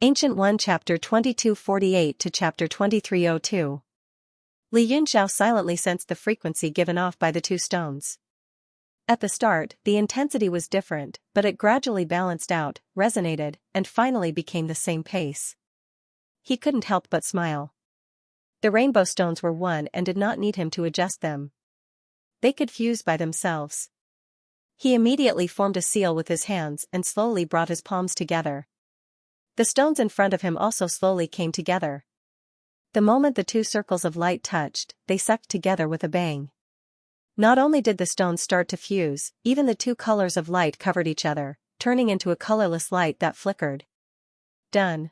Ancient 1 Chapter 2248 to Chapter 2302. Li Yunxiao silently sensed the frequency given off by the two stones. At the start, the intensity was different, but it gradually balanced out, resonated, and finally became the same pace. He couldn't help but smile. The rainbow stones were one and did not need him to adjust them. They could fuse by themselves. He immediately formed a seal with his hands and slowly brought his palms together. The stones in front of him also slowly came together. The moment the two circles of light touched, they sucked together with a bang. Not only did the stones start to fuse, even the two colors of light covered each other, turning into a colorless light that flickered. Done.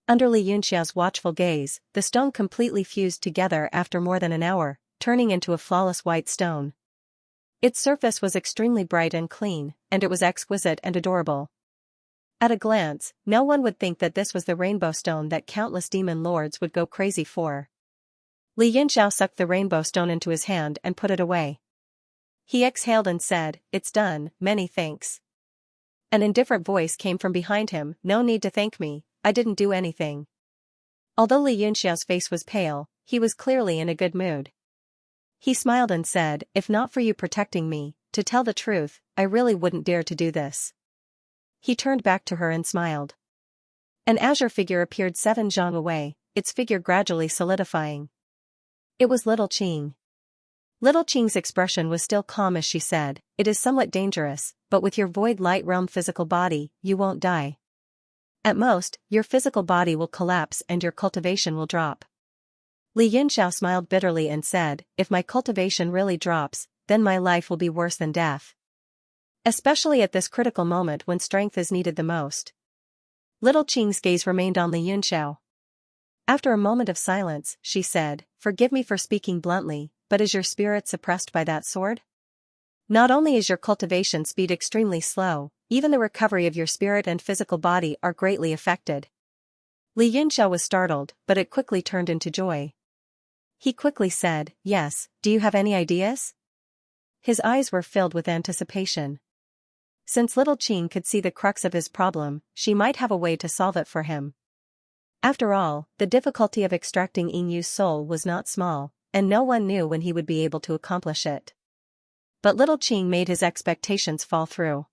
Under Li Yunxiao's watchful gaze, the stone completely fused together after more than an hour, turning into a flawless white stone. Its surface was extremely bright and clean, and it was exquisite and adorable. At a glance, no one would think that this was the rainbow stone that countless demon lords would go crazy for. Li Yunxiao sucked the rainbow stone into his hand and put it away. He exhaled and said, "It's done, many thanks." An indifferent voice came from behind him, "No need to thank me, I didn't do anything." Although Li Yunxiao's face was pale, he was clearly in a good mood. He smiled and said, "If not for you protecting me, to tell the truth, I really wouldn't dare to do this." He turned back to her and smiled. An azure figure appeared 7 zhang away, its figure gradually solidifying. It was Little Qing. Little Qing's expression was still calm as she said, "It is somewhat dangerous, but with your void light realm physical body, you won't die. At most, your physical body will collapse and your cultivation will drop." Li Yunxiao smiled bitterly and said, "If my cultivation really drops, then my life will be worse than death. Especially at this critical moment when strength is needed the most." Little Qing's gaze remained on Li Yunxiao. After a moment of silence, she said, "Forgive me for speaking bluntly, but is your spirit suppressed by that sword? Not only is your cultivation speed extremely slow, even the recovery of your spirit and physical body are greatly affected." Li Yunxiao was startled, but it quickly turned into joy. He quickly said, "Yes, do you have any ideas?" His eyes were filled with anticipation. Since Little Qing could see the crux of his problem, she might have a way to solve it for him. After all, the difficulty of extracting Yinyu's soul was not small, and no one knew when he would be able to accomplish it. But Little Qing made his expectations fall through.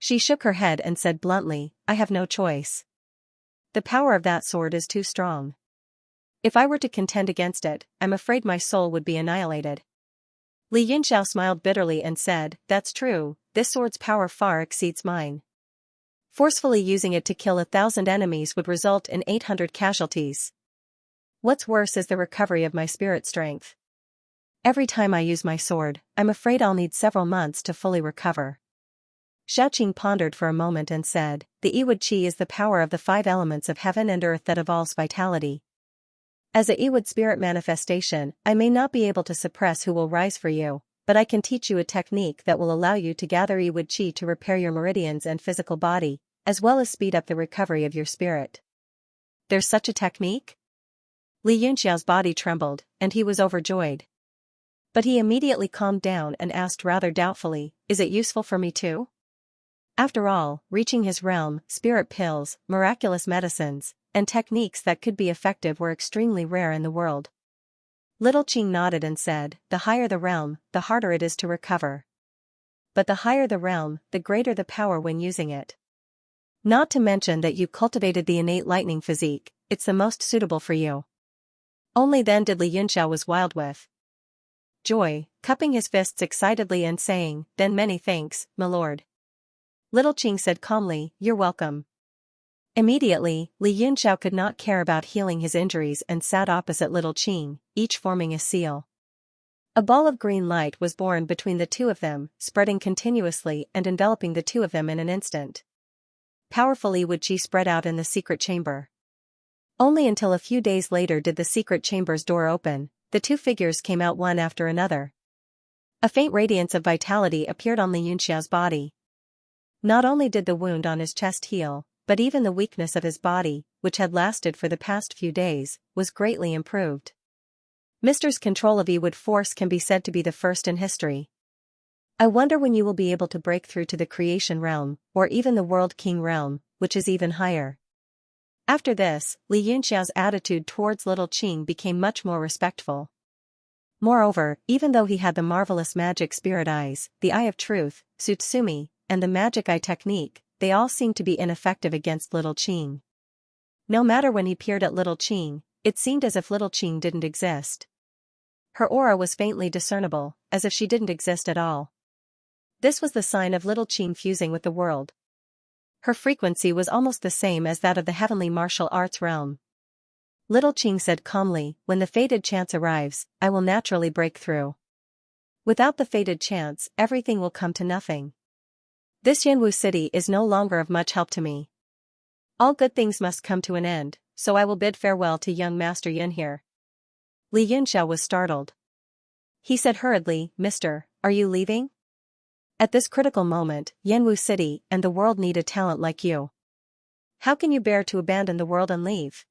She shook her head and said bluntly, "I have no choice. The power of that sword is too strong. If I were to contend against it, I'm afraid my soul would be annihilated." Li Yunxiao smiled bitterly and said, "That's true, this sword's power far exceeds mine. Forcefully using it to kill 1,000 enemies would result in 800 casualties. What's worse is the recovery of my spirit strength. Every time I use my sword, I'm afraid I'll need several months to fully recover." Xiaoqing pondered for a moment and said, "The Yiwud Qi is the power of the 5 elements of heaven and earth that evolves vitality. As a Yiwud spirit manifestation, I may not be able to suppress who will rise for you, but I can teach you a technique that will allow you to gather Yiwud Qi to repair your meridians and physical body, as well as speed up the recovery of your spirit." "There's such a technique?" Li Yunxiao's body trembled, and he was overjoyed. But he immediately calmed down and asked rather doubtfully, "Is it useful for me too?" After all, reaching his realm, spirit pills, miraculous medicines, and techniques that could be effective were extremely rare in the world. Little Qing nodded and said, "The higher the realm, the harder it is to recover. But the higher the realm, the greater the power when using it. Not to mention that you cultivated the innate lightning physique, it's the most suitable for you." Only then did Li Yunxiao was wild with joy, cupping his fists excitedly and saying, "Then many thanks, my lord." Little Qing said calmly, "You're welcome." Immediately, Li Yunxiao could not care about healing his injuries and sat opposite Little Qing, each forming a seal. A ball of green light was born between the two of them, spreading continuously and enveloping the two of them in an instant. Powerfully would Qi spread out in the secret chamber. Only until a few days later did the secret chamber's door open, the two figures came out one after another. A faint radiance of vitality appeared on Li Yunxiao's body. Not only did the wound on his chest heal, but even the weakness of his body, which had lasted for the past few days, was greatly improved. Mister's control of Yiwud force can be said to be the first in history. I wonder when you will be able to break through to the creation realm, or even the world king realm, which is even higher. After this, Li Yunxiao's attitude towards little Qing became much more respectful. Moreover, even though he had the marvelous magic spirit eyes, the eye of truth, Tsutsumi, and the magic eye technique, they all seemed to be ineffective against little Qing. No matter when he peered at little Qing, it seemed as if little Qing didn't exist. Her aura was faintly discernible, as if she didn't exist at all. This was the sign of little Qing fusing with the world. Her frequency was almost the same as that of the heavenly martial arts realm. Little Qing said calmly, when the fated chance arrives, I will naturally break through. Without the fated chance, everything will come to nothing. This Yanwu city is no longer of much help to me. All good things must come to an end, so I will bid farewell to young Master Yin here. Li Yunxiao was startled. He said hurriedly, Mister, are you leaving? At this critical moment, Yanwu city and the world need a talent like you. How can you bear to abandon the world and leave?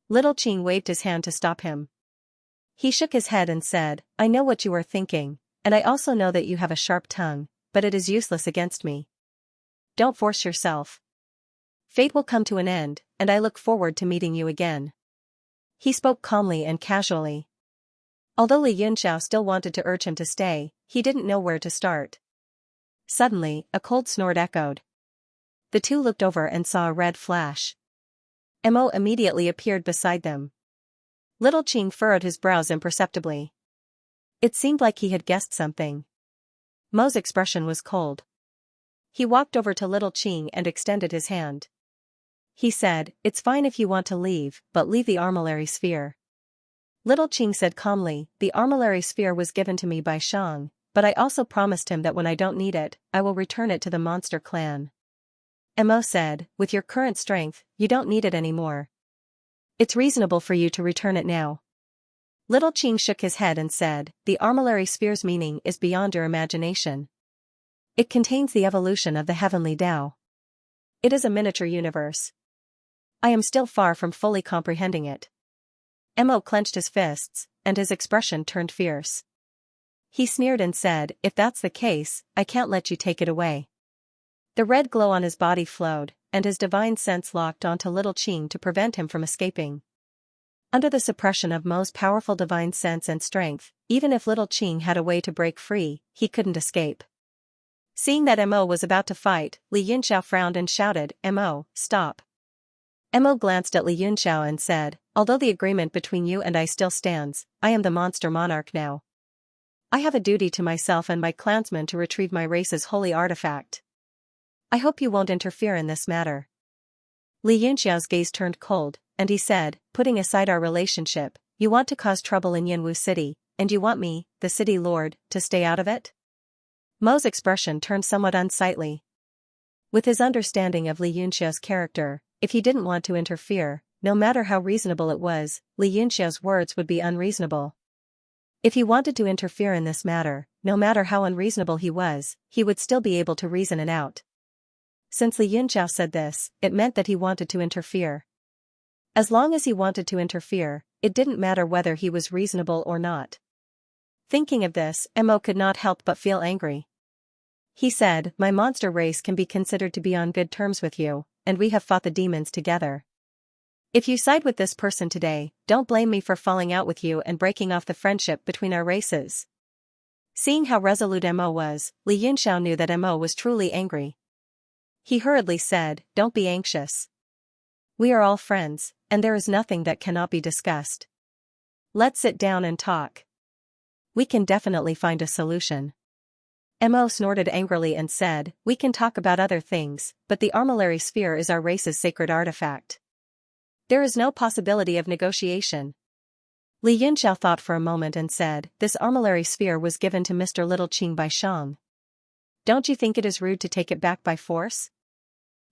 Little Qing waved his hand to stop him. He shook his head and said, I know what you are thinking, and I also know that you have a sharp tongue, but it is useless against me. Don't force yourself. Fate will come to an end, and I look forward to meeting you again. He spoke calmly and casually. Although Li Yunxiao still wanted to urge him to stay, he didn't know where to start. Suddenly, a cold snort echoed. The two looked over and saw a red flash. Mo immediately appeared beside them. Little Qing furrowed his brows imperceptibly. It seemed like he had guessed something. Mo's expression was cold. He walked over to Little Qing and extended his hand. He said, It's fine if you want to leave, but leave the armillary sphere. Little Qing said calmly, The armillary sphere was given to me by Shang, but I also promised him that when I don't need it, I will return it to the monster clan. Mo said, With your current strength, you don't need it anymore. It's reasonable for you to return it now. Little Qing shook his head and said, The armillary sphere's meaning is beyond your imagination. It contains the evolution of the heavenly Tao. It is a miniature universe. I am still far from fully comprehending it. Mo clenched his fists, and his expression turned fierce. He sneered and said, If that's the case, I can't let you take it away. The red glow on his body flowed, and his divine sense locked onto Little Qing to prevent him from escaping. Under the suppression of Mo's powerful divine sense and strength, even if Little Qing had a way to break free, he couldn't escape. Seeing that Mo was about to fight, Li Yunxiao frowned and shouted, Mo, stop. Mo glanced at Li Yunxiao and said, Although the agreement between you and I still stands, I am the monster monarch now. I have a duty to myself and my clansmen to retrieve my race's holy artifact. I hope you won't interfere in this matter. Li Yunxiao's gaze turned cold, and he said, Putting aside our relationship, you want to cause trouble in Yanwu City, and you want me, the city lord, to stay out of it? Mo's expression turned somewhat unsightly. With his understanding of Li Yunxiao's character, if he didn't want to interfere, no matter how reasonable it was, Li Yunxiao's words would be unreasonable. If he wanted to interfere in this matter, no matter how unreasonable he was, he would still be able to reason it out. Since Li Yunxiao said this, it meant that he wanted to interfere. As long as he wanted to interfere, it didn't matter whether he was reasonable or not. Thinking of this, Mo could not help but feel angry. He said, My monster race can be considered to be on good terms with you, and we have fought the demons together. If you side with this person today, don't blame me for falling out with you and breaking off the friendship between our races. Seeing how resolute Mo was, Li Yunxiao knew that Mo was truly angry. He hurriedly said, Don't be anxious. We are all friends, and there is nothing that cannot be discussed. Let's sit down and talk. We can definitely find a solution. Mo snorted angrily and said, We can talk about other things, but the armillary sphere is our race's sacred artifact. There is no possibility of negotiation. Li Yunxiao thought for a moment and said, This armillary sphere was given to Mr. Little Qing by Shang. Don't you think it is rude to take it back by force?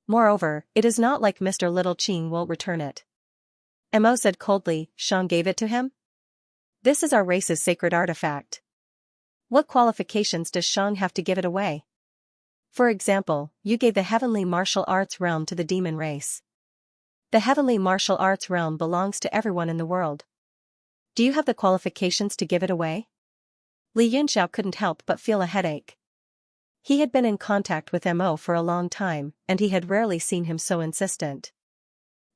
Moreover, it is not like Mr. Little Qing will return it. Mo said coldly, Shang gave it to him? This is our race's sacred artifact. What qualifications does Shang have to give it away? For example, you gave the heavenly martial arts realm to the demon race. The heavenly martial arts realm belongs to everyone in the world. Do you have the qualifications to give it away? Li Yunxiao couldn't help but feel a headache. He had been in contact with Mo for a long time, and he had rarely seen him so insistent.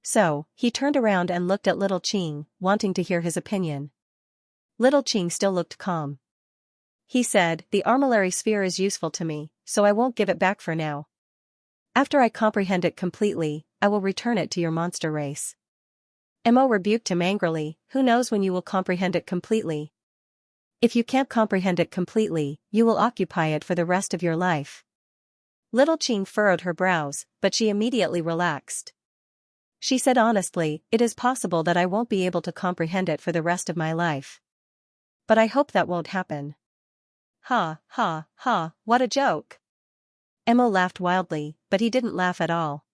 So, he turned around and looked at Little Qing, wanting to hear his opinion. Little Qing still looked calm. He said, the armillary sphere is useful to me, so I won't give it back for now. After I comprehend it completely, I will return it to your monster race. Mo rebuked him angrily, who knows when you will comprehend it completely? If you can't comprehend it completely, you will occupy it for the rest of your life. Little Qing furrowed her brows, but she immediately relaxed. She said honestly, it is possible that I won't be able to comprehend it for the rest of my life. But I hope that won't happen. Ha, ha, ha, what a joke. Mo laughed wildly, but he didn't laugh at all.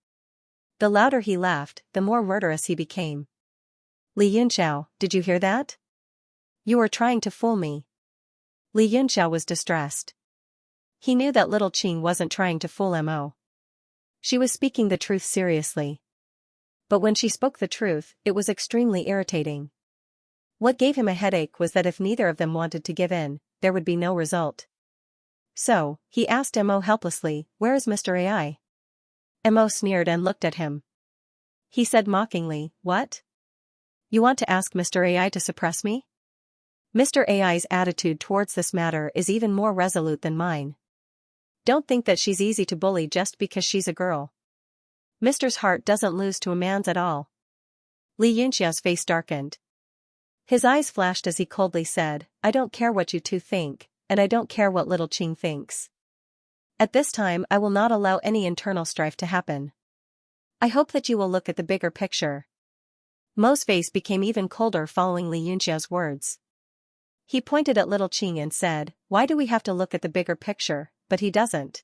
The louder he laughed, the more murderous he became. Li Yunxiao, did you hear that? You were trying to fool me. Li Yunxiao was distressed. He knew that Little Qing wasn't trying to fool Mo. She was speaking the truth seriously. But when she spoke the truth, it was extremely irritating. What gave him a headache was that if neither of them wanted to give in, there would be no result. So, he asked Mo helplessly, where is Mr. AI? Mo sneered and looked at him. He said mockingly, what? You want to ask Mr. AI to suppress me? Mr. AI's attitude towards this matter is even more resolute than mine. Don't think that she's easy to bully just because she's a girl. Mr.'s heart doesn't lose to a man's at all. Li Yunxiao's face darkened. His eyes flashed as he coldly said, I don't care what you two think, and I don't care what Little Qing thinks. At this time I will not allow any internal strife to happen. I hope that you will look at the bigger picture. Mo's face became even colder following Li Yunxiao's words. He pointed at Little Qing and said, why do we have to look at the bigger picture, but he doesn't.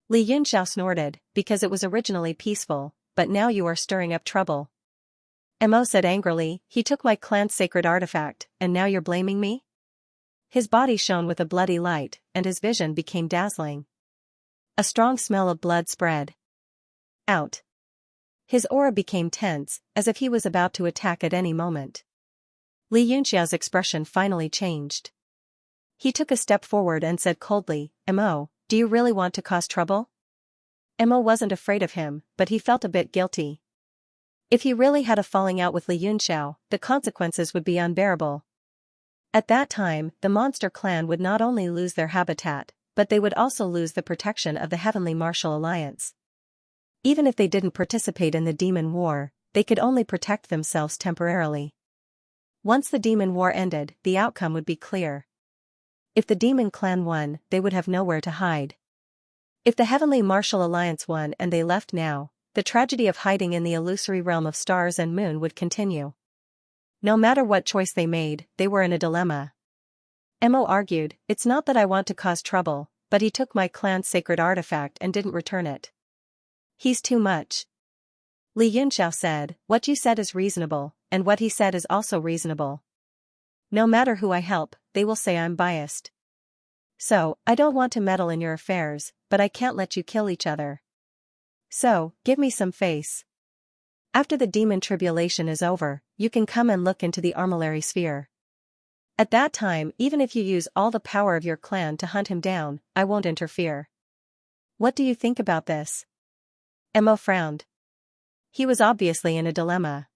Li Yunxiao snorted, because it was originally peaceful, but now you are stirring up trouble. Mo said angrily, he took my clan's sacred artifact, and now you're blaming me? His body shone with a bloody light, and his vision became dazzling. A strong smell of blood spread out. His aura became tense, as if he was about to attack at any moment. Li Yunxiao's expression finally changed. He took a step forward and said coldly, Mo, do you really want to cause trouble? Mo wasn't afraid of him, but he felt a bit guilty. If he really had a falling out with Li Yunxiao, the consequences would be unbearable. At that time, the monster clan would not only lose their habitat, but they would also lose the protection of the Heavenly Martial Alliance. Even if they didn't participate in the Demon War, they could only protect themselves temporarily. Once the Demon War ended, the outcome would be clear. If the Demon Clan won, they would have nowhere to hide. If the Heavenly Martial Alliance won and they left now, the tragedy of hiding in the illusory realm of stars and moon would continue. No matter what choice they made, they were in a dilemma. Mo argued, it's not that I want to cause trouble, but he took my clan's sacred artifact and didn't return it. He's too much. Li Yunxiao said, what you said is reasonable, and what he said is also reasonable. No matter who I help, they will say I'm biased. So, I don't want to meddle in your affairs, but I can't let you kill each other. So, give me some face. After the demon tribulation is over, you can come and look into the armillary sphere. At that time, even if you use all the power of your clan to hunt him down, I won't interfere. What do you think about this? Mo frowned. He was obviously in a dilemma.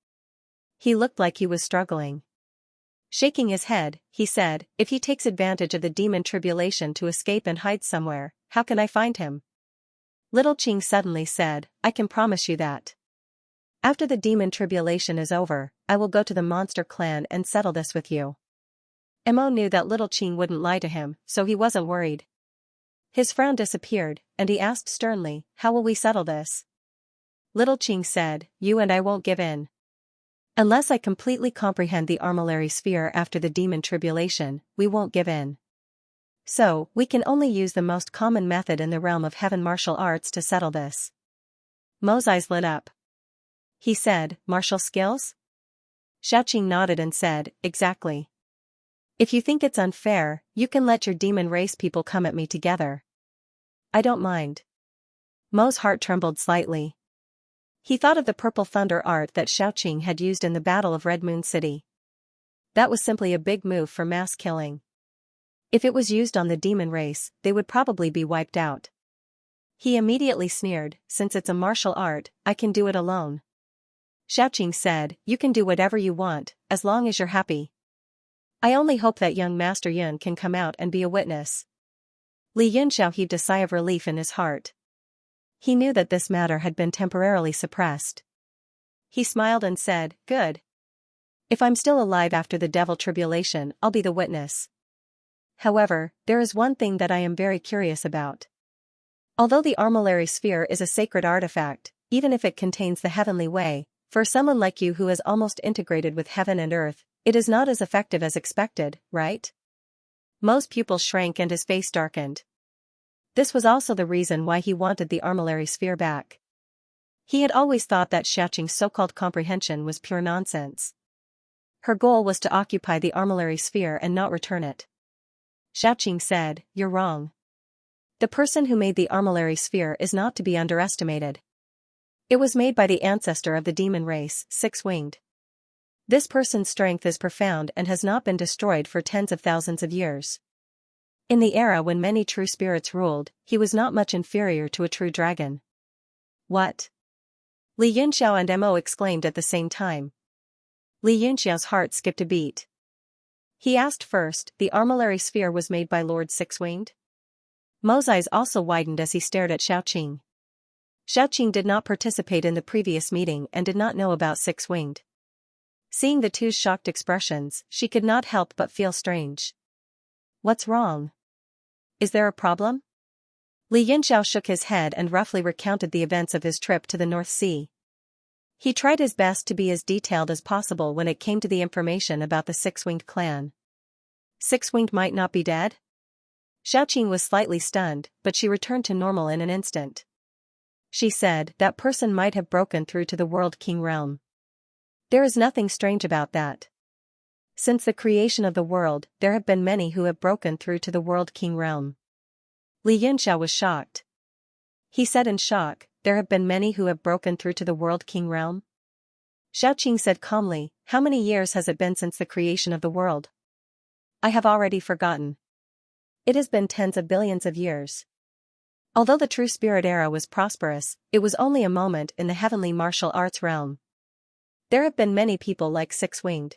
He looked like he was struggling. Shaking his head, he said, if he takes advantage of the demon tribulation to escape and hide somewhere, how can I find him? Little Qing suddenly said, I can promise you that. After the demon tribulation is over, I will go to the monster clan and settle this with you. Mo knew that Little Qing wouldn't lie to him, so he wasn't worried. His frown disappeared, and he asked sternly, how will we settle this? Little Qing said, you and I won't give in. Unless I completely comprehend the armillary sphere after the demon tribulation, we won't give in. So, we can only use the most common method in the realm of heaven martial arts to settle this. Mo's eyes lit up. He said, martial skills? Xiaoqing nodded and said, exactly. If you think it's unfair, you can let your demon race people come at me together. I don't mind. Mo's heart trembled slightly. He thought of the purple thunder art that Xiaoqing had used in the Battle of Red Moon City. That was simply a big move for mass killing. If it was used on the demon race, they would probably be wiped out. He immediately sneered, since it's a martial art, I can do it alone. Xiaoqing said, you can do whatever you want, as long as you're happy. I only hope that young Master Yun can come out and be a witness. Li Yunxiao heaved a sigh of relief in his heart. He knew that this matter had been temporarily suppressed. He smiled and said, good. If I'm still alive after the devil tribulation, I'll be the witness. However, there is one thing that I am very curious about. Although the armillary sphere is a sacred artifact, even if it contains the heavenly way, for someone like you who is almost integrated with heaven and earth, it is not as effective as expected, right? Mo's pupils shrank and his face darkened. This was also the reason why he wanted the armillary sphere back. He had always thought that Xiaoqing's so-called comprehension was pure nonsense. Her goal was to occupy the armillary sphere and not return it. Xiaoqing said, you're wrong. The person who made the armillary sphere is not to be underestimated. It was made by the ancestor of the demon race, six-winged. This person's strength is profound and has not been destroyed for tens of thousands of years. In the era when many true spirits ruled, he was not much inferior to a true dragon. What? Li Yunxiao and Mo exclaimed at the same time. Li Yunxiao's heart skipped a beat. He asked first, the armillary sphere was made by Lord Six-Winged? Mo's eyes also widened as he stared at Xiaoqing. Xiaoqing did not participate in the previous meeting and did not know about Six-Winged. Seeing the two's shocked expressions, she could not help but feel strange. What's wrong? Is there a problem? Li Yunxiao shook his head and roughly recounted the events of his trip to the North Sea. He tried his best to be as detailed as possible when it came to the information about the Six-Winged clan. Six-Winged might not be dead? Xiaoqing was slightly stunned, but she returned to normal in an instant. She said, that person might have broken through to the World King realm. There is nothing strange about that. Since the creation of the world, there have been many who have broken through to the World King realm. Li Yunxiao was shocked. He said in shock, there have been many who have broken through to the World King realm? Xiaoqing said calmly, how many years has it been since the creation of the world? I have already forgotten. It has been tens of billions of years. Although the true spirit era was prosperous, it was only a moment in the heavenly martial arts realm. There have been many people like Six-Winged.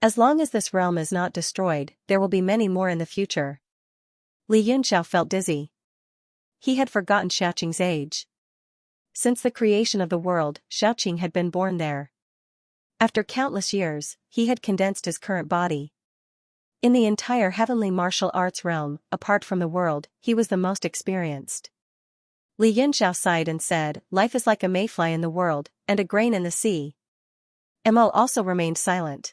As long as this realm is not destroyed, there will be many more in the future. Li Yunxiao felt dizzy. He had forgotten Xiaoqing's age. Since the creation of the world, Xiaoqing had been born there. After countless years, he had condensed his current body. In the entire heavenly martial arts realm, apart from the world, he was the most experienced. Li Yunxiao sighed and said, life is like a mayfly in the world, and a grain in the sea. Mo also remained silent.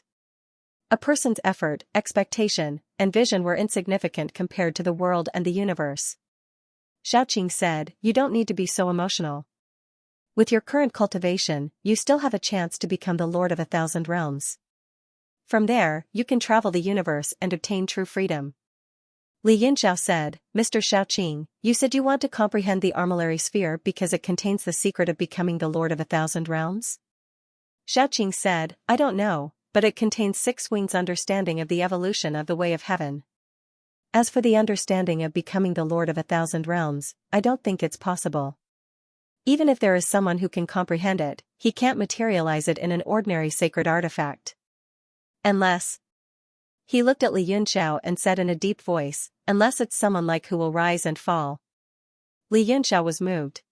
A person's effort, expectation, and vision were insignificant compared to the world and the universe. Xiaoqing said, you don't need to be so emotional. With your current cultivation, you still have a chance to become the Lord of 1,000 realms. From there, you can travel the universe and obtain true freedom. Li Yunxiao said, Mr. Xiaoqing, you said you want to comprehend the armillary sphere because it contains the secret of becoming the Lord of 1,000 realms? Xiaoqing said, I don't know, but it contains Six-Winged's understanding of the evolution of the way of heaven. As for the understanding of becoming the Lord of 1,000 realms, I don't think it's possible. Even if there is someone who can comprehend it, he can't materialize it in an ordinary sacred artifact. Unless. He looked at Li Yunxiao and said in a deep voice, unless it's someone like who will rise and fall. Li Yunxiao was moved.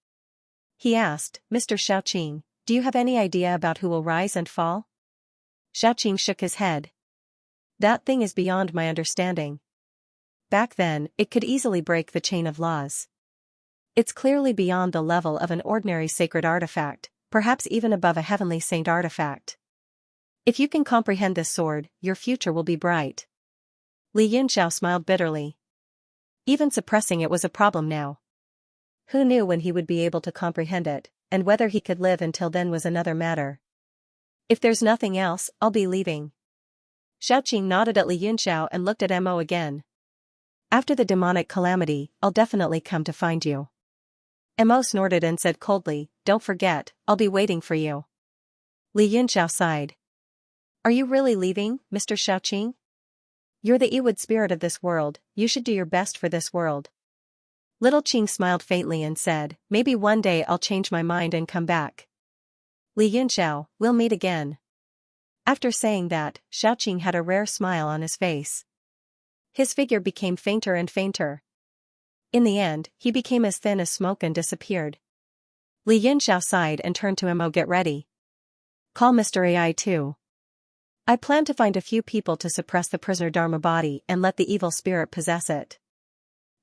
He asked, Mr. Xiaoqing, do you have any idea about who will rise and fall? Xiaoqing shook his head. That thing is beyond my understanding. Back then, it could easily break the chain of laws. It's clearly beyond the level of an ordinary sacred artifact, perhaps even above a heavenly saint artifact. If you can comprehend this sword, your future will be bright. Li Yunxiao smiled bitterly. Even suppressing it was a problem now. Who knew when he would be able to comprehend it, and whether he could live until then was another matter. If there's nothing else, I'll be leaving. Xiaoqing nodded at Li Yunxiao and looked at Mo again. After the demonic calamity, I'll definitely come to find you. Mo snorted and said coldly, don't forget, I'll be waiting for you. Li Yunxiao sighed. Are you really leaving, Mr. Xiaoqing? You're the Iwood spirit of this world, you should do your best for this world. Little Qing smiled faintly and said, maybe one day I'll change my mind and come back. Li Yunxiao, we'll meet again. After saying that, Xiaoqing had a rare smile on his face. His figure became fainter and fainter. In the end, he became as thin as smoke and disappeared. Li Yunxiao sighed and turned to him. Oh, get ready. Call Mr. AI too. I plan to find a few people to suppress the prisoner Dharma body and let the evil spirit possess it.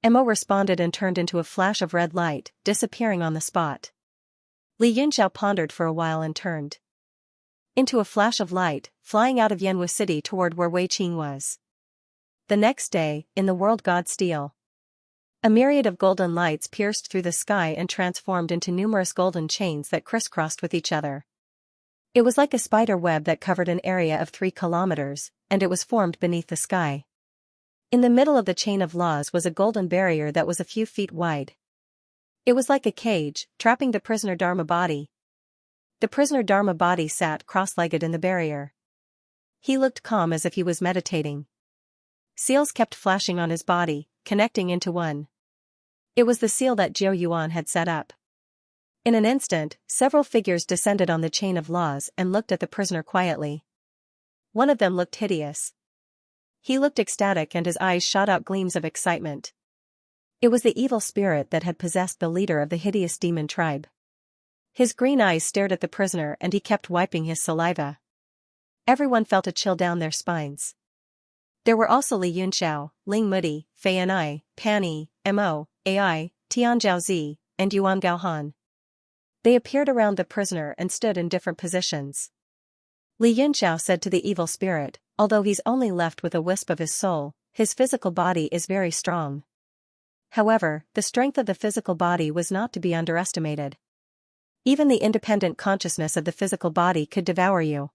Mo responded and turned into a flash of red light, disappearing on the spot. Li Yunxiao pondered for a while and turned into a flash of light, flying out of Yanwu City toward where Wei Qing was. The next day, in the world god Steel, a myriad of golden lights pierced through the sky and transformed into numerous golden chains that crisscrossed with each other. It was like a spider web that covered an area of 3 kilometers, and it was formed beneath the sky. In the middle of the chain of laws was a golden barrier that was a few feet wide. It was like a cage, trapping the prisoner Dharma body. The prisoner Dharma body sat cross-legged in the barrier. He looked calm as if he was meditating. Seals kept flashing on his body, connecting into one. It was the seal that Jiu Yuan had set up. In an instant, several figures descended on the chain of laws and looked at the prisoner quietly. One of them looked hideous. He looked ecstatic and his eyes shot out gleams of excitement. It was the evil spirit that had possessed the leader of the hideous demon tribe. His green eyes stared at the prisoner and he kept wiping his saliva. Everyone felt a chill down their spines. There were also Li Yunxiao, Ling Mudi, Fei Anai, Pan Yi, Mo, Ai, Tian Zhaozi, and Yuan Gaohan. They appeared around the prisoner and stood in different positions. Li Yunxiao said to the evil spirit, although he's only left with a wisp of his soul, his physical body is very strong. However, the strength of the physical body was not to be underestimated. Even the independent consciousness of the physical body could devour you.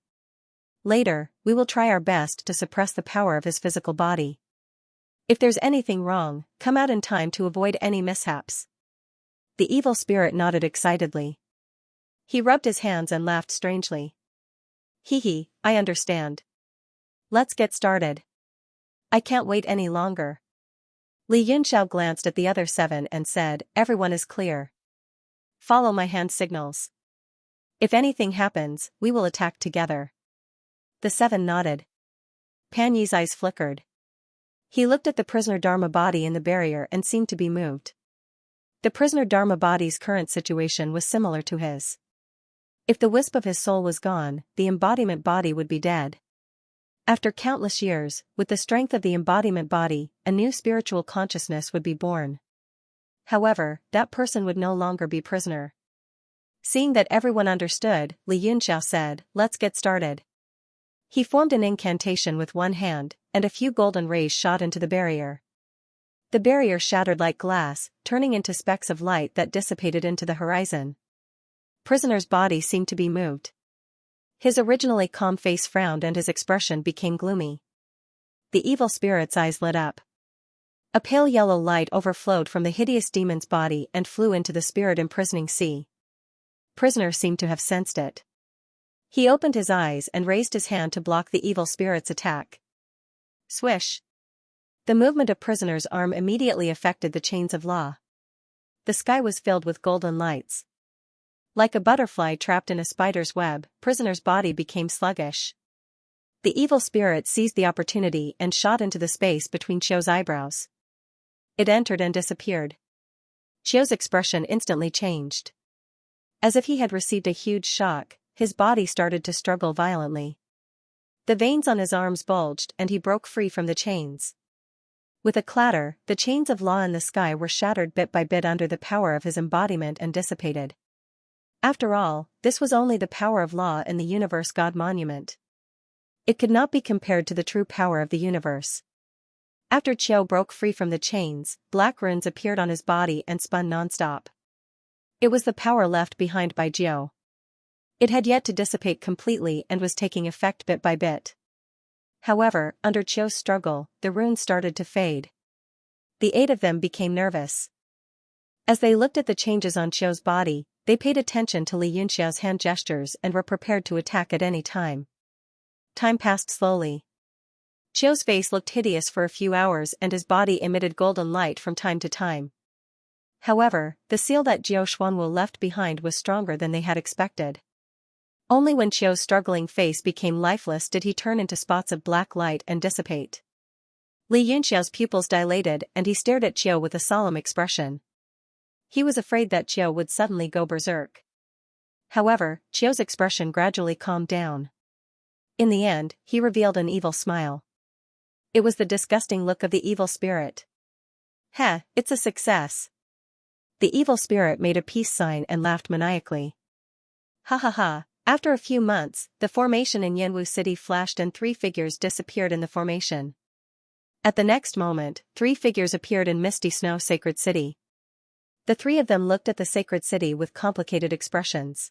Later, we will try our best to suppress the power of his physical body. If there's anything wrong, come out in time to avoid any mishaps. The evil spirit nodded excitedly. He rubbed his hands and laughed strangely. Hee, I understand. Let's get started. I can't wait any longer. Li Yunxiao glanced at the other 7 and said, everyone is clear. Follow my hand signals. If anything happens, we will attack together. The 7 nodded. Pan Yi's eyes flickered. He looked at the prisoner Dharma body in the barrier and seemed to be moved. The prisoner Dharma body's current situation was similar to his. If the wisp of his soul was gone, the embodiment body would be dead. After countless years, with the strength of the embodiment body, a new spiritual consciousness would be born. However, that person would no longer be prisoner. Seeing that everyone understood, Li Yunxiao said, let's get started. He formed an incantation with one hand, and a few golden rays shot into the barrier. The barrier shattered like glass, turning into specks of light that dissipated into the horizon. Prisoner's body seemed to be moved. His originally calm face frowned and his expression became gloomy. The evil spirit's eyes lit up. A pale yellow light overflowed from the hideous demon's body and flew into the spirit imprisoning sea. Prisoner seemed to have sensed it. He opened his eyes and raised his hand to block the evil spirit's attack. Swish! The movement of prisoner's arm immediately affected the chains of law. The sky was filled with golden lights. Like a butterfly trapped in a spider's web, prisoner's body became sluggish. The evil spirit seized the opportunity and shot into the space between Chio's eyebrows. It entered and disappeared. Chio's expression instantly changed. As if he had received a huge shock, his body started to struggle violently. The veins on his arms bulged and he broke free from the chains. With a clatter, the chains of law in the sky were shattered bit by bit under the power of his embodiment and dissipated. After all, this was only the power of law in the universe God monument. It could not be compared to the true power of the universe. After Chio broke free from the chains, black runes appeared on his body and spun non-stop. It was the power left behind by Jiu. It had yet to dissipate completely and was taking effect bit by bit. However, under Chio's struggle, the runes started to fade. The 8 of them became nervous. As they looked at the changes on Chio's body, they paid attention to Li Yunxiao's hand gestures and were prepared to attack at any time. Time passed slowly. Chio's face looked hideous for a few hours and his body emitted golden light from time to time. However, the seal that Jiu Xuanwu left behind was stronger than they had expected. Only when Qiu's struggling face became lifeless did he turn into spots of black light and dissipate. Li Yunxiao's pupils dilated and he stared at Qiu with a solemn expression. He was afraid that Qiu would suddenly go berserk. However, Qiu's expression gradually calmed down. In the end, he revealed an evil smile. It was the disgusting look of the evil spirit. Heh, it's a success. The evil spirit made a peace sign and laughed maniacally. Ha ha ha. After a few months, the formation in Yanwu City flashed and 3 figures disappeared in the formation. At the next moment, 3 figures appeared in Misty Snow Sacred City. The 3 of them looked at the sacred city with complicated expressions.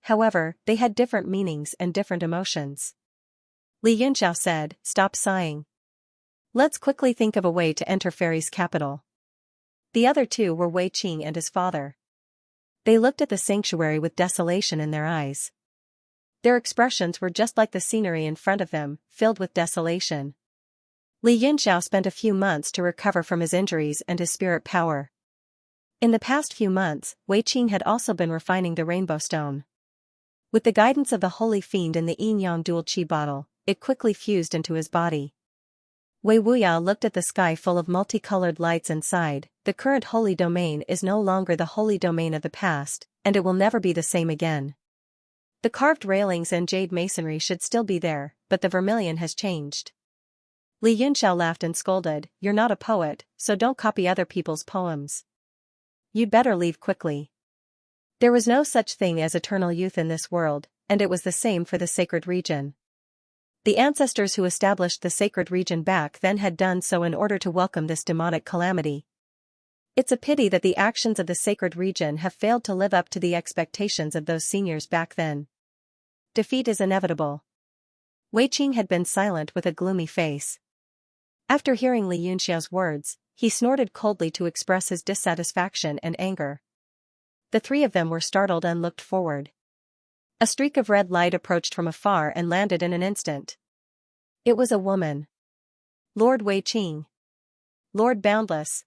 However, they had different meanings and different emotions. Li Yunxiao said, "Stop sighing. Let's quickly think of a way to enter Fairy's capital." The other 2 were Wei Qing and his father. They looked at the sanctuary with desolation in their eyes. Their expressions were just like the scenery in front of them, filled with desolation. Li Yunxiao spent a few months to recover from his injuries and his spirit power. In the past few months, Wei Qing had also been refining the rainbow stone. With the guidance of the holy fiend in the yin-yang dual qi bottle, it quickly fused into his body. Wei Wuyao looked at the sky full of multicolored lights and sighed, "The current holy domain is no longer the holy domain of the past, and it will never be the same again. The carved railings and jade masonry should still be there, but the vermilion has changed." Li Yunxiao laughed and scolded, "You're not a poet, so don't copy other people's poems. You'd better leave quickly. There was no such thing as eternal youth in this world, and it was the same for the sacred region. The ancestors who established the sacred region back then had done so in order to welcome this demonic calamity. It's a pity that the actions of the sacred region have failed to live up to the expectations of those seniors back then. Defeat is inevitable." Wei Qing had been silent with a gloomy face. After hearing Li Yunxiao's words, he snorted coldly to express his dissatisfaction and anger. The 3 of them were startled and looked forward. A streak of red light approached from afar and landed in an instant. It was a woman. Lord Wei Qing. Lord Boundless.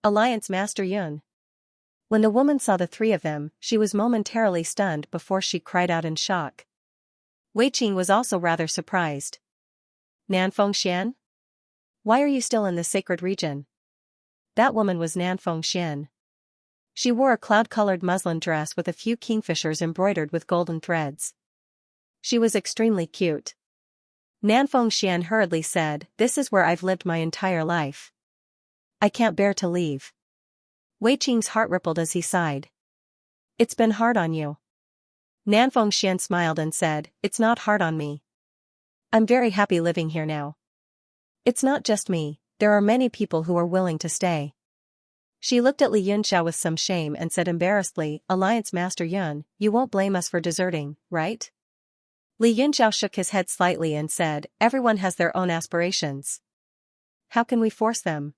Alliance Master Yun. When the woman saw the 3 of them, she was momentarily stunned before she cried out in shock. Wei Qing was also rather surprised. "Nanfeng Xian? Why are you still in the sacred region?" That woman was Nanfeng Xian. She wore a cloud-colored muslin dress with a few kingfishers embroidered with golden threads. She was extremely cute. Nanfeng Xian hurriedly said, "This is where I've lived my entire life. I can't bear to leave." Wei Qing's heart rippled as he sighed. "It's been hard on you." Nanfeng Xian smiled and said, "It's not hard on me. I'm very happy living here now. It's not just me, there are many people who are willing to stay." She looked at Li Yunxiao with some shame and said embarrassedly, "Alliance Master Yun, you won't blame us for deserting, right?" Li Yunxiao shook his head slightly and said, "Everyone has their own aspirations. How can we force them?"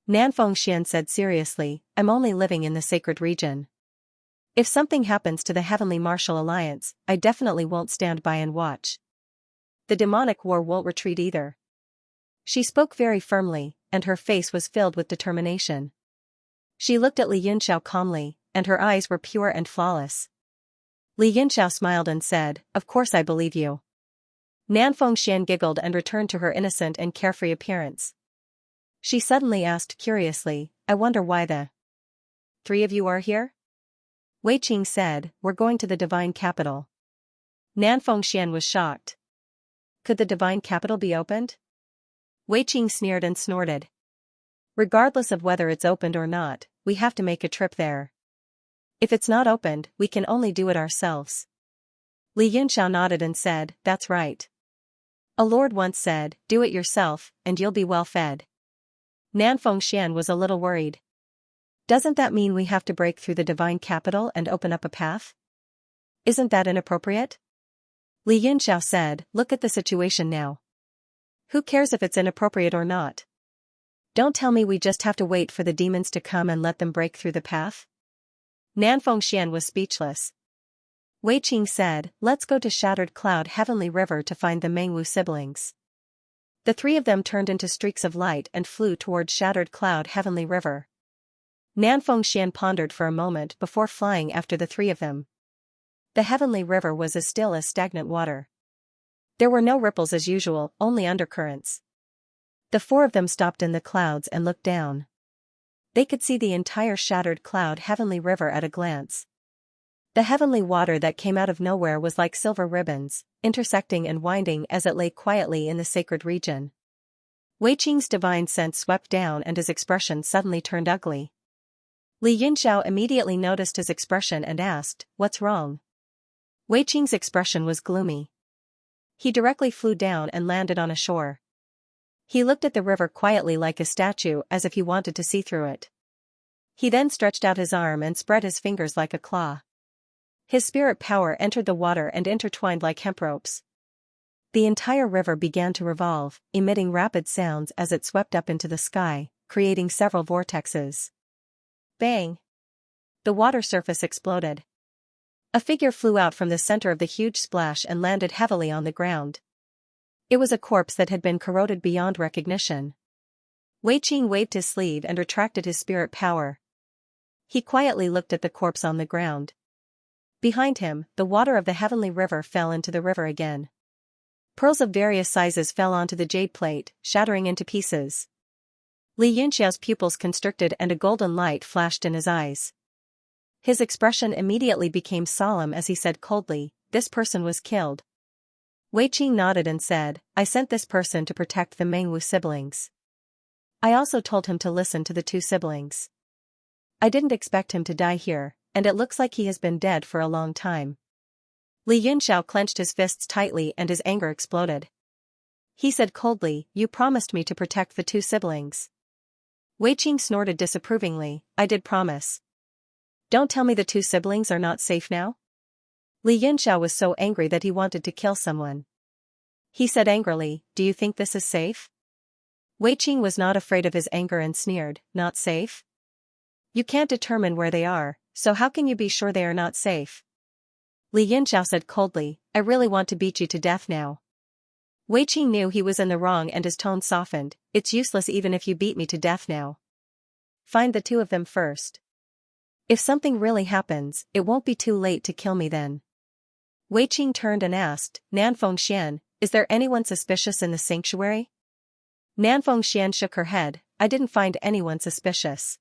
Nanfeng Xian said seriously, "I'm only living in the sacred region. If something happens to the Heavenly Martial Alliance, I definitely won't stand by and watch. The demonic war won't retreat either." She spoke very firmly, and her face was filled with determination. She looked at Li Yunxiao calmly, and her eyes were pure and flawless. Li Yunxiao smiled and said, "Of course I believe you." Nanfeng Xian giggled and returned to her innocent and carefree appearance. She suddenly asked curiously, "I wonder why the 3 of you are here?" Wei Qing said, "We're going to the divine capital." Nanfeng Xian was shocked. Could the divine capital be opened? Wei Qing sneered and snorted. "Regardless of whether it's opened or not, we have to make a trip there. If it's not opened, we can only do it ourselves." Li Yunxiao nodded and said, "That's right. A lord once said, 'Do it yourself, and you'll be well fed.'" Nanfeng Xian was a little worried. "Doesn't that mean we have to break through the divine capital and open up a path? Isn't that inappropriate?" Li Yunxiao said, "Look at the situation now. Who cares if it's inappropriate or not? Don't tell me we just have to wait for the demons to come and let them break through the path?" Nanfeng Xian was speechless. Wei Qing said, "Let's go to Shattered Cloud Heavenly River to find the Mengwu siblings." The 3 of them turned into streaks of light and flew toward Shattered Cloud Heavenly River. Nanfeng Xian pondered for a moment before flying after the 3 of them. The heavenly river was as still as stagnant water. There were no ripples as usual, only undercurrents. The four of them stopped in the clouds and looked down. They could see the entire shattered cloud heavenly river at a glance. The heavenly water that came out of nowhere was like silver ribbons, intersecting and winding as it lay quietly in the sacred region. Wei Qing's divine sense swept down and his expression suddenly turned ugly. Li Yunxiao immediately noticed his expression and asked, "What's wrong?" Wei Qing's expression was gloomy. He directly flew down and landed on a shore. He looked at the river quietly like a statue as if he wanted to see through it. He then stretched out his arm and spread his fingers like a claw. His spirit power entered the water and intertwined like hemp ropes. The entire river began to revolve, emitting rapid sounds as it swept up into the sky, creating several vortexes. Bang! The water surface exploded. A figure flew out from the center of the huge splash and landed heavily on the ground. It was a corpse that had been corroded beyond recognition. Wei Qing waved his sleeve and retracted his spirit power. He quietly looked at the corpse on the ground. Behind him, the water of the heavenly river fell into the river again. Pearls of various sizes fell onto the jade plate, shattering into pieces. Li Yunxiao's pupils constricted and a golden light flashed in his eyes. His expression immediately became solemn as he said coldly, "This person was killed." Wei Qing nodded and said, "I sent this person to protect the Mengwu siblings. I also told him to listen to the two siblings. I didn't expect him to die here, and it looks like he has been dead for a long time." Li Yunxiao clenched his fists tightly and his anger exploded. He said coldly, "You promised me to protect the two siblings." Wei Qing snorted disapprovingly, "I did promise. Don't tell me the two siblings are not safe now?" Li Yunxiao was so angry that he wanted to kill someone. He said angrily, "Do you think this is safe?" Wei Qing was not afraid of his anger and sneered, "Not safe? You can't determine where they are, so how can you be sure they are not safe?" Li Yunxiao said coldly, "I really want to beat you to death now." Wei Qing knew he was in the wrong and his tone softened, "It's useless even if you beat me to death now. Find the two of them first. If something really happens, it won't be too late to kill me then." Wei Qing turned and asked, "Nanfeng Xian, is there anyone suspicious in the sanctuary?" Nanfeng Xian shook her head, "I didn't find anyone suspicious.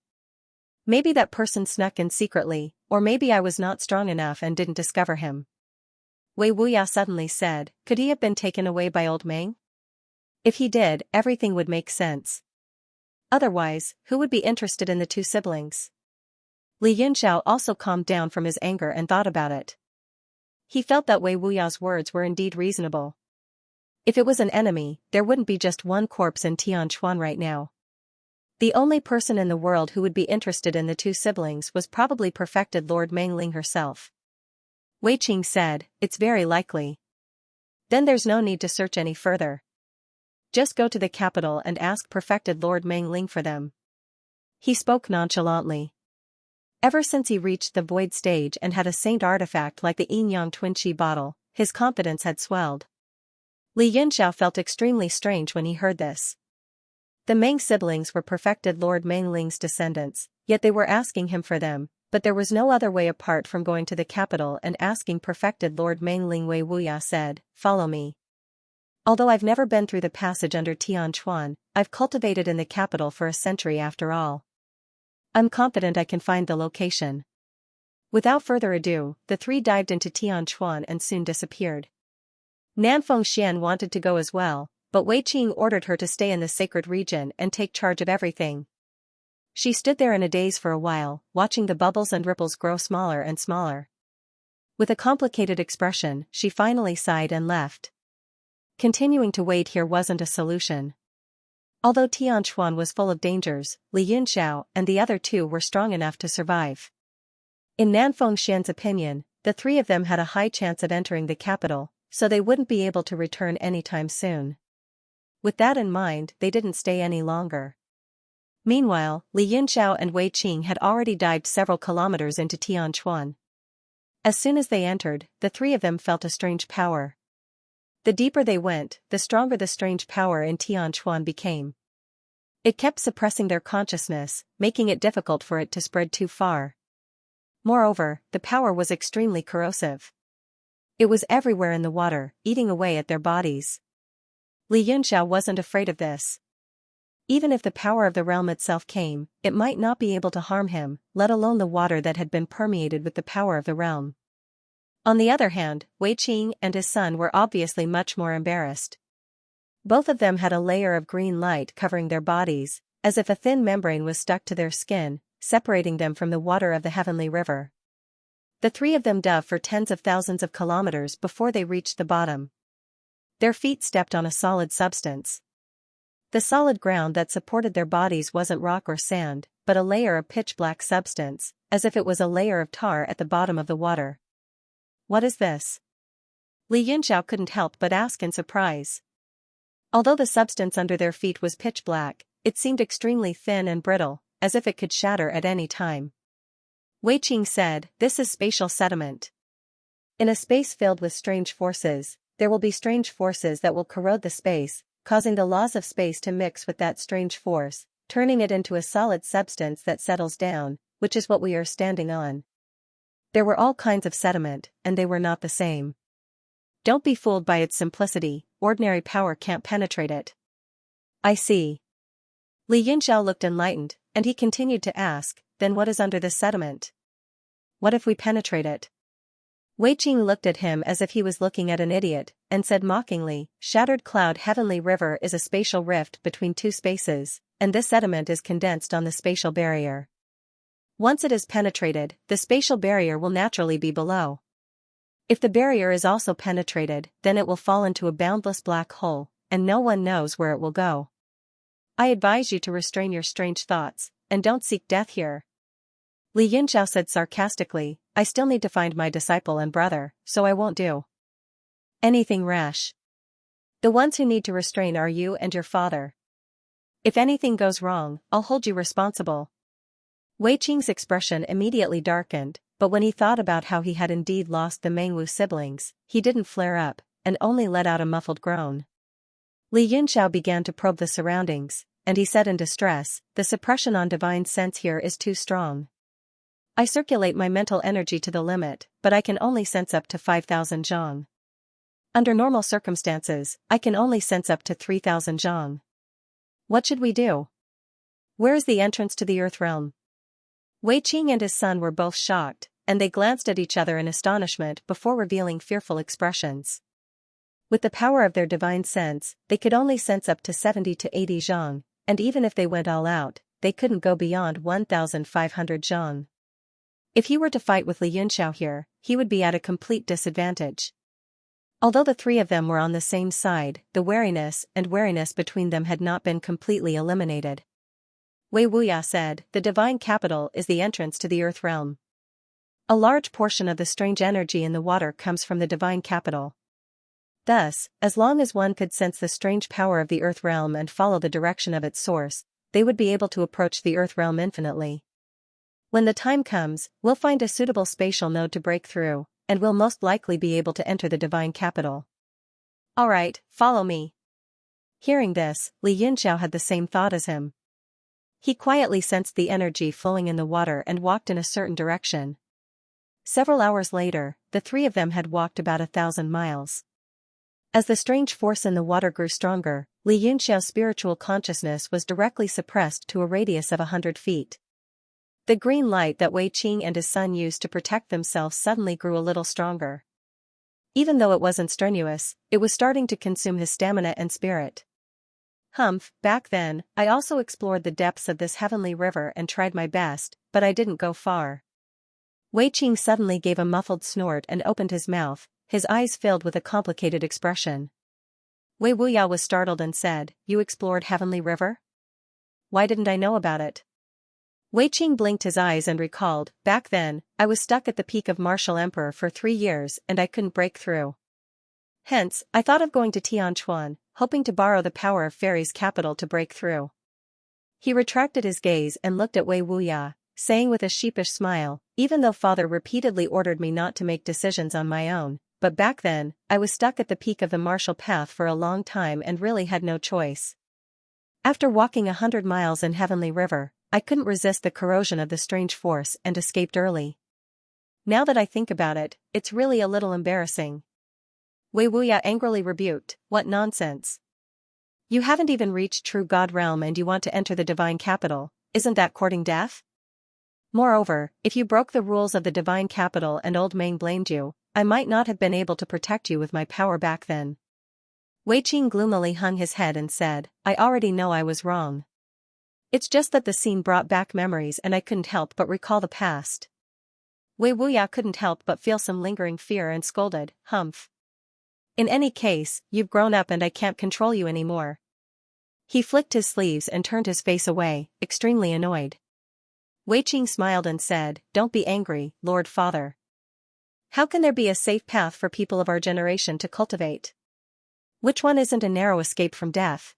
Maybe that person snuck in secretly, or maybe I was not strong enough and didn't discover him." Wei Wuya suddenly said, "Could he have been taken away by old Meng? If he did, everything would make sense. Otherwise, who would be interested in the two siblings?" Li Yunxiao also calmed down from his anger and thought about it. He felt that Wei Wuya's words were indeed reasonable. If it was an enemy, there wouldn't be just one corpse in Tianquan right now. The only person in the world who would be interested in the two siblings was probably perfected Lord Mengling herself. Wei Qing said, "It's very likely. Then there's no need to search any further. Just go to the capital and ask perfected Lord Mengling for them." He spoke nonchalantly. Ever since he reached the void stage and had a saint artifact like the Yin-Yang Twin Qi bottle, his confidence had swelled. Li Yunxiao felt extremely strange when he heard this. The Meng siblings were perfected Lord Mengling's descendants, yet they were asking him for them, but there was no other way apart from going to the capital and asking perfected Lord Mengling. Wei Wuya said, "Follow me. Although I've never been through the passage under Tianquan, I've cultivated in the capital for a century after all. I'm confident I can find the location." Without further ado, the three dived into Tianquan and soon disappeared. Nanfeng Xian wanted to go as well, but Wei Qing ordered her to stay in the sacred region and take charge of everything. She stood there in a daze for a while, watching the bubbles and ripples grow smaller and smaller. With a complicated expression, she finally sighed and left. Continuing to wait here wasn't a solution. Although Tianquan was full of dangers, Li Yunxiao and the other two were strong enough to survive. In Nanfeng Xian's opinion, the three of them had a high chance of entering the capital, so they wouldn't be able to return anytime soon. With that in mind, they didn't stay any longer. Meanwhile, Li Yunxiao and Wei Qing had already dived several kilometers into Tianquan. As soon as they entered, the three of them felt a strange power. The deeper they went, the stronger the strange power in Tianquan became. It kept suppressing their consciousness, making it difficult for it to spread too far. Moreover, the power was extremely corrosive. It was everywhere in the water, eating away at their bodies. Li Yunxiao wasn't afraid of this. Even if the power of the realm itself came, it might not be able to harm him, let alone the water that had been permeated with the power of the realm. On the other hand, Wei Qing and his son were obviously much more embarrassed. Both of them had a layer of green light covering their bodies, as if a thin membrane was stuck to their skin, separating them from the water of the heavenly river. The three of them dove for tens of thousands of kilometers before they reached the bottom. Their feet stepped on a solid substance. The solid ground that supported their bodies wasn't rock or sand, but a layer of pitch-black substance, as if it was a layer of tar at the bottom of the water. What is this? Li Yunxiao couldn't help but ask in surprise. Although the substance under their feet was pitch-black, it seemed extremely thin and brittle, as if it could shatter at any time. Wei Qing said, "This is spatial sediment. In a space filled with strange forces, there will be strange forces that will corrode the space, causing the laws of space to mix with that strange force, turning it into a solid substance that settles down, which is what we are standing on." There were all kinds of sediment, and they were not the same. Don't be fooled by its simplicity, ordinary power can't penetrate it. I see. Li Yunxiao looked enlightened, and he continued to ask, then what is under this sediment? What if we penetrate it? Wei Qing looked at him as if he was looking at an idiot, and said mockingly, "Shattered Cloud Heavenly River is a spatial rift between two spaces, and this sediment is condensed on the spatial barrier. Once it is penetrated, the spatial barrier will naturally be below. If the barrier is also penetrated, then it will fall into a boundless black hole, and no one knows where it will go. I advise you to restrain your strange thoughts, and don't seek death here." Li Yunxiao said sarcastically, "I still need to find my disciple and brother, so I won't do anything rash. The ones who need to restrain are you and your father. If anything goes wrong, I'll hold you responsible." Wei Qing's expression immediately darkened, but when he thought about how he had indeed lost the Mengwu siblings, he didn't flare up, and only let out a muffled groan. Li Yunxiao began to probe the surroundings, and he said in distress, "The suppression on divine sense here is too strong. I circulate my mental energy to the limit, but I can only sense up to 5,000 zhang. Under normal circumstances, I can only sense up to 3,000 zhang. What should we do? Where is the entrance to the Earth realm?" Wei Qing and his son were both shocked, and they glanced at each other in astonishment before revealing fearful expressions. With the power of their divine sense, they could only sense up to 70 to 80 zhang, and even if they went all out, they couldn't go beyond 1,500 zhang. If he were to fight with Li Yunxiao here, he would be at a complete disadvantage. Although the three of them were on the same side, the wariness between them had not been completely eliminated. Wei Wuya said, "The divine capital is the entrance to the Earth realm. A large portion of the strange energy in the water comes from the divine capital. Thus, as long as one could sense the strange power of the Earth realm and follow the direction of its source, they would be able to approach the Earth realm infinitely. When the time comes, we'll find a suitable spatial node to break through, and we'll most likely be able to enter the divine capital. Alright, follow me." Hearing this, Li Yunxiao had the same thought as him. He quietly sensed the energy flowing in the water and walked in a certain direction. Several hours later, the three of them had walked about 1,000 miles. As the strange force in the water grew stronger, Li Yunxiao's spiritual consciousness was directly suppressed to a radius of 100 feet. The green light that Wei Qing and his son used to protect themselves suddenly grew a little stronger. Even though it wasn't strenuous, it was starting to consume his stamina and spirit. Humph, back then, I also explored the depths of this heavenly river and tried my best, but I didn't go far. Wei Qing suddenly gave a muffled snort and opened his mouth, his eyes filled with a complicated expression. Wei Wuya was startled and said, "You explored Heavenly River? Why didn't I know about it?" Wei Qing blinked his eyes and recalled, "Back then, I was stuck at the peak of Martial Emperor for 3 years and I couldn't break through. Hence, I thought of going to Tianquan, hoping to borrow the power of Fairy's capital to break through." He retracted his gaze and looked at Wei Wuya, saying with a sheepish smile, "Even though father repeatedly ordered me not to make decisions on my own, but back then, I was stuck at the peak of the martial path for a long time and really had no choice. After walking 100 miles in Heavenly River, I couldn't resist the corrosion of the strange force and escaped early. Now that I think about it, it's really a little embarrassing." Wei Wuya angrily rebuked, what nonsense. You haven't even reached true God realm and you want to enter the divine capital, isn't that courting death? Moreover, if you broke the rules of the divine capital and old Meng blamed you, I might not have been able to protect you with my power back then. Wei Qing gloomily hung his head and said, I already know I was wrong. It's just that the scene brought back memories and I couldn't help but recall the past. Wei Wuya couldn't help but feel some lingering fear and scolded, humph. In any case, you've grown up and I can't control you anymore. He flicked his sleeves and turned his face away, extremely annoyed. Wei Qing smiled and said, Don't be angry, Lord Father. How can there be a safe path for people of our generation to cultivate? Which one isn't a narrow escape from death?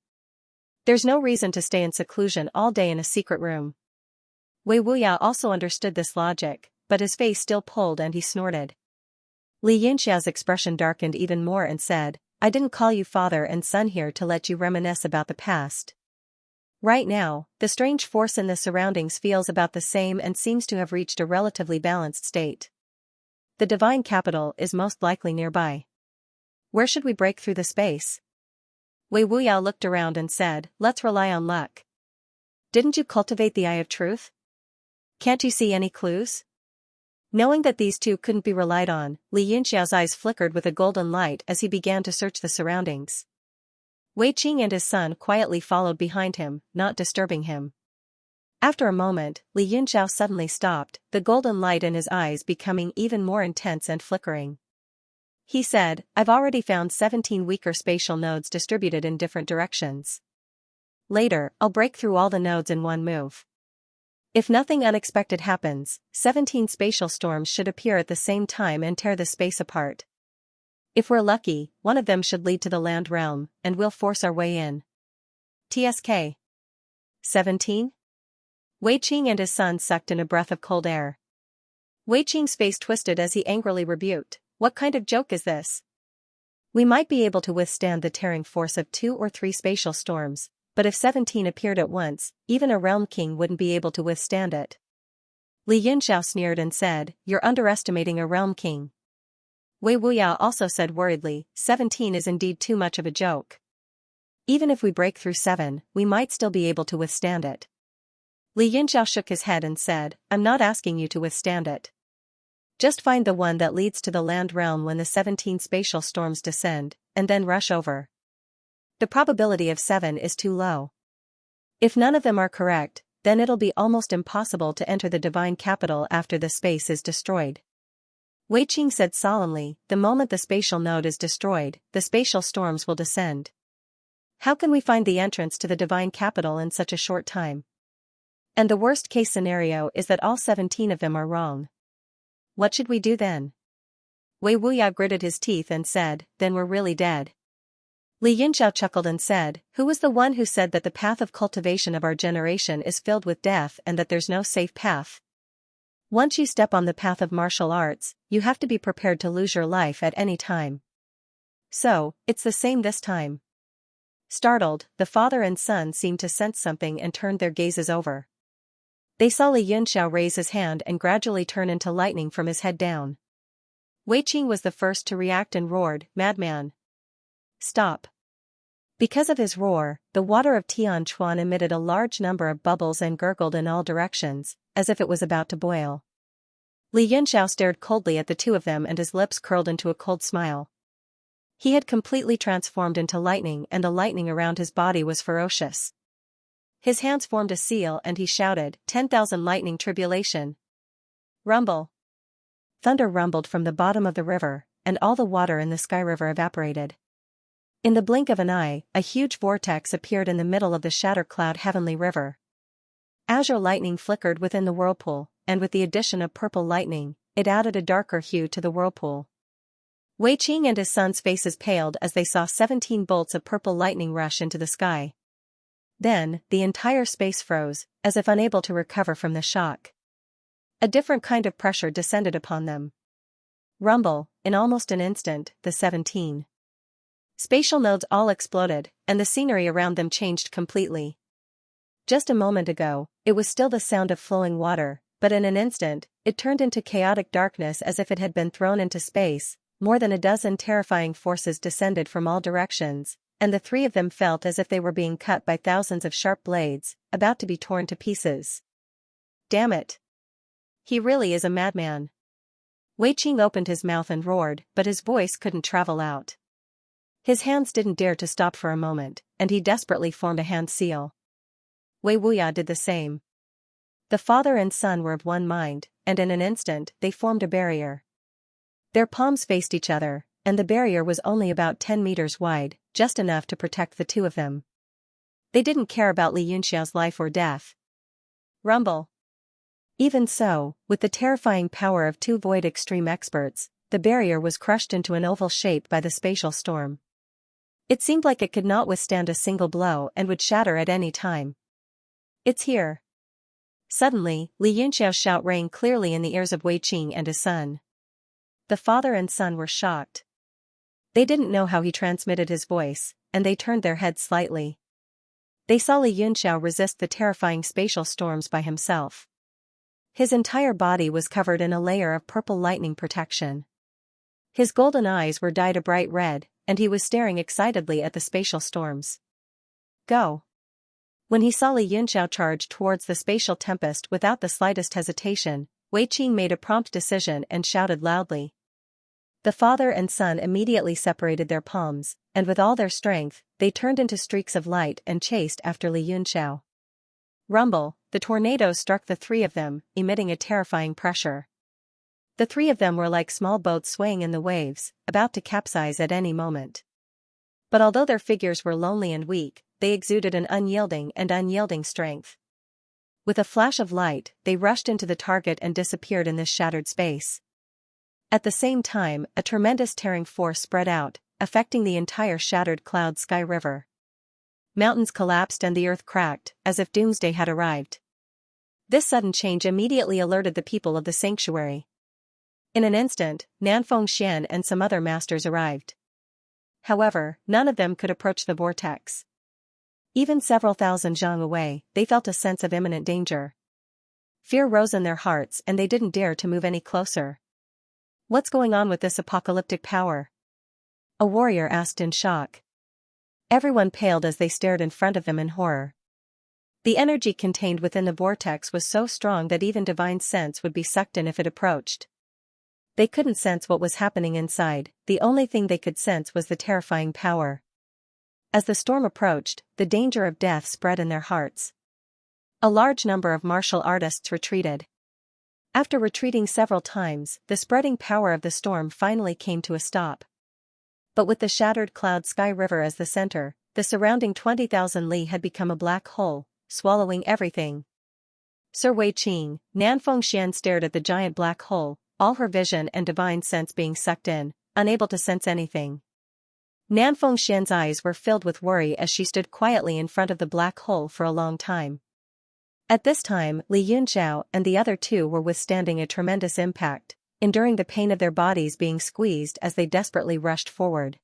There's no reason to stay in seclusion all day in a secret room. Wei Wuya also understood this logic, but his face still pulled and he snorted. Li Yinxia's expression darkened even more and said, I didn't call you father and son here to let you reminisce about the past. Right now, the strange force in the surroundings feels about the same and seems to have reached a relatively balanced state. The divine capital is most likely nearby. Where should we break through the space? Wei Wuya looked around and said, Let's rely on luck. Didn't you cultivate the Eye of Truth? Can't you see any clues? Knowing that these two couldn't be relied on, Li Yinxiao's eyes flickered with a golden light as he began to search the surroundings. Wei Qing and his son quietly followed behind him, not disturbing him. After a moment, Li Yinxiao suddenly stopped, the golden light in his eyes becoming even more intense and flickering. He said, I've already found 17 weaker spatial nodes distributed in different directions. Later, I'll break through all the nodes in one move. If nothing unexpected happens, 17 spatial storms should appear at the same time and tear the space apart. If we're lucky, one of them should lead to the land realm, and we'll force our way in. TSK. 17? Wei Qing and his son sucked in a breath of cold air. Wei Qing's face twisted as he angrily rebuked, What kind of joke is this? We might be able to withstand the tearing force of 2 or 3 spatial storms, but if 17 appeared at once, even a realm king wouldn't be able to withstand it. Li Yinxiao sneered and said, You're underestimating a realm king. Wei Wuya also said worriedly, 17 is indeed too much of a joke. Even if we break through 7, we might still be able to withstand it. Li Yinxiao shook his head and said, I'm not asking you to withstand it. Just find the one that leads to the land realm when the 17 spatial storms descend, and then rush over. The probability of 7 is too low. If none of them are correct, then it'll be almost impossible to enter the divine capital after the space is destroyed. Wei Qing said solemnly, the moment the spatial node is destroyed, the spatial storms will descend. How can we find the entrance to the divine capital in such a short time? And the worst-case scenario is that all 17 of them are wrong. What should we do then? Wei Wuya gritted his teeth and said, Then we're really dead. Li Yinxiao chuckled and said, Who was the one who said that the path of cultivation of our generation is filled with death and that there's no safe path? Once you step on the path of martial arts, you have to be prepared to lose your life at any time. So, it's the same this time. Startled, the father and son seemed to sense something and turned their gazes over. They saw Li Yinxiao raise his hand and gradually turn into lightning from his head down. Wei Qing was the first to react and roared, Madman! Stop! Because of his roar, the water of Tianchuan emitted a large number of bubbles and gurgled in all directions, as if it was about to boil. Li Yinxiao stared coldly at the two of them and his lips curled into a cold smile. He had completely transformed into lightning and the lightning around his body was ferocious. His hands formed a seal and he shouted, 10,000 lightning tribulation. Rumble. Thunder rumbled from the bottom of the river, and all the water in the sky river evaporated. In the blink of an eye, a huge vortex appeared in the middle of the shatter-cloud heavenly river. Azure lightning flickered within the whirlpool, and with the addition of purple lightning, it added a darker hue to the whirlpool. Wei Qing and his son's faces paled as they saw 17 bolts of purple lightning rush into the sky. Then, the entire space froze, as if unable to recover from the shock. A different kind of pressure descended upon them. Rumble, in almost an instant, the 17 spatial nodes all exploded, and the scenery around them changed completely. Just a moment ago, it was still the sound of flowing water, but in an instant, it turned into chaotic darkness as if it had been thrown into space, more than a dozen terrifying forces descended from all directions, and the three of them felt as if they were being cut by thousands of sharp blades, about to be torn to pieces. Damn it! He really is a madman. Wei Qing opened his mouth and roared, but his voice couldn't travel out. His hands didn't dare to stop for a moment, and he desperately formed a hand seal. Wei Wuya did the same. The father and son were of one mind, and in an instant they formed a barrier. Their palms faced each other, and the barrier was only about 10 meters wide, just enough to protect the two of them. They didn't care about Li Yunxiao's life or death. Rumble. Even so, with the terrifying power of two void extreme experts, the barrier was crushed into an oval shape by the spatial storm. It seemed like it could not withstand a single blow and would shatter at any time. It's here. Suddenly, Li Yunxiao's shout rang clearly in the ears of Wei Qing and his son. The father and son were shocked. They didn't know how he transmitted his voice, and they turned their heads slightly. They saw Li Yunxiao resist the terrifying spatial storms by himself. His entire body was covered in a layer of purple lightning protection. His golden eyes were dyed a bright red, and he was staring excitedly at the spatial storms. Go! When he saw Li Yunxiao charge towards the spatial tempest without the slightest hesitation, Wei Qing made a prompt decision and shouted loudly. The father and son immediately separated their palms, and with all their strength, they turned into streaks of light and chased after Li Yunxiao. Rumble, the tornadoes struck the three of them, emitting a terrifying pressure. The three of them were like small boats swaying in the waves, about to capsize at any moment. But although their figures were lonely and weak, they exuded an unyielding strength. With a flash of light, they rushed into the target and disappeared in this shattered space. At the same time, a tremendous tearing force spread out, affecting the entire shattered cloud sky river. Mountains collapsed and the earth cracked, as if doomsday had arrived. This sudden change immediately alerted the people of the sanctuary. In an instant, Nanfeng Xian and some other masters arrived. However, none of them could approach the vortex. Even several thousand zhang away, they felt a sense of imminent danger. Fear rose in their hearts and they didn't dare to move any closer. What's going on with this apocalyptic power? A warrior asked in shock. Everyone paled as they stared in front of them in horror. The energy contained within the vortex was so strong that even divine sense would be sucked in if it approached. They couldn't sense what was happening inside, the only thing they could sense was the terrifying power. As the storm approached, the danger of death spread in their hearts. A large number of martial artists retreated. After retreating several times, the spreading power of the storm finally came to a stop. But with the shattered cloud sky river as the center, the surrounding 20,000 li had become a black hole, swallowing everything. Sir Wei Qing, Nanfeng Xian stared at the giant black hole, all her vision and divine sense being sucked in, unable to sense anything. Nanfeng Xian's eyes were filled with worry as she stood quietly in front of the black hole for a long time. At this time, Li Yunxiao and the other two were withstanding a tremendous impact, enduring the pain of their bodies being squeezed as they desperately rushed forward.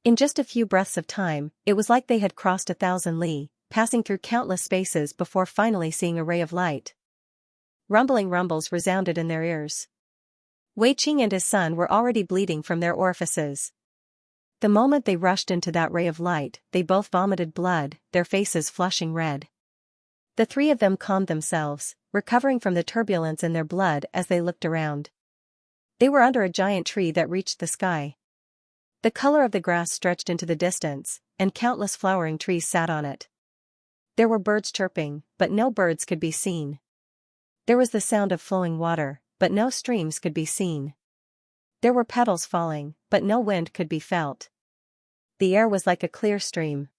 In just a few breaths of time, it was like they had crossed 1,000 li, passing through countless spaces before finally seeing a ray of light. Rumbling rumbles resounded in their ears. Wei Qing and his son were already bleeding from their orifices. The moment they rushed into that ray of light, they both vomited blood, their faces flushing red. The three of them calmed themselves, recovering from the turbulence in their blood as they looked around. They were under a giant tree that reached the sky. The color of the grass stretched into the distance, and countless flowering trees sat on it. There were birds chirping, but no birds could be seen. There was the sound of flowing water, but no streams could be seen. There were petals falling, but no wind could be felt. The air was like a clear stream.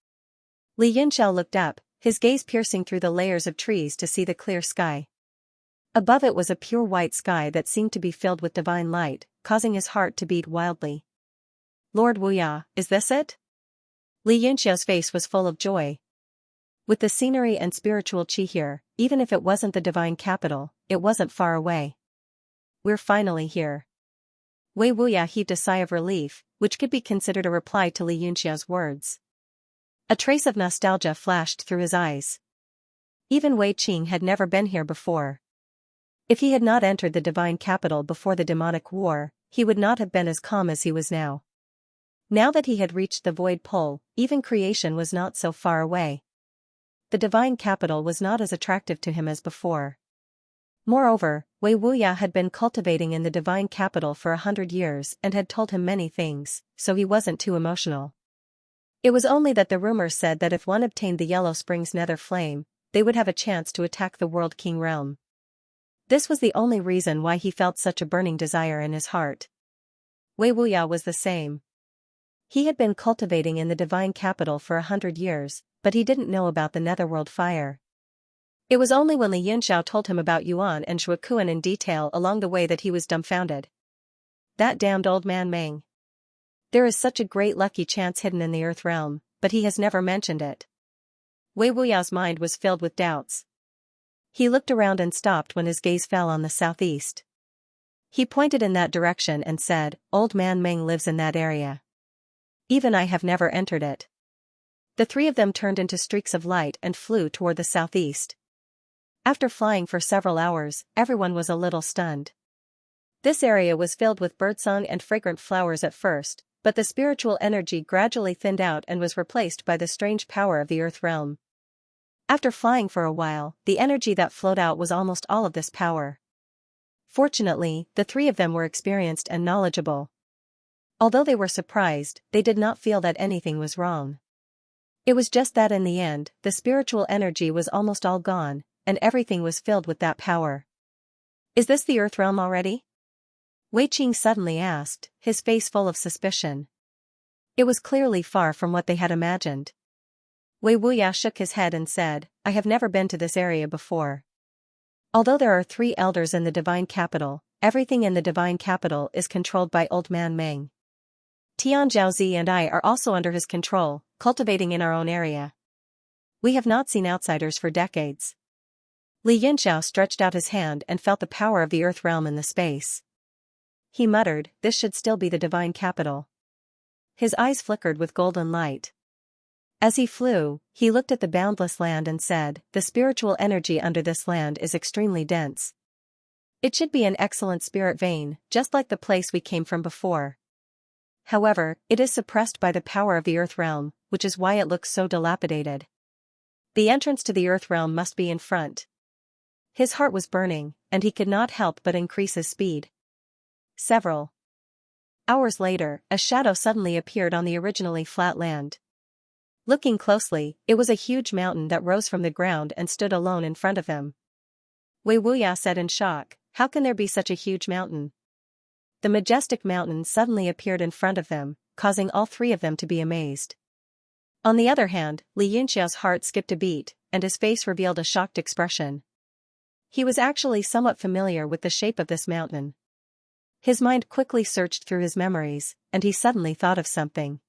Li Yunxiao looked up, his gaze piercing through the layers of trees to see the clear sky. Above it was a pure white sky that seemed to be filled with divine light, causing his heart to beat wildly. Lord Wuya, is this it? Li Yunxiao's face was full of joy. With the scenery and spiritual qi here, even if it wasn't the divine capital, it wasn't far away. We're finally here. Wei Wuya heaved a sigh of relief, which could be considered a reply to Li Yunxiao's words. A trace of nostalgia flashed through his eyes. Even Wei Qing had never been here before. If he had not entered the divine capital before the demonic war, he would not have been as calm as he was now. Now that he had reached the void pole, even creation was not so far away. The divine capital was not as attractive to him as before. Moreover, Wei Wuya had been cultivating in the divine capital for 100 years and had told him many things, so he wasn't too emotional. It was only that the rumors said that if one obtained the Yellow Springs Nether Flame, they would have a chance to attack the World King realm. This was the only reason why he felt such a burning desire in his heart. Wei Wuya was the same. He had been cultivating in the divine capital for 100 years, but he didn't know about the netherworld fire. It was only when Li Yunxiao told him about Yuan and Shuokuan in detail along the way that he was dumbfounded. That damned old man Meng. There is such a great lucky chance hidden in the Earth realm, but he has never mentioned it. Wei Wuyao's mind was filled with doubts. He looked around and stopped when his gaze fell on the southeast. He pointed in that direction and said, "Old man Meng lives in that area. Even I have never entered it." The three of them turned into streaks of light and flew toward the southeast. After flying for several hours, everyone was a little stunned. This area was filled with birdsong and fragrant flowers at first, but the spiritual energy gradually thinned out and was replaced by the strange power of the Earth realm. After flying for a while, the energy that flowed out was almost all of this power. Fortunately, the three of them were experienced and knowledgeable. Although they were surprised, they did not feel that anything was wrong. It was just that in the end, the spiritual energy was almost all gone, and everything was filled with that power. "Is this the Earth realm already?" Wei Qing suddenly asked, his face full of suspicion. It was clearly far from what they had imagined. Wei Wuya shook his head and said, "I have never been to this area before. Although there are 3 elders in the divine capital, everything in the divine capital is controlled by old man Meng. Tian Zhaozi and I are also under his control, cultivating in our own area. We have not seen outsiders for decades." Li Yunxiao stretched out his hand and felt the power of the Earth realm in the space. He muttered, "This should still be the divine capital." His eyes flickered with golden light. As he flew, he looked at the boundless land and said, "The spiritual energy under this land is extremely dense. It should be an excellent spirit vein, just like the place we came from before. However, it is suppressed by the power of the Earth realm, which is why it looks so dilapidated. The entrance to the Earth realm must be in front." His heart was burning, and he could not help but increase his speed. Several hours later, a shadow suddenly appeared on the originally flat land. Looking closely, it was a huge mountain that rose from the ground and stood alone in front of him. Wei Wuya said in shock, "How can there be such a huge mountain?" The majestic mountain suddenly appeared in front of them, causing all 3 of them to be amazed. On the other hand, Li Yunxiao's heart skipped a beat, and his face revealed a shocked expression. He was actually somewhat familiar with the shape of this mountain. His mind quickly searched through his memories, and he suddenly thought of something.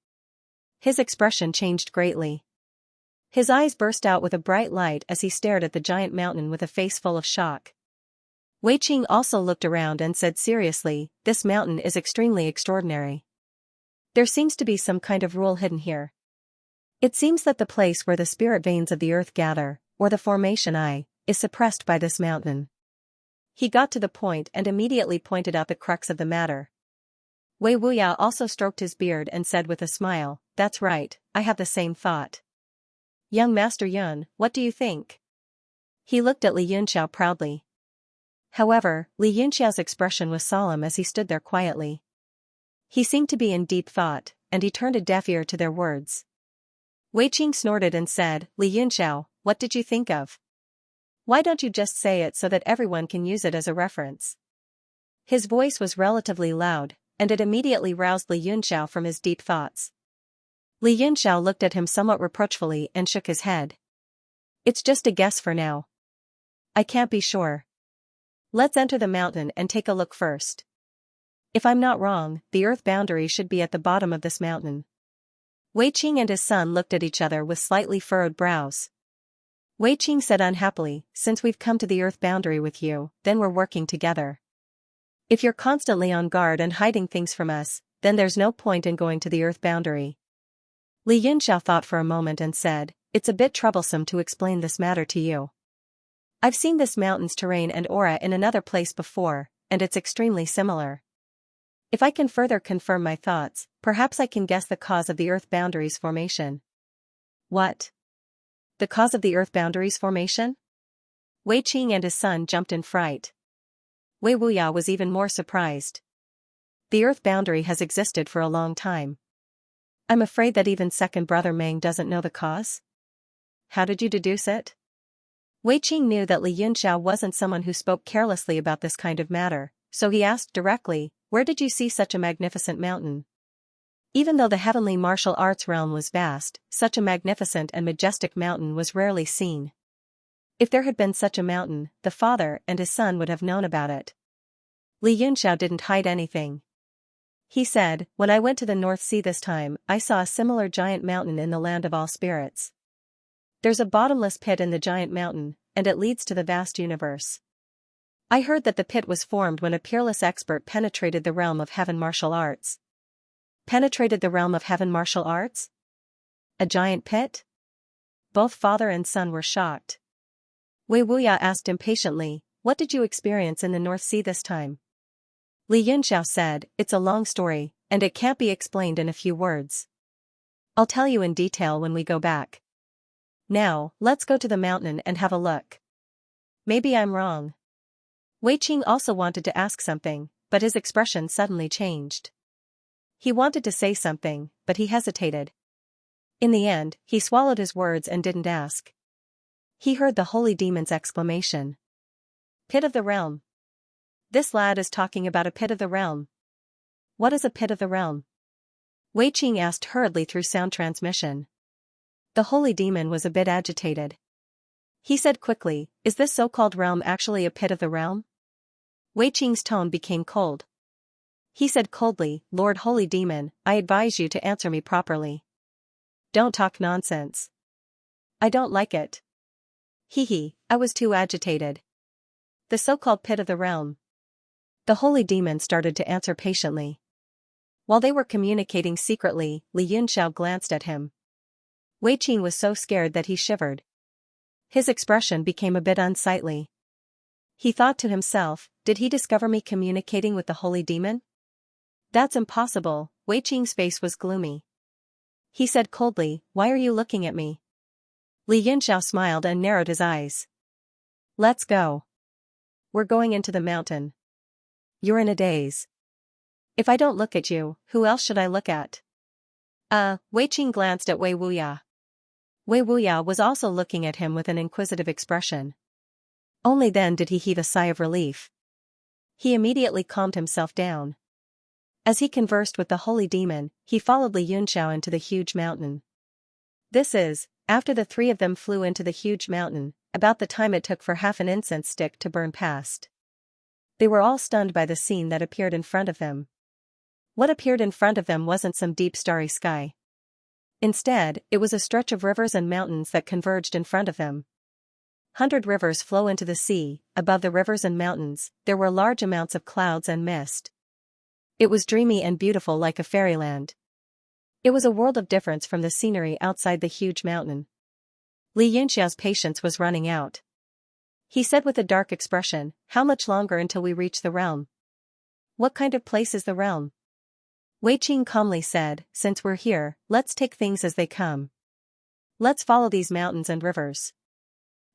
His expression changed greatly. His eyes burst out with a bright light as he stared at the giant mountain with a face full of shock. Wei Qing also looked around and said seriously, "This mountain is extremely extraordinary. There seems to be some kind of rule hidden here. It seems that the place where the spirit veins of the earth gather, or the formation I, is suppressed by this mountain." He got to the point and immediately pointed out the crux of the matter. Wei Wuya also stroked his beard and said with a smile, "That's right, I have the same thought. Young Master Yun, what do you think?" He looked at Li Yunxiao proudly. However, Li Yunxiao's expression was solemn as he stood there quietly. He seemed to be in deep thought, and he turned a deaf ear to their words. Wei Qing snorted and said, "Li Yunxiao, what did you think of? Why don't you just say it so that everyone can use it as a reference?" His voice was relatively loud, and it immediately roused Li Yunxiao from his deep thoughts. Li Yunxiao looked at him somewhat reproachfully and shook his head. "It's just a guess for now. I can't be sure. Let's enter the mountain and take a look first. If I'm not wrong, the earth boundary should be at the bottom of this mountain." Wei Qing and his son looked at each other with slightly furrowed brows. Wei Qing said unhappily, "Since we've come to the earth boundary with you, then we're working together. If you're constantly on guard and hiding things from us, then there's no point in going to the earth boundary." Li Yunxiao thought for a moment and said, "It's a bit troublesome to explain this matter to you. I've seen this mountain's terrain and aura in another place before, and it's extremely similar. If I can further confirm my thoughts, perhaps I can guess the cause of the Earth boundaries formation. What? The cause of the Earth boundaries formation? Wei Qing and his son jumped in fright. Wei Wuya was even more surprised. The Earth boundary has existed for a long time. I'm afraid that even second brother Meng doesn't know the cause? How did you deduce it? Wei Qing knew that Li Yunxiao wasn't someone who spoke carelessly about this kind of matter, so he asked directly, "Where did you see such a magnificent mountain?" Even though the heavenly martial arts realm was vast, such a magnificent and majestic mountain was rarely seen. If there had been such a mountain, the father and his son would have known about it. Li Yunxiao didn't hide anything. He said, "When I went to the North Sea this time, I saw a similar giant mountain in the land of all spirits. There's a bottomless pit in the giant mountain, and it leads to the vast universe. I heard that the pit was formed when a peerless expert penetrated the realm of heaven martial arts." Penetrated the realm of heaven martial arts? A giant pit? Both father and son were shocked. Wei Wuya asked impatiently, "What did you experience in the North Sea this time?" Li Yunxiao said, "It's a long story, and it can't be explained in a few words. I'll tell you in detail when we go back. Now, let's go to the mountain and have a look. Maybe I'm wrong." Wei Qing also wanted to ask something, but his expression suddenly changed. He wanted to say something, but he hesitated. In the end, he swallowed his words and didn't ask. He heard the holy demon's exclamation. "Pit of the realm. This lad is talking about a pit of the realm. What is a pit of the realm?" Wei Qing asked hurriedly through sound transmission. The holy demon was a bit agitated. He said quickly, "Is this so-called realm actually a pit of the realm?" Wei Qing's tone became cold. He said coldly, "Lord Holy Demon, I advise you to answer me properly. Don't talk nonsense. I don't like it." I was too agitated. The so-called pit of the realm. The holy demon started to answer patiently. While they were communicating secretly, Li Yunxiao glanced at him. Wei Qing was so scared that he shivered. His expression became a bit unsightly. He thought to himself, did he discover me communicating with the holy demon? That's impossible. Wei Qing's face was gloomy. He said coldly, "Why are you looking at me?" Li Yunxiao smiled and narrowed his eyes. "Let's go. We're going into the mountain. You're in a daze. If I don't look at you, who else should I look at?" Wei Qing glanced at Wei Wuya. Wei Wuya was also looking at him with an inquisitive expression. Only then did he heave a sigh of relief. He immediately calmed himself down. As he conversed with the holy demon, he followed Li Yunxiao into the huge mountain. After the three of them flew into the huge mountain, about the time it took for half an incense stick to burn past. They were all stunned by the scene that appeared in front of them. What appeared in front of them wasn't some deep starry sky. Instead, it was a stretch of rivers and mountains that converged in front of them. 100 rivers flow into the sea. Above the rivers and mountains, there were large amounts of clouds and mist. It was dreamy and beautiful like a fairyland. It was a world of difference from the scenery outside the huge mountain. Li Yunxiao's patience was running out. He said with a dark expression, "How much longer until we reach the realm? What kind of place is the realm?" Wei Qing calmly said, "Since we're here, let's take things as they come. Let's follow these mountains and rivers.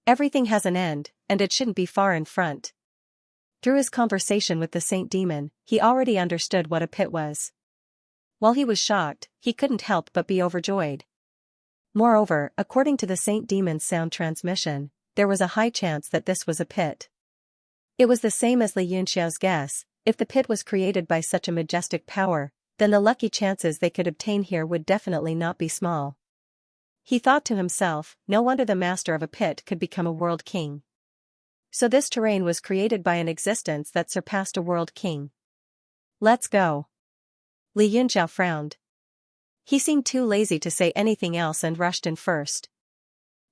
Everything has an end, and it shouldn't be far in front." Through his conversation with the Saint Demon, he already understood what a pit was. While he was shocked, he couldn't help but be overjoyed. Moreover, according to the Saint Demon's sound transmission, there was a high chance that this was a pit. It was the same as Li Yunxiao's guess. If the pit was created by such a majestic power, then the lucky chances they could obtain here would definitely not be small. He thought to himself, no wonder the master of a pit could become a world king. So this terrain was created by an existence that surpassed a world king. "Let's go." Li Yunxiao frowned. He seemed too lazy to say anything else and rushed in first.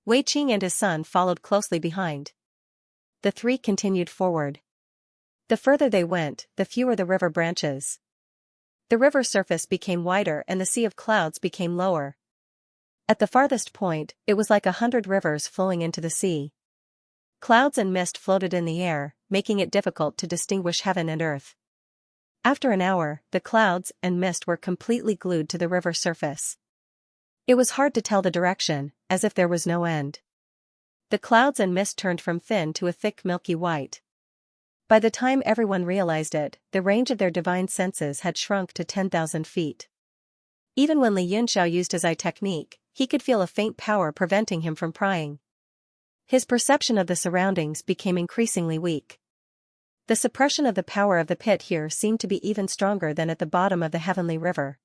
Wei Qing and his son followed closely behind. The three continued forward. The further they went, the fewer the river branches. The river surface became wider and the sea of clouds became lower. At the farthest point, it was like 100 rivers flowing into the sea. Clouds and mist floated in the air, making it difficult to distinguish heaven and earth. After an hour, the clouds and mist were completely glued to the river surface. It was hard to tell the direction, as if there was no end. The clouds and mist turned from thin to a thick milky white. By the time everyone realized it, the range of their divine senses had shrunk to 10,000 feet. Even when Li Yunxiao used his eye technique, he could feel a faint power preventing him from prying. His perception of the surroundings became increasingly weak. The suppression of the power of the pit here seemed to be even stronger than at the bottom of the heavenly river.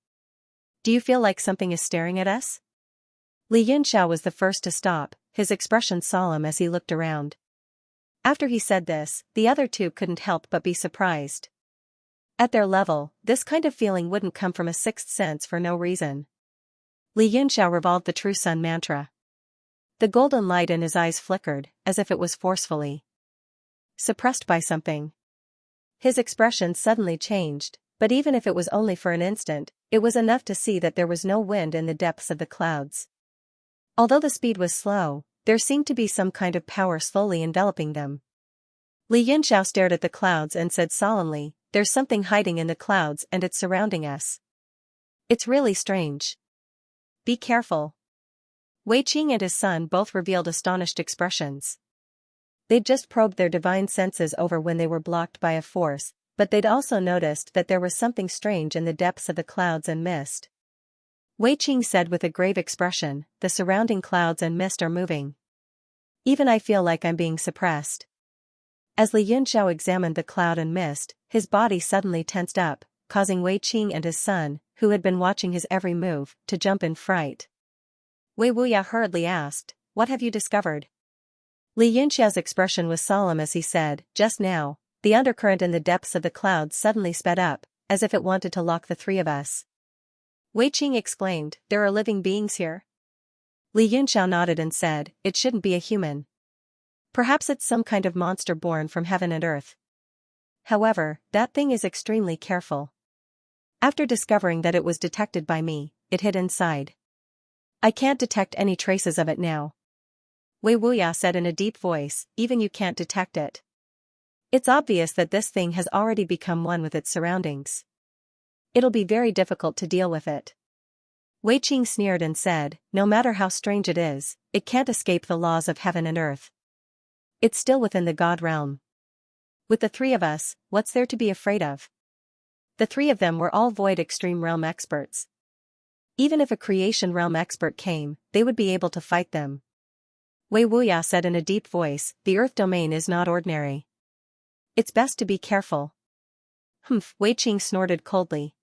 Do you feel like something is staring at us? Li Yunxiao was the first to stop, his expression solemn as he looked around. After he said this, the other two couldn't help but be surprised. At their level, this kind of feeling wouldn't come from a sixth sense for no reason. Li Yunxiao revolved the True Sun mantra. The golden light in his eyes flickered, as if it was forcefully suppressed by something. His expression suddenly changed, but even if it was only for an instant, it was enough to see that there was no wind in the depths of the clouds. Although the speed was slow, there seemed to be some kind of power slowly enveloping them. Li Yunxiao stared at the clouds and said solemnly, "There's something hiding in the clouds and it's surrounding us. It's really strange. Be careful." Wei Qing and his son both revealed astonished expressions. They'd just probed their divine senses over when they were blocked by a force, but they'd also noticed that there was something strange in the depths of the clouds and mist. Wei Qing said with a grave expression, "The surrounding clouds and mist are moving. Even I feel like I'm being suppressed." As Li Yunxiao examined the cloud and mist, his body suddenly tensed up, causing Wei Qing and his son, who had been watching his every move, to jump in fright. Wei Wuya hurriedly asked, "What have you discovered?" Li Yunxiao's expression was solemn as he said, "Just now, the undercurrent in the depths of the clouds suddenly sped up, as if it wanted to lock the three of us." Wei Qing exclaimed, "There are living beings here?" Li Yunxiao nodded and said, "It shouldn't be a human. Perhaps it's some kind of monster born from heaven and earth. However, that thing is extremely careful. After discovering that it was detected by me, it hid inside. I can't detect any traces of it now." Wei Wuya said in a deep voice, "Even you can't detect it. It's obvious that this thing has already become one with its surroundings. It'll be very difficult to deal with it." Wei Qing sneered and said, "No matter how strange it is, it can't escape the laws of heaven and earth. It's still within the God realm. With the three of us, what's there to be afraid of?" The three of them were all Void Extreme Realm experts. Even if a Creation Realm expert came, they would be able to fight them. Wei Wuya said in a deep voice, "The Earth domain is not ordinary. It's best to be careful." "Humph," Wei Qing snorted coldly.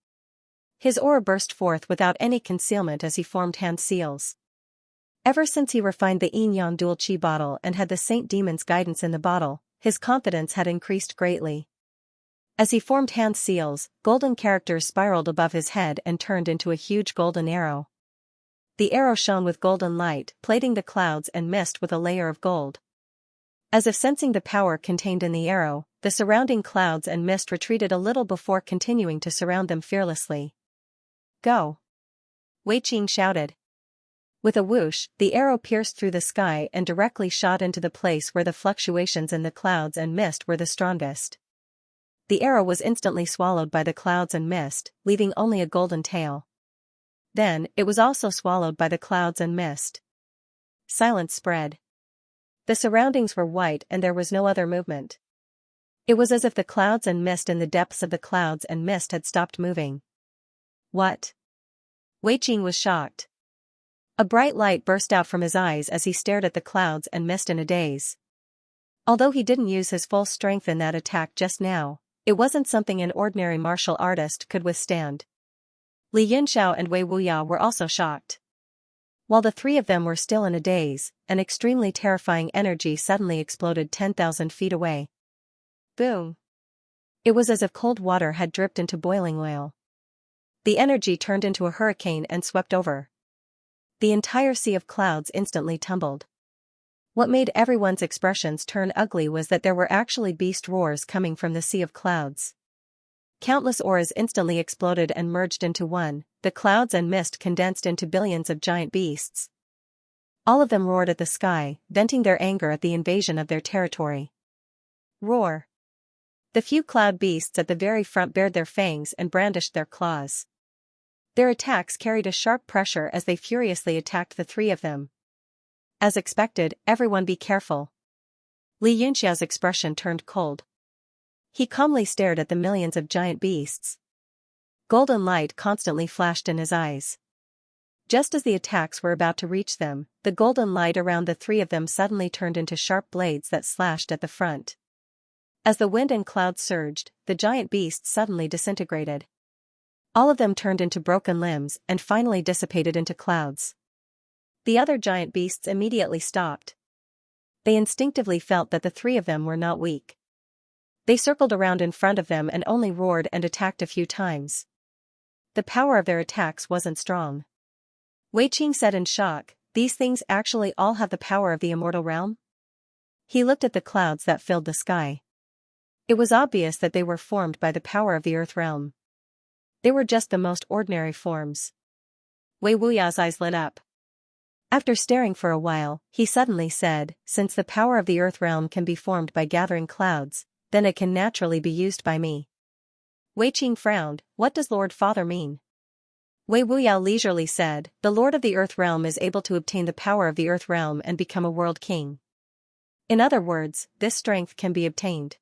His aura burst forth without any concealment as he formed hand seals. Ever since he refined the Yin-Yang Dual Qi bottle and had the Saint Demon's guidance in the bottle, his confidence had increased greatly. As he formed hand seals, golden characters spiraled above his head and turned into a huge golden arrow. The arrow shone with golden light, plating the clouds and mist with a layer of gold. As if sensing the power contained in the arrow, the surrounding clouds and mist retreated a little before continuing to surround them fearlessly. "Go!" Wei Qing shouted. With a whoosh, the arrow pierced through the sky and directly shot into the place where the fluctuations in the clouds and mist were the strongest. The arrow was instantly swallowed by the clouds and mist, leaving only a golden tail. Then, it was also swallowed by the clouds and mist. Silence spread. The surroundings were white and there was no other movement. It was as if the clouds and mist in the depths of the clouds and mist had stopped moving. "What?" Wei Qing was shocked. A bright light burst out from his eyes as he stared at the clouds and mist in a daze. Although he didn't use his full strength in that attack just now, it wasn't something an ordinary martial artist could withstand. Li Yunxiao and Wei Wuya were also shocked. While the three of them were still in a daze, an extremely terrifying energy suddenly exploded 10,000 feet away. Boom! It was as if cold water had dripped into boiling oil. The energy turned into a hurricane and swept over. The entire sea of clouds instantly tumbled. What made everyone's expressions turn ugly was that there were actually beast roars coming from the sea of clouds. Countless auras instantly exploded and merged into one, the clouds and mist condensed into billions of giant beasts. All of them roared at the sky, venting their anger at the invasion of their territory. Roar! The few cloud beasts at the very front bared their fangs and brandished their claws. Their attacks carried a sharp pressure as they furiously attacked the three of them. As expected, everyone be careful. Xianxia's expression turned cold. He calmly stared at the millions of giant beasts. Golden light constantly flashed in his eyes. Just as the attacks were about to reach them, the golden light around the three of them suddenly turned into sharp blades that slashed at the front. As the wind and clouds surged, the giant beasts suddenly disintegrated. All of them turned into broken limbs and finally dissipated into clouds. The other giant beasts immediately stopped. They instinctively felt that the three of them were not weak. They circled around in front of them and only roared and attacked a few times. The power of their attacks wasn't strong. Wei Qing said in shock, "These things actually all have the power of the immortal realm?" He looked at the clouds that filled the sky. It was obvious that they were formed by the power of the earth realm. They were just the most ordinary forms. Wei Wuya's eyes lit up. After staring for a while, he suddenly said, "Since the power of the earth realm can be formed by gathering clouds, then it can naturally be used by me." Wei Qing frowned. "What does Lord Father mean?" Wei Wuya leisurely said, "The Lord of the earth realm is able to obtain the power of the earth realm and become a world king. In other words, this strength can be obtained.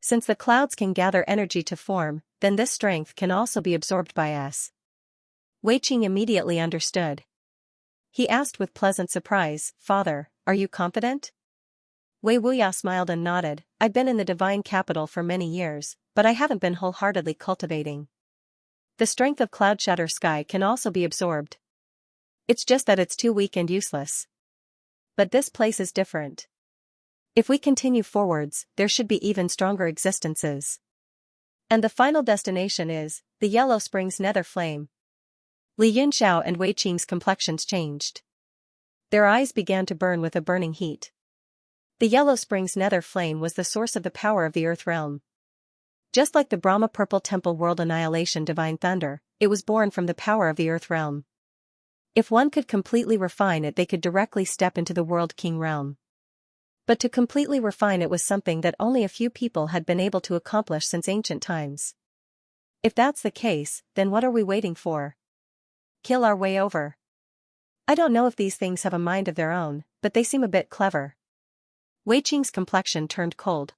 Since the clouds can gather energy to form, then this strength can also be absorbed by us." Wei Qing immediately understood. He asked with pleasant surprise, "Father, are you confident?" Wei Wuya smiled and nodded. "I've been in the divine capital for many years, but I haven't been wholeheartedly cultivating. The strength of Cloud Shatter Sky can also be absorbed. It's just that it's too weak and useless. But this place is different. If we continue forwards, there should be even stronger existences. And the final destination is the Yellow Springs Nether Flame." Li Yunxiao and Wei Qing's complexions changed. Their eyes began to burn with a burning heat. The Yellow Springs Nether Flame was the source of the power of the Earth Realm. Just like the Brahma Purple Temple World Annihilation Divine Thunder, it was born from the power of the Earth Realm. If one could completely refine it, they could directly step into the World King realm. But to completely refine it was something that only a few people had been able to accomplish since ancient times. If that's the case, then what are we waiting for? Kill our way over. I don't know if these things have a mind of their own, but they seem a bit clever. Wei Qing's complexion turned cold.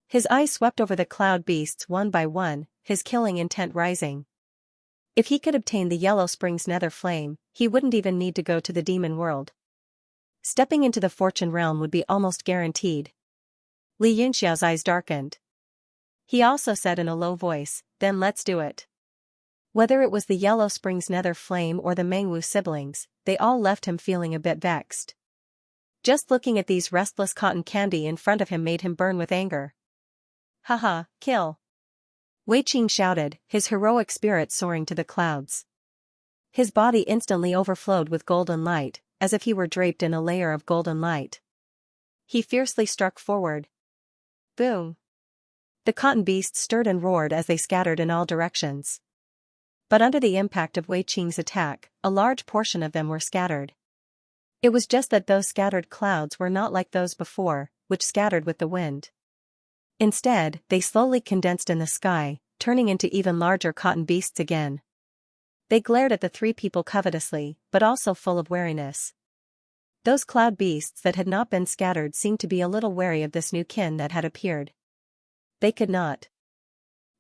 His eyes swept over the cloud beasts one by one, his killing intent rising. If he could obtain the Yellow Springs Nether Flame, he wouldn't even need to go to the demon world. Stepping into the fortune realm would be almost guaranteed. Li Yunxiao's eyes darkened. He also said in a low voice, "Then let's do it." Whether it was the Yellow Springs Nether Flame or the Mengwu siblings, they all left him feeling a bit vexed. Just looking at these restless cotton candy in front of him made him burn with anger. "Haha, kill!" Wei Qing shouted, his heroic spirit soaring to the clouds. His body instantly overflowed with golden light, as if he were draped in a layer of golden light. He fiercely struck forward. Boom! The cotton beasts stirred and roared as they scattered in all directions. But under the impact of Wei Qing's attack, a large portion of them were scattered. It was just that those scattered clouds were not like those before, which scattered with the wind. Instead, they slowly condensed in the sky, turning into even larger cotton beasts again. They glared at the three people covetously, but also full of wariness. Those cloud beasts that had not been scattered seemed to be a little wary of this new kin that had appeared. They could not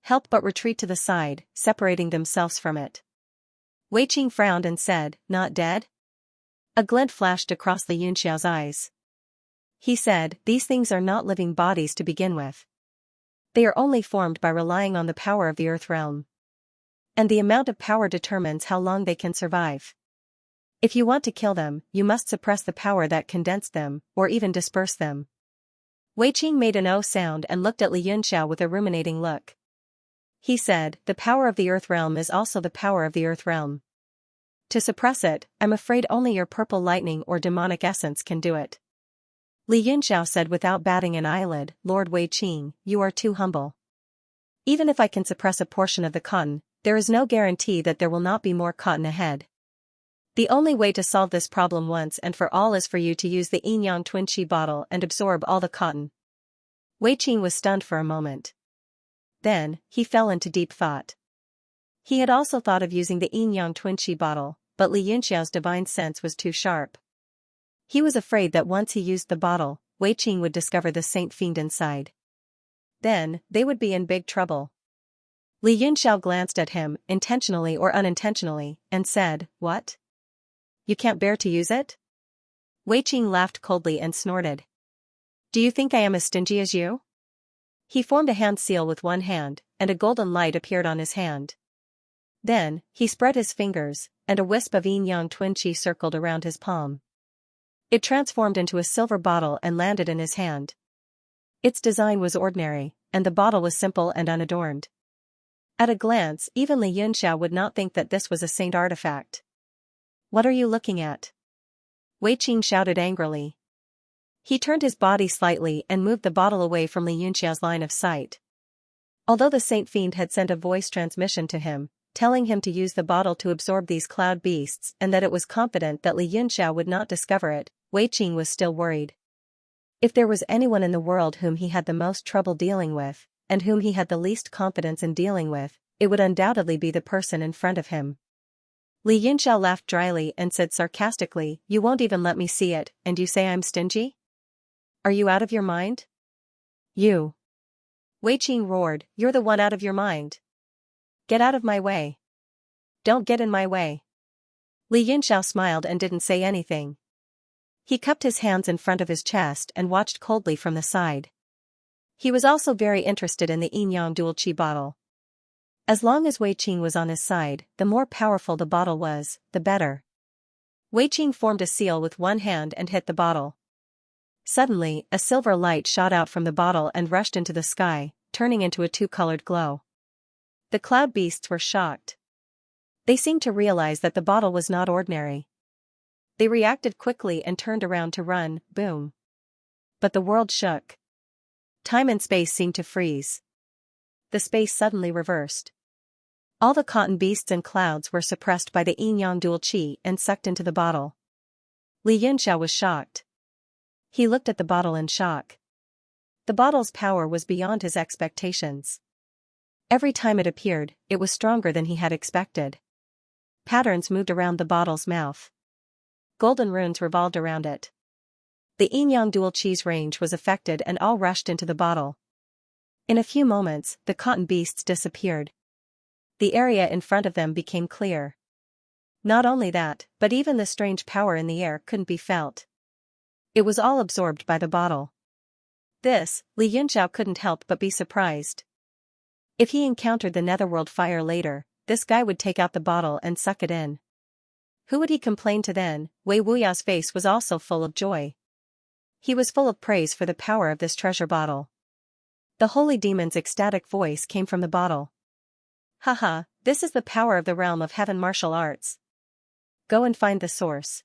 help but retreat to the side, separating themselves from it. Wei Qing frowned and said, "Not dead?" A glint flashed across Li Yunxiao's eyes. He said, "These things are not living bodies to begin with. They are only formed by relying on the power of the earth realm. And the amount of power determines how long they can survive. If you want to kill them, you must suppress the power that condensed them, or even disperse them." Wei Qing made an "oh" sound and looked at Li Yunxiao with a ruminating look. He said, "The power of the earth realm is also the power of the earth realm. To suppress it, I'm afraid only your purple lightning or demonic essence can do it." Li Yunxiao said without batting an eyelid, "Lord Wei Qing, you are too humble. Even if I can suppress a portion of the cotton, there is no guarantee that there will not be more cotton ahead. The only way to solve this problem once and for all is for you to use the Yin Yang Twin Qi bottle and absorb all the cotton. Wei Qing was stunned for a moment. Then, he fell into deep thought. He had also thought of using the yin-yang twin qi bottle, but Li Yunxiao's divine sense was too sharp. He was afraid that once he used the bottle, Wei Qing would discover the saint fiend inside. Then, they would be in big trouble. Li Yunxiao glanced at him, intentionally or unintentionally, and said, "What? You can't bear to use it?" Wei Qing laughed coldly and snorted. "Do you think I am as stingy as you?" He formed a hand seal with one hand, and a golden light appeared on his hand. Then, he spread his fingers, and a wisp of yin-yang twin qi circled around his palm. It transformed into a silver bottle and landed in his hand. Its design was ordinary, and the bottle was simple and unadorned. At a glance, even Li Yunxiao would not think that this was a saint artifact. "What are you looking at?" Wei Qing shouted angrily. He turned his body slightly and moved the bottle away from Li Yunxiao's line of sight. Although the saint fiend had sent a voice transmission to him, telling him to use the bottle to absorb these cloud beasts and that it was confident that Li Yunxiao would not discover it, Wei Qing was still worried. If there was anyone in the world whom he had the most trouble dealing with, and whom he had the least confidence in dealing with, it would undoubtedly be the person in front of him. Li Yunxiao laughed dryly and said sarcastically, "You won't even let me see it, and you say I'm stingy? Are you out of your mind?" "You!" Wei Qing roared, "You're the one out of your mind. Get out of my way. Don't get in my way." Li Yunxiao smiled and didn't say anything. He cupped his hands in front of his chest and watched coldly from the side. He was also very interested in the yin-yang dual qi bottle. As long as Wei Qing was on his side, the more powerful the bottle was, the better. Wei Qing formed a seal with one hand and hit the bottle. Suddenly, a silver light shot out from the bottle and rushed into the sky, turning into a two-colored glow. The cloud beasts were shocked. They seemed to realize that the bottle was not ordinary. They reacted quickly and turned around to run, boom. But the world shook. Time and space seemed to freeze. The space suddenly reversed. All the cotton beasts and clouds were suppressed by the yin-yang dual qi and sucked into the bottle. Li Yunxiao was shocked. He looked at the bottle in shock. The bottle's power was beyond his expectations. Every time it appeared, it was stronger than he had expected. Patterns moved around the bottle's mouth. Golden runes revolved around it. The yin-yang dual qi's range was affected and all rushed into the bottle. In a few moments, the cotton beasts disappeared. The area in front of them became clear. Not only that, but even the strange power in the air couldn't be felt. It was all absorbed by the bottle. This, Li Yunxiao couldn't help but be surprised. If he encountered the netherworld fire later, this guy would take out the bottle and suck it in. Who would he complain to then? Wei Wuya's face was also full of joy. He was full of praise for the power of this treasure bottle. The holy demon's ecstatic voice came from the bottle. "Haha, this is the power of the realm of heaven martial arts. Go and find the source.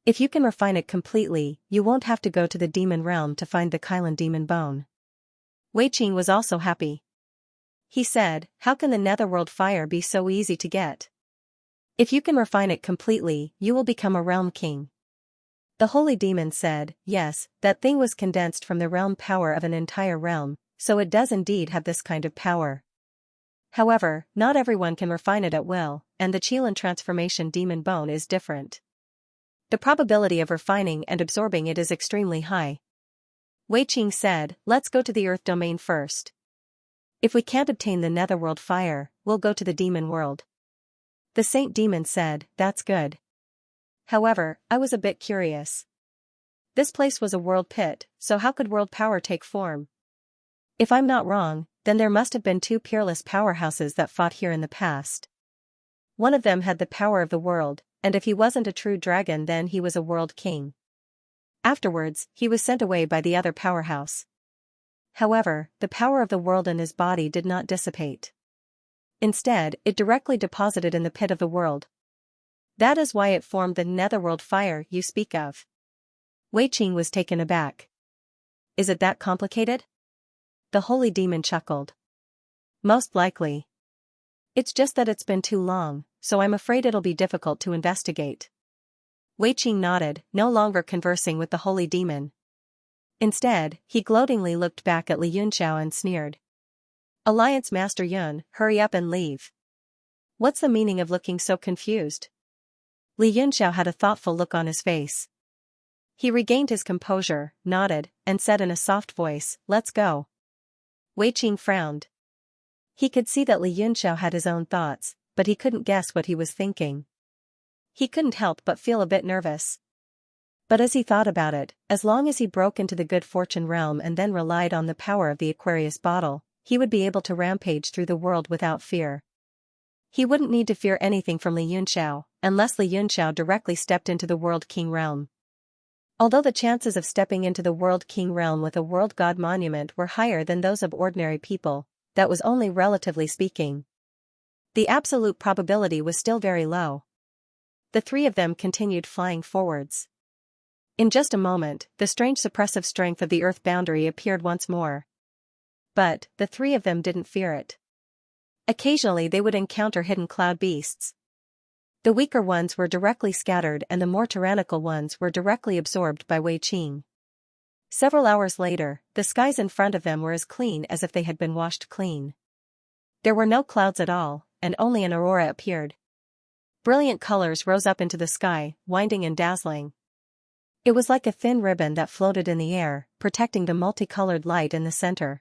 If you can refine it completely, you won't have to go to the demon realm to find the Kailan demon bone." Wei Qing was also happy. He said, "How can the netherworld fire be so easy to get? If you can refine it completely, you will become a realm king." The holy demon said, "Yes, that thing was condensed from the realm power of an entire realm, so it does indeed have this kind of power. However, not everyone can refine it at will, and the Qilin transformation demon bone is different. The probability of refining and absorbing it is extremely high." Wei Qing said, "Let's go to the earth domain first. If we can't obtain the netherworld fire, we'll go to the demon world." The saint demon said, "That's good. However, I was a bit curious. This place was a world pit, so how could world power take form? If I'm not wrong, then there must have been two peerless powerhouses that fought here in the past. One of them had the power of the world, and if he wasn't a true dragon then he was a world king. Afterwards, he was sent away by the other powerhouse. However, the power of the world in his body did not dissipate. Instead, it directly deposited in the pit of the world. That is why it formed the netherworld fire you speak of." Wei Qing was taken aback. "Is it that complicated?" The holy demon chuckled. "Most likely. It's just that it's been too long, so I'm afraid it'll be difficult to investigate." Wei Qing nodded, no longer conversing with the holy demon. Instead, he gloatingly looked back at Li Yunxiao and sneered. Alliance Master Yun, hurry up and leave. What's the meaning of looking so confused? Li Yunxiao had a thoughtful look on his face. He regained his composure, nodded, and said in a soft voice, let's go. Wei Qing frowned. He could see that Li Yunxiao had his own thoughts, but he couldn't guess what he was thinking. He couldn't help but feel a bit nervous. But as he thought about it, as long as he broke into the good fortune realm and then relied on the power of the Aquarius bottle, he would be able to rampage through the world without fear. He wouldn't need to fear anything from Li Yunxiao, unless Li Yunxiao directly stepped into the World King realm. Although the chances of stepping into the World King realm with a World God monument were higher than those of ordinary people, that was only relatively speaking. The absolute probability was still very low. The three of them continued flying forwards. In just a moment, the strange suppressive strength of the earth boundary appeared once more. But, the three of them didn't fear it. Occasionally they would encounter hidden cloud beasts. The weaker ones were directly scattered and the more tyrannical ones were directly absorbed by Wei Qing. Several hours later, the skies in front of them were as clean as if they had been washed clean. There were no clouds at all, and only an aurora appeared. Brilliant colors rose up into the sky, winding and dazzling. It was like a thin ribbon that floated in the air, protecting the multicolored light in the center.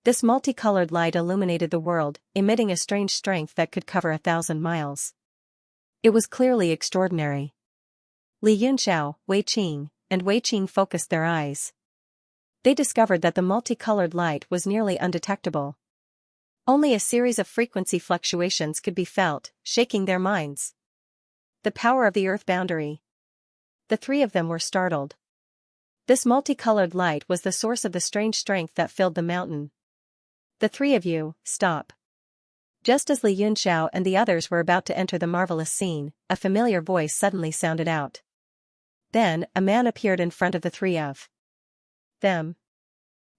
This multicolored light illuminated the world, emitting a strange strength that could cover 1,000 miles. It was clearly extraordinary. Li Yunxiao, Wei Qing focused their eyes. They discovered that the multicolored light was nearly undetectable. Only a series of frequency fluctuations could be felt, shaking their minds. The power of the earth boundary. The three of them were startled. This multicolored light was the source of the strange strength that filled the mountain. The three of you, stop. Just as Li Yunxiao and the others were about to enter the marvelous scene, a familiar voice suddenly sounded out. Then, a man appeared in front of the three of them.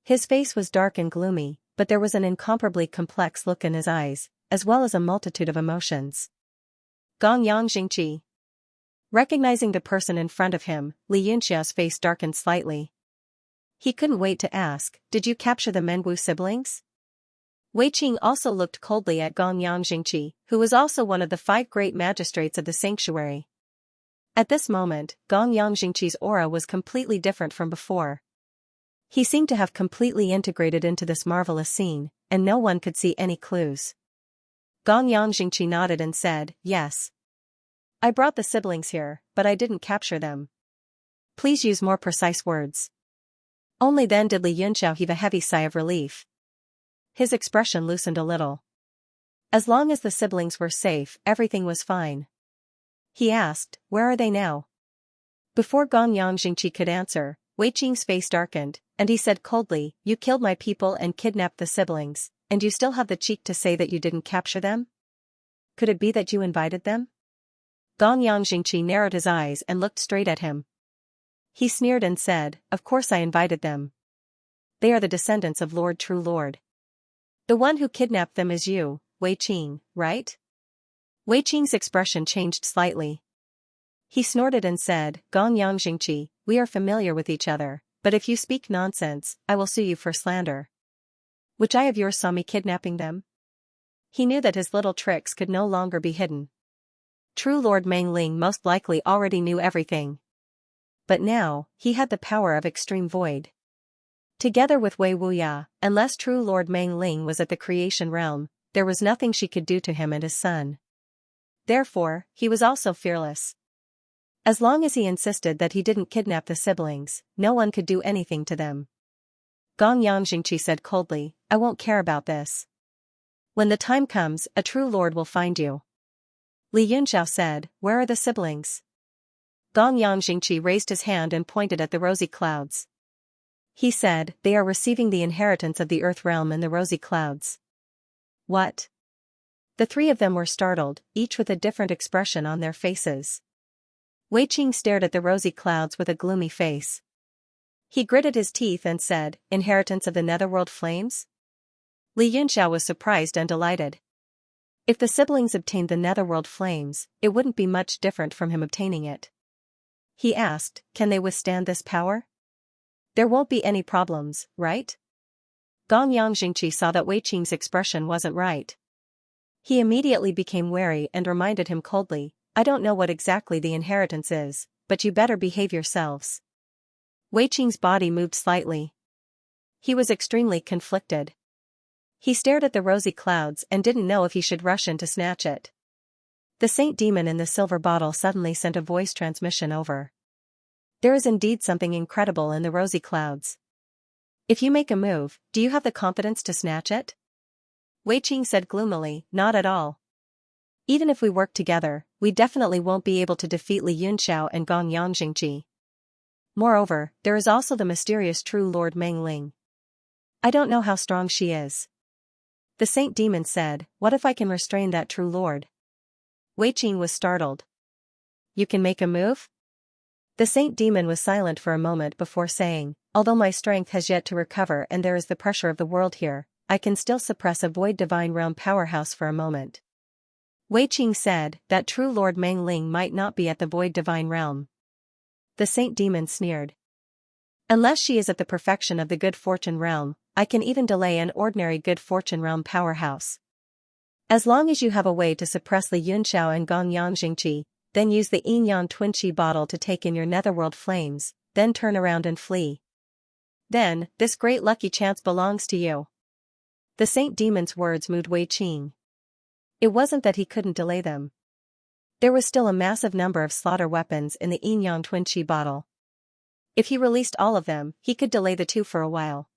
His face was dark and gloomy, but there was an incomparably complex look in his eyes, as well as a multitude of emotions. Gongyang Jingqi. Recognizing the person in front of him, Li Yunxiao's face darkened slightly. He couldn't wait to ask, did you capture the Menwu siblings? Wei Qing also looked coldly at Gongyang Jingqi, who was also one of the 5 great magistrates of the sanctuary. At this moment, Gongyang Jingqi's aura was completely different from before. He seemed to have completely integrated into this marvelous scene, and no one could see any clues. Gongyang Jingqi nodded and said, yes. I brought the siblings here, but I didn't capture them. Please use more precise words. Only then did Li Yunxiao heave a heavy sigh of relief. His expression loosened a little. As long as the siblings were safe, everything was fine. He asked, where are they now? Before Gongyang Jingqi could answer, Wei Qing's face darkened, and he said coldly, you killed my people and kidnapped the siblings, and you still have the cheek to say that you didn't capture them? Could it be that you invited them? Gongyang Jingqi narrowed his eyes and looked straight at him. He sneered and said, of course I invited them. They are the descendants of Lord True Lord. The one who kidnapped them is you, Wei Qing, right? Wei Qing's expression changed slightly. He snorted and said, Gongyang Jingqi, we are familiar with each other, but if you speak nonsense, I will sue you for slander. Which eye of yours saw me kidnapping them? He knew that his little tricks could no longer be hidden. True Lord Meng Ling most likely already knew everything. But now, he had the power of extreme void. Together with Wei Wuya, unless True Lord Meng Ling was at the creation realm, there was nothing she could do to him and his son. Therefore, he was also fearless. As long as he insisted that he didn't kidnap the siblings, no one could do anything to them. Gongyang Jingqi said coldly, I won't care about this. When the time comes, a true lord will find you. Li Yunxiao said, where are the siblings? Gongyang Jingqi raised his hand and pointed at the rosy clouds. He said, they are receiving the inheritance of the earth realm in the rosy clouds. What? The three of them were startled, each with a different expression on their faces. Wei Qing stared at the rosy clouds with a gloomy face. He gritted his teeth and said, inheritance of the netherworld flames? Li Yunxiao was surprised and delighted. If the siblings obtained the netherworld flames, it wouldn't be much different from him obtaining it. He asked, can they withstand this power? There won't be any problems, right? Gong Yangjingqi saw that Wei Qing's expression wasn't right. He immediately became wary and reminded him coldly, I don't know what exactly the inheritance is, but you better behave yourselves. Wei Qing's body moved slightly. He was extremely conflicted. He stared at the rosy clouds and didn't know if he should rush in to snatch it. The saint demon in the silver bottle suddenly sent a voice transmission over. There is indeed something incredible in the rosy clouds. If you make a move, do you have the confidence to snatch it? Wei Qing said gloomily, not at all. Even if we work together, we definitely won't be able to defeat Li Yunxiao and Gong Yangjingqi. Moreover, there is also the mysterious true Lord Meng Ling. I don't know how strong she is. The saint demon said, what if I can restrain that true lord? Wei Qing was startled. You can make a move? The saint demon was silent for a moment before saying, although my strength has yet to recover and there is the pressure of the world here, I can still suppress a void divine realm powerhouse for a moment. Wei Qing said, that true Lord Meng Ling might not be at the void divine realm. The saint demon sneered. Unless she is at the perfection of the good fortune realm, I can even delay an ordinary good fortune realm powerhouse. As long as you have a way to suppress Li Yunxiao and Gong Yangjingqi, then use the Yin Yang Twin Qi bottle to take in your netherworld flames, then turn around and flee. Then, this great lucky chance belongs to you. The saint demon's words moved Wei Qing. It wasn't that he couldn't delay them. There was still a massive number of slaughter weapons in the Yin Yang Twin Qi bottle. If he released all of them, he could delay the two for a while.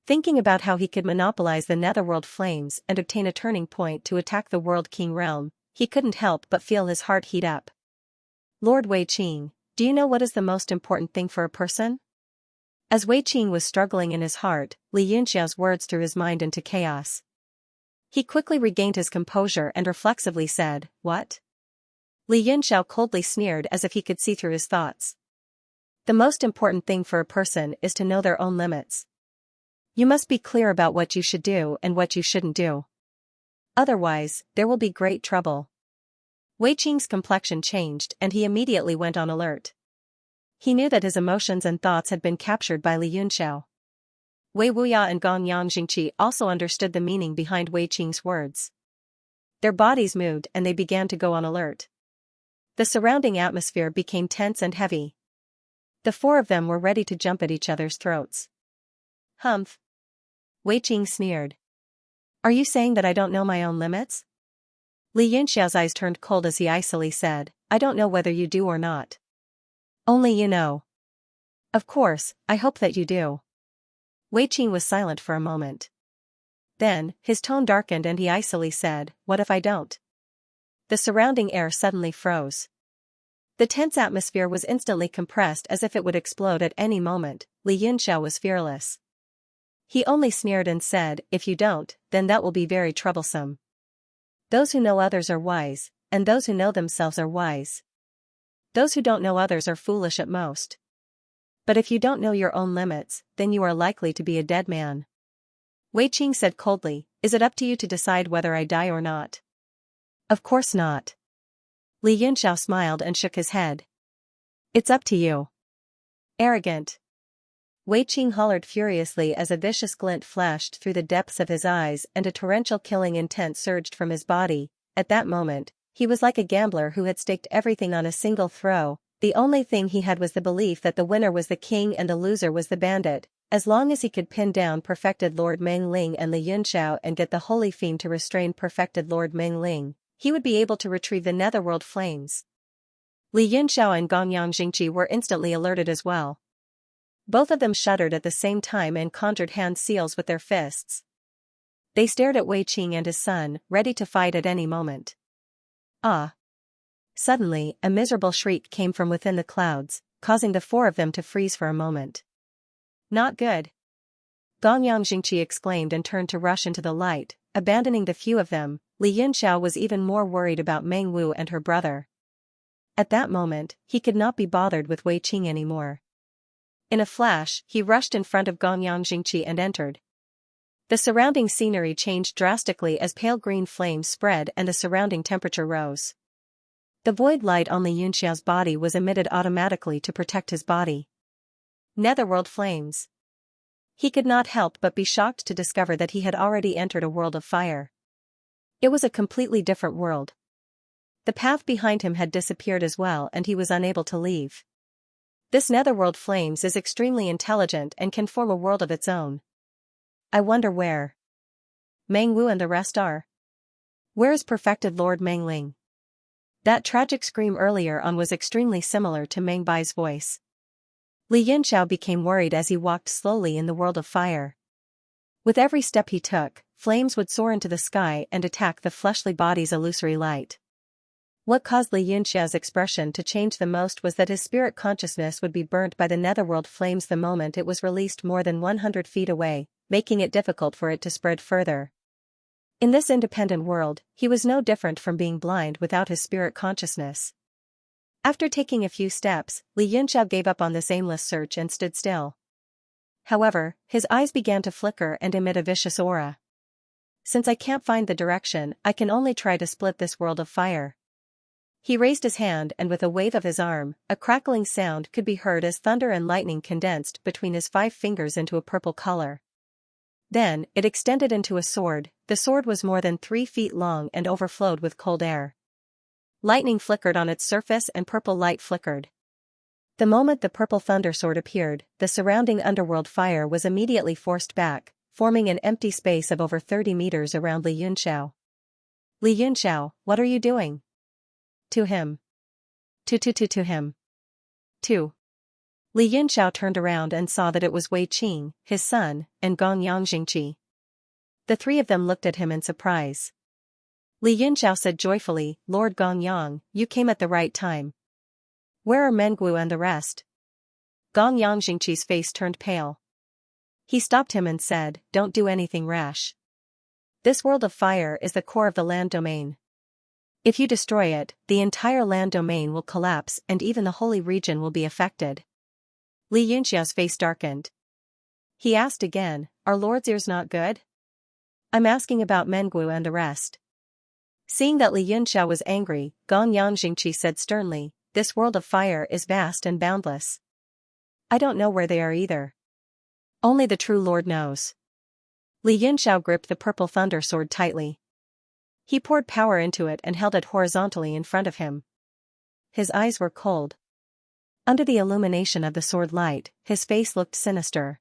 Thinking about how he could monopolize the netherworld flames and obtain a turning point to attack the World King realm, he couldn't help but feel his heart heat up. Lord Wei Qing, do you know what is the most important thing for a person? As Wei Qing was struggling in his heart, Li Yunxiao's words threw his mind into chaos. He quickly regained his composure and reflexively said, what? Li Yunxiao coldly sneered as if he could see through his thoughts. The most important thing for a person is to know their own limits. You must be clear about what you should do and what you shouldn't do. Otherwise, there will be great trouble. Wei Qing's complexion changed and he immediately went on alert. He knew that his emotions and thoughts had been captured by Li Yunxiao. Wei Wuya and Gong Yangjingqi also understood the meaning behind Wei Qing's words. Their bodies moved and they began to go on alert. The surrounding atmosphere became tense and heavy. The four of them were ready to jump at each other's throats. Humph. Wei Qing sneered. Are you saying that I don't know my own limits? Li Yunxiao's eyes turned cold as he icily said, I don't know whether you do or not. Only you know. Of course, I hope that you do. Wei Qing was silent for a moment. Then, his tone darkened and he icily said, what if I don't? The surrounding air suddenly froze. The tense atmosphere was instantly compressed as if it would explode at any moment. Li Yunxiao was fearless. He only sneered and said, if you don't, then that will be very troublesome. Those who know others are wise, and those who know themselves are wise. Those who don't know others are foolish at most. But if you don't know your own limits, then you are likely to be a dead man. Wei Qing said coldly, is it up to you to decide whether I die or not? Of course not. Li Yunxiao smiled and shook his head. It's up to you. Arrogant. Wei Qing hollered furiously as a vicious glint flashed through the depths of his eyes and a torrential killing intent surged from his body. At that moment, he was like a gambler who had staked everything on a single throw. The only thing he had was the belief that the winner was the king and the loser was the bandit. As long as he could pin down perfected Lord Meng Ling and Li Yunxiao and get the holy fiend to restrain perfected Lord Meng Ling, he would be able to retrieve the netherworld flames. Li Yunxiao and Gong Yangjingqi were instantly alerted as well. Both of them shuddered at the same time and conjured hand seals with their fists. They stared at Wei Qing and his son, ready to fight at any moment. Ah! Suddenly, a miserable shriek came from within the clouds, causing the four of them to freeze for a moment. Not good. Gong Yangjingqi exclaimed and turned to rush into the light, abandoning the few of them. Li Yunxiao was even more worried about Meng Wu and her brother. At that moment, he could not be bothered with Wei Qing anymore. In a flash, he rushed in front of Gong Yangjingqi and entered. The surrounding scenery changed drastically as pale green flames spread and the surrounding temperature rose. The void light on Li Yunxiao's body was emitted automatically to protect his body. Netherworld flames. He could not help but be shocked to discover that he had already entered a world of fire. It was a completely different world. The path behind him had disappeared as well and he was unable to leave. This netherworld flames is extremely intelligent and can form a world of its own. I wonder where Meng Wu and the rest are. Where is perfected Lord Meng Ling? That tragic scream earlier on was extremely similar to Meng Bai's voice. Li Yinxiao became worried as he walked slowly in the world of fire. With every step he took, flames would soar into the sky and attack the fleshly body's illusory light. What caused Li Yinxiao's expression to change the most was that his spirit consciousness would be burnt by the netherworld flames the moment it was released more than 100 feet away, making it difficult for it to spread further. In this independent world, he was no different from being blind without his spirit consciousness. After taking a few steps, Li Yinxiao gave up on this aimless search and stood still. However, his eyes began to flicker and emit a vicious aura. Since I can't find the direction, I can only try to split this world of fire. He raised his hand and with a wave of his arm, a crackling sound could be heard as thunder and lightning condensed between his 5 fingers into a purple color. Then, it extended into a sword. The sword was more than 3 feet long and overflowed with cold air. Lightning flickered on its surface and purple light flickered. The moment the purple thunder sword appeared, the surrounding underworld fire was immediately forced back, forming an empty space of over 30 meters around Li Yinxiao. Li Yinxiao, what are you doing? To him. To him. To. Li Yinxiao turned around and saw that it was Wei Qing, his son, and Gong Yangjingqi. The 3 of them looked at him in surprise. Li Yinxiao said joyfully, Lord Gongyang, you came at the right time. Where are Mengwu and the rest? Gong Yangjingqi's face turned pale. He stopped him and said, don't do anything rash. This world of fire is the core of the land domain. If you destroy it, the entire land domain will collapse and even the holy region will be affected. Li Yinxiao's face darkened. He asked again, are Lord's ears not good? I'm asking about Mengwu and the rest. Seeing that Li Yinxiao was angry, Gong Yangjingqi said sternly, this world of fire is vast and boundless. I don't know where they are either. Only the true Lord knows. Li Yinxiao gripped the purple thunder sword tightly. He poured power into it and held it horizontally in front of him. His eyes were cold. Under the illumination of the sword light, his face looked sinister.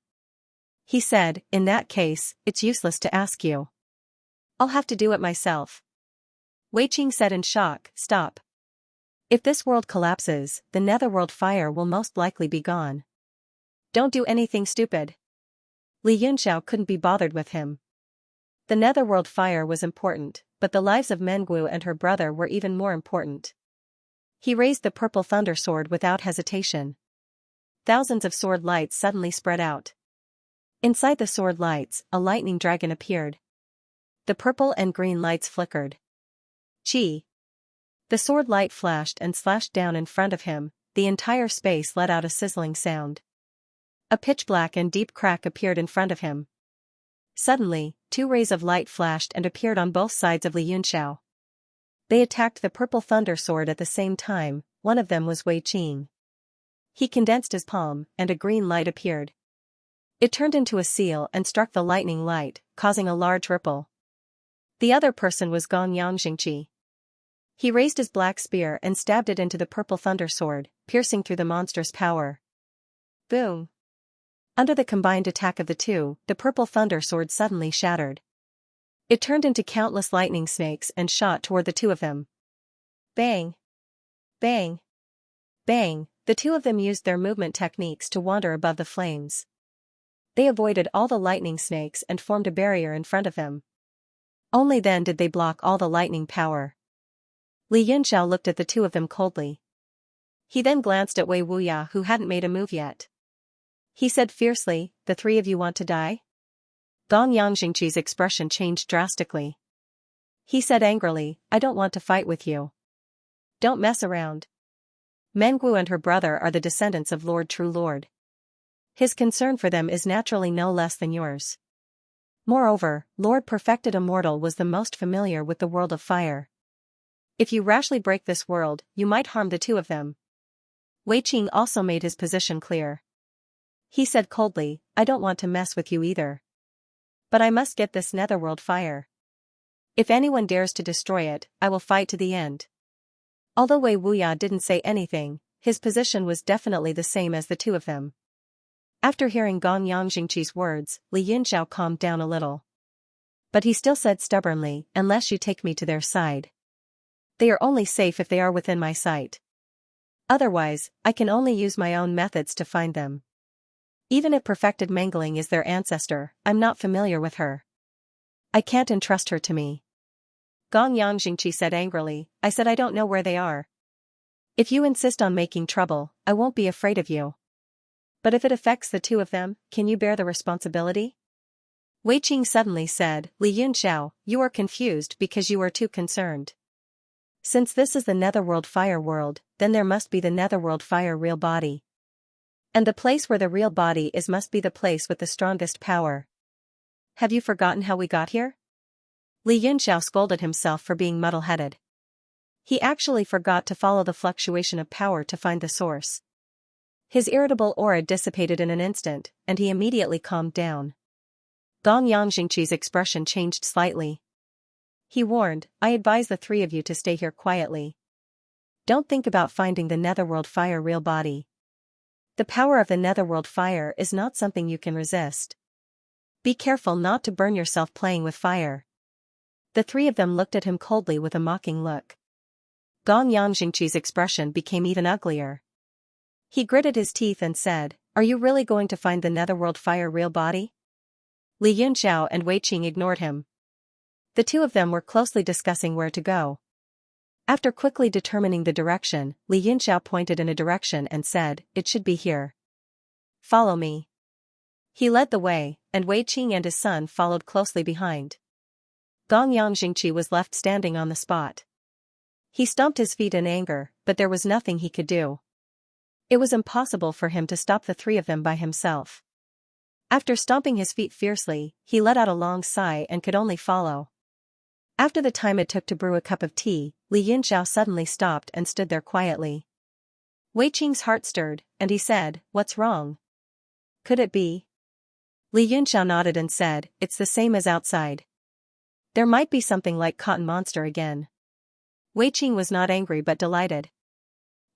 He said, in that case, it's useless to ask you. I'll have to do it myself. Wei Qing said in shock, stop. If this world collapses, the netherworld fire will most likely be gone. Don't do anything stupid. Li Yinxiao couldn't be bothered with him. The netherworld fire was important, but the lives of Mengwu and her brother were even more important. He raised the purple thunder sword without hesitation. Thousands of sword lights suddenly spread out. Inside the sword lights, a lightning dragon appeared. The purple and green lights flickered. Chi. The sword light flashed and slashed down in front of him, the entire space let out a sizzling sound. A pitch-black and deep crack appeared in front of him. Suddenly, 2 rays of light flashed and appeared on both sides of Li Yinxiao. They attacked the purple thunder sword at the same time. One of them was Wei Qing. He condensed his palm, and a green light appeared. It turned into a seal and struck the lightning light, causing a large ripple. The other person was Gong Yangjingqi. He raised his black spear and stabbed it into the purple thunder sword, piercing through the monster's power. Boom! Under the combined attack of the 2, the purple thunder sword suddenly shattered. It turned into countless lightning snakes and shot toward the 2 of them. Bang! Bang! Bang! The 2 of them used their movement techniques to wander above the flames. They avoided all the lightning snakes and formed a barrier in front of them. Only then did they block all the lightning power. Li Yinxiao looked at the 2 of them coldly. He then glanced at Wei Wuya who hadn't made a move yet. He said fiercely, the 3 of you want to die? Gong Yangjingqi's expression changed drastically. He said angrily, I don't want to fight with you. Don't mess around. Mengwu and her brother are the descendants of Lord True Lord. His concern for them is naturally no less than yours. Moreover, Lord Perfected Immortal was the most familiar with the world of fire. If you rashly break this world, you might harm the 2 of them. Wei Qing also made his position clear. He said coldly, I don't want to mess with you either. But I must get this netherworld fire. If anyone dares to destroy it, I will fight to the end. Although Wei Wuya didn't say anything, his position was definitely the same as the two of them. After hearing Gong Yangjingqi's words, Li Yunxiao calmed down a little. But he still said stubbornly, unless you take me to their side. They are only safe if they are within my sight. Otherwise, I can only use my own methods to find them. Even if perfected mangling is their ancestor, I'm not familiar with her. I can't entrust her to me. Gong Yangjingqi said angrily, I said I don't know where they are. If you insist on making trouble, I won't be afraid of you. But if it affects the two of them, can you bear the responsibility? Wei Qing suddenly said, Li Yunxiao, you are confused because you are too concerned. Since this is the netherworld fire world, then there must be the netherworld fire real body. And the place where the real body is must be the place with the strongest power. Have you forgotten how we got here? Li Yunxiao scolded himself for being muddle-headed. He actually forgot to follow the fluctuation of power to find the source. His irritable aura dissipated in an instant, and he immediately calmed down. Gong Yangjingqi's expression changed slightly. He warned, I advise the three of you to stay here quietly. Don't think about finding the netherworld fire real body. The power of the netherworld fire is not something you can resist. Be careful not to burn yourself playing with fire. The three of them looked at him coldly with a mocking look. Gong Yangjingqi's expression became even uglier. He gritted his teeth and said, Are you really going to find the netherworld fire real body? Li Yunxiao and Wei Qing ignored him. The two of them were closely discussing where to go. After quickly determining the direction, Li Yunxiao pointed in a direction and said, It should be here. Follow me. He led the way, and Wei Qing and his son followed closely behind. Gong Yangjingqi was left standing on the spot. He stomped his feet in anger, but there was nothing he could do. It was impossible for him to stop the three of them by himself. After stomping his feet fiercely, he let out a long sigh and could only follow. After the time it took to brew a cup of tea, Li Yunxiao suddenly stopped and stood there quietly. Wei Qing's heart stirred, and he said, What's wrong? Could it be? Li Yunxiao nodded and said, It's the same as outside. There might be something like Cotton Monster again. Wei Qing was not angry but delighted.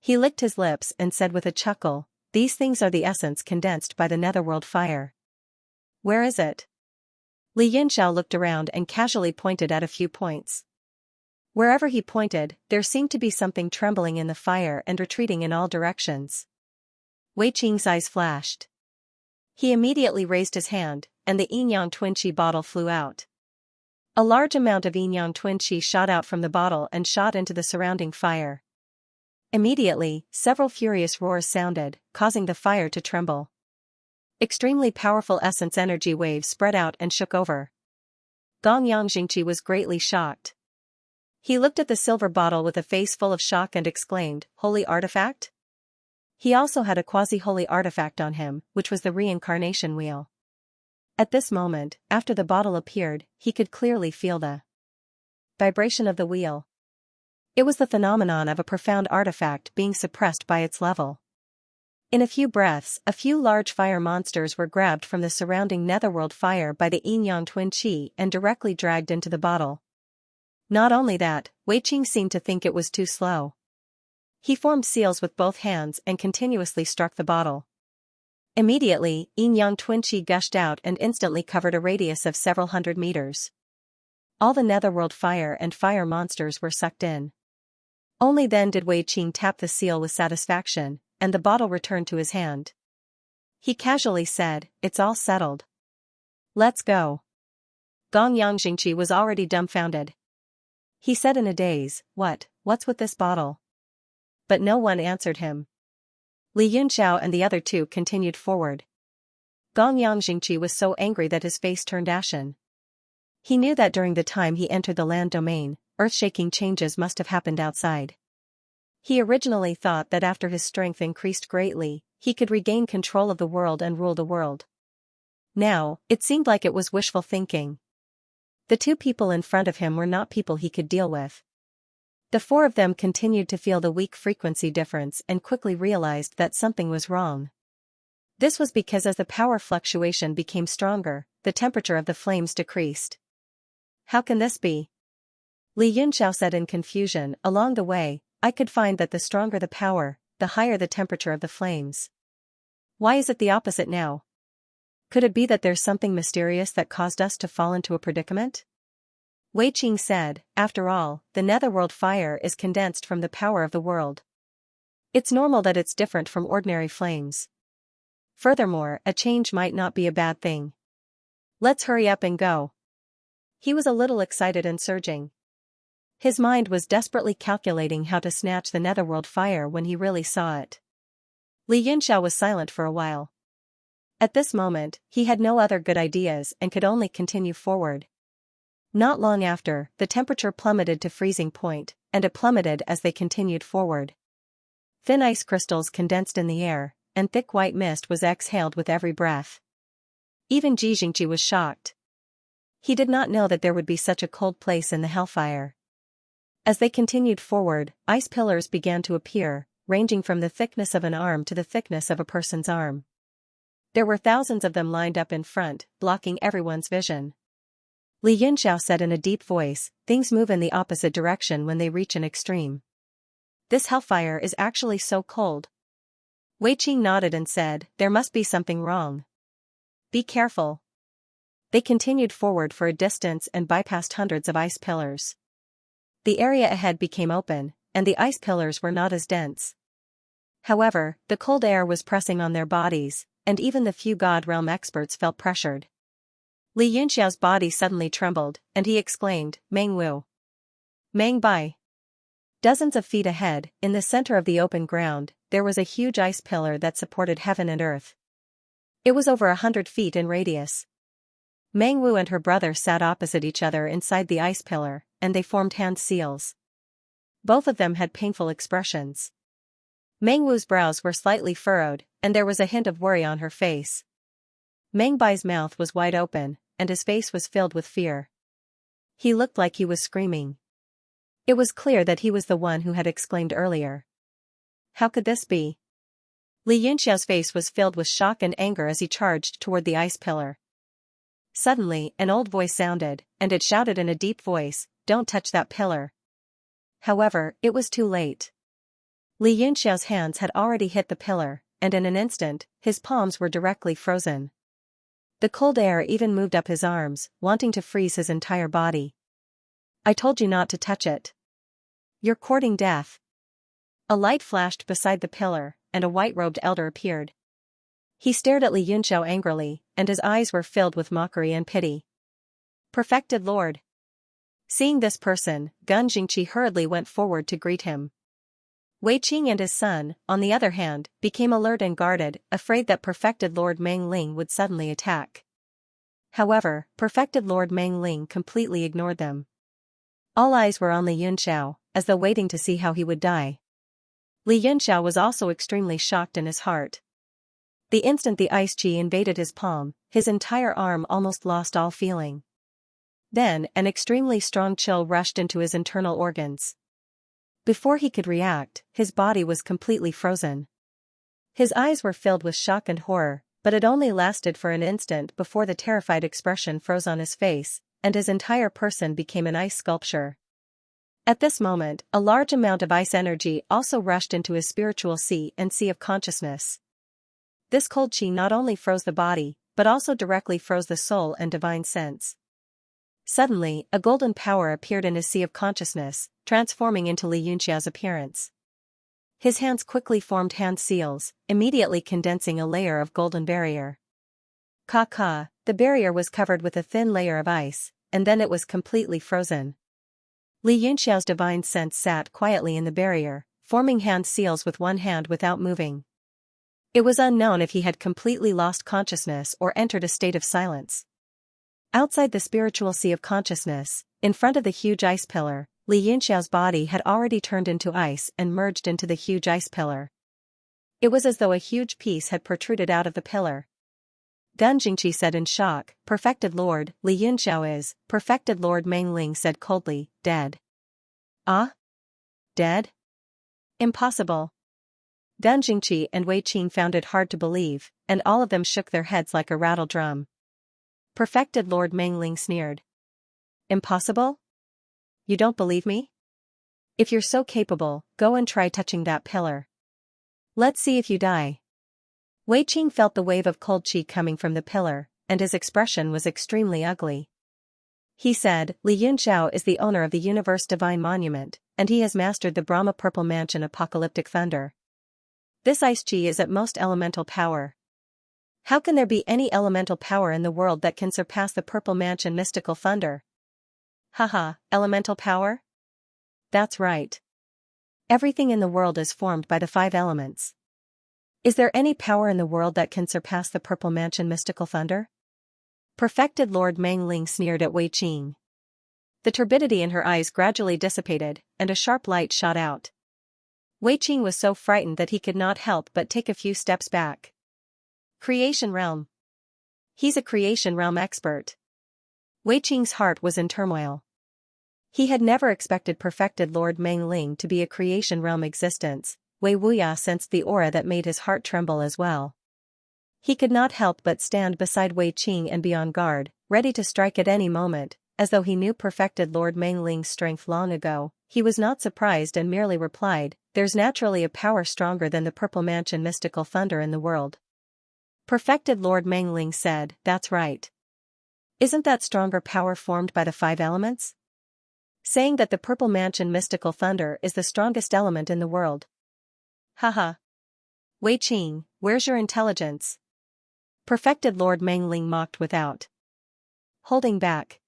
He licked his lips and said with a chuckle, These things are the essence condensed by the netherworld fire. Where is it? Li Yunxiao looked around and casually pointed at a few points. Wherever he pointed, there seemed to be something trembling in the fire and retreating in all directions. Wei Qing's eyes flashed. He immediately raised his hand, and the Yinyang Twin Qi bottle flew out. A large amount of Yinyang Twin Qi shot out from the bottle and shot into the surrounding fire. Immediately, several furious roars sounded, causing the fire to tremble. Extremely powerful essence energy waves spread out and shook over. Gong Yangjingqi was greatly shocked. He looked at the silver bottle with a face full of shock and exclaimed, Holy artifact? He also had a quasi-holy artifact on him, which was the reincarnation wheel. At this moment, after the bottle appeared, he could clearly feel the vibration of the wheel. It was the phenomenon of a profound artifact being suppressed by its level. In a few breaths, a few large fire monsters were grabbed from the surrounding netherworld fire by the Yinyang Twin Qi and directly dragged into the bottle. Not only that, Wei Qing seemed to think it was too slow. He formed seals with both hands and continuously struck the bottle. Immediately, Yinyang Twin Qi gushed out and instantly covered a radius of several hundred meters. All the netherworld fire and fire monsters were sucked in. Only then did Wei Qing tap the seal with satisfaction, and the bottle returned to his hand. He casually said, It's all settled. Let's go. Gong Yangjingqi was already dumbfounded. He said in a daze, What's with this bottle? But no one answered him. Li Yunxiao and the other two continued forward. Gong Yangjingqi was so angry that his face turned ashen. He knew that during the time he entered the land domain, earth-shaking changes must have happened outside. He originally thought that after his strength increased greatly, he could regain control of the world and rule the world. Now, it seemed like it was wishful thinking. The two people in front of him were not people he could deal with. The four of them continued to feel the weak frequency difference and quickly realized that something was wrong. This was because as the power fluctuation became stronger, the temperature of the flames decreased. How can this be? Li Yunxiao said in confusion. Along the way, I could find that the stronger the power, the higher the temperature of the flames. Why is it the opposite now? Could it be that there's something mysterious that caused us to fall into a predicament? Wei Qing said, after all, the netherworld fire is condensed from the power of the world. It's normal that it's different from ordinary flames. Furthermore, a change might not be a bad thing. Let's hurry up and go. He was a little excited and surging. His mind was desperately calculating how to snatch the netherworld fire when he really saw it. Li Yunxiao was silent for a while. At this moment, he had no other good ideas and could only continue forward. Not long after, the temperature plummeted to freezing point, and it plummeted as they continued forward. Thin ice crystals condensed in the air, and thick white mist was exhaled with every breath. Even Xianxia was shocked. He did not know that there would be such a cold place in the hellfire. As they continued forward, ice pillars began to appear, ranging from the thickness of an arm to the thickness of a person's arm. There were thousands of them lined up in front, blocking everyone's vision. Li Yunxiao said in a deep voice, things move in the opposite direction when they reach an extreme. This hellfire is actually so cold. Wei Qing nodded and said, there must be something wrong. Be careful. They continued forward for a distance and bypassed hundreds of ice pillars. The area ahead became open, and the ice pillars were not as dense. However, the cold air was pressing on their bodies, and even the few God Realm experts felt pressured. Li Yunxiao's body suddenly trembled, and he exclaimed, Meng Wu. Meng Bai. Dozens of feet ahead, in the center of the open ground, there was a huge ice pillar that supported heaven and earth. It was over 100 feet in radius. Meng Wu and her brother sat opposite each other inside the ice pillar, and they formed hand seals. Both of them had painful expressions. Meng Wu's brows were slightly furrowed, and there was a hint of worry on her face. Meng Bai's mouth was wide open, and his face was filled with fear. He looked like he was screaming. It was clear that he was the one who had exclaimed earlier. How could this be? Li Yunxiao's face was filled with shock and anger as he charged toward the ice pillar. Suddenly, an old voice sounded, and it shouted in a deep voice, don't touch that pillar. However, it was too late. Li Yunxiao's hands had already hit the pillar, and in an instant, his palms were directly frozen. The cold air even moved up his arms, wanting to freeze his entire body. I told you not to touch it. You're courting death. A light flashed beside the pillar, and a white-robed elder appeared. He stared at Li Yunxiao angrily, and his eyes were filled with mockery and pity. Perfected Lord. Seeing this person, Gun Jingqi hurriedly went forward to greet him. Wei Qing and his son, on the other hand, became alert and guarded, afraid that Perfected Lord Meng Ling would suddenly attack. However, Perfected Lord Meng Ling completely ignored them. All eyes were on Li Yunxiao, as though waiting to see how he would die. Li Yunxiao was also extremely shocked in his heart. The instant the ice chi invaded his palm, his entire arm almost lost all feeling. Then, an extremely strong chill rushed into his internal organs. Before he could react, his body was completely frozen. His eyes were filled with shock and horror, but it only lasted for an instant before the terrified expression froze on his face, and his entire person became an ice sculpture. At this moment, a large amount of ice energy also rushed into his spiritual sea and sea of consciousness. This cold chi not only froze the body, but also directly froze the soul and divine sense. Suddenly, a golden power appeared in his sea of consciousness, transforming into Li Yunxiao's appearance. His hands quickly formed hand seals, immediately condensing a layer of golden barrier. The barrier was covered with a thin layer of ice, and then it was completely frozen. Li Yunxiao's divine sense sat quietly in the barrier, forming hand seals with one hand without moving. It was unknown if he had completely lost consciousness or entered a state of silence. Outside the spiritual sea of consciousness, in front of the huge ice pillar, Li Yunxiao's body had already turned into ice and merged into the huge ice pillar. It was as though a huge piece had protruded out of the pillar. Gun Jingqi said in shock, Perfected Lord, Li Yunxiao is, Perfected Lord Meng Ling said coldly, dead. Ah? Dead? Impossible. Dan Jingqi and Wei Qing found it hard to believe, and all of them shook their heads like a rattle drum. Perfected Lord Mengling sneered. Impossible? You don't believe me? If you're so capable, go and try touching that pillar. Let's see if you die. Wei Qing felt the wave of cold qi coming from the pillar, and his expression was extremely ugly. He said, Li Yunxiao is the owner of the Universe Divine Monument, and he has mastered the Brahma Purple Mansion Apocalyptic Thunder. This ice qi is at most elemental power. How can there be any elemental power in the world that can surpass the Purple Mansion Mystical Thunder? Haha, elemental power? That's right. Everything in the world is formed by the 5 elements. Is there any power in the world that can surpass the Purple Mansion Mystical Thunder? Perfected Lord Mengling sneered at Wei Qing. The turbidity in her eyes gradually dissipated, and a sharp light shot out. Wei Qing was so frightened that he could not help but take a few steps back. Creation Realm. He's a Creation Realm expert. Wei Qing's heart was in turmoil. He had never expected Perfected Lord Mengling to be a Creation Realm existence. Wei Wuya sensed the aura that made his heart tremble as well. He could not help but stand beside Wei Qing and be on guard, ready to strike at any moment, as though he knew Perfected Lord Mengling's strength long ago. He was not surprised and merely replied, There's naturally a power stronger than the Purple Mansion Mystical Thunder in the world. Perfected Lord Mengling said, That's right. Isn't that stronger power formed by the 5 elements? Saying that the Purple Mansion Mystical Thunder is the strongest element in the world. Haha. Wei Qing, where's your intelligence? Perfected Lord Mengling mocked without holding back.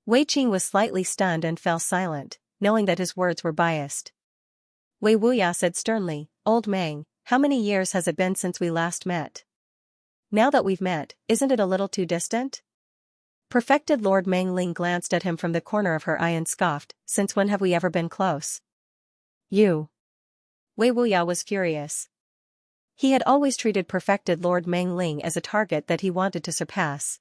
Wei Qing was slightly stunned and fell silent, knowing that his words were biased. Wei Wuya said sternly, Old Meng, how many years has it been since we last met? Now that we've met, isn't it a little too distant? Perfected Lord Mengling glanced at him from the corner of her eye and scoffed, Since when have we ever been close? You. Wei Wuya was furious. He had always treated Perfected Lord Mengling as a target that he wanted to surpass.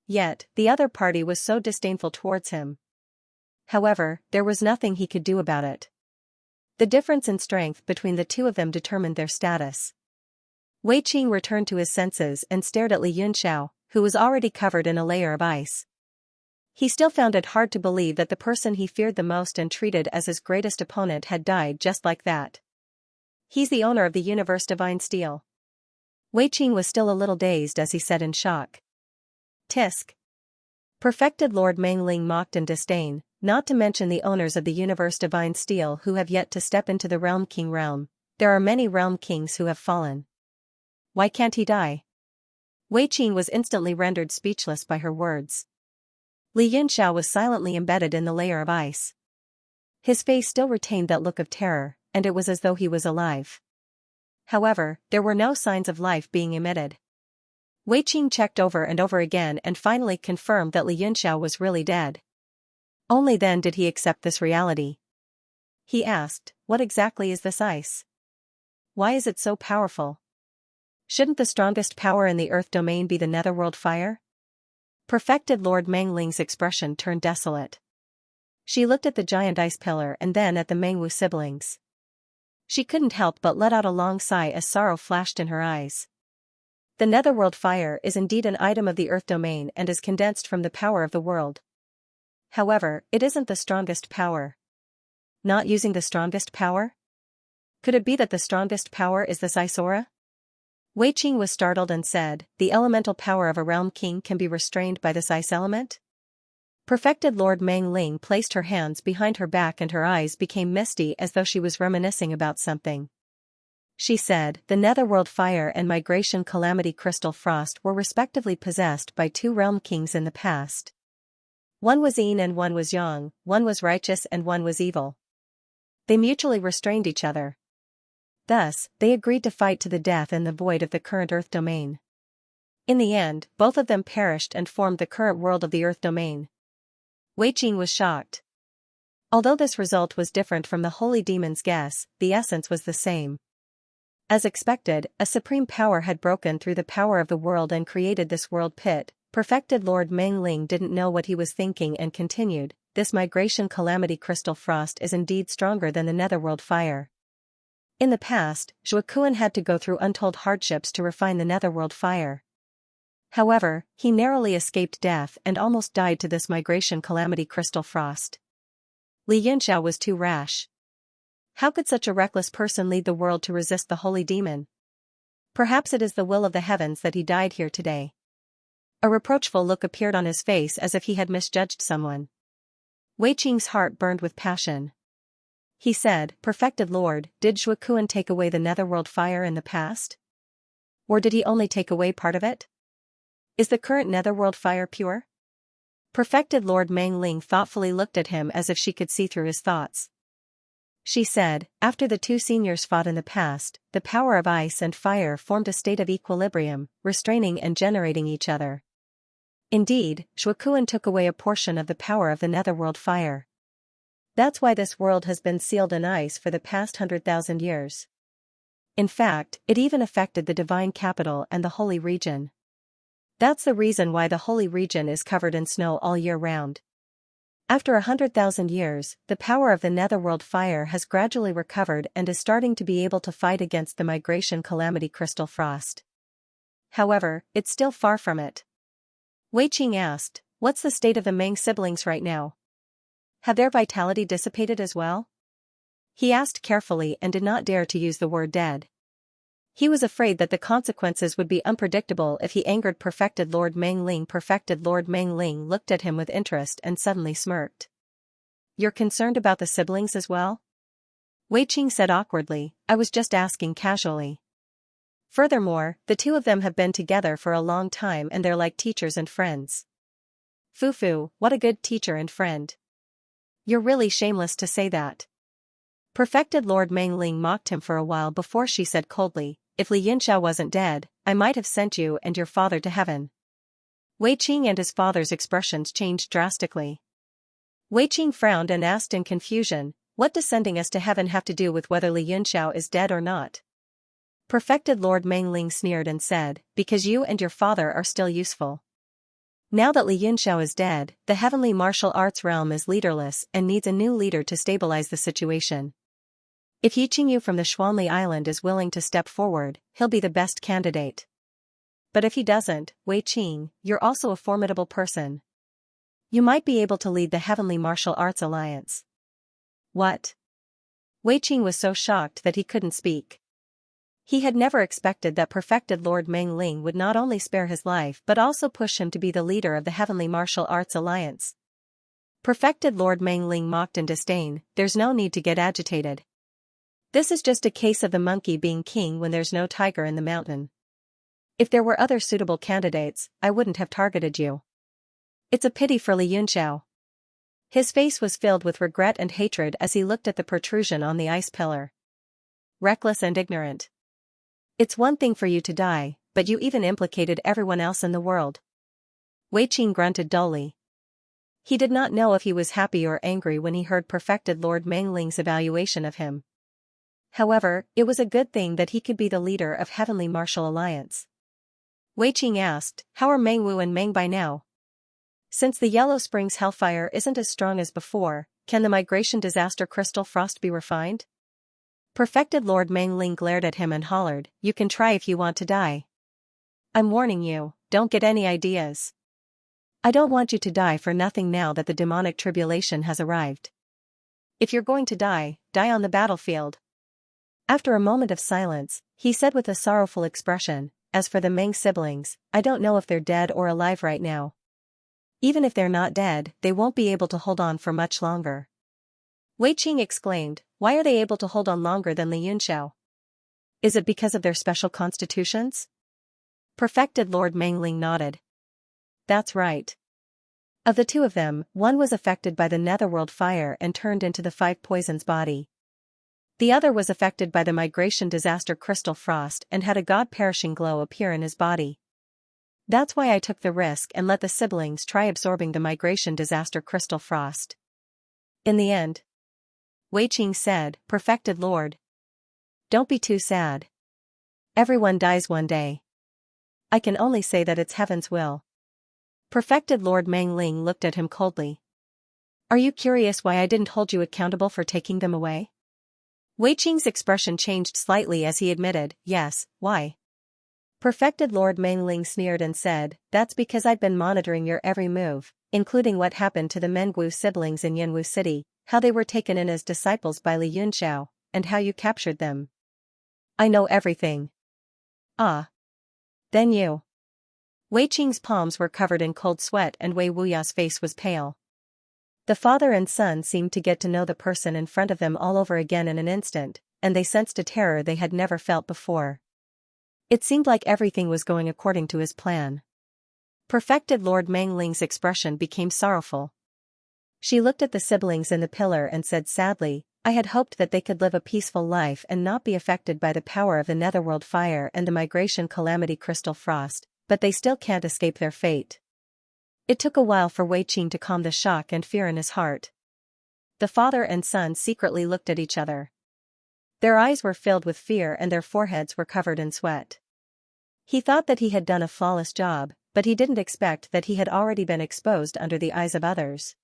Yet, the other party was so disdainful towards him. However, there was nothing he could do about it. The difference in strength between the two of them determined their status. Wei Qing returned to his senses and stared at Li Yunxiao, who was already covered in a layer of ice. He still found it hard to believe that the person he feared the most and treated as his greatest opponent had died just like that. He's the owner of the Universe Divine Steel. Wei Qing was still a little dazed as he said in shock. Tisk. Perfected Lord Mengling mocked in disdain, not to mention the owners of the Universe Divine Steel who have yet to step into the Realm King realm. There are many Realm Kings who have fallen. Why can't he die? Wei Qing was instantly rendered speechless by her words. Li Yunxiao was silently embedded in the layer of ice. His face still retained that look of terror, and it was as though he was alive. However, there were no signs of life being emitted. Wei Qing checked over and over again and finally confirmed that Li Yunxiao was really dead. Only then did he accept this reality. He asked, What exactly is this ice? Why is it so powerful? Shouldn't the strongest power in the Earth domain be the Netherworld fire? Perfected Lord Mengling's expression turned desolate. She looked at the giant ice pillar and then at the Mengwu siblings. She couldn't help but let out a long sigh as sorrow flashed in her eyes. The Netherworld fire is indeed an item of the Earth domain and is condensed from the power of the world. However, it isn't the strongest power. Not using the strongest power? Could it be that the strongest power is this ice aura? Wei Qing was startled and said, The elemental power of a realm king can be restrained by this ice element? Perfected Lord Mengling placed her hands behind her back and her eyes became misty as though she was reminiscing about something. She said, The Netherworld Fire and Migration Calamity Crystal Frost were respectively possessed by 2 realm kings in the past. One was Yin and one was Yang, one was righteous and one was evil. They mutually restrained each other. Thus, they agreed to fight to the death in the void of the current Earth domain. In the end, both of them perished and formed the current world of the Earth domain. Wei Qing was shocked. Although this result was different from the holy demon's guess, the essence was the same. As expected, a supreme power had broken through the power of the world and created this world pit. Perfected Lord Mengling didn't know what he was thinking and continued, This migration calamity crystal frost is indeed stronger than the netherworld fire. In the past, Zhuokuan had to go through untold hardships to refine the netherworld fire. However, he narrowly escaped death and almost died to this migration calamity crystal frost. Li Yunxiao was too rash. How could such a reckless person lead the world to resist the holy demon? Perhaps it is the will of the heavens that he died here today. A reproachful look appeared on his face as if he had misjudged someone. Wei Qing's heart burned with passion. He said, "Perfected Lord, did Zhuokuan take away the netherworld fire in the past? Or did he only take away part of it? Is the current netherworld fire pure?" Perfected Lord Mangling thoughtfully looked at him as if she could see through his thoughts. She said, "After the two seniors fought in the past, the power of ice and fire formed a state of equilibrium, restraining and generating each other. Indeed, Zhuokuan took away a portion of the power of the netherworld fire. That's why this world has been sealed in ice for the past 100,000 years. In fact, it even affected the divine capital and the holy region. That's the reason why the holy region is covered in snow all year round. After 100,000 years, the power of the netherworld fire has gradually recovered and is starting to be able to fight against the migration calamity crystal frost. However, it's still far from it." Wei Qing asked, "What's the state of the Meng siblings right now? Have their vitality dissipated as well?" He asked carefully and did not dare to use the word dead. He was afraid that the consequences would be unpredictable if he angered Perfected Lord Mangling. Perfected Lord Mangling looked at him with interest and suddenly smirked. "You're concerned about the siblings as well?" Wei Qing said awkwardly, "I was just asking casually. Furthermore, the two of them have been together for a long time and they're like teachers and friends." "Fufu, what a good teacher and friend. You're really shameless to say that." Perfected Lord Mangling mocked him for a while before she said coldly, "If Li Yunxiao wasn't dead, I might have sent you and your father to heaven." Wei Qing and his father's expressions changed drastically. Wei Qing frowned and asked in confusion, "What does sending us to heaven have to do with whether Li Yunxiao is dead or not?" Perfected Lord Mangling sneered and said, "Because you and your father are still useful. Now that Li Yunxiao is dead, the heavenly martial arts realm is leaderless and needs a new leader to stabilize the situation. If Yi Qingyu from the Xuanli Island is willing to step forward, he'll be the best candidate. But if he doesn't, Wei Qing, you're also a formidable person. You might be able to lead the Heavenly Martial Arts Alliance." "What?" Wei Qing was so shocked that he couldn't speak. He had never expected that Perfected Lord Mangling would not only spare his life but also push him to be the leader of the Heavenly Martial Arts Alliance. Perfected Lord Mangling mocked in disdain, "There's no need to get agitated. This is just a case of the monkey being king when there's no tiger in the mountain. If there were other suitable candidates, I wouldn't have targeted you. It's a pity for Li Yunxiao." His face was filled with regret and hatred as he looked at the protrusion on the ice pillar. "Reckless and ignorant. It's one thing for you to die, but you even implicated everyone else in the world." Wei Qing grunted dully. He did not know if he was happy or angry when he heard Perfected Lord Mangling's evaluation of him. However, it was a good thing that he could be the leader of Heavenly Martial Alliance. Wei Qing asked, "How are Mengwu and Mengbai now? Since the Yellow Springs hellfire isn't as strong as before, can the migration disaster crystal frost be refined?" Perfected Lord Mangling glared at him and hollered, "You can try if you want to die. I'm warning you, don't get any ideas. I don't want you to die for nothing now that the demonic tribulation has arrived. If you're going to die, die on the battlefield." After a moment of silence, he said with a sorrowful expression, "As for the Meng siblings, I don't know if they're dead or alive right now. Even if they're not dead, they won't be able to hold on for much longer." Wei Qing exclaimed, "Why are they able to hold on longer than Li Yunxiao? Is it because of their special constitutions?" Perfected Lord Mangling nodded. "That's right. Of the two of them, one was affected by the netherworld fire and turned into the 5 poisons body. The other was affected by the migration disaster crystal frost and had a god-perishing glow appear in his body. That's why I took the risk and let the siblings try absorbing the migration disaster crystal frost. In the end," Wei Qing said, "Perfected Lord, don't be too sad. Everyone dies one day. I can only say that it's heaven's will." Perfected Lord Mangling looked at him coldly. "Are you curious why I didn't hold you accountable for taking them away?" Wei Qing's expression changed slightly as he admitted, yes, why? Perfected Lord Mengling sneered and said, that's because I've been monitoring your every move, including what happened to the Mengwu siblings in Yanwu City, how they were taken in as disciples by Li Yunxiao, and how you captured them. I know everything. Ah. Then you. Wei Qing's palms were covered in cold sweat and Wei Wuya's face was pale. The father and son seemed to get to know the person in front of them all over again in an instant, and they sensed a terror they had never felt before. It seemed like everything was going according to his plan. Perfected Lord Mengling's expression became sorrowful. She looked at the siblings in the pillar and said sadly, I had hoped that they could live a peaceful life and not be affected by the power of the netherworld fire and the migration calamity crystal frost, but they still can't escape their fate. It took a while for Wei Qing to calm the shock and fear in his heart. The father and son secretly looked at each other. Their eyes were filled with fear and their foreheads were covered in sweat. He thought that he had done a flawless job, but he didn't expect that he had already been exposed under the eyes of others.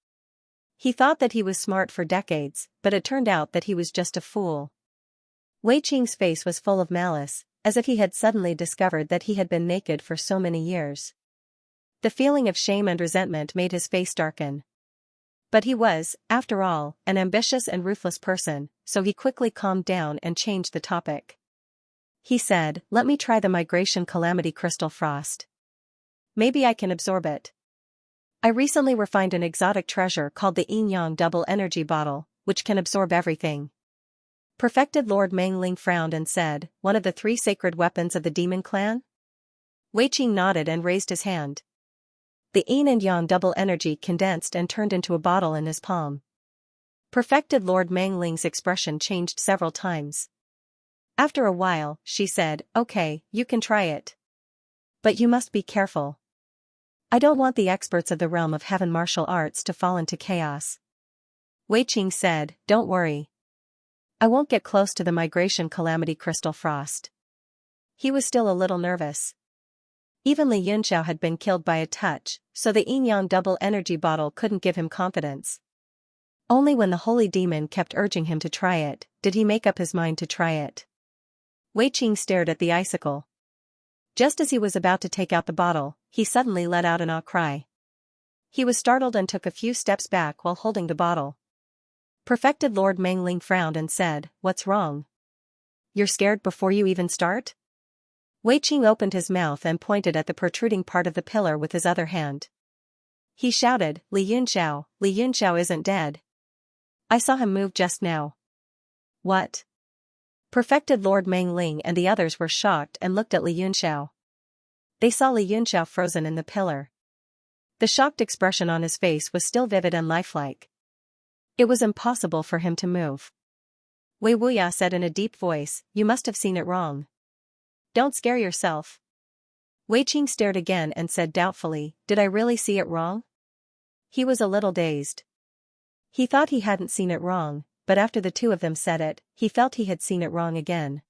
He thought that he was smart for decades, but it turned out that he was just a fool. Wei Qing's face was full of malice, as if he had suddenly discovered that he had been naked for so many years. The feeling of shame and resentment made his face darken. But he was, after all, an ambitious and ruthless person, so he quickly calmed down and changed the topic. He said, let me try the migration calamity crystal frost. Maybe I can absorb it. I recently refined an exotic treasure called the Yin Yang double energy bottle, which can absorb everything. Perfected Lord Mengling frowned and said, one of the 3 sacred weapons of the demon clan? Wei Qing nodded and raised his hand. The Yin and Yang double energy condensed and turned into a bottle in his palm. Perfected Lord Mengling's expression changed several times. After a while, she said, okay, you can try it. But you must be careful. I don't want the experts of the realm of heaven martial arts to fall into chaos. Wei Qing said, don't worry. I won't get close to the migration calamity crystal frost. He was still a little nervous. Even Li Yunxiao had been killed by a touch, so the Yin-Yang double energy bottle couldn't give him confidence. Only when the holy demon kept urging him to try it, did he make up his mind to try it. Wei Qing stared at the icicle. Just as he was about to take out the bottle, he suddenly let out an awe cry. He was startled and took a few steps back while holding the bottle. Perfected Lord Mengling frowned and said, what's wrong? You're scared before you even start? Wei Qing opened his mouth and pointed at the protruding part of the pillar with his other hand. He shouted, Li Yunxiao isn't dead. I saw him move just now. What? Perfected Lord Mengling and the others were shocked and looked at Li Yunxiao. They saw Li Yunxiao frozen in the pillar. The shocked expression on his face was still vivid and lifelike. It was impossible for him to move. Wei Wuya said in a deep voice, you must have seen it wrong. Don't scare yourself. Wei Qing stared again and said doubtfully, did I really see it wrong? He was a little dazed. He thought he hadn't seen it wrong, but after the 2 of them said it, he felt he had seen it wrong again.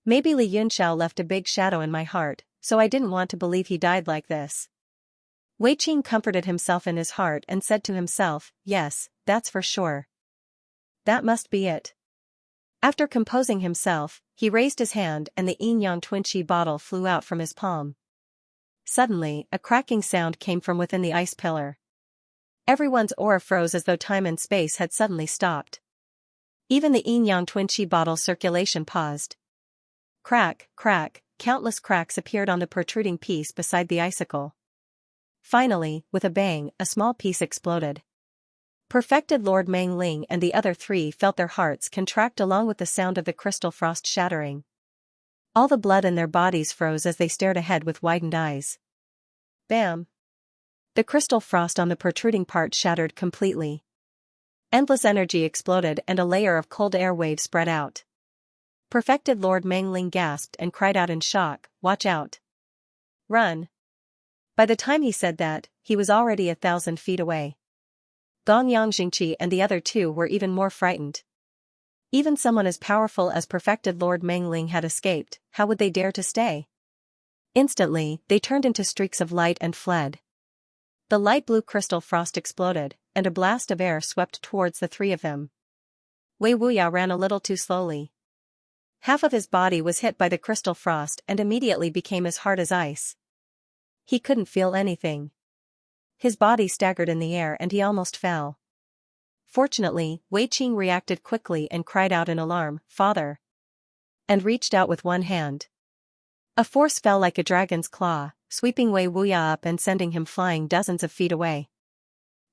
Maybe Li Yunxiao left a big shadow in my heart, so I didn't want to believe he died like this. Wei Qing comforted himself in his heart and said to himself, yes, that's for sure. That must be it. After composing himself, he raised his hand and the Yin-Yang twin qi bottle flew out from his palm. Suddenly, a cracking sound came from within the ice pillar. Everyone's aura froze as though time and space had suddenly stopped. Even the Yin-Yang twin qi bottle circulation paused. Crack, crack, countless cracks appeared on the protruding piece beside the icicle. Finally, with a bang, a small piece exploded. Perfected Lord Mengling and the other 3 felt their hearts contract along with the sound of the crystal frost shattering. All the blood in their bodies froze as they stared ahead with widened eyes. Bam! The crystal frost on the protruding part shattered completely. Endless energy exploded and a layer of cold air waves spread out. Perfected Lord Mengling gasped and cried out in shock, watch out. Run. By the time he said that, he was already 1,000 feet away. Gong Yangxingqi and the other 2 were even more frightened. Even someone as powerful as Perfected Lord Mengling had escaped, how would they dare to stay? Instantly, they turned into streaks of light and fled. The light blue crystal frost exploded, and a blast of air swept towards the 3 of them. Wei Wuya ran a little too slowly. Half of his body was hit by the crystal frost and immediately became as hard as ice. He couldn't feel anything. His body staggered in the air and he almost fell. Fortunately, Wei Qing reacted quickly and cried out in alarm, "Father!" and reached out with one hand. A force fell like a dragon's claw, sweeping Wei Wuya up and sending him flying dozens of feet away.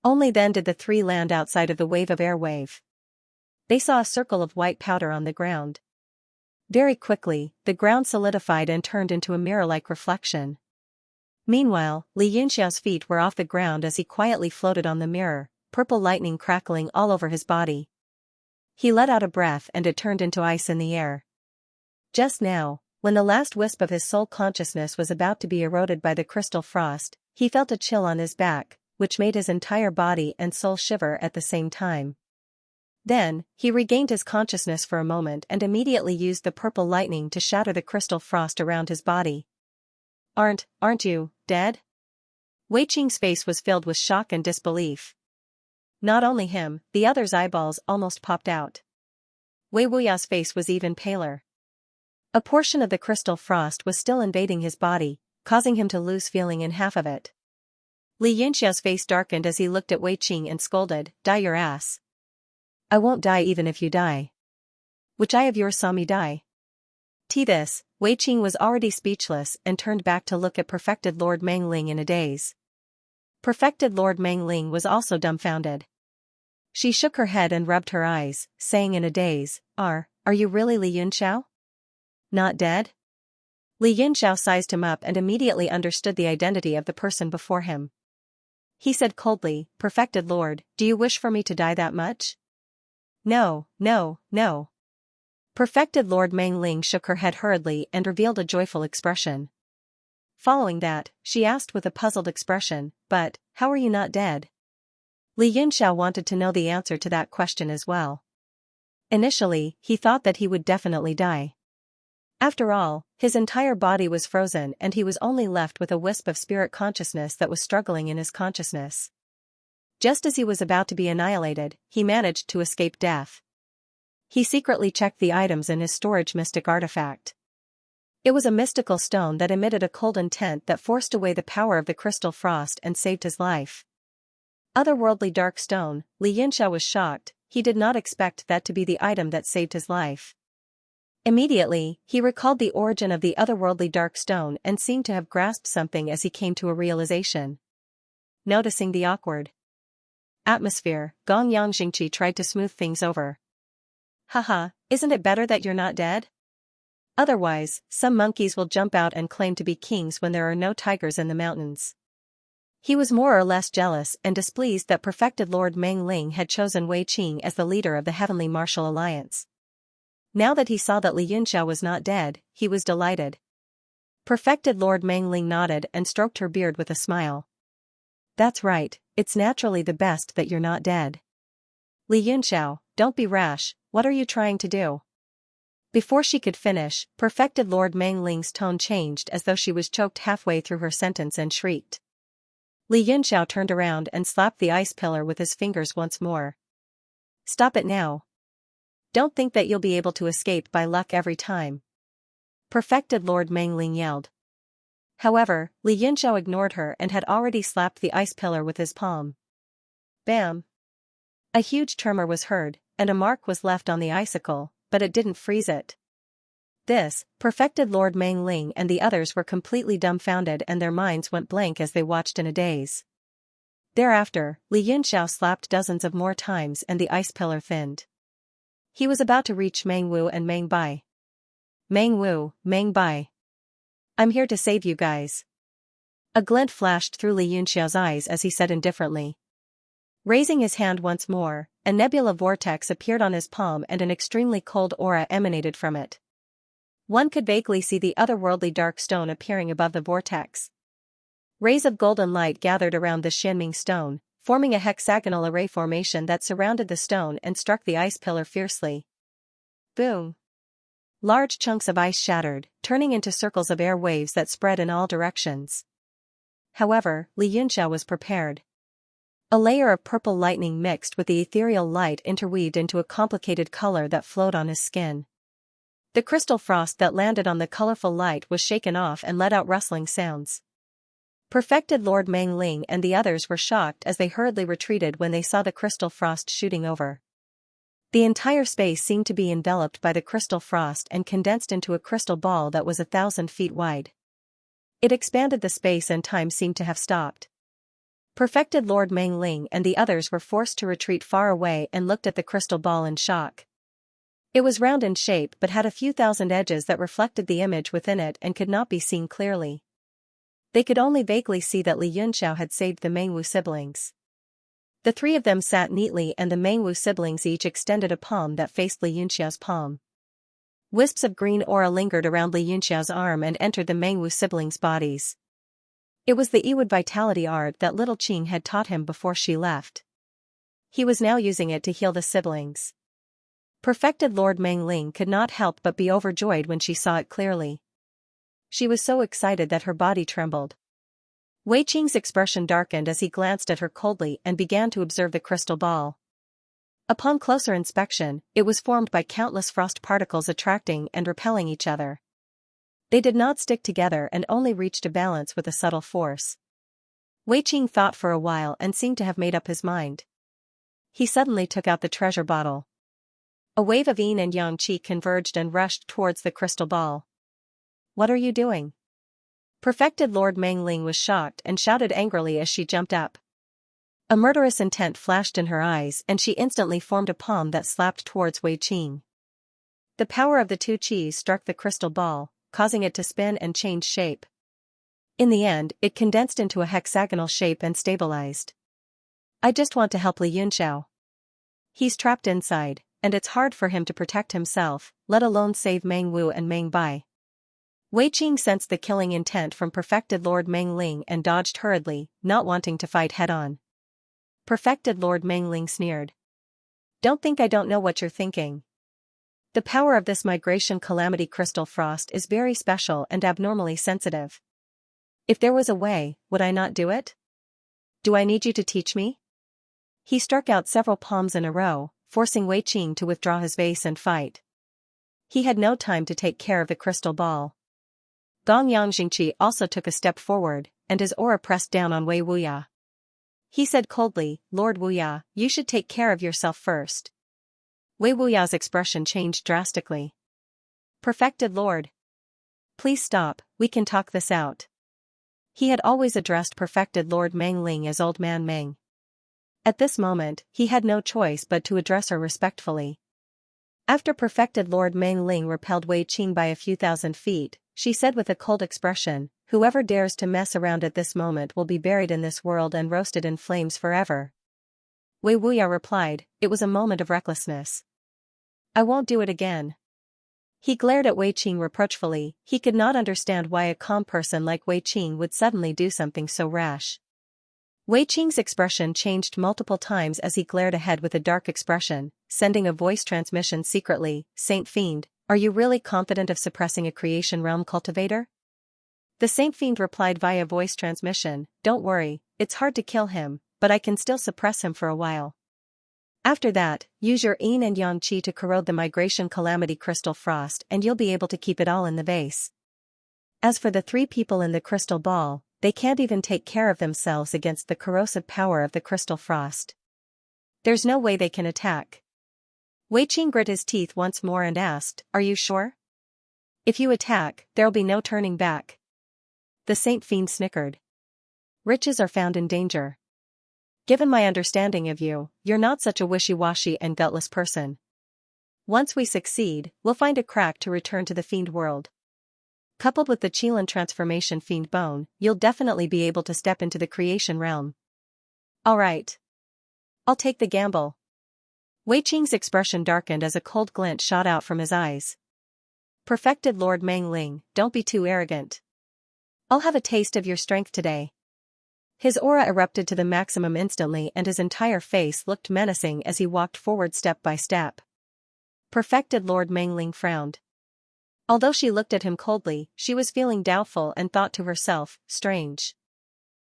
Only then did the three land outside of the wave of air wave. They saw a circle of white powder on the ground. Very quickly, the ground solidified and turned into a mirror-like reflection. Meanwhile, Li Yunxiao's feet were off the ground as he quietly floated on the mirror, purple lightning crackling all over his body. He let out a breath and it turned into ice in the air. Just now, when the last wisp of his soul consciousness was about to be eroded by the crystal frost, he felt a chill on his back, which made his entire body and soul shiver at the same time. Then, he regained his consciousness for a moment and immediately used the purple lightning to shatter the crystal frost around his body. Aren't you dead?" Wei Qing's face was filled with shock and disbelief. Not only him, the others' eyeballs almost popped out. Wei Wuya's face was even paler. A portion of the crystal frost was still invading his body, causing him to lose feeling in half of it. Li Yunxiao's face darkened as he looked at Wei Qing and scolded, "Die your ass. I won't die even if you die. Which eye of yours saw me die?" To this, Wei Qing was already speechless and turned back to look at Perfected Lord Meng Ling in a daze. Perfected Lord Meng Ling was also dumbfounded. She shook her head and rubbed her eyes, saying in a daze, Are you really Li Yunxiao? Not dead?" Li Yunxiao sized him up and immediately understood the identity of the person before him. He said coldly, "Perfected Lord, do you wish for me to die that much?" No. Perfected Lord Meng Ling shook her head hurriedly and revealed a joyful expression. Following that, she asked with a puzzled expression, "But, how are you not dead?" Li Yunxiao wanted to know the answer to that question as well. Initially, he thought that he would definitely die. After all, his entire body was frozen and he was only left with a wisp of spirit consciousness that was struggling in his consciousness. Just as he was about to be annihilated, he managed to escape death. He secretly checked the items in his storage mystic artifact. It was a mystical stone that emitted a cold intent that forced away the power of the crystal frost and saved his life. Otherworldly dark stone, Li Yunxiao was shocked, he did not expect that to be the item that saved his life. Immediately, he recalled the origin of the otherworldly dark stone and seemed to have grasped something as he came to a realization. Noticing the awkward atmosphere, Gong Yangxingqi tried to smooth things over. Haha, isn't it better that you're not dead? Otherwise, some monkeys will jump out and claim to be kings when there are no tigers in the mountains. He was more or less jealous and displeased that Perfected Lord Meng Ling had chosen Wei Qing as the leader of the Heavenly Martial Alliance. Now that he saw that Li Yunxiao was not dead, he was delighted. Perfected Lord Meng Ling nodded and stroked her beard with a smile. That's right, it's naturally the best that you're not dead. Li Yunxiao, don't be rash, what are you trying to do? Before she could finish, Perfected Lord Meng Ling's tone changed as though she was choked halfway through her sentence and shrieked. Li Yunxiao turned around and slapped the ice pillar with his fingers once more. Stop it now. Don't think that you'll be able to escape by luck every time. Perfected Lord Meng Ling yelled. However, Li Yunxiao ignored her and had already slapped the ice pillar with his palm. Bam! A huge tremor was heard, and a mark was left on the icicle, but it didn't freeze it. This, Perfected Lord Meng Ling and the others were completely dumbfounded and their minds went blank as they watched in a daze. Thereafter, Li Yunxiao slapped dozens of more times and the ice pillar thinned. He was about to reach Meng Wu and Meng Bai. Meng Wu, Meng Bai. I'm here to save you guys. A glint flashed through Li Yunxiao's eyes as he said indifferently. Raising his hand once more, a nebula vortex appeared on his palm and an extremely cold aura emanated from it. One could vaguely see the otherworldly dark stone appearing above the vortex. Rays of golden light gathered around the Xianming stone, forming a hexagonal array formation that surrounded the stone and struck the ice pillar fiercely. Boom! Large chunks of ice shattered, turning into circles of air waves that spread in all directions. However, Li Yunxiao was prepared. A layer of purple lightning mixed with the ethereal light interweaved into a complicated color that flowed on his skin. The crystal frost that landed on the colorful light was shaken off and let out rustling sounds. Perfected Lord Mengling and the others were shocked as they hurriedly retreated when they saw the crystal frost shooting over. The entire space seemed to be enveloped by the crystal frost and condensed into a crystal ball that was 1,000 feet wide. It expanded. The space and time seemed to have stopped. Perfected Lord Mengling and the others were forced to retreat far away and looked at the crystal ball in shock. It was round in shape but had a few thousand edges that reflected the image within it and could not be seen clearly. They could only vaguely see that Li Yunxiao had saved the Mengwu siblings. The three of them sat neatly and the Mengwu siblings each extended a palm that faced Li Yunxiao's palm. Wisps of green aura lingered around Li Yunxiao's arm and entered the Mengwu siblings' bodies. It was the Yiwood vitality art that little Qing had taught him before she left. He was now using it to heal the siblings. Perfected Lord Mengling could not help but be overjoyed when she saw it clearly. She was so excited that her body trembled. Wei Qing's expression darkened as he glanced at her coldly and began to observe the crystal ball. Upon closer inspection, it was formed by countless frost particles attracting and repelling each other. They did not stick together and only reached a balance with a subtle force. Wei Qing thought for a while and seemed to have made up his mind. He suddenly took out the treasure bottle. A wave of yin and yang qi converged and rushed towards the crystal ball. "What are you doing?" Perfected Lord Mengling was shocked and shouted angrily as she jumped up. A murderous intent flashed in her eyes and she instantly formed a palm that slapped towards Wei Qing. The power of the two qis struck the crystal ball, causing it to spin and change shape. In the end, it condensed into a hexagonal shape and stabilized. "I just want to help Li Yunxiao. He's trapped inside, and it's hard for him to protect himself, let alone save Meng Wu and Meng Bai." Wei Qing sensed the killing intent from Perfected Lord Mengling and dodged hurriedly, not wanting to fight head-on. Perfected Lord Mengling sneered. "Don't think I don't know what you're thinking. The power of this migration calamity crystal frost is very special and abnormally sensitive. If there was a way, would I not do it? Do I need you to teach me?" He struck out several palms in a row, forcing Wei Qing to withdraw his vase and fight. He had no time to take care of the crystal ball. Gong Yangxingqi also took a step forward, and his aura pressed down on Wei Wuya. He said coldly, "Lord Wuya, you should take care of yourself first." Wei Wuya's expression changed drastically. "Perfected Lord. Please stop, we can talk this out." He had always addressed Perfected Lord Mengling as Old Man Meng. At this moment, he had no choice but to address her respectfully. After Perfected Lord Mengling repelled Wei Qing by a few thousand feet, she said with a cold expression, "Whoever dares to mess around at this moment will be buried in this world and roasted in flames forever." Wei Wuya replied, "It was a moment of recklessness. I won't do it again." He glared at Wei Qing reproachfully. He could not understand why a calm person like Wei Qing would suddenly do something so rash. Wei Qing's expression changed multiple times as he glared ahead with a dark expression, sending a voice transmission secretly, "Saint Fiend, are you really confident of suppressing a creation realm cultivator?" The Saint Fiend replied via voice transmission, "Don't worry, it's hard to kill him, but I can still suppress him for a while. After that, use your yin and yang qi to corrode the migration calamity crystal frost and you'll be able to keep it all in the vase. As for the three people in the crystal ball, they can't even take care of themselves against the corrosive power of the crystal frost. There's no way they can attack." Wei Qing grit his teeth once more and asked, "Are you sure? If you attack, there'll be no turning back." The Saint Fiend snickered. "Riches are found in danger. Given my understanding of you, you're not such a wishy-washy and gutless person. Once we succeed, we'll find a crack to return to the fiend world. Coupled with the Qilin transformation fiend bone, you'll definitely be able to step into the creation realm." "All right. I'll take the gamble." Wei Qing's expression darkened as a cold glint shot out from his eyes. "Perfected Lord Mengling, don't be too arrogant. I'll have a taste of your strength today." His aura erupted to the maximum instantly and his entire face looked menacing as he walked forward step by step. Perfected Lord Mengling frowned. Although she looked at him coldly, she was feeling doubtful and thought to herself, strange.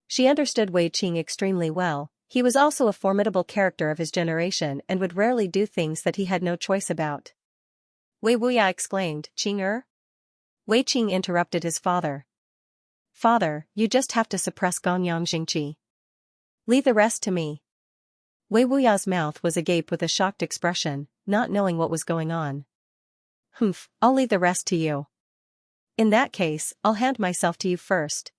She understood Wei Qing extremely well, He was also a formidable character of his generation and would rarely do things that he had no choice about. Wei Wuya exclaimed, "Qing-er?" Wei Qing interrupted his father. "Father, you just have to suppress Gonyang Jingqi. Leave the rest to me." Wei Wuya's mouth was agape with a shocked expression, not knowing what was going on. "Humph, I'll leave the rest to you. In that case, I'll hand myself to you first."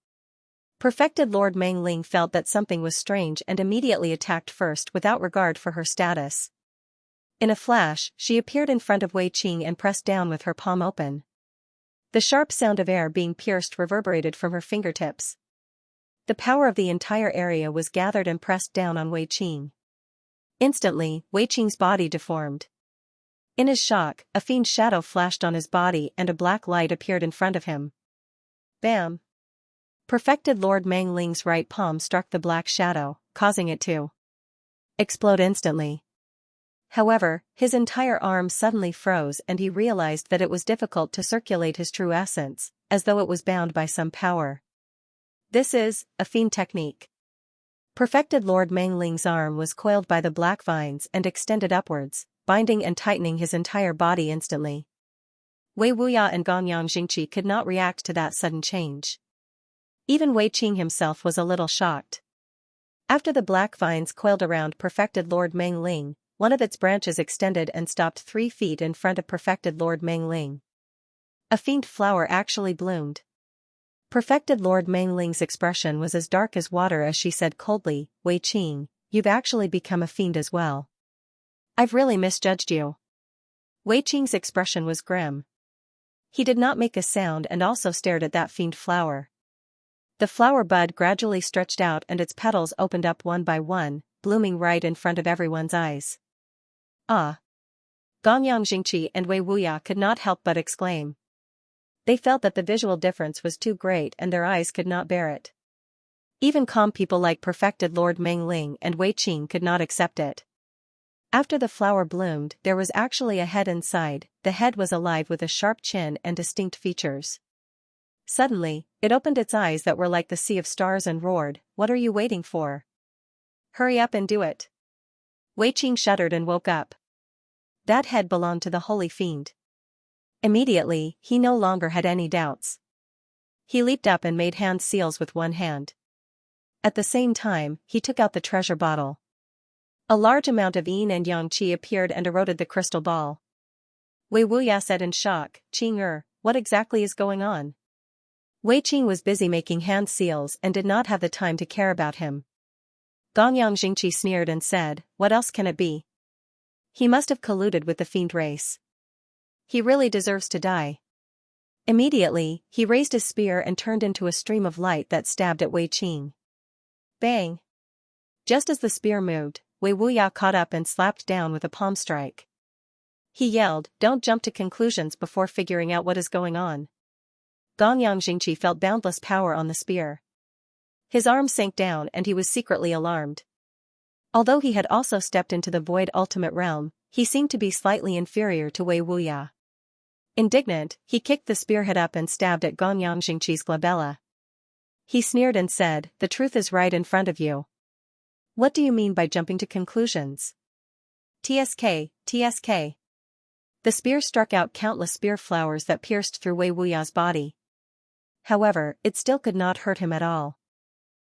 Perfected Lord Mangling felt that something was strange and immediately attacked first without regard for her status. In a flash, she appeared in front of Wei Qing and pressed down with her palm open. The sharp sound of air being pierced reverberated from her fingertips. The power of the entire area was gathered and pressed down on Wei Qing. Instantly, Wei Qing's body deformed. In his shock, a fiend shadow flashed on his body and a black light appeared in front of him. Bam! Perfected Lord Mangling's right palm struck the black shadow, causing it to explode instantly. However, his entire arm suddenly froze and he realized that it was difficult to circulate his true essence, as though it was bound by some power. This is a fiend technique. Perfected Lord Mangling's arm was coiled by the black vines and extended upwards, binding and tightening his entire body instantly. Wei Wuya and Gonyang Jingqi could not react to that sudden change. Even Wei Qing himself was a little shocked. After the black vines coiled around Perfected Lord Mangling, one of its branches extended and stopped 3 feet in front of Perfected Lord Mangling. A fiend flower actually bloomed. Perfected Lord Mangling's expression was as dark as water as she said coldly, "Wei Qing, you've actually become a fiend as well. I've really misjudged you." Wei Qing's expression was grim. He did not make a sound and also stared at that fiend flower. The flower bud gradually stretched out and its petals opened up one by one, blooming right in front of everyone's eyes. "Ah!" Gonyang Jingqi and Wei Wuya could not help but exclaim. They felt that the visual difference was too great and their eyes could not bear it. Even calm people like Perfected Lord Mangling and Wei Qing could not accept it. After the flower bloomed, there was actually a head inside. The head was alive with a sharp chin and distinct features. Suddenly, it opened its eyes that were like the sea of stars and roared, "What are you waiting for? Hurry up and do it." Wei Qing shuddered and woke up. That head belonged to the holy fiend. Immediately, he no longer had any doubts. He leaped up and made hand seals with one hand. At the same time, he took out the treasure bottle. A large amount of yin and yang qi appeared and eroded the crystal ball. Wei Wuya said in shock, "Qing-er, what exactly is going on?" Wei Qing was busy making hand seals and did not have the time to care about him. Gonyang Jingqi sneered and said, "What else can it be? He must have colluded with the fiend race. He really deserves to die." Immediately, he raised his spear and turned into a stream of light that stabbed at Wei Qing. Bang! Just as the spear moved, Wei Wuya caught up and slapped down with a palm strike. He yelled, "Don't jump to conclusions before figuring out what is going on." Gonyang Jingqi felt boundless power on the spear. His arm sank down and he was secretly alarmed. Although he had also stepped into the void ultimate realm, he seemed to be slightly inferior to Wei Wuya. Indignant, he kicked the spearhead up and stabbed at Gonyang Jingqi's glabella. He sneered and said, "The truth is right in front of you. What do you mean by jumping to conclusions? TSK, TSK." The spear struck out countless spear flowers that pierced through Wei Wuya's body. However, it still could not hurt him at all.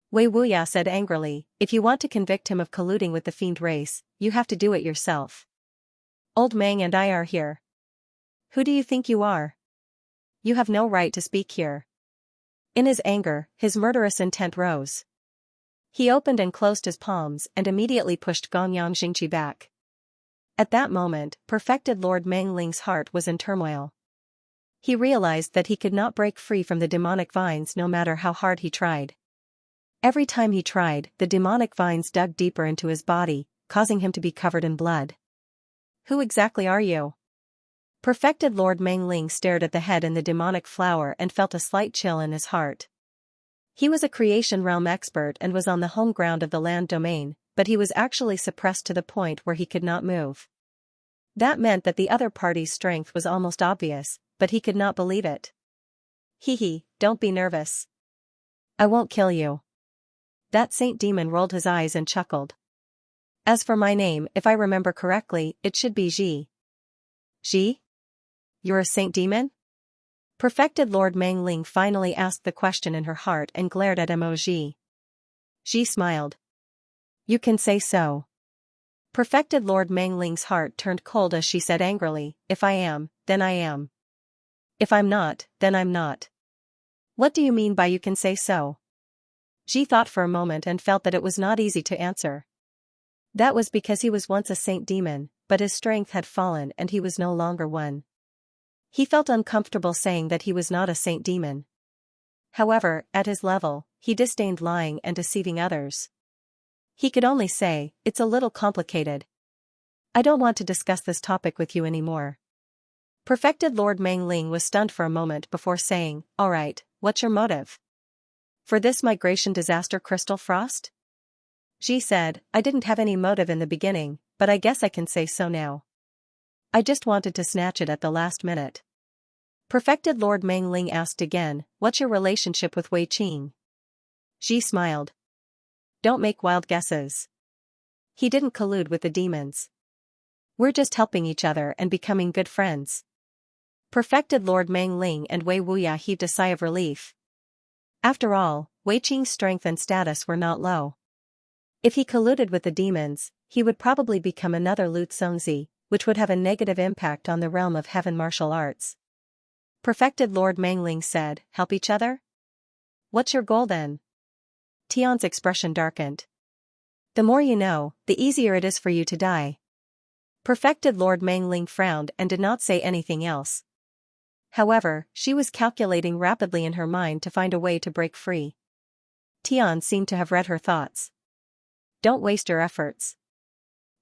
Wei Wuya said angrily, "If you want to convict him of colluding with the fiend race, you have to do it yourself. Old Mang and I are here. Who do you think you are? You have no right to speak here." In his anger, his murderous intent rose. He opened and closed his palms and immediately pushed Gonyang Jingqi back. At that moment, Perfected Lord Mangling's heart was in turmoil. He realized that he could not break free from the demonic vines no matter how hard he tried. Every time he tried, the demonic vines dug deeper into his body, causing him to be covered in blood. "Who exactly are you?" Perfected Lord Mangling stared at the head in the demonic flower and felt a slight chill in his heart. He was a creation realm expert and was on the home ground of the land domain, but he was actually suppressed to the point where he could not move. That meant that the other party's strength was almost obvious, but he could not believe it. "Hee hee, don't be nervous. I won't kill you. That saint demon rolled his eyes and chuckled. As for my name, if I remember correctly, it should be Ji. Ji? You're a saint demon? Perfected Lord Mangling finally asked the question in her heart and glared at Mo.Ji. Ji smiled. You can say so. Perfected Lord Mangling's heart turned cold as she said angrily, if I am, then I am. If I'm not, then I'm not. What do you mean by you can say so? Ji thought for a moment and felt that it was not easy to answer. That was because he was once a saint demon, but his strength had fallen and he was no longer one. He felt uncomfortable saying that he was not a saint demon. However, at his level, he disdained lying and deceiving others. He could only say, it's a little complicated. I don't want to discuss this topic with you anymore. Perfected Lord Mangling was stunned for a moment before saying, all right, what's your motive? For this migration disaster Crystal Frost? Ji said, I didn't have any motive in the beginning, but I guess I can say so now. I just wanted to snatch it at the last minute. Perfected Lord Mangling asked again, what's your relationship with Wei Qing? Ji smiled. Don't make wild guesses. He didn't collude with the demons. We're just helping each other and becoming good friends. Perfected Lord Mangling and Wei Wuya heaved a sigh of relief. After all, Wei Qing's strength and status were not low. If he colluded with the demons, he would probably become another Lu Congzi, which would have a negative impact on the realm of heaven martial arts. Perfected Lord Mangling said, help each other? What's your goal then? Tian's expression darkened. The more you know, the easier it is for you to die. Perfected Lord Mangling frowned and did not say anything else. However, she was calculating rapidly in her mind to find a way to break free. Tian seemed to have read her thoughts. Don't waste your efforts.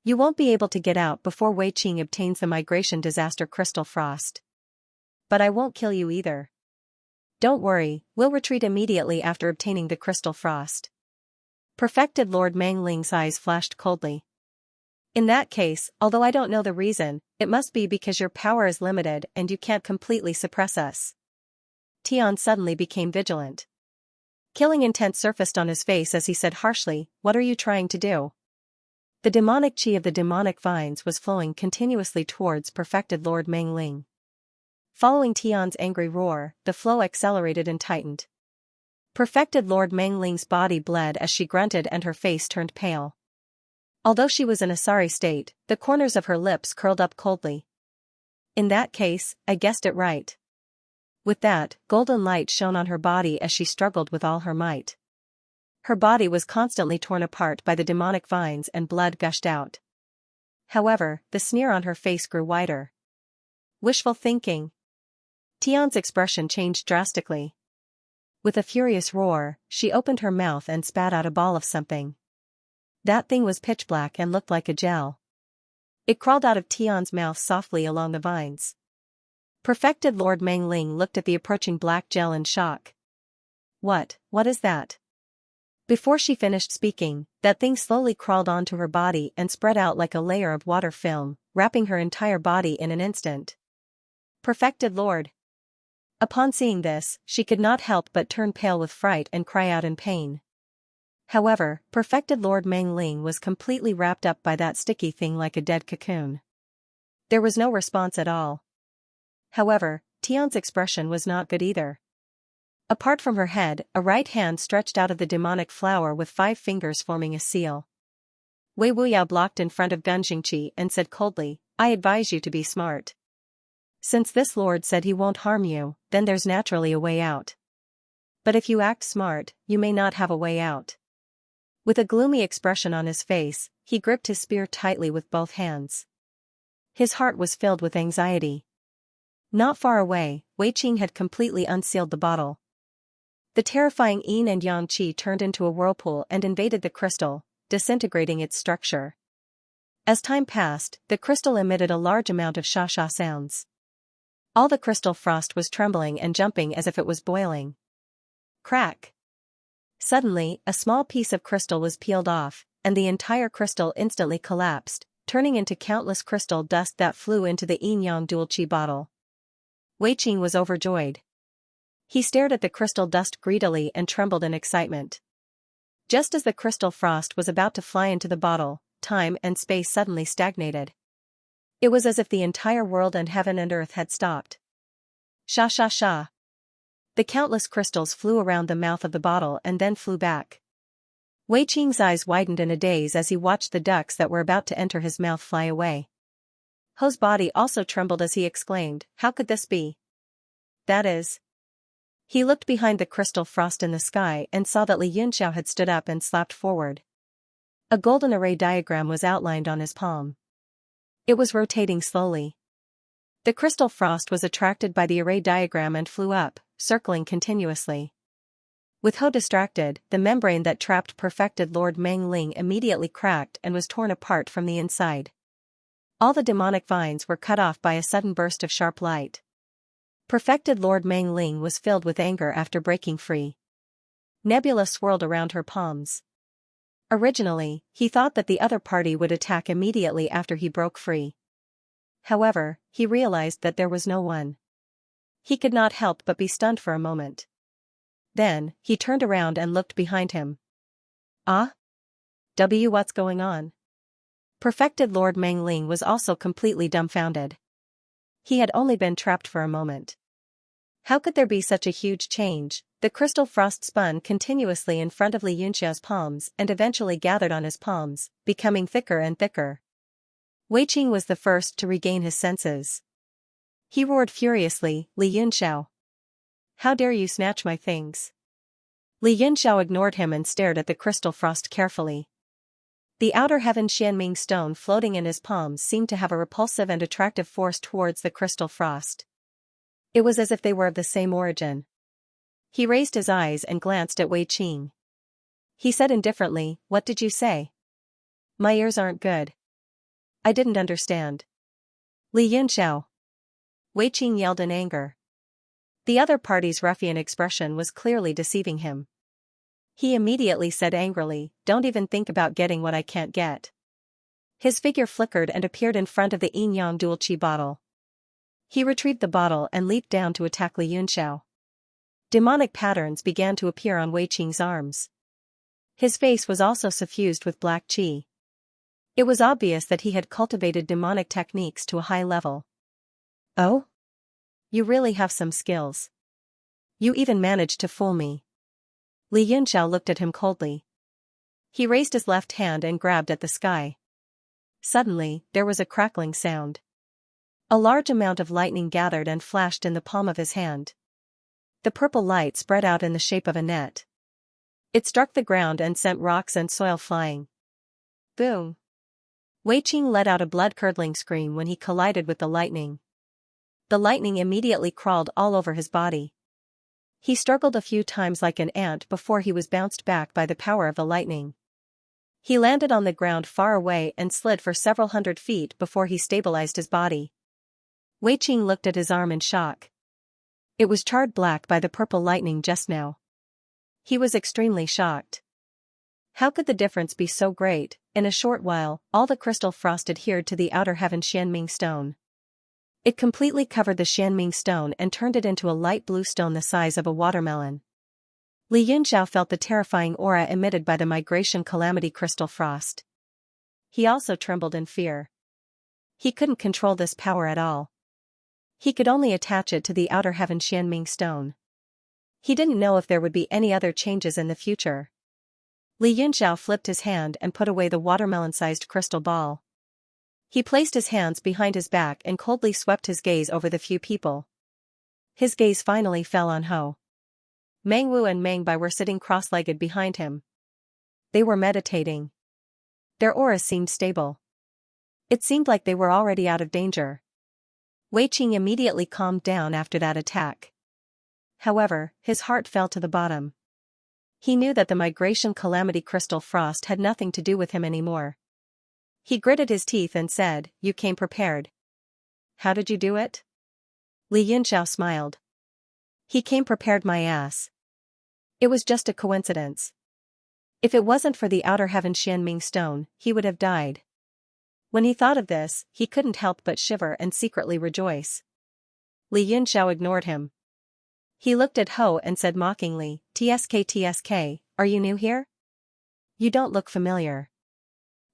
You won't be able to get out before Wei Qing obtains the migration disaster Crystal Frost. But I won't kill you either. Don't worry, we'll retreat immediately after obtaining the Crystal Frost. Perfected Lord Mangling's eyes flashed coldly. In that case, although I don't know the reason, it must be because your power is limited and you can't completely suppress us. Tian suddenly became vigilant. Killing intent surfaced on his face as he said harshly, what are you trying to do? The demonic chi of the demonic vines was flowing continuously towards Perfected Lord Mangling. Following Tian's angry roar, the flow accelerated and tightened. Perfected Lord Mangling's body bled as she grunted and her face turned pale. Although she was in a sorry state, the corners of her lips curled up coldly. In that case, I guessed it right. With that, golden light shone on her body as she struggled with all her might. Her body was constantly torn apart by the demonic vines and blood gushed out. However, the sneer on her face grew wider. Wishful thinking. Tian's expression changed drastically. With a furious roar, she opened her mouth and spat out a ball of something. That thing was pitch black and looked like a gel. It crawled out of Tian's mouth softly along the vines. Perfected Lord Mangling looked at the approaching black gel in shock. What is that? Before she finished speaking, that thing slowly crawled onto her body and spread out like a layer of water film, wrapping her entire body in an instant. Perfected Lord. Upon seeing this, she could not help but turn pale with fright and cry out in pain. However, Perfected Lord Mangling was completely wrapped up by that sticky thing like a dead cocoon. There was no response at all. However, Tian's expression was not good either. Apart from her head, a right hand stretched out of the demonic flower with 5 fingers forming a seal. Wei Wuyao blocked in front of Gun Xingqi and said coldly, I advise you to be smart. Since this lord said he won't harm you, then there's naturally a way out. But if you act smart, you may not have a way out. With a gloomy expression on his face, he gripped his spear tightly with both hands. His heart was filled with anxiety. Not far away, Wei Qing had completely unsealed the bottle. The terrifying yin and yang qi turned into a whirlpool and invaded the crystal, disintegrating its structure. As time passed, the crystal emitted a large amount of sha-sha sounds. All the crystal frost was trembling and jumping as if it was boiling. Crack! Suddenly, a small piece of crystal was peeled off, and the entire crystal instantly collapsed, turning into countless crystal dust that flew into the yin-yang dual qi bottle. Wei Qing was overjoyed. He stared at the crystal dust greedily and trembled in excitement. Just as the crystal frost was about to fly into the bottle, time and space suddenly stagnated. It was as if the entire world and heaven and earth had stopped. Sha sha sha. The countless crystals flew around the mouth of the bottle and then flew back. Wei Qing's eyes widened in a daze as he watched the ducks that were about to enter his mouth fly away. Ho's body also trembled as he exclaimed, "How could this be? That is..." He looked behind the crystal frost in the sky and saw that Li Yunxiao had stood up and slapped forward. A golden array diagram was outlined on his palm. It was rotating slowly. The crystal frost was attracted by the array diagram and flew up, circling continuously. With Ho distracted, the membrane that trapped perfected Lord Meng Ling immediately cracked and was torn apart from the inside. All the demonic vines were cut off by a sudden burst of sharp light. Perfected Lord Meng Ling was filled with anger after breaking free. Nebula swirled around her palms. Originally, he thought that the other party would attack immediately after he broke free. However, he realized that there was no one. He could not help but be stunned for a moment. Then, he turned around and looked behind him. Ah? What's going on? Perfected Lord Meng Ling was also completely dumbfounded. He had only been trapped for a moment. How could there be such a huge change? The crystal frost spun continuously in front of Li Yunxiao's palms and eventually gathered on his palms, becoming thicker and thicker. Wei Qing was the first to regain his senses. He roared furiously, "Li Yunxiao! How dare you snatch my things?" Li Yunxiao ignored him and stared at the crystal frost carefully. The outer heaven Xianming stone floating in his palms seemed to have a repulsive and attractive force towards the crystal frost. It was as if they were of the same origin. He raised his eyes and glanced at Wei Qing. He said indifferently, "What did you say? My ears aren't good." "I didn't understand." "Li Yunxiao!" Wei Qing yelled in anger. The other party's ruffian expression was clearly deceiving him. He immediately said angrily, "Don't even think about getting what I can't get." His figure flickered and appeared in front of the yin-yang dual qi bottle. He retrieved the bottle and leaped down to attack Li Yunxiao. Demonic patterns began to appear on Wei Qing's arms. His face was also suffused with black qi. It was obvious that he had cultivated demonic techniques to a high level. "Oh? You really have some skills. You even managed to fool me." Li Yunxiao looked at him coldly. He raised his left hand and grabbed at the sky. Suddenly, there was a crackling sound. A large amount of lightning gathered and flashed in the palm of his hand. The purple light spread out in the shape of a net. It struck the ground and sent rocks and soil flying. Boom! Wei Qing let out a blood-curdling scream when he collided with the lightning. The lightning immediately crawled all over his body. He struggled a few times like an ant before he was bounced back by the power of the lightning. He landed on the ground far away and slid for several hundred feet before he stabilized his body. Wei Qing looked at his arm in shock. It was charred black by the purple lightning just now. He was extremely shocked. How could the difference be so great? In a short while, all the crystal frost adhered to the outer heaven Xianming stone. It completely covered the Xianming stone and turned it into a light blue stone the size of a watermelon. Li Yunxiao felt the terrifying aura emitted by the migration calamity crystal frost. He also trembled in fear. He couldn't control this power at all. He could only attach it to the outer heaven Xianming stone. He didn't know if there would be any other changes in the future. Li Yunxiao flipped his hand and put away the watermelon-sized crystal ball. He placed his hands behind his back and coldly swept his gaze over the few people. His gaze finally fell on Ho. Meng Wu and Meng Bai were sitting cross-legged behind him. They were meditating. Their auras seemed stable. It seemed like they were already out of danger. Wei Qing immediately calmed down after that attack. However, his heart fell to the bottom. He knew that the migration calamity crystal frost had nothing to do with him anymore. He gritted his teeth and said, "You came prepared. How did you do it?" Li Yunxiao smiled. "He came prepared my ass. It was just a coincidence. If it wasn't for the outer heaven Xianming stone, he would have died." When he thought of this, he couldn't help but shiver and secretly rejoice. Li Yunxiao ignored him. He looked at Ho and said mockingly, "Tsk, are you new here?" You don't look familiar.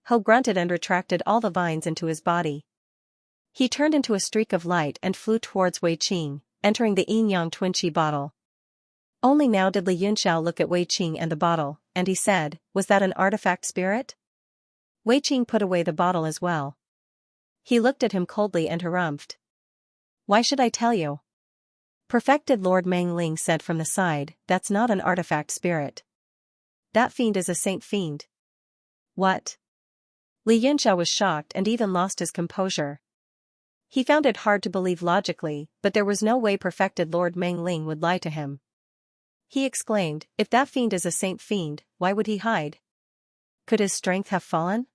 Ho grunted and retracted all the vines into his body. He turned into a streak of light and flew towards Wei Qing, entering the yin yang twin qi bottle. Only now did Li Yunxiao look at Wei Qing and the bottle, and he said, "Was that an artifact spirit?" Wei Qing put away the bottle as well. He looked at him coldly and harumphed. "Why should I tell you?" Perfected Lord Meng Ling said from the side, "That's not an artifact spirit. That fiend is a saint fiend." "What?" Li Yunxiao was shocked and even lost his composure. He found it hard to believe logically, but there was no way Perfected Lord Meng Ling would lie to him. He exclaimed, "If that fiend is a saint fiend, why would he hide? Could his strength have fallen?"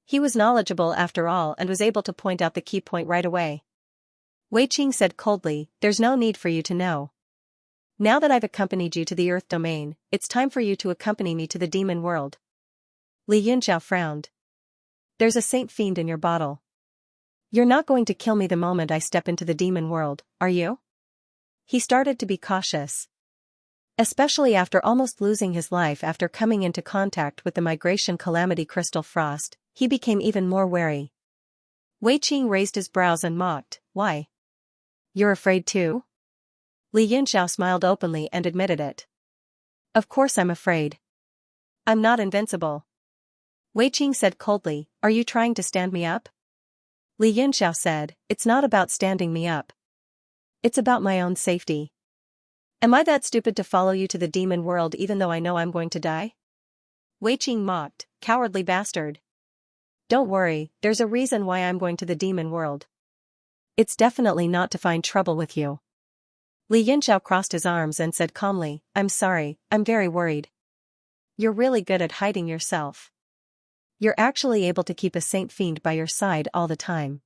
He was knowledgeable after all and was able to point out the key point right away. Wei Qing said coldly, "There's no need for you to know. Now that I've accompanied you to the Earth domain, it's time for you to accompany me to the demon world." Li Yunxiao frowned. "There's a saint fiend in your bottle. You're not going to kill me the moment I step into the demon world, are you?" He started to be cautious. Especially after almost losing his life after coming into contact with the migration calamity crystal frost, he became even more wary. Wei Qing raised his brows and mocked, "Why? You're afraid too?" Li Yunxiao smiled openly and admitted it. "Of course I'm afraid. I'm not invincible." Wei Qing said coldly, "Are you trying to stand me up?" Li Yunxiao said, "It's not about standing me up. It's about my own safety. Am I that stupid to follow you to the demon world even though I know I'm going to die?" Wei Qing mocked, "Cowardly bastard. Don't worry, there's a reason why I'm going to the demon world. It's definitely not to find trouble with you." Li Yunxiao crossed his arms and said calmly, "I'm sorry, I'm very worried. You're really good at hiding yourself. You're actually able to keep a saint fiend by your side all the time.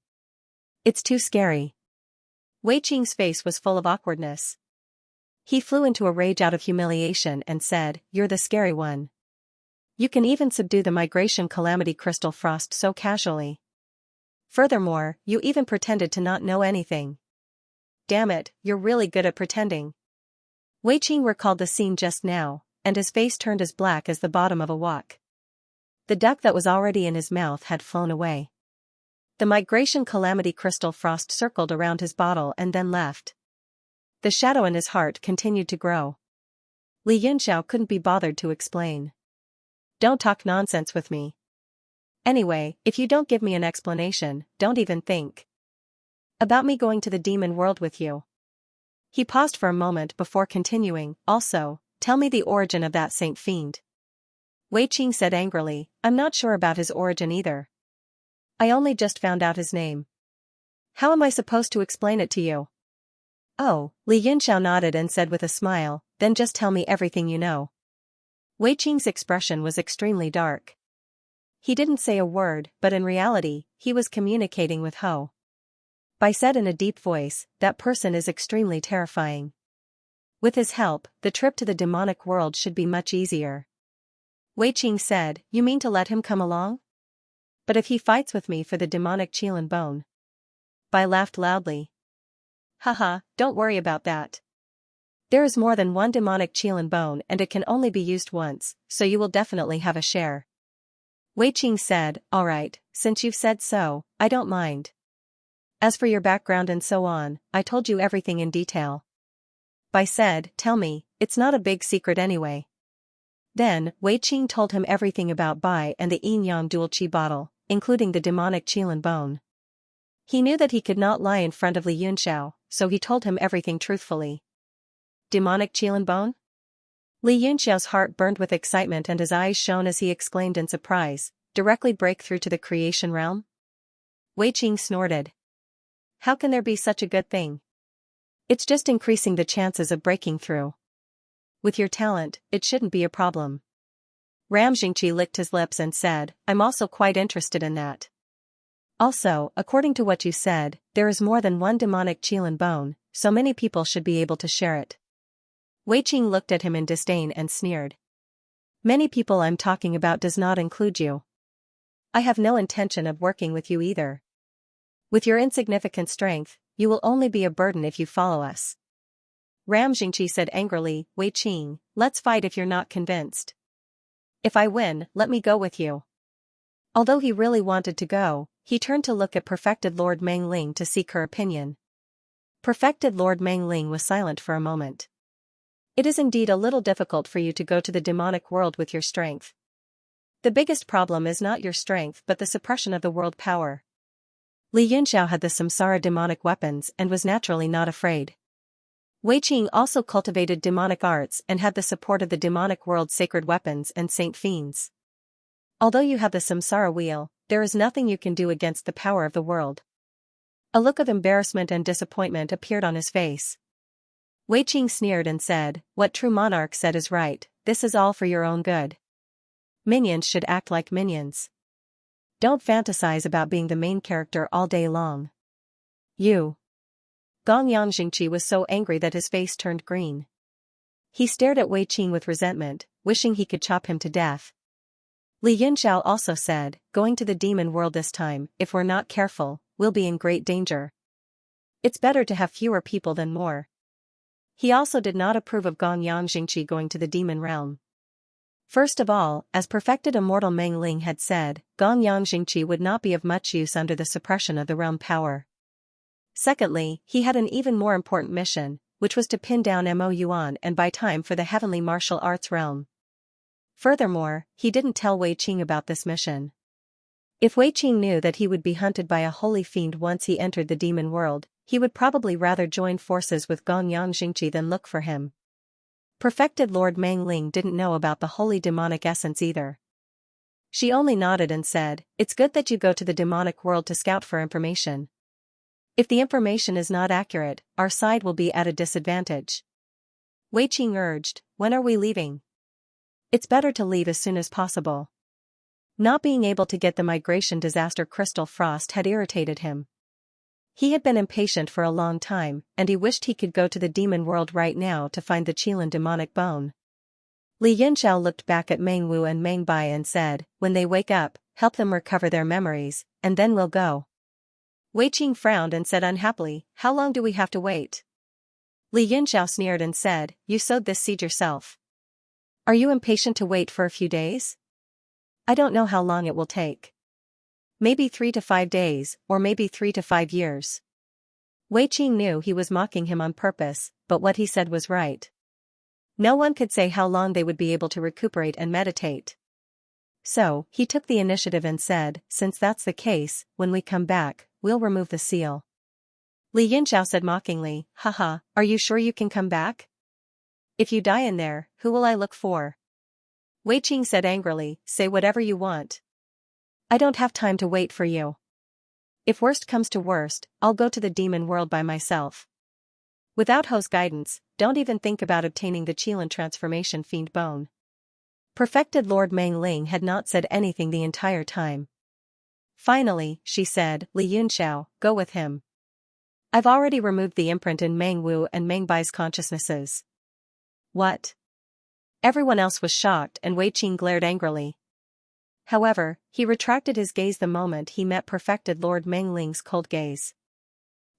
It's too scary." Wei Qing's face was full of awkwardness. He flew into a rage out of humiliation and said, "You're the scary one. You can even subdue the migration calamity crystal frost so casually. Furthermore, you even pretended to not know anything. Damn it, you're really good at pretending." Wei Qing recalled the scene just now, and his face turned as black as the bottom of a wok. The duck that was already in his mouth had flown away. The migration calamity crystal frost circled around his bottle and then left. The shadow in his heart continued to grow. Li Yunxiao couldn't be bothered to explain. "Don't talk nonsense with me. Anyway, if you don't give me an explanation, don't even think about me going to the demon world with you." He paused for a moment before continuing, "Also, tell me the origin of that saint fiend." Wei Qing said angrily, "I'm not sure about his origin either. I only just found out his name. How am I supposed to explain it to you?" "Oh," Li Yunxiao nodded and said with a smile, "then just tell me everything you know." Wei Qing's expression was extremely dark. He didn't say a word, but in reality, he was communicating with Ho. Bai said in a deep voice, "That person is extremely terrifying. With his help, the trip to the demonic world should be much easier." Wei Qing said, "You mean to let him come along? But if he fights with me for the demonic Qilin bone?" Bai laughed loudly. "Haha, don't worry about that. There is more than one demonic Qilin bone and it can only be used once, so you will definitely have a share." Wei Qing said, "All right, since you've said so, I don't mind. As for your background and so on, I told you everything in detail." Bai said, "Tell me, it's not a big secret anyway." Then, Wei Qing told him everything about Bai and the yin-yang dual qi bottle, including the demonic Qilin bone. He knew that he could not lie in front of Li Yunxiao, so he told him everything truthfully. "Demonic Qilin bone?" Li Yunxiao's heart burned with excitement and his eyes shone as he exclaimed in surprise, "Directly break through to the creation realm?" Wei Qing snorted. "How can there be such a good thing? It's just increasing the chances of breaking through. With your talent, it shouldn't be a problem." Ram Jingqi licked his lips and said, "I'm also quite interested in that. Also, according to what you said, there is more than one demonic Qilin bone, so many people should be able to share it." Wei Qing looked at him in disdain and sneered. "Many people I'm talking about does not include you. I have no intention of working with you either. With your insignificant strength, you will only be a burden if you follow us." Ram Jingqi said angrily, "Wei Qing, let's fight if you're not convinced." If I win, let me go with you. Although he really wanted to go, he turned to look at Perfected Lord Mangling to seek her opinion. Perfected Lord Mangling was silent for a moment. It is indeed a little difficult for you to go to the demonic world with your strength. The biggest problem is not your strength but the suppression of the world power. Li Yunxiao had the samsara demonic weapons and was naturally not afraid. Wei Qing also cultivated demonic arts and had the support of the demonic world's sacred weapons and saint fiends. Although you have the samsara wheel, there is nothing you can do against the power of the world. A look of embarrassment and disappointment appeared on his face. Wei Qing sneered and said, "What true monarch said is right, this is all for your own good. Minions should act like minions. Don't fantasize about being the main character all day long." You. Gong Yangjingqi was so angry that his face turned green. He stared at Wei Qing with resentment, wishing he could chop him to death. Li Yunxiao also said, "Going to the demon world this time, if we're not careful, we'll be in great danger. It's better to have fewer people than more." He also did not approve of Gong Yangjingqi going to the demon realm. First of all, as perfected immortal Meng Ling had said, Gong Yangjingqi would not be of much use under the suppression of the realm power. Secondly, he had an even more important mission, which was to pin down Mo Yuan and buy time for the heavenly martial arts realm. Furthermore, he didn't tell Wei Qing about this mission. If Wei Qing knew that he would be hunted by a holy fiend once he entered the demon world, he would probably rather join forces with Gong Yangjingqi than look for him. Perfected Lord Mangling didn't know about the holy demonic essence either. She only nodded and said, "It's good that you go to the demonic world to scout for information. If the information is not accurate, our side will be at a disadvantage." Wei Qing urged, "When are we leaving?" "It's better to leave as soon as possible." Not being able to get the migration disaster crystal frost had irritated him. He had been impatient for a long time, and he wished he could go to the demon world right now to find the Qilin demonic bone. Li Yunxiao looked back at Meng Wu and Meng Bai and said, "When they wake up, help them recover their memories, and then we'll go." Wei Qing frowned and said unhappily, "How long do we have to wait?" Li Yunxiao sneered and said, "You sowed this seed yourself. Are you impatient to wait for a few days? I don't know how long it will take. Maybe 3 to 5 days, or maybe 3 to 5 years. Wei Qing knew he was mocking him on purpose, but what he said was right. No one could say how long they would be able to recuperate and meditate. So, he took the initiative and said, "Since that's the case, when we come back, we'll remove the seal." Li Yunxiao said mockingly, "Haha, are you sure you can come back? If you die in there, who will I look for?" Wei Qing said angrily, "Say whatever you want. I don't have time to wait for you. If worst comes to worst, I'll go to the demon world by myself. Without Ho's guidance, don't even think about obtaining the Qilin transformation fiend bone." Perfected Lord Meng Ling had not said anything the entire time. Finally, she said, "Li Yunxiao, go with him. I've already removed the imprint in Meng Wu and Meng Bai's consciousnesses." "What?" Everyone else was shocked and Wei Qing glared angrily. However, he retracted his gaze the moment he met Perfected Lord Meng Ling's cold gaze.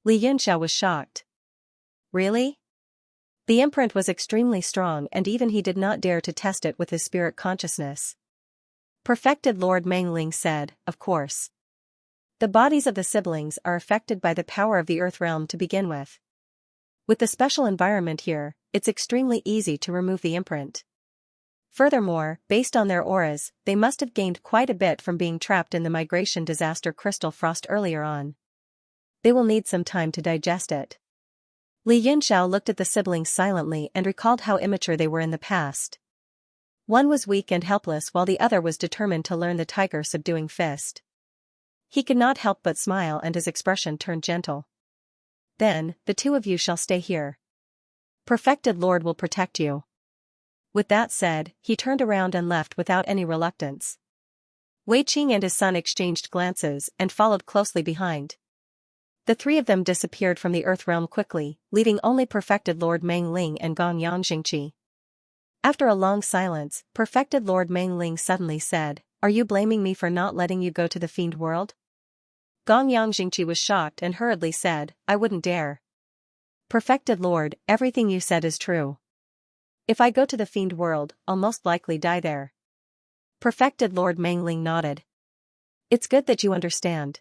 Li Yunxiao was shocked. "Really?" The imprint was extremely strong and even he did not dare to test it with his spirit consciousness. Perfected Lord Meng Ling said, "Of course. The bodies of the siblings are affected by the power of the Earth realm to begin with. With the special environment here, it's extremely easy to remove the imprint. Furthermore, based on their auras, they must have gained quite a bit from being trapped in the migration disaster crystal frost earlier on. They will need some time to digest it." Li Yunxiao looked at the siblings silently and recalled how immature they were in the past. One was weak and helpless while the other was determined to learn the tiger subduing fist. He could not help but smile and his expression turned gentle. "Then, the two of you shall stay here. Perfected Lord will protect you." With that said, he turned around and left without any reluctance. Wei Qing and his son exchanged glances and followed closely behind. The three of them disappeared from the Earth realm quickly, leaving only Perfected Lord Meng Ling and Gong Yangjingqi. After a long silence, Perfected Lord Meng Ling suddenly said, "Are you blaming me for not letting you go to the fiend world?" Gong Yangjingqi was shocked and hurriedly said, "I wouldn't dare. Perfected Lord, everything you said is true. If I go to the fiend world, I'll most likely die there." Perfected Lord Mangling nodded. It's good that you understand.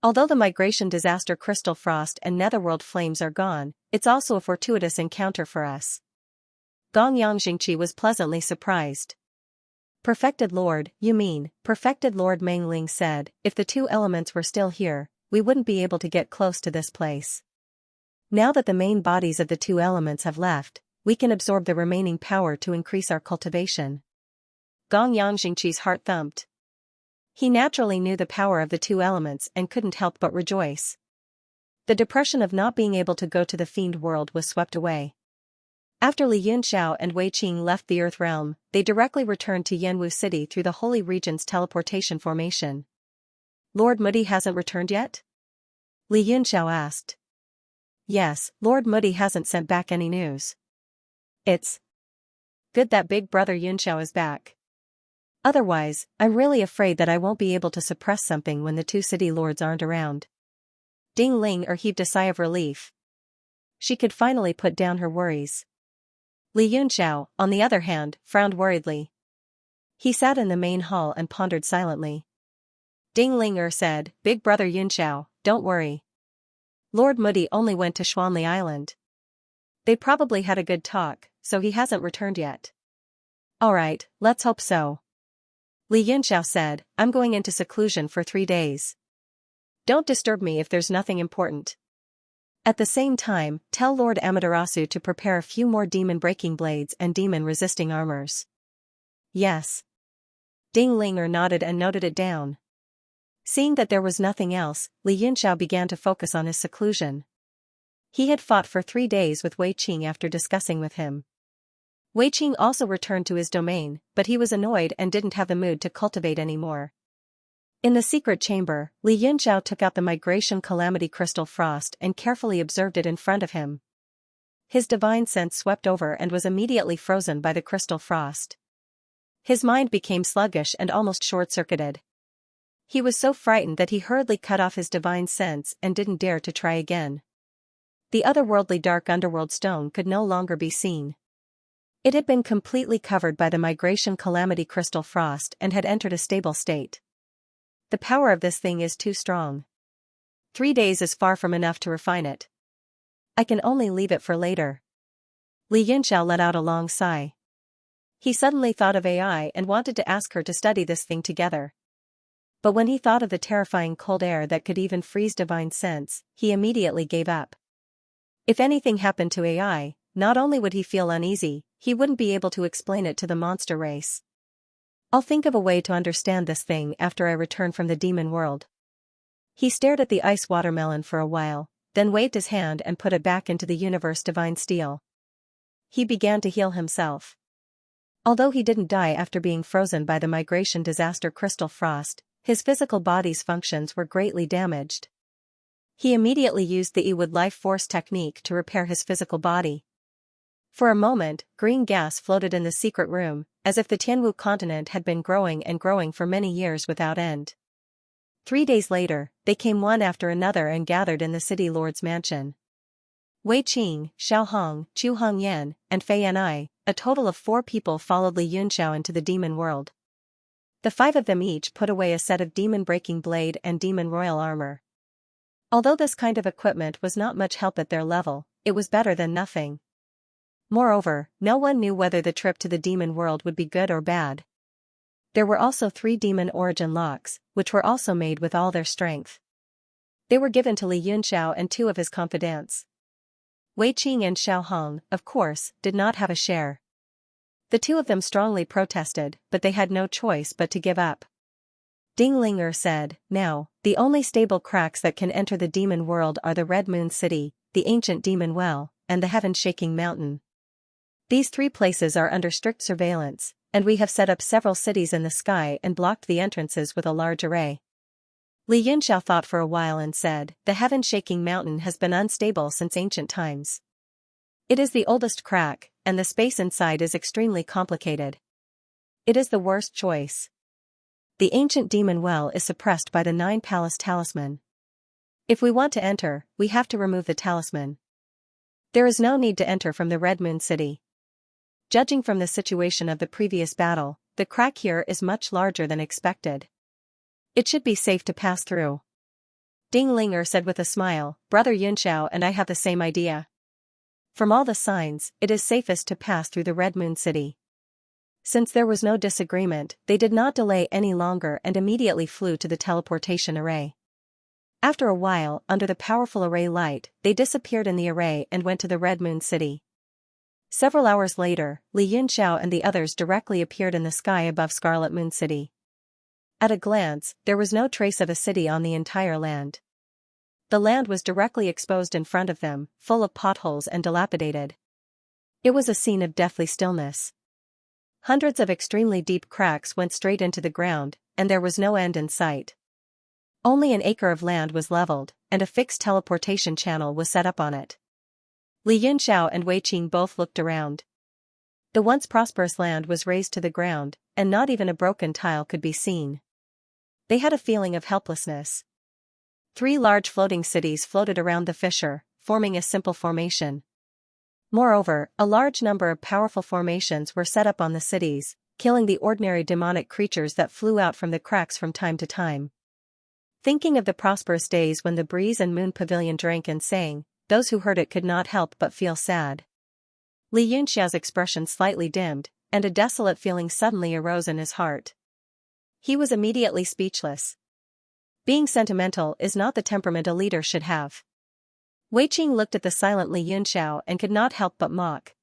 Although the migration disaster crystal frost and netherworld flames are gone, it's also a fortuitous encounter for us. Gong Yangxingqi was pleasantly surprised. Perfected Lord, you mean, Perfected Lord Mangling said, if the two elements were still here, we wouldn't be able to get close to this place. Now that the main bodies of the two elements have left, we can absorb the remaining power to increase our cultivation. Gong Yangxingqi's heart thumped. He naturally knew the power of the two elements and couldn't help but rejoice. The depression of not being able to go to the fiend world was swept away. After Li Yunxiao and Wei Qing left the Earth realm, they directly returned to Yanwu City through the Holy Region's teleportation formation. Lord Moody hasn't returned yet? Li Yunxiao asked. Yes, Lord Moody hasn't sent back any news. It's good that Big Brother Yunxiao is back. Otherwise, I'm really afraid that I won't be able to suppress something when the two city lords aren't around. Ding Ling heaved a sigh of relief. She could finally put down her worries. Li Yunxiao, on the other hand, frowned worriedly. He sat in the main hall and pondered silently. Ding Ling said, Big Brother Yunxiao, don't worry. Lord Moody only went to Xuanli Island. They probably had a good talk, so he hasn't returned yet. Alright, let's hope so. Li Yunxiao said, I'm going into seclusion for 3 days. Don't disturb me if there's nothing important. At the same time, tell Lord Amaterasu to prepare a few more demon-breaking blades and demon-resisting armors. Yes. Ding Ling nodded and noted it down. Seeing that there was nothing else, Li Yunxiao began to focus on his seclusion. He had fought for 3 days with Wei Qing after discussing with him. Wei Qing also returned to his domain, but he was annoyed and didn't have the mood to cultivate anymore. In the secret chamber, Li Yunxiao took out the migration calamity crystal frost and carefully observed it in front of him. His divine sense swept over and was immediately frozen by the crystal frost. His mind became sluggish and almost short-circuited. He was so frightened that he hurriedly cut off his divine sense and didn't dare to try again. The otherworldly dark underworld stone could no longer be seen. It had been completely covered by the migration calamity crystal frost and had entered a stable state. The power of this thing is too strong. 3 days is far from enough to refine it. I can only leave it for later. Li Yunxiao let out a long sigh. He suddenly thought of AI and wanted to ask her to study this thing together. But when he thought of the terrifying cold air that could even freeze divine sense, he immediately gave up. If anything happened to AI, not only would he feel uneasy, he wouldn't be able to explain it to the monster race. I'll think of a way to understand this thing after I return from the demon world. He stared at the ice watermelon for a while, then waved his hand and put it back into the universe divine steel. He began to heal himself. Although he didn't die after being frozen by the migration disaster crystal frost, his physical body's functions were greatly damaged. He immediately used the Ewood life force technique to repair his physical body. For a moment, green gas floated in the secret room, as if the Tianwu continent had been growing and growing for many years without end. 3 days later, they came one after another and gathered in the city lord's mansion. Wei Qing, Xiao Hong, Chu Hongyan, and Fei Yanai, a total of 4 people followed Li Yunxiao into the demon world. The 5 of them each put away a set of demon-breaking blade and demon royal armor. Although this kind of equipment was not much help at their level, it was better than nothing. Moreover, no one knew whether the trip to the demon world would be good or bad. There were also 3 demon origin locks, which were also made with all their strength. They were given to Li Yunxiao and 2 of his confidants. Wei Qing and Xiao Hong, of course, did not have a share. The 2 of them strongly protested, but they had no choice but to give up. Ding Ling said, now, the only stable cracks that can enter the demon world are the Red Moon City, the ancient demon well, and the heaven-shaking mountain. These 3 places are under strict surveillance, and we have set up several cities in the sky and blocked the entrances with a large array. Li Yunxiao thought for a while and said, the heaven-shaking mountain has been unstable since ancient times. It is the oldest crack, and the space inside is extremely complicated. It is the worst choice. The ancient demon well is suppressed by the 9 palace talisman. If we want to enter, we have to remove the talisman. There is no need to enter from the Red Moon City. Judging from the situation of the previous battle, the crack here is much larger than expected. It should be safe to pass through. Ding Linger said with a smile, Brother Yunxiao and I have the same idea. From all the signs, it is safest to pass through the Red Moon City. Since there was no disagreement, they did not delay any longer and immediately flew to the teleportation array. After a while, under the powerful array light, they disappeared in the array and went to the Red Moon City. Several hours later, Li Yunxiao and the others directly appeared in the sky above Scarlet Moon City. At a glance, there was no trace of a city on the entire land. The land was directly exposed in front of them, full of potholes and dilapidated. It was a scene of deathly stillness. Hundreds of extremely deep cracks went straight into the ground, and there was no end in sight. Only an acre of land was leveled, and a fixed teleportation channel was set up on it. Li Yunxiao and Wei Qing both looked around. The once prosperous land was razed to the ground, and not even a broken tile could be seen. They had a feeling of helplessness. 3 large floating cities floated around the fissure, forming a simple formation. Moreover, a large number of powerful formations were set up on the cities, killing the ordinary demonic creatures that flew out from the cracks from time to time. Thinking of the prosperous days when the Breeze and Moon Pavilion drank and sang, those who heard it could not help but feel sad. Li Yunxiao's expression slightly dimmed, and a desolate feeling suddenly arose in his heart. He was immediately speechless. Being sentimental is not the temperament a leader should have. Wei Qing looked at the silent Li Yunxiao and could not help but mock.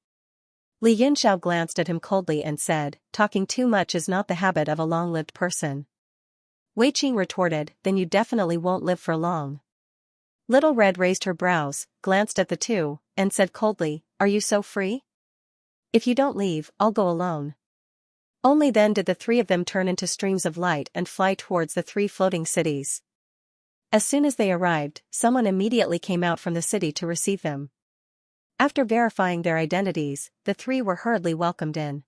Li Yunxiao glanced at him coldly and said, talking too much is not the habit of a long-lived person. Wei Qing retorted, then you definitely won't live for long. Little Red raised her brows, glanced at the two, and said coldly, are you so free? If you don't leave, I'll go alone. Only then did the 3 of them turn into streams of light and fly towards the 3 floating cities. As soon as they arrived, someone immediately came out from the city to receive them. After verifying their identities, the 3 were hurriedly welcomed in.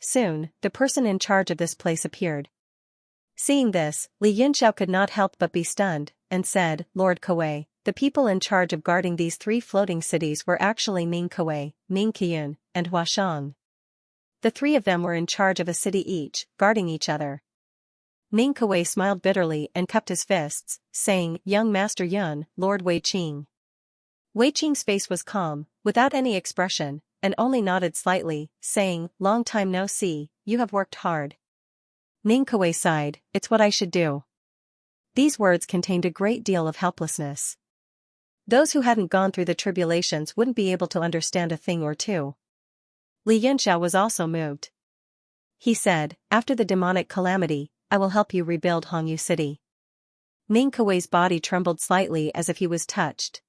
Soon, the person in charge of this place appeared. Seeing this, Li Yunxiao could not help but be stunned, and said, Lord Kuei, the people in charge of guarding these 3 floating cities were actually Ning Kuei, Ning Qiyun, and Huashang. The 3 of them were in charge of a city each, guarding each other. Ning Kuei smiled bitterly and cupped his fists, saying, Young Master Yun, Lord Wei Qing. Wei Qing's face was calm, without any expression, and only nodded slightly, saying, Long time no see, you have worked hard. Ning Kuei sighed, it's what I should do. These words contained a great deal of helplessness. Those who hadn't gone through the tribulations wouldn't be able to understand a thing or two. Li Yunxiao was also moved. He said, after the demonic calamity, I will help you rebuild Hongyu City. Ning Kuei's body trembled slightly as if he was touched.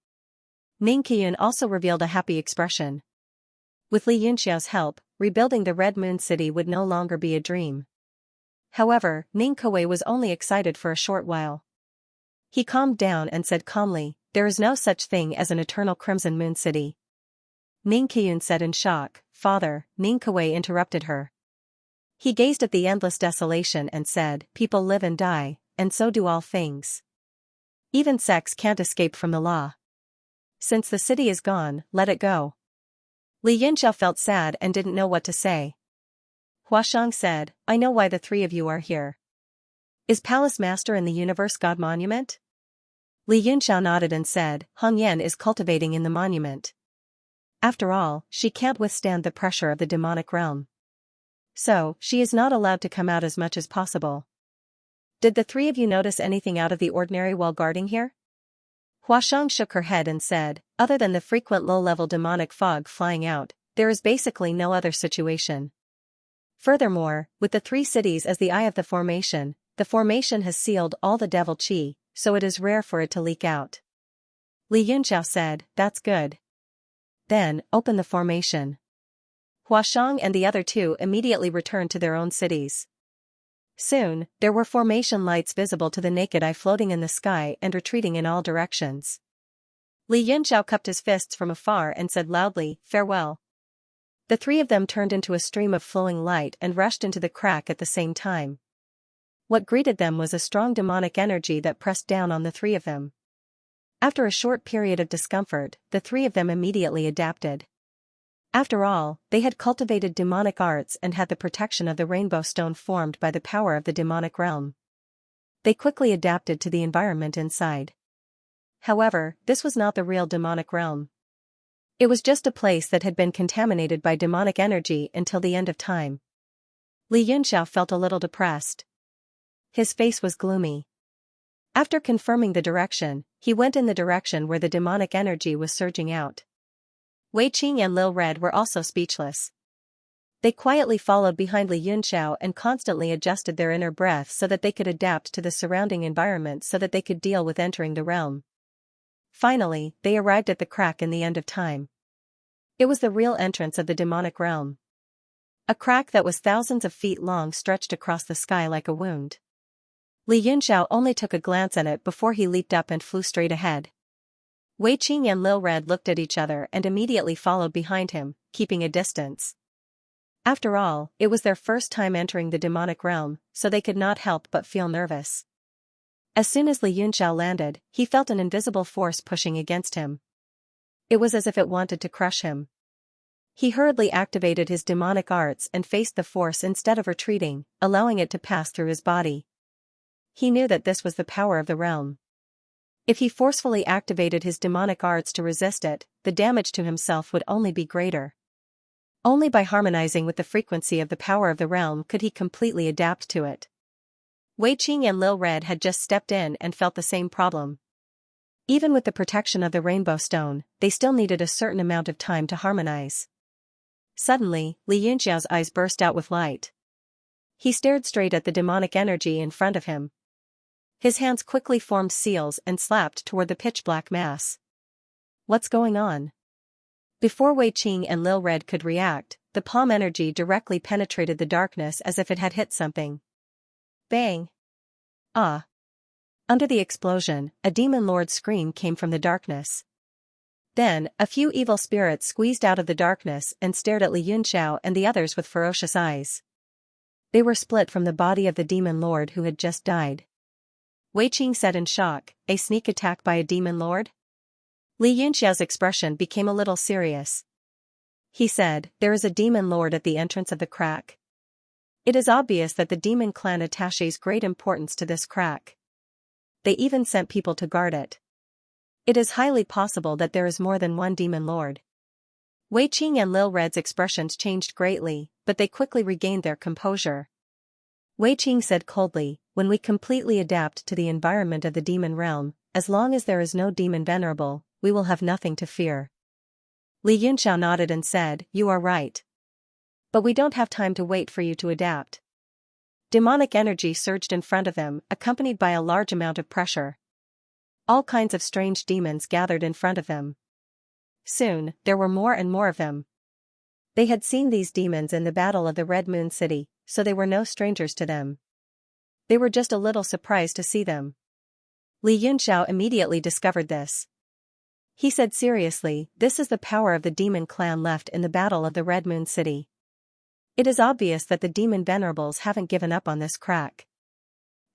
Ning Qiyun also revealed a happy expression. With Li Yunxiao's help, rebuilding the Red Moon City would no longer be a dream. However, Ning Kuei was only excited for a short while. He calmed down and said calmly, there is no such thing as an eternal Crimson Moon City. Ning Qiyun said in shock, Father, Ning Kuei interrupted her. He gazed at the endless desolation and said, people live and die, and so do all things. Even sex can't escape from the law. Since the city is gone, let it go. Li Yunxiao felt sad and didn't know what to say. Huashang said, I know why the 3 of you are here. Is Palace Master in the Universe God Monument? Li Yunxiao nodded and said, Hong Yan is cultivating in the monument. After all, she can't withstand the pressure of the demonic realm. So, she is not allowed to come out as much as possible. Did the 3 of you notice anything out of the ordinary while guarding here? Huashang shook her head and said, other than the frequent low-level demonic fog flying out, there is basically no other situation. Furthermore, with the 3 cities as the eye of the formation has sealed all the devil qi, so it is rare for it to leak out. Li Yunxiao said, that's good. Then, open the formation. Huashang and the other 2 immediately returned to their own cities. Soon, there were formation lights visible to the naked eye floating in the sky and retreating in all directions. Li Yunxiao cupped his fists from afar and said loudly, farewell. The 3 of them turned into a stream of flowing light and rushed into the crack at the same time. What greeted them was a strong demonic energy that pressed down on the 3 of them. After a short period of discomfort, the 3 of them immediately adapted. After all, they had cultivated demonic arts and had the protection of the rainbow stone formed by the power of the demonic realm. They quickly adapted to the environment inside. However, this was not the real demonic realm. It was just a place that had been contaminated by demonic energy until the end of time. Li Yunxiao felt a little depressed. His face was gloomy. After confirming the direction, he went in the direction where the demonic energy was surging out. Wei Qing and Lil Red were also speechless. They quietly followed behind Li Yunxiao and constantly adjusted their inner breath so that they could adapt to the surrounding environment so that they could deal with entering the realm. Finally, they arrived at the crack in the end of time. It was the real entrance of the demonic realm. A crack that was thousands of feet long stretched across the sky like a wound. Li Yunxiao only took a glance at it before he leaped up and flew straight ahead. Wei Qing and Lil Red looked at each other and immediately followed behind him, keeping a distance. After all, it was their first time entering the demonic realm, so they could not help but feel nervous. As soon as Li Yunxiao landed, he felt an invisible force pushing against him. It was as if it wanted to crush him. He hurriedly activated his demonic arts and faced the force instead of retreating, allowing it to pass through his body. He knew that this was the power of the realm. If he forcefully activated his demonic arts to resist it, the damage to himself would only be greater. Only by harmonizing with the frequency of the power of the realm could he completely adapt to it. Wei Qing and Lil Red had just stepped in and felt the same problem. Even with the protection of the rainbow stone, they still needed a certain amount of time to harmonize. Suddenly, Li Yunxiao's eyes burst out with light. He stared straight at the demonic energy in front of him. His hands quickly formed seals and slapped toward the pitch-black mass. What's going on? Before Wei Qing and Lil Red could react, the palm energy directly penetrated the darkness as if it had hit something. Bang! Ah! Under the explosion, a demon lord's scream came from the darkness. Then, a few evil spirits squeezed out of the darkness and stared at Li Yunxiao and the others with ferocious eyes. They were split from the body of the demon lord who had just died. Wei Qing said in shock, "A sneak attack by a demon lord?" Li Yunxiao's expression became a little serious. He said, "There is a demon lord at the entrance of the crack. It is obvious that the demon clan attaches great importance to this crack. They even sent people to guard it. It is highly possible that there is more than one demon lord." Wei Qing and Lil Red's expressions changed greatly, but they quickly regained their composure. Wei Qing said coldly, "When we completely adapt to the environment of the demon realm, as long as there is no demon venerable, we will have nothing to fear." Li Yunxiao nodded and said, "You are right. But we don't have time to wait for you to adapt." Demonic energy surged in front of them, accompanied by a large amount of pressure. All kinds of strange demons gathered in front of them. Soon, there were more and more of them. They had seen these demons in the Battle of the Red Moon City, so they were no strangers to them. They were just a little surprised to see them. Li Yunxiao immediately discovered this. He said seriously, "This is the power of the demon clan left in the Battle of the Red Moon City. It is obvious that the demon venerables haven't given up on this crack.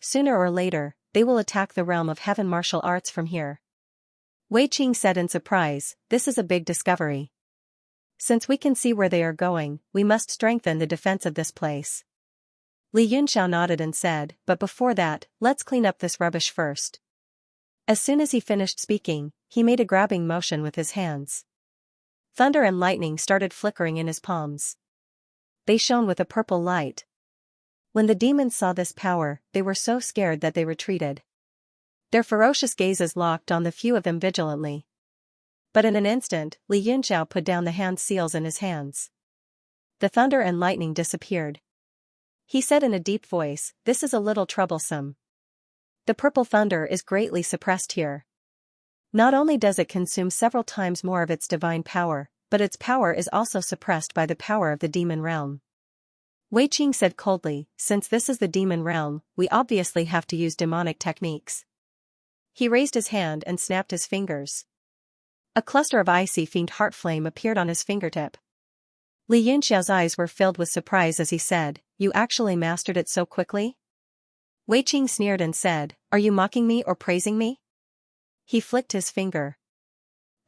Sooner or later, they will attack the realm of heaven martial arts from here." Wei Qing said in surprise, "This is a big discovery. Since we can see where they are going, we must strengthen the defense of this place." Li Yunxiao nodded and said, "But before that, let's clean up this rubbish first." As soon as he finished speaking, he made a grabbing motion with his hands. Thunder and lightning started flickering in his palms. They shone with a purple light. When the demons saw this power, they were so scared that they retreated. Their ferocious gazes locked on the few of them vigilantly. But in an instant, Li Yunxiao put down the hand seals in his hands. The thunder and lightning disappeared. He said in a deep voice, "This is a little troublesome. The purple thunder is greatly suppressed here. Not only does it consume several times more of its divine power, but its power is also suppressed by the power of the demon realm." Wei Qing said coldly, "Since this is the demon realm, we obviously have to use demonic techniques." He raised his hand and snapped his fingers. A cluster of icy faint heart flame appeared on his fingertip. Li Yunxiao's eyes were filled with surprise as he said, "You actually mastered it so quickly?" Wei Qing sneered and said, "Are you mocking me or praising me?" He flicked his finger.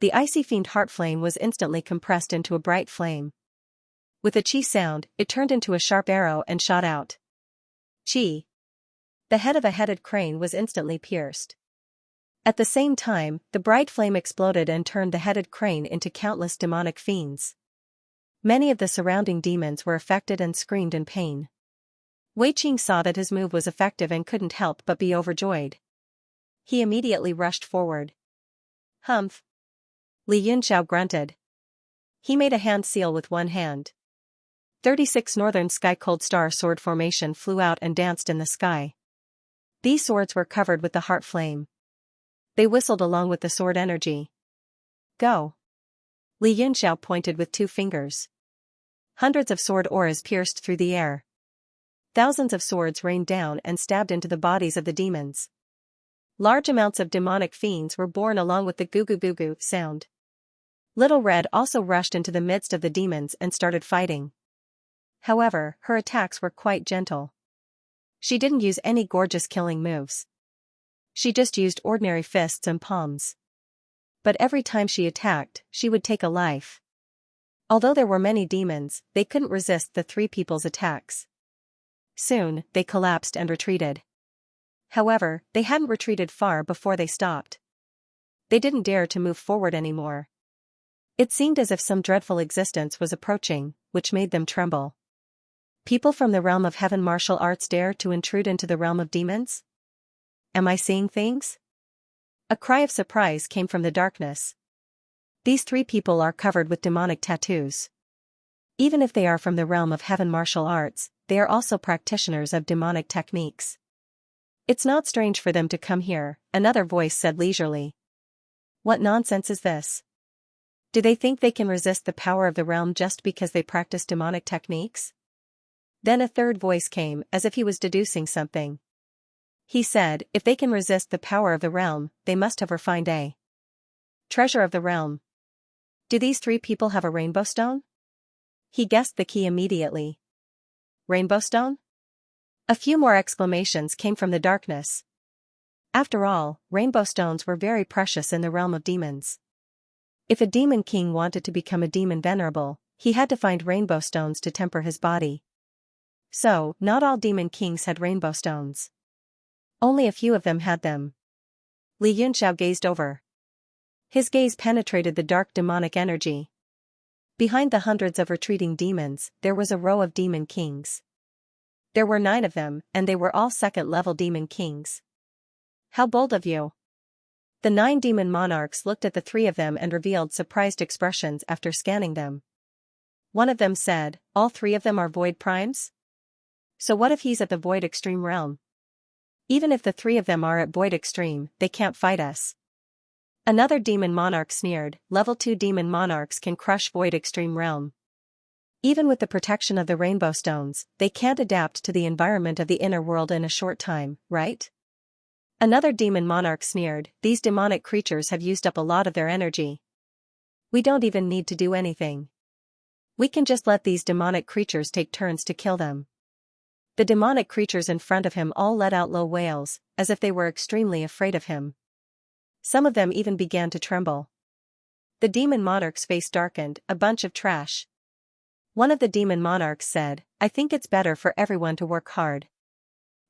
The icy fiend heart flame was instantly compressed into a bright flame. With a chi sound, it turned into a sharp arrow and shot out. Chi. The head of a headed crane was instantly pierced. At the same time, the bright flame exploded and turned the headed crane into countless demonic fiends. Many of the surrounding demons were affected and screamed in pain. Wei Qing saw that his move was effective and couldn't help but be overjoyed. He immediately rushed forward. Humph! Li Yunxiao grunted. He made a hand seal with one hand. 36 Northern Sky Cold Star sword formation flew out and danced in the sky. These swords were covered with the heart flame. They whistled along with the sword energy. Go! Li Yunxiao pointed with 2 fingers. Hundreds of sword auras pierced through the air. Thousands of swords rained down and stabbed into the bodies of the demons. Large amounts of demonic fiends were born along with the goo-goo-goo-goo sound. Little Red also rushed into the midst of the demons and started fighting. However, her attacks were quite gentle. She didn't use any gorgeous killing moves. She just used ordinary fists and palms. But every time she attacked, she would take a life. Although there were many demons, they couldn't resist the 3 people's attacks. Soon, they collapsed and retreated. However, they hadn't retreated far before they stopped. They didn't dare to move forward anymore. It seemed as if some dreadful existence was approaching, which made them tremble. People from the realm of heaven martial arts dare to intrude into the realm of demons? Am I seeing things? A cry of surprise came from the darkness. These 3 people are covered with demonic tattoos. Even if they are from the realm of heaven martial arts, they are also practitioners of demonic techniques. It's not strange for them to come here, another voice said leisurely. What nonsense is this? Do they think they can resist the power of the realm just because they practice demonic techniques? Then a third voice came, as if he was deducing something. He said, if they can resist the power of the realm, they must have refined a treasure of the realm. Do these 3 people have a rainbow stone? He guessed the key immediately. Rainbow stone? A few more exclamations came from the darkness. After all, rainbow stones were very precious in the realm of demons. If a demon king wanted to become a demon venerable, he had to find rainbow stones to temper his body. So, not all demon kings had rainbow stones. Only a few of them had them. Li Yunxiao gazed over. His gaze penetrated the dark demonic energy. Behind the hundreds of retreating demons, there was a row of demon kings. There were 9 of them, and they were all 2nd-level demon kings. How bold of you! The 9 demon monarchs looked at the 3 of them and revealed surprised expressions after scanning them. One of them said, all 3 of them are void primes? So what if he's at the void extreme realm? Even if the 3 of them are at void extreme, they can't fight us. Another demon monarch sneered, level 2 demon monarchs can crush void extreme realm. Even with the protection of the rainbow stones, they can't adapt to the environment of the inner world in a short time, right? Another demon monarch sneered, these demonic creatures have used up a lot of their energy. We don't even need to do anything. We can just let these demonic creatures take turns to kill them. The demonic creatures in front of him all let out low wails, as if they were extremely afraid of him. Some of them even began to tremble. The demon monarch's face darkened, a bunch of trash. One of the demon monarchs said, I think it's better for everyone to work hard.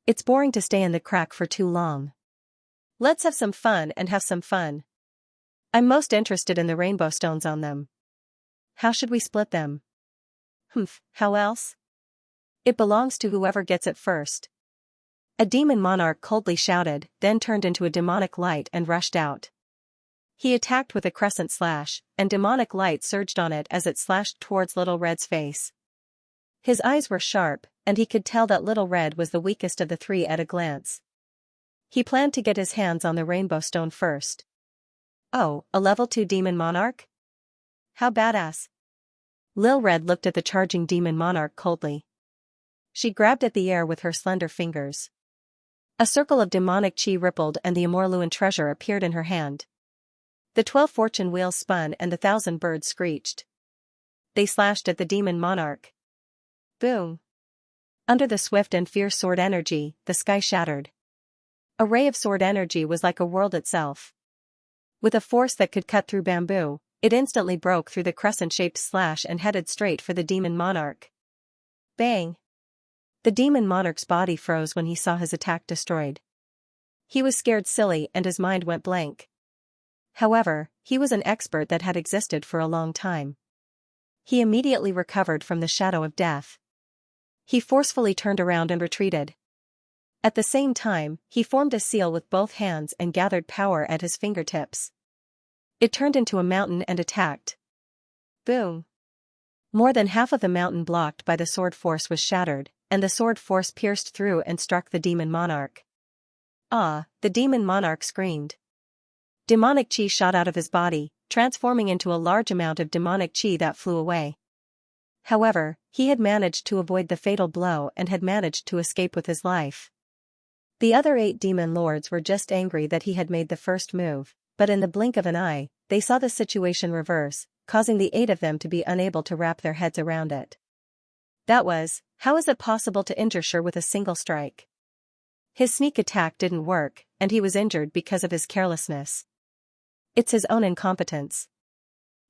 It's boring to stay in the crack for too long. Let's have some fun and have some fun. I'm most interested in the rainbow stones on them. How should we split them? How else? It belongs to whoever gets it first. A demon monarch coldly shouted, then turned into a demonic light and rushed out. He attacked with a crescent slash, and demonic light surged on it as it slashed towards Little Red's face. His eyes were sharp, and he could tell that Little Red was the weakest of the 3 at a glance. He planned to get his hands on the rainbow stone first. Oh, a level 2 demon monarch? How badass. Lil Red looked at the charging demon monarch coldly. She grabbed at the air with her slender fingers. A circle of demonic chi rippled and the Amorluan treasure appeared in her hand. The 12 fortune wheels spun and the 1,000 birds screeched. They slashed at the demon monarch. Boom! Under the swift and fierce sword energy, the sky shattered. A ray of sword energy was like a world itself. With a force that could cut through bamboo, it instantly broke through the crescent-shaped slash and headed straight for the demon monarch. Bang! The demon monarch's body froze when he saw his attack destroyed. He was scared silly and his mind went blank. However, he was an expert that had existed for a long time. He immediately recovered from the shadow of death. He forcefully turned around and retreated. At the same time, he formed a seal with both hands and gathered power at his fingertips. It turned into a mountain and attacked. Boom! More than half of the mountain blocked by the sword force was shattered, and the sword force pierced through and struck the demon monarch. Ah! The demon monarch screamed. Demonic chi shot out of his body, transforming into a large amount of demonic chi that flew away. However, he had managed to avoid the fatal blow and had managed to escape with his life. The other 8 demon lords were just angry that he had made the first move, but in the blink of an eye, they saw the situation reverse, causing the 8 of them to be unable to wrap their heads around it. That was, how is it possible to injure Xianxia with a single strike? His sneak attack didn't work, and he was injured because of his carelessness. It's his own incompetence.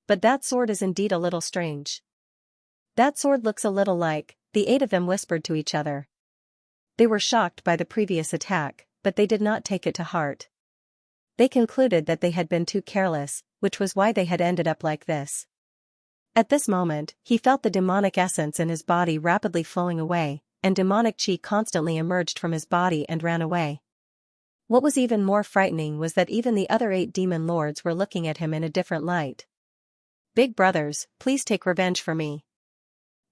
But that sword is indeed a little strange. That sword looks a little like, the 8 of them whispered to each other. They were shocked by the previous attack, but they did not take it to heart. They concluded that they had been too careless, which was why they had ended up like this. At this moment, he felt the demonic essence in his body rapidly flowing away, and demonic chi constantly emerged from his body and ran away. What was even more frightening was that even the other 8 demon lords were looking at him in a different light. Big brothers, please take revenge for me.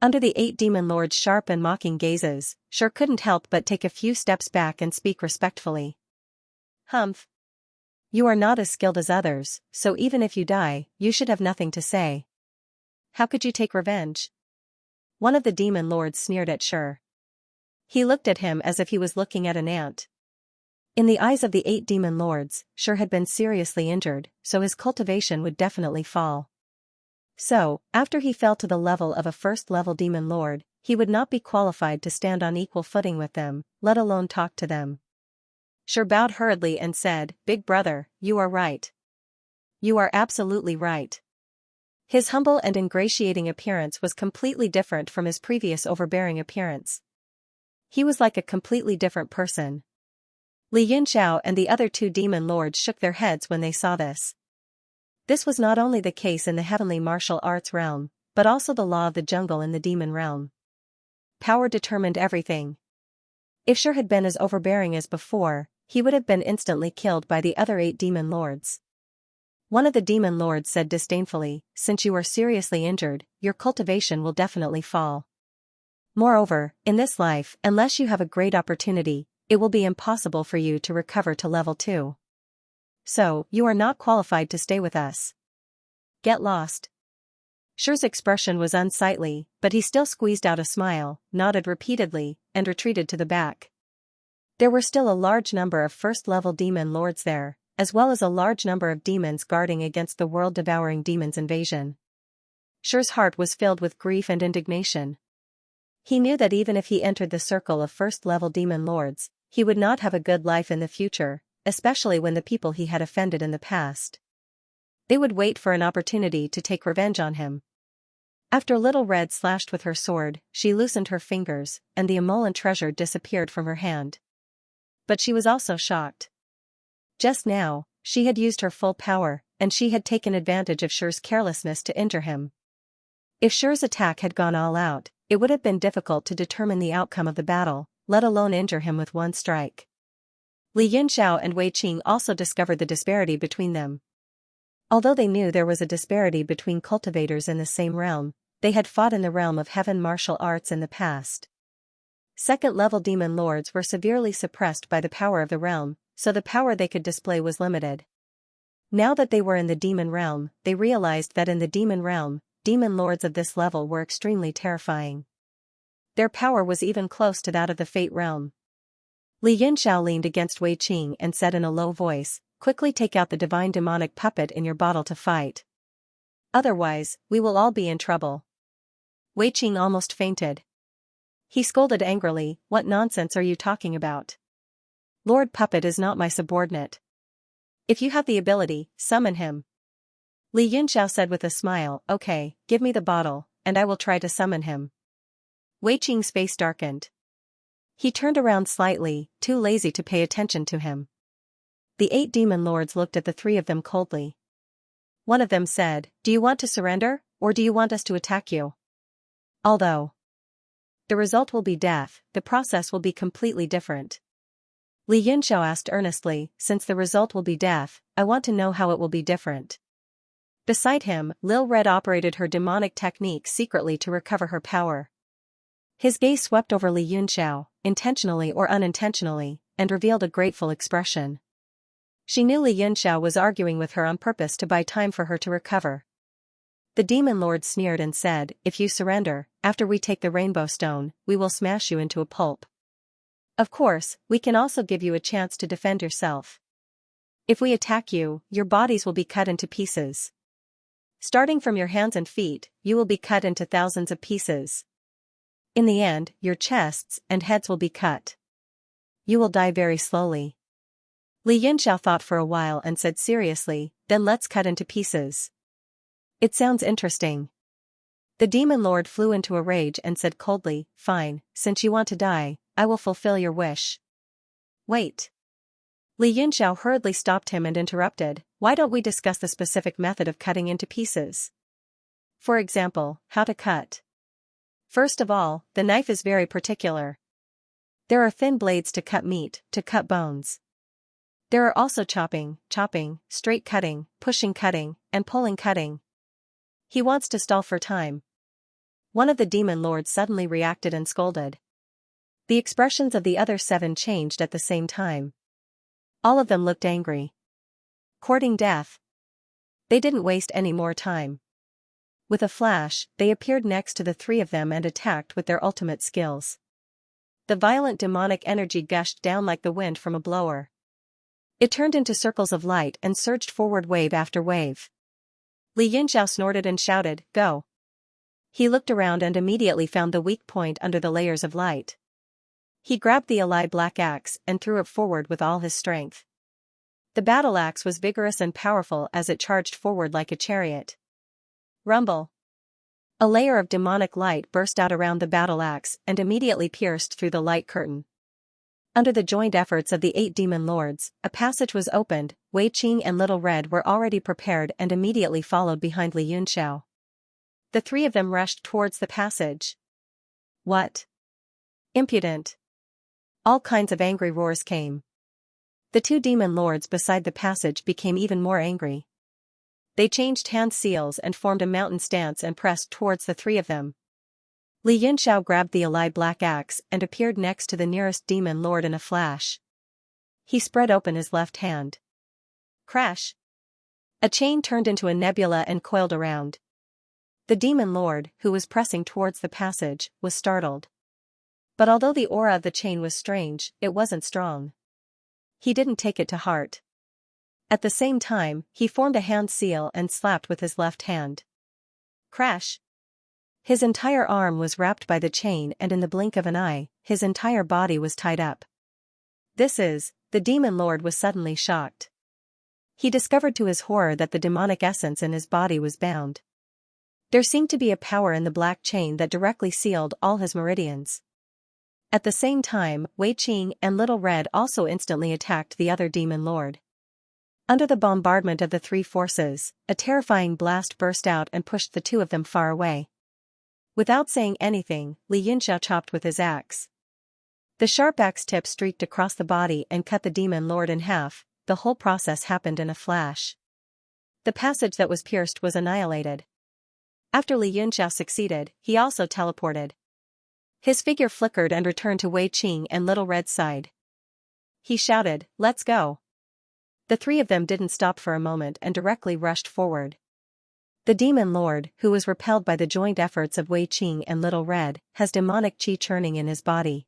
Under the 8 demon lords' sharp and mocking gazes, Xianxia couldn't help but take a few steps back and speak respectfully. Humph. You are not as skilled as others, so even if you die, you should have nothing to say. How could you take revenge? One of the demon lords sneered at Xianxia. He looked at him as if he was looking at an ant. In the eyes of the 8 demon lords, Xianxia had been seriously injured, so his cultivation would definitely fall. So, after he fell to the level of a first-level demon lord, he would not be qualified to stand on equal footing with them, let alone talk to them. Xianxia bowed hurriedly and said, Big brother, you are right. You are absolutely right. His humble and ingratiating appearance was completely different from his previous overbearing appearance. He was like a completely different person. Xianxia and the other 2 demon lords shook their heads when they saw this. This was not only the case in the heavenly martial arts realm, but also the law of the jungle in the demon realm. Power determined everything. If Xianxia had been as overbearing as before, he would have been instantly killed by the other 8 demon lords. One of the demon lords said disdainfully, since you are seriously injured, your cultivation will definitely fall. Moreover, in this life, unless you have a great opportunity, it will be impossible for you to recover to level 2. So, you are not qualified to stay with us. Get lost. Xianxia's expression was unsightly, but he still squeezed out a smile, nodded repeatedly, and retreated to the back. There were still a large number of first-level demon lords there, as well as a large number of demons guarding against the world-devouring demons' invasion. Xianxia's heart was filled with grief and indignation. He knew that even if he entered the circle of first-level demon lords, he would not have a good life in the future, especially when the people he had offended in the past. They would wait for an opportunity to take revenge on him. After Little Red slashed with her sword, she loosened her fingers, and the emollient treasure disappeared from her hand. But she was also shocked. Just now, she had used her full power, and she had taken advantage of Xianxia's carelessness to injure him. If Xianxia's attack had gone all out, it would have been difficult to determine the outcome of the battle, let alone injure him with one strike. Xianxia and Wei Qing also discovered the disparity between them. Although they knew there was a disparity between cultivators in the same realm, they had fought in the realm of heaven martial arts in the past. Second-level demon lords were severely suppressed by the power of the realm, so the power they could display was limited. Now that they were in the demon realm, they realized that in the demon realm, demon lords of this level were extremely terrifying. Their power was even close to that of the Fate realm. Xianxia leaned against Wei Qing and said in a low voice, Quickly take out the divine demonic puppet in your bottle to fight. Otherwise, we will all be in trouble. Wei Qing almost fainted. He scolded angrily, What nonsense are you talking about? Lord Puppet is not my subordinate. If you have the ability, summon him. Li Yunxiao said with a smile, okay, give me the bottle, and I will try to summon him. Wei Qing's face darkened. He turned around slightly, too lazy to pay attention to him. The 8 demon lords looked at the 3 of them coldly. One of them said, do you want to surrender, or do you want us to attack you? Although the result will be death, the process will be completely different. Li Yunxiao asked earnestly, since the result will be death, I want to know how it will be different. Beside him, Lil Red operated her demonic technique secretly to recover her power. His gaze swept over Li Yunxiao, intentionally or unintentionally, and revealed a grateful expression. She knew Li Yunxiao was arguing with her on purpose to buy time for her to recover. The demon lord sneered and said, if you surrender, after we take the rainbow stone, we will smash you into a pulp. Of course, we can also give you a chance to defend yourself. If we attack you, your bodies will be cut into pieces. Starting from your hands and feet, you will be cut into thousands of pieces. In the end, your chests and heads will be cut. You will die very slowly. Li Yunxiao thought for a while and said seriously, then let's cut into pieces. It sounds interesting. The demon lord flew into a rage and said coldly, fine, since you want to die, I will fulfill your wish. Wait. Li Yunxiao hurriedly stopped him and interrupted, why don't we discuss the specific method of cutting into pieces? For example, how to cut. First of all, the knife is very particular. There are thin blades to cut meat, to cut bones. There are also chopping, straight cutting, pushing cutting, and pulling cutting. He wants to stall for time. One of the demon lords suddenly reacted and scolded. The expressions of the other 7 changed at the same time. All of them looked angry. Courting death. They didn't waste any more time. With a flash, they appeared next to the 3 of them and attacked with their ultimate skills. The violent demonic energy gushed down like the wind from a blower. It turned into circles of light and surged forward wave after wave. Li Yunxiao snorted and shouted, go. He looked around and immediately found the weak point under the layers of light. He grabbed the Alai black axe and threw it forward with all his strength. The battle axe was vigorous and powerful as it charged forward like a chariot. Rumble. A layer of demonic light burst out around the battle axe and immediately pierced through the light curtain. Under the joint efforts of the 8 demon lords, a passage was opened. Wei Qing and Little Red were already prepared and immediately followed behind Li Yunxiao. The 3 of them rushed towards the passage. What? Impudent. All kinds of angry roars came. The 2 demon lords beside the passage became even more angry. They changed hand seals and formed a mountain stance and pressed towards the 3 of them. Li Yunxiao grabbed the Alai black axe and appeared next to the nearest demon lord in a flash. He spread open his left hand. Crash! A chain turned into a nebula and coiled around. The demon lord, who was pressing towards the passage, was startled. But although the aura of the chain was strange, it wasn't strong. He didn't take it to heart. At the same time, he formed a hand seal and slapped with his left hand. Crash! His entire arm was wrapped by the chain and in the blink of an eye, his entire body was tied up. The demon lord was suddenly shocked. He discovered to his horror that the demonic essence in his body was bound. There seemed to be a power in the black chain that directly sealed all his meridians. At the same time, Wei Qing and Little Red also instantly attacked the other demon lord. Under the bombardment of the 3 forces, a terrifying blast burst out and pushed the 2 of them far away. Without saying anything, Li Yunxiao chopped with his axe. The sharp axe tip streaked across the body and cut the demon lord in half. The whole process happened in a flash. The passage that was pierced was annihilated. After Li Yunxiao succeeded, he also teleported. His figure flickered and returned to Wei Qing and Little Red's side. He shouted, let's go. The 3 of them didn't stop for a moment and directly rushed forward. The demon lord, who was repelled by the joint efforts of Wei Qing and Little Red, has demonic qi churning in his body.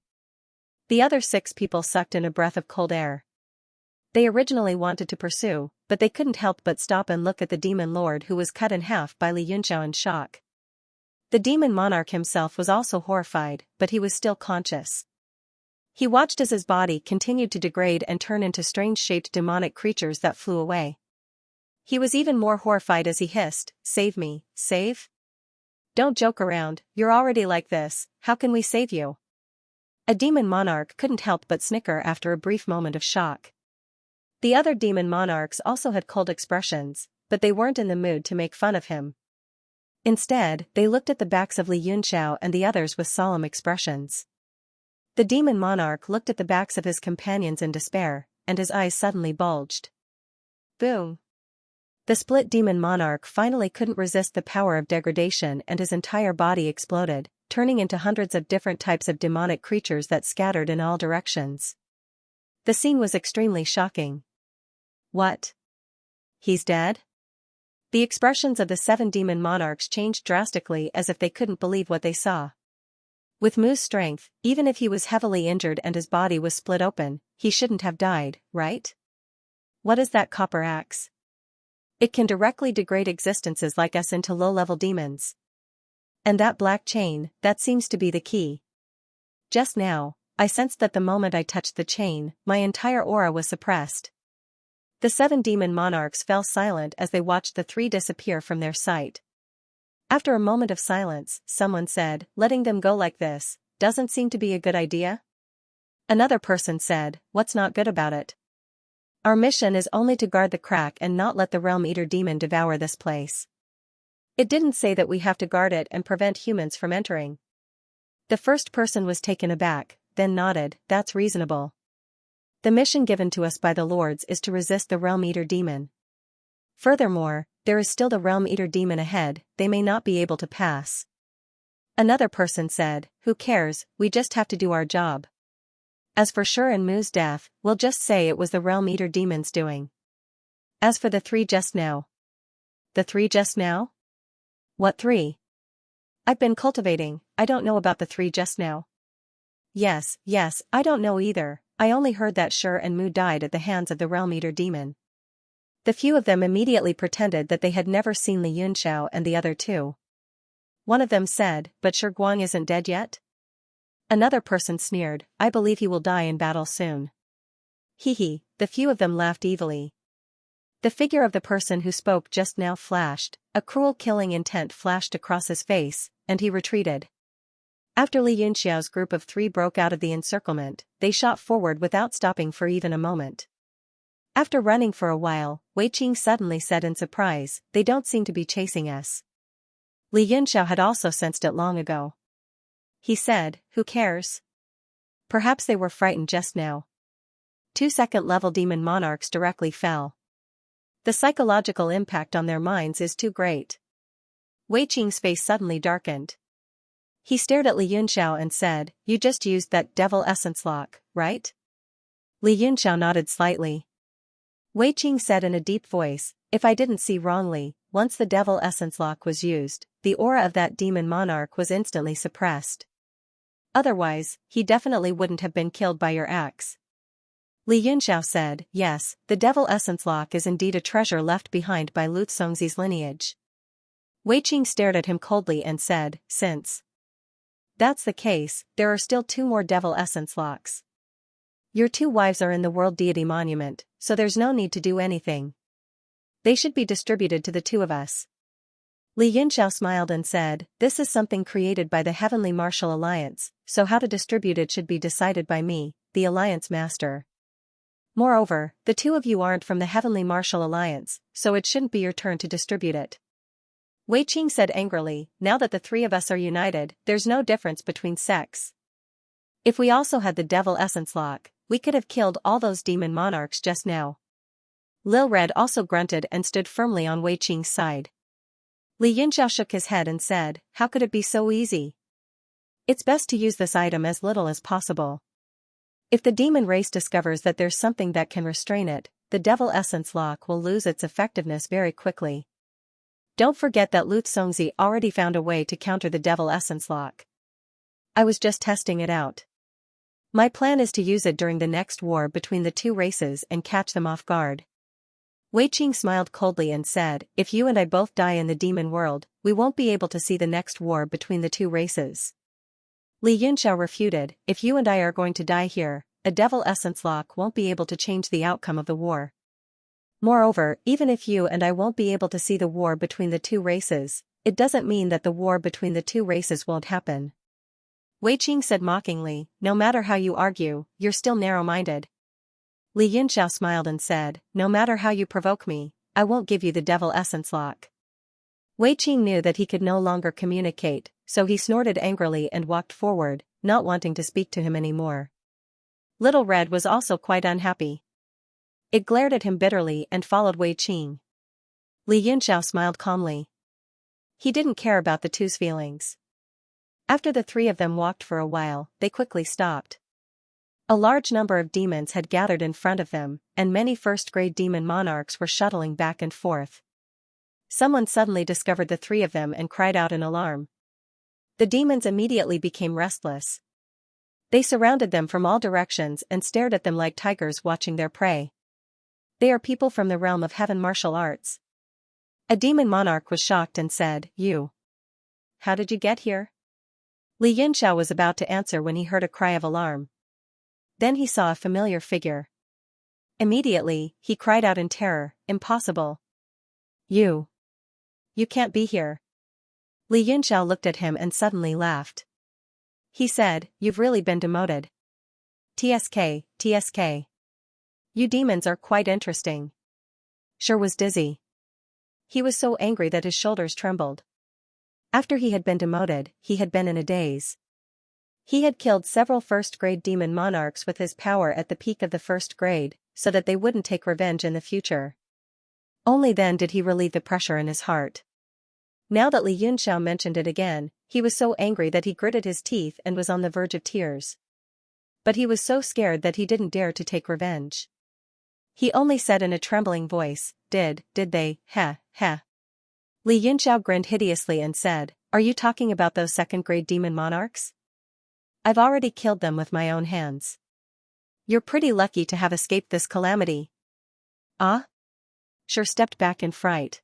The other 6 people sucked in a breath of cold air. They originally wanted to pursue, but they couldn't help but stop and look at the demon lord who was cut in half by Li Yunxiao in shock. The demon monarch himself was also horrified, but he was still conscious. He watched as his body continued to degrade and turn into strange-shaped demonic creatures that flew away. He was even more horrified as he hissed, "Save me, save? Don't joke around, you're already like this, how can we save you?" A demon monarch couldn't help but snicker after a brief moment of shock. The other demon monarchs also had cold expressions, but they weren't in the mood to make fun of him. Instead, they looked at the backs of Li Yunxiao and the others with solemn expressions. The demon monarch looked at the backs of his companions in despair, and his eyes suddenly bulged. Boom! The split demon monarch finally couldn't resist the power of degradation and his entire body exploded, turning into hundreds of different types of demonic creatures that scattered in all directions. The scene was extremely shocking. What? He's dead? The expressions of the 7 demon monarchs changed drastically as if they couldn't believe what they saw. With Mu's strength, even if he was heavily injured and his body was split open, he shouldn't have died, right? What is that copper axe? It can directly degrade existences like us into low-level demons. And that black chain, that seems to be the key. Just now, I sensed that the moment I touched the chain, my entire aura was suppressed. The 7 demon monarchs fell silent as they watched the 3 disappear from their sight. After a moment of silence, someone said, "Letting them go like this doesn't seem to be a good idea?" Another person said, "What's not good about it? Our mission is only to guard the crack and not let the Realm Eater demon devour this place. It didn't say that we have to guard it and prevent humans from entering." The first person was taken aback, then nodded, "That's reasonable. The mission given to us by the Lords is to resist the Realm Eater demon. Furthermore, there is still the Realm Eater demon ahead, they may not be able to pass." Another person said, "Who cares, we just have to do our job. As for Shur and Mu's death, we'll just say it was the Realm Eater demon's doing. As for the 3 just now." "The 3 just now? What 3? I've been cultivating, I don't know about the 3 just now." Yes, I don't know either, I only heard that Shur and Mu died at the hands of the Realm Eater demon." The few of them immediately pretended that they had never seen Li Yunxiao and the other 2. One of them said, "But Shur Guang isn't dead yet?" Another person sneered, "I believe he will die in battle soon." Hee, the few of them laughed evilly. The figure of the person who spoke just now flashed, a cruel killing intent flashed across his face, and he retreated. After Li Yunxiao's group of 3 broke out of the encirclement, they shot forward without stopping for even a moment. After running for a while, Wei Qing suddenly said in surprise, "They don't seem to be chasing us." Li Yunxiao had also sensed it long ago. He said, "Who cares? Perhaps they were frightened just now." 2 second-level demon monarchs directly fell. The psychological impact on their minds is too great. Wei Qing's face suddenly darkened. He stared at Li Yunxiao and said, "You just used that devil essence lock, right?" Li Yunxiao nodded slightly. Wei Qing said in a deep voice, "If I didn't see wrongly, once the devil essence lock was used, the aura of that demon monarch was instantly suppressed. Otherwise, he definitely wouldn't have been killed by your axe." Li Yunxiao said, "Yes, the devil essence lock is indeed a treasure left behind by Lu Congzi's lineage." Wei Qing stared at him coldly and said, "Since that's the case, there are still 2 more devil essence locks. Your 2 wives are in the World Deity Monument, so there's no need to do anything. They should be distributed to the 2 of us." Li Yunxiao smiled and said, "This is something created by the Heavenly Martial Alliance, so how to distribute it should be decided by me, the Alliance Master. Moreover, the 2 of you aren't from the Heavenly Martial Alliance, so it shouldn't be your turn to distribute it." Wei Qing said angrily, "Now that the 3 of us are united, there's no difference between sex. If we also had the Devil Essence Lock, we could have killed all those demon monarchs just now." Lil Red also grunted and stood firmly on Wei Qing's side. Li Yunxiao shook his head and said, "How could it be so easy? It's best to use this item as little as possible. If the demon race discovers that there's something that can restrain it, the Devil Essence Lock will lose its effectiveness very quickly. Don't forget that Lu Congzi already found a way to counter the Devil Essence Lock. I was just testing it out. My plan is to use it during the next war between the 2 races and catch them off guard." Wei Qing smiled coldly and said, "If you and I both die in the demon world, we won't be able to see the next war between the 2 races. Li Yunxiao refuted, if you and I are going to die here, a devil essence lock won't be able to change the outcome of the war. Moreover, even if you and I won't be able to see the war between the two races, it doesn't mean that the war between the two races won't happen. Wei Qing said mockingly, no matter how you argue, you're still narrow-minded. Li Yunxiao smiled and said, no matter how you provoke me, I won't give you the devil essence lock. Wei Qing knew that he could no longer communicate, so he snorted angrily and walked forward, not wanting to speak to him anymore. Little Red was also quite unhappy. It glared at him bitterly and followed Wei Qing. Li Yunxiao smiled calmly. He didn't care about the two's feelings. After the three of them walked for a while, they quickly stopped. A large number of demons had gathered in front of them, and many first-grade demon monarchs were shuttling back and forth. Someone suddenly discovered the three of them and cried out in alarm. The demons immediately became restless. They surrounded them from all directions and stared at them like tigers watching their prey. They are people from the realm of heaven martial arts. A demon monarch was shocked and said, You. How did you get here? Li Yunxiao was about to answer when he heard a cry of alarm. Then he saw a familiar figure. Immediately, he cried out in terror, Impossible. You can't be here. Li Yunxiao looked at him and suddenly laughed. He said, You've really been demoted. TSK, TSK. You demons are quite interesting. Sure was dizzy. He was so angry that his shoulders trembled. After he had been demoted, he had been in a daze. He had killed several first-grade demon monarchs with his power at the peak of the first grade, so that they wouldn't take revenge in the future. Only then did he relieve the pressure in his heart. Now that Li Yunxiao mentioned it again, he was so angry that he gritted his teeth and was on the verge of tears. But he was so scared that he didn't dare to take revenge. He only said in a trembling voice, Did they, heh. Li Yunxiao grinned hideously and said, Are you talking about those second-grade demon monarchs? I've already killed them with my own hands. You're pretty lucky to have escaped this calamity. Ah? Sure stepped back in fright.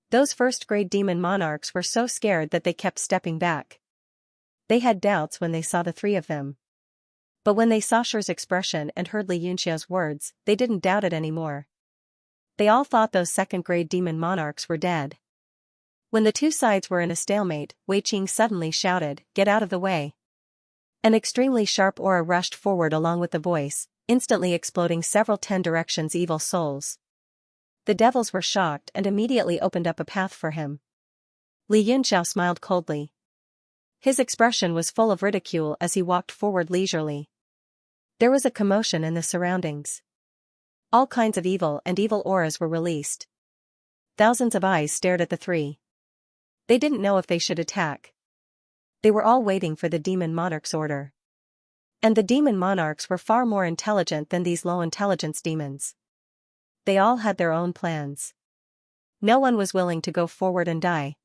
Those first-grade demon monarchs were so scared that they kept stepping back. They had doubts when they saw the three of them. But when they saw Shure's expression and heard Li Yunxiao's words, they didn't doubt it anymore. They all thought those second-grade demon monarchs were dead. When the two sides were in a stalemate, Wei Qing suddenly shouted, Get out of the way. An extremely sharp aura rushed forward along with the voice, instantly exploding several 10 directions evil souls. The devils were shocked and immediately opened up a path for him. Li Yunxiao smiled coldly. His expression was full of ridicule as he walked forward leisurely. There was a commotion in the surroundings. All kinds of evil and evil auras were released. Thousands of eyes stared at the three. They didn't know if they should attack. They were all waiting for the demon monarch's order. And the demon monarchs were far more intelligent than these low-intelligence demons. They all had their own plans. No one was willing to go forward and die.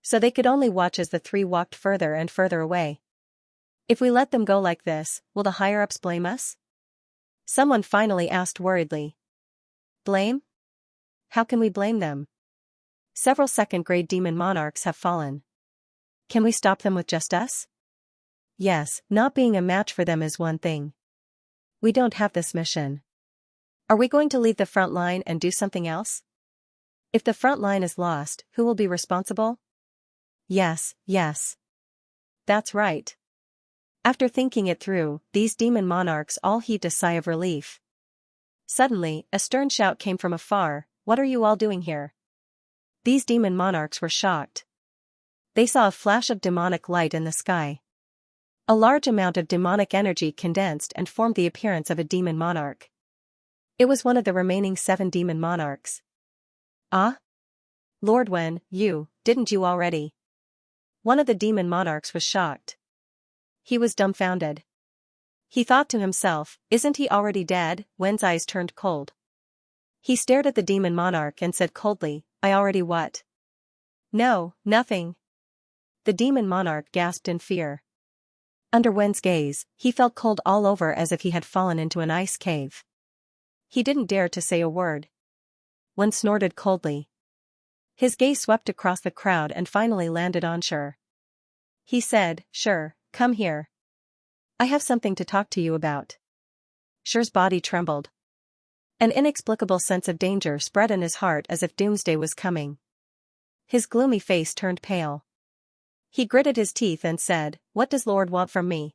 So they could only watch as the three walked further and further away. If we let them go like this, will the higher-ups blame us? Someone finally asked worriedly. Blame? How can we blame them? Several second-grade demon monarchs have fallen. Can we stop them with just us? Yes, not being a match for them is one thing. We don't have this mission. Are we going to leave the front line and do something else? If the front line is lost, who will be responsible? Yes. That's right. After thinking it through, these demon monarchs all heaved a sigh of relief. Suddenly, a stern shout came from afar, What are you all doing here? These demon monarchs were shocked. They saw a flash of demonic light in the sky. A large amount of demonic energy condensed and formed the appearance of a demon monarch. It was one of the remaining 7 demon monarchs. Ah? Lord Wen, didn't you already? One of the demon monarchs was shocked. He was dumbfounded. He thought to himself, Isn't he already dead? Wen's eyes turned cold. He stared at the demon monarch and said coldly, I already what? No, nothing. The demon monarch gasped in fear. Under Wen's gaze, he felt cold all over as if he had fallen into an ice cave. He didn't dare to say a word. Wen snorted coldly. His gaze swept across the crowd and finally landed on Shure. He said, Sure, come here. I have something to talk to you about. Shi's body trembled. An inexplicable sense of danger spread in his heart as if doomsday was coming. His gloomy face turned pale. He gritted his teeth and said, "What does Lord want from me?"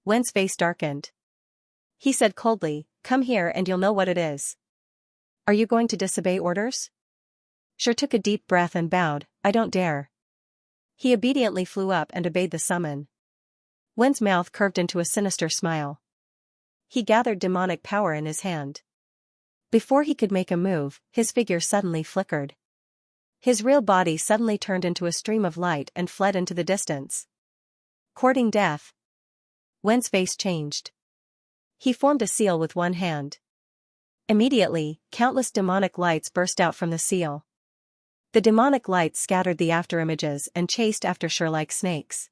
Wen's face darkened. He said coldly, "Come here and you'll know what it is." "Are you going to disobey orders?" Shi took a deep breath and bowed, "I don't dare." He obediently flew up and obeyed the summon. Wen's mouth curved into a sinister smile. He gathered demonic power in his hand. Before he could make a move, his figure suddenly flickered. His real body suddenly turned into a stream of light and fled into the distance. Courting death. Wen's face changed. He formed a seal with one hand. Immediately, countless demonic lights burst out from the seal. The demonic lights scattered the afterimages and chased after Shi like snakes.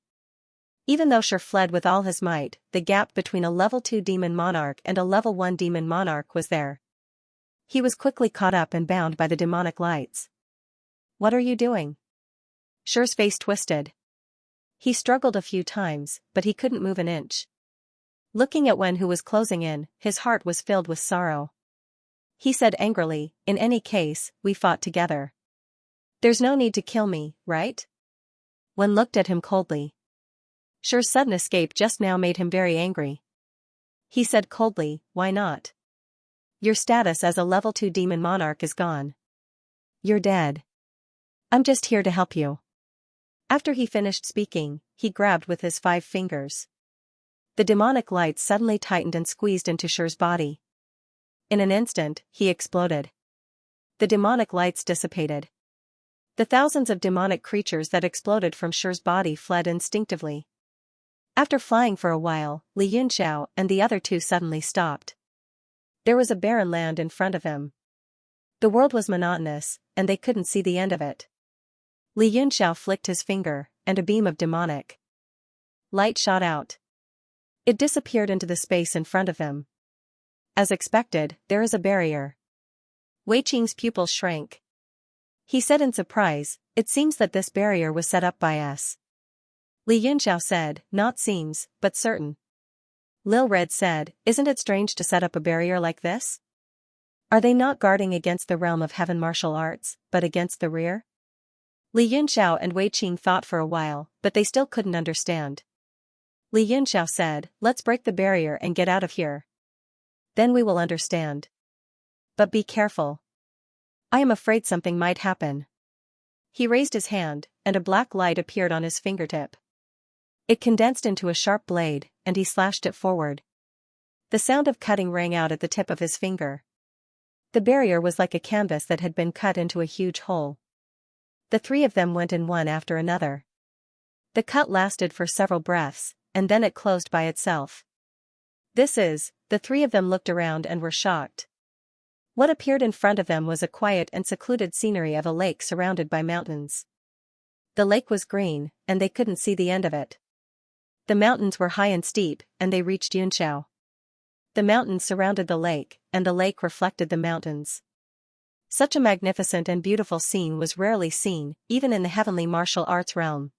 Even though Shi fled with all his might, the gap between a level 2 demon monarch and a level 1 demon monarch was there. He was quickly caught up and bound by the demonic lights. "What are you doing?" Shi's face twisted. He struggled a few times, but he couldn't move an inch. Looking at Wen who was closing in, his heart was filled with sorrow. He said angrily, "In any case, we fought together. There's no need to kill me, right?" Wen looked at him coldly. Shi's sudden escape just now made him very angry. He said coldly, "Why not? Your status as a level 2 demon monarch is gone. You're dead. I'm just here to help you." After he finished speaking, he grabbed with his 5 fingers. The demonic lights suddenly tightened and squeezed into Shi's body. In an instant, he exploded. The demonic lights dissipated. The thousands of demonic creatures that exploded from Shi's body fled instinctively. After flying for a while, Xianxia and the other 2 suddenly stopped. There was a barren land in front of him. The world was monotonous, and they couldn't see the end of it. Xianxia flicked his finger, and a beam of demonic light shot out. It disappeared into the space in front of him. As expected, there is a barrier. Wei Qing's pupils shrank. He said in surprise, "It seems that this barrier was set up by us." Xianxia said, "Not seems, but certain." Lil Red said, "Isn't it strange to set up a barrier like this? Are they not guarding against the realm of heaven martial arts, but against the rear?" Xianxia and Wei Qing thought for a while, but they still couldn't understand. Xianxia said, "Let's break the barrier and get out of here. Then we will understand. But be careful. I am afraid something might happen." He raised his hand, and a black light appeared on his fingertip. It condensed into a sharp blade, and he slashed it forward. The sound of cutting rang out at the tip of his finger. The barrier was like a canvas that had been cut into a huge hole. The 3 of them went in one after another. The cut lasted for several breaths, and then it closed by itself. The 3 of them looked around and were shocked. What appeared in front of them was a quiet and secluded scenery of a lake surrounded by mountains. The lake was green, and they couldn't see the end of it. The mountains were high and steep, and they reached Yunqiao. The mountains surrounded the lake, and the lake reflected the mountains. Such a magnificent and beautiful scene was rarely seen, even in the heavenly martial arts realm.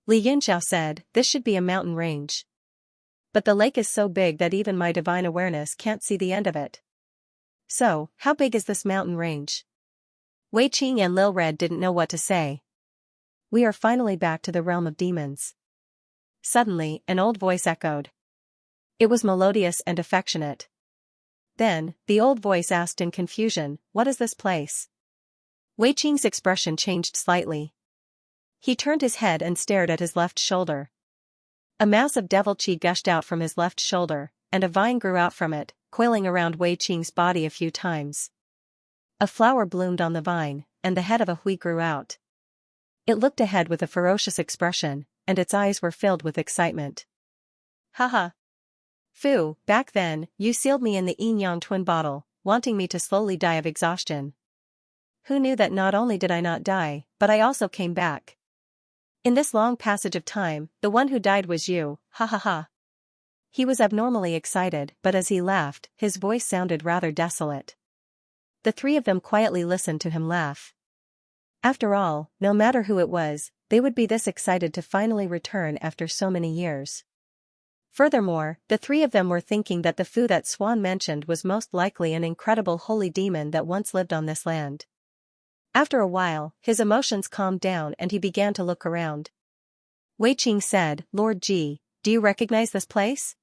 Xianxia said, "This should be a mountain range. But the lake is so big that even my divine awareness can't see the end of it." "So, how big is this mountain range?" Wei Qing and Lil Red didn't know what to say. "We are finally back to the realm of demons." Suddenly, an old voice echoed. It was melodious and affectionate. Then, the old voice asked in confusion, "What is this place?" Wei Qing's expression changed slightly. He turned his head and stared at his left shoulder. A mass of devil qi gushed out from his left shoulder, and a vine grew out from it, coiling around Wei Qing's body a few times. A flower bloomed on the vine, and the head of a hui grew out. It looked ahead with a ferocious expression, and its eyes were filled with excitement. "Haha. Fu, back then, you sealed me in the yin yang twin bottle, wanting me to slowly die of exhaustion. Who knew that not only did I not die, but I also came back? In this long passage of time, the one who died was you, ha ha ha." He was abnormally excited, but as he laughed, his voice sounded rather desolate. The 3 of them quietly listened to him laugh. After all, no matter who it was, they would be this excited to finally return after so many years. Furthermore, the three of them were thinking that the Fu that Swan mentioned was most likely an incredible holy demon that once lived on this land. After a while, his emotions calmed down and he began to look around. Wei Qing said, "Lord Ji, do you recognize this place?"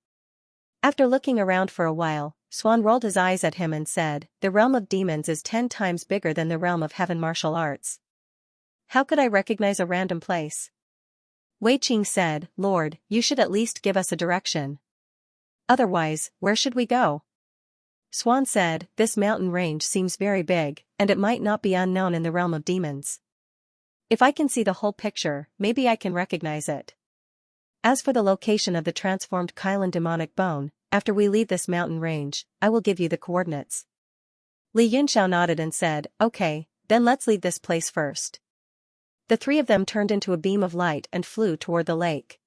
After looking around for a while, Swan rolled his eyes at him and said, "The realm of demons is 10 times bigger than the realm of heaven martial arts. How could I recognize a random place?" Wei Qing said, "Lord, you should at least give us a direction. Otherwise, where should we go?" Swan said, "This mountain range seems very big, and it might not be unknown in the realm of demons. If I can see the whole picture, maybe I can recognize it. As for the location of the transformed Kylan demonic bone, after we leave this mountain range, I will give you the coordinates." Li Yunxiao nodded and said, "Okay, then let's leave this place first." The three of them turned into a beam of light and flew toward the lake.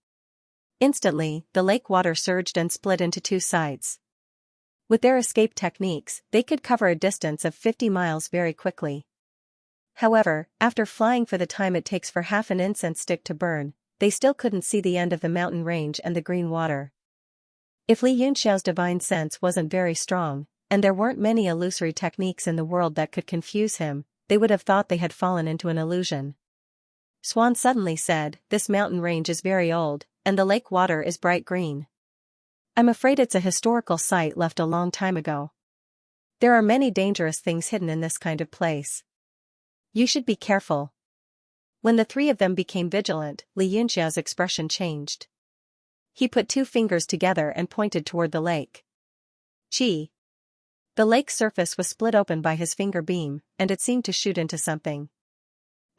Instantly, the lake water surged and split into two sides. With their escape techniques, they could cover a distance of 50 miles very quickly. However, after flying for the time it takes for half an incense stick to burn, they still couldn't see the end of the mountain range and the green water. If Li Yunxiao's divine sense wasn't very strong, and there weren't many illusory techniques in the world that could confuse him, they would have thought they had fallen into an illusion. Swan suddenly said, "This mountain range is very old, and the lake water is bright green. I'm afraid it's a historical site left a long time ago. There are many dangerous things hidden in this kind of place. You should be careful." When the three of them became vigilant, Li Yunxiao's expression changed. He put two fingers together and pointed toward the lake. Chi. The lake's surface was split open by his finger beam, and it seemed to shoot into something.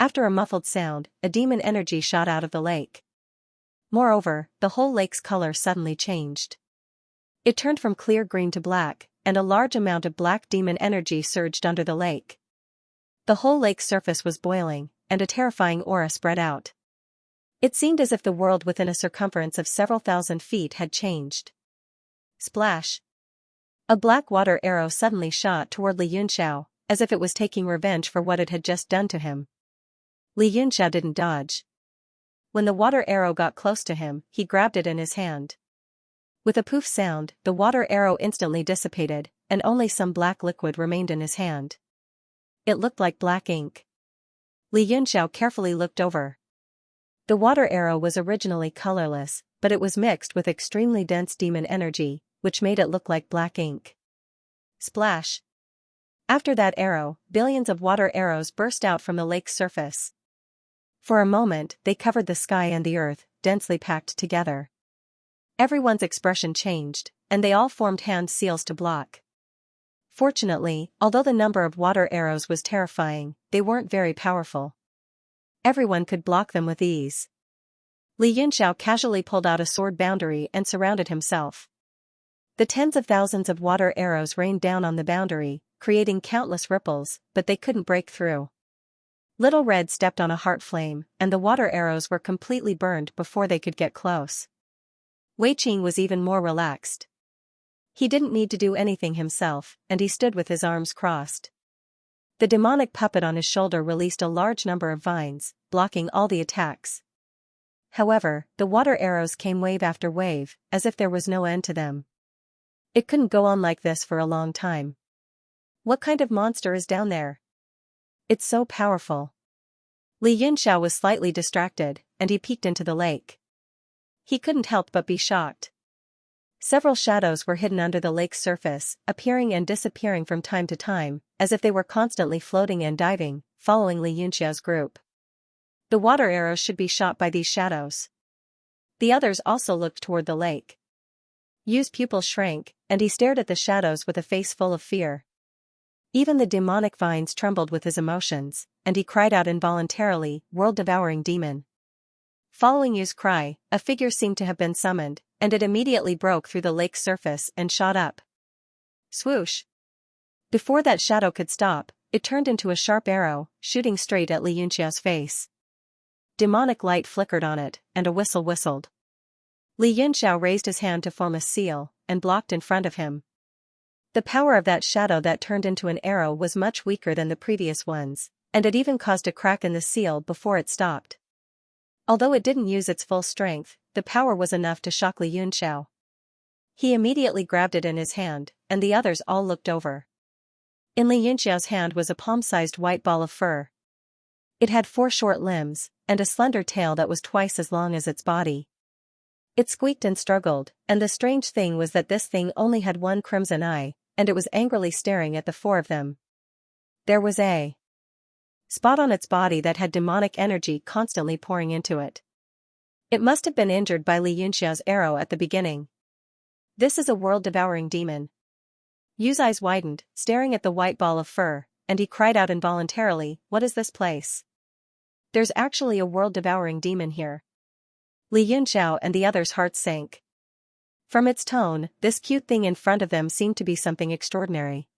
After a muffled sound, a demon energy shot out of the lake. Moreover, the whole lake's color suddenly changed. It turned from clear green to black, and a large amount of black demon energy surged under the lake. The whole lake's surface was boiling, and a terrifying aura spread out. It seemed as if the world within a circumference of several thousand feet had changed. Splash! A black water arrow suddenly shot toward Li Yunxiao, as if it was taking revenge for what it had just done to him. Li Yunxiao didn't dodge. When the water arrow got close to him, he grabbed it in his hand. With a poof sound, the water arrow instantly dissipated, and only some black liquid remained in his hand. It looked like black ink. Li Yunxiao carefully looked over. The water arrow was originally colorless, but it was mixed with extremely dense demon energy, which made it look like black ink. Splash! After that arrow, billions of water arrows burst out from the lake's surface. For a moment, they covered the sky and the earth, densely packed together. Everyone's expression changed, and they all formed hand seals to block. Fortunately, although the number of water arrows was terrifying, they weren't very powerful. Everyone could block them with ease. Li Yunxiao casually pulled out a sword boundary and surrounded himself. The tens of thousands of water arrows rained down on the boundary, creating countless ripples, but they couldn't break through. Little Red stepped on a heart flame, and the water arrows were completely burned before they could get close. Wei Qing was even more relaxed. He didn't need to do anything himself, and he stood with his arms crossed. The demonic puppet on his shoulder released a large number of vines, blocking all the attacks. However, the water arrows came wave after wave, as if there was no end to them. It couldn't go on like this for a long time. What kind of monster is down there? It's so powerful. Li Yunxiao was slightly distracted, and he peeked into the lake. He couldn't help but be shocked. Several shadows were hidden under the lake's surface, appearing and disappearing from time to time, as if they were constantly floating and diving, following Li Yunxiao's group. The water arrows should be shot by these shadows. The others also looked toward the lake. Yu's pupils shrank, and he stared at the shadows with a face full of fear. Even the demonic vines trembled with his emotions, and he cried out involuntarily, "World-devouring demon." Following Yu's cry, a figure seemed to have been summoned, and it immediately broke through the lake's surface and shot up. Swoosh! Before that shadow could stop, it turned into a sharp arrow, shooting straight at Li Yunxiao's face. Demonic light flickered on it, and a whistle whistled. Li Yunxiao raised his hand to form a seal, and blocked in front of him. The power of that shadow that turned into an arrow was much weaker than the previous ones, and it even caused a crack in the seal before it stopped. Although it didn't use its full strength, the power was enough to shock Li Yunxiao. He immediately grabbed it in his hand, and the others all looked over. In Li Yunxiao's hand was a palm-sized white ball of fur. It had 4 short limbs, and a slender tail that was twice as long as its body. It squeaked and struggled, and the strange thing was that this thing only had 1 crimson eye, and it was angrily staring at the 4 of them. There was a spot on its body that had demonic energy constantly pouring into it. It must have been injured by Li Yunxiao's arrow at the beginning. This is a world-devouring demon. Yu's eyes widened, staring at the white ball of fur, and he cried out involuntarily, "What is this place? There's actually a world-devouring demon here." Li Yunxiao and the others' hearts sank. From its tone, this cute thing in front of them seemed to be something extraordinary.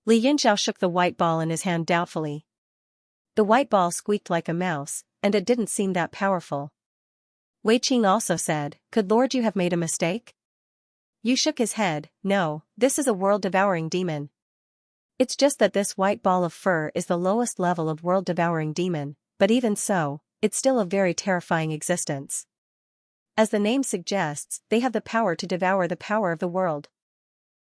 Li Yunxiao shook the white ball in his hand doubtfully. The white ball squeaked like a mouse, and it didn't seem that powerful. Wei Qing also said, "Could Lord Yu have made a mistake?" Yu shook his head, "No, this is a world-devouring demon. It's just that this white ball of fur is the lowest level of world-devouring demon, but even so, it's still a very terrifying existence. As the name suggests, they have the power to devour the power of the world."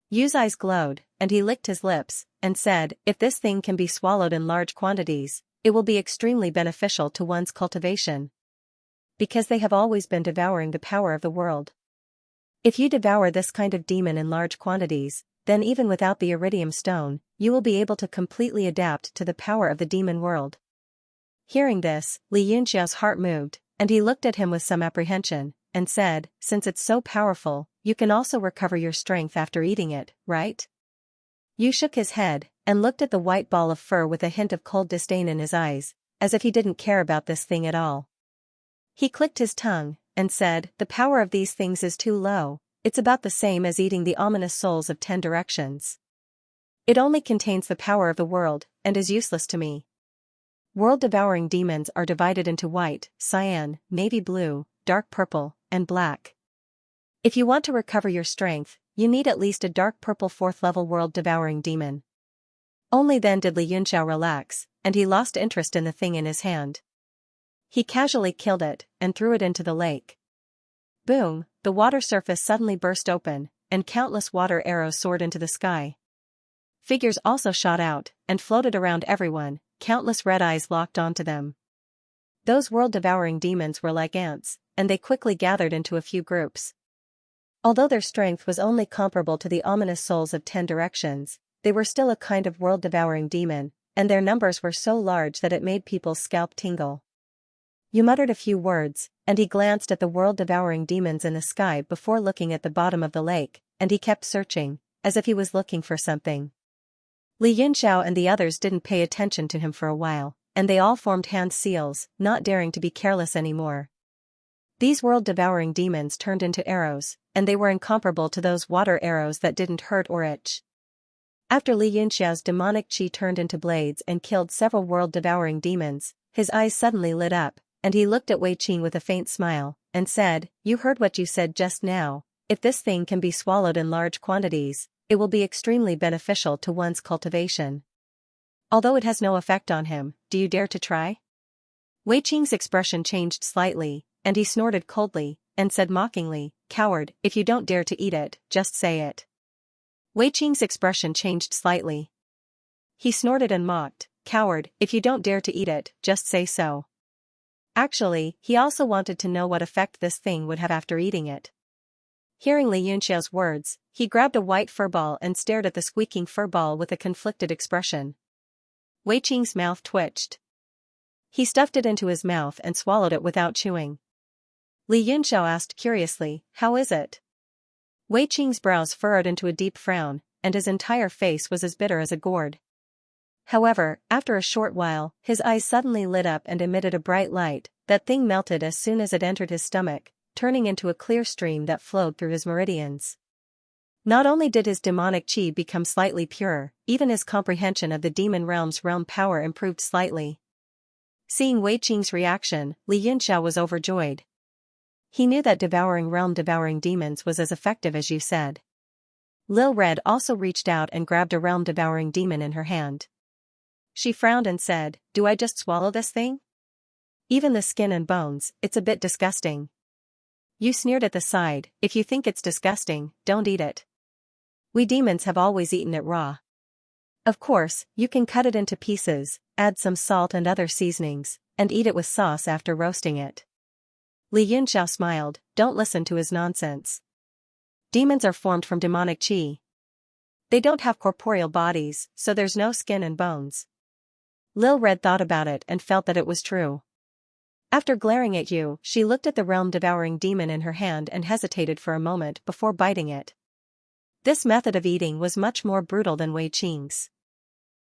Yu's eyes glowed, and he licked his lips, and said, "If this thing can be swallowed in large quantities, it will be extremely beneficial to one's cultivation. Because they have always been devouring the power of the world. If you devour this kind of demon in large quantities, then even without the iridium stone, you will be able to completely adapt to the power of the demon world." Hearing this, Li Yunxiao's heart moved, and he looked at him with some apprehension, and said, "Since it's so powerful, you can also recover your strength after eating it, right?" Yu shook his head, and looked at the white ball of fur with a hint of cold disdain in his eyes, as if he didn't care about this thing at all. He clicked his tongue, and said, "The power of these things is too low. It's about the same as eating the ominous souls of 10 directions. It only contains the power of the world, and is useless to me." World-devouring demons are divided into white, cyan, navy blue, dark purple, and black. If you want to recover your strength, you need at least a dark purple 4th-level world-devouring demon. Only then did Li Yunxiao relax, and he lost interest in the thing in his hand. He casually killed it, and threw it into the lake. Boom, the water surface suddenly burst open, and countless water arrows soared into the sky. Figures also shot out, and floated around everyone, countless red eyes locked onto them. Those world-devouring demons were like ants, and they quickly gathered into a few groups. Although their strength was only comparable to the ominous souls of 10 directions, they were still a kind of world-devouring demon, and their numbers were so large that it made people's scalp tingle. Yu muttered a few words, and he glanced at the world-devouring demons in the sky before looking at the bottom of the lake, and he kept searching, as if he was looking for something. Li Yunxiao and the others didn't pay attention to him for a while, and they all formed hand seals, not daring to be careless anymore. These world-devouring demons turned into arrows, and they were incomparable to those water arrows that didn't hurt or itch. After Li Yunxiao's demonic qi turned into blades and killed several world-devouring demons, his eyes suddenly lit up, and he looked at Wei Qing with a faint smile, and said, "You heard what you said just now. If this thing can be swallowed in large quantities, it will be extremely beneficial to one's cultivation. Although it has no effect on him, do you dare to try?" Wei Qing's expression changed slightly, and he snorted coldly, and said mockingly, "Coward, if you don't dare to eat it, just say it." Wei Qing's expression changed slightly. He snorted and mocked, "Coward, if you don't dare to eat it, just say so." Actually, he also wanted to know what effect this thing would have after eating it. Hearing Li Yunxiao's words, he grabbed a white fur ball and stared at the squeaking fur ball with a conflicted expression. Wei Qing's mouth twitched. He stuffed it into his mouth and swallowed it without chewing. Li Yunxiao asked curiously, "How is it?" Wei Qing's brows furrowed into a deep frown, and his entire face was as bitter as a gourd. However, after a short while, his eyes suddenly lit up and emitted a bright light. That thing melted as soon as it entered his stomach, turning into a clear stream that flowed through his meridians. Not only did his demonic qi become slightly purer, even his comprehension of the demon realm's realm power improved slightly. Seeing Wei Qing's reaction, Li Yunxiao was overjoyed. He knew that devouring realm-devouring demons was as effective as you said. Lil Red also reached out and grabbed a realm-devouring demon in her hand. She frowned and said, "Do I just swallow this thing? Even the skin and bones, it's a bit disgusting." Yu sneered at the side, "If you think it's disgusting, don't eat it. We demons have always eaten it raw. Of course, you can cut it into pieces, add some salt and other seasonings, and eat it with sauce after roasting it." Li Yunxiao smiled, "Don't listen to his nonsense. Demons are formed from demonic qi. They don't have corporeal bodies, so there's no skin and bones." Lil Red thought about it and felt that it was true. After glaring at Yu, she looked at the realm-devouring demon in her hand and hesitated for a moment before biting it. This method of eating was much more brutal than Wei Qing's.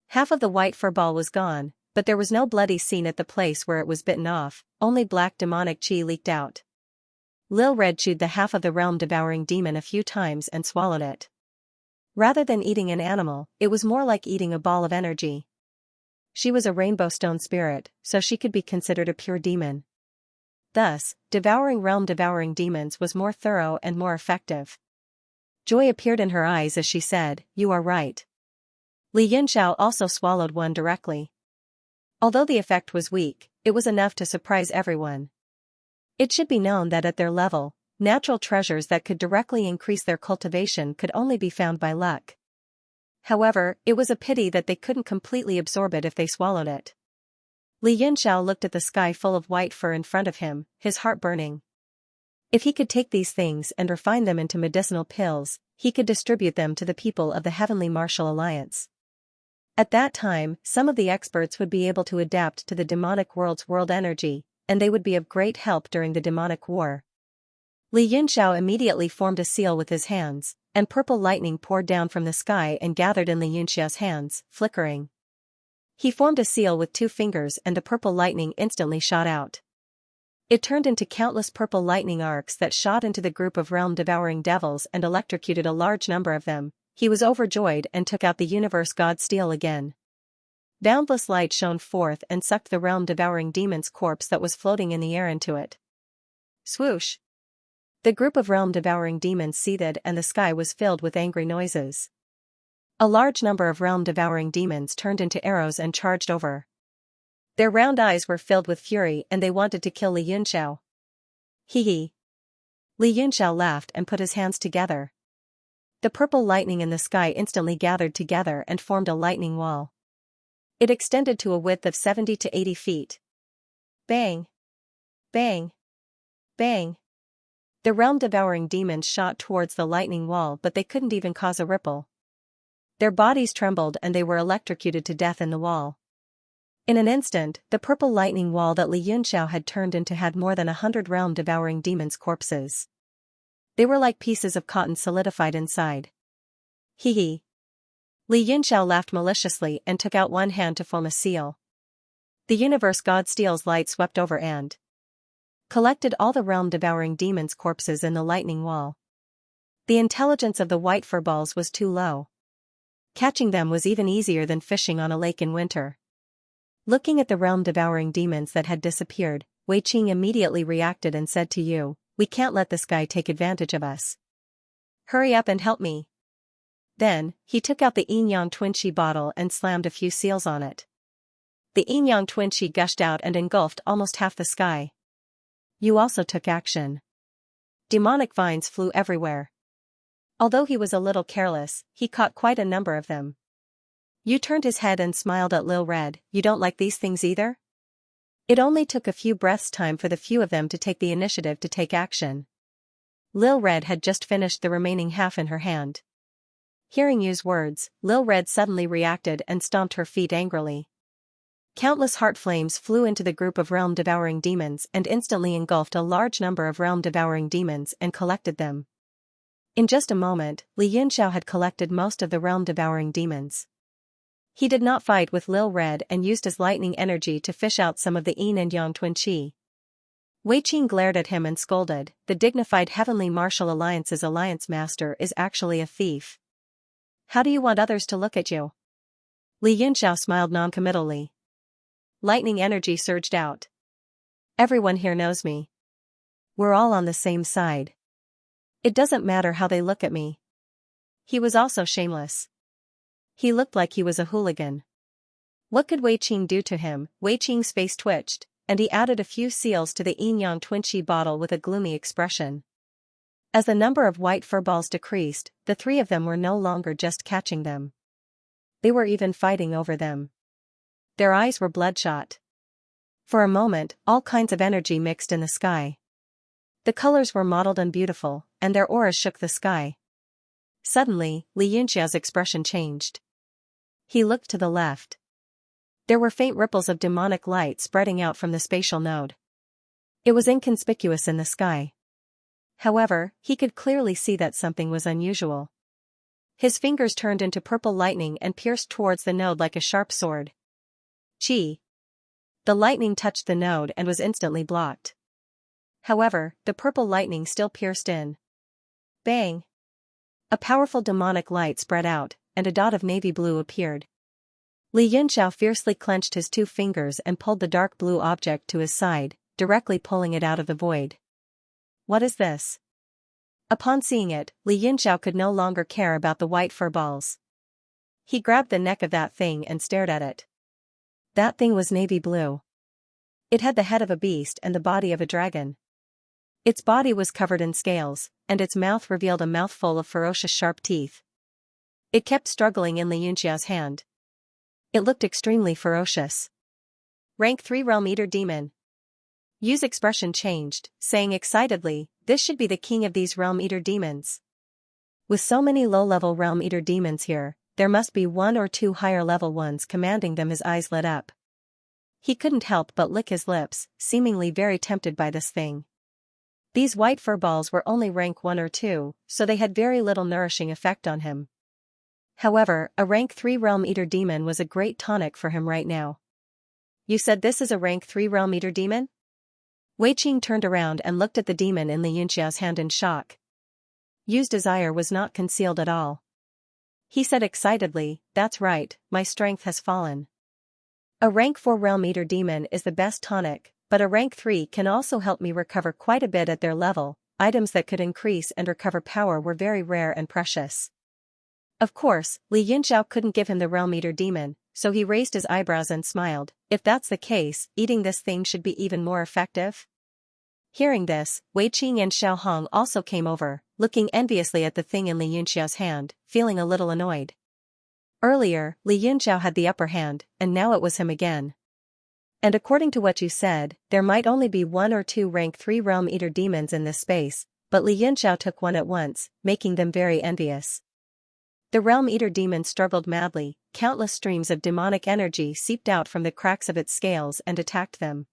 Half of the white furball was gone, but there was no bloody scene at the place where it was bitten off, only black demonic qi leaked out. Lil Red chewed the half of the realm-devouring demon a few times and swallowed it. Rather than eating an animal, it was more like eating a ball of energy. She was a rainbow stone spirit, so she could be considered a pure demon. Thus, devouring realm-devouring demons was more thorough and more effective. Joy appeared in her eyes as she said, "You are right." Li Yunxiao also swallowed one directly. Although the effect was weak, it was enough to surprise everyone. It should be known that at their level, natural treasures that could directly increase their cultivation could only be found by luck. However, it was a pity that they couldn't completely absorb it if they swallowed it. Li Yunxiao looked at the sky full of white fur in front of him, his heart burning. If he could take these things and refine them into medicinal pills, he could distribute them to the people of the Heavenly Martial Alliance. At that time, some of the experts would be able to adapt to the demonic world's world energy, and they would be of great help during the demonic war. Li Yunxiao immediately formed a seal with his hands, and purple lightning poured down from the sky and gathered in Li Yunxiao's hands, flickering. He formed a seal with 2 fingers and the purple lightning instantly shot out. It turned into countless purple lightning arcs that shot into the group of realm-devouring devils and electrocuted a large number of them. He was overjoyed and took out the universe god steel again. Boundless light shone forth and sucked the realm-devouring demon's corpse that was floating in the air into it. Swoosh! The group of realm-devouring demons seethed and the sky was filled with angry noises. A large number of realm-devouring demons turned into arrows and charged over. Their round eyes were filled with fury and they wanted to kill Li Yunxiao. Hee hee. Li Yunxiao laughed and put his hands together. The purple lightning in the sky instantly gathered together and formed a lightning wall. It extended to a width of 70 to 80 feet. Bang! Bang! Bang! The realm-devouring demons shot towards the lightning wall, but they couldn't even cause a ripple. Their bodies trembled and they were electrocuted to death in the wall. In an instant, the purple lightning wall that Li Yunxiao had turned into had more than 100 realm-devouring demons' corpses. They were like pieces of cotton solidified inside. Hee hee. Li Yunxiao laughed maliciously and took out one hand to form a seal. The universe god steel's light swept over and collected all the realm-devouring demons' corpses in the lightning wall. The intelligence of the white furballs was too low. Catching them was even easier than fishing on a lake in winter. Looking at the realm-devouring demons that had disappeared, Wei Qing immediately reacted and said to Yu, "We can't let this guy take advantage of us. Hurry up and help me." Then, he took out the yin-yang twin qi bottle and slammed a few seals on it. The yin-yang twin qi gushed out and engulfed almost half the sky. Yu also took action. Demonic vines flew everywhere. Although he was a little careless, he caught quite a number of them. Yu turned his head and smiled at Lil Red, "You don't like these things either?" It only took a few breaths' time for the few of them to take the initiative to take action. Lil Red had just finished the remaining half in her hand. Hearing Yu's words, Lil Red suddenly reacted and stomped her feet angrily. Countless heart flames flew into the group of realm-devouring demons and instantly engulfed a large number of realm-devouring demons and collected them. In just a moment, Li Yunxiao had collected most of the realm-devouring demons. He did not fight with Lil Red and used his lightning energy to fish out some of the yin and yang twin qi. Wei Qing glared at him and scolded, "The dignified Heavenly Martial Alliance's alliance master is actually a thief. How do you want others to look at you?" Li Yunxiao smiled noncommittally. Lightning energy surged out. "Everyone here knows me. We're all on the same side. It doesn't matter how they look at me." He was also shameless. He looked like he was a hooligan. What could Wei Qing do to him? Wei Qing's face twitched, and he added a few seals to the yin yang twinchi bottle with a gloomy expression. As the number of white furballs decreased, the three of them were no longer just catching them. They were even fighting over them. Their eyes were bloodshot. For a moment, all kinds of energy mixed in the sky. The colors were mottled and beautiful, and their auras shook the sky. Suddenly, Li Yunxiao's expression changed. He looked to the left. There were faint ripples of demonic light spreading out from the spatial node. It was inconspicuous in the sky. However, he could clearly see that something was unusual. His fingers turned into purple lightning and pierced towards the node like a sharp sword. Chi! The lightning touched the node and was instantly blocked. However, the purple lightning still pierced in. Bang! A powerful demonic light spread out, and a dot of navy blue appeared. Li Yunxiao fiercely clenched his two fingers and pulled the dark blue object to his side, directly pulling it out of the void. What is this? Upon seeing it, Li Yunxiao could no longer care about the white fur balls. He grabbed the neck of that thing and stared at it. That thing was navy blue. It had the head of a beast and the body of a dragon. Its body was covered in scales, and its mouth revealed a mouthful of ferocious sharp teeth. It kept struggling in Li Yunxiao's hand. It looked extremely ferocious. Rank 3 Realm Eater Demon. Yu's expression changed, saying excitedly, "This should be the king of these Realm Eater demons. With so many low-level Realm Eater demons here, there must be one or two higher-level ones commanding them." His eyes lit up. He couldn't help but lick his lips, seemingly very tempted by this thing. These white fur balls were only rank 1 or 2, so they had very little nourishing effect on him. However, a rank 3 Realm Eater demon was a great tonic for him right now. You said this is a rank 3 Realm Eater demon? Wei Qing turned around and looked at the demon in Li Yunxiao's hand in shock. Yu's desire was not concealed at all. He said excitedly, "That's right, my strength has fallen. A rank 4 Realm Eater demon is the best tonic, but a rank 3 can also help me recover quite a bit at their level." Items that could increase and recover power were very rare and precious. Of course, Li Yunxiao couldn't give him the Realm Eater demon, so he raised his eyebrows and smiled. If that's the case, eating this thing should be even more effective. Hearing this, Wei Qing and Xiao Hong also came over, looking enviously at the thing in Li Yunxiao's hand, feeling a little annoyed. Earlier, Li Yunxiao had the upper hand, and now it was him again. And according to what you said, there might only be 1 or 2 rank 3 Realm Eater demons in this space, but Li Yunxiao took one at once, making them very envious. The Realm Eater demon struggled madly, countless streams of demonic energy seeped out from the cracks of its scales and attacked them.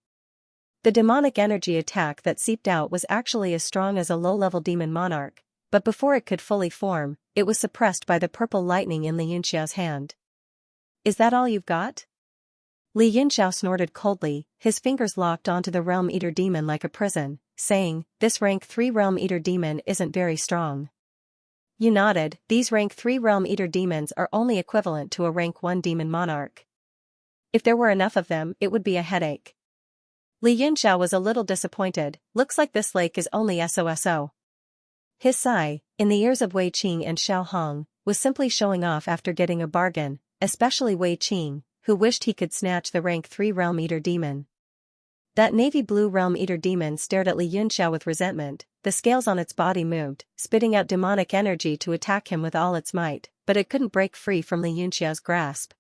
The demonic energy attack that seeped out was actually as strong as a low-level demon monarch, but before it could fully form, it was suppressed by the purple lightning in Li Yunxiao's hand. Is that all you've got? Li Yunxiao snorted coldly, his fingers locked onto the Realm Eater demon like a prison, saying, "This rank 3 Realm Eater demon isn't very strong." Yu nodded. These rank 3 Realm Eater demons are only equivalent to a rank 1 demon monarch. If there were enough of them, it would be a headache. Li Yunxiao was a little disappointed. Looks like this lake is only SOSO. His sigh, in the ears of Wei Qing and Xiao Hong, was simply showing off after getting a bargain, especially Wei Qing, who wished he could snatch the rank 3 Realm Eater demon. That navy blue Realm Eater demon stared at Li Yunxiao with resentment. The scales on its body moved, spitting out demonic energy to attack him with all its might, but it couldn't break free from Li Yunxiao's grasp.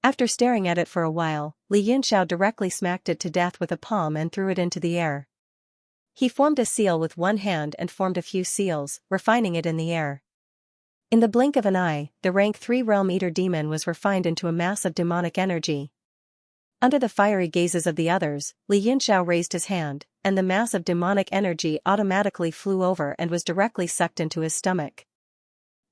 After staring at it for a while, Li Yunxiao directly smacked it to death with a palm and threw it into the air. He formed a seal with one hand and formed a few seals, refining it in the air. In the blink of an eye, the rank 3 Realm Eater demon was refined into a mass of demonic energy. Under the fiery gazes of the others, Li Yunxiao raised his hand, and the mass of demonic energy automatically flew over and was directly sucked into his stomach.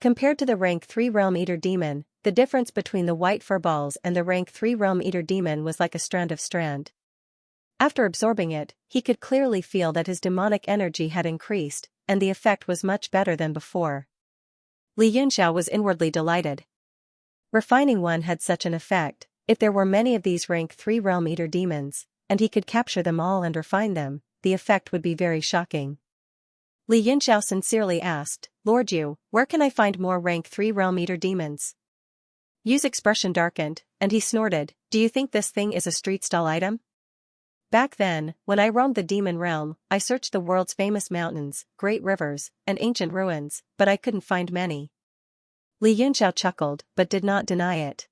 Compared to the rank 3 Realm Eater demon, the difference between the white fur balls and the rank 3 Realm Eater demon was like a strand of strand. After absorbing it, he could clearly feel that his demonic energy had increased, and the effect was much better than before. Li Yunxiao was inwardly delighted. Refining one had such an effect. If there were many of these rank 3 Realm Eater demons, and he could capture them all and refine them, the effect would be very shocking. Li Yunxiao sincerely asked, "Lord Yu, where can I find more rank 3 Realm Eater demons?" Yu's expression darkened, and he snorted, "Do you think this thing is a street stall item? Back then, when I roamed the demon realm, I searched the world's famous mountains, great rivers, and ancient ruins, but I couldn't find many." Li Yunxiao chuckled, but did not deny it.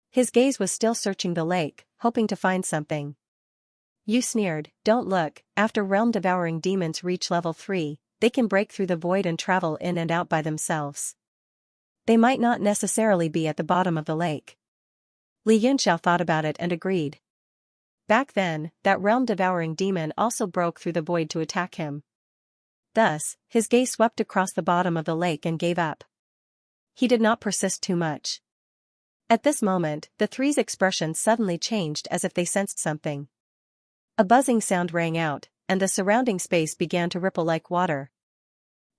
His gaze was still searching the lake, hoping to find something. Yu sneered, "Don't look, after realm-devouring demons reach level 3, they can break through the void and travel in and out by themselves. They might not necessarily be at the bottom of the lake." Li Yunxiao thought about it and agreed. Back then, that realm-devouring demon also broke through the void to attack him. Thus, his gaze swept across the bottom of the lake and gave up. He did not persist too much. At this moment, the three's expression suddenly changed as if they sensed something. A buzzing sound rang out, and the surrounding space began to ripple like water.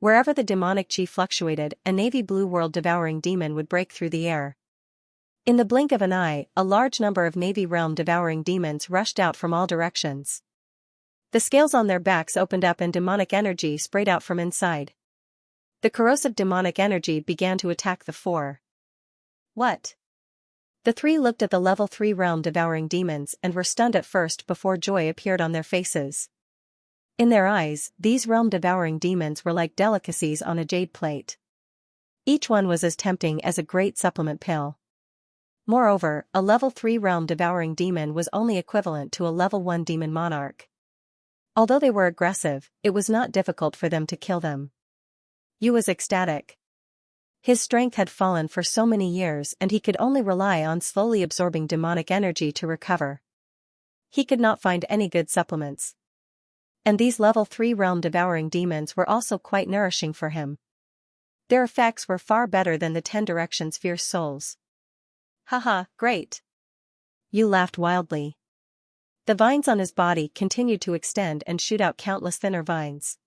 Wherever the demonic chi fluctuated, a navy blue world-devouring demon would break through the air. In the blink of an eye, a large number of navy realm-devouring demons rushed out from all directions. The scales on their backs opened up and demonic energy sprayed out from inside. The corrosive demonic energy began to attack the four. What? The three looked at the level 3 realm-devouring demons and were stunned at first before joy appeared on their faces. In their eyes, these realm-devouring demons were like delicacies on a jade plate. Each one was as tempting as a great supplement pill. Moreover, a level 3 realm-devouring demon was only equivalent to a level 1 demon monarch. Although they were aggressive, it was not difficult for them to kill them. Yu was ecstatic. His strength had fallen for so many years and he could only rely on slowly absorbing demonic energy to recover. He could not find any good supplements. And these level 3 realm-devouring demons were also quite nourishing for him. Their effects were far better than the 10 directions fierce souls. Haha, great. Yu laughed wildly. The vines on his body continued to extend and shoot out countless thinner vines.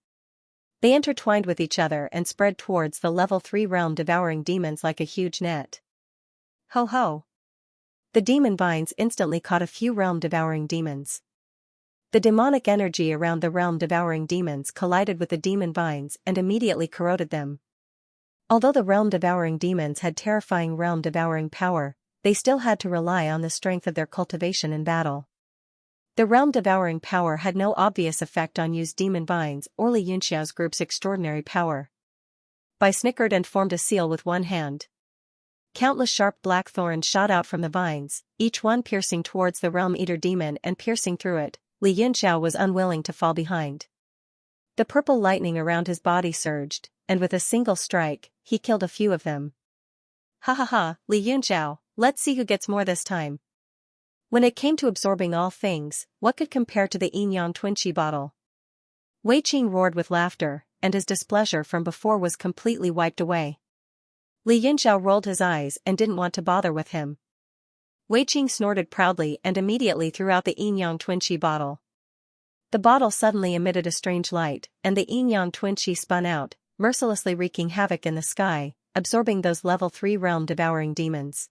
They intertwined with each other and spread towards the level 3 realm-devouring demons like a huge net. Ho ho! The demon vines instantly caught a few realm-devouring demons. The demonic energy around the realm-devouring demons collided with the demon vines and immediately corroded them. Although the realm-devouring demons had terrifying realm-devouring power, they still had to rely on the strength of their cultivation in battle. The realm-devouring power had no obvious effect on Yu's demon vines or Li Yunxiao's group's extraordinary power. Bai snickered and formed a seal with one hand. Countless sharp black thorns shot out from the vines, each one piercing towards the realm-eater demon and piercing through it. Li Yunxiao was unwilling to fall behind. The purple lightning around his body surged, and with a single strike, he killed a few of them. Ha ha ha, Li Yunxiao, let's see who gets more this time. When it came to absorbing all things, what could compare to the Yin Yang Twin Qi bottle? Wei Qing roared with laughter, and his displeasure from before was completely wiped away. Li Yunxiao rolled his eyes and didn't want to bother with him. Wei Qing snorted proudly and immediately threw out the Yin Yang Twin Qi bottle. The bottle suddenly emitted a strange light, and the Yin Yang Twin Qi spun out, mercilessly wreaking havoc in the sky, absorbing those level 3 realm-devouring demons.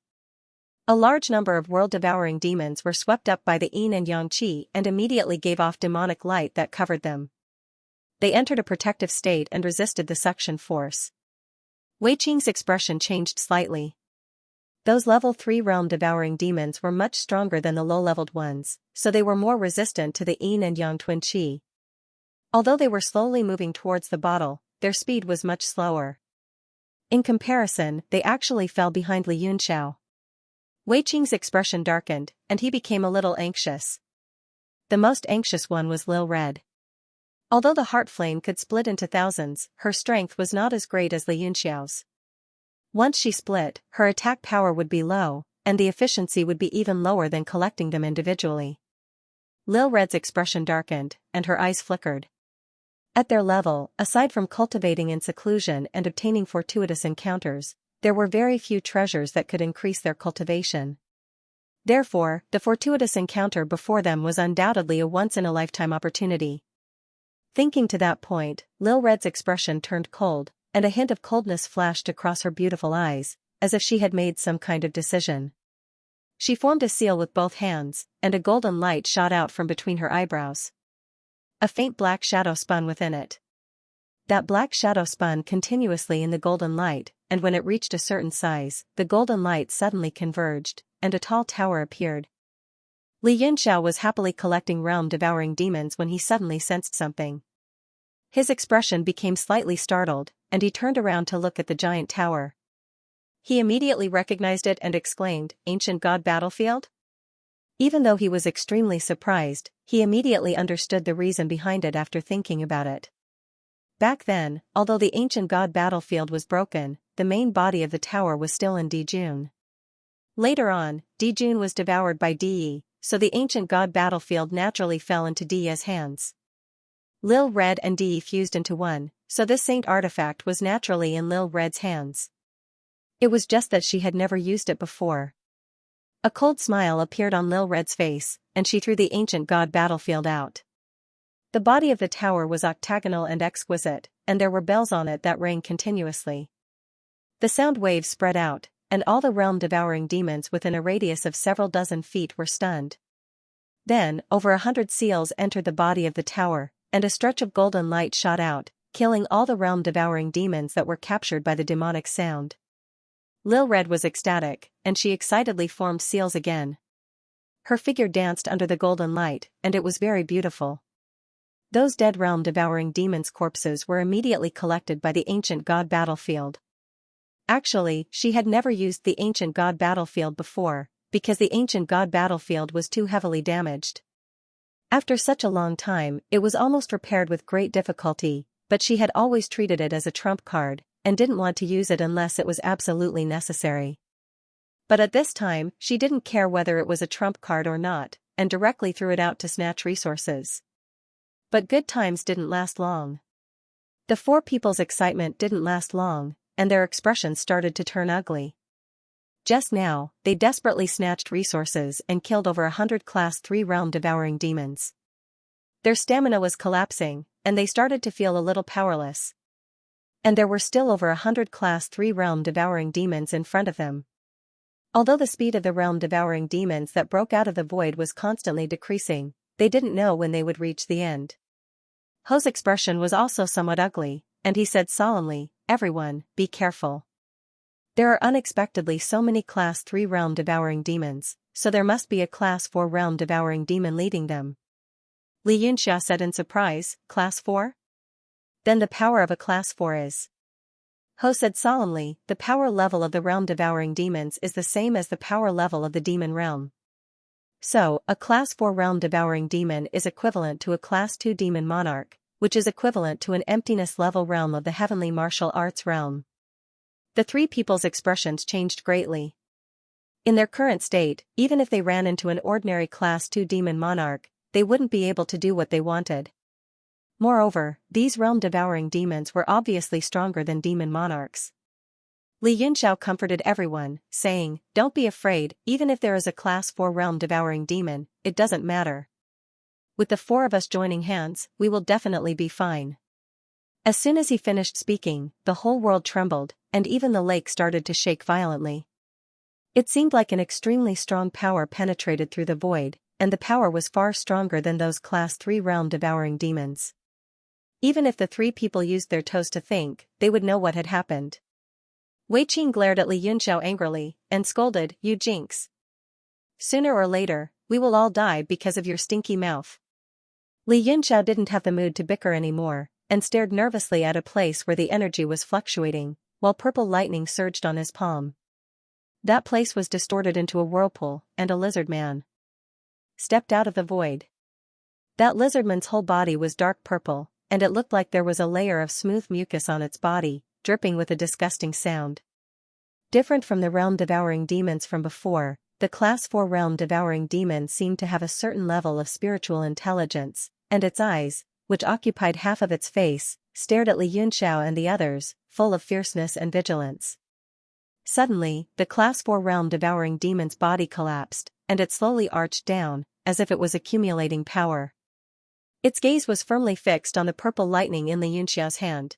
A large number of world-devouring demons were swept up by the Yin and Yang Qi and immediately gave off demonic light that covered them. They entered a protective state and resisted the suction force. Wei Qing's expression changed slightly. Those level 3 realm-devouring demons were much stronger than the low-leveled ones, so they were more resistant to the Yin and Yang Twin Qi. Although they were slowly moving towards the bottle, their speed was much slower. In comparison, they actually fell behind Li Yunxiao. Wei Qing's expression darkened, and he became a little anxious. The most anxious one was Lil Red. Although the heart flame could split into thousands, her strength was not as great as Li Yunxiao's. Once she split, her attack power would be low, and the efficiency would be even lower than collecting them individually. Lil Red's expression darkened, and her eyes flickered. At their level, aside from cultivating in seclusion and obtaining fortuitous encounters, there were very few treasures that could increase their cultivation. Therefore, the fortuitous encounter before them was undoubtedly a once-in-a-lifetime opportunity. Thinking to that point, Lil Red's expression turned cold, and a hint of coldness flashed across her beautiful eyes, as if she had made some kind of decision. She formed a seal with both hands, and a golden light shot out from between her eyebrows. A faint black shadow spun within it. That black shadow spun continuously in the golden light, and when it reached a certain size, the golden light suddenly converged, and a tall tower appeared. Li Yunxiao was happily collecting realm-devouring demons when he suddenly sensed something. His expression became slightly startled, and he turned around to look at the giant tower. He immediately recognized it and exclaimed, "Ancient God battlefield?" Even though he was extremely surprised, he immediately understood the reason behind it after thinking about it. Back then, although the ancient god battlefield was broken, the main body of the tower was still in Dijun. Later on, Dijun was devoured by Di, so the ancient god battlefield naturally fell into Di's hands. Lil Red and Di fused into one, so this saint artifact was naturally in Lil Red's hands. It was just that she had never used it before. A cold smile appeared on Lil Red's face, and she threw the ancient god battlefield out. The body of the tower was octagonal and exquisite, and there were bells on it that rang continuously. The sound waves spread out, and all the realm-devouring demons within a radius of several dozen feet were stunned. Then, over 100 seals entered the body of the tower, and a stretch of golden light shot out, killing all the realm-devouring demons that were captured by the demonic sound. Lil Red was ecstatic, and she excitedly formed seals again. Her figure danced under the golden light, and it was very beautiful. Those dead realm-devouring demons' corpses were immediately collected by the ancient god battlefield. Actually, she had never used the ancient god battlefield before, because the ancient god battlefield was too heavily damaged. After such a long time, it was almost repaired with great difficulty, but she had always treated it as a trump card, and didn't want to use it unless it was absolutely necessary. But at this time, she didn't care whether it was a trump card or not, and directly threw it out to snatch resources. But good times didn't last long. The four people's excitement didn't last long, and their expressions started to turn ugly. Just now, they desperately snatched resources and killed over 100 Class 3 realm-devouring demons. Their stamina was collapsing, and they started to feel a little powerless. And there were still over 100 Class 3 realm-devouring demons in front of them. Although the speed of the realm-devouring demons that broke out of the void was constantly decreasing, they didn't know when they would reach the end. Ho's expression was also somewhat ugly, and he said solemnly, "Everyone, be careful. There are unexpectedly so many Class 3 realm-devouring demons, so there must be a Class 4 realm-devouring demon leading them." Li Yunxia said in surprise, "Class 4? Then the power of a Class 4 is..." Ho said solemnly, "The power level of the realm-devouring demons is the same as the power level of the demon realm. So, a Class 4 realm-devouring demon is equivalent to a Class 2 demon monarch, which is equivalent to an emptiness-level realm of the heavenly martial arts realm." The three people's expressions changed greatly. In their current state, even if they ran into an ordinary Class 2 demon monarch, they wouldn't be able to do what they wanted. Moreover, these realm-devouring demons were obviously stronger than demon monarchs. Li Yunxiao comforted everyone, saying, "Don't be afraid, even if there is a Class 4 realm-devouring demon, it doesn't matter. With the four of us joining hands, we will definitely be fine." As soon as he finished speaking, the whole world trembled, and even the lake started to shake violently. It seemed like an extremely strong power penetrated through the void, and the power was far stronger than those Class 3 realm-devouring demons. Even if the three people used their toes to think, they would know what had happened. Wei Qing glared at Li Yunxiao angrily, and scolded, "You jinx. Sooner or later, we will all die because of your stinky mouth." Li Yunxiao didn't have the mood to bicker anymore, and stared nervously at a place where the energy was fluctuating, while purple lightning surged on his palm. That place was distorted into a whirlpool, and a lizard man stepped out of the void. That lizardman's whole body was dark purple, and it looked like there was a layer of smooth mucus on its body, dripping with a disgusting sound. Different from the realm-devouring demons from before, the Class 4 realm-devouring demon seemed to have a certain level of spiritual intelligence, and its eyes, which occupied half of its face, stared at Li Yunxiao and the others, full of fierceness and vigilance. Suddenly, the Class 4 realm-devouring demon's body collapsed, and it slowly arched down, as if it was accumulating power. Its gaze was firmly fixed on the purple lightning in Li Yunxiao's hand.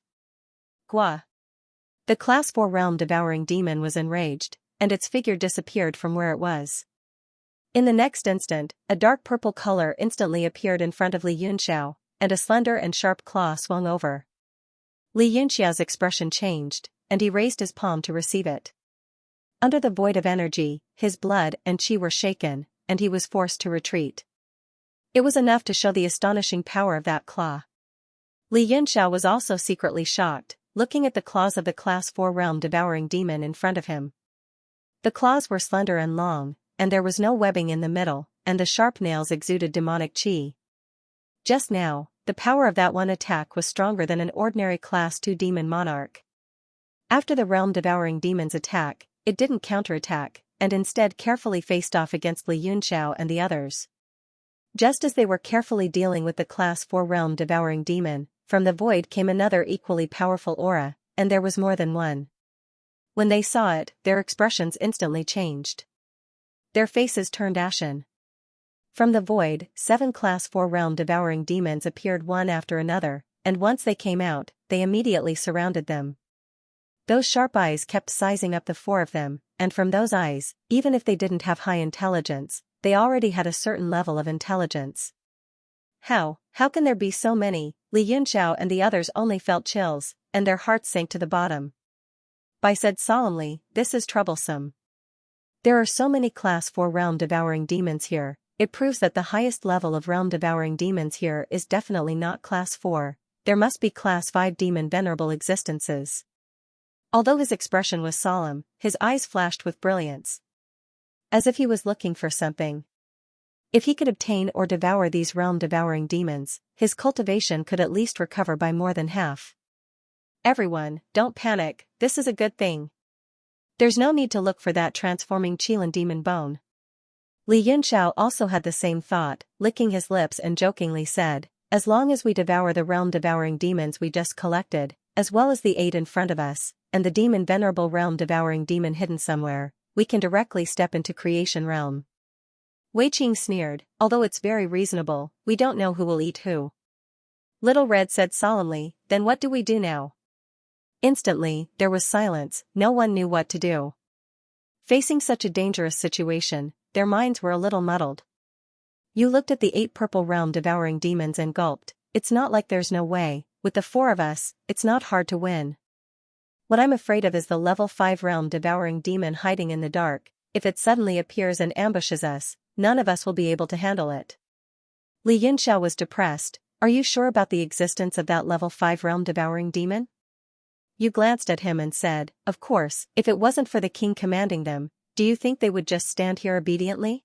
Gua! The Class 4 realm-devouring demon was enraged, and its figure disappeared from where it was. In the next instant, a dark purple color instantly appeared in front of Li Yunxiao, and a slender and sharp claw swung over. Li Yunxia's expression changed, and he raised his palm to receive it. Under the void of energy, his blood and qi were shaken, and he was forced to retreat. It was enough to show the astonishing power of that claw. Li Yunxia was also secretly shocked, looking at the claws of the Class 4 realm-devouring demon in front of him. The claws were slender and long, and there was no webbing in the middle, and the sharp nails exuded demonic qi. Just now, the power of that one attack was stronger than an ordinary Class 2 demon monarch. After the realm-devouring demon's attack, it didn't counterattack, and instead carefully faced off against Li Yunxiao and the others. Just as they were carefully dealing with the Class 4 realm-devouring demon, from the void came another equally powerful aura, and there was more than one. When they saw it, their expressions instantly changed. Their faces turned ashen. From the void, 7 Class 4 realm-devouring demons appeared one after another, and once they came out, they immediately surrounded them. Those sharp eyes kept sizing up the 4 of them, and from those eyes, even if they didn't have high intelligence, they already had a certain level of intelligence. How can there be so many? Li Yunxiao and the others only felt chills, and their hearts sank to the bottom. Bai said solemnly, "This is troublesome. There are so many Class 4 realm-devouring demons here, it proves that the highest level of realm-devouring demons here is definitely not Class 4, there must be Class 5 demon venerable existences." Although his expression was solemn, his eyes flashed with brilliance. As if he was looking for something. If he could obtain or devour these realm-devouring demons, his cultivation could at least recover by more than half. Everyone, don't panic, this is a good thing. There's no need to look for that transforming Qilin demon bone. Li Yunxiao also had the same thought, licking his lips and jokingly said, as long as we devour the realm-devouring demons we just collected, as well as the 8 in front of us, and the demon venerable realm-devouring demon hidden somewhere, we can directly step into creation realm. Wei Qing sneered, although it's very reasonable, we don't know who will eat who. Little Red said solemnly, then what do we do now? Instantly, there was silence, no one knew what to do. Facing such a dangerous situation, their minds were a little muddled. You looked at the 8 purple realm-devouring demons and gulped, it's not like there's no way, with the 4 of us, it's not hard to win. What I'm afraid of is the level 5 realm-devouring demon hiding in the dark, if it suddenly appears and ambushes us, none of us will be able to handle it. Li Yunxiao was depressed, are you sure about the existence of that level 5 realm-devouring demon? You glanced at him and said, of course, if it wasn't for the king commanding them, do you think they would just stand here obediently?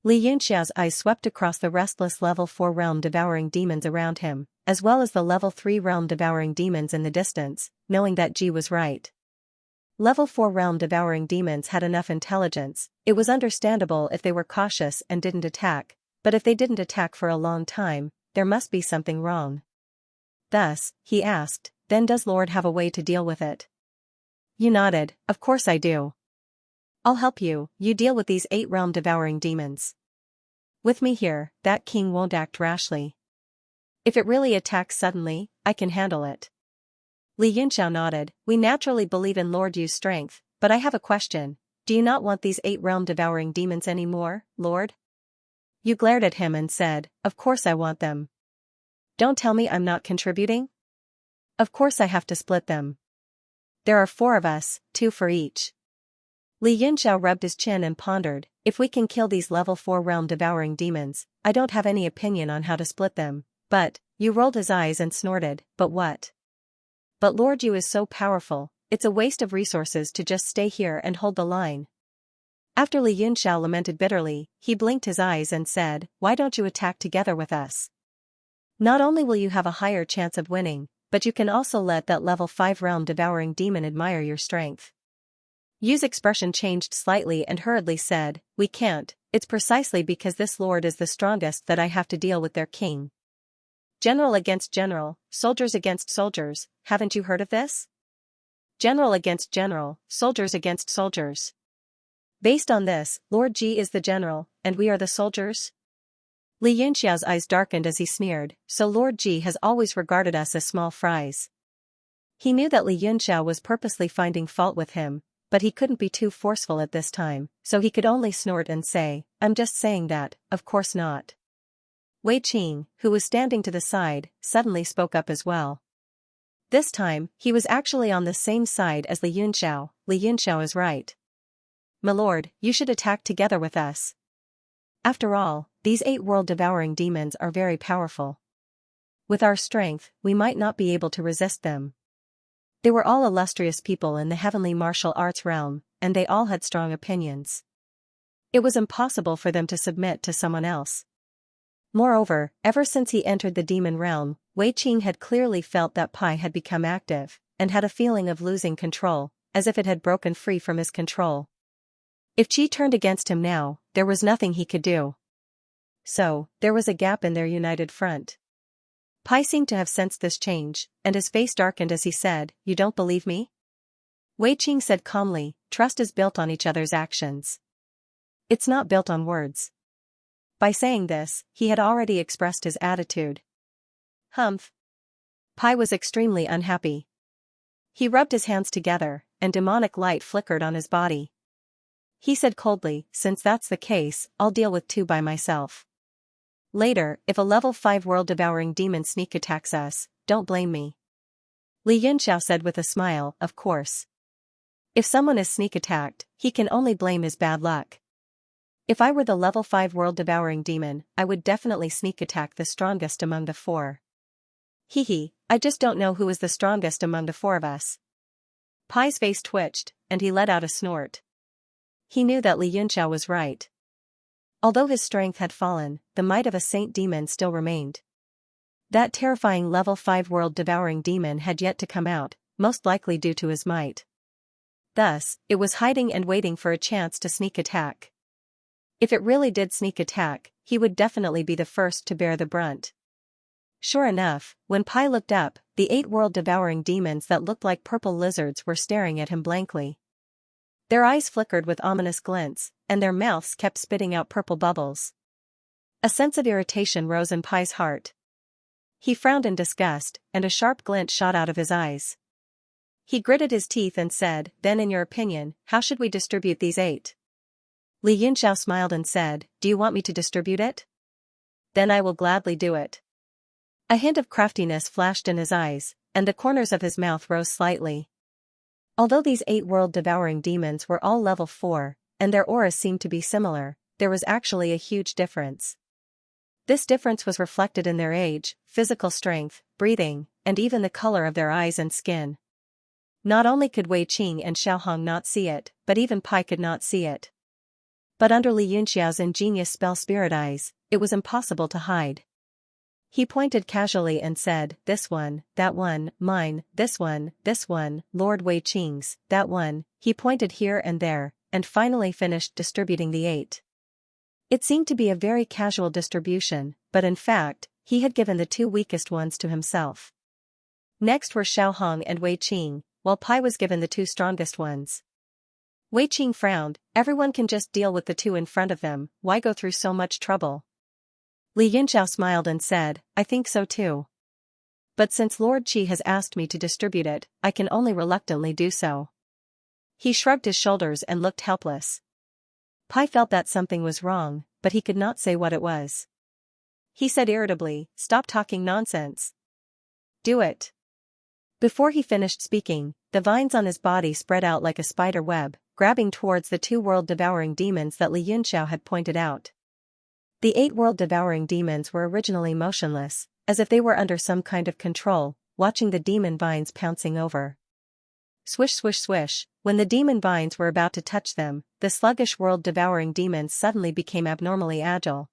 Li Yunxiao's eyes swept across the restless level 4 realm-devouring demons around him, as well as the level 3 realm-devouring demons in the distance, knowing that Ji was right. Level 4 realm-devouring demons had enough intelligence, it was understandable if they were cautious and didn't attack, but if they didn't attack for a long time, there must be something wrong. Thus, he asked, then does Lord have a way to deal with it? You nodded, of course I do. I'll help you, you deal with these 8 realm-devouring demons. With me here, that king won't act rashly. If it really attacks suddenly, I can handle it. Li Yunxiao nodded, we naturally believe in Lord Yu's strength, but I have a question, do you not want these 8 realm-devouring demons anymore, Lord? You glared at him and said, of course I want them. Don't tell me I'm not contributing? Of course I have to split them. There are 4 of us, 2 for each. Li Yunxiao rubbed his chin and pondered, if we can kill these level 4 realm-devouring demons, I don't have any opinion on how to split them, but, you rolled his eyes and snorted, but what? But Lord Yu is so powerful, it's a waste of resources to just stay here and hold the line. After Li Yunxiao lamented bitterly, he blinked his eyes and said, why don't you attack together with us? Not only will you have a higher chance of winning, but you can also let that level 5 realm-devouring demon admire your strength. Yu's expression changed slightly and hurriedly said, we can't, it's precisely because this lord is the strongest that I have to deal with their king. General against general, soldiers against soldiers, haven't you heard of this? General against general, soldiers against soldiers. Based on this, Lord Ji is the general, and we are the soldiers? Li Yunxiao's eyes darkened as he sneered, so Lord Ji has always regarded us as small fries. He knew that Li Yunxiao was purposely finding fault with him, but he couldn't be too forceful at this time, so he could only snort and say, I'm just saying that, of course not. Wei Qing, who was standing to the side, suddenly spoke up as well. This time, he was actually on the same side as Li Yunxiao. Li Yunxiao is right. My lord, you should attack together with us. After all, these 8 world-devouring demons are very powerful. With our strength, we might not be able to resist them. They were all illustrious people in the heavenly martial arts realm, and they all had strong opinions. It was impossible for them to submit to someone else. Moreover, ever since he entered the demon realm, Wei Qing had clearly felt that Pai had become active, and had a feeling of losing control, as if it had broken free from his control. If Qi turned against him now, there was nothing he could do. So, there was a gap in their united front. Pai seemed to have sensed this change, and his face darkened as he said, "You don't believe me?" Wei Qing said calmly, "Trust is built on each other's actions. It's not built on words." By saying this, he had already expressed his attitude. Humph. Pai was extremely unhappy. He rubbed his hands together, and demonic light flickered on his body. He said coldly, "Since that's the case, I'll deal with 2 by myself. Later, if a level 5 world-devouring demon sneak attacks us, don't blame me." Li Yunxiao said with a smile, "Of course. If someone is sneak attacked, he can only blame his bad luck. If I were the level 5 world-devouring demon, I would definitely sneak attack the strongest among the 4. Hee, I just don't know who is the strongest among the 4 of us." Pai's face twitched, and he let out a snort. He knew that Li Yunxiao was right. Although his strength had fallen, the might of a saint demon still remained. That terrifying level 5 world-devouring demon had yet to come out, most likely due to his might. Thus, it was hiding and waiting for a chance to sneak attack. If it really did sneak attack, he would definitely be the first to bear the brunt. Sure enough, when Pai looked up, the 8 world-devouring demons that looked like purple lizards were staring at him blankly. Their eyes flickered with ominous glints, and their mouths kept spitting out purple bubbles. A sense of irritation rose in Pai's heart. He frowned in disgust, and a sharp glint shot out of his eyes. He gritted his teeth and said, "Then in your opinion, how should we distribute these 8? Li Yunxiao smiled and said, "Do you want me to distribute it? Then I will gladly do it." A hint of craftiness flashed in his eyes, and the corners of his mouth rose slightly. Although these 8 world-devouring demons were all level 4, and their auras seemed to be similar, there was actually a huge difference. This difference was reflected in their age, physical strength, breathing, and even the color of their eyes and skin. Not only could Wei Qing and Xiaohong not see it, but even Pai could not see it. But under Li Yunxiao's ingenious spell spirit eyes, it was impossible to hide. He pointed casually and said, "This one, that one, mine, this one, Lord Wei Qing's, that one." He pointed here and there, and finally finished distributing the 8. It seemed to be a very casual distribution, but in fact, he had given the 2 weakest ones to himself. Next were Xiaohong and Wei Qing, while Pai was given the 2 strongest ones. Wei Qing frowned, "Everyone can just deal with the 2 in front of them, why go through so much trouble?" Li Yunxiao smiled and said, "I think so too. But since Lord Qi has asked me to distribute it, I can only reluctantly do so." He shrugged his shoulders and looked helpless. Pai felt that something was wrong, but he could not say what it was. He said irritably, "Stop talking nonsense. Do it." Before he finished speaking, the vines on his body spread out like a spider web, grabbing towards the 2 world-devouring demons that Li Yunxiao had pointed out. The 8 world-devouring demons were originally motionless, as if they were under some kind of control, watching the demon vines pouncing over. Swish swish swish, when the demon vines were about to touch them, the sluggish world-devouring demons suddenly became abnormally agile.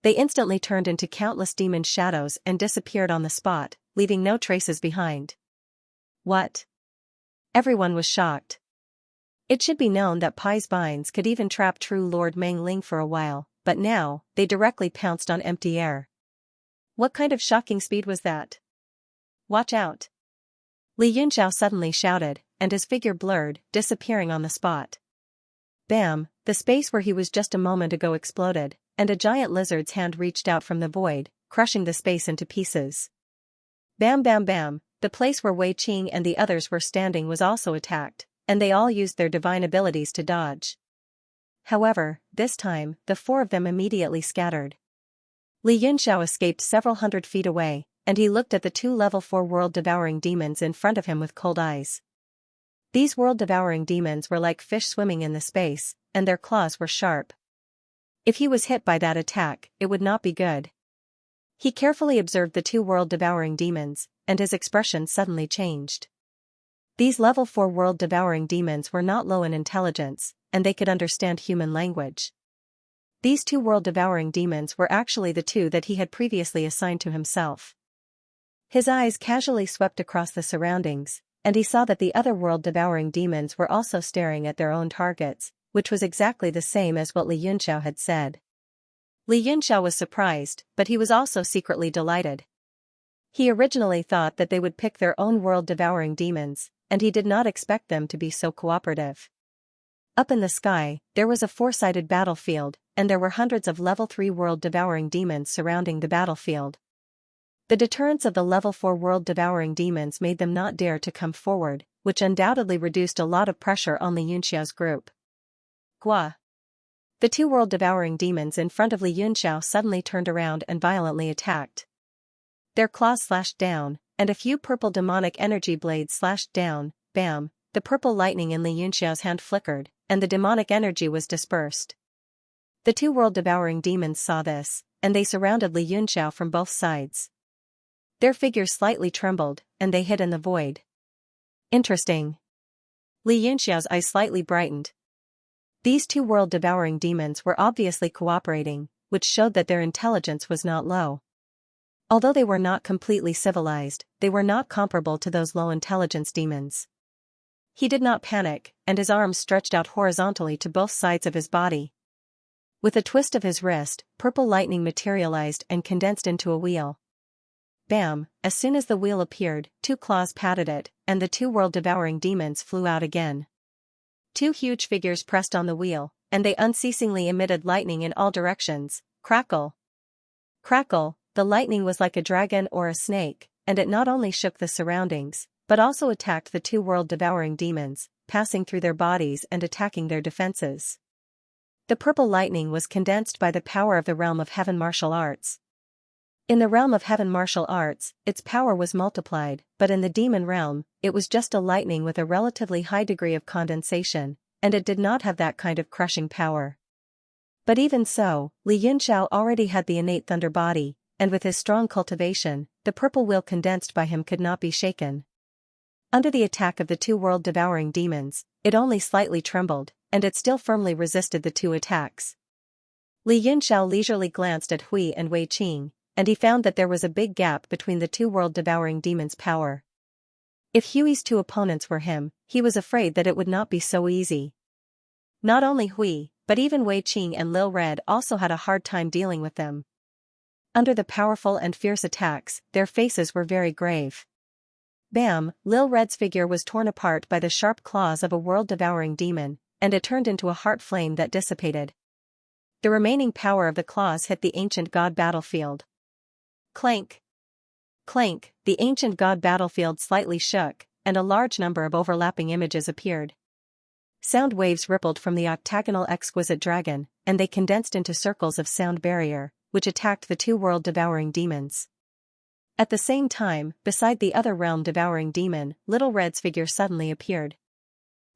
They instantly turned into countless demon shadows and disappeared on the spot, leaving no traces behind. What? Everyone was shocked. It should be known that Pai's vines could even trap true Lord Meng Ling for a while, but now, they directly pounced on empty air. What kind of shocking speed was that? Watch out! Li Yunxiao suddenly shouted, and his figure blurred, disappearing on the spot. Bam, the space where he was just a moment ago exploded, and a giant lizard's hand reached out from the void, crushing the space into pieces. Bam bam bam, the place where Wei Qing and the others were standing was also attacked, and they all used their divine abilities to dodge. However, this time, the 4 of them immediately scattered. Li Yunxiao escaped several hundred feet away, and he looked at the two level 4 world-devouring demons in front of him with cold eyes. These world-devouring demons were like fish swimming in the space, and their claws were sharp. If he was hit by that attack, it would not be good. He carefully observed the two world-devouring demons, and his expression suddenly changed. These level 4 world-devouring demons were not low in intelligence, and they could understand human language. These two world-devouring demons were actually the two that he had previously assigned to himself. His eyes casually swept across the surroundings, and he saw that the other world-devouring demons were also staring at their own targets, which was exactly the same as what Li Yunxiao had said. Li Yunxiao was surprised, but he was also secretly delighted. He originally thought that they would pick their own world-devouring demons, and he did not expect them to be so cooperative. Up in the sky, there was a four-sided battlefield, and there were hundreds of level 3 world-devouring demons surrounding the battlefield. The deterrence of the level 4 world-devouring demons made them not dare to come forward, which undoubtedly reduced a lot of pressure on Li Yunxiao's group. Gua! The two world-devouring demons in front of Li Yunxiao suddenly turned around and violently attacked. Their claws slashed down, and a few purple demonic energy blades slashed down. Bam! The purple lightning in Li Yunxiao's hand flickered, and the demonic energy was dispersed. The two world-devouring demons saw this, and they surrounded Li Yunxiao from both sides. Their figures slightly trembled, and they hid in the void. Interesting. Li Yunxiao's eyes slightly brightened. These two world-devouring demons were obviously cooperating, which showed that their intelligence was not low. Although they were not completely civilized, they were not comparable to those low-intelligence demons. He did not panic, and his arms stretched out horizontally to both sides of his body. With a twist of his wrist, purple lightning materialized and condensed into a wheel. Bam! As soon as the wheel appeared, two claws patted it, and the two world-devouring demons flew out again. Two huge figures pressed on the wheel, and they unceasingly emitted lightning in all directions. Crackle! Crackle! The lightning was like a dragon or a snake, and it not only shook the surroundings, but also attacked the two world-devouring demons, passing through their bodies and attacking their defenses. The purple lightning was condensed by the power of the realm of heaven martial arts. In the realm of heaven martial arts, its power was multiplied, but in the demon realm, it was just a lightning with a relatively high degree of condensation, and it did not have that kind of crushing power. But even so, Li Yunxiao already had the innate thunder body, and with his strong cultivation, the purple wheel condensed by him could not be shaken. Under the attack of the two world-devouring demons, it only slightly trembled, and it still firmly resisted the two attacks. Li Yunxiao leisurely glanced at Hui and Wei Qing, and he found that there was a big gap between the two world-devouring demons' power. If Hui's two opponents were him, he was afraid that it would not be so easy. Not only Hui, but even Wei Qing and Lil Red also had a hard time dealing with them. Under the powerful and fierce attacks, their faces were very grave. Bam! Lil Red's figure was torn apart by the sharp claws of a world-devouring demon, and it turned into a heart flame that dissipated. The remaining power of the claws hit the ancient god battlefield. Clank! Clank! The ancient god battlefield slightly shook, and a large number of overlapping images appeared. Sound waves rippled from the octagonal exquisite dragon, and they condensed into circles of sound barrier, which attacked the two world-devouring demons. At the same time, beside the other realm-devouring demon, Little Red's figure suddenly appeared.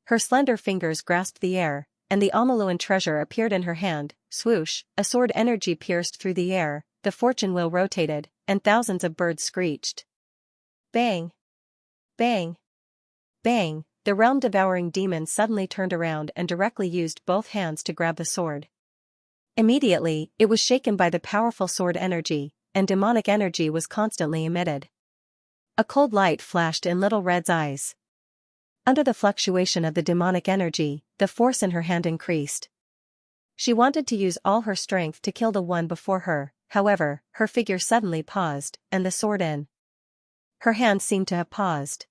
Her slender fingers grasped the air, and the Amaluan treasure appeared in her hand. Swoosh! A sword energy pierced through the air, the fortune wheel rotated, and thousands of birds screeched. Bang! Bang! Bang! The realm-devouring demon suddenly turned around and directly used both hands to grab the sword. Immediately, it was shaken by the powerful sword energy, and demonic energy was constantly emitted. A cold light flashed in Little Red's eyes. Under the fluctuation of the demonic energy, the force in her hand increased. She wanted to use all her strength to kill the one before her, however, her figure suddenly paused, and the sword in her hand seemed to have paused.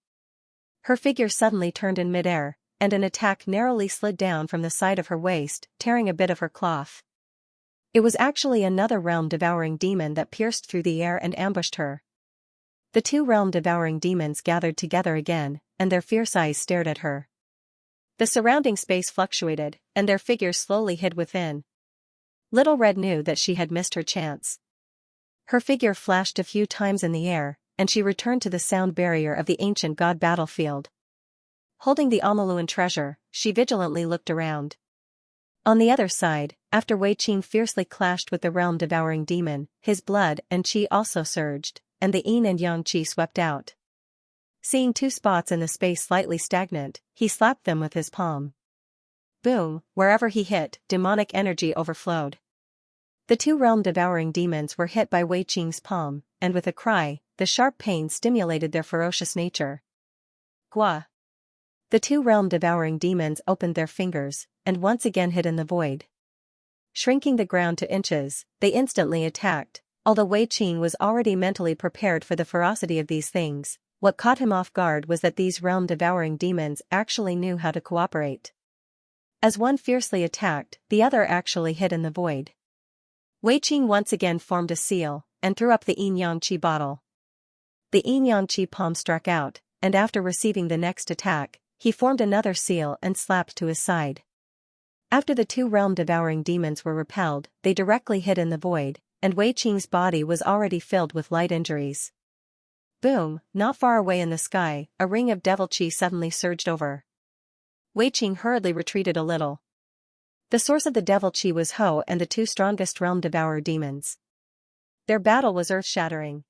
Her figure suddenly turned in midair, and an attack narrowly slid down from the side of her waist, tearing a bit of her cloth. It was actually another realm-devouring demon that pierced through the air and ambushed her. The two realm-devouring demons gathered together again, and their fierce eyes stared at her. The surrounding space fluctuated, and their figures slowly hid within. Little Red knew that she had missed her chance. Her figure flashed a few times in the air, and she returned to the sound barrier of the ancient god battlefield. Holding the Amaluan treasure, she vigilantly looked around. On the other side, after Wei Qing fiercely clashed with the realm-devouring demon, his blood and qi also surged, and the yin and yang qi swept out. Seeing two spots in the space slightly stagnant, he slapped them with his palm. Boom, wherever he hit, demonic energy overflowed. The two realm-devouring demons were hit by Wei Qing's palm, and with a cry, the sharp pain stimulated their ferocious nature. Gua! The two realm-devouring demons opened their fingers, and once again hid in the void. Shrinking the ground to inches, they instantly attacked. Although Wei Qing was already mentally prepared for the ferocity of these things, what caught him off guard was that these realm-devouring demons actually knew how to cooperate. As one fiercely attacked, the other actually hid in the void. Wei Qing once again formed a seal, and threw up the yin-yang qi bottle. The yin-yang qi palm struck out, and after receiving the next attack, he formed another seal and slapped to his side. After the two realm-devouring demons were repelled, they directly hid in the void, and Wei Qing's body was already filled with light injuries. Boom, not far away in the sky, a ring of devil qi suddenly surged over. Wei Qing hurriedly retreated a little. The source of the devil qi was Ho and the two strongest realm-devourer demons. Their battle was earth-shattering.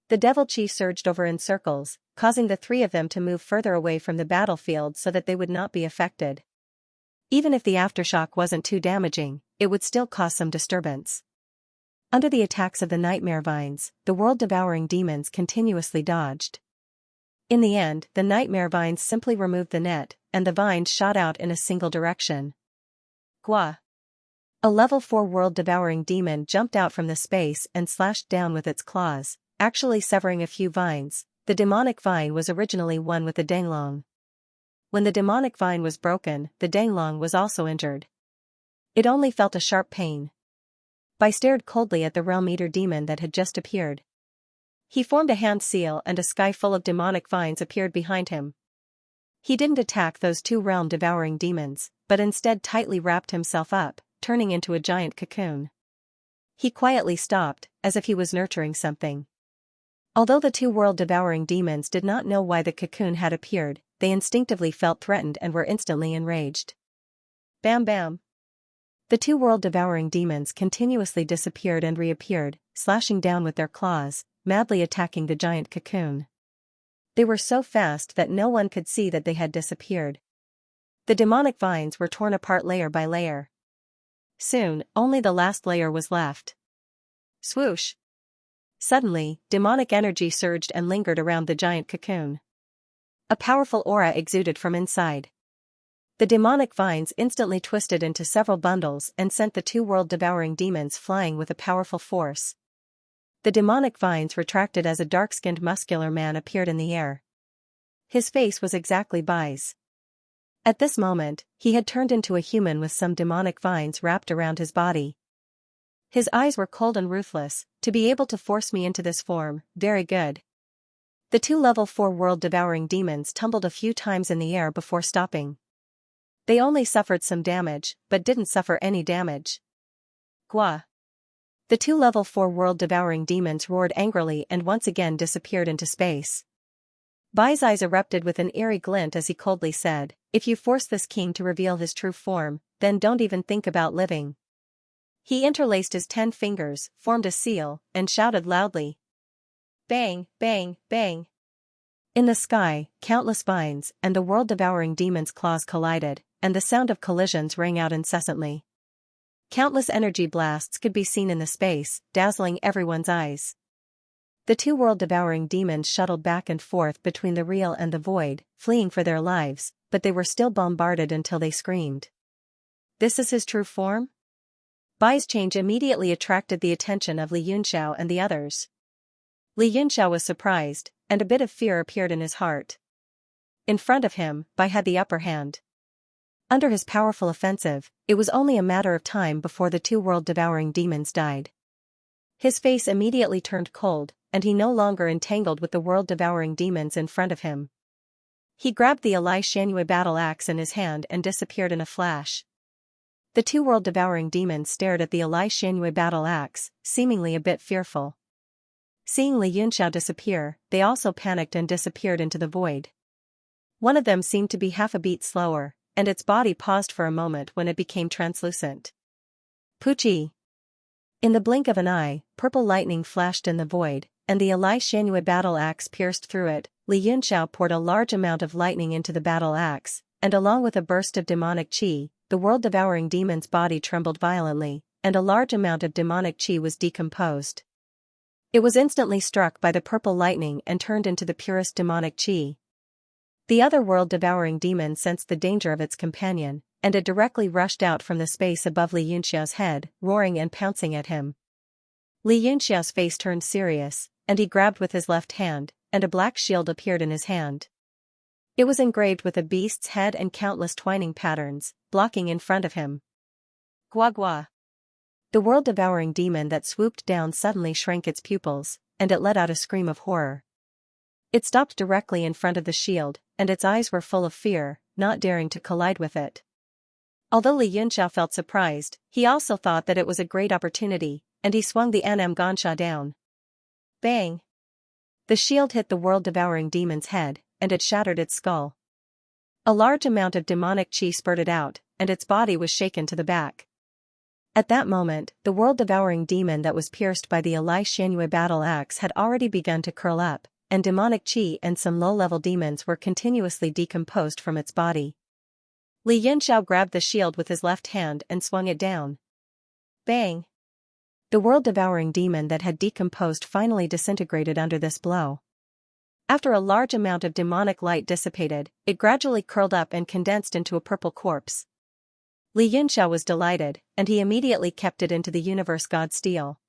The devil qi surged over in circles, causing the three of them to move further away from the battlefield so that they would not be affected. Even if the aftershock wasn't too damaging, it would still cause some disturbance. Under the attacks of the nightmare vines, the world-devouring demons continuously dodged. In the end, the nightmare vines simply removed the net, and the vines shot out in a single direction. Gua! A level 4 world-devouring demon jumped out from the space and slashed down with its claws, actually severing a few vines. The demonic vine was originally one with the Danglong. When the demonic vine was broken, the Danglong was also injured. It only felt a sharp pain. Bai stared coldly at the Realm Eater demon that had just appeared. He formed a hand seal and a sky full of demonic vines appeared behind him. He didn't attack those two realm-devouring demons, but instead tightly wrapped himself up, turning into a giant cocoon. He quietly stopped, as if he was nurturing something. Although the two world-devouring demons did not know why the cocoon had appeared, they instinctively felt threatened and were instantly enraged. Bam bam! The two world-devouring demons continuously disappeared and reappeared, slashing down with their claws, madly attacking the giant cocoon. They were so fast that no one could see that they had disappeared. The demonic vines were torn apart layer by layer. Soon, only the last layer was left. Swoosh! Suddenly, demonic energy surged and lingered around the giant cocoon. A powerful aura exuded from inside. The demonic vines instantly twisted into several bundles and sent the two world-devouring demons flying with a powerful force. The demonic vines retracted as a dark-skinned muscular man appeared in the air. His face was exactly Bai's. At this moment, he had turned into a human with some demonic vines wrapped around his body. His eyes were cold and ruthless. To be able to force me into this form, very good. The two level 4 world-devouring demons tumbled a few times in the air before stopping. They only suffered some damage, but didn't suffer any damage. Gua! The two level 4 world-devouring demons roared angrily and once again disappeared into space. Bai's eyes erupted with an eerie glint as he coldly said, "If you force this king to reveal his true form, then don't even think about living." He interlaced his 10 fingers, formed a seal, and shouted loudly. Bang, bang, bang! In the sky, countless vines and the world-devouring demon's claws collided, and the sound of collisions rang out incessantly. Countless energy blasts could be seen in the space, dazzling everyone's eyes. The two world-devouring demons shuttled back and forth between the real and the void, fleeing for their lives, but they were still bombarded until they screamed. This is his true form? Bai's change immediately attracted the attention of Li Yunxiao and the others. Li Yunxiao was surprised, and a bit of fear appeared in his heart. In front of him, Bai had the upper hand. Under his powerful offensive, it was only a matter of time before the two world-devouring demons died. His face immediately turned cold, and he no longer entangled with the world-devouring demons in front of him. He grabbed the Xianxia battle axe in his hand and disappeared in a flash. The two world-devouring demons stared at the Xianxia battle axe, seemingly a bit fearful. Seeing Li Yunxiao disappear, they also panicked and disappeared into the void. One of them seemed to be half a beat slower, and its body paused for a moment when it became translucent. Puchi! In the blink of an eye, purple lightning flashed in the void, and the Xianxia battle axe pierced through it. Li Yunxiao poured a large amount of lightning into the battle axe, and along with a burst of demonic qi, the world-devouring demon's body trembled violently, and a large amount of demonic qi was decomposed. It was instantly struck by the purple lightning and turned into the purest demonic qi. The other world-devouring demon sensed the danger of its companion, and it directly rushed out from the space above Li Yunxiao's head, roaring and pouncing at him. Li Yunxiao's face turned serious, and he grabbed with his left hand, and a black shield appeared in his hand. It was engraved with a beast's head and countless twining patterns, blocking in front of him. Gua gua! The world-devouring demon that swooped down suddenly shrank its pupils, and it let out a scream of horror. It stopped directly in front of the shield, and its eyes were full of fear, not daring to collide with it. Although Li Yunxiao felt surprised, he also thought that it was a great opportunity, and he swung the Anam Gansha down. Bang! The shield hit the world-devouring demon's head, and it shattered its skull. A large amount of demonic qi spurted out, and its body was shaken to the back. At that moment, the world-devouring demon that was pierced by the Xianxia battle axe had already begun to curl up, and demonic qi and some low-level demons were continuously decomposed from its body. Li Yunxiao grabbed the shield with his left hand and swung it down. Bang! The world-devouring demon that had decomposed finally disintegrated under this blow. After a large amount of demonic light dissipated, it gradually curled up and condensed into a purple corpse. Li Yunxiao was delighted, and he immediately kept it into the universe god steel.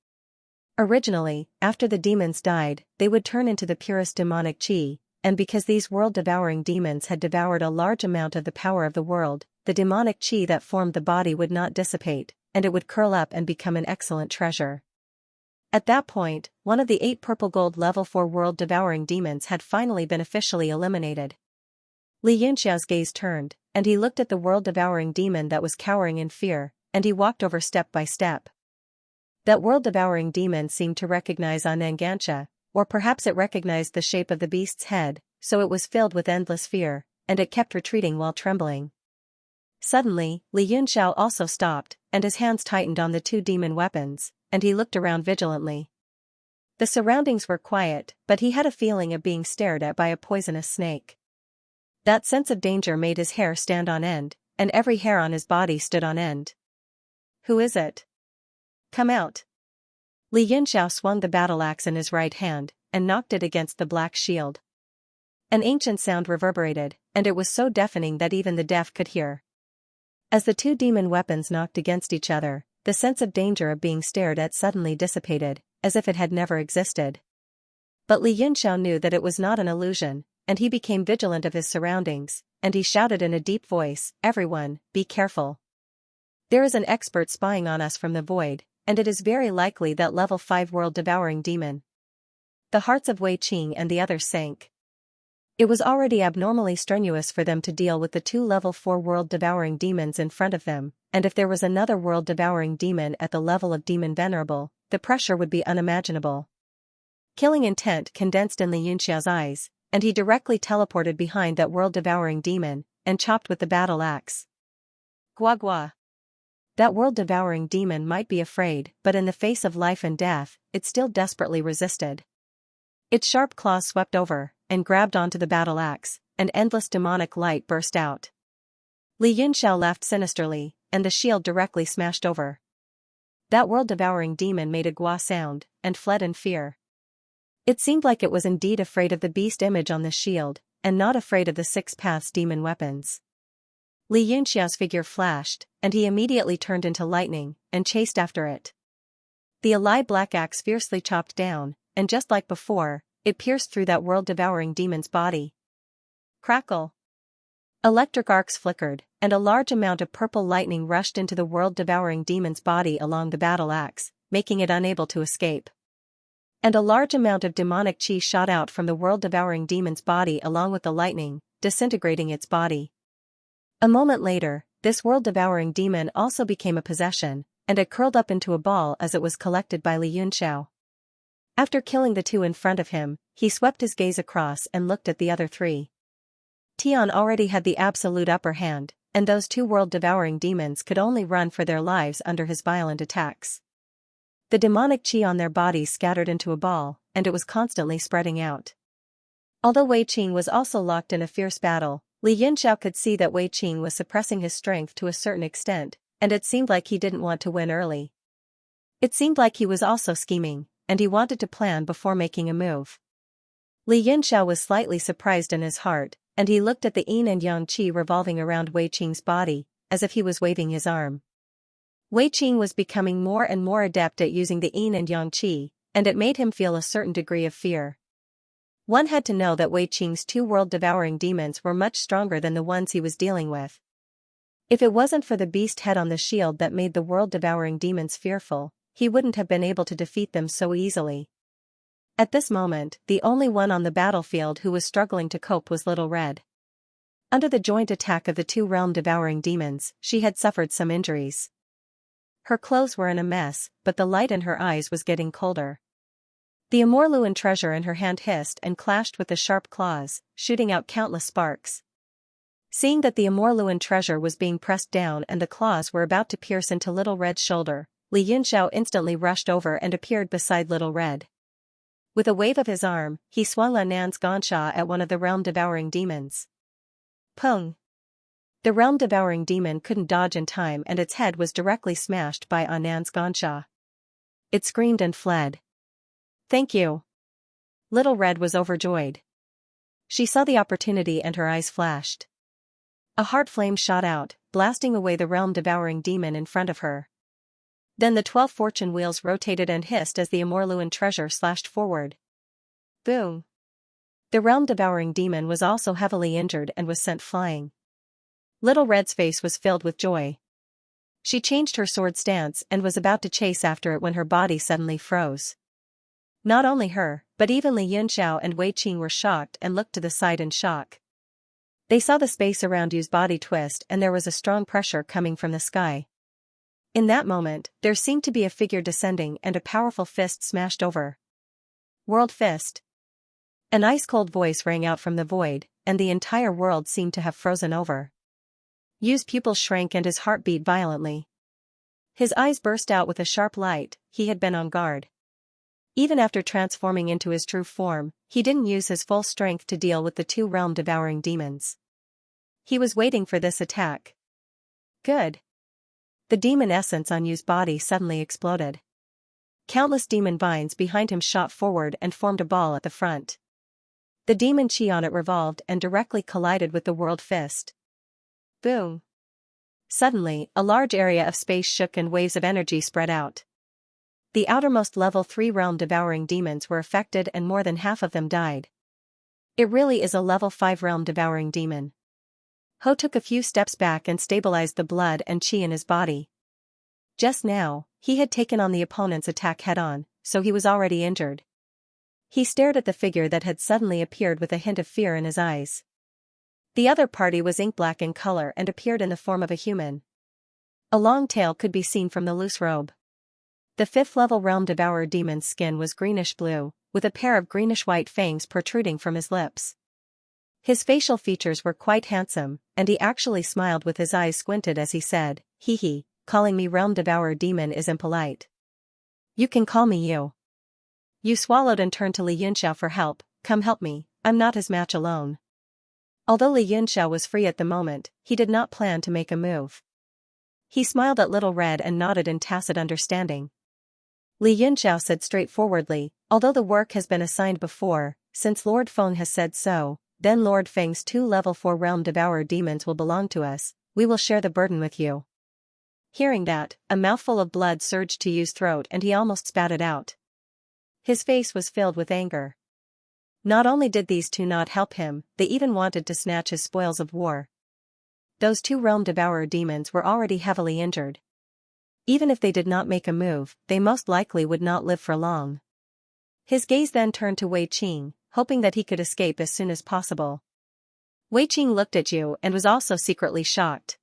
Originally, after the demons died, they would turn into the purest demonic qi, and because these world-devouring demons had devoured a large amount of the power of the world, the demonic qi that formed the body would not dissipate, and it would curl up and become an excellent treasure. At that point, one of the 8 purple gold level 4 world-devouring demons had finally been officially eliminated. Li Yunxiao's gaze turned, and he looked at the world-devouring demon that was cowering in fear, and he walked over step by step. That world-devouring demon seemed to recognize Anam Gansha, or perhaps it recognized the shape of the beast's head, so it was filled with endless fear, and it kept retreating while trembling. Suddenly, Li Yunxiao also stopped, and his hands tightened on the 2 demon weapons, and he looked around vigilantly. The surroundings were quiet, but he had a feeling of being stared at by a poisonous snake. That sense of danger made his hair stand on end, and every hair on his body stood on end. Who is it? Come out! Li Yunxiao swung the battle axe in his right hand, and knocked it against the black shield. An ancient sound reverberated, and it was so deafening that even the deaf could hear. As the 2 demon weapons knocked against each other, the sense of danger of being stared at suddenly dissipated, as if it had never existed. But Li Yunxiao knew that it was not an illusion, and he became vigilant of his surroundings, and he shouted in a deep voice, "Everyone, be careful. There is an expert spying on us from the void, and it is very likely that level 5 world-devouring demon." The hearts of Wei Qing and the others sank. It was already abnormally strenuous for them to deal with the 2 level 4 world-devouring demons in front of them, and if there was another world-devouring demon at the level of Demon Venerable, the pressure would be unimaginable. Killing intent condensed in Li Yunxiao's eyes, and he directly teleported behind that world-devouring demon, and chopped with the battle axe. Gua gua! That world-devouring demon might be afraid, but in the face of life and death, it still desperately resisted. Its sharp claws swept over, and grabbed onto the battle axe, and endless demonic light burst out. Li Yunxiao laughed sinisterly, and the shield directly smashed over. That world-devouring demon made a gua sound, and fled in fear. It seemed like it was indeed afraid of the beast image on the shield, and not afraid of the 6 paths demon weapons. Li Yunxiao's figure flashed, and he immediately turned into lightning, and chased after it. The Alai black axe fiercely chopped down, and just like before, it pierced through that world-devouring demon's body. Crackle! Electric arcs flickered, and a large amount of purple lightning rushed into the world-devouring demon's body along the battle axe, making it unable to escape. And a large amount of demonic qi shot out from the world-devouring demon's body along with the lightning, disintegrating its body. A moment later, this world-devouring demon also became a possession, and it curled up into a ball as it was collected by Li Yunxiao. After killing the two in front of him, he swept his gaze across and looked at the other three. Tian already had the absolute upper hand, and those two world-devouring demons could only run for their lives under his violent attacks. The demonic qi on their bodies scattered into a ball, and it was constantly spreading out. Although Wei Qing was also locked in a fierce battle, Li Yunxiao could see that Wei Qing was suppressing his strength to a certain extent, and it seemed like he didn't want to win early. It seemed like he was also scheming, and he wanted to plan before making a move. Li Yunxiao was slightly surprised in his heart, and he looked at the yin and yang qi revolving around Wei Qing's body, as if he was waving his arm. Wei Qing was becoming more and more adept at using the yin and yang qi, and it made him feel a certain degree of fear. One had to know that Wei Qing's two world-devouring demons were much stronger than the ones he was dealing with. If it wasn't for the beast head on the shield that made the world-devouring demons fearful, he wouldn't have been able to defeat them so easily. At this moment, the only one on the battlefield who was struggling to cope was Little Red. Under the joint attack of the two realm-devouring demons, she had suffered some injuries. Her clothes were in a mess, but the light in her eyes was getting colder. The Amorluan treasure in her hand hissed and clashed with the sharp claws, shooting out countless sparks. Seeing that the Amorluan treasure was being pressed down and the claws were about to pierce into Little Red's shoulder, Li Yunxiao instantly rushed over and appeared beside Little Red. With a wave of his arm, he swung Anan's Xianxia at one of the realm-devouring demons. Pung! The realm-devouring demon couldn't dodge in time and its head was directly smashed by Anan's Xianxia. It screamed and fled. Thank you. Little Red was overjoyed. She saw the opportunity and her eyes flashed. A heart flame shot out, blasting away the realm-devouring demon in front of her. Then the 12 fortune wheels rotated and hissed as the Amorluan treasure slashed forward. Boom! The realm-devouring demon was also heavily injured and was sent flying. Little Red's face was filled with joy. She changed her sword stance and was about to chase after it when her body suddenly froze. Not only her, but even Li Yunxiao and Wei Qing were shocked and looked to the side in shock. They saw the space around Yu's body twist and there was a strong pressure coming from the sky. In that moment, there seemed to be a figure descending and a powerful fist smashed over. World Fist. An ice-cold voice rang out from the void, and the entire world seemed to have frozen over. Yu's pupils shrank and his heart beat violently. His eyes burst out with a sharp light. He had been on guard. Even after transforming into his true form, he didn't use his full strength to deal with the two realm-devouring demons. He was waiting for this attack. Good. The demon essence on Yu's body suddenly exploded. Countless demon vines behind him shot forward and formed a ball at the front. The demon chi on it revolved and directly collided with the world fist. Boom! Suddenly, a large area of space shook and waves of energy spread out. The outermost level 3 realm-devouring demons were affected and more than half of them died. It really is a level 5 realm-devouring demon. Ho took a few steps back and stabilized the blood and chi in his body. Just now, he had taken on the opponent's attack head-on, so he was already injured. He stared at the figure that had suddenly appeared with a hint of fear in his eyes. The other party was ink-black in color and appeared in the form of a human. A long tail could be seen from the loose robe. The 5th-level realm-devourer demon's skin was greenish-blue, with a pair of greenish-white fangs protruding from his lips. His facial features were quite handsome, and he actually smiled with his eyes squinted as he said, "Hee hee, calling me realm-devourer demon is impolite. You can call me you." Yu swallowed and turned to Li Yunxiao for help. "Come help me, I'm not his match alone." Although Li Yunxiao was free at the moment, he did not plan to make a move. He smiled at Little Red and nodded in tacit understanding. Li Yunxiao said straightforwardly, "Although the work has been assigned before, since Lord Feng has said so, then Lord Feng's 2 level 4 realm-devourer demons will belong to us, we will share the burden with you." Hearing that, a mouthful of blood surged to Yu's throat and he almost spat it out. His face was filled with anger. Not only did these two not help him, they even wanted to snatch his spoils of war. Those 2 realm-devourer demons were already heavily injured. Even if they did not make a move, they most likely would not live for long. His gaze then turned to Wei Qing, hoping that he could escape as soon as possible. Wei Qing looked at Yu and was also secretly shocked.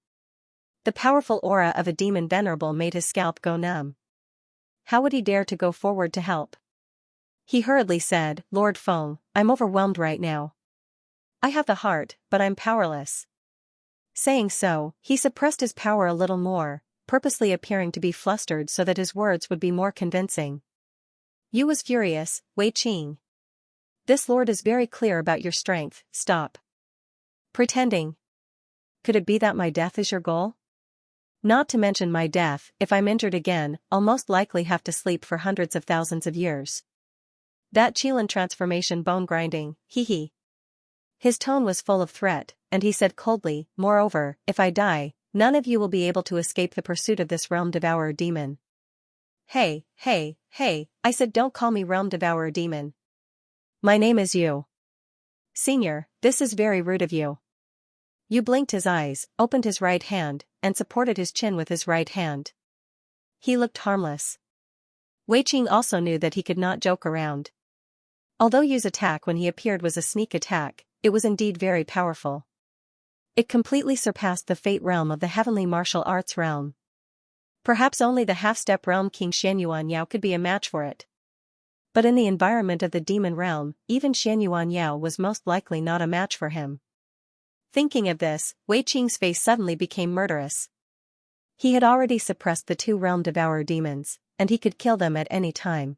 The powerful aura of a demon venerable made his scalp go numb. How would he dare to go forward to help? He hurriedly said, Lord Feng, I'm overwhelmed right now. I have the heart, but I'm powerless. Saying so, he suppressed his power a little more, purposely appearing to be flustered so that his words would be more convincing. You was furious, Wei Qing. This lord is very clear about your strength, stop pretending. Could it be that my death is your goal? Not to mention my death, if I'm injured again, I'll most likely have to sleep for hundreds of thousands of years. That Qilin transformation bone grinding, hee. His tone was full of threat, and he said coldly, moreover, if I die, none of you will be able to escape the pursuit of this realm devourer demon. Hey, I said don't call me realm devourer demon. My name is Yu. Senior, this is very rude of you. Yu blinked his eyes, opened his right hand, and supported his chin with his right hand. He looked harmless. Wei Qing also knew that he could not joke around. Although Yu's attack when he appeared was a sneak attack, it was indeed very powerful. It completely surpassed the fate realm of the heavenly martial arts realm. Perhaps only the half-step realm King Xianxia could be a match for it. But in the environment of the demon realm, even Xianxia was most likely not a match for him. Thinking of this, Wei Qing's face suddenly became murderous. He had already suppressed the two realm devourer demons, and he could kill them at any time.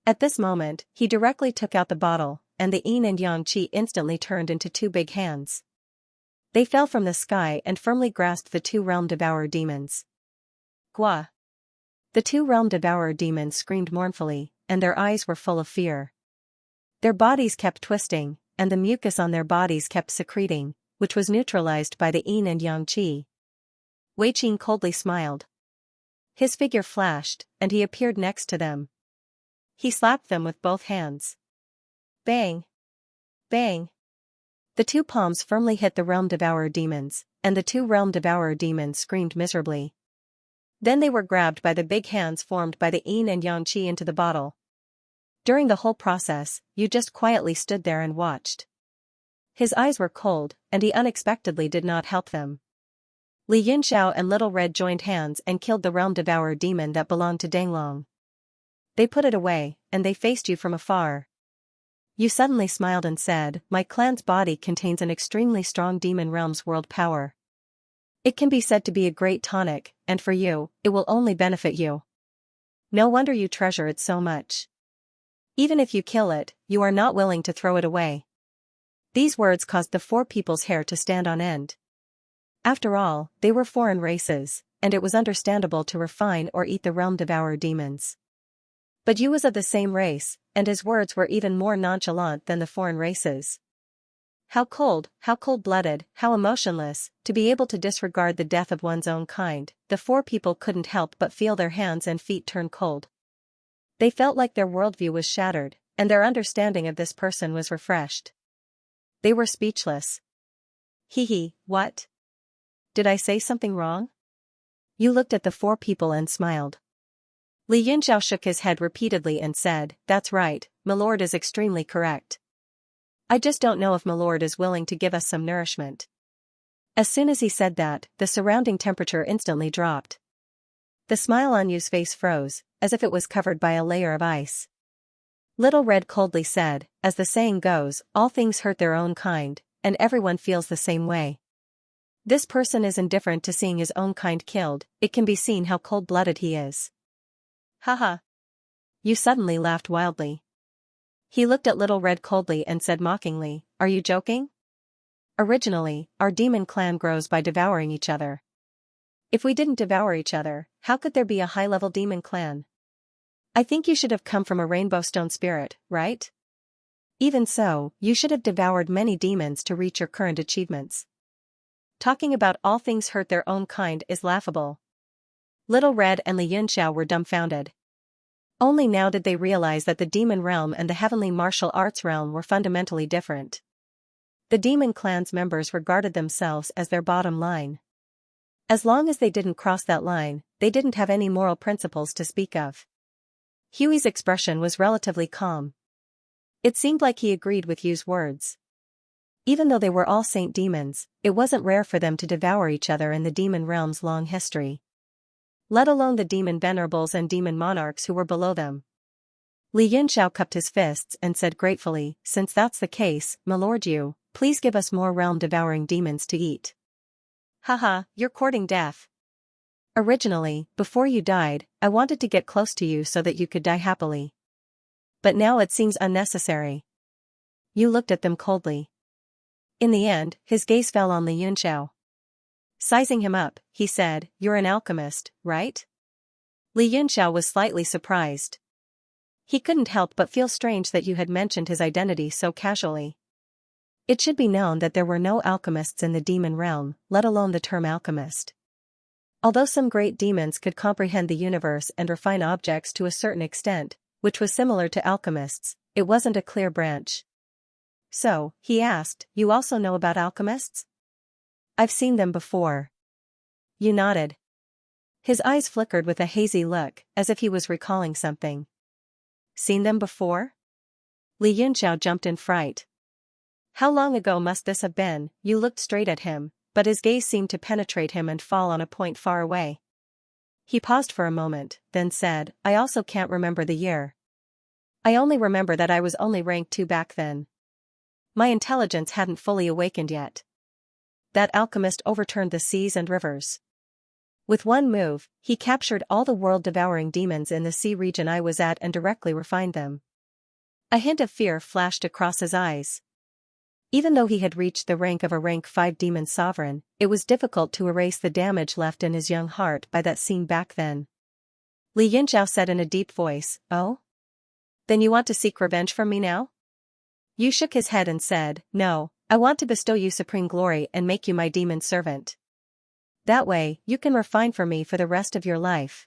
At this moment, he directly took out the bottle, and the yin and yang qi instantly turned into two big hands. They fell from the sky and firmly grasped the two realm devourer demons. Gua! The two realm devourer demons screamed mournfully, and their eyes were full of fear. Their bodies kept twisting, and the mucus on their bodies kept secreting, which was neutralized by the yin and yang qi. Wei Qing coldly smiled. His figure flashed, and he appeared next to them. He slapped them with both hands. Bang! Bang! The two palms firmly hit the realm devourer demons, and the two realm devourer demons screamed miserably. Then they were grabbed by the big hands formed by the yin and yang qi into the bottle. During the whole process, Yu just quietly stood there and watched. His eyes were cold, and he unexpectedly did not help them. Li Yunxiao and Little Red joined hands and killed the realm devourer demon that belonged to Danglong. They put it away, and they faced Yu from afar. Yu suddenly smiled and said, My clan's body contains an extremely strong demon realm's world power. It can be said to be a great tonic, and for you, it will only benefit you. No wonder you treasure it so much. Even if you kill it, you are not willing to throw it away. These words caused the four people's hair to stand on end. After all, they were foreign races, and it was understandable to refine or eat the realm devourer demons. But Yu was of the same race, and his words were even more nonchalant than the foreign races. How cold-blooded, how emotionless, to be able to disregard the death of one's own kind. The four people couldn't help but feel their hands and feet turn cold. They felt like their worldview was shattered, and their understanding of this person was refreshed. They were speechless. What? Did I say something wrong? Yu looked at the four people and smiled. Li Yunxiao shook his head repeatedly and said, That's right, Milord is extremely correct. I just don't know if Milord is willing to give us some nourishment. As soon as he said that, the surrounding temperature instantly dropped. The smile on Yu's face froze, as if it was covered by a layer of ice. Little Red coldly said, As the saying goes, all things hurt their own kind, and everyone feels the same way. This person is indifferent to seeing his own kind killed, it can be seen how cold-blooded he is. Haha. Yu suddenly laughed wildly. He looked at Little Red coldly and said mockingly, Are you joking? Originally, our demon clan grows by devouring each other. If we didn't devour each other, how could there be a high-level demon clan? I think you should have come from a rainbow stone spirit, right? Even so, you should have devoured many demons to reach your current achievements. Talking about all things hurt their own kind is laughable. Little Red and Li Yunxiao were dumbfounded. Only now did they realize that the demon realm and the heavenly martial arts realm were fundamentally different. The demon clan's members regarded themselves as their bottom line. As long as they didn't cross that line, they didn't have any moral principles to speak of. Huey's expression was relatively calm. It seemed like he agreed with Yu's words. Even though they were all saint demons, it wasn't rare for them to devour each other in the demon realm's long history. Let alone the demon venerables and demon monarchs who were below them. Li Yunxiao cupped his fists and said gratefully, "Since that's the case, my lord, you, please give us more realm-devouring demons to eat." Haha, you're courting death. Originally, before you died, I wanted to get close to you so that you could die happily. But now it seems unnecessary. You looked at them coldly. In the end, his gaze fell on Li Yunxiao. Sizing him up, he said, "You're an alchemist, right?" Li Yunxiao was slightly surprised. He couldn't help but feel strange that you had mentioned his identity so casually. It should be known that there were no alchemists in the demon realm, let alone the term alchemist. Although some great demons could comprehend the universe and refine objects to a certain extent, which was similar to alchemists, it wasn't a clear branch. "So," he asked, "you also know about alchemists?" "I've seen them before." You nodded. His eyes flickered with a hazy look, as if he was recalling something. "Seen them before?" Li Yunxiao jumped in fright. How long ago must this have been? You looked straight at him, but his gaze seemed to penetrate him and fall on a point far away. He paused for a moment, then said, "I also can't remember the year. I only remember that I was only rank 2 back then. My intelligence hadn't fully awakened yet. That alchemist overturned the seas and rivers. With one move, he captured all the world-devouring demons in the sea region I was at and directly refined them." A hint of fear flashed across his eyes. Even though he had reached the rank of a rank 5 demon sovereign, it was difficult to erase the damage left in his young heart by that scene back then. Li Yunxiao said in a deep voice, "Oh? Then you want to seek revenge from me now?" Yu shook his head and said, "No, I want to bestow you supreme glory and make you my demon servant. That way, you can refine for me for the rest of your life."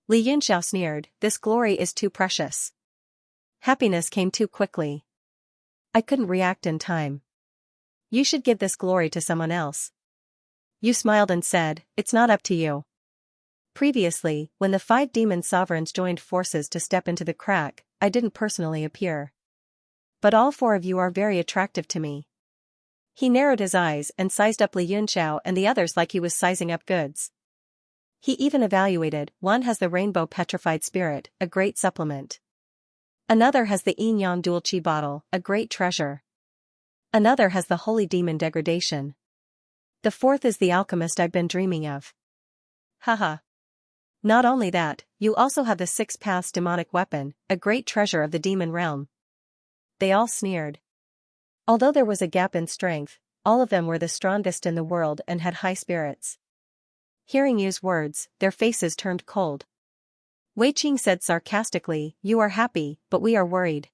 Li Yunxiao sneered, "This glory is too precious. Happiness came too quickly. I couldn't react in time. You should give this glory to someone else." Yu smiled and said, "It's not up to you." Previously, when the 5 demon sovereigns joined forces to step into the crack, I didn't personally appear. But all 4 of you are very attractive to me. He narrowed his eyes and sized up Li Yunxiao and the others like he was sizing up goods. He even evaluated, one has the rainbow petrified spirit, a great supplement. Another has the yin yang dual qi bottle, a great treasure. Another has the holy demon degradation. The 4th is the alchemist I've been dreaming of. Haha. Not only that, you also have the 6 paths demonic weapon, a great treasure of the demon realm. They all sneered. Although there was a gap in strength, all of them were the strongest in the world and had high spirits. Hearing Yu's words, their faces turned cold. Wei Qing said sarcastically, "You are happy, but we are worried.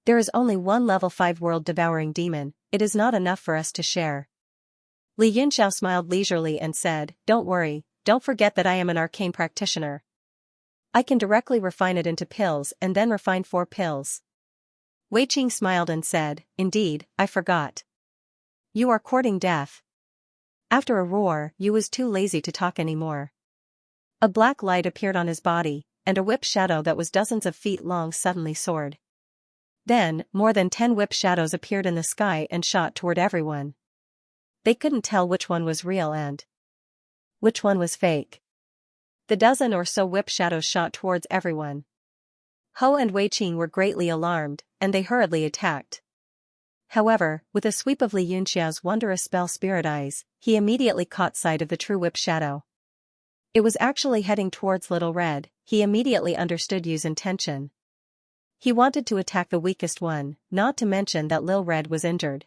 There is only one level 5 world-devouring demon, it is not enough for us to share." Li Yunxiao smiled leisurely and said, "Don't worry, don't forget that I am an arcane practitioner. I can directly refine it into pills and then refine 4 pills." Wei Qing smiled and said, "Indeed, I forgot. You are courting death." After a roar, Yu was too lazy to talk anymore. A black light appeared on his body, and a whip shadow that was dozens of feet long suddenly soared. Then, more than 10 whip shadows appeared in the sky and shot toward everyone. They couldn't tell which one was real and which one was fake. The dozen or so whip shadows shot towards everyone. Ho and Wei Qing were greatly alarmed, and they hurriedly attacked. However, with a sweep of Li Yunxiao's wondrous spell Spirit Eyes, he immediately caught sight of the true whip shadow. It was actually heading towards Little Red. He immediately understood Yu's intention. He wanted to attack the weakest one, not to mention that Lil Red was injured.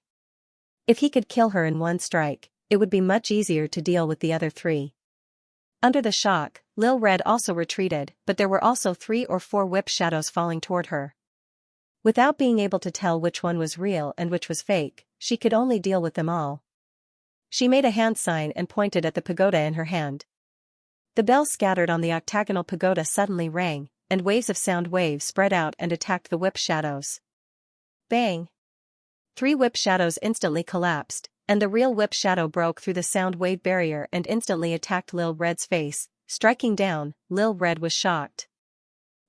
If he could kill her in one strike, it would be much easier to deal with the other 3. Under the shock, Lil Red also retreated, but there were also 3 or 4 whip shadows falling toward her. Without being able to tell which one was real and which was fake, she could only deal with them all. She made a hand sign and pointed at the pagoda in her hand. The bells scattered on the octagonal pagoda suddenly rang, and waves of sound waves spread out and attacked the whip shadows. Bang! 3 whip shadows instantly collapsed, and the real whip shadow broke through the sound wave barrier and instantly attacked Lil Red's face. Striking down, Lil Red was shocked.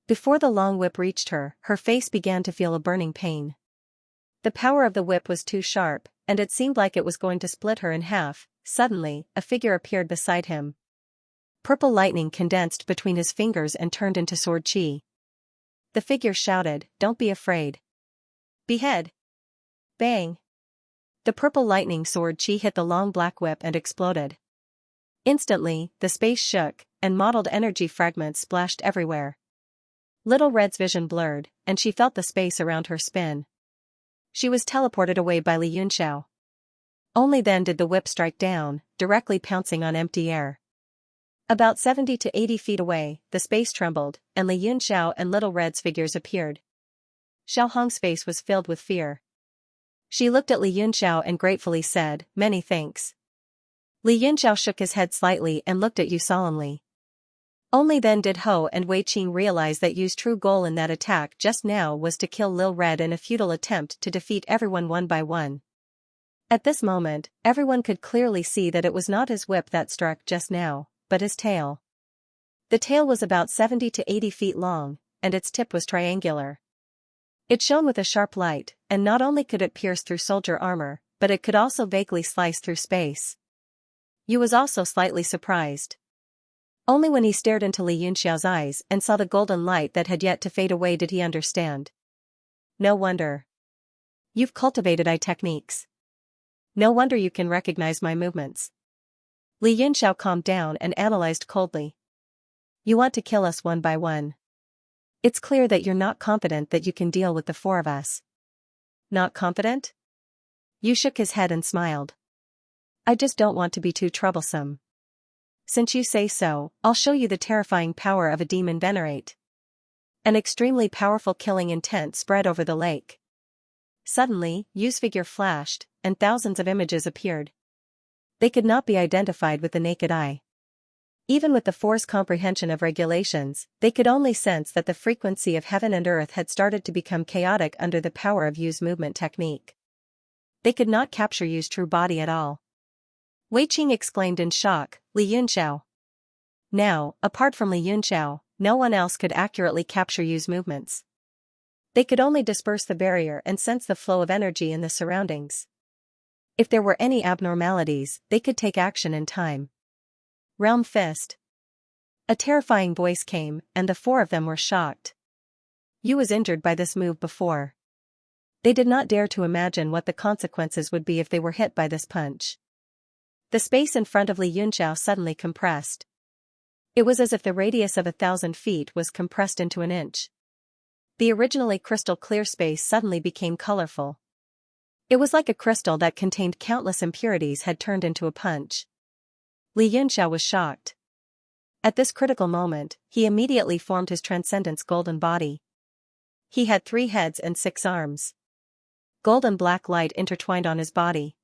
Before the long whip reached her, her face began to feel a burning pain. The power of the whip was too sharp, and it seemed like it was going to split her in half. Suddenly, a figure appeared beside him. Purple lightning condensed between his fingers and turned into sword chi. The figure shouted, "Don't be afraid. Behead!" Bang! The purple lightning sword chi hit the long black whip and exploded. Instantly, the space shook, and mottled energy fragments splashed everywhere. Little Red's vision blurred, and she felt the space around her spin. She was teleported away by Li Yunxiao. Only then did the whip strike down, directly pouncing on empty air. About 70 to 80 feet away, the space trembled, and Li Yunxiao and Little Red's figures appeared. Xiao Hong's face was filled with fear. She looked at Li Yunxiao and gratefully said, "Many thanks." Li Yunxiao shook his head slightly and looked at Yu solemnly. Only then did Ho and Wei Qing realize that Yu's true goal in that attack just now was to kill Lil Red in a futile attempt to defeat everyone one by one. At this moment, everyone could clearly see that it was not his whip that struck just now, but his tail. The tail was about 70 to 80 feet long, and its tip was triangular. It shone with a sharp light, and not only could it pierce through soldier armor, but it could also vaguely slice through space. Yu was also slightly surprised. Only when he stared into Li Yunxiao's eyes and saw the golden light that had yet to fade away did he understand. No wonder. You've cultivated eye techniques. No wonder you can recognize my movements. Li Yunxiao calmed down and analyzed coldly. You want to kill us one by one. It's clear that you're not confident that you can deal with the four of us. Not confident? Yu shook his head and smiled. I just don't want to be too troublesome. Since you say so, I'll show you the terrifying power of a demon venerate. An extremely powerful killing intent spread over the lake. Suddenly, Yu's figure flashed, and thousands of images appeared. They could not be identified with the naked eye. Even with the Four's comprehension of regulations, they could only sense that the frequency of heaven and earth had started to become chaotic under the power of Yu's movement technique. They could not capture Yu's true body at all. Wei Qing exclaimed in shock, Li Yunxiao. Now, apart from Li Yunxiao, no one else could accurately capture Yu's movements. They could only disperse the barrier and sense the flow of energy in the surroundings. If there were any abnormalities, they could take action in time. Realm Fist. A terrifying voice came, and the four of them were shocked. Yu was injured by this move before. They did not dare to imagine what the consequences would be if they were hit by this punch. The space in front of Li Yunxiao suddenly compressed. It was as if the radius of 1,000 feet was compressed into an inch. The originally crystal clear space suddenly became colorful. It was like a crystal that contained countless impurities had turned into a punch. Li Yunxiao was shocked. At this critical moment, he immediately formed his transcendence golden body. He had 3 heads and 6 arms. Gold and black light intertwined on his body.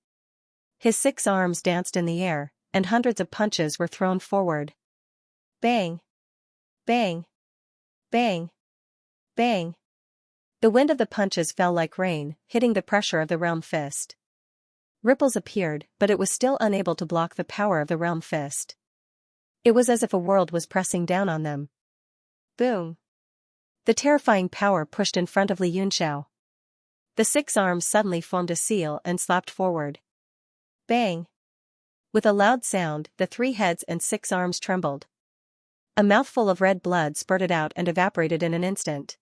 His 6 arms danced in the air, and hundreds of punches were thrown forward. Bang! Bang! Bang! Bang! The wind of the punches fell like rain, hitting the pressure of the realm fist. Ripples appeared, but it was still unable to block the power of the realm fist. It was as if a world was pressing down on them. Boom! The terrifying power pushed in front of Li Yunxiao. The 6 arms suddenly formed a seal and slapped forward. Bang! With a loud sound, the 3 heads and 6 arms trembled. A mouthful of red blood spurted out and evaporated in an instant.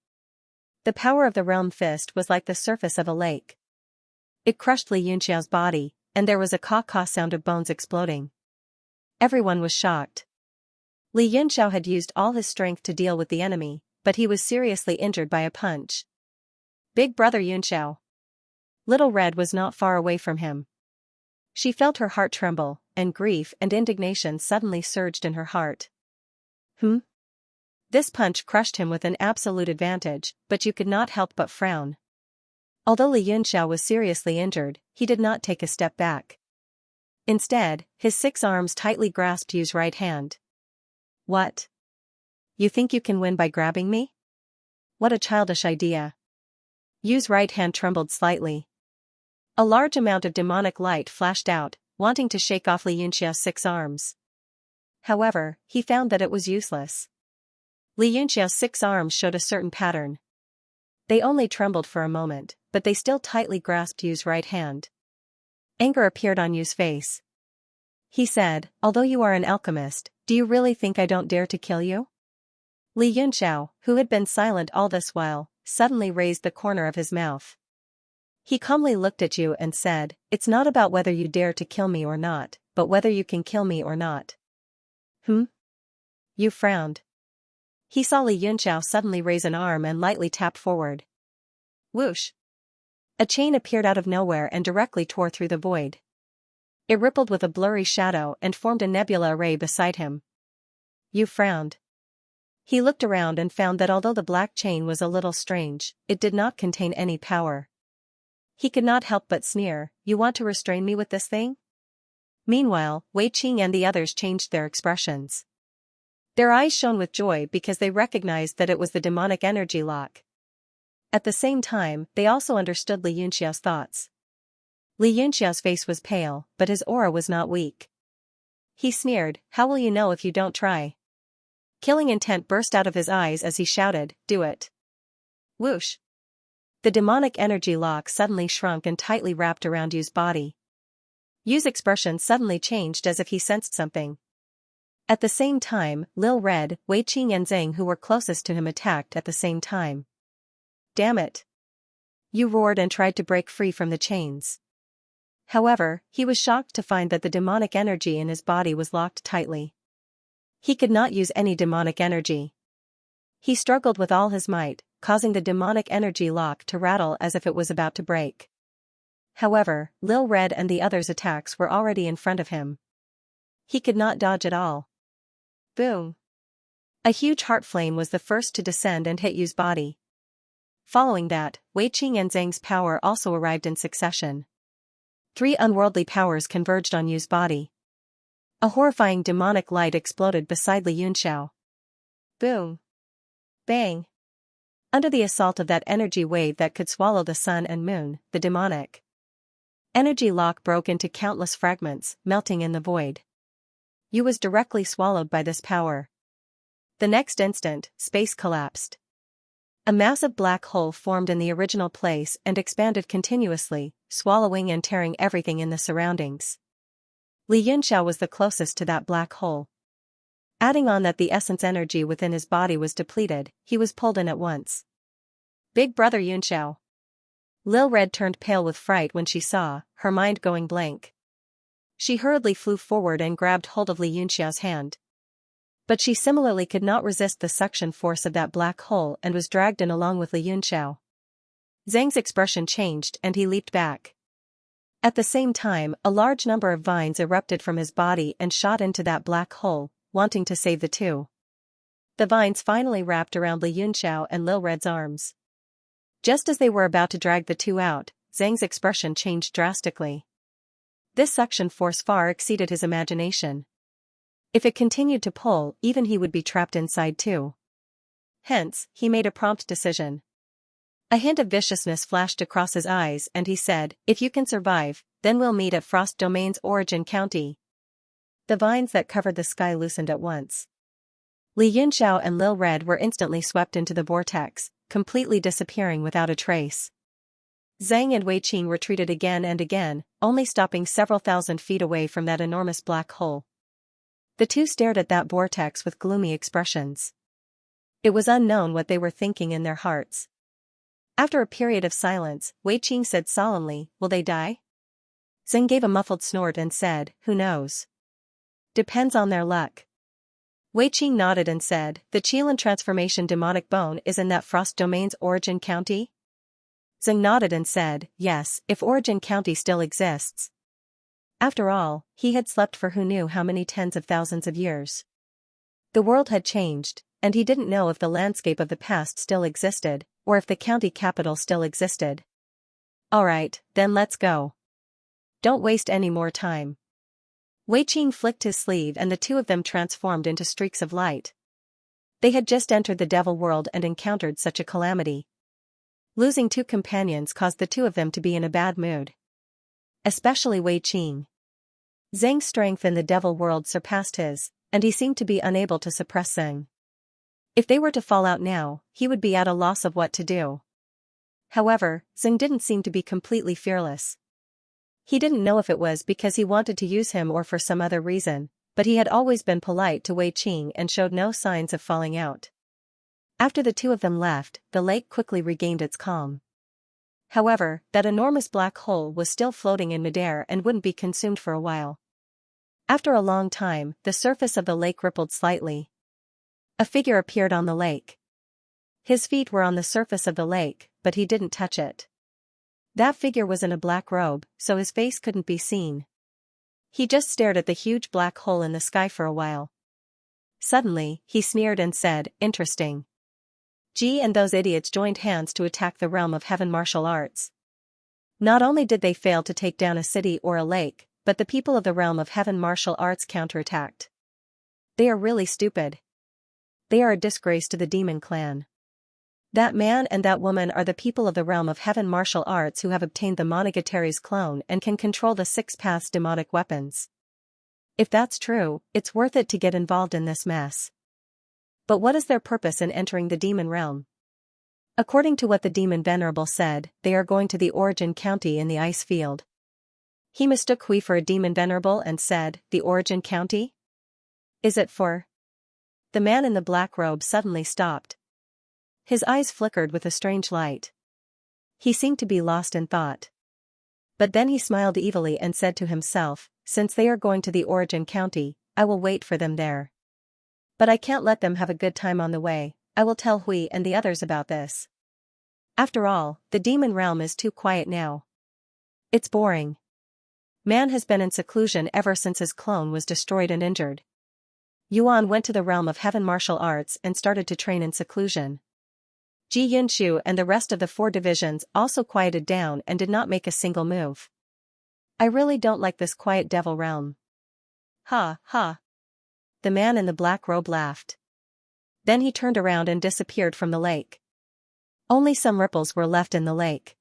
The power of the realm fist was like the surface of a lake. It crushed Li Yunxiao's body, and there was a caw-caw sound of bones exploding. Everyone was shocked. Li Yunxiao had used all his strength to deal with the enemy, but he was seriously injured by a punch. Big brother Yunxiao. Little Red was not far away from him. She felt her heart tremble, and grief and indignation suddenly surged in her heart. This punch crushed him with an absolute advantage, but you could not help but frown. Although Li Yunxiao was seriously injured, he did not take a step back. Instead, his 6 arms tightly grasped Yu's right hand. What? You think you can win by grabbing me? What a childish idea. Yu's right hand trembled slightly. A large amount of demonic light flashed out, wanting to shake off Li Yunxiao's 6 arms. However, he found that it was useless. Li Yunxiao's 6 arms showed a certain pattern. They only trembled for a moment, but they still tightly grasped Yu's right hand. Anger appeared on Yu's face. He said, "Although you are an alchemist, do you really think I don't dare to kill you?" Li Yunxiao, who had been silent all this while, suddenly raised the corner of his mouth. He calmly looked at Yu and said, "It's not about whether you dare to kill me or not, but whether you can kill me or not." Yu frowned. He saw Li Yunxiao suddenly raise an arm and lightly tap forward. Whoosh! A chain appeared out of nowhere and directly tore through the void. It rippled with a blurry shadow and formed a nebula array beside him. Yu frowned. He looked around and found that although the black chain was a little strange, it did not contain any power. He could not help but sneer, "You want to restrain me with this thing?" Meanwhile, Wei Qing and the others changed their expressions. Their eyes shone with joy because they recognized that it was the demonic energy lock. At the same time, they also understood Li Yunxiao's thoughts. Li Yunxiao's face was pale, but his aura was not weak. He sneered, "How will you know if you don't try?" Killing intent burst out of his eyes as he shouted, "Do it!" Whoosh! The demonic energy lock suddenly shrunk and tightly wrapped around Yu's body. Yu's expression suddenly changed as if he sensed something. At the same time, Lil Red, Wei Qing and Zhang, who were closest to him, attacked at the same time. "Damn it!" Yu roared and tried to break free from the chains. However, he was shocked to find that the demonic energy in his body was locked tightly. He could not use any demonic energy. He struggled with all his might, causing the demonic energy lock to rattle as if it was about to break. However, Lil Red and the others' attacks were already in front of him. He could not dodge at all. Boom! A huge heart flame was the first to descend and hit Yu's body. Following that, Wei Qing and Zhang's power also arrived in succession. 3 unworldly powers converged on Yu's body. A horrifying demonic light exploded beside Li Yunxiao. Boom! Bang! Under the assault of that energy wave that could swallow the sun and moon, the demonic energy lock broke into countless fragments, melting in the void. Yu was directly swallowed by this power. The next instant, space collapsed. A massive black hole formed in the original place and expanded continuously, swallowing and tearing everything in the surroundings. Li Yunxiao was the closest to that black hole. Adding on that the essence energy within his body was depleted, he was pulled in at once. "Big brother Yunxiao." Lil Red turned pale with fright when she saw, her mind going blank. She hurriedly flew forward and grabbed hold of Li Yunxiao's hand. But she similarly could not resist the suction force of that black hole and was dragged in along with Li Yunxiao. Zhang's expression changed and he leaped back. At the same time, a large number of vines erupted from his body and shot into that black hole, wanting to save the two. The vines finally wrapped around Li Yunxiao and Lil Red's arms. Just as they were about to drag the two out, Zhang's expression changed drastically. This suction force far exceeded his imagination. If it continued to pull, even he would be trapped inside too. Hence, he made a prompt decision. A hint of viciousness flashed across his eyes and he said, "If you can survive, then we'll meet at Frost Domain's Origin County." The vines that covered the sky loosened at once. Li Yunxiao and Lil Red were instantly swept into the vortex, completely disappearing without a trace. Zhang and Wei Qing retreated again and again, only stopping several thousand feet away from that enormous black hole. The two stared at that vortex with gloomy expressions. It was unknown what they were thinking in their hearts. After a period of silence, Wei Qing said solemnly, "Will they die?" Zhang gave a muffled snort and said, "Who knows? Depends on their luck." Wei Qing nodded and said, "The Qilin transformation demonic bone is in that Frost Domain's Origin County?" Zhang nodded and said, "Yes, if Origin County still exists." After all, he had slept for who knew how many tens of thousands of years. The world had changed, and he didn't know if the landscape of the past still existed, or if the county capital still existed. "Alright, then let's go. Don't waste any more time." Wei Qing flicked his sleeve and the two of them transformed into streaks of light. They had just entered the devil world and encountered such a calamity. Losing two companions caused the two of them to be in a bad mood. Especially Wei Qing. Zhang's strength in the devil world surpassed his, and he seemed to be unable to suppress Zhang. If they were to fall out now, he would be at a loss of what to do. However, Zheng didn't seem to be completely fearless. He didn't know if it was because he wanted to use him or for some other reason, but he had always been polite to Wei Qing and showed no signs of falling out. After the two of them left, the lake quickly regained its calm. However, that enormous black hole was still floating in midair and wouldn't be consumed for a while. After a long time, the surface of the lake rippled slightly. A figure appeared on the lake. His feet were on the surface of the lake, but he didn't touch it. That figure was in a black robe, so his face couldn't be seen. He just stared at the huge black hole in the sky for a while. Suddenly, he sneered and said, "Interesting. Ji and those idiots joined hands to attack the realm of heaven martial arts. Not only did they fail to take down a city or a lake, but the people of the realm of heaven martial arts counterattacked. They are really stupid. They are a disgrace to the demon clan. That man and that woman are the people of the realm of heaven martial arts who have obtained the Monogatari's clone and can control the six paths demonic weapons. If that's true, it's worth it to get involved in this mess. But what is their purpose in entering the demon realm? According to what the demon venerable said, they are going to the Origin County in the ice field." He mistook Hui for a demon venerable and said, "The Origin County? Is it for?" The man in the black robe suddenly stopped. His eyes flickered with a strange light. He seemed to be lost in thought. But then he smiled evilly and said to himself, "Since they are going to the Origin County, I will wait for them there. But I can't let them have a good time on the way. I will tell Hui and the others about this. After all, the demon realm is too quiet now. It's boring. Man has been in seclusion ever since his clone was destroyed and injured." Yuan went to the realm of heaven martial arts and started to train in seclusion. Ji Yunshu and the rest of the 4 divisions also quieted down and did not make a single move. "I really don't like this quiet devil realm." "Ha, ha." The man in the black robe laughed. Then he turned around and disappeared from the lake. Only some ripples were left in the lake.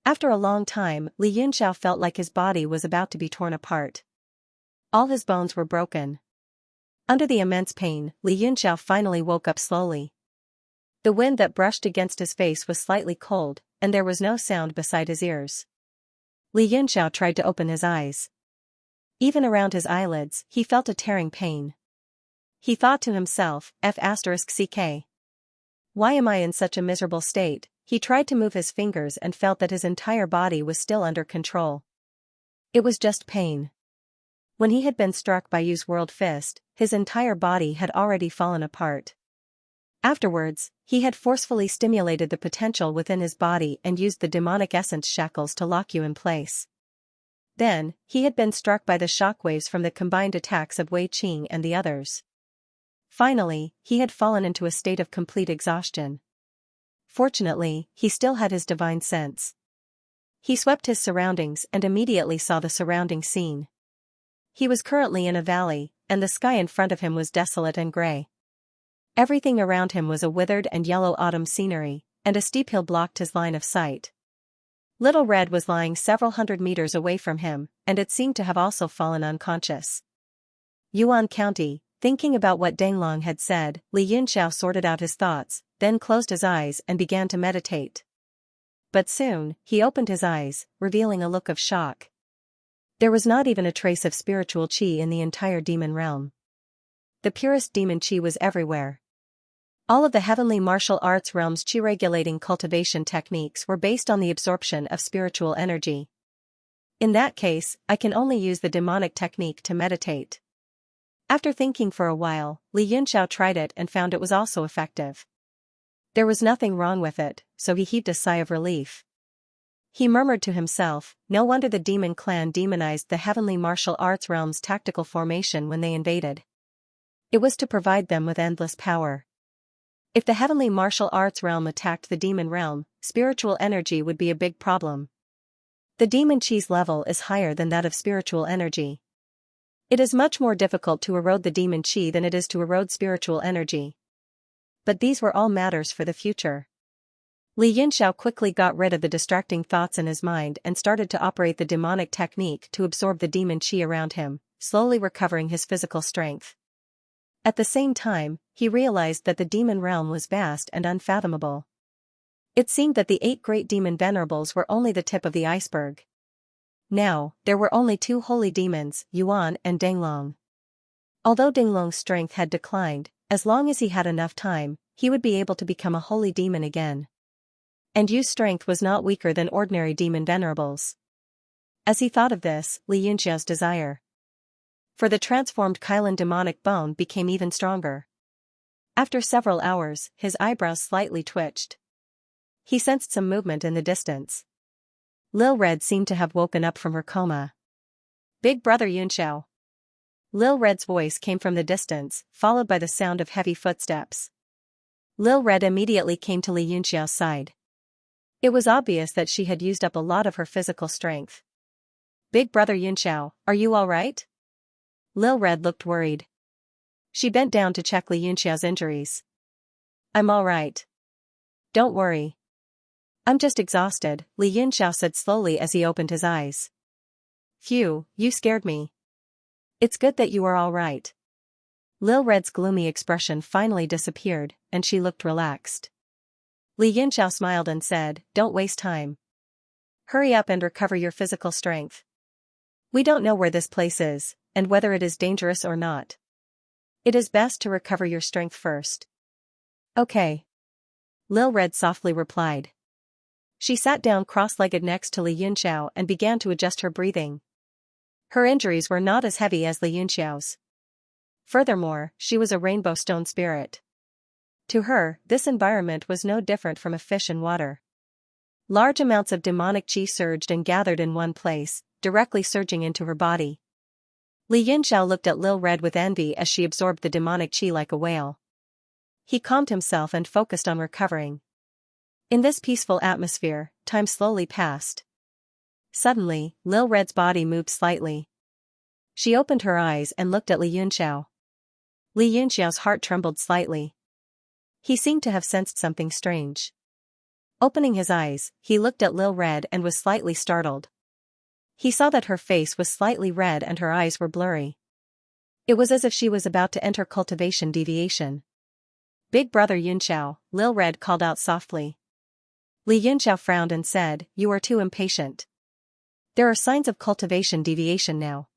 After a long time, Li Yunxiao felt like his body was about to be torn apart. All his bones were broken. Under the immense pain, Li Yunxiao finally woke up slowly. The wind that brushed against his face was slightly cold, and there was no sound beside his ears. Li Yunxiao tried to open his eyes. Even around his eyelids, he felt a tearing pain. He thought to himself, F***ck. Why am I in such a miserable state? He tried to move his fingers and felt that his entire body was still under control. It was just pain. When he had been struck by Yu's world fist, his entire body had already fallen apart. Afterwards, he had forcefully stimulated the potential within his body and used the demonic essence shackles to lock Yu in place. Then, he had been struck by the shockwaves from the combined attacks of Wei Qing and the others. Finally, he had fallen into a state of complete exhaustion. Fortunately, he still had his divine sense. He swept his surroundings and immediately saw the surrounding scene. He was currently in a valley, and the sky in front of him was desolate and gray. Everything around him was a withered and yellow autumn scenery, and a steep hill blocked his line of sight. Little Red was lying several hundred meters away from him, and it seemed to have also fallen unconscious. Yuan County, thinking about what Danglong had said, Li Yunxiao sorted out his thoughts, then closed his eyes and began to meditate. But soon, he opened his eyes, revealing a look of shock. There was not even a trace of spiritual qi in the entire demon realm. The purest demon qi was everywhere. All of the heavenly martial arts realm's qi-regulating cultivation techniques were based on the absorption of spiritual energy. In that case, I can only use the demonic technique to meditate. After thinking for a while, Li Yunxiao tried it and found it was also effective. There was nothing wrong with it, so he heaved a sigh of relief. He murmured to himself, no wonder the demon clan demonized the heavenly martial arts realm's tactical formation when they invaded. It was to provide them with endless power. If the heavenly martial arts realm attacked the demon realm, spiritual energy would be a big problem. The demon qi's level is higher than that of spiritual energy. It is much more difficult to erode the demon qi than it is to erode spiritual energy. But these were all matters for the future. Li Yunxiao quickly got rid of the distracting thoughts in his mind and started to operate the demonic technique to absorb the demon qi around him, slowly recovering his physical strength. At the same time, he realized that the demon realm was vast and unfathomable. It seemed that the 8 great demon venerables were only the tip of the iceberg. Now, there were only 2 holy demons, Yuan and Denglong. Although Denglong's strength had declined, as long as he had enough time, he would be able to become a holy demon again. And Yu's strength was not weaker than ordinary demon venerables. As he thought of this, Li Yunxiao's desire for the transformed Kailan demonic bone became even stronger. After several hours, his eyebrows slightly twitched. He sensed some movement in the distance. Lil Red seemed to have woken up from her coma. "Big brother Yunxiao." Lil Red's voice came from the distance, followed by the sound of heavy footsteps. Lil Red immediately came to Li Yunxiao's side. It was obvious that she had used up a lot of her physical strength. "Big brother Yunxiao, are you all right?" Lil Red looked worried. She bent down to check Li Yunxiao's injuries. "I'm all right. Don't worry. I'm just exhausted," Li Yunxiao said slowly as he opened his eyes. "Phew, you scared me. It's good that you are all right." Lil Red's gloomy expression finally disappeared, and she looked relaxed. Li Yunxiao smiled and said, "Don't waste time. Hurry up and recover your physical strength. We don't know where this place is, and whether it is dangerous or not. It is best to recover your strength first." "Okay." Lil Red softly replied. She sat down cross-legged next to Li Yunxiao and began to adjust her breathing. Her injuries were not as heavy as Li Yunxiao's. Furthermore, she was a rainbow stone spirit. To her, this environment was no different from a fish in water. Large amounts of demonic qi surged and gathered in one place, directly surging into her body. Li Yunxiao looked at Lil Red with envy as she absorbed the demonic qi like a whale. He calmed himself and focused on recovering. In this peaceful atmosphere, time slowly passed. Suddenly, Lil Red's body moved slightly. She opened her eyes and looked at Li Yunxiao. Li Yunxiao's heart trembled slightly. He seemed to have sensed something strange. Opening his eyes, he looked at Lil Red and was slightly startled. He saw that her face was slightly red and her eyes were blurry. It was as if she was about to enter cultivation deviation. "Big brother Yunxiao," Lil Red called out softly. Li Yunxiao frowned and said, "You are too impatient. There are signs of cultivation deviation now.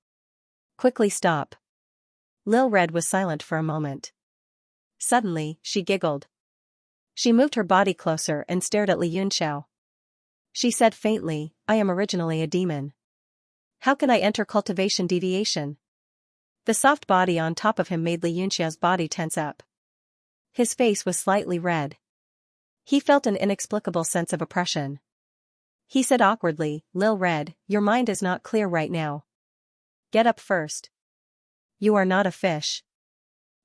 Quickly stop." Lil Red was silent for a moment. Suddenly, she giggled. She moved her body closer and stared at Li Yunxiao. She said faintly, "I am originally a demon. How can I enter cultivation deviation?" The soft body on top of him made Li Yunxiao's body tense up. His face was slightly red. He felt an inexplicable sense of oppression. He said awkwardly, "Lil Red, your mind is not clear right now. Get up first. You are not a fish.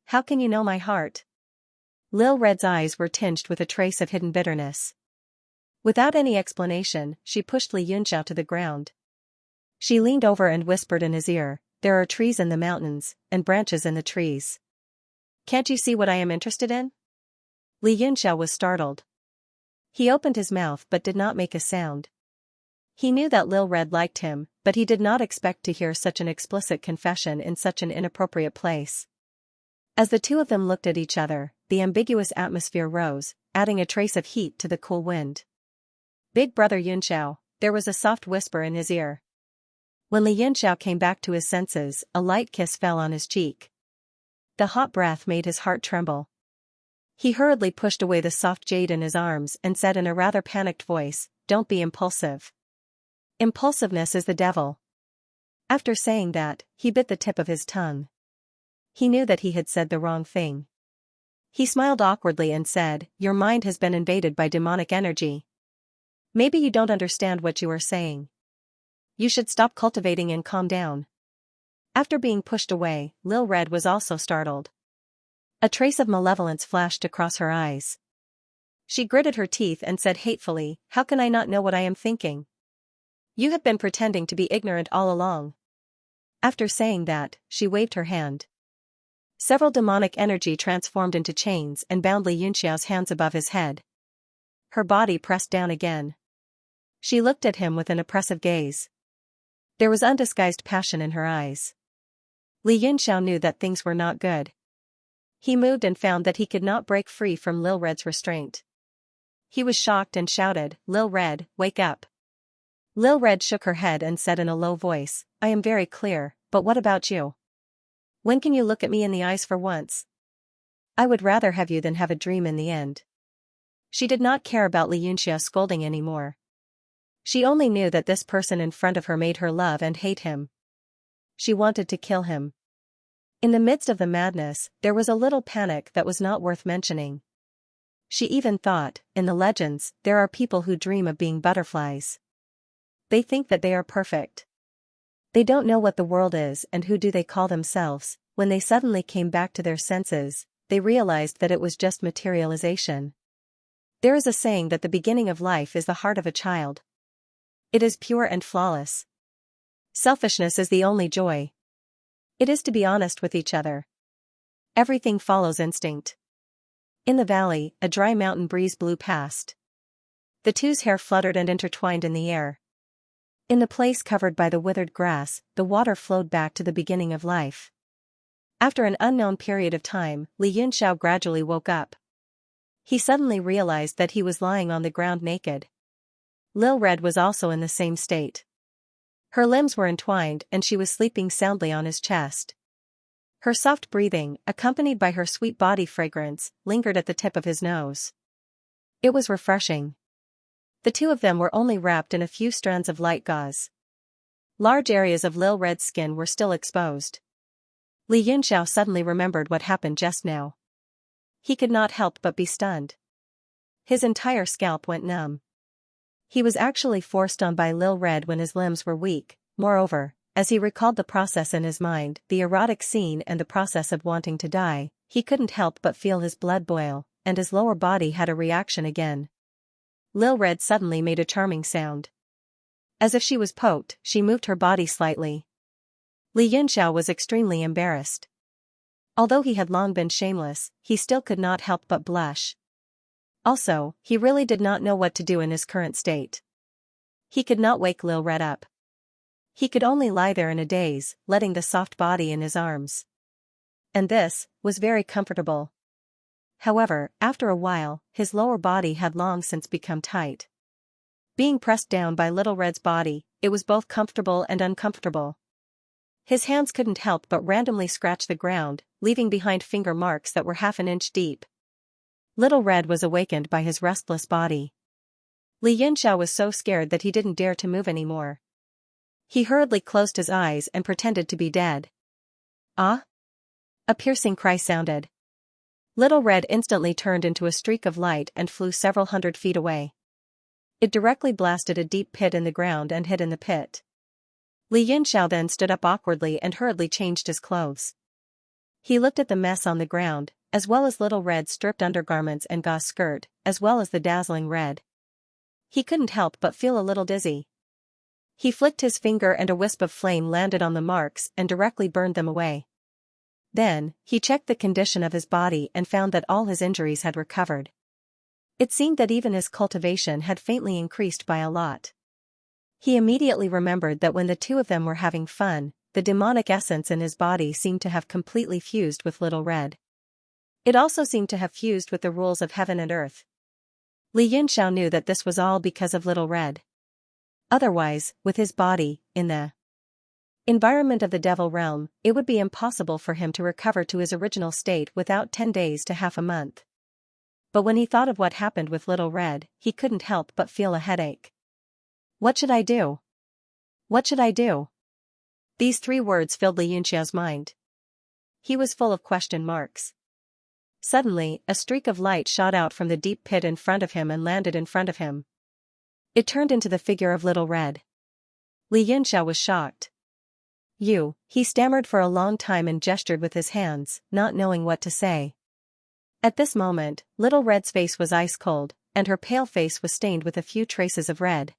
How can you know my heart?" Lil Red's eyes were tinged with a trace of hidden bitterness. Without any explanation, she pushed Li Yunxiao to the ground. She leaned over and whispered in his ear, "There are trees in the mountains, and branches in the trees. Can't you see what I am interested in?" Li Yunxiao was startled. He opened his mouth but did not make a sound. He knew that Lil Red liked him, but he did not expect to hear such an explicit confession in such an inappropriate place. As the two of them looked at each other, the ambiguous atmosphere rose, adding a trace of heat to the cool wind. "Big brother Yunxiao," there was a soft whisper in his ear. When Li Yunxiao came back to his senses, a light kiss fell on his cheek. The hot breath made his heart tremble. He hurriedly pushed away the soft jade in his arms and said in a rather panicked voice, "Don't be impulsive. Impulsiveness is the devil." After saying that, he bit the tip of his tongue. He knew that he had said the wrong thing. He smiled awkwardly and said, "Your mind has been invaded by demonic energy. Maybe you don't understand what you are saying. You should stop cultivating and calm down." After being pushed away, Lil Red was also startled. A trace of malevolence flashed across her eyes. She gritted her teeth and said hatefully, "How can I not know what I am thinking? You have been pretending to be ignorant all along." After saying that, she waved her hand. Several demonic energy transformed into chains and bound Li Yunxiao's hands above his head. Her body pressed down again. She looked at him with an oppressive gaze. There was undisguised passion in her eyes. Li Yunxiao knew that things were not good. He moved and found that he could not break free from Lil Red's restraint. He was shocked and shouted, "Lil Red, wake up." Lil Red shook her head and said in a low voice, "I am very clear, but what about you? When can you look at me in the eyes for once? I would rather have you than have a dream in the end." She did not care about Xianxia scolding anymore. She only knew that this person in front of her made her love and hate him. She wanted to kill him. In the midst of the madness, there was a little panic that was not worth mentioning. She even thought, in the legends, there are people who dream of being butterflies. They think that they are perfect. They don't know what the world is and who do they call themselves. When they suddenly came back to their senses, they realized that it was just materialization. There is a saying that the beginning of life is the heart of a child. It is pure and flawless. Selfishness is the only joy. It is to be honest with each other. Everything follows instinct. In the valley, a dry mountain breeze blew past. The two's hair fluttered and intertwined in the air. In the place covered by the withered grass, the water flowed back to the beginning of life. After an unknown period of time, Xianxia gradually woke up. He suddenly realized that he was lying on the ground naked. Lil Red was also in the same state. Her limbs were entwined and she was sleeping soundly on his chest. Her soft breathing, accompanied by her sweet body fragrance, lingered at the tip of his nose. It was refreshing. The two of them were only wrapped in a few strands of light gauze. Large areas of Lil Red's skin were still exposed. Xianxia suddenly remembered what happened just now. He could not help but be stunned. His entire scalp went numb. He was actually forced on by Lil Red when his limbs were weak. Moreover, as he recalled the process in his mind, the erotic scene and the process of wanting to die, he couldn't help but feel his blood boil, and his lower body had a reaction again. Lil Red suddenly made a charming sound. As if she was poked, she moved her body slightly. Xianxia was extremely embarrassed. Although he had long been shameless, he still could not help but blush. Also, he really did not know what to do in his current state. He could not wake Lil Red up. He could only lie there in a daze, letting the soft body in his arms. And this was very comfortable. However, after a while, his lower body had long since become tight. Being pressed down by Lil Red's body, it was both comfortable and uncomfortable. His hands couldn't help but randomly scratch the ground, leaving behind finger marks that were half an inch deep. Lil Red was awakened by his restless body. Xianxia was so scared that he didn't dare to move anymore. He hurriedly closed his eyes and pretended to be dead. "Ah!" A piercing cry sounded. Lil Red instantly turned into a streak of light and flew several hundred feet away. It directly blasted a deep pit in the ground and hid in the pit. Xianxia then stood up awkwardly and hurriedly changed his clothes. He looked at the mess on the ground, as well as Lil Red's stripped undergarments and gauze skirt, as well as the dazzling red. He couldn't help but feel a little dizzy. He flicked his finger and a wisp of flame landed on the marks and directly burned them away. Then, he checked the condition of his body and found that all his injuries had recovered. It seemed that even his cultivation had faintly increased by a lot. He immediately remembered that when the two of them were having fun, the demonic essence in his body seemed to have completely fused with Lil Red. It also seemed to have fused with the rules of heaven and earth. Xianxia knew that this was all because of Lil Red. Otherwise, with his body, in the environment of the devil realm, it would be impossible for him to recover to his original state without 10 days to half a month. But when he thought of what happened with Lil Red, he couldn't help but feel a headache. What should I do? What should I do? These 3 words filled Xianxia's mind. He was full of question marks. Suddenly, a streak of light shot out from the deep pit in front of him and landed in front of him. It turned into the figure of Lil Red. Xianxia was shocked. "You," he stammered for a long time and gestured with his hands, not knowing what to say. At this moment, Lil Red's face was ice cold, and her pale face was stained with a few traces of red.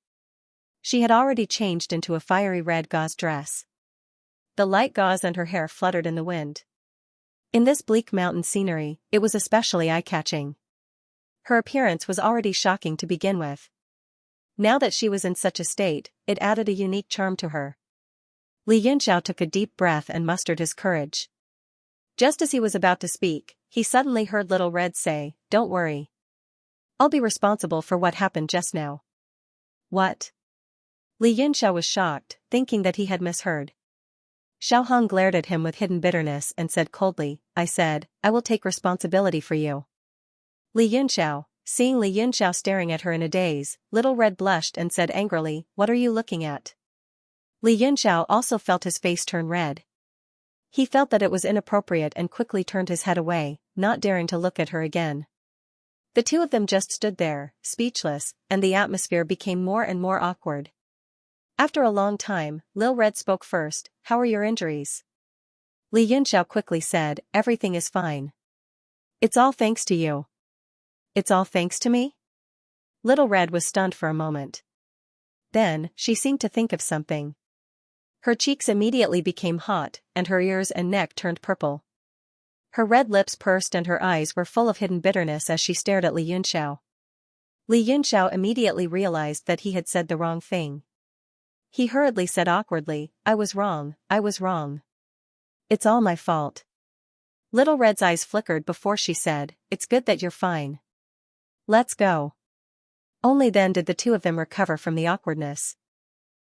She had already changed into a fiery red gauze dress. The light gauze and her hair fluttered in the wind. In this bleak mountain scenery, it was especially eye-catching. Her appearance was already shocking to begin with. Now that she was in such a state, it added a unique charm to her. Xianxia took a deep breath and mustered his courage. Just as he was about to speak, he suddenly heard Lil Red say, "Don't worry. I'll be responsible for what happened just now. What? Li Yinxiao was shocked, thinking that he had misheard. Xiao Hong glared at him with hidden bitterness and said coldly, I said, I will take responsibility for you. Li Yinxiao, seeing Li Yinxiao staring at her in a daze, Little Red blushed and said angrily, what are you looking at? Li Yinxiao also felt his face turn red. He felt that it was inappropriate and quickly turned his head away, not daring to look at her again. The two of them just stood there, speechless, and the atmosphere became more and more awkward. After a long time, Lil Red spoke first, how are your injuries? Li Yinxiao quickly said, everything is fine. It's all thanks to you. It's all thanks to me? Little Red was stunned for a moment. Then, she seemed to think of something. Her cheeks immediately became hot, and her ears and neck turned purple. Her red lips pursed and her eyes were full of hidden bitterness as she stared at Li Yinxiao. Li Yinxiao immediately realized that he had said the wrong thing. He hurriedly said awkwardly, I was wrong, I was wrong. It's all my fault. Little Red's eyes flickered before she said, it's good that you're fine. Let's go. Only then did the two of them recover from the awkwardness.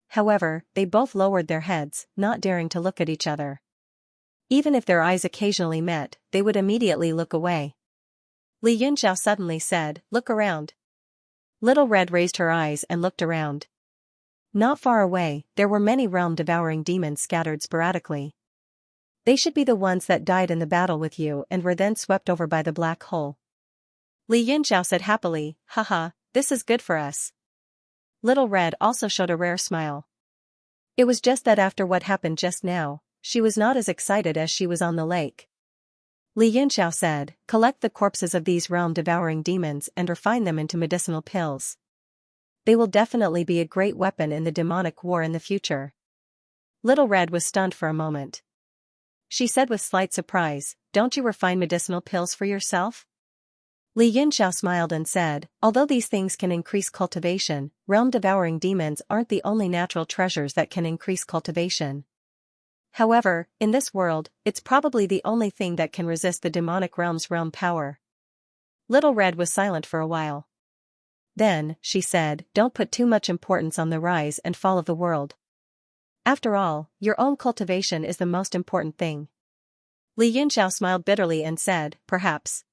However, they both lowered their heads, not daring to look at each other. Even if their eyes occasionally met, they would immediately look away. Li Yinxiao suddenly said, look around. Little Red raised her eyes and looked around. Not far away, there were many realm-devouring demons scattered sporadically. They should be the ones that died in the battle with you and were then swept over by the black hole. Li Yinxiao said happily, haha, this is good for us. Little Red also showed a rare smile. It was just that after what happened just now, she was not as excited as she was on the lake. Li Yinxiao said, collect the corpses of these realm-devouring demons and refine them into medicinal pills. They will definitely be a great weapon in the demonic war in the future. Little Red was stunned for a moment. She said with slight surprise, don't you refine medicinal pills for yourself? Li Yinxiao smiled and said, although these things can increase cultivation, realm-devouring demons aren't the only natural treasures that can increase cultivation. However, in this world, it's probably the only thing that can resist the demonic realm's realm power. Little Red was silent for a while. Then, she said, don't put too much importance on the rise and fall of the world. After all, your own cultivation is the most important thing. Li Yinxiao smiled bitterly and said, perhaps.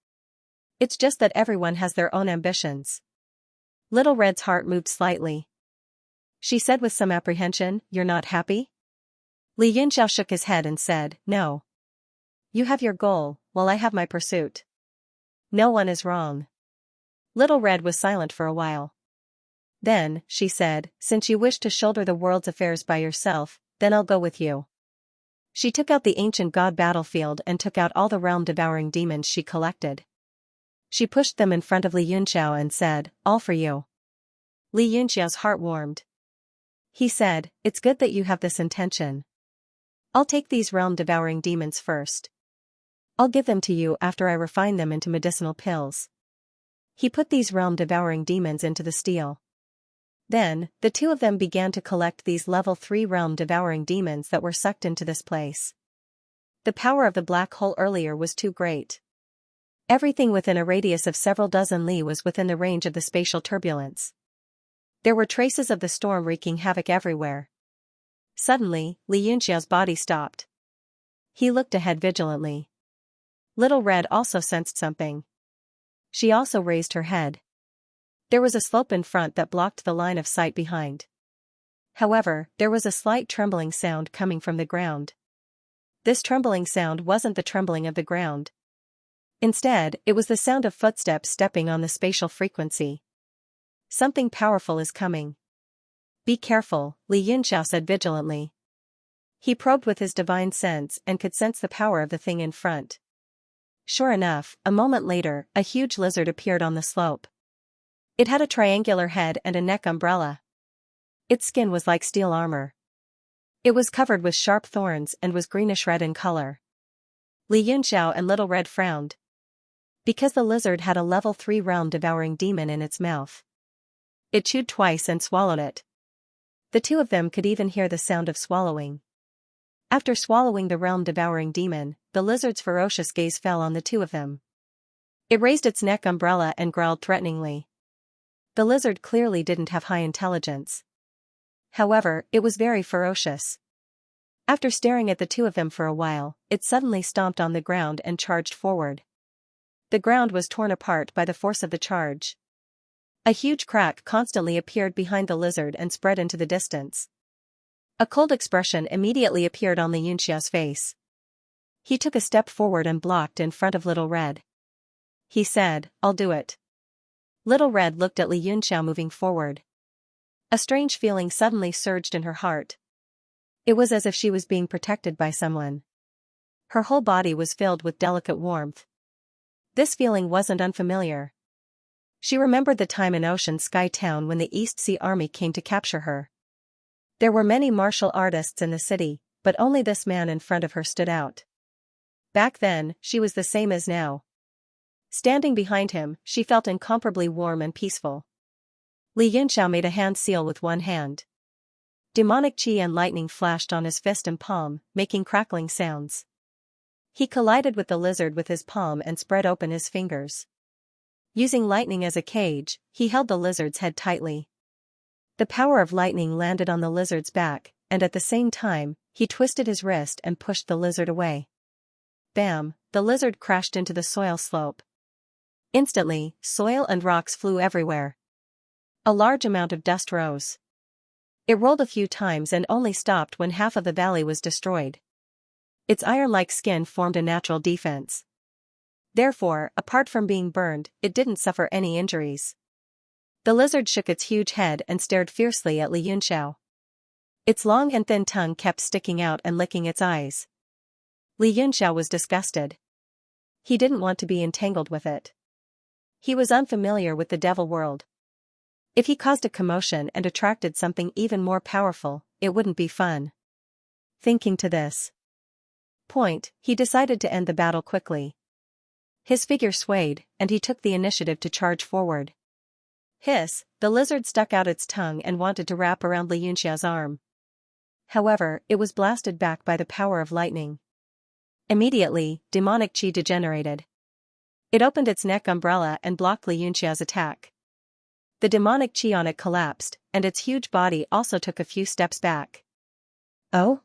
It's just that everyone has their own ambitions. Little Red's heart moved slightly. She said with some apprehension, you're not happy? Li Yinxiao shook his head and said, no. You have your goal, while I have my pursuit. No one is wrong. Little Red was silent for a while. Then, she said, since you wish to shoulder the world's affairs by yourself, then I'll go with you. She took out the ancient god battlefield and took out all the realm-devouring demons she collected. She pushed them in front of Li Yinxiao and said, all for you. Li Yinxiao's heart warmed. He said, it's good that you have this intention. I'll take these realm-devouring demons first. I'll give them to you after I refine them into medicinal pills. He put these realm-devouring demons into the steel. Then, the two of them began to collect these level 3 realm-devouring demons that were sucked into this place. The power of the black hole earlier was too great. Everything within a radius of several dozen li was within the range of the spatial turbulence. There were traces of the storm wreaking havoc everywhere. Suddenly, Li Yinxiao's body stopped. He looked ahead vigilantly. Little Red also sensed something. She also raised her head. There was a slope in front that blocked the line of sight behind. However, there was a slight trembling sound coming from the ground. This trembling sound wasn't the trembling of the ground. Instead, it was the sound of footsteps stepping on the spatial frequency. Something powerful is coming. Be careful, Li Yinxiao said vigilantly. He probed with his divine sense and could sense the power of the thing in front. Sure enough, a moment later, a huge lizard appeared on the slope. It had a triangular head and a neck umbrella. Its skin was like steel armor. It was covered with sharp thorns and was greenish-red in color. Li Yinxiao and Little Red frowned. Because the lizard had a level 3 realm-devouring demon in its mouth. It chewed twice and swallowed it. The two of them could even hear the sound of swallowing. After swallowing the realm-devouring demon, the lizard's ferocious gaze fell on the two of them. It raised its neck umbrella and growled threateningly. The lizard clearly didn't have high intelligence. However, it was very ferocious. After staring at the two of them for a while, it suddenly stomped on the ground and charged forward. The ground was torn apart by the force of the charge. A huge crack constantly appeared behind the lizard and spread into the distance. A cold expression immediately appeared on Xianxia's face. He took a step forward and blocked in front of Little Red. He said, "I'll do it." Little Red looked at Xianxia moving forward. A strange feeling suddenly surged in her heart. It was as if she was being protected by someone. Her whole body was filled with delicate warmth. This feeling wasn't unfamiliar. She remembered the time in Ocean Sky Town when the East Sea Army came to capture her. There were many martial artists in the city, but only this man in front of her stood out. Back then, she was the same as now. Standing behind him, she felt incomparably warm and peaceful. Xianxia made a hand seal with one hand. Demonic chi and lightning flashed on his fist and palm, making crackling sounds. He collided with the lizard with his palm and spread open his fingers. Using lightning as a cage, he held the lizard's head tightly. The power of lightning landed on the lizard's back, and at the same time, he twisted his wrist and pushed the lizard away. Bam! The lizard crashed into the soil slope. Instantly, soil and rocks flew everywhere. A large amount of dust rose. It rolled a few times and only stopped when half of the valley was destroyed. Its iron-like skin formed a natural defense. Therefore, apart from being burned, it didn't suffer any injuries. The lizard shook its huge head and stared fiercely at Xianxia. Its long and thin tongue kept sticking out and licking its eyes. Xianxia was disgusted. He didn't want to be entangled with it. He was unfamiliar with the devil world. If he caused a commotion and attracted something even more powerful, it wouldn't be fun. Thinking to this point, he decided to end the battle quickly. His figure swayed, and he took the initiative to charge forward. Hiss! The lizard stuck out its tongue and wanted to wrap around Xianxia's arm. However, it was blasted back by the power of lightning. Immediately, demonic chi degenerated. It opened its neck umbrella and blocked Xianxia's attack. The demonic chi on it collapsed, and its huge body also took a few steps back. Oh?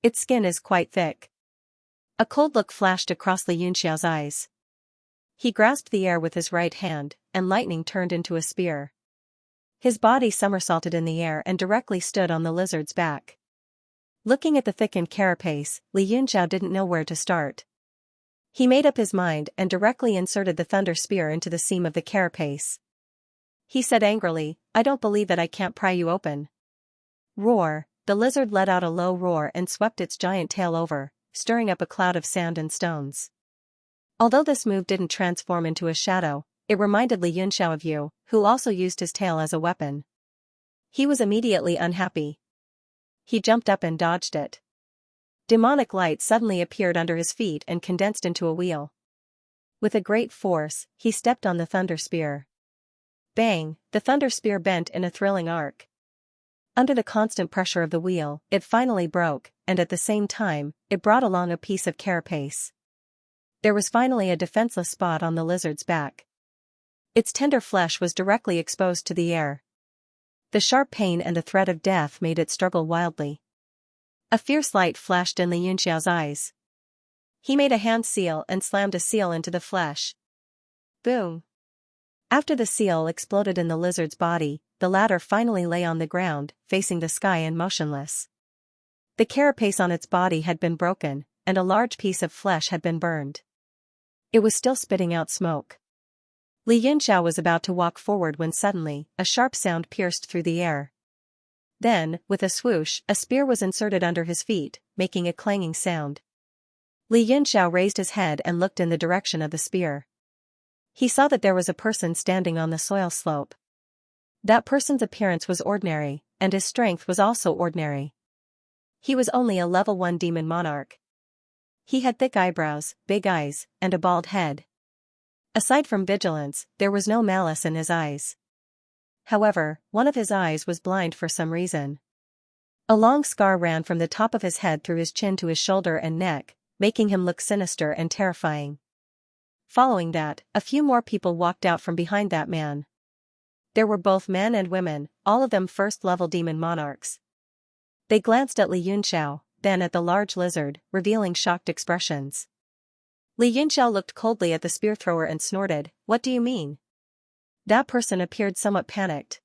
Its skin is quite thick. A cold look flashed across Xianxia's eyes. He grasped the air with his right hand, and lightning turned into a spear. His body somersaulted in the air and directly stood on the lizard's back. Looking at the thickened carapace, Xianxia didn't know where to start. He made up his mind and directly inserted the thunder spear into the seam of the carapace. He said angrily, "I don't believe that I can't pry you open." Roar! The lizard let out a low roar and swept its giant tail over, stirring up a cloud of sand and stones. Although this move didn't transform into a shadow, it reminded Xianxia of Yu, who also used his tail as a weapon. He was immediately unhappy. He jumped up and dodged it. Demonic light suddenly appeared under his feet and condensed into a wheel. With a great force, he stepped on the thunder spear. Bang! The thunder spear bent in a thrilling arc. Under the constant pressure of the wheel, it finally broke, and at the same time, it brought along a piece of carapace. There was finally a defenseless spot on the lizard's back. Its tender flesh was directly exposed to the air. The sharp pain and the threat of death made it struggle wildly. A fierce light flashed in Xianxia's eyes. He made a hand seal and slammed a seal into the flesh. Boom! After the seal exploded in the lizard's body, the latter finally lay on the ground, facing the sky and motionless. The carapace on its body had been broken, and a large piece of flesh had been burned. It was still spitting out smoke. Xianxia was about to walk forward when suddenly, a sharp sound pierced through the air. Then, with a swoosh, a spear was inserted under his feet, making a clanging sound. Xianxia raised his head and looked in the direction of the spear. He saw that there was a person standing on the soil slope. That person's appearance was ordinary, and his strength was also ordinary. He was only a level 1 demon monarch. He had thick eyebrows, big eyes, and a bald head. Aside from vigilance, there was no malice in his eyes. However, one of his eyes was blind for some reason. A long scar ran from the top of his head through his chin to his shoulder and neck, making him look sinister and terrifying. Following that, a few more people walked out from behind that man. There were both men and women, all of them first-level demon monarchs. They glanced at Li Yunxiao, then at the large lizard, revealing shocked expressions. Li Yunxiao looked coldly at the spear thrower and snorted, "What do you mean?" That person appeared somewhat panicked.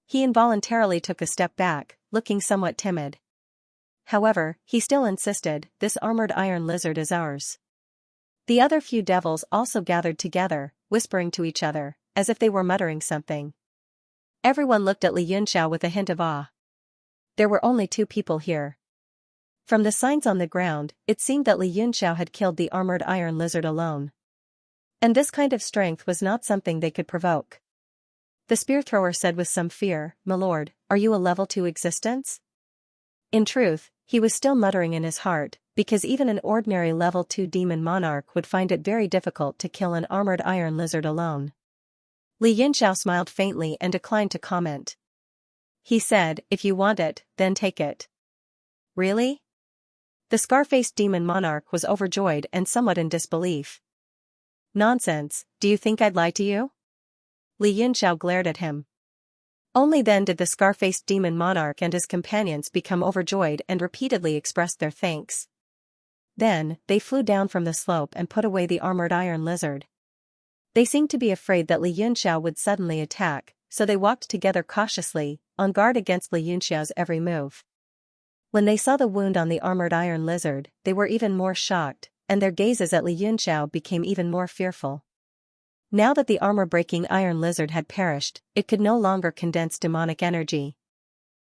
He involuntarily took a step back, looking somewhat timid. However, he still insisted, "This armored iron lizard is ours." The other few devils also gathered together, whispering to each other, as if they were muttering something. Everyone looked at Li Yunxiao with a hint of awe. There were only 2 people here. From the signs on the ground, it seemed that Li Yunxiao had killed the armored iron lizard alone. And this kind of strength was not something they could provoke. The spear thrower said with some fear, "My lord, are you a level 2 existence?" In truth, he was still muttering in his heart, because even an ordinary level 2 demon monarch would find it very difficult to kill an armored iron lizard alone. Li Yunxiao smiled faintly and declined to comment. He said, "If you want it, then take it." "Really?" The scar-faced demon monarch was overjoyed and somewhat in disbelief. "Nonsense, do you think I'd lie to you?" Li Yunxiao glared at him. Only then did the scar-faced demon monarch and his companions become overjoyed and repeatedly expressed their thanks. Then, they flew down from the slope and put away the armored iron lizard. They seemed to be afraid that Li Yunxiao would suddenly attack, so they walked together cautiously, on guard against Li Yunxiao's every move. When they saw the wound on the armored iron lizard, they were even more shocked, and their gazes at Li Yunxiao became even more fearful. Now that the armor-breaking iron lizard had perished, it could no longer condense demonic energy.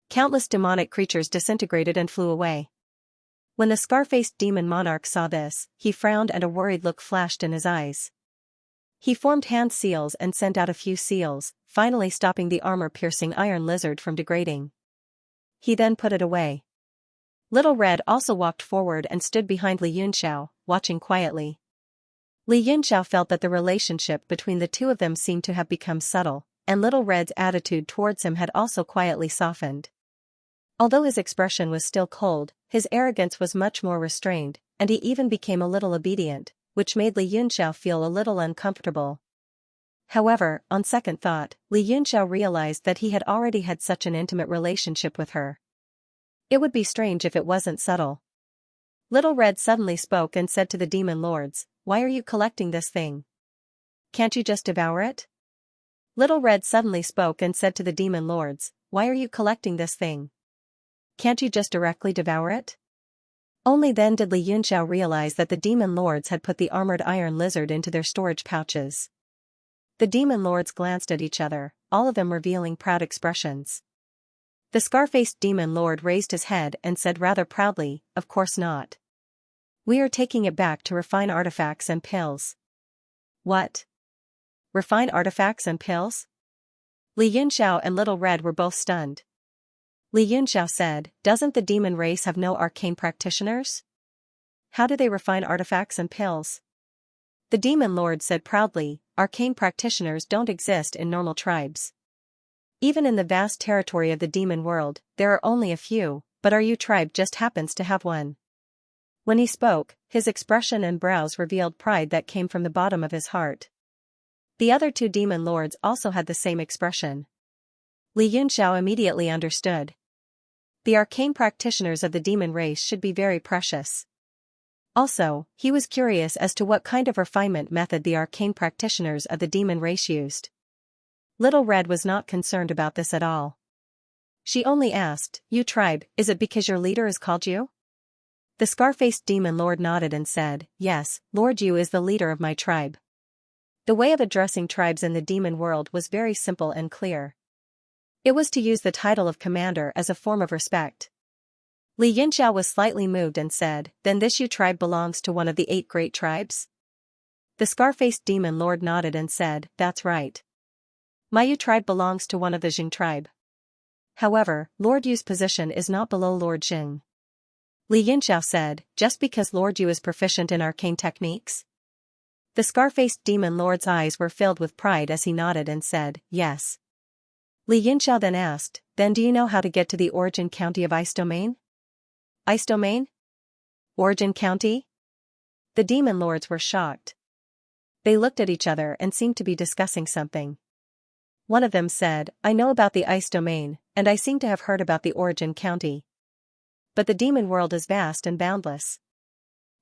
Countless demonic creatures disintegrated and flew away. When the scar-faced demon monarch saw this, he frowned and a worried look flashed in his eyes. He formed hand seals and sent out a few seals, finally stopping the armor-piercing iron lizard from degrading. He then put it away. Little Red also walked forward and stood behind Li Yunxiao, watching quietly. Li Yunxiao felt that the relationship between the 2 of them seemed to have become subtle, and Little Red's attitude towards him had also quietly softened. Although his expression was still cold, his arrogance was much more restrained, and he even became a little obedient, which made Li Yunxiao feel a little uncomfortable. However, on second thought, Li Yunxiao realized that he had already had such an intimate relationship with her. It would be strange if it wasn't subtle. Little Red suddenly spoke and said to the demon lords, "Why are you collecting this thing? Can't you just devour it?" Little Red suddenly spoke and said to the demon lords, "Why are you collecting this thing? Can't you just directly devour it?" Only then did Li Yunxiao realize that the demon lords had put the armored iron lizard into their storage pouches. The demon lords glanced at each other, all of them revealing proud expressions. The scar-faced demon lord raised his head and said rather proudly, "Of course not. We are taking it back to refine artifacts and pills." "What? Refine artifacts and pills?" Li Yunxiao and Little Red were both stunned. Li Yunxiao said, "Doesn't the demon race have no arcane practitioners? How do they refine artifacts and pills?" The demon lord said proudly, "Arcane practitioners don't exist in normal tribes. Even in the vast territory of the demon world, there are only a few, but our Yu tribe just happens to have one." When he spoke, his expression and brows revealed pride that came from the bottom of his heart. The other 2 demon lords also had the same expression. Li Yunxiao immediately understood. The arcane practitioners of the demon race should be very precious. Also, he was curious as to what kind of refinement method the arcane practitioners of the demon race used. Little Red was not concerned about this at all. She only asked, "You tribe, is it because your leader is called you?" The scar-faced demon lord nodded and said, "Yes, Lord Yu is the leader of my tribe." The way of addressing tribes in the demon world was very simple and clear. It was to use the title of commander as a form of respect. Li Yunxiao was slightly moved and said, "Then this Yu tribe belongs to one of the 8 great tribes?" The scar-faced demon lord nodded and said, "That's right. My Yu tribe belongs to one of the Jing tribe. However, Lord Yu's position is not below Lord Jing." Li Yunxiao said, "Just because Lord Yu is proficient in arcane techniques?" The scar-faced demon lord's eyes were filled with pride as he nodded and said, "Yes." Li Yunxiao then asked, "Then do you know how to get to the origin county of Ice Domain?" "Ice Domain? Origin county?" The demon lords were shocked. They looked at each other and seemed to be discussing something. One of them said, I know about the ice domain, and I seem to have heard about the origin county. But the demon world is vast and boundless.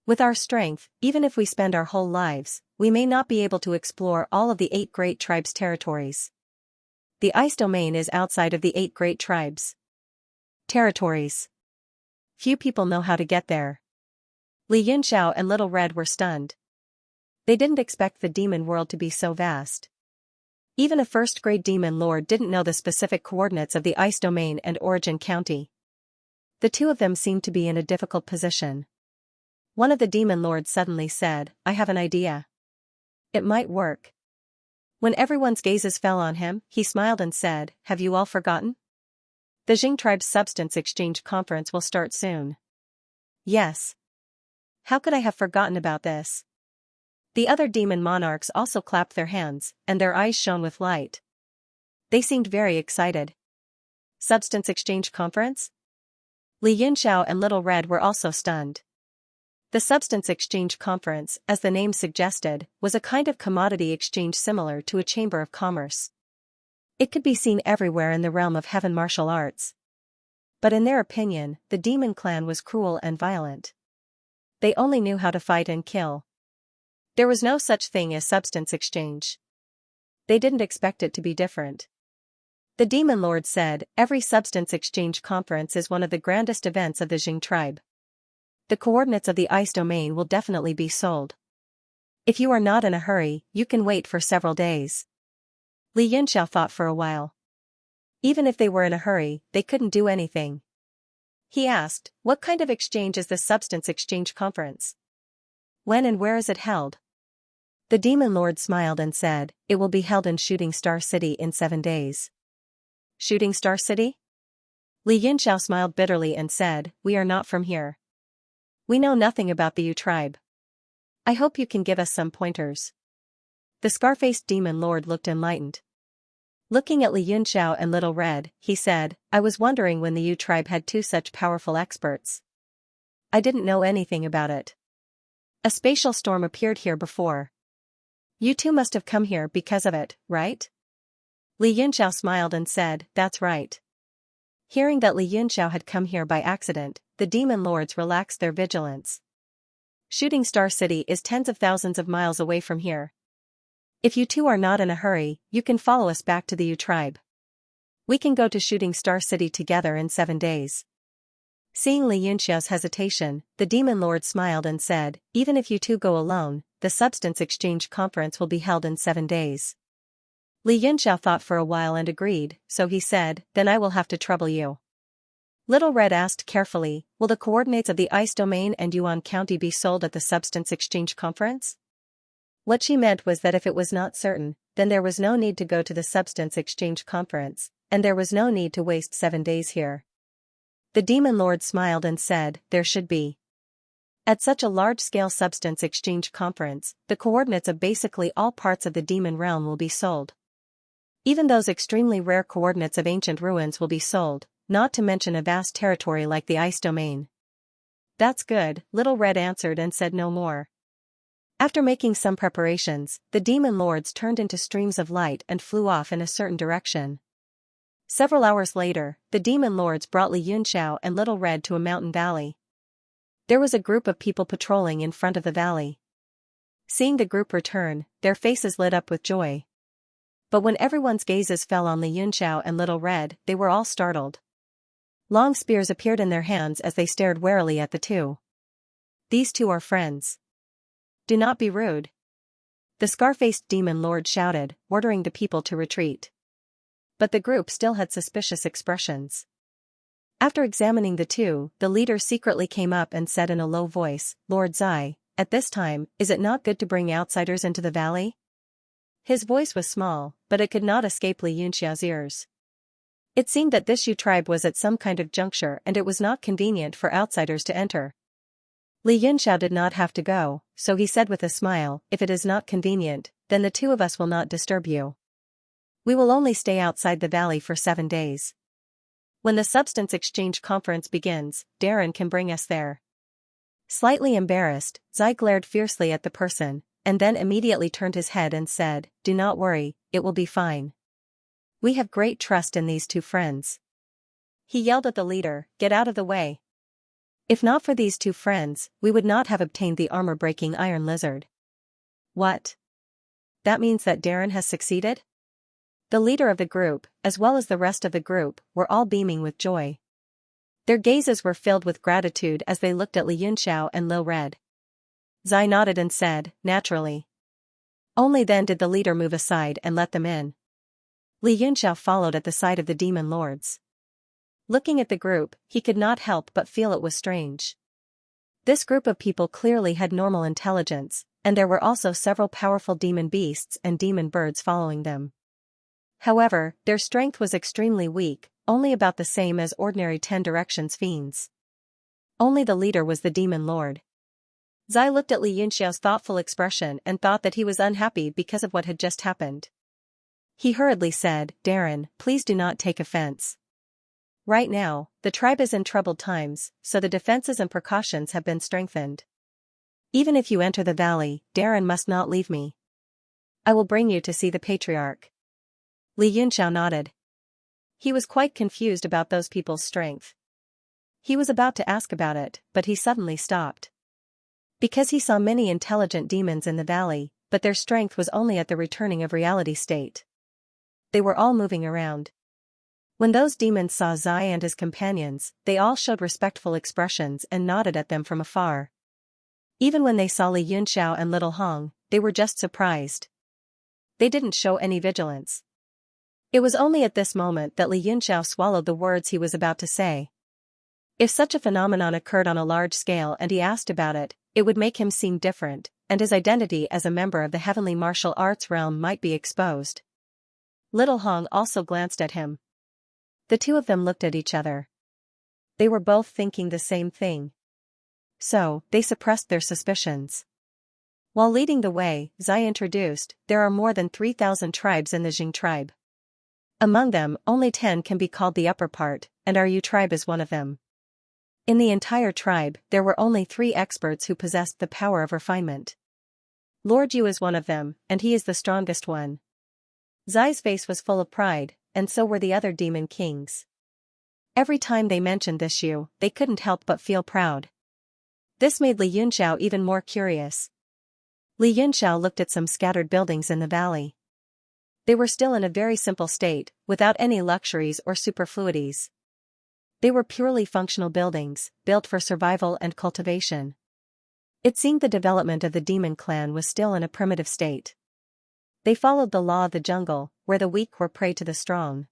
With our strength, even if we spend our whole lives, we may not be able to explore all of the 8 great tribes' territories. The ice domain is outside of the 8 great tribes' territories. Few people know how to get there. Li Yunxiao and Little Red were stunned. They didn't expect the demon world to be so vast. Even a first-grade demon lord didn't know the specific coordinates of the ice domain and origin county. The two of them seemed to be in a difficult position. One of the demon lords suddenly said, I have an idea. It might work. When everyone's gazes fell on him, he smiled and said, have you all forgotten? The Jing tribe's substance exchange conference will start soon. Yes. How could I have forgotten about this? The other demon monarchs also clapped their hands, and their eyes shone with light. They seemed very excited. Substance exchange conference? Li Yunxiao and Little Red were also stunned. The Substance Exchange Conference, as the name suggested, was a kind of commodity exchange similar to a chamber of commerce. It could be seen everywhere in the realm of heaven martial arts. But in their opinion, the demon clan was cruel and violent. They only knew how to fight and kill. There was no such thing as substance exchange. They didn't expect it to be different. The demon lord said, every substance exchange conference is one of the grandest events of the Jing tribe. The coordinates of the ice domain will definitely be sold. If you are not in a hurry, you can wait for several days. Li Yunxiao thought for a while. Even if they were in a hurry, they couldn't do anything. He asked, what kind of exchange is this substance exchange conference? When and where is it held? The demon lord smiled and said, it will be held in Shooting Star City in 7 days. Shooting Star City? Li Yunxiao smiled bitterly and said, we are not from here. We know nothing about the Yu tribe. I hope you can give us some pointers. The scar-faced demon lord looked enlightened. Looking at Li Yunxiao and Little Red, he said, I was wondering when the Yu tribe had 2 such powerful experts. I didn't know anything about it. A spatial storm appeared here before. You two must have come here because of it, right? Li Yunxiao smiled and said, that's right. Hearing that Li Yunxiao had come here by accident, the demon lords relaxed their vigilance. Shooting Star City is tens of thousands of miles away from here. If you two are not in a hurry, you can follow us back to the Yu tribe. We can go to Shooting Star City together in 7 days. Seeing Li Yunxiao's hesitation, the demon lord smiled and said, even if you two go alone, the substance exchange conference will be held in 7 days. Li Yunxiao thought for a while and agreed, so he said, then I will have to trouble you. Little Red asked carefully, will the coordinates of the ice domain and Yuan County be sold at the substance exchange conference? What she meant was that if it was not certain, then there was no need to go to the substance exchange conference, and there was no need to waste 7 days here. The demon lord smiled and said, there should be. At such a large-scale substance exchange conference, the coordinates of basically all parts of the demon realm will be sold. Even those extremely rare coordinates of ancient ruins will be sold, not to mention a vast territory like the ice domain. That's good, Little Red answered and said no more. After making some preparations, the demon lords turned into streams of light and flew off in a certain direction. Several hours later, the demon lords brought Li Yunxiao and Little Red to a mountain valley. There was a group of people patrolling in front of the valley. Seeing the group return, their faces lit up with joy. But when everyone's gazes fell on Li Yunxiao and Little Red, they were all startled. Long spears appeared in their hands as they stared warily at the two. These two are friends. Do not be rude. The scar-faced demon lord shouted, ordering the people to retreat. But the group still had suspicious expressions. After examining the two, the leader secretly came up and said in a low voice, Lord Zai, at this time, is it not good to bring outsiders into the valley? His voice was small, but it could not escape Li Yunxiao's ears. It seemed that this Yu tribe was at some kind of juncture and it was not convenient for outsiders to enter. Li Yunxiao did not have to go, so he said with a smile, if it is not convenient, then the two of us will not disturb you. We will only stay outside the valley for 7 days. When the substance exchange conference begins, Darren can bring us there. Slightly embarrassed, Zai glared fiercely at the person, and then immediately turned his head and said, "Do not worry, it will be fine. We have great trust in these two friends." He yelled at the leader, "Get out of the way. If not for these two friends, we would not have obtained the armor-breaking iron lizard." "What? That means that Darren has succeeded?" The leader of the group, as well as the rest of the group, were all beaming with joy. Their gazes were filled with gratitude as they looked at Li Yunxiao and Lil Red. Zai nodded and said, "Naturally." Only then did the leader move aside and let them in. Li Yunxiao followed at the side of the demon lords. Looking at the group, he could not help but feel it was strange. This group of people clearly had normal intelligence, and there were also several powerful demon beasts and demon birds following them. However, their strength was extremely weak, only about the same as ordinary 10 Directions fiends. Only the leader was the demon lord. Zai looked at Li Yunxiao's thoughtful expression and thought that he was unhappy because of what had just happened. He hurriedly said, "Darren, please do not take offense. Right now, the tribe is in troubled times, so the defenses and precautions have been strengthened. Even if you enter the valley, Darren must not leave me. I will bring you to see the patriarch." Li Yunxiao nodded. He was quite confused about those people's strength. He was about to ask about it, but he suddenly stopped. Because he saw many intelligent demons in the valley, but their strength was only at the returning of reality state. They were all moving around. When those demons saw Zai and his companions, they all showed respectful expressions and nodded at them from afar. Even when they saw Li Yunxiao and Little Hong, they were just surprised. They didn't show any vigilance. It was only at this moment that Li Yunxiao swallowed the words he was about to say. If such a phenomenon occurred on a large scale and he asked about it, it would make him seem different, and his identity as a member of the heavenly martial arts realm might be exposed. Little Hong also glanced at him. The two of them looked at each other. They were both thinking the same thing. So, they suppressed their suspicions. While leading the way, Zai introduced, "There are more than 3,000 tribes in the Jing tribe. Among them, only 10 can be called the upper part, and our Yu tribe is one of them. In the entire tribe, there were only 3 experts who possessed the power of refinement. Lord Yu is one of them, and he is the strongest one." Zai's face was full of pride, and so were the other demon kings. Every time they mentioned this Yu, they couldn't help but feel proud. This made Li Yunxiao even more curious. Li Yunxiao looked at some scattered buildings in the valley. They were still in a very simple state, without any luxuries or superfluities. They were purely functional buildings, built for survival and cultivation. It seemed the development of the demon clan was still in a primitive state. They followed the law of the jungle, where the weak were prey to the strong.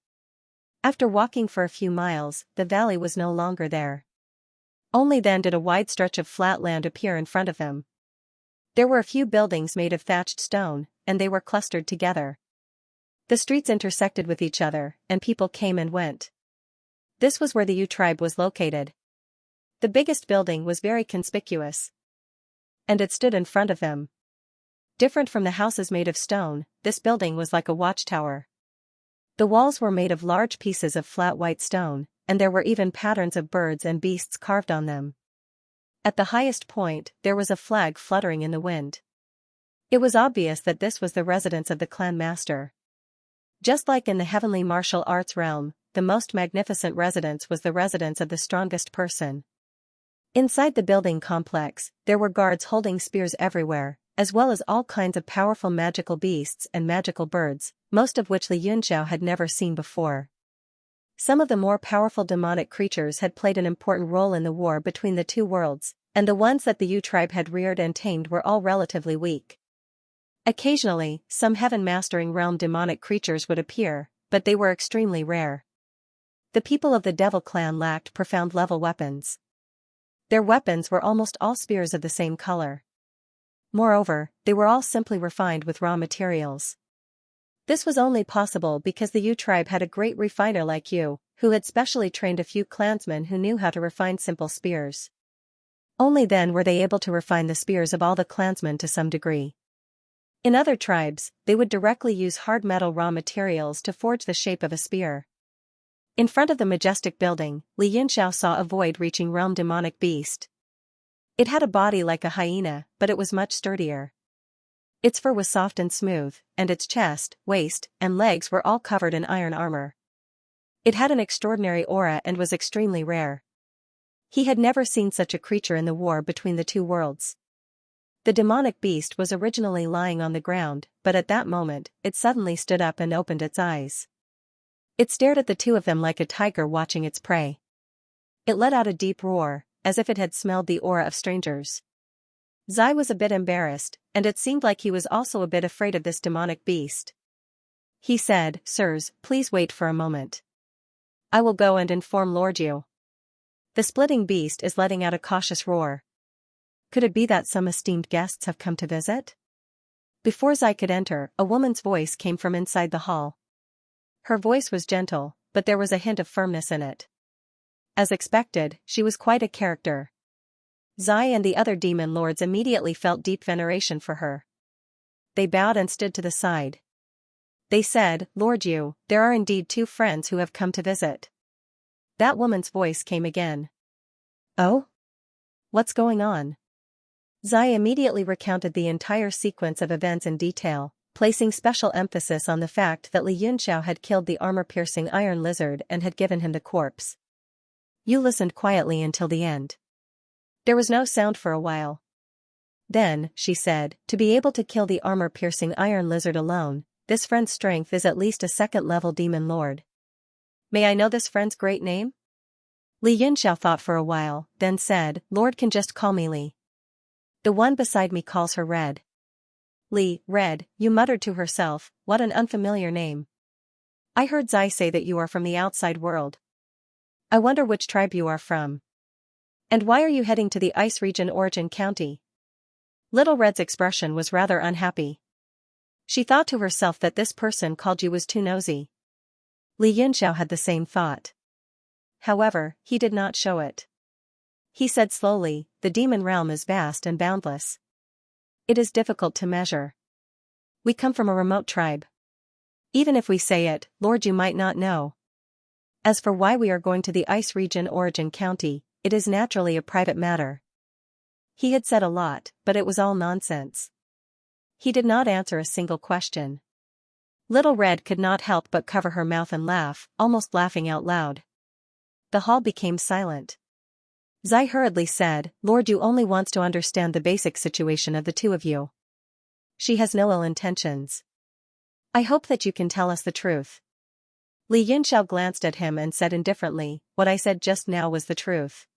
After walking for a few miles, the valley was no longer there. Only then did a wide stretch of flat land appear in front of them. There were a few buildings made of thatched stone, and they were clustered together. The streets intersected with each other, and people came and went. This was where the Yu tribe was located. The biggest building was very conspicuous. And it stood in front of them. Different from the houses made of stone, this building was like a watchtower. The walls were made of large pieces of flat white stone, and there were even patterns of birds and beasts carved on them. At the highest point, there was a flag fluttering in the wind. It was obvious that this was the residence of the clan master. Just like in the heavenly martial arts realm, the most magnificent residence was the residence of the strongest person. Inside the building complex, there were guards holding spears everywhere, as well as all kinds of powerful magical beasts and magical birds, most of which Li Yunxiao had never seen before. Some of the more powerful demonic creatures had played an important role in the war between the two worlds, and the ones that the Yu tribe had reared and tamed were all relatively weak. Occasionally, some heaven-mastering realm demonic creatures would appear, but they were extremely rare. The people of the Devil clan lacked profound-level weapons. Their weapons were almost all spears of the same color. Moreover, they were all simply refined with raw materials. This was only possible because the Yu tribe had a great refiner like Yu, who had specially trained a few clansmen who knew how to refine simple spears. Only then were they able to refine the spears of all the clansmen to some degree. In other tribes, they would directly use hard metal raw materials to forge the shape of a spear. In front of the majestic building, Li Yunxiao saw a void-reaching realm demonic beast. It had a body like a hyena, but it was much sturdier. Its fur was soft and smooth, and its chest, waist, and legs were all covered in iron armor. It had an extraordinary aura and was extremely rare. He had never seen such a creature in the war between the two worlds. The demonic beast was originally lying on the ground, but at that moment, it suddenly stood up and opened its eyes. It stared at the two of them like a tiger watching its prey. It let out a deep roar, as if it had smelled the aura of strangers. Zai was a bit embarrassed, and it seemed like he was also a bit afraid of this demonic beast. He said, "Sirs, please wait for a moment. I will go and inform Lord Yu." The splitting beast is letting out a cautious roar. Could it be that some esteemed guests have come to visit? Before Zai could enter, a woman's voice came from inside the hall. Her voice was gentle, but there was a hint of firmness in it. As expected, she was quite a character. Zai and the other demon lords immediately felt deep veneration for her. They bowed and stood to the side. They said, "Lord Yu, there are indeed two friends who have come to visit." That woman's voice came again. "Oh? What's going on?" Zai immediately recounted the entire sequence of events in detail, placing special emphasis on the fact that Li Yunxiao had killed the armor-piercing iron lizard and had given him the corpse. Yu listened quietly until the end. There was no sound for a while. Then, she said, "To be able to kill the armor-piercing iron lizard alone, this friend's strength is at least a second-level demon lord. May I know this friend's great name?" Li Yunxiao thought for a while, then said, "Lord can just call me Li. The one beside me calls her Red." "Li, Red," Yu muttered to herself, "what an unfamiliar name. I heard Zai say that you are from the outside world. I wonder which tribe you are from. And why are you heading to the ice region Origin County?" Little Red's expression was rather unhappy. She thought to herself that this person called Yu was too nosy. Li Yunxiao had the same thought. However, he did not show it. He said slowly, "The demon realm is vast and boundless. It is difficult to measure. We come from a remote tribe. Even if we say it, Lord, you might not know. As for why we are going to the ice region Origin County, it is naturally a private matter." He had said a lot, but it was all nonsense. He did not answer a single question. Little Red could not help but cover her mouth and laugh, almost laughing out loud. The hall became silent. Zai hurriedly said, "Lord Yu only wants to understand the basic situation of the two of you. She has no ill intentions. I hope that you can tell us the truth." Li Yunxiao glanced at him and said indifferently, "What I said just now was the truth.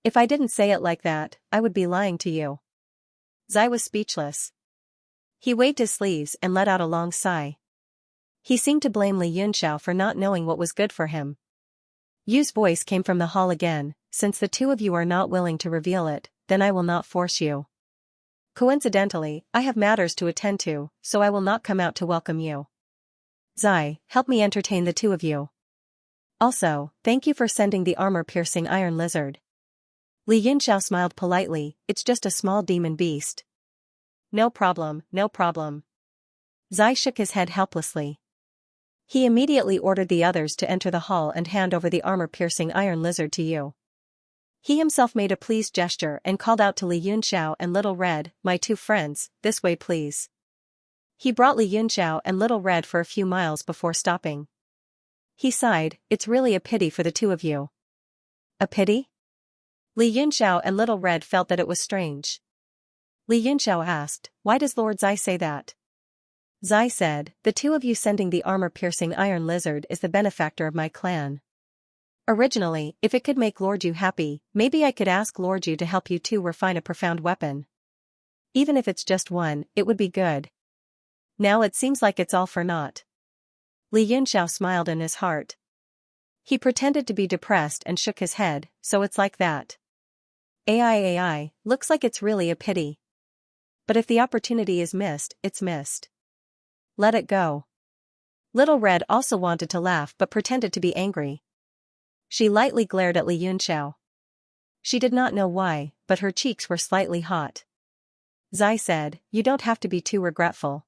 If I didn't say it like that, I would be lying to you." Zai was speechless. He waved his sleeves and let out a long sigh. He seemed to blame Li Yunxiao for not knowing what was good for him. Yu's voice came from the hall again, "Since the two of you are not willing to reveal it, then I will not force you. Coincidentally, I have matters to attend to, so I will not come out to welcome you. Zai, help me entertain the two of you. Also, thank you for sending the armor-piercing iron lizard." Li Yunxiao smiled politely, "It's just a small demon beast." "No problem, no problem." Zai shook his head helplessly. He immediately ordered the others to enter the hall and hand over the armor-piercing iron lizard to Yu. He himself made a pleased gesture and called out to Li Yunxiao and Little Red, "My two friends, this way please." He brought Li Yunxiao and Little Red for a few miles before stopping. He sighed, "It's really a pity for the two of you." "A pity?" Li Yunxiao and Little Red felt that it was strange. Li Yunxiao asked, "Why does Lord Zai say that?" Zai said, "The two of you sending the armor-piercing iron lizard is the benefactor of my clan. Originally, if it could make Lord Yu happy, maybe I could ask Lord Yu to help you two refine a profound weapon. Even if it's just one, it would be good. Now it seems like it's all for naught." Li Yunxiao smiled in his heart. He pretended to be depressed and shook his head, "So it's like that. AI, looks like it's really a pity. But if the opportunity is missed, it's missed. Let it go." Little Red also wanted to laugh but pretended to be angry. She lightly glared at Li Yunxiao. She did not know why, but her cheeks were slightly hot. Zai said, "You don't have to be too regretful.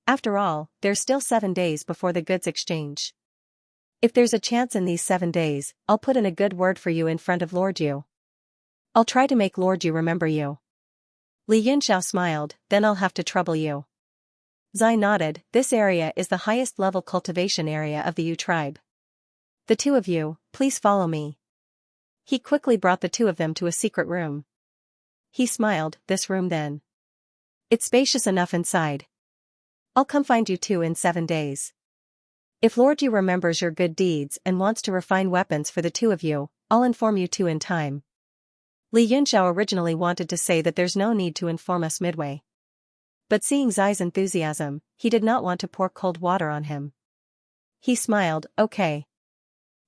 After all, there's still 7 days before the goods exchange. If there's a chance in these 7 days, I'll put in a good word for you in front of Lord Yu. I'll try to make Lord Yu remember you." Li Yunxiao smiled, then I'll have to trouble you. Zai nodded, this area is the highest level cultivation area of the Yu tribe. The two of you, please follow me. He quickly brought the two of them to a secret room. He smiled, this room then. It's spacious enough inside. I'll come find you two in 7 days. If Lord Yu remembers your good deeds and wants to refine weapons for the two of you, I'll inform you two in time. Li Yunxiao originally wanted to say that there's no need to inform us midway. But seeing Zai's enthusiasm, he did not want to pour cold water on him. He smiled, okay.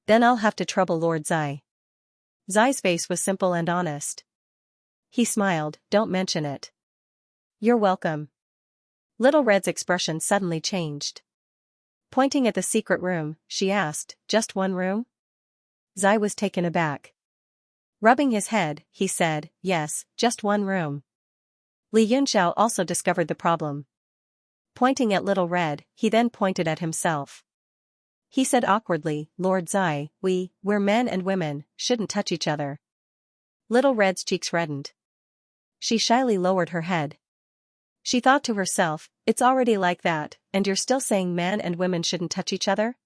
Then I'll have to trouble Lord Zai. Zai's face was simple and honest. He smiled, don't mention it. You're welcome. Little Red's expression suddenly changed. Pointing at the secret room, she asked, just one room? Zai was taken aback. Rubbing his head, he said, yes, just one room. Li Yunxiao also discovered the problem. Pointing at Little Red, he then pointed at himself. He said awkwardly, Lord Zai, we're men and women, shouldn't touch each other. Little Red's cheeks reddened. She shyly lowered her head. She thought to herself, it's already like that, and you're still saying men and women shouldn't touch each other?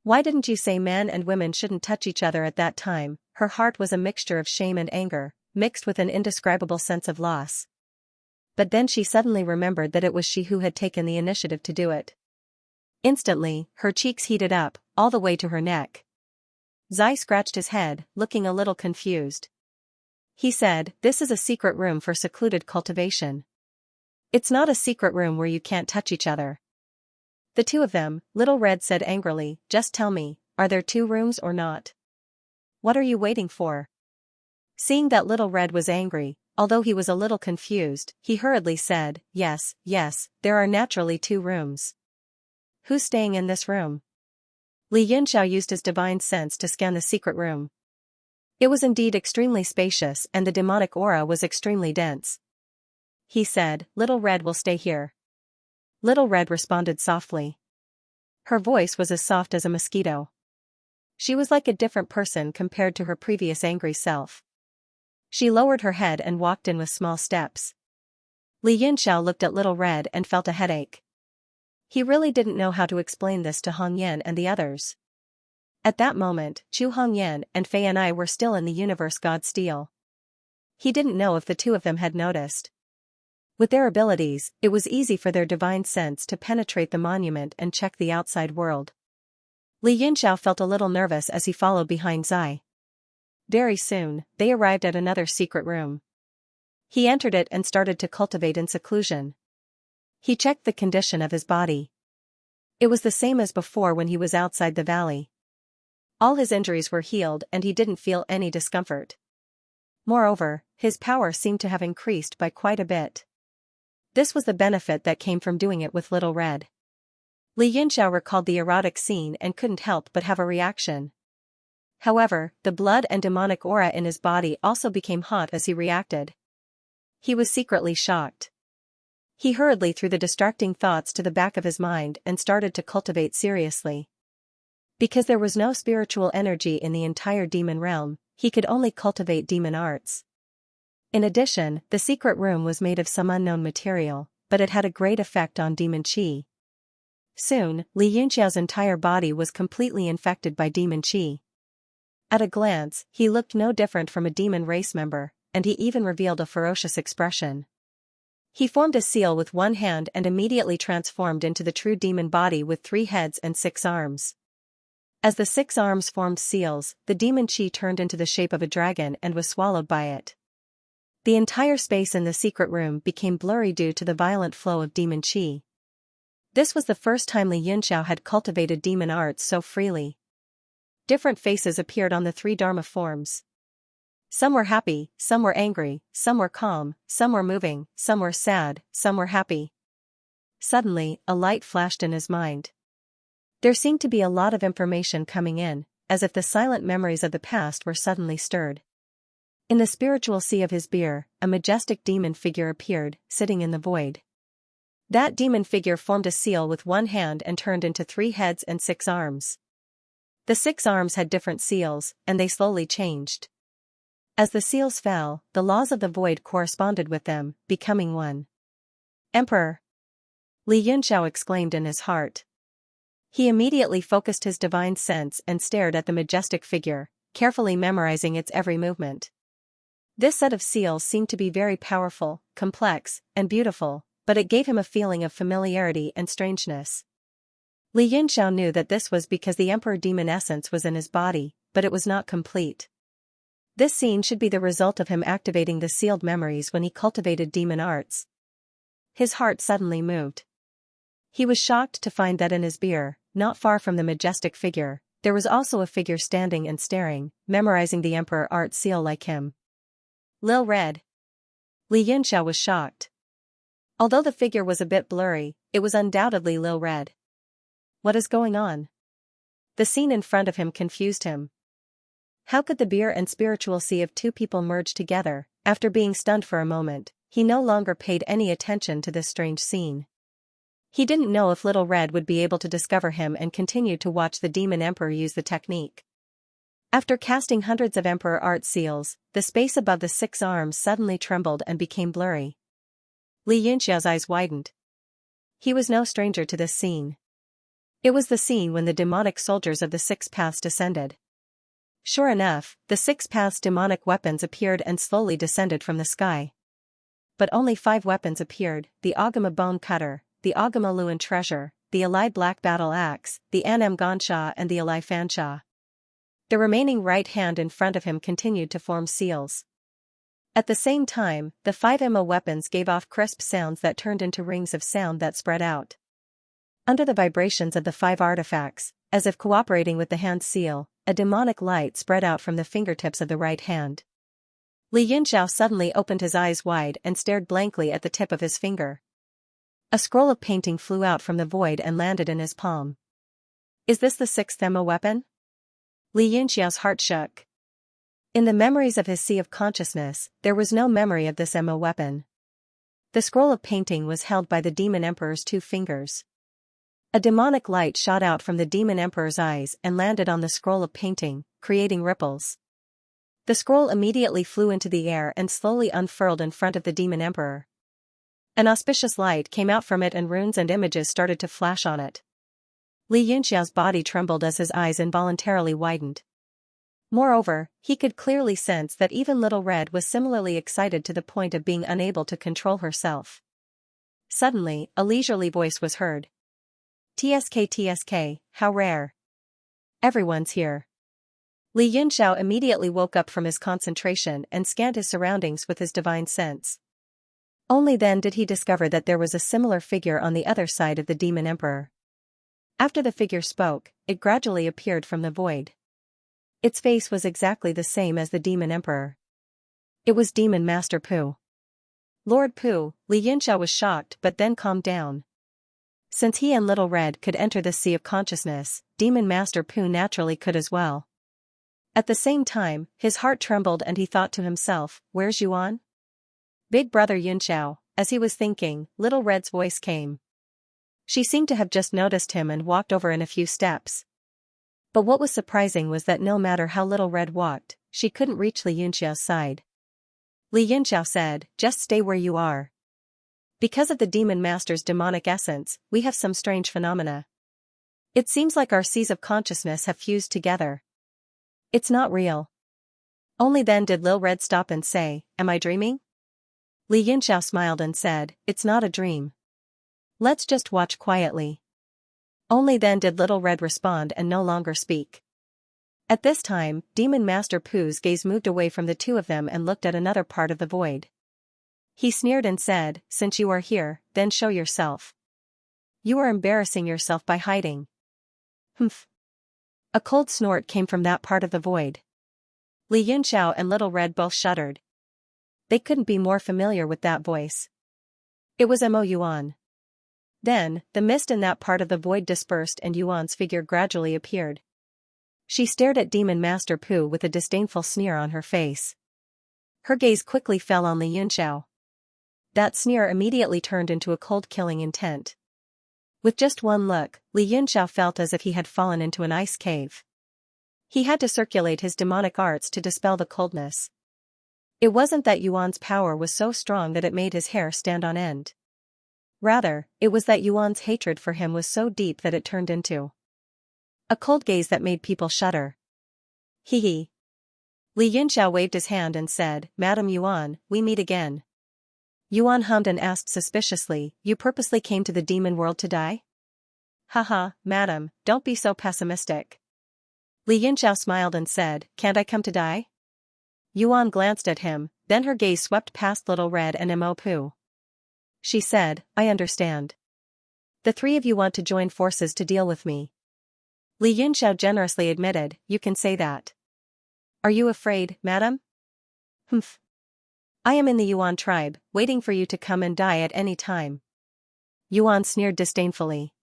Why didn't you say men and women shouldn't touch each other at that time? Her heart was a mixture of shame and anger, mixed with an indescribable sense of loss. But then she suddenly remembered that it was she who had taken the initiative to do it. Instantly, her cheeks heated up, all the way to her neck. Zai scratched his head, looking a little confused. He said, this is a secret room for secluded cultivation. It's not a secret room where you can't touch each other. The two of them, Little Red said angrily, just tell me, are there 2 rooms or not? What are you waiting for? Seeing that Little Red was angry, although he was a little confused, he hurriedly said, yes, there are naturally 2 rooms. Who's staying in this room? Li Yunxiao used his divine sense to scan the secret room. It was indeed extremely spacious and the demonic aura was extremely dense. He said, Little Red will stay here. Little Red responded softly. Her voice was as soft as a mosquito. She was like a different person compared to her previous angry self. She lowered her head and walked in with small steps. Li Yunxiao looked at Little Red and felt a headache. He really didn't know how to explain this to Hong Yan and the others. At that moment, Chu Hongyan and Fei and I were still in the universe god Steel. He didn't know if the two of them had noticed. With their abilities, it was easy for their divine sense to penetrate the monument and check the outside world. Li Yunxiao felt a little nervous as he followed behind Zai. Very soon, they arrived at another secret room. He entered it and started to cultivate in seclusion. He checked the condition of his body. It was the same as before when he was outside the valley. All his injuries were healed and he didn't feel any discomfort. Moreover, his power seemed to have increased by quite a bit. This was the benefit that came from doing it with Little Red. Li Yunxiao recalled the erotic scene and couldn't help but have a reaction. However, the blood and demonic aura in his body also became hot as he reacted. He was secretly shocked. He hurriedly threw the distracting thoughts to the back of his mind and started to cultivate seriously. Because there was no spiritual energy in the entire demon realm, he could only cultivate demon arts. In addition, the secret room was made of some unknown material, but it had a great effect on demon qi. Soon, Li Yunxiao's entire body was completely infected by demon qi. At a glance, he looked no different from a demon race member, and he even revealed a ferocious expression. He formed a seal with one hand and immediately transformed into the true demon body with 3 heads and 6 arms. As the 6 arms formed seals, the demon qi turned into the shape of a dragon and was swallowed by it. The entire space in the secret room became blurry due to the violent flow of demon qi. This was the first time Li Yunxiao had cultivated demon arts so freely. Different faces appeared on the 3 Dharma forms. Some were happy, some were angry, some were calm, some were moving, some were sad, some were happy. Suddenly, a light flashed in his mind. There seemed to be a lot of information coming in, as if the silent memories of the past were suddenly stirred. In the spiritual sea of his beer, a majestic demon figure appeared, sitting in the void. That demon figure formed a seal with 1 hand and turned into 3 heads and 6 arms. The 6 arms had different seals, and they slowly changed. As the seals fell, the laws of the void corresponded with them, becoming one. Emperor! Li Yunxiao exclaimed in his heart. He immediately focused his divine sense and stared at the majestic figure, carefully memorizing its every movement. This set of seals seemed to be very powerful, complex, and beautiful, but it gave him a feeling of familiarity and strangeness. Li Yunxiao knew that this was because the Emperor demon essence was in his body, but it was not complete. This scene should be the result of him activating the sealed memories when he cultivated demon arts. His heart suddenly moved. He was shocked to find that in his bier, not far from the majestic figure, there was also a figure standing and staring, memorizing the Emperor art seal like him. Lil Red. Li Yunxiao was shocked. Although the figure was a bit blurry, it was undoubtedly Lil Red. What is going on? The scene in front of him confused him. How could the bier and spiritual sea of two people merge together? After being stunned for a moment, he no longer paid any attention to this strange scene. He didn't know if Little Red would be able to discover him and continued to watch the demon emperor use the technique. After casting hundreds of Emperor art seals, the space above the 6 arms suddenly trembled and became blurry. Li Yunxiao's eyes widened. He was no stranger to this scene. It was the scene when the demonic soldiers of the 6 paths descended. Sure enough, the 6 paths' demonic weapons appeared and slowly descended from the sky. But only 5 weapons appeared: the Agama Bone Cutter, the Agama Luan Treasure, the Alai Black Battle Axe, the Anam Gansha and the Alai Fansha. The remaining right hand in front of him continued to form seals. At the same time, the 5 MO weapons gave off crisp sounds that turned into rings of sound that spread out. Under the vibrations of the 5 artifacts, as if cooperating with the hand seal, a demonic light spread out from the fingertips of the right hand. Li Yunxiao suddenly opened his eyes wide and stared blankly at the tip of his finger. A scroll of painting flew out from the void and landed in his palm. Is this the 6th MO weapon? Li Yunxiao's heart shook. In the memories of his sea of consciousness, there was no memory of this MO weapon. The scroll of painting was held by the demon emperor's 2 fingers. A demonic light shot out from the demon emperor's eyes and landed on the scroll of painting, creating ripples. The scroll immediately flew into the air and slowly unfurled in front of the demon emperor. An auspicious light came out from it and runes and images started to flash on it. Li Yunxiao's body trembled as his eyes involuntarily widened. Moreover, he could clearly sense that even Little Red was similarly excited to the point of being unable to control herself. Suddenly, a leisurely voice was heard. TSK, how rare. Everyone's here. Li Yunxiao immediately woke up from his concentration and scanned his surroundings with his divine sense. Only then did he discover that there was a similar figure on the other side of the demon emperor. After the figure spoke, it gradually appeared from the void. Its face was exactly the same as the demon emperor. It was Demon Master Pu. Lord Pu. Li Yunxiao was shocked but then calmed down. Since he and Little Red could enter the sea of consciousness, Demon Master Pu naturally could as well. At the same time, his heart trembled and he thought to himself, "Where's Yuan?" Big Brother Yunxiao. As he was thinking, Little Red's voice came. She seemed to have just noticed him and walked over in a few steps. But what was surprising was that no matter how Little Red walked, she couldn't reach Li Yunxiao's side. Li Yunxiao said, "Just stay where you are. Because of the Demon Master's demonic essence, we have some strange phenomena. It seems like our seas of consciousness have fused together. It's not real." Only then did Lil Red stop and say, "Am I dreaming?" Li Yunxiao smiled and said, "It's not a dream. Let's just watch quietly." Only then did Little Red respond and no longer speak. At this time, Demon Master Pu's gaze moved away from the 2 of them and looked at another part of the void. He sneered and said, "Since you are here, then show yourself. You are embarrassing yourself by hiding." Humph. A cold snort came from that part of the void. Li Yunxiao and Little Red both shuddered. They couldn't be more familiar with that voice. It was Mo Yuan. Then, the mist in that part of the void dispersed and Yuan's figure gradually appeared. She stared at Demon Master Pu with a disdainful sneer on her face. Her gaze quickly fell on Li Yunxiao. That sneer immediately turned into a cold killing intent. With just one look, Li Yunxiao felt as if he had fallen into an ice cave. He had to circulate his demonic arts to dispel the coldness. It wasn't that Yuan's power was so strong that it made his hair stand on end. Rather, it was that Yuan's hatred for him was so deep that it turned into a cold gaze that made people shudder. Hee hee. Li Yunxiao waved his hand and said, Madam Yuan, we meet again. Yuan hummed and asked suspiciously, you purposely came to the demon world to die? Haha, madam, don't be so pessimistic. Li Yunxiao smiled and said, can't I come to die? Yuan glanced at him, then her gaze swept past Little Red and Mo Pu. She said, I understand. The three of you want to join forces to deal with me. Li Yunxiao generously admitted, you can say that. Are you afraid, madam? Humph. I am in the Yuan tribe, waiting for you to come and die at any time. Yuan sneered disdainfully.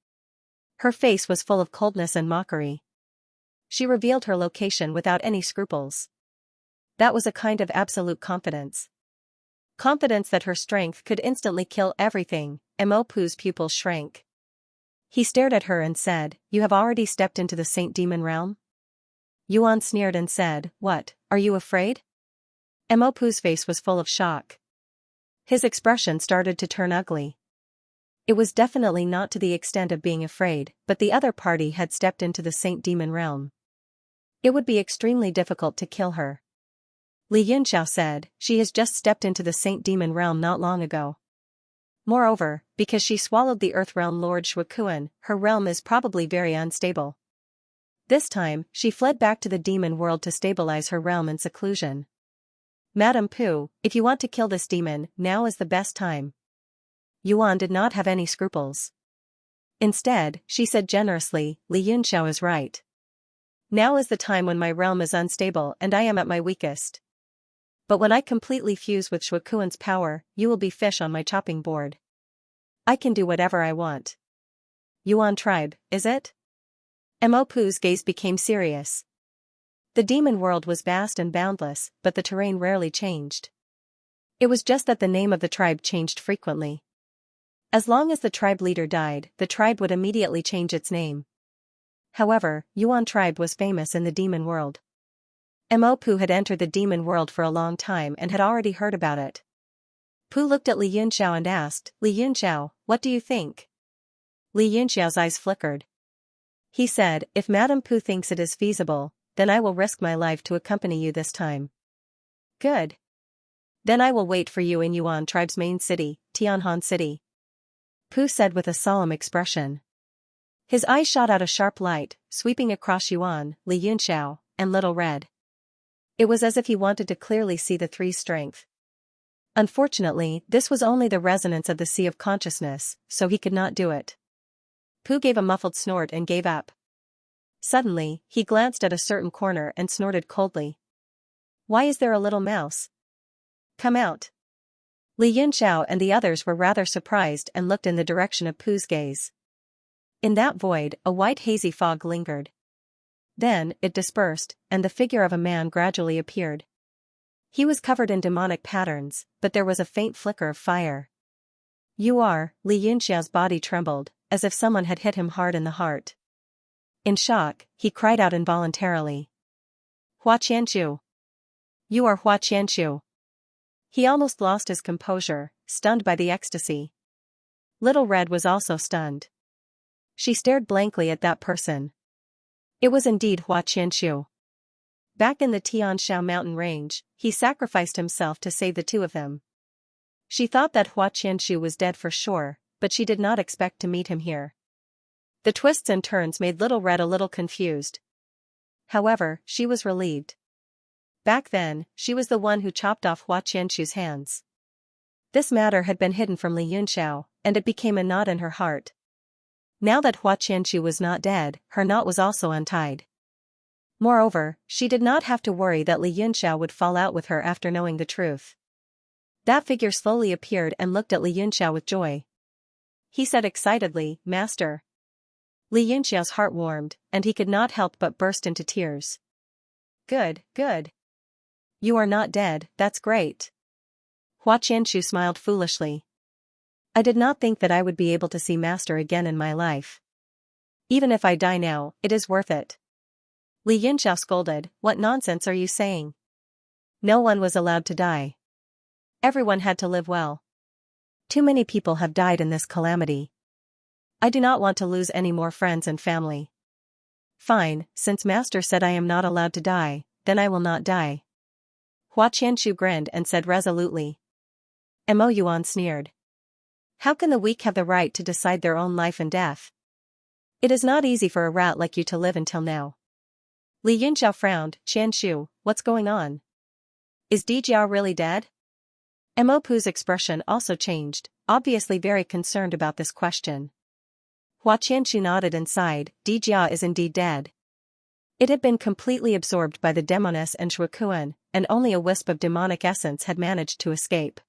Her face was full of coldness and mockery. She revealed her location without any scruples. That was a kind of absolute confidence. Confidence that her strength could instantly kill everything. Mo Pu's pupils shrank. He stared at her and said, you have already stepped into the Saint Demon realm? Yuan sneered and said, what, are you afraid? Mo Pu's face was full of shock. His expression started to turn ugly. It was definitely not to the extent of being afraid, but the other party had stepped into the Saint Demon realm. It would be extremely difficult to kill her. Li Yunxiao said, she has just stepped into the Saint Demon realm not long ago. Moreover, because she swallowed the Earth realm Lord Shuikuan, her realm is probably very unstable. This time, she fled back to the demon world to stabilize her realm in seclusion. Madam Pu, if you want to kill this demon, now is the best time. Yuan did not have any scruples. Instead, she said generously, Li Yunxiao is right. Now is the time when my realm is unstable and I am at my weakest. But when I completely fuse with Shuikuan's power, you will be fish on my chopping board. I can do whatever I want. Yuan tribe, is it? Mo Pu's gaze became serious. The demon world was vast and boundless, but the terrain rarely changed. It was just that the name of the tribe changed frequently. As long as the tribe leader died, the tribe would immediately change its name. However, Yuan tribe was famous in the demon world. Mo Pu had entered the demon world for a long time and had already heard about it. Pu looked at Li Yunxiao and asked, Li Yunxiao, what do you think? Li Yunxiao's eyes flickered. He said, if Madam Pu thinks it is feasible, then I will risk my life to accompany you this time. Good. Then I will wait for you in Yuan tribe's main city, Tianhan City. Pu said with a solemn expression. His eyes shot out a sharp light, sweeping across Yuan, Li Yunxiao, and Little Red. It was as if he wanted to clearly see the three's strength. Unfortunately, this was only the resonance of the sea of consciousness, so he could not do it. Pu gave a muffled snort and gave up. Suddenly, he glanced at a certain corner and snorted coldly. Why is there a little mouse? Come out. Li Yunxiao and the others were rather surprised and looked in the direction of Pu's gaze. In that void, a white hazy fog lingered. Then, it dispersed, and the figure of a man gradually appeared. He was covered in demonic patterns, but there was a faint flicker of fire. You are, Li Yunxiao's body trembled, as if someone had hit him hard in the heart. In shock, he cried out involuntarily. Hua Qianqiu. You are Hua Qianqiu. He almost lost his composure, stunned by the ecstasy. Little Red was also stunned. She stared blankly at that person. It was indeed Hua Qianqiu. Back in the Tianshan mountain range, he sacrificed himself to save the two of them. She thought that Hua Qianqiu was dead for sure, but she did not expect to meet him here. The twists and turns made Little Red a little confused. However, she was relieved. Back then, she was the one who chopped off Hua Qianqiu's hands. This matter had been hidden from Li Yunxiao, and it became a knot in her heart. Now that Hua Qianqiu was not dead, her knot was also untied. Moreover, she did not have to worry that Li Yunxiao would fall out with her after knowing the truth. That figure slowly appeared and looked at Li Yunxiao with joy. He said excitedly, Master. Li Yunxiao's heart warmed, and he could not help but burst into tears. Good, good. You are not dead, that's great. Hua Qianqiu smiled foolishly. I did not think that I would be able to see Master again in my life. Even if I die now, it is worth it. Li Yunxiao scolded, what nonsense are you saying? No one was allowed to die. Everyone had to live well. Too many people have died in this calamity. I do not want to lose any more friends and family. Fine, since Master said I am not allowed to die, then I will not die. Hua Qianshu grinned and said resolutely. Mo Yuan sneered. How can the weak have the right to decide their own life and death? It is not easy for a rat like you to live until now. Li Yinxiao frowned. Qianshu, what's going on? Is Dijiao really dead? Mo Pu's expression also changed, obviously very concerned about this question. Hua Qianshu nodded and sighed. Dijia is indeed dead. It had been completely absorbed by the demoness and Shukuan, and only a wisp of demonic essence had managed to escape.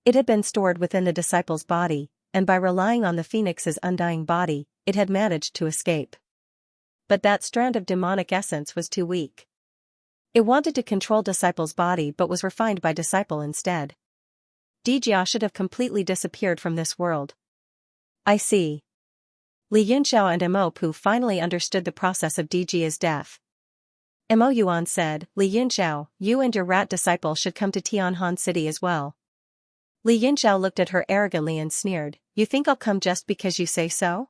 It had been stored within the disciple's body, and by relying on the phoenix's undying body, it had managed to escape. But that strand of demonic essence was too weak. It wanted to control disciple's body but was refined by disciple instead. Dijia should have completely disappeared from this world. I see. Li Yunxiao and Mo Pu finally understood the process of Dijia's death. Mo Yuan said, Li Yunxiao, you and your rat disciple should come to Tianhan City as well. Li Yunxiao looked at her arrogantly and sneered, you think I'll come just because you say so?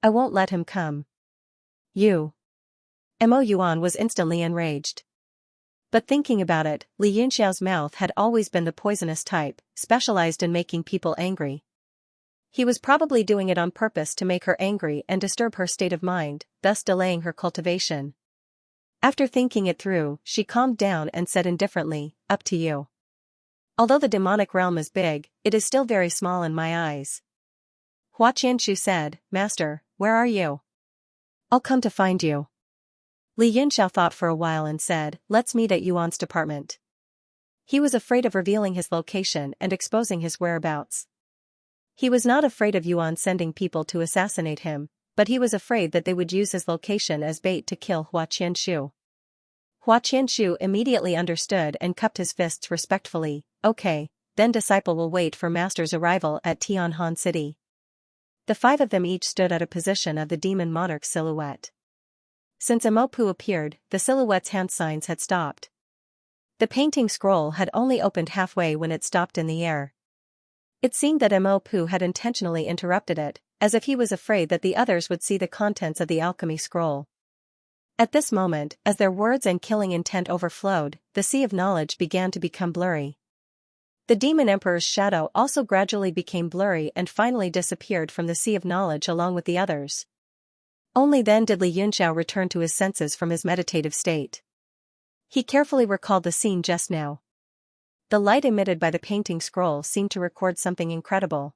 I won't let him come. You. Mo Yuan was instantly enraged. But thinking about it, Li Yunxiao's mouth had always been the poisonous type, specialized in making people angry. He was probably doing it on purpose to make her angry and disturb her state of mind, thus delaying her cultivation. After thinking it through, she calmed down and said indifferently, up to you. Although the demonic realm is big, it is still very small in my eyes. Hua Qianshu said, Master, where are you? I'll come to find you. Li Yunxiao thought for a while and said, let's meet at Yuan's department. He was afraid of revealing his location and exposing his whereabouts. He was not afraid of Yuan sending people to assassinate him, but he was afraid that they would use his location as bait to kill Hua Qianshu. Hua Qianshu immediately understood and cupped his fists respectfully. Okay, then disciple will wait for Master's arrival at Tianhan City. The five of them each stood at a position of the demon monarch's silhouette. Since Mo Pu appeared, the silhouette's hand signs had stopped. The painting scroll had only opened halfway when it stopped in the air. It seemed that Mo Pu had intentionally interrupted it, as if he was afraid that the others would see the contents of the alchemy scroll. At this moment, as their words and killing intent overflowed, the sea of knowledge began to become blurry. The demon emperor's shadow also gradually became blurry and finally disappeared from the sea of knowledge along with the others. Only then did Li Yunxiao return to his senses from his meditative state. He carefully recalled the scene just now. The light emitted by the painting scroll seemed to record something incredible.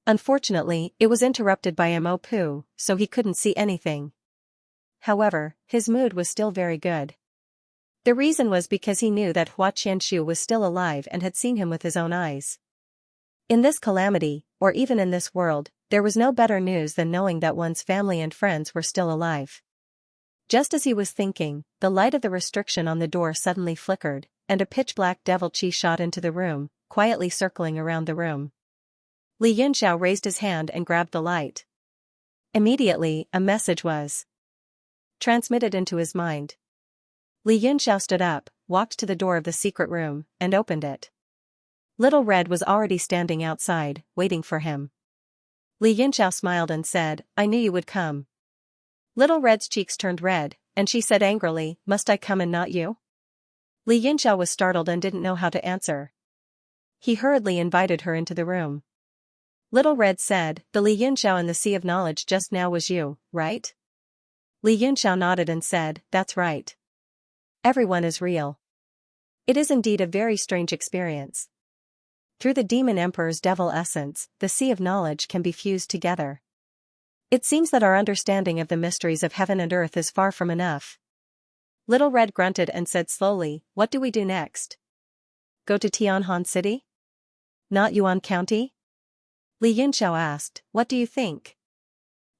Unfortunately, it was interrupted by Mo Pu, so he couldn't see anything. However, his mood was still very good. The reason was because he knew that Hua Qianshu was still alive and had seen him with his own eyes. In this calamity, or even in this world, there was no better news than knowing that one's family and friends were still alive. Just as he was thinking, the light of the restriction on the door suddenly flickered, and a pitch-black devil chi shot into the room, quietly circling around the room. Li Yunxiao raised his hand and grabbed the light. Immediately, a message was transmitted into his mind. Li Yunxiao stood up, walked to the door of the secret room, and opened it. Little Red was already standing outside, waiting for him. Li Yunxiao smiled and said, I knew you would come. Little Red's cheeks turned red, and she said angrily, must I come and not you? Li Yunxiao was startled and didn't know how to answer. He hurriedly invited her into the room. Little Red said, the Li Yunxiao in the Sea of Knowledge just now was you, right? Li Yunxiao nodded and said, that's right. Everyone is real. It is indeed a very strange experience. Through the Demon Emperor's devil essence, the Sea of Knowledge can be fused together. It seems that our understanding of the mysteries of heaven and earth is far from enough. Little Red grunted and said slowly, what do we do next? Go to Tianhan City? Not Yuan County? Li Yunxiao asked, what do you think?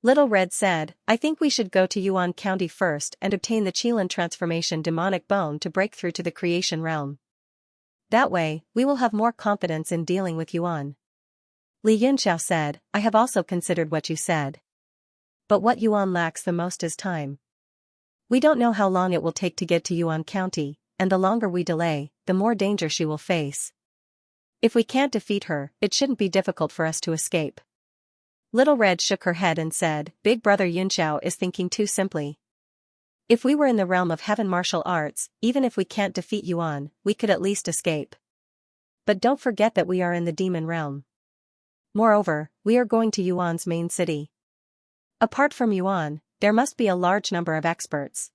Little Red said, I think we should go to Yuan County first and obtain the Qilin transformation demonic bone to break through to the creation realm. That way, we will have more confidence in dealing with Yuan. Li Yunxiao said, I have also considered what you said. But what Yuan lacks the most is time. We don't know how long it will take to get to Yuan County, and the longer we delay, the more danger she will face. If we can't defeat her, it shouldn't be difficult for us to escape. Little Red shook her head and said, Big Brother Xianxia is thinking too simply. If we were in the realm of heaven martial arts, even if we can't defeat Yuan, we could at least escape. But don't forget that we are in the demon realm. Moreover, we are going to Yuan's main city. Apart from Yuan, there must be a large number of experts.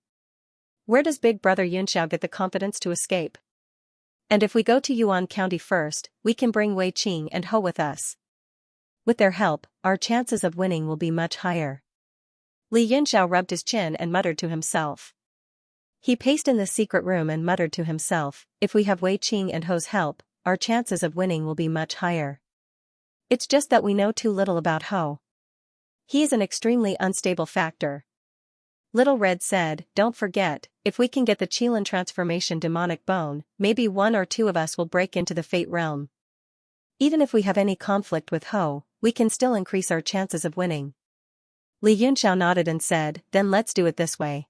Where does Big Brother Xianxia get the confidence to escape? And if we go to Yuan County first, we can bring Wei Qing and Ho with us. With their help, our chances of winning will be much higher. Li Yunxiao rubbed his chin and muttered to himself. He paced in the secret room and muttered to himself, if we have Wei Qing and Ho's help, our chances of winning will be much higher. It's just that we know too little about Ho. He is an extremely unstable factor. Little Red said, don't forget, if we can get the Qilin transformation demonic bone, maybe one or two of us will break into the Fate realm. Even if we have any conflict with Ho, we can still increase our chances of winning. Li Yunxiao nodded and said, then let's do it this way.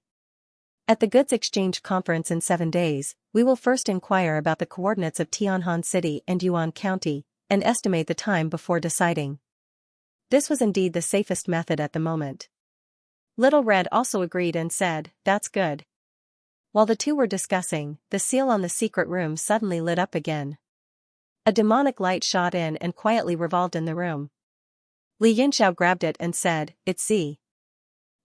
At the Goods Exchange Conference in 7 days, we will first inquire about the coordinates of Tianhan City and Yuan County, and estimate the time before deciding. This was indeed the safest method at the moment. Little Red also agreed and said, that's good. While the two were discussing, the seal on the secret room suddenly lit up again. A demonic light shot in and quietly revolved in the room. Li Yunxiao grabbed it and said, it's Z.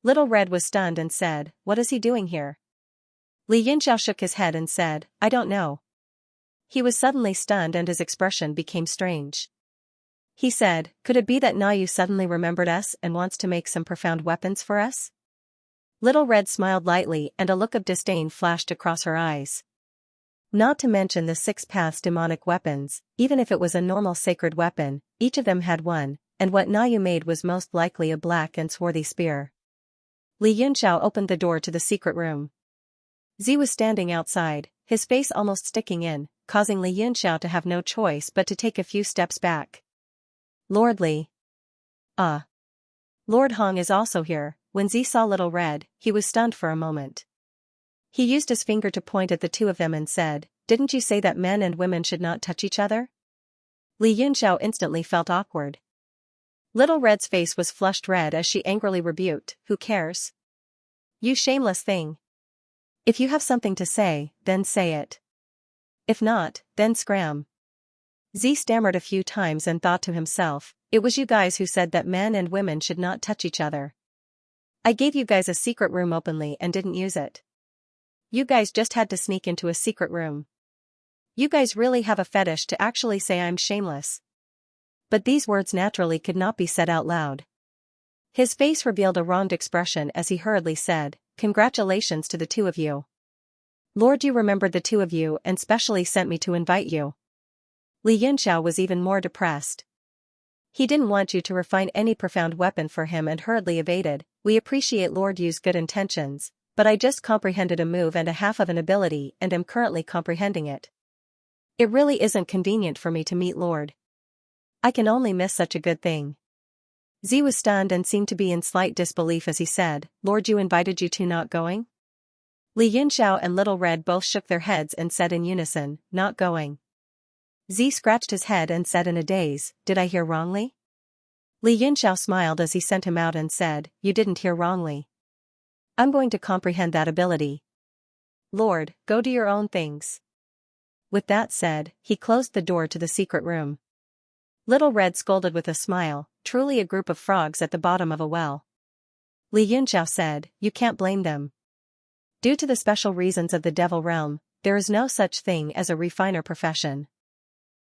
Little Red was stunned and said, what is he doing here? Li Yunxiao shook his head and said, I don't know. He was suddenly stunned and his expression became strange. He said, could it be that Na Yu suddenly remembered us and wants to make some profound weapons for us? Little Red smiled lightly and a look of disdain flashed across her eyes. Not to mention the 6 paths demonic weapons, even if it was a normal sacred weapon, each of them had one, and what Na Yu made was most likely a black and swarthy spear. Li Yunxiao opened the door to the secret room. Z was standing outside, his face almost sticking in, causing Li Yunxiao to have no choice but to take a few steps back. Lord Li. Lord Hong is also here. When Z saw Little Red, he was stunned for a moment. He used his finger to point at the two of them and said, didn't you say that men and women should not touch each other? Li Yunxiao instantly felt awkward. Little Red's face was flushed red as she angrily rebuked, who cares? You shameless thing. If you have something to say, then say it. If not, then scram. Z stammered a few times and thought to himself, it was you guys who said that men and women should not touch each other. I gave you guys a secret room openly and didn't use it. You guys just had to sneak into a secret room. You guys really have a fetish to actually say I'm shameless. But these words naturally could not be said out loud. His face revealed a wronged expression as he hurriedly said, congratulations to the two of you. Lord, you remembered the two of you and specially sent me to invite you. Li Yunxiao was even more depressed. He didn't want you to refine any profound weapon for him and hurriedly evaded, we appreciate Lord Yu's good intentions, but I just comprehended a move and a half of an ability and am currently comprehending it. It really isn't convenient for me to meet Lord. I can only miss such a good thing. Z was stunned and seemed to be in slight disbelief as he said, Lord Yu invited you to not going? Li Yunxiao and Little Red both shook their heads and said in unison, not going. Z scratched his head and said in a daze, did I hear wrongly? Li Yunxiao smiled as he sent him out and said, you didn't hear wrongly. I'm going to comprehend that ability. Lord, go do your own things. With that said, he closed the door to the secret room. Little Red scolded with a smile, truly a group of frogs at the bottom of a well. Li Yunxiao said, you can't blame them. Due to the special reasons of the devil realm, there is no such thing as a refiner profession.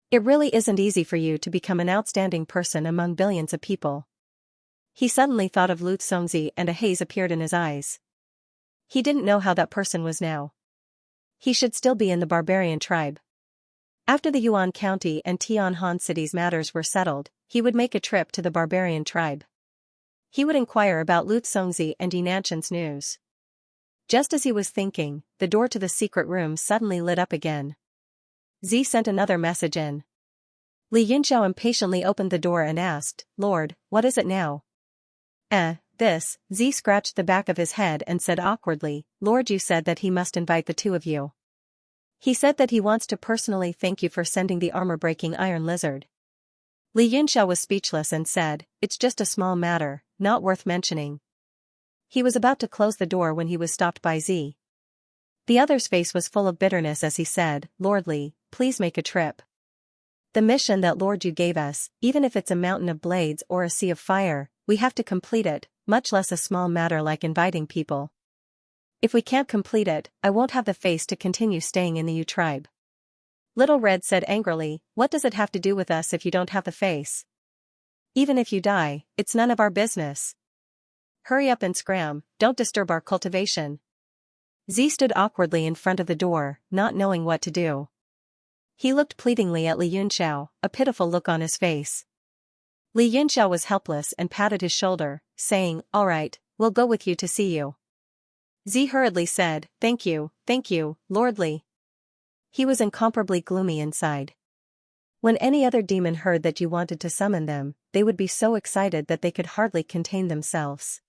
It really isn't easy for you to become an outstanding person among billions of people. He suddenly thought of Lu Xongzi and a haze appeared in his eyes. He didn't know how that person was now. He should still be in the barbarian tribe. After the Yuan County and Tianhan City's matters were settled, he would make a trip to the barbarian tribe. He would inquire about Lu Xongzi and Yinanshan's news. Just as he was thinking, the door to the secret room suddenly lit up again. Z sent another message in. Li Yunxiao impatiently opened the door and asked, Lord, what is it now? This, Z scratched the back of his head and said awkwardly, Lord, you said that he must invite the two of you. He said that he wants to personally thank you for sending the armor-breaking iron lizard. Li Yunxiao was speechless and said, it's just a small matter, not worth mentioning. He was about to close the door when he was stopped by Z. The other's face was full of bitterness as he said, Lord Li, please make a trip. The mission that Lord Yu gave us, even if it's a mountain of blades or a sea of fire, we have to complete it, much less a small matter like inviting people. If we can't complete it, I won't have the face to continue staying in the Yu tribe. Little Red said angrily, what does it have to do with us if you don't have the face? Even if you die, it's none of our business. Hurry up and scram, don't disturb our cultivation. Z stood awkwardly in front of the door, not knowing what to do. He looked pleadingly at Li Yunxiao, a pitiful look on his face. Li Yunxiao was helpless and patted his shoulder, saying, all right, we'll go with you to see you. Z hurriedly said, thank you, Lord Li. He was incomparably gloomy inside. When any other demon heard that you wanted to summon them, they would be so excited that they could hardly contain themselves.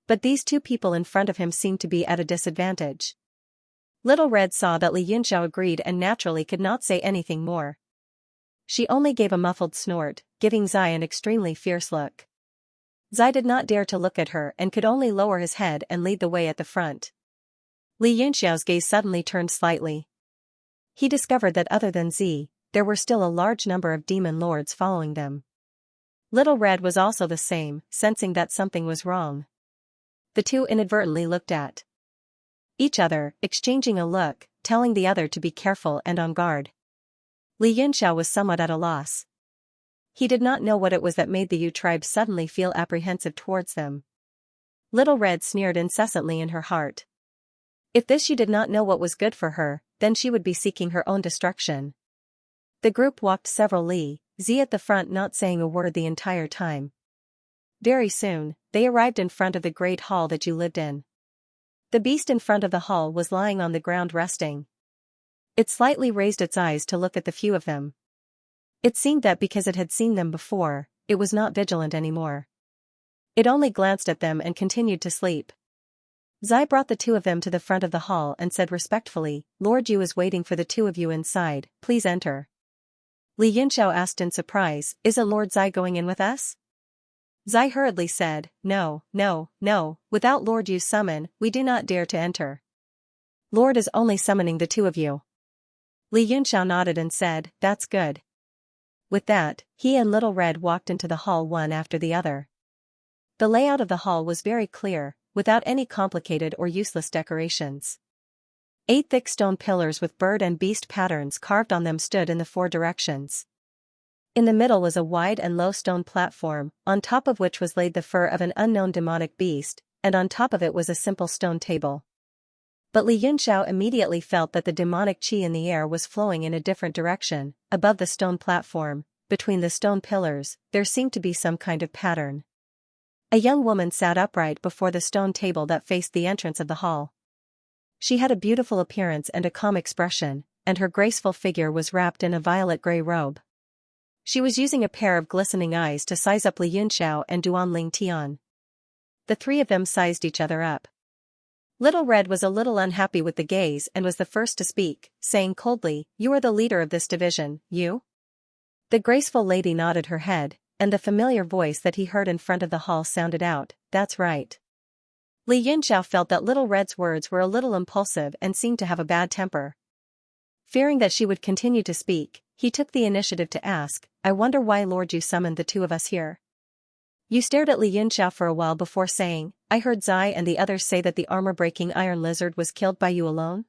But these two people in front of him seemed to be at a disadvantage. Little Red saw that Li Yunxiao agreed and naturally could not say anything more. She only gave a muffled snort, giving Zai an extremely fierce look. Zai did not dare to look at her and could only lower his head and lead the way at the front. Li Yunxiao's gaze suddenly turned slightly. He discovered that other than Z, there were still a large number of demon lords following them. Little Red was also the same, sensing that something was wrong. The two inadvertently looked at each other, exchanging a look, telling the other to be careful and on guard. Li Yunxiao was somewhat at a loss. He did not know what it was that made the Yu tribe suddenly feel apprehensive towards them. Little Red sneered incessantly in her heart. If this Yu did not know what was good for her, then she would be seeking her own destruction. The group walked several li, Z at the front not saying a word the entire time. Very soon, they arrived in front of the great hall that Yu lived in. The beast in front of the hall was lying on the ground resting. It slightly raised its eyes to look at the few of them. It seemed that because it had seen them before, it was not vigilant anymore. It only glanced at them and continued to sleep. Zai brought the two of them to the front of the hall and said respectfully, Lord Yu is waiting for the two of you inside, please enter. Li Yunxiao asked in surprise, isn't Lord Zai going in with us? Zai hurriedly said, no, without Lord Yu's summon, we do not dare to enter. Lord is only summoning the two of you. Li Yunxiao nodded and said, that's good. With that, he and Little Red walked into the hall one after the other. The layout of the hall was very clear, without any complicated or useless decorations. 8 thick stone pillars with bird and beast patterns carved on them stood in the 4 directions. In the middle was a wide and low stone platform, on top of which was laid the fur of an unknown demonic beast, and on top of it was a simple stone table. But Li Yunxiao immediately felt that the demonic qi in the air was flowing in a different direction. Above the stone platform, between the stone pillars, there seemed to be some kind of pattern. A young woman sat upright before the stone table that faced the entrance of the hall. She had a beautiful appearance and a calm expression, and her graceful figure was wrapped in a violet-gray robe. She was using a pair of glistening eyes to size up Li Yunxiao and Duanling Tian. The three of them sized each other up. Little Red was a little unhappy with the gaze and was the first to speak, saying coldly, you are the leader of this division, you? The graceful lady nodded her head, and the familiar voice that he heard in front of the hall sounded out, that's right. Li Yunxiao felt that Little Red's words were a little impulsive and seemed to have a bad temper. Fearing that she would continue to speak, he took the initiative to ask, I wonder why Lord Yu summoned the two of us here. You stared at Li Yunxiao for a while before saying, I heard Zai and the others say that the armor-breaking iron lizard was killed by you alone?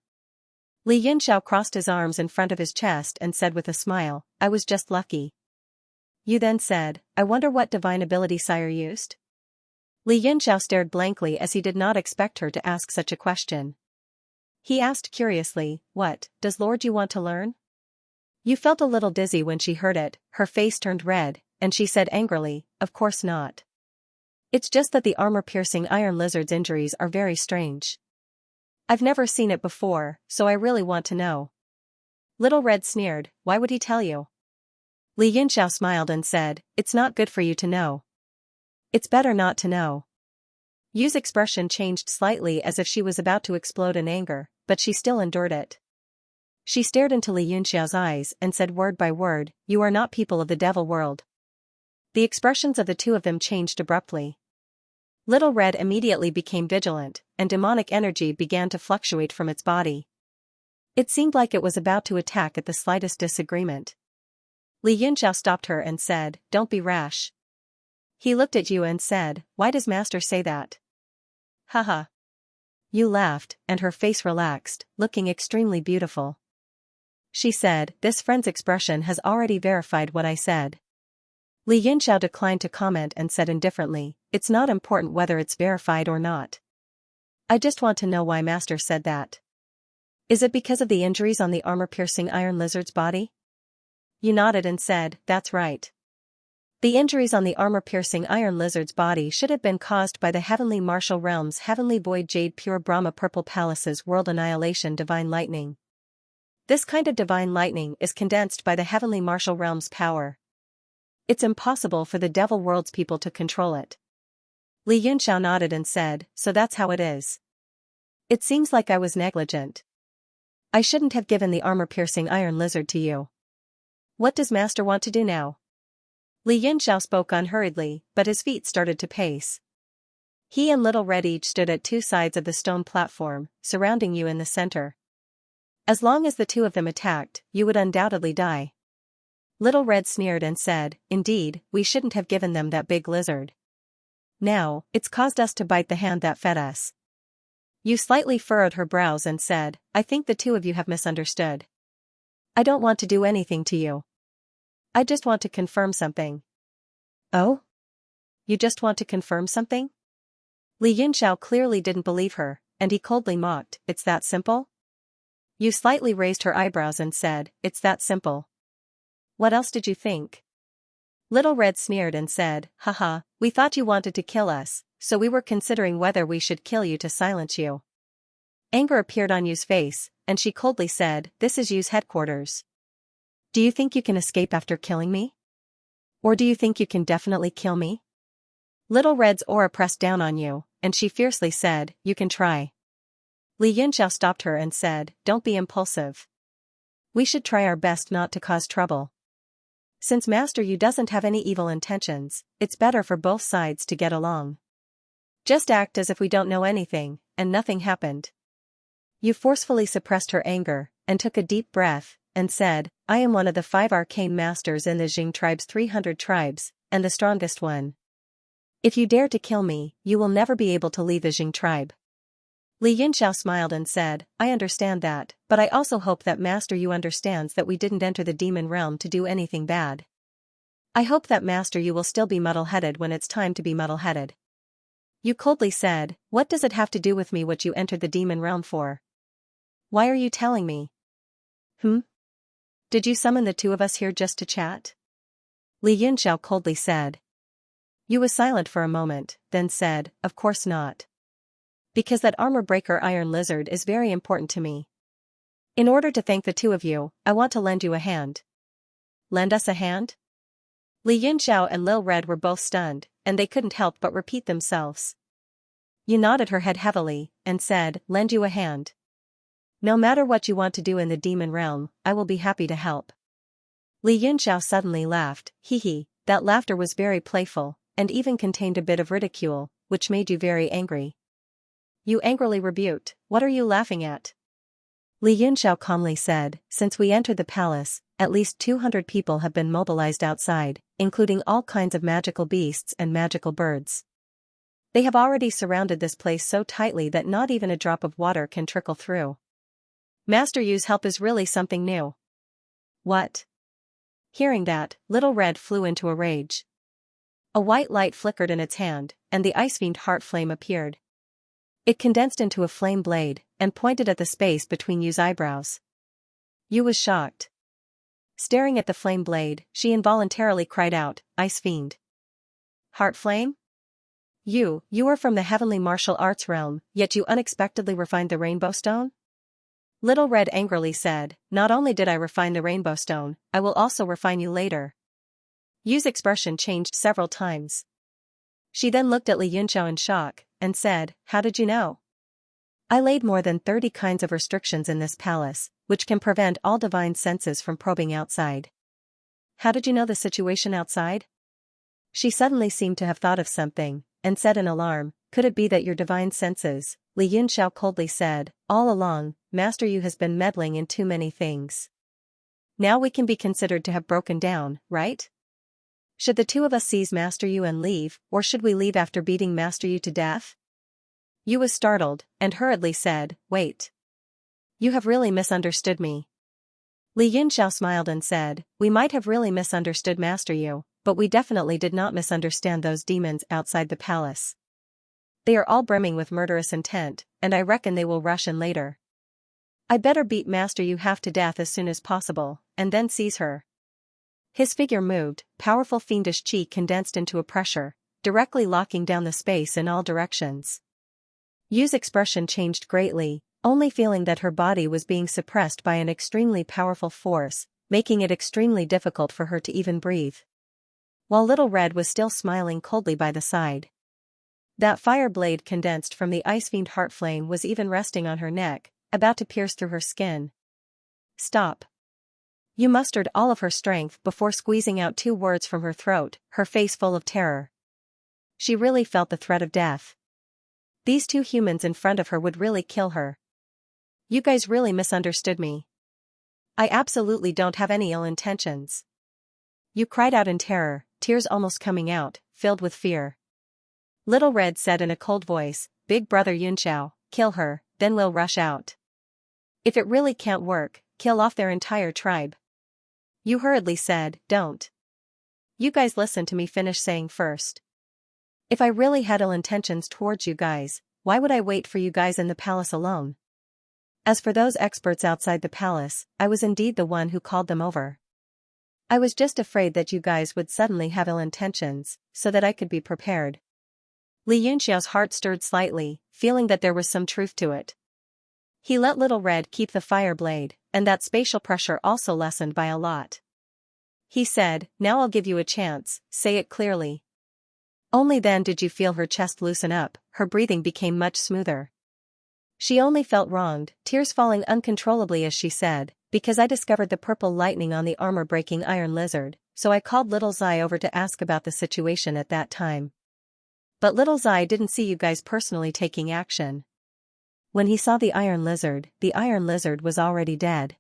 Li Yunxiao crossed his arms in front of his chest and said with a smile, I was just lucky. You then said, I wonder what divine ability sire used? Li Yunxiao stared blankly as he did not expect her to ask such a question. He asked curiously, what, does Lord Yu want to learn? You felt a little dizzy when she heard it, her face turned red, and she said angrily, of course not. It's just that the armor-piercing iron lizard's injuries are very strange. I've never seen it before, so I really want to know. Little Red sneered, why would he tell you? Li Yunxiao smiled and said, it's not good for you to know. It's better not to know. Yu's expression changed slightly as if she was about to explode in anger, but she still endured it. She stared into Li Yunxiao's eyes and said word by word, "You are not people of the devil world." The expressions of the two of them changed abruptly. Little Red immediately became vigilant, and demonic energy began to fluctuate from its body. It seemed like it was about to attack at the slightest disagreement. Li Yunxiao stopped her and said, "Don't be rash." He looked at you and said, "Why does Master say that?" Haha. You laughed, and her face relaxed, looking extremely beautiful. She said, "This friend's expression has already verified what I said." Li Yunxiao declined to comment and said indifferently, "It's not important whether it's verified or not. I just want to know why Master said that. Is it because of the injuries on the armor-piercing iron lizard's body?" You nodded and said, "That's right. The injuries on the armor-piercing iron lizard's body should have been caused by the heavenly martial realm's heavenly void jade pure Brahma purple palace's world annihilation divine lightning. This kind of divine lightning is condensed by the heavenly martial realm's power. It's impossible for the devil world's people to control it." Li Yunxiao nodded and said, "So that's how it is. It seems like I was negligent. I shouldn't have given the armor-piercing iron lizard to you. What does Master want to do now?" Li Yunxiao spoke unhurriedly, but his feet started to pace. He and Little Red each stood at two sides of the stone platform, surrounding you in the center. As long as the two of them attacked, you would undoubtedly die. Little Red sneered and said, "Indeed, we shouldn't have given them that big lizard. Now, it's caused us to bite the hand that fed us." You slightly furrowed her brows and said, "I think the two of you have misunderstood. I don't want to do anything to you. I just want to confirm something." "Oh? You just want to confirm something?" Li Yunxiao clearly didn't believe her, and he coldly mocked, "It's that simple?" You slightly raised her eyebrows and said, "It's that simple. What else did you think?" Little Red sneered and said, "Haha, we thought you wanted to kill us, so we were considering whether we should kill you to silence you." Anger appeared on Yu's face, and she coldly said, "This is Yu's headquarters. Do you think you can escape after killing me? Or do you think you can definitely kill me?" Little Red's aura pressed down on you, and she fiercely said, "You can try." Li Yunxiao stopped her and said, "Don't be impulsive. We should try our best not to cause trouble. Since Master Yu doesn't have any evil intentions, it's better for both sides to get along. Just act as if we don't know anything, and nothing happened." You forcefully suppressed her anger, and took a deep breath, and said, "I am one of the 5 arcane masters in the Jing tribe's 300 tribes, and the strongest one. If you dare to kill me, you will never be able to leave the Jing tribe." Li Yunxiao smiled and said, "I understand that, but I also hope that Master Yu understands that we didn't enter the demon realm to do anything bad. I hope that Master Yu will still be muddle-headed when it's time to be muddle-headed." You coldly said, "What does it have to do with me what you entered the demon realm for? Why are you telling me? Did you summon the two of us here just to chat?" Li Yunxiao coldly said. You was silent for a moment, then said, "Of course not. Because that armor-breaker iron lizard is very important to me. In order to thank the two of you, I want to lend you a hand." "Lend us a hand?" Li Yunxiao and Lil Red were both stunned, and they couldn't help but repeat themselves. You nodded her head heavily, and said, "Lend you a hand. No matter what you want to do in the demon realm, I will be happy to help." Li Yunxiao suddenly laughed, "Hee." That laughter was very playful, and even contained a bit of ridicule, which made you very angry. You angrily rebuked, "What are you laughing at?" Li Yunxiao calmly said, "Since we entered the palace, at least 200 people have been mobilized outside, including all kinds of magical beasts and magical birds. They have already surrounded this place so tightly that not even a drop of water can trickle through. Master Yu's help is really something new." "What?" Hearing that, Little Red flew into a rage. A white light flickered in its hand, and the ice-fiend heart flame appeared. It condensed into a flame blade, and pointed at the space between Yu's eyebrows. Yu was shocked. Staring at the flame blade, she involuntarily cried out, "Ice fiend! Heart flame? You are from the heavenly martial arts realm, yet you unexpectedly refined the rainbow stone?" Little Red angrily said, "Not only did I refine the rainbow stone, I will also refine you later." Yu's expression changed several times. She then looked at Li Yunxiao in shock, and said, "How did you know?" I laid more than 30 kinds of restrictions in this palace, which can prevent all divine senses from probing outside. How did you know the situation outside? She suddenly seemed to have thought of something, and said in alarm, could it be that your divine senses? Li Yunxiao coldly said, all along, Master Yu has been meddling in too many things. Now we can be considered to have broken down, right? Should the two of us seize Master Yu and leave, or should we leave after beating Master Yu to death? Yu was startled, and hurriedly said, wait. You have really misunderstood me. Li Yunxiao smiled and said, we might have really misunderstood Master Yu, but we definitely did not misunderstand those demons outside the palace. They are all brimming with murderous intent, and I reckon they will rush in later. I better beat Master Yu half to death as soon as possible, and then seize her. His figure moved, powerful fiendish chi condensed into a pressure, directly locking down the space in all directions. Yu's expression changed greatly, only feeling that her body was being suppressed by an extremely powerful force, making it extremely difficult for her to even breathe. While Little Red was still smiling coldly by the side. That fire blade condensed from the ice fiend heart flame was even resting on her neck, about to pierce through her skin. Stop. Yu mustered all of her strength before squeezing out 2 words from her throat, her face full of terror. She really felt the threat of death. These 2 humans in front of her would really kill her. You guys really misunderstood me. I absolutely don't have any ill intentions. Yu cried out in terror, tears almost coming out, filled with fear. Little Red said in a cold voice, Big Brother Yunxiao, kill her, then we'll rush out. If it really can't work, kill off their entire tribe. Yu hurriedly said, don't. You guys listen to me finish saying first. If I really had ill intentions towards you guys, why would I wait for you guys in the palace alone? As for those experts outside the palace, I was indeed the one who called them over. I was just afraid that you guys would suddenly have ill intentions, so that I could be prepared. Li Yunxiao's heart stirred slightly, feeling that there was some truth to it. He let Little Red keep the fire blade, and that spatial pressure also lessened by a lot. He said, now I'll give you a chance, say it clearly. Only then did you feel her chest loosen up, her breathing became much smoother. She only felt wronged, tears falling uncontrollably as she said, because I discovered the purple lightning on the armor-breaking iron lizard, so I called Little Zai over to ask about the situation at that time. But Little Zai didn't see you guys personally taking action. When he saw the iron lizard was already dead.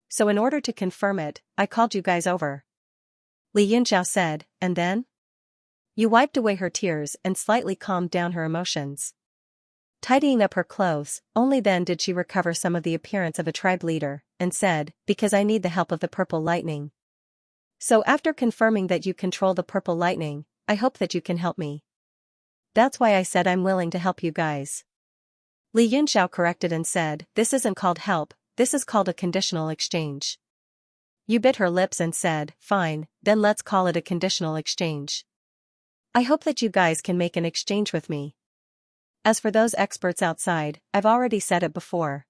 So in order to confirm it, I called you guys over. Li Yunxiao said, and then? You wiped away her tears and slightly calmed down her emotions. Tidying up her clothes, only then did she recover some of the appearance of a tribe leader, and said, because I need the help of the purple lightning. So after confirming that you control the purple lightning, I hope that you can help me. That's why I said I'm willing to help you guys. Li Yunxiao corrected and said, this isn't called help, this is called a conditional exchange. Yu bit her lips and said, fine, then let's call it a conditional exchange. I hope that you guys can make an exchange with me. As for those experts outside, I've already said it before.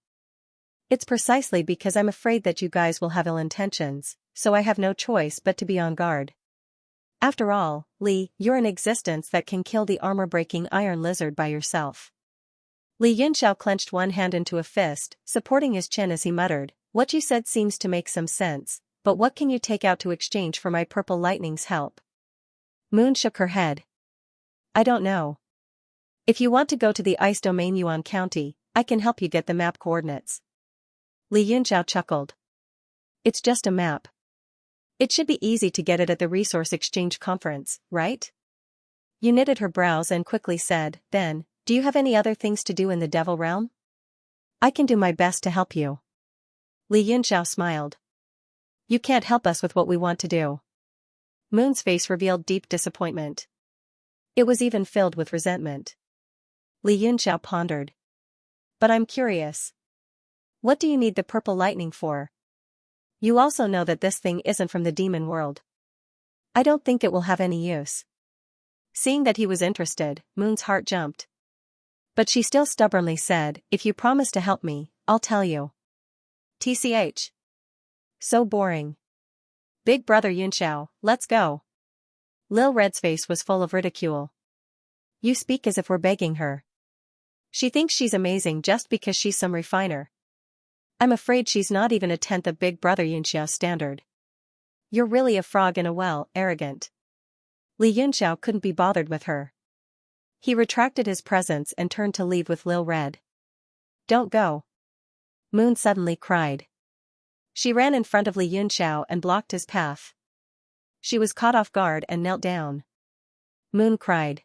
It's precisely because I'm afraid that you guys will have ill intentions, so I have no choice but to be on guard. After all, Li, you're an existence that can kill the armor-breaking iron lizard by yourself. Li Yunxiao clenched one hand into a fist, supporting his chin as he muttered, what you said seems to make some sense, but what can you take out to exchange for my purple lightning's help? Moon shook her head. I don't know. If you want to go to the ice domain Yuan County, I can help you get the map coordinates. Li Yunxiao chuckled. It's just a map. It should be easy to get it at the Resource Exchange Conference, right? Yu knitted her brows and quickly said, then, do you have any other things to do in the Devil Realm? I can do my best to help you. Li Yunxiao smiled. You can't help us with what we want to do. Moon's face revealed deep disappointment. It was even filled with resentment. Li Yunxiao pondered. But I'm curious. What do you need the purple lightning for? You also know that this thing isn't from the demon world. I don't think it will have any use. Seeing that he was interested, Moon's heart jumped. But she still stubbornly said, if you promise to help me, I'll tell you. TCH. So boring. Big Brother Yunxiao, let's go. Lil Red's face was full of ridicule. You speak as if we're begging her. She thinks she's amazing just because she's some refiner. I'm afraid she's not even a tenth of Big Brother Xianxia's standard. You're really a frog in a well, arrogant. Li Yunxiao couldn't be bothered with her. He retracted his presence and turned to leave with Lil Red. Don't go. Moon suddenly cried. She ran in front of Li Yunxiao and blocked his path. She was caught off guard and knelt down. Moon cried.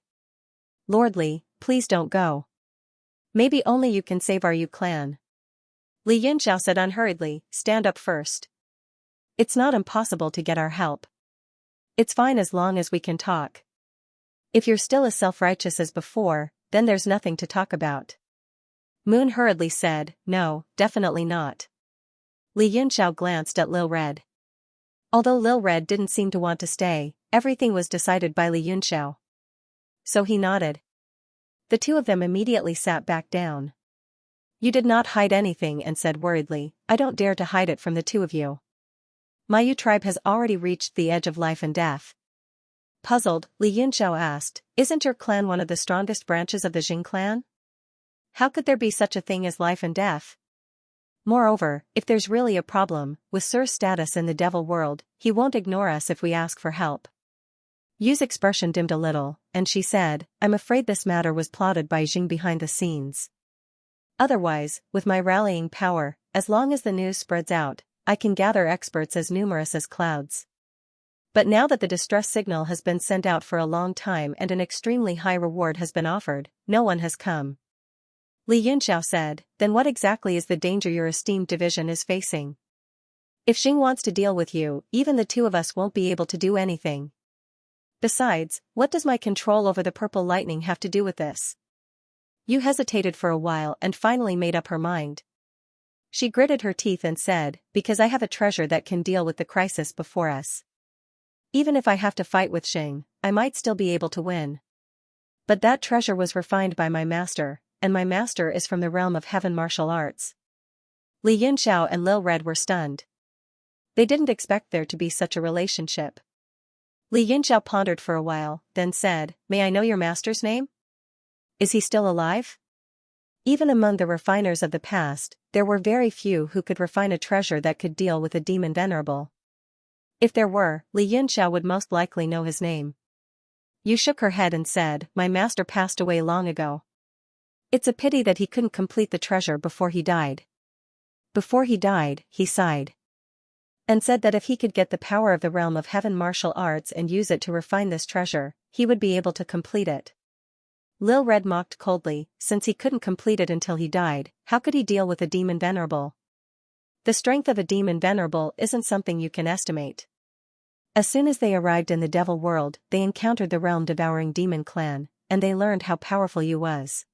Lord Li, please don't go. Maybe only you can save our Yu clan. Li Yunxiao said unhurriedly, stand up first. It's not impossible to get our help. It's fine as long as we can talk. If you're still as self-righteous as before, then there's nothing to talk about. Moon hurriedly said, no, definitely not. Li Yunxiao glanced at Lil Red. Although Lil Red didn't seem to want to stay, everything was decided by Li Yunxiao. So he nodded. The two of them immediately sat back down. You did not hide anything and said worriedly, I don't dare to hide it from the two of you. My Yu tribe has already reached the edge of life and death. Puzzled, Li Yunxiao asked, isn't your clan one of the strongest branches of the Jing clan? How could there be such a thing as life and death? Moreover, if there's really a problem, with Sir's status in the devil world, he won't ignore us if we ask for help. Yu's expression dimmed a little, and she said, I'm afraid this matter was plotted by Jing behind the scenes. Otherwise, with my rallying power, as long as the news spreads out, I can gather experts as numerous as clouds. But now that the distress signal has been sent out for a long time and an extremely high reward has been offered, no one has come. Li Yunxiao said, then what exactly is the danger your esteemed division is facing? If Xing wants to deal with you, even the two of us won't be able to do anything. Besides, what does my control over the purple lightning have to do with this? Yu hesitated for a while and finally made up her mind. She gritted her teeth and said, because I have a treasure that can deal with the crisis before us. Even if I have to fight with Xing, I might still be able to win. But that treasure was refined by my master, and my master is from the realm of heaven martial arts. Li Yunxiao and Lil Red were stunned. They didn't expect there to be such a relationship. Li Yunxiao pondered for a while, then said, may I know your master's name? Is he still alive? Even among the refiners of the past, there were very few who could refine a treasure that could deal with a demon venerable. If there were, Li Yunxiao would most likely know his name. Yu shook her head and said, my master passed away long ago. It's a pity that he couldn't complete the treasure before he died. Before he died, he sighed. And said that if he could get the power of the realm of heaven martial arts and use it to refine this treasure, he would be able to complete it. Lil Red mocked coldly, since he couldn't complete it until he died, how could he deal with a demon venerable? The strength of a demon venerable isn't something you can estimate. As soon as they arrived in the devil world, they encountered the realm-devouring demon clan, and they learned how powerful Yu was.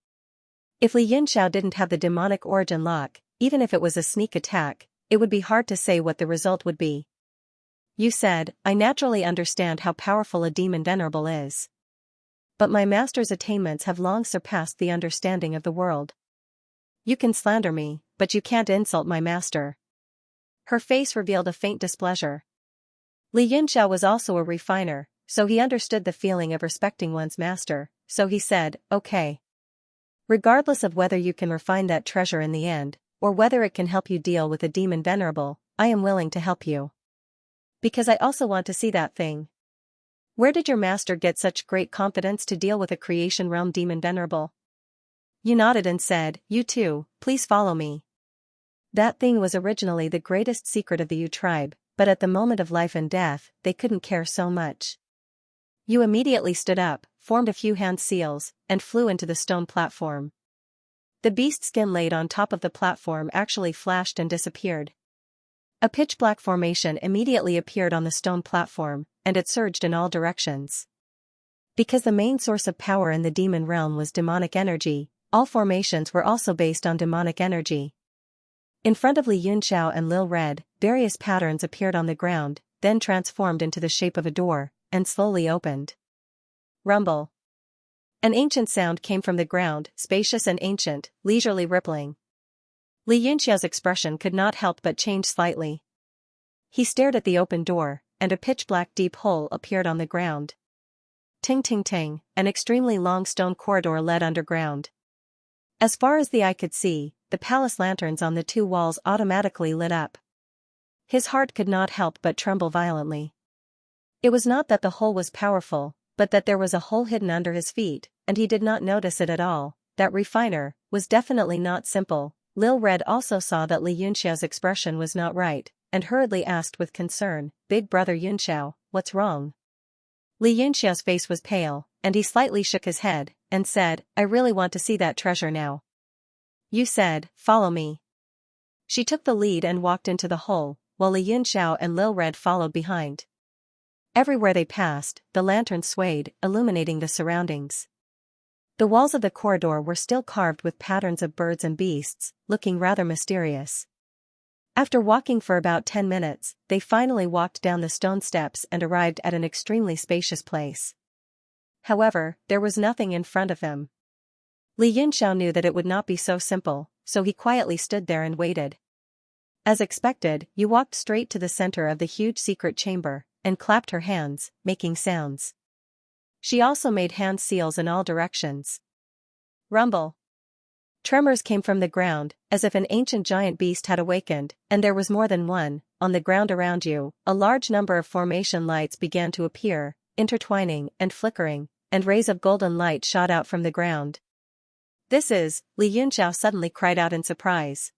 If Li Yunxiao didn't have the demonic origin lock, even if it was a sneak attack, it would be hard to say what the result would be. Yu said, I naturally understand how powerful a demon venerable is. But my master's attainments have long surpassed the understanding of the world. You can slander me, but you can't insult my master. Her face revealed a faint displeasure. Li Yunxiao was also a refiner, so he understood the feeling of respecting one's master, so he said, okay. Regardless of whether you can refine that treasure in the end, or whether it can help you deal with a demon venerable, I am willing to help you. Because I also want to see that thing. Where did your master get such great confidence to deal with a creation realm demon venerable? Yu nodded and said, you too, please follow me. That thing was originally the greatest secret of the Yu tribe, but at the moment of life and death, they couldn't care so much. Yu immediately stood up, formed a few hand seals, and flew into the stone platform. The beast skin laid on top of the platform actually flashed and disappeared. A pitch-black formation immediately appeared on the stone platform, and it surged in all directions. Because the main source of power in the demon realm was demonic energy, all formations were also based on demonic energy. In front of Li Yunxiao and Lil Red, various patterns appeared on the ground, then transformed into the shape of a door, and slowly opened. Rumble. An ancient sound came from the ground, spacious and ancient, leisurely rippling. Li Yunxiao's expression could not help but change slightly. He stared at the open door, and a pitch-black deep hole appeared on the ground. Ting ting ting, an extremely long stone corridor led underground. As far as the eye could see, the palace lanterns on the two walls automatically lit up. His heart could not help but tremble violently. It was not that the hole was powerful, but that there was a hole hidden under his feet, and he did not notice it at all. That refiner was definitely not simple. Lil Red also saw that Li Yunxiao's expression was not right, and hurriedly asked with concern, "Big brother Yunxiao, what's wrong?" Li Yunxiao's face was pale, and he slightly shook his head, and said, "I really want to see that treasure now." Yu said, "Follow me." She took the lead and walked into the hole, while Li Yunxiao and Lil Red followed behind. Everywhere they passed, the lanterns swayed, illuminating the surroundings. The walls of the corridor were still carved with patterns of birds and beasts, looking rather mysterious. After walking for about 10 minutes, they finally walked down the stone steps and arrived at an extremely spacious place. However, there was nothing in front of them. Li Yunxiao knew that it would not be so simple, so he quietly stood there and waited. As expected, Yu walked straight to the center of the huge secret chamber, and clapped her hands, making sounds. She also made hand seals in all directions. Rumble. Tremors came from the ground, as if an ancient giant beast had awakened, and there was more than one. On the ground around you, a large number of formation lights began to appear, intertwining and flickering, and rays of golden light shot out from the ground. "This is," Li Yunxiao suddenly cried out in surprise.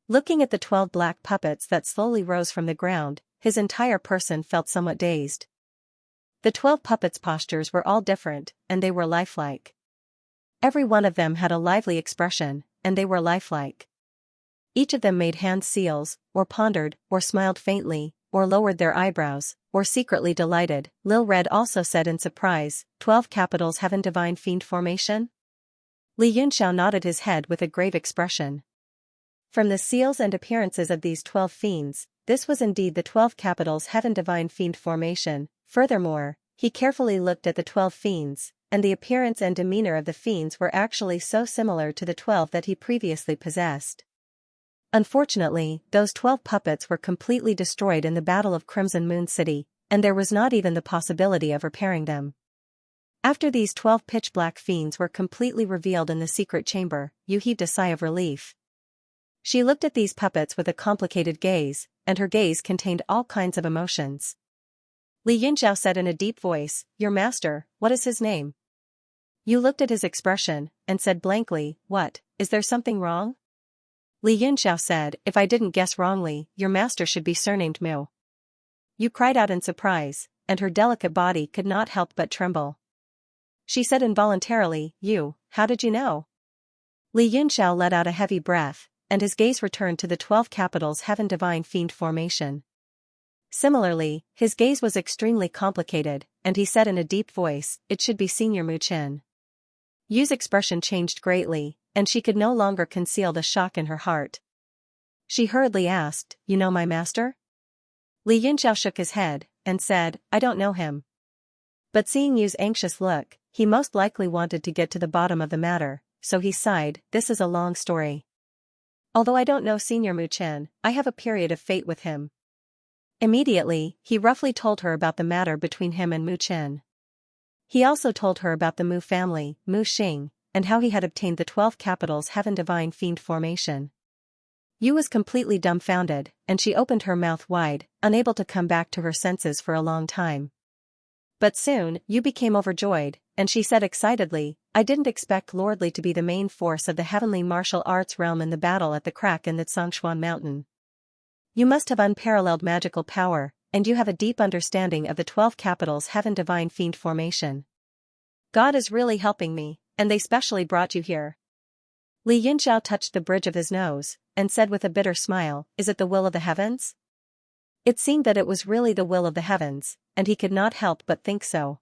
Looking at the 12 black puppets that slowly rose from the ground, his entire person felt somewhat dazed. The 12 puppets' postures were all different, and they were lifelike. Every one of them had a lively expression, and they were lifelike. Each of them made hand seals, or pondered, or smiled faintly, or lowered their eyebrows, or secretly delighted. Lil Red also said in surprise, 12 capitals Heaven Divine Fiend Formation? Li Yunxiao nodded his head with a grave expression. From the seals and appearances of these 12 fiends, this was indeed the 12 capitals Heaven Divine Fiend Formation. Furthermore, he carefully looked at the 12 fiends, and the appearance and demeanor of the fiends were actually so similar to the 12 that he previously possessed. Unfortunately, those 12 puppets were completely destroyed in the Battle of Crimson Moon City, and there was not even the possibility of repairing them. After these 12 pitch-black fiends were completely revealed in the secret chamber, Yu heaved a sigh of relief. She looked at these puppets with a complicated gaze, and her gaze contained all kinds of emotions. Li Yunxiao said in a deep voice, "Your master, what is his name?" Yu looked at his expression, and said blankly, "What, is there something wrong?" Li Yunxiao said, "If I didn't guess wrongly, your master should be surnamed Mu." Yu cried out in surprise, and her delicate body could not help but tremble. She said involuntarily, "Yu, how did you know?" Li Yunxiao let out a heavy breath, and his gaze returned to the 12 capitals Heaven Divine Fiend Formation. Similarly, his gaze was extremely complicated, and he said in a deep voice, "It should be Senior Mu Chen." Yu's expression changed greatly, and she could no longer conceal the shock in her heart. She hurriedly asked, "You know my master?" Li Yunxiao shook his head, and said, "I don't know him." But seeing Yu's anxious look, he most likely wanted to get to the bottom of the matter, so he sighed, "This is a long story. Although I don't know Senior Mu Chen, I have a period of fate with him." Immediately, he roughly told her about the matter between him and Mu Chen. He also told her about the Mu family, Mu Xing, and how he had obtained the 12 capitals Heaven Divine Fiend Formation. Yu was completely dumbfounded, and she opened her mouth wide, unable to come back to her senses for a long time. But soon, Yu became overjoyed, and she said excitedly, "I didn't expect Lord Li to be the main force of the heavenly martial arts realm in the battle at the crack in the Xianxia mountain. You must have unparalleled magical power, and you have a deep understanding of the 12 capitals Heaven Divine Fiend Formation. God is really helping me, and they specially brought you here." Li Yunxiao touched the bridge of his nose, and said with a bitter smile, "Is it the will of the heavens?" It seemed that it was really the will of the heavens, and he could not help but think so.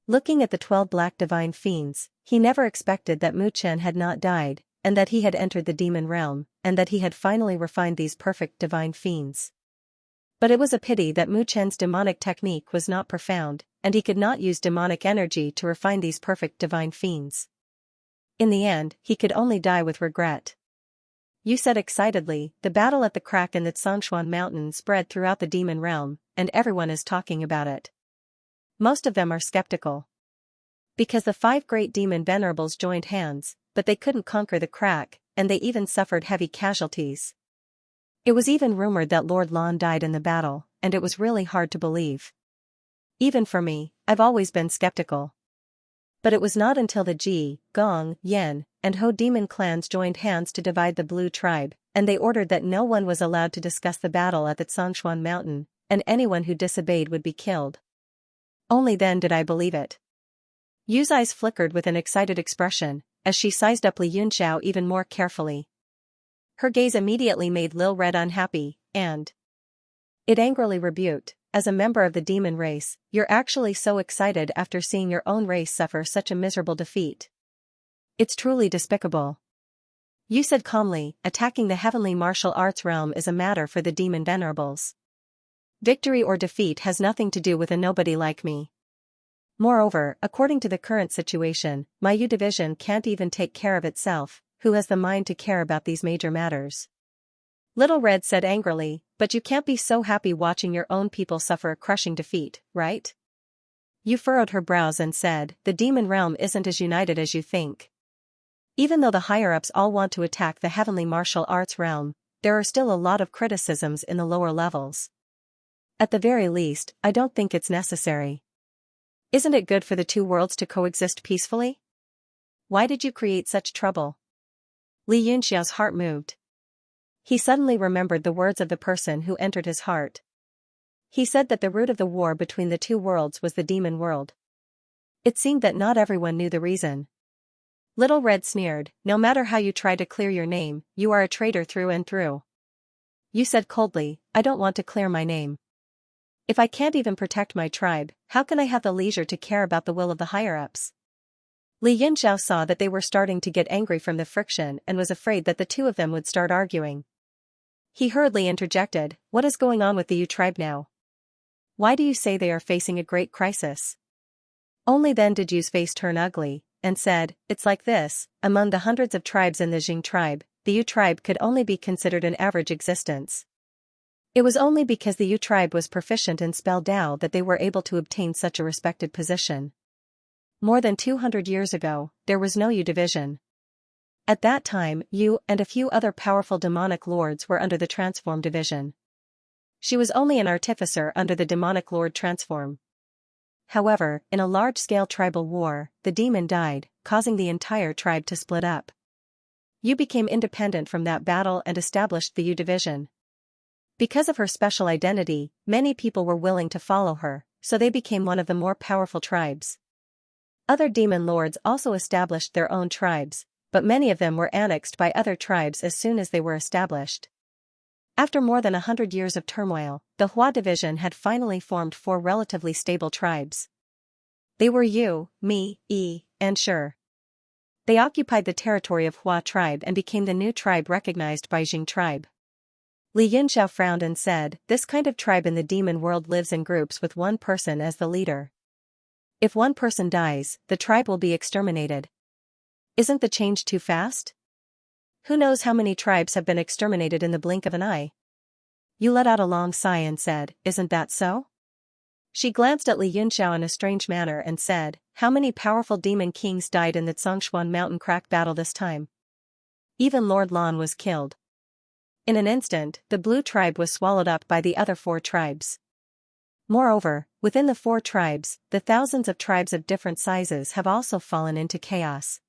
Looking at the 12 black divine fiends, he never expected that Mu Chen had not died, and that he had entered the demon realm, and that he had finally refined these perfect divine fiends. But it was a pity that Mu Chen's demonic technique was not profound, and he could not use demonic energy to refine these perfect divine fiends. In the end, he could only die with regret. Yu said excitedly, "The battle at the crack in the Xianxia mountain spread throughout the demon realm, and everyone is talking about it. Most of them are skeptical. Because the 5 great demon venerables joined hands, but they couldn't conquer the crack, and they even suffered heavy casualties. It was even rumored that Lord Lan died in the battle, and it was really hard to believe. Even for me, I've always been skeptical. But it was not until the Ji, Gong, Yen, and Ho demon clans joined hands to divide the Blue Tribe, and they ordered that no one was allowed to discuss the battle at the Xianxia mountain, and anyone who disobeyed would be killed. Only then did I believe it. Yu's eyes flickered with an excited expression, as she sized up Li Yunxiao even more carefully. Her gaze immediately made Lil Red unhappy, and it angrily rebuked, "As a member of the demon race, you're actually so excited after seeing your own race suffer such a miserable defeat. It's truly despicable." Yu said calmly, "Attacking the heavenly martial arts realm is a matter for the demon venerables. Victory or defeat has nothing to do with a nobody like me. Moreover, according to the current situation, my Yu division can't even take care of itself. Who has the mind to care about these major matters?" Little Red said angrily, "But you can't be so happy watching your own people suffer a crushing defeat, right?" Yu furrowed her brows and said, "The demon realm isn't as united as you think. Even though the higher-ups all want to attack the heavenly martial arts realm, there are still a lot of criticisms in the lower levels. At the very least, I don't think it's necessary. Isn't it good for the two worlds to coexist peacefully? Why did you create such trouble?" Li Yunxiao's heart moved. He suddenly remembered the words of the person who entered his heart. He said that the root of the war between the two worlds was the demon world. It seemed that not everyone knew the reason. Little Red sneered, "No matter how you try to clear your name, you are a traitor through and through." Yu said coldly, "I don't want to clear my name. If I can't even protect my tribe, how can I have the leisure to care about the will of the higher-ups?" Li Yunxiao saw that they were starting to get angry from the friction and was afraid that the two of them would start arguing. He hurriedly interjected, "What is going on with the Yu tribe now? Why do you say they are facing a great crisis?" Only then did Yu's face turn ugly, and said, "It's like this, among the hundreds of tribes in the Jing tribe, the Yu tribe could only be considered an average existence. It was only because the Yu tribe was proficient in spell Dao that they were able to obtain such a respected position. More than 200 years ago, there was no Yu division. At that time, Yu and a few other powerful demonic lords were under the Transform division. She was only an artificer under the demonic lord Transform. However, in a large-scale tribal war, the demon died, causing the entire tribe to split up. Yu became independent from that battle and established the Yu division. Because of her special identity, many people were willing to follow her, so they became one of the more powerful tribes. Other demon lords also established their own tribes, but many of them were annexed by other tribes as soon as they were established. After more than 100 years of turmoil, the Hua division had finally formed 4 relatively stable tribes. They were Yu, Mi, Yi, and Shi. They occupied the territory of Hua tribe and became the new tribe recognized by Jing tribe. Li Yunxiao frowned and said, "This kind of tribe in the demon world lives in groups with one person as the leader. If one person dies, the tribe will be exterminated. Isn't the change too fast? Who knows how many tribes have been exterminated in the blink of an eye?" Yu let out a long sigh and said, "Isn't that so?" She glanced at Li Yunxiao in a strange manner and said, "How many powerful demon kings died in the Xianxia mountain crack battle this time? Even Lord Lan was killed." In an instant, the blue tribe was swallowed up by the other 4 tribes. Moreover, within the 4 tribes, the thousands of tribes of different sizes have also fallen into chaos.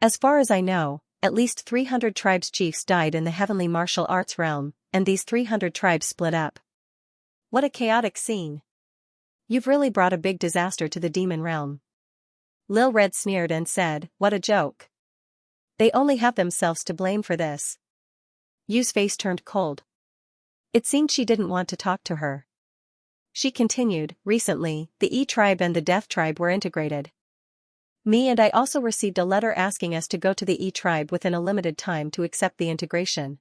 As far as I know, at least 300 tribes chiefs died in the heavenly martial arts realm, and these 300 tribes split up. What a chaotic scene. You've really brought a big disaster to the demon realm. Lil Red sneered and said, "What a joke. They only have themselves to blame for this." Yu's face turned cold. It seemed she didn't want to talk to her. She continued, "Recently, the E tribe and the Death tribe were integrated. Me and I also received a letter asking us to go to the E tribe within a limited time to accept the integration."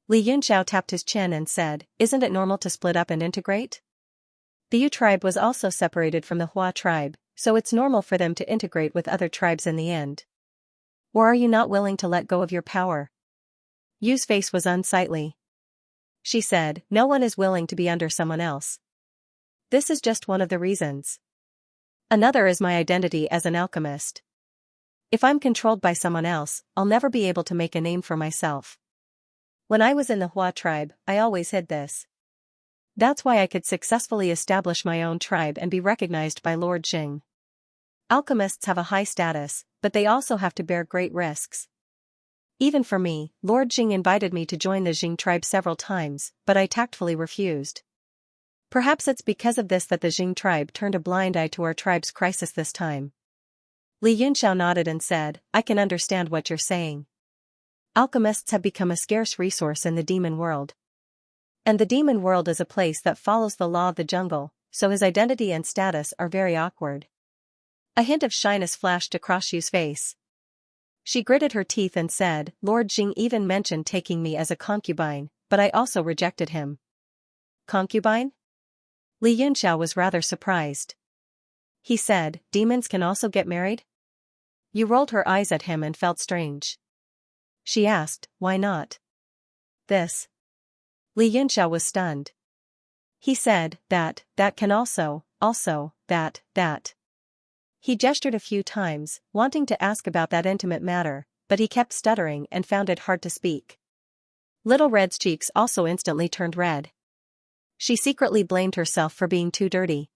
Li Yunxiao tapped his chin and said, "Isn't it normal to split up and integrate? The Yu tribe was also separated from the Hua tribe, so it's normal for them to integrate with other tribes in the end. Or are you not willing to let go of your power?" Yu's face was unsightly. She said, "No one is willing to be under someone else. This is just one of the reasons. Another is my identity as an alchemist. If I'm controlled by someone else, I'll never be able to make a name for myself. When I was in the Hua tribe, I always hid this. That's why I could successfully establish my own tribe and be recognized by Lord Jing. Alchemists have a high status, but they also have to bear great risks. Even for me, Lord Jing invited me to join the Jing tribe several times, but I tactfully refused. Perhaps it's because of this that the Jing tribe turned a blind eye to our tribe's crisis this time. Li Yunxiao nodded and said, I can understand what you're saying. Alchemists have become a scarce resource in the demon world. And the demon world is a place that follows the law of the jungle, so his identity and status are very awkward. A hint of shyness flashed across Yu's face. She gritted her teeth and said, Lord Jing even mentioned taking me as a concubine, but I also rejected him. Concubine? Li Yunxiao was rather surprised. He said, demons can also get married? Yu rolled her eyes at him and felt strange. She asked, why not? This. Li Yunxiao was stunned. He said, that can also, that. He gestured a few times, wanting to ask about that intimate matter, but he kept stuttering and found it hard to speak. Little Red's cheeks also instantly turned red. She secretly blamed herself for being too dirty.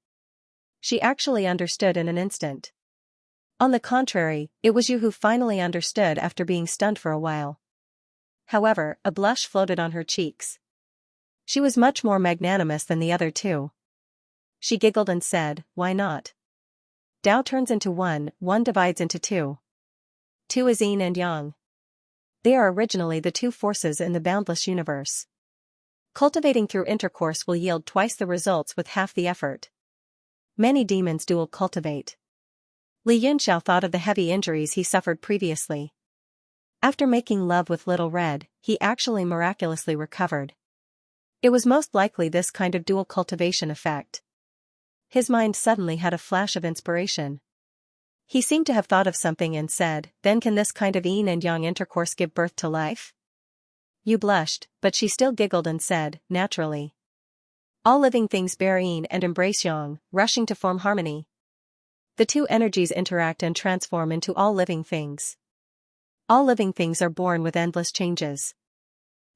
She actually understood in an instant. On the contrary, it was Yu who finally understood after being stunned for a while. However, a blush floated on her cheeks. She was much more magnanimous than the other two. She giggled and said, why not? Tao turns into one divides into two. Two is yin and yang. They are originally the two forces in the boundless universe. Cultivating through intercourse will yield twice the results with half the effort. Many demons dual cultivate. Li Yunxiao thought of the heavy injuries he suffered previously. After making love with Little Red, he actually miraculously recovered. It was most likely this kind of dual cultivation effect. His mind suddenly had a flash of inspiration. He seemed to have thought of something and said, then can this kind of yin and yang intercourse give birth to life? Yu blushed, but she still giggled and said, naturally. All living things bear yin and embrace yang, rushing to form harmony. The two energies interact and transform into all living things. All living things are born with endless changes.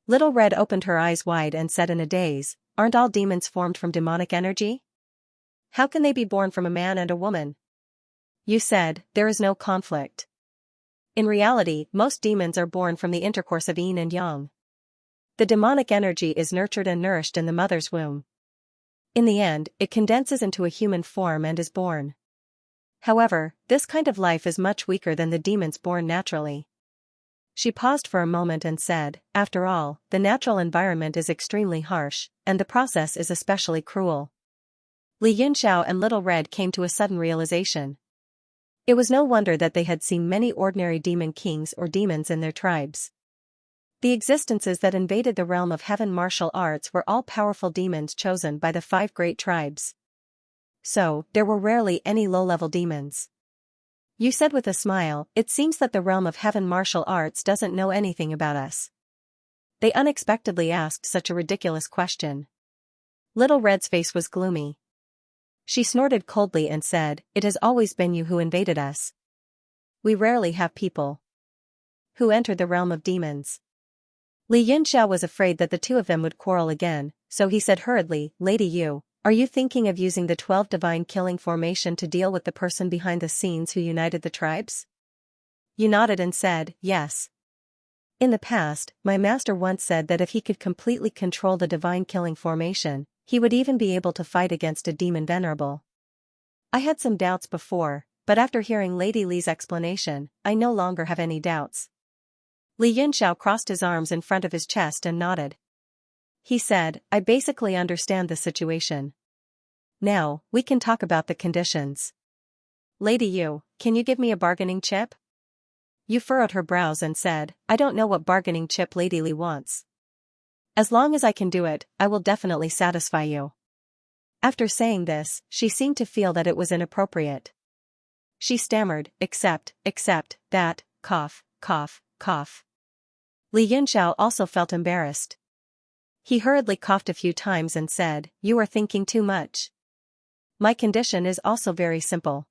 Little Red opened her eyes wide and said in a daze, aren't all demons formed from demonic energy? How can they be born from a man and a woman? Yu said, there is no conflict. In reality, most demons are born from the intercourse of yin and yang. The demonic energy is nurtured and nourished in the mother's womb. In the end, it condenses into a human form and is born. However, this kind of life is much weaker than the demons born naturally. She paused for a moment and said, after all, the natural environment is extremely harsh, and the process is especially cruel. Li Yunxiao and Little Red came to a sudden realization. It was no wonder that they had seen many ordinary demon kings or demons in their tribes. The existences that invaded the realm of heaven martial arts were all powerful demons chosen by the 5 great tribes. So, there were rarely any low-level demons. Yu said with a smile, it seems that the realm of heaven martial arts doesn't know anything about us. They unexpectedly asked such a ridiculous question. Little Red's face was gloomy. She snorted coldly and said, it has always been you who invaded us. We rarely have people who enter the realm of demons. Li Yunxiao was afraid that the two of them would quarrel again, so he said hurriedly, Lady Yu, are you thinking of using the 12 divine killing formation to deal with the person behind the scenes who united the tribes? Yu nodded and said, yes. In the past, my master once said that if he could completely control the divine killing formation, he would even be able to fight against a demon venerable. I had some doubts before, but after hearing Lady Li's explanation, I no longer have any doubts. Li Yunxiao crossed his arms in front of his chest and nodded. He said, I basically understand the situation. Now, we can talk about the conditions. Lady Yu, can you give me a bargaining chip? Yu furrowed her brows and said, I don't know what bargaining chip Lady Li wants. As long as I can do it, I will definitely satisfy you. After saying this, she seemed to feel that it was inappropriate. She stammered, except that, cough. Li Yunxiao also felt embarrassed. He hurriedly coughed a few times and said, you are thinking too much. My condition is also very simple.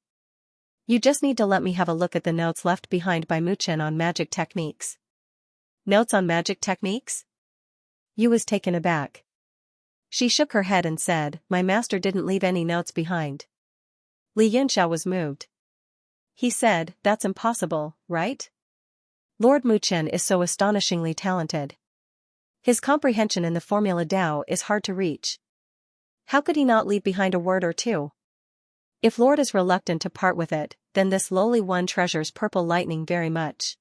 You just need to let me have a look at the notes left behind by Muchen on magic techniques. Notes on magic techniques? Yu was taken aback. She shook her head and said, my master didn't leave any notes behind. Li Yunxiao was moved. He said, that's impossible, right? Lord Muchen is so astonishingly talented. His comprehension in the formula Dao is hard to reach. How could he not leave behind a word or two? If Lord is reluctant to part with it, then this lowly one treasures purple lightning very much.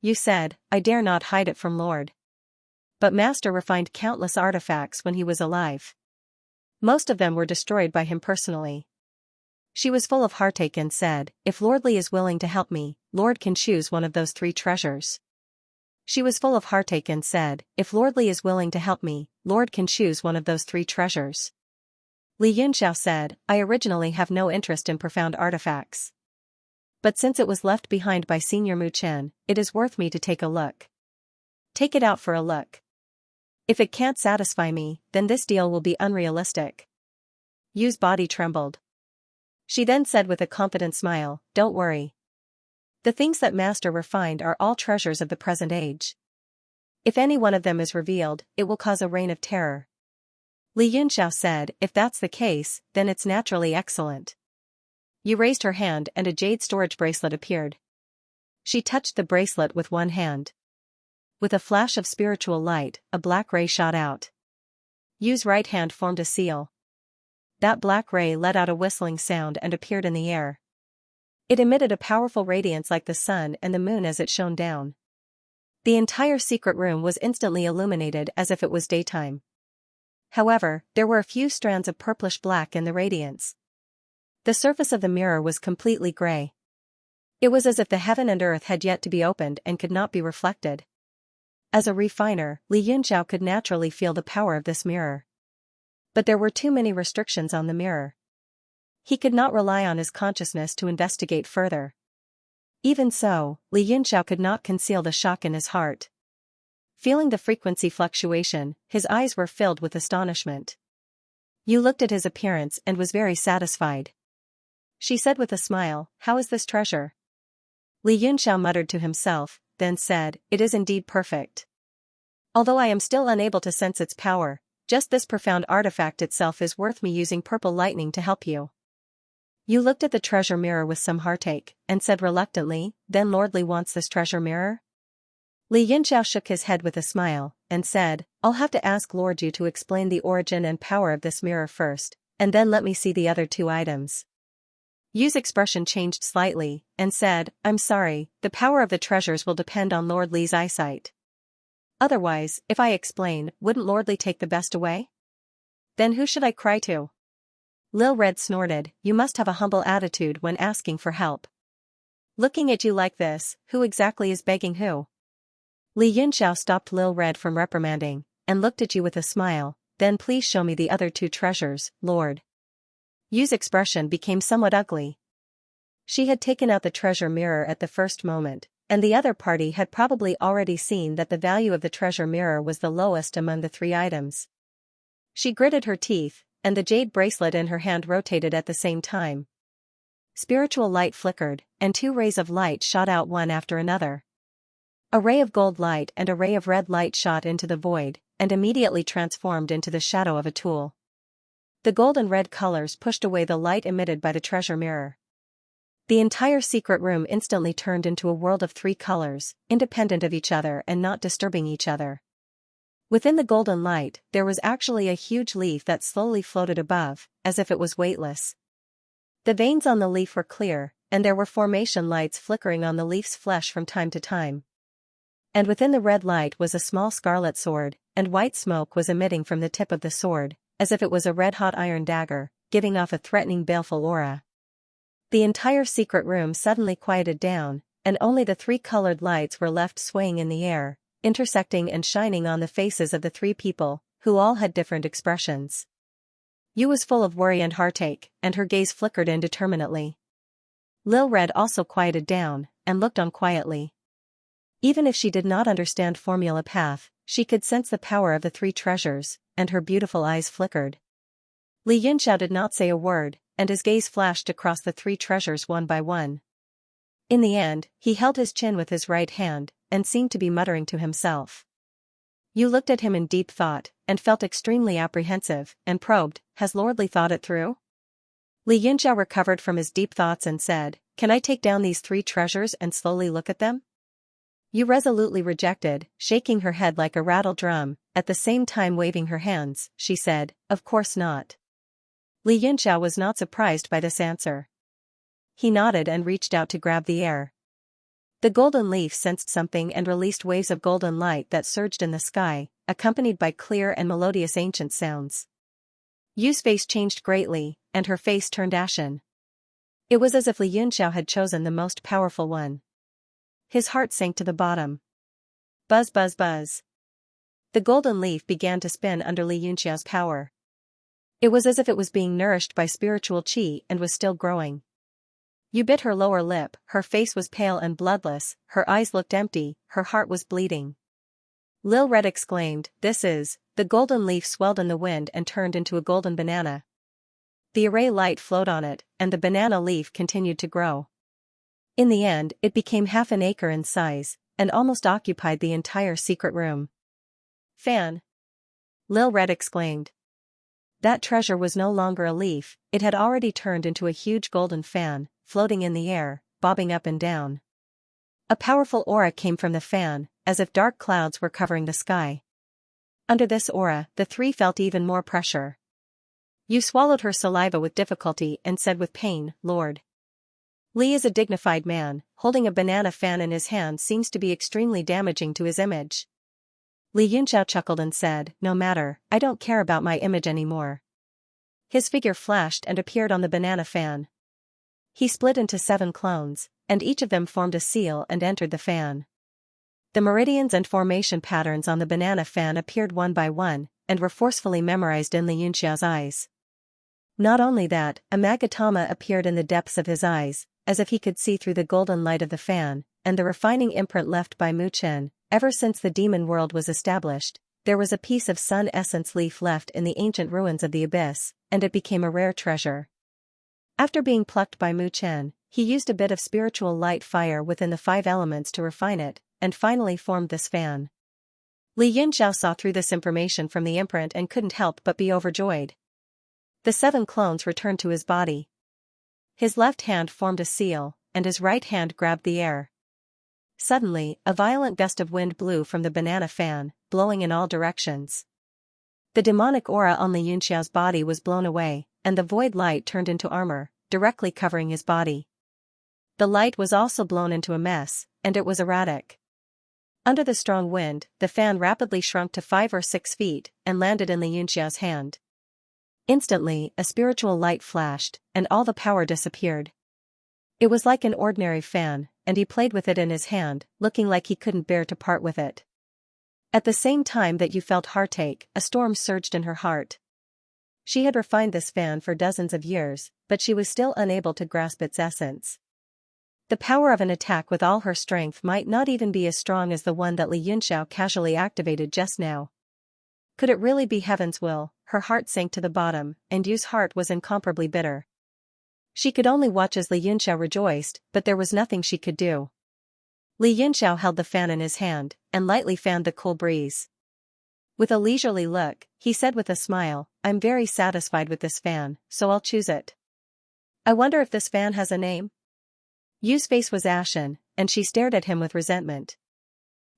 You said, I dare not hide it from Lord. But Master refined countless artifacts when he was alive. Most of them were destroyed by him personally. She was full of heartache and said, if Lord Li is willing to help me, Lord can choose one of those 3 treasures. She was full of heartache and said, if Lord Li is willing to help me, Lord can choose one of those 3 treasures. Li Yunxiao said, I originally have no interest in profound artifacts. But since it was left behind by Senior Muchen, it is worth me to take a look. Take it out for a look. If it can't satisfy me, then this deal will be unrealistic. Yu's body trembled. She then said with a confident smile, don't worry. The things that Master refined are all treasures of the present age. If any one of them is revealed, it will cause a reign of terror. Li Yunxiao said, if that's the case, then it's naturally excellent. Yu raised her hand and a jade storage bracelet appeared. She touched the bracelet with one hand. With a flash of spiritual light, a black ray shot out. Yu's right hand formed a seal. That black ray let out a whistling sound and appeared in the air. It emitted a powerful radiance like the sun and the moon as it shone down. The entire secret room was instantly illuminated as if it was daytime. However, there were a few strands of purplish black in the radiance. The surface of the mirror was completely gray. It was as if the heaven and earth had yet to be opened and could not be reflected. As a refiner, Li Yunxiao could naturally feel the power of this mirror. But there were too many restrictions on the mirror. He could not rely on his consciousness to investigate further. Even so, Li Yunxiao could not conceal the shock in his heart. Feeling the frequency fluctuation, his eyes were filled with astonishment. Yu looked at his appearance and was very satisfied. She said with a smile, how is this treasure? Li Yunxiao muttered to himself, then said, it is indeed perfect. Although I am still unable to sense its power, just this profound artifact itself is worth me using purple lightning to help you. Yu looked at the treasure mirror with some heartache, and said reluctantly, then Lord Li wants this treasure mirror? Li Yunxiao shook his head with a smile, and said, I'll have to ask Lord Yu to explain the origin and power of this mirror first, and then let me see the other 2 items. Yu's expression changed slightly, and said, I'm sorry, the power of the treasures will depend on Lord Li's eyesight. Otherwise, if I explain, wouldn't Lord Li take the best away? Then who should I cry to? Lil Red snorted, you must have a humble attitude when asking for help. Looking at you like this, who exactly is begging who? Li Yunxiao stopped Lil Red from reprimanding, and looked at Yu with a smile, then please show me the other 2 treasures, Lord. Yu's expression became somewhat ugly. She had taken out the treasure mirror at the first moment, and the other party had probably already seen that the value of the treasure mirror was the lowest among the 3 items. She gritted her teeth, and the jade bracelet in her hand rotated at the same time. Spiritual light flickered, and 2 rays of light shot out one after another. A ray of gold light and a ray of red light shot into the void, and immediately transformed into the shadow of a tool. The gold and red colors pushed away the light emitted by the treasure mirror. The entire secret room instantly turned into a world of 3 colors, independent of each other and not disturbing each other. Within the golden light, there was actually a huge leaf that slowly floated above, as if it was weightless. The veins on the leaf were clear, and there were formation lights flickering on the leaf's flesh from time to time. And within the red light was a small scarlet sword, and white smoke was emitting from the tip of the sword, as if it was a red-hot iron dagger, giving off a threatening baleful aura. The entire secret room suddenly quieted down, and only the 3 colored lights were left swaying in the air, intersecting and shining on the faces of the 3 people, who all had different expressions. Yu was full of worry and heartache, and her gaze flickered indeterminately. Lil Red also quieted down, and looked on quietly. Even if she did not understand Formula Path, she could sense the power of the 3 treasures, and her beautiful eyes flickered. Li Yunxiao did not say a word, and his gaze flashed across the three treasures one by one. In the end, he held his chin with his right hand, and seemed to be muttering to himself. You looked at him in deep thought, and felt extremely apprehensive, and probed, has Lordly thought it through? Li Yunxiao recovered from his deep thoughts and said, can I take down these three treasures and slowly look at them? You resolutely rejected, shaking her head like a rattle drum, at the same time waving her hands, she said, of course not. Li Yunxiao was not surprised by this answer. He nodded and reached out to grab the air. The golden leaf sensed something and released waves of golden light that surged in the sky, accompanied by clear and melodious ancient sounds. Yu's face changed greatly, and her face turned ashen. It was as if Li Yunxiao had chosen the most powerful one. His heart sank to the bottom. Buzz buzz buzz. The golden leaf began to spin under Li Yunxiao's power. It was as if it was being nourished by spiritual qi and was still growing. You bit her lower lip, her face was pale and bloodless, her eyes looked empty, her heart was bleeding. Lil Red exclaimed, this is, the golden leaf swelled in the wind and turned into a golden banana. The array light flowed on it, and the banana leaf continued to grow. In the end, it became half an acre in size, and almost occupied the entire secret room. Fan! Lil Red exclaimed. That treasure was no longer a leaf, it had already turned into a huge golden fan, floating in the air, bobbing up and down. A powerful aura came from the fan, as if dark clouds were covering the sky. Under this aura, the three felt even more pressure. You swallowed her saliva with difficulty and said with pain, Lord. Li is a dignified man, holding a banana fan in his hand seems to be extremely damaging to his image. Li Yunxiao chuckled and said, no matter, I don't care about my image anymore. His figure flashed and appeared on the banana fan. He split into 7 clones, and each of them formed a seal and entered the fan. The meridians and formation patterns on the banana fan appeared one by one, and were forcefully memorized in Li Yunxiao's eyes. Not only that, a Magatama appeared in the depths of his eyes, as if he could see through the golden light of the fan, and the refining imprint left by Mu Chen. Ever since the demon world was established, there was a piece of sun essence leaf left in the ancient ruins of the abyss, and it became a rare treasure. After being plucked by Mu Chen, he used a bit of spiritual light fire within the 5 elements to refine it, and finally formed this fan. Li Yunxiao saw through this information from the imprint and couldn't help but be overjoyed. The 7 clones returned to his body. His left hand formed a seal, and his right hand grabbed the air. Suddenly, a violent gust of wind blew from the banana fan, blowing in all directions. The demonic aura on Li Yunxiao's body was blown away, and the void light turned into armor, directly covering his body. The light was also blown into a mess, and it was erratic. Under the strong wind, the fan rapidly shrunk to 5 or 6 feet, and landed in Li Yunxiao's hand. Instantly, a spiritual light flashed, and all the power disappeared. It was like an ordinary fan, and he played with it in his hand, looking like he couldn't bear to part with it. At the same time that you felt heartache, a storm surged in her heart. She had refined this fan for dozens of years, but she was still unable to grasp its essence. The power of an attack with all her strength might not even be as strong as the one that Li Yunxiao casually activated just now. Could it really be heaven's will? Her heart sank to the bottom, and Yu's heart was incomparably bitter. She could only watch as Li Yunxiao rejoiced, but there was nothing she could do. Li Yunxiao held the fan in his hand, and lightly fanned the cool breeze. With a leisurely look, he said with a smile, I'm very satisfied with this fan, so I'll choose it. I wonder if this fan has a name? Yu's face was ashen, and she stared at him with resentment.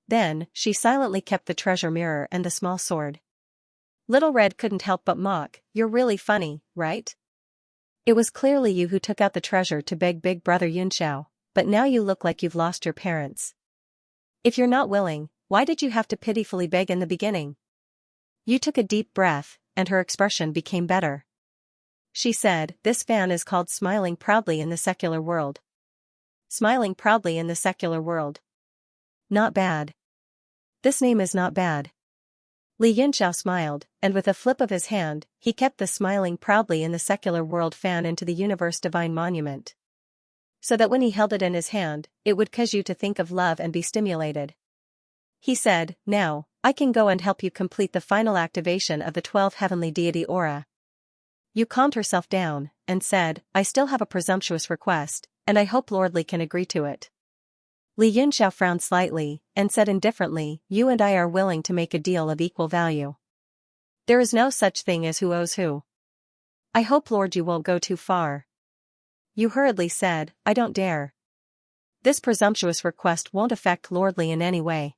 Then, she silently kept the treasure mirror and the small sword. Little Red couldn't help but mock, you're really funny, right? It was clearly you who took out the treasure to beg Big Brother Yunxiao, but now you look like you've lost your parents. If you're not willing, why did you have to pitifully beg in the beginning? You took a deep breath, and her expression became better. She said, this fan is called Smiling Proudly in the Secular World. Smiling Proudly in the Secular World. Not bad. This name is not bad. Li Yunxiao smiled, and with a flip of his hand, he kept the Smiling Proudly in the Secular World fan into the Universe Divine Monument. So that when he held it in his hand, it would cause you to think of love and be stimulated. He said, now, I can go and help you complete the final activation of the 12 heavenly deity aura. Yu calmed herself down, and said, I still have a presumptuous request, and I hope Lord Li can agree to it. Li Yunxiao frowned slightly, and said indifferently, You and I are willing to make a deal of equal value. There is no such thing as who owes who. I hope Lord Yu won't go too far. Yu hurriedly said, I don't dare. This presumptuous request won't affect Lord Li in any way.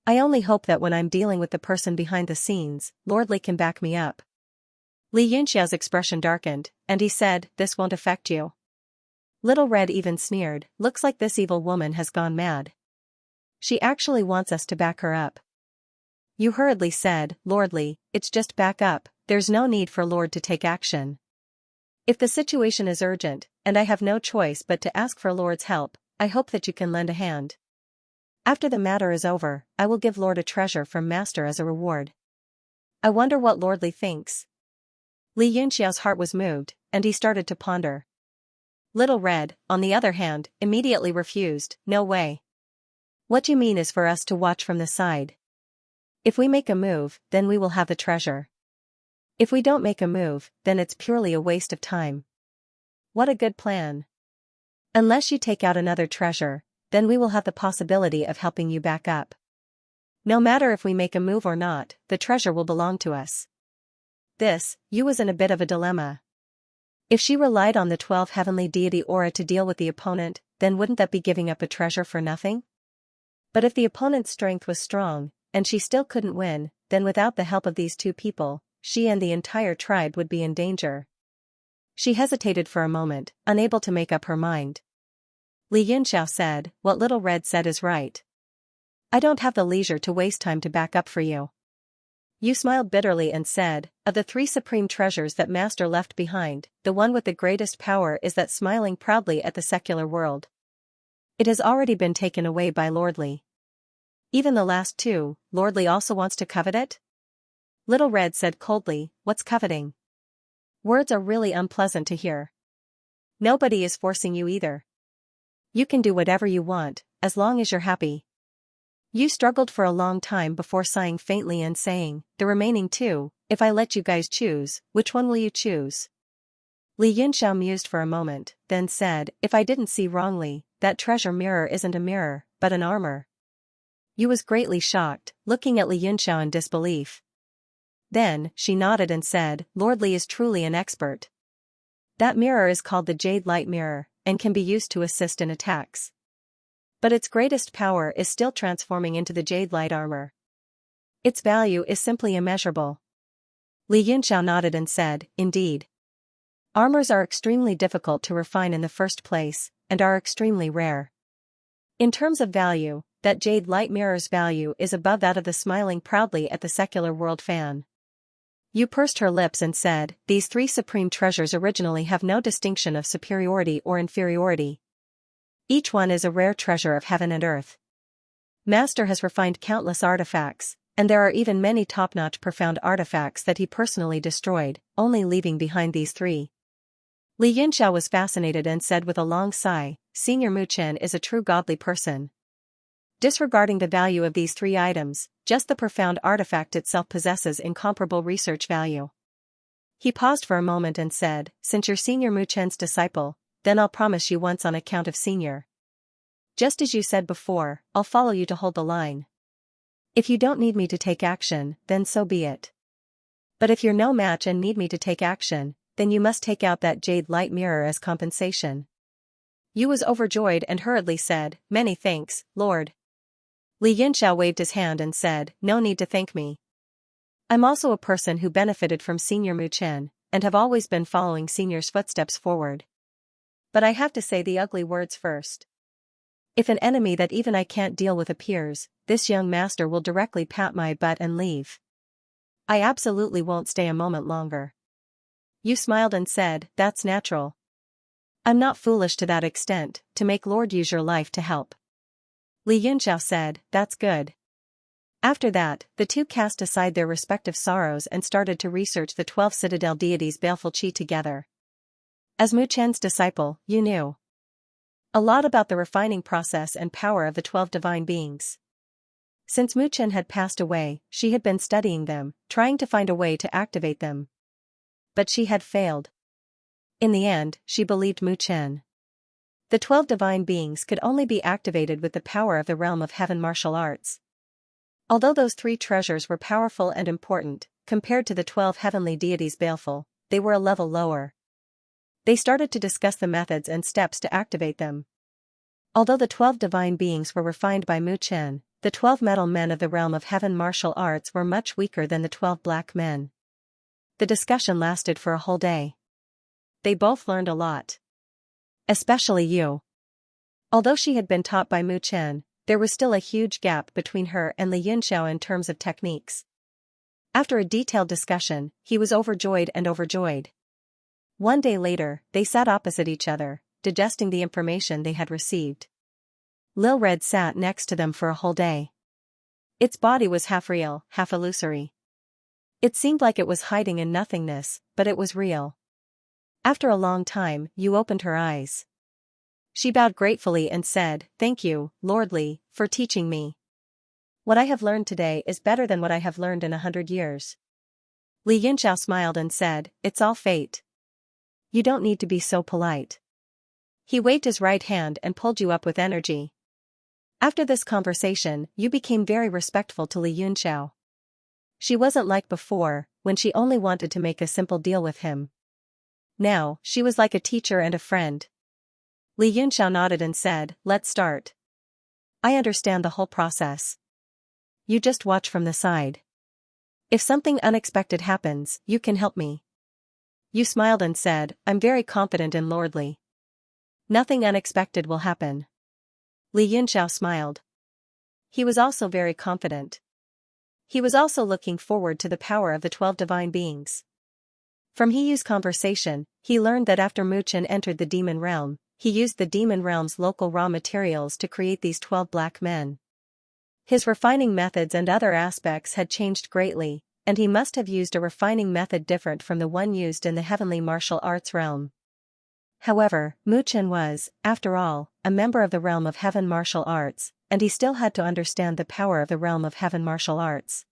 I only hope that when I'm dealing with the person behind the scenes, Lord Li can back me up. Li Yunxiao's expression darkened, and he said, This won't affect you. Little Red even sneered, Looks like this evil woman has gone mad. She actually wants us to back her up. Yu hurriedly said, Lord Li, it's just back up, there's no need for Lord to take action. If the situation is urgent, and I have no choice but to ask for Lord's help, I hope that you can lend a hand. After the matter is over, I will give Lord a treasure from Master as a reward. I wonder what Lord Li thinks. Li Yunxiao's heart was moved, and he started to ponder. Little Red, on the other hand, immediately refused, No way. What you mean is for us to watch from the side. If we make a move, then we will have the treasure. If we don't make a move, then it's purely a waste of time. What a good plan. Unless you take out another treasure, then we will have the possibility of helping you back up. No matter if we make a move or not, the treasure will belong to us. Yu was in a bit of a dilemma. If she relied on the 12 heavenly deity aura to deal with the opponent, then wouldn't that be giving up a treasure for nothing? But if the opponent's strength was strong, and she still couldn't win, then without the help of these two people, she and the entire tribe would be in danger. She hesitated for a moment, unable to make up her mind. Li Yunxiao said, What Little Red said is right. I don't have the leisure to waste time to back up for you. Yu smiled bitterly and said, Of the 3 supreme treasures that Master left behind, the one with the greatest power is that smiling proudly at the secular world. It has already been taken away by Lord Li. Even the last 2, Lord Li also wants to covet it? Little Red said coldly, What's coveting? Words are really unpleasant to hear. Nobody is forcing you either. You can do whatever you want, as long as you're happy. Yu struggled for a long time before sighing faintly and saying, The remaining 2, if I let you guys choose, which one will you choose? Li Yunxiao mused for a moment, then said, If I didn't see wrongly, that treasure mirror isn't a mirror, but an armor. Yu was greatly shocked, looking at Li Yunxiao in disbelief. Then, she nodded and said, Lord Li is truly an expert. That mirror is called the Jade Light Mirror, and can be used to assist in attacks. But its greatest power is still transforming into the Jade Light armor. Its value is simply immeasurable. Li Yunxiao nodded and said, Indeed. Armors are extremely difficult to refine in the first place, and are extremely rare. In terms of value, that Jade Light Mirror's value is above that of the smiling proudly at the secular world fan. Yu pursed her lips and said, These 3 supreme treasures originally have no distinction of superiority or inferiority. Each one is a rare treasure of heaven and earth. Master has refined countless artifacts, and there are even many top-notch profound artifacts that he personally destroyed, only leaving behind these 3. Li Yunxiao was fascinated and said with a long sigh, Senior Mu Chen is a true godly person. Disregarding the value of these 3 items, just the profound artifact itself possesses incomparable research value. He paused for a moment and said, Since you're Senior Mu Chen's disciple, then I'll promise you once on account of Senior. Just as you said before, I'll follow you to hold the line. If you don't need me to take action, then so be it. But if you're no match and need me to take action, then you must take out that Jade Light Mirror as compensation. Yu was overjoyed and hurriedly said, Many thanks, Lord. Li Yunxiao waved his hand and said, No need to thank me. I'm also a person who benefited from Senior Mu Chen, and have always been following Senior's footsteps forward. But I have to say the ugly words first. If an enemy that even I can't deal with appears, this young master will directly pat my butt and leave. I absolutely won't stay a moment longer. Yu smiled and said, That's natural. I'm not foolish to that extent, to make Lord use your life to help. Li Yunxiao said, That's good. After that, the 2 cast aside their respective sorrows and started to research the 12 citadel deities' baleful qi together. As Mu Chen's disciple, Yu knew a lot about the refining process and power of the 12 divine beings. Since Mu Chen had passed away, she had been studying them, trying to find a way to activate them. But she had failed. In the end, she believed Mu Chen. The 12 divine beings could only be activated with the power of the realm of heaven martial arts. Although those 3 treasures were powerful and important, compared to the 12 heavenly deities baleful, they were a level lower. They started to discuss the methods and steps to activate them. Although the 12 divine beings were refined by Mu Chen, the 12 metal men of the realm of heaven martial arts were much weaker than the 12 black men. The discussion lasted for a whole day. They both learned a lot. Especially Yu. Although she had been taught by Mu Chen, there was still a huge gap between her and Li Yunxiao in terms of techniques. After a detailed discussion, he was overjoyed. One day later, they sat opposite each other, digesting the information they had received. Lil Red sat next to them for a whole day. Its body was half real, half illusory. It seemed like it was hiding in nothingness, but it was real. After a long time, Yu opened her eyes. She bowed gratefully and said, "Thank you, Lord Li, for teaching me. What I have learned today is better than what I have learned in 100 years." Li Yunxiao smiled and said, "It's all fate. You don't need to be so polite." He waved his right hand and pulled Yu up with energy. After this conversation, Yu became very respectful to Li Yunxiao. She wasn't like before, when she only wanted to make a simple deal with him. Now, she was like a teacher and a friend. Li Yunxiao nodded and said, "Let's start. I understand the whole process. You just watch from the side. If something unexpected happens, you can help me." Yu smiled and said, "I'm very confident in Lord Li. Nothing unexpected will happen." Li Yunxiao smiled. He was also very confident. He was also looking forward to the power of the 12 divine beings. From Yu's conversation, he learned that after Mu Chen entered the demon realm, he used the demon realm's local raw materials to create these 12 black men. His refining methods and other aspects had changed greatly, and he must have used a refining method different from the one used in the heavenly martial arts realm. However, Mu Chen was, after all, a member of the realm of heaven martial arts, and he still had to understand the power of the realm of heaven martial arts.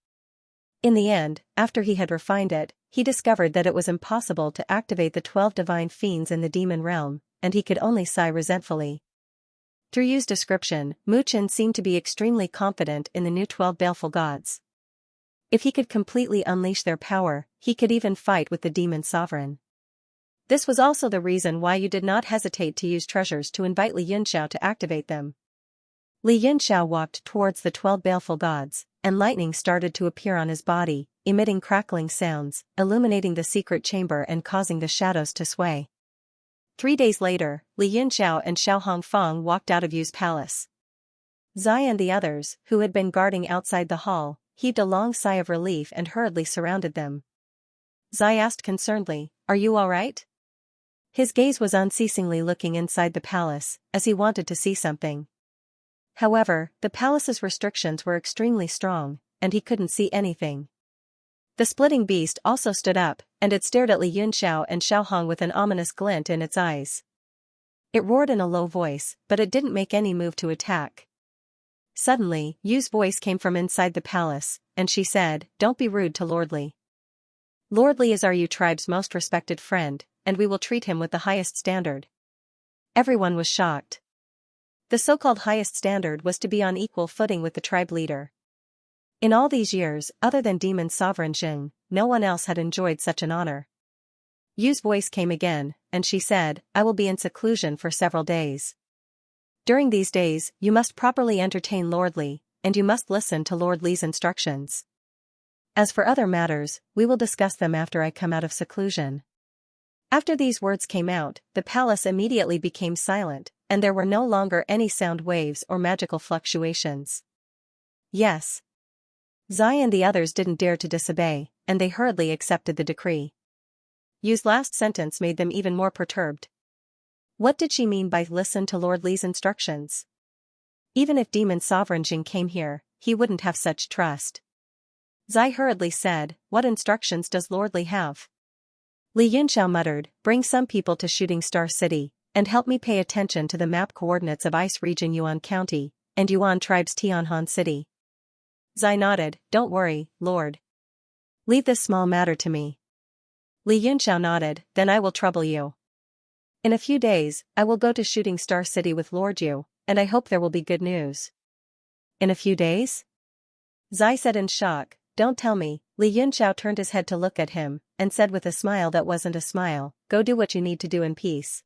In the end, after he had refined it, he discovered that it was impossible to activate the 12 divine fiends in the demon realm, and he could only sigh resentfully. Through Yu's description, Mu Chen seemed to be extremely confident in the new 12 baleful gods. If he could completely unleash their power, he could even fight with the demon sovereign. This was also the reason why Yu did not hesitate to use treasures to invite Li Yunxiao to activate them. Li Yunxiao walked towards the 12 baleful gods, and lightning started to appear on his body, emitting crackling sounds, illuminating the secret chamber and causing the shadows to sway. 3 days later, Li Yunxiao and Xiao Hongfang walked out of Yu's palace. Zai and the others, who had been guarding outside the hall, heaved a long sigh of relief and hurriedly surrounded them. Zai asked concernedly, "Are you all right?" His gaze was unceasingly looking inside the palace, as he wanted to see something. However, the palace's restrictions were extremely strong, and he couldn't see anything. The splitting beast also stood up, and it stared at Li Yunxiao and Xiao Hong with an ominous glint in its eyes. It roared in a low voice, but it didn't make any move to attack. Suddenly, Yu's voice came from inside the palace, and she said, "Don't be rude to Lord Li. Lord Li is our Yu tribe's most respected friend, and we will treat him with the highest standard." Everyone was shocked. The so-called highest standard was to be on equal footing with the tribe leader. In all these years, other than demon sovereign Jing, no one else had enjoyed such an honor. Yu's voice came again, and she said, "I will be in seclusion for several days. During these days, you must properly entertain Lord Li, and you must listen to Lord Li's instructions. As for other matters, we will discuss them after I come out of seclusion." After these words came out, the palace immediately became silent, and there were no longer any sound waves or magical fluctuations. Yes. Zai and the others didn't dare to disobey, and they hurriedly accepted the decree. Yu's last sentence made them even more perturbed. What did she mean by "listen to Lord Li's instructions"? Even if Demon Sovereign Jing came here, he wouldn't have such trust. Zai hurriedly said, "What instructions does Lord Li have?" Li Yunxiao muttered, "Bring some people to Shooting Star City, and help me pay attention to the map coordinates of Ice Region Yuan County, and Yuan Tribe's Tianhan City." Zai nodded, "Don't worry, Lord. Leave this small matter to me." Li Yunxiao nodded, then I will trouble you. In a few days, I will go to Shooting Star City with Lord Yu, and I hope there will be good news. In a few days? Zai said in shock, don't tell me. Li Yunxiao turned his head to look at him, and said with a smile that wasn't a smile, go do what you need to do in peace.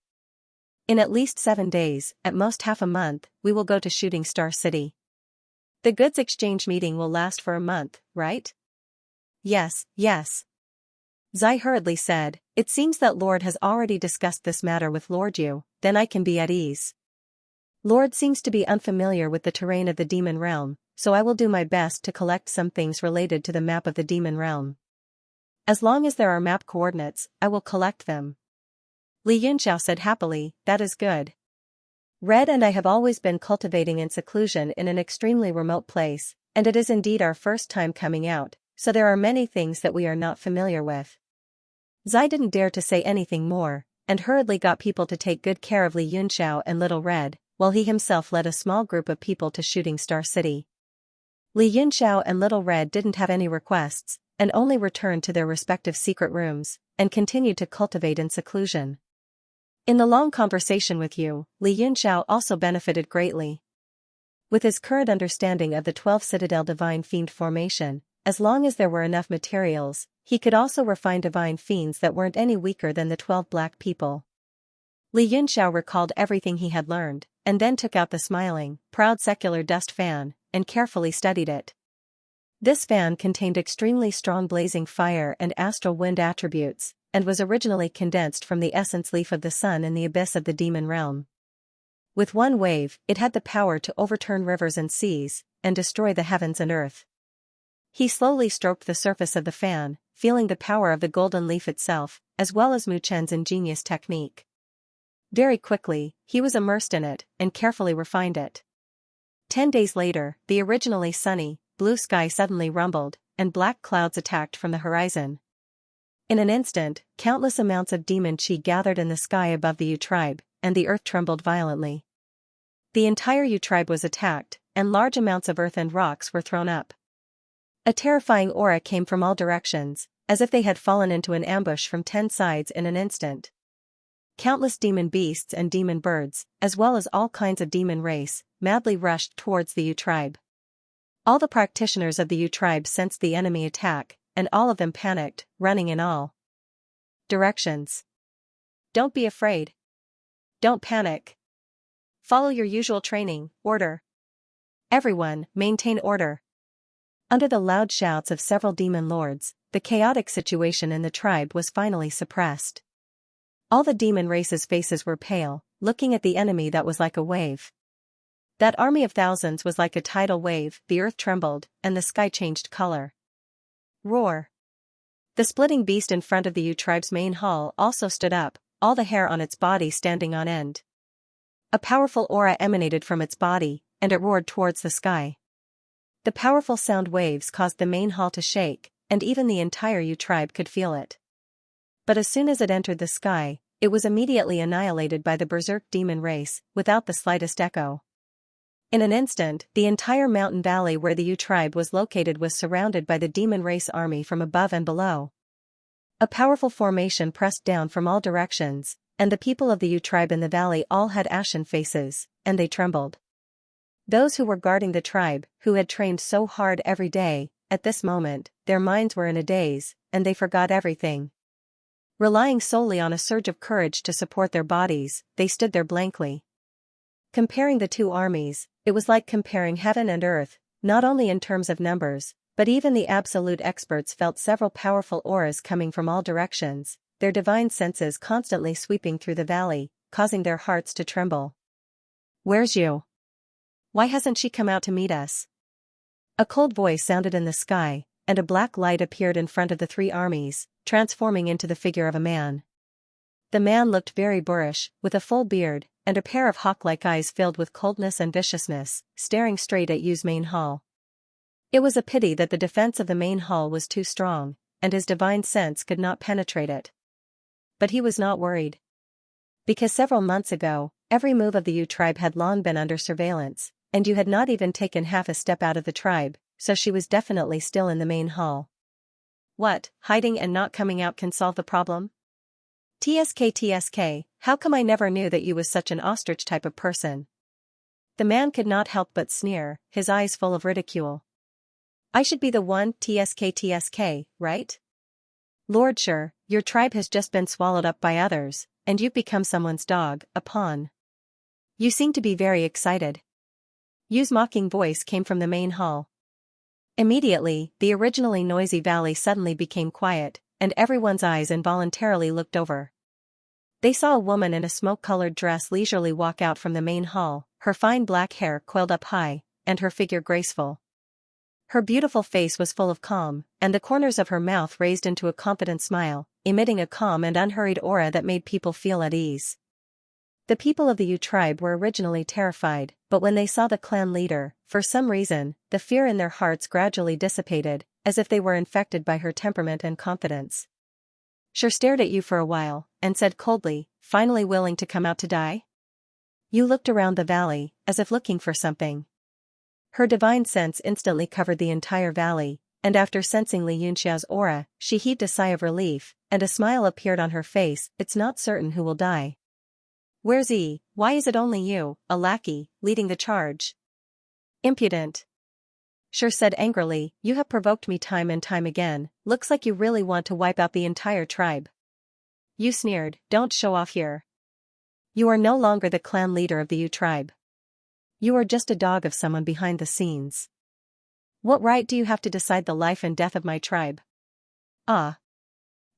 In at least 7 days, at most half a month, we will go to Shooting Star City. The goods exchange meeting will last for a month, right? Yes, yes. Zai hurriedly said, it seems that Lord has already discussed this matter with Lord Yu, then I can be at ease. Lord seems to be unfamiliar with the terrain of the demon realm, so I will do my best to collect some things related to the map of the demon realm. As long as there are map coordinates, I will collect them. Li Yunxiao said happily, that is good. Red and I have always been cultivating in seclusion in an extremely remote place, and it is indeed our first time coming out, so there are many things that we are not familiar with. Zai didn't dare to say anything more, and hurriedly got people to take good care of Li Yunxiao and Little Red, while he himself led a small group of people to Shooting Star City. Li Yunxiao and Little Red didn't have any requests, and only returned to their respective secret rooms, and continued to cultivate in seclusion. In the long conversation with Yu, Li Yunxiao also benefited greatly. With his current understanding of the 12 Citadel Divine Fiend formation, as long as there were enough materials, he could also refine divine fiends that weren't any weaker than the 12 black people. Li Yunxiao recalled everything he had learned, and then took out the smiling, proud secular dust fan, and carefully studied it. This fan contained extremely strong blazing fire and astral wind attributes, and was originally condensed from the essence leaf of the sun in the abyss of the demon realm. With one wave, it had the power to overturn rivers and seas, and destroy the heavens and earth. He slowly stroked the surface of the fan, feeling the power of the golden leaf itself, as well as Mu Chen's ingenious technique. Very quickly, he was immersed in it, and carefully refined it. 10 days later, the originally sunny, blue sky suddenly rumbled, and black clouds attacked from the horizon. In an instant, countless amounts of demon chi gathered in the sky above the Yu tribe, and the earth trembled violently. The entire Yu tribe was attacked, and large amounts of earth and rocks were thrown up. A terrifying aura came from all directions, as if they had fallen into an ambush from 10 sides in an instant. Countless demon beasts and demon birds, as well as all kinds of demon race, madly rushed towards the Yu tribe. All the practitioners of the Yu tribe sensed the enemy attack, and all of them panicked, running in all directions. Don't be afraid. Don't panic. Follow your usual training, order. Everyone, maintain order. Under the loud shouts of several demon lords, the chaotic situation in the tribe was finally suppressed. All the demon race's faces were pale, looking at the enemy that was like a wave. That army of thousands was like a tidal wave, the earth trembled, and the sky changed color. Roar! The splitting beast in front of the Yu tribe's main hall also stood up, all the hair on its body standing on end. A powerful aura emanated from its body, and it roared towards the sky. The powerful sound waves caused the main hall to shake, and even the entire Yu tribe could feel it. But as soon as it entered the sky, it was immediately annihilated by the berserk demon race, without the slightest echo. In an instant, the entire mountain valley where the Yu tribe was located was surrounded by the demon race army from above and below. A powerful formation pressed down from all directions, and the people of the Yu tribe in the valley all had ashen faces, and they trembled. Those who were guarding the tribe, who had trained so hard every day, at this moment, their minds were in a daze, and they forgot everything. Relying solely on a surge of courage to support their bodies, they stood there blankly. Comparing the two armies, it was like comparing heaven and earth, not only in terms of numbers, but even the absolute experts felt several powerful auras coming from all directions, their divine senses constantly sweeping through the valley, causing their hearts to tremble. Where's Yu? Why hasn't she come out to meet us? A cold voice sounded in the sky, and a black light appeared in front of the 3 armies, transforming into the figure of a man. The man looked very boorish, with a full beard, and a pair of hawk-like eyes filled with coldness and viciousness, staring straight at Yu's main hall. It was a pity that the defense of the main hall was too strong, and his divine sense could not penetrate it. But he was not worried. Because several months ago, every move of the Yu tribe had long been under surveillance, and Yu had not even taken half a step out of the tribe, so she was definitely still in the main hall. What, hiding and not coming out can solve the problem? TSK, how come I never knew that you was such an ostrich type of person? The man could not help but sneer, his eyes full of ridicule. I should be the one, TSK, right? Lord sure, your tribe has just been swallowed up by others, and you've become someone's dog, a pawn. You seem to be very excited. Yu's mocking voice came from the main hall. Immediately, the originally noisy valley suddenly became quiet, and everyone's eyes involuntarily looked over. They saw a woman in a smoke-colored dress leisurely walk out from the main hall, her fine black hair coiled up high, and her figure graceful. Her beautiful face was full of calm, and the corners of her mouth raised into a confident smile, emitting a calm and unhurried aura that made people feel at ease. The people of the Yu tribe were originally terrified, but when they saw the clan leader, for some reason, the fear in their hearts gradually dissipated, as if they were infected by her temperament and confidence. Xianxia stared at Yu for a while, and said coldly, finally willing to come out to die? Yu looked around the valley, as if looking for something. Her divine sense instantly covered the entire valley, and after sensing Xianxia's aura, she heaved a sigh of relief, and a smile appeared on her face. It's not certain who will die. Where's he? Why is it only you, a lackey, leading the charge? Impudent. Xianxia said angrily, you have provoked me time and time again, looks like you really want to wipe out the entire tribe. Yu sneered, don't show off here. You are no longer the clan leader of the Yu tribe. You are just a dog of someone behind the scenes. What right do you have to decide the life and death of my tribe? Ah.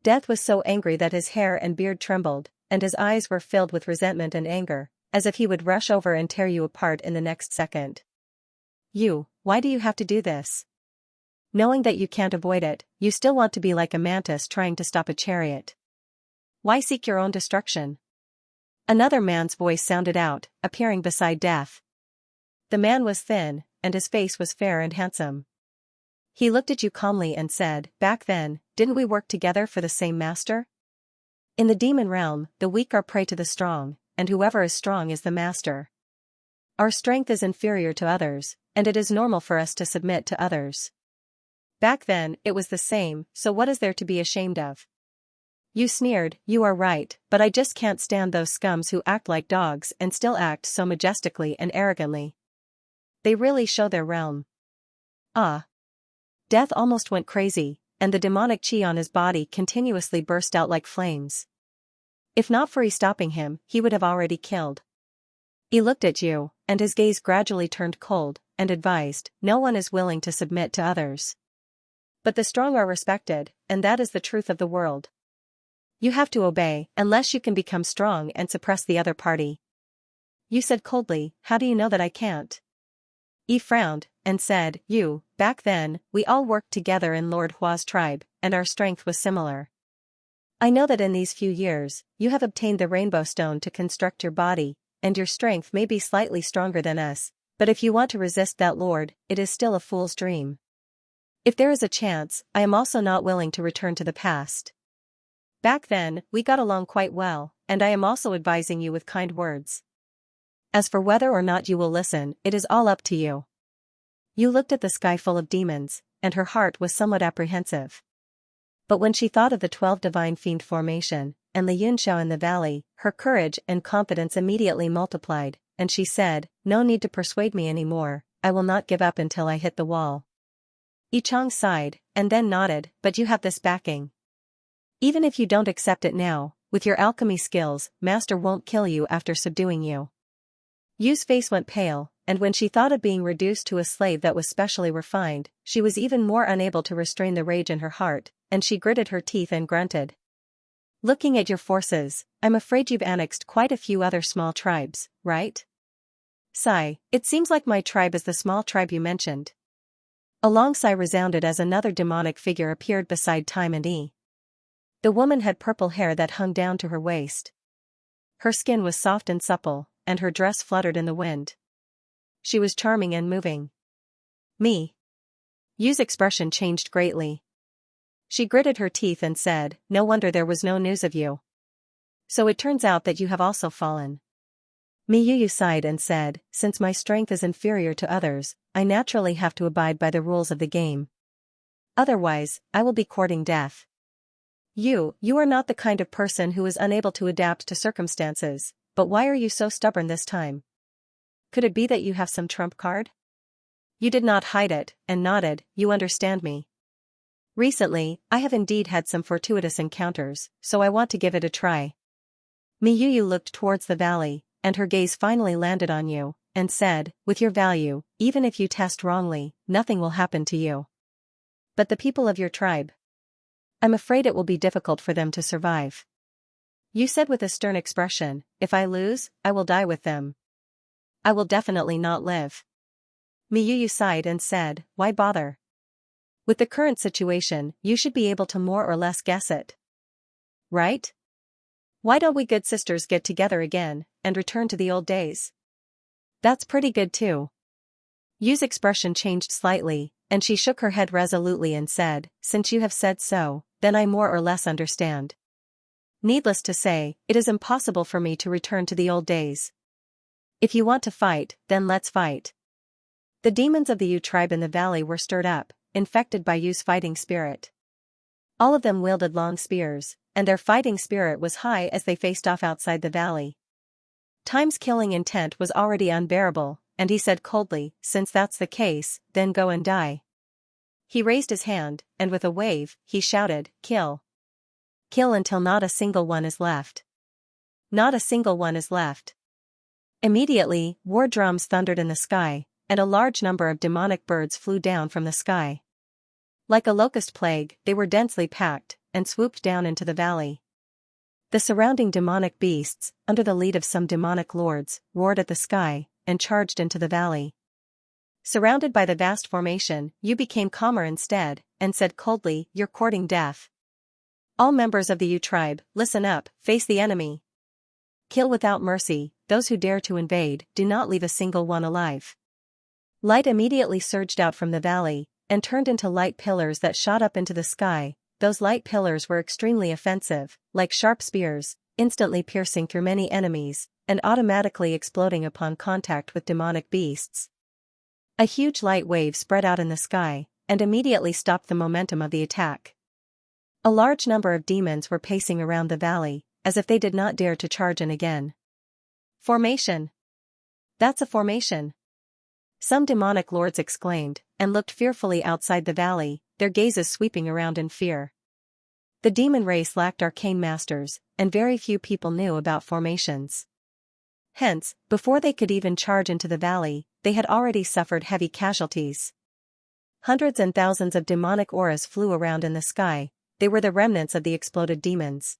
Death was so angry that his hair and beard trembled, and his eyes were filled with resentment and anger, as if he would rush over and tear you apart in the next second. You, why do you have to do this? Knowing that you can't avoid it, you still want to be like a mantis trying to stop a chariot. Why seek your own destruction? Another man's voice sounded out, appearing beside Death. The man was thin, and his face was fair and handsome. He looked at you calmly and said, back then, didn't we work together for the same master? In the demon realm, the weak are prey to the strong, and whoever is strong is the master. Our strength is inferior to others, and it is normal for us to submit to others. Back then, it was the same, so what is there to be ashamed of? You sneered, you are right, but I just can't stand those scums who act like dogs and still act so majestically and arrogantly. They really show their realm. Ah. Death almost went crazy, and the demonic chi on his body continuously burst out like flames. If not for stopping him, he would have already killed. He looked at you, and his gaze gradually turned cold, and advised, no one is willing to submit to others. But the strong are respected, and that is the truth of the world. You have to obey, unless you can become strong and suppress the other party. You said coldly, how do you know that I can't? He frowned, and said, you, back then, we all worked together in Lord Hua's tribe, and our strength was similar. I know that in these few years, you have obtained the rainbow stone to construct your body, and your strength may be slightly stronger than us, but if you want to resist that lord, it is still a fool's dream. If there is a chance, I am also not willing to return to the past. Back then, we got along quite well, and I am also advising you with kind words. As for whether or not you will listen, it is all up to you. You looked at the sky full of demons, and her heart was somewhat apprehensive. But when she thought of the 12 divine fiend formation, and Xianxia in the valley, her courage and confidence immediately multiplied, and she said, no need to persuade me anymore, I will not give up until I hit the wall. Yichang sighed, and then nodded, but you have this backing. Even if you don't accept it now, with your alchemy skills, Master won't kill you after subduing you. Yu's face went pale, and when she thought of being reduced to a slave that was specially refined, she was even more unable to restrain the rage in her heart, and she gritted her teeth and grunted. Looking at your forces, I'm afraid you've annexed quite a few other small tribes, right? Sigh, it seems like my tribe is the small tribe you mentioned. A long sigh resounded as another demonic figure appeared beside Time and E. The woman had purple hair that hung down to her waist. Her skin was soft and supple, and her dress fluttered in the wind. She was charming and moving. Me. Yu's expression changed greatly. She gritted her teeth and said, no wonder there was no news of you. So it turns out that you have also fallen. Yu sighed and said, since my strength is inferior to others, I naturally have to abide by the rules of the game. Otherwise, I will be courting death. You are not the kind of person who is unable to adapt to circumstances, but why are you so stubborn this time? Could it be that you have some trump card? You did not hide it, and nodded, you understand me. Recently, I have indeed had some fortuitous encounters, so I want to give it a try. Miyu looked towards the valley, and her gaze finally landed on you, and said, with your value, even if you test wrongly, nothing will happen to you. But the people of your tribe? I'm afraid it will be difficult for them to survive. You said with a stern expression, if I lose, I will die with them. I will definitely not live. Miyu sighed and said, why bother? With the current situation, you should be able to more or less guess it. Right? Why don't we good sisters get together again, and return to the old days? That's pretty good too. Yu's expression changed slightly, and she shook her head resolutely and said, since you have said so, then I more or less understand. Needless to say, it is impossible for me to return to the old days. If you want to fight, then let's fight. The demons of the Yu tribe in the valley were stirred up, infected by Yu's fighting spirit. All of them wielded long spears, and their fighting spirit was high as they faced off outside the valley. Time's killing intent was already unbearable, and he said coldly, since that's the case, then go and die. He raised his hand, and with a wave, he shouted, kill. Kill until not a single one is left. Not a single one is left. Immediately, war drums thundered in the sky, and a large number of demonic birds flew down from the sky. Like a locust plague, they were densely packed, and swooped down into the valley. The surrounding demonic beasts, under the lead of some demonic lords, roared at the sky, and charged into the valley. Surrounded by the vast formation, you became calmer instead, and said coldly, you're courting death. All members of the Yu tribe, listen up, face the enemy. Kill without mercy, those who dare to invade, do not leave a single one alive. Light immediately surged out from the valley, and turned into light pillars that shot up into the sky. Those light pillars were extremely offensive, like sharp spears, instantly piercing through many enemies, and automatically exploding upon contact with demonic beasts. A huge light wave spread out in the sky, and immediately stopped the momentum of the attack. A large number of demons were pacing around the valley, as if they did not dare to charge in again. Formation! That's a formation! Some demonic lords exclaimed, and looked fearfully outside the valley, their gazes sweeping around in fear. The demon race lacked arcane masters, and very few people knew about formations. Hence, before they could even charge into the valley, they had already suffered heavy casualties. Hundreds and thousands of demonic auras flew around in the sky, they were the remnants of the exploded demons.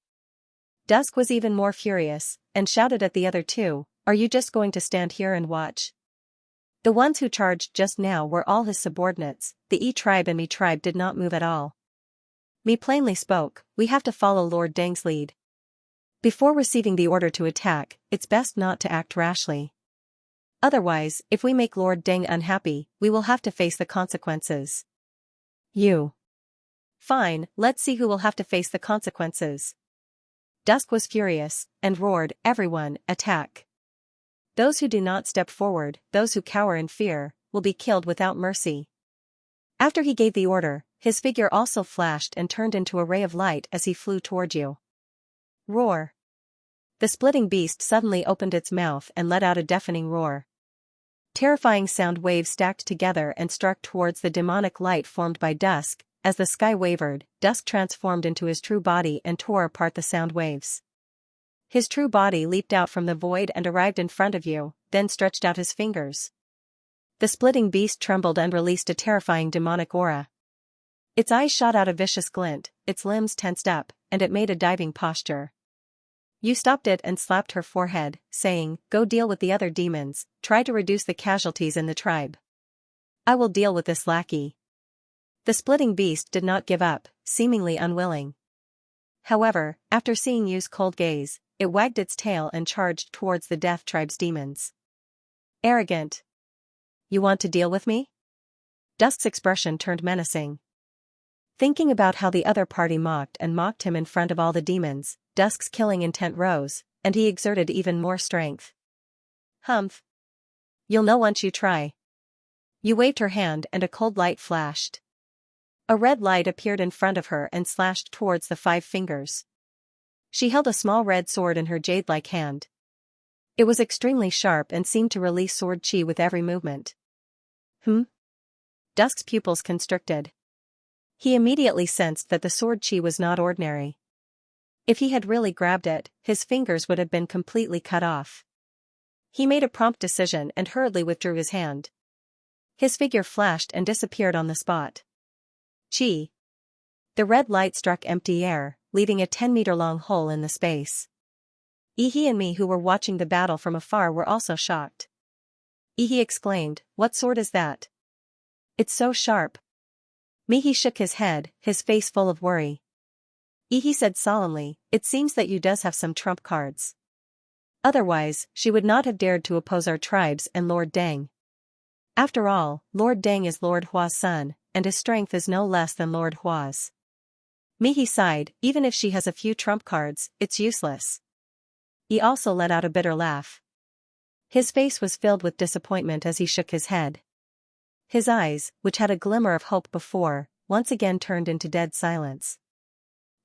Dusk was even more furious, and shouted at the other two, are you just going to stand here and watch? The ones who charged just now were all his subordinates, the E tribe and Mi tribe did not move at all. Mi plainly spoke, we have to follow Lord Deng's lead. Before receiving the order to attack, it's best not to act rashly. Otherwise, if we make Lord Deng unhappy, we will have to face the consequences. You. Fine, let's see who will have to face the consequences. Dusk was furious, and roared, everyone, attack. Those who do not step forward, those who cower in fear, will be killed without mercy. After he gave the order, his figure also flashed and turned into a ray of light as he flew toward you. Roar. The splitting beast suddenly opened its mouth and let out a deafening roar. Terrifying sound waves stacked together and struck towards the demonic light formed by Dusk. As the sky wavered, Dusk transformed into his true body and tore apart the sound waves. His true body leaped out from the void and arrived in front of you, then stretched out his fingers. The splitting beast trembled and released a terrifying demonic aura. Its eyes shot out a vicious glint, its limbs tensed up, and it made a diving posture. You stopped it and slapped her forehead, saying, go deal with the other demons, try to reduce the casualties in the tribe. I will deal with this lackey. The splitting beast did not give up, seemingly unwilling. However, after seeing Yu's cold gaze, it wagged its tail and charged towards the Death Tribe's demons. Arrogant. You want to deal with me? Dusk's expression turned menacing. Thinking about how the other party mocked him in front of all the demons, Dusk's killing intent rose, and he exerted even more strength. Humph. You'll know once you try. You waved her hand and a cold light flashed. A red light appeared in front of her and slashed towards the 5 fingers. She held a small red sword in her jade-like hand. It was extremely sharp and seemed to release sword chi with every movement. Dusk's pupils constricted. He immediately sensed that the sword chi was not ordinary. If he had really grabbed it, his fingers would have been completely cut off. He made a prompt decision and hurriedly withdrew his hand. His figure flashed and disappeared on the spot. Chi. The red light struck empty air, leaving a 10-meter-long hole in the space. He and me, who were watching the battle from afar, were also shocked. He exclaimed, "What sword is that? It's so sharp." He shook his head, his face full of worry. He said solemnly, "It seems that you does have some trump cards. Otherwise, she would not have dared to oppose our tribes and Lord Deng. After all, Lord Deng is Lord Hua's son, and his strength is no less than Lord Hua's." He sighed, "Even if she has a few trump cards, it's useless." He also let out a bitter laugh. His face was filled with disappointment as he shook his head. His eyes, which had a glimmer of hope before, once again turned into dead silence.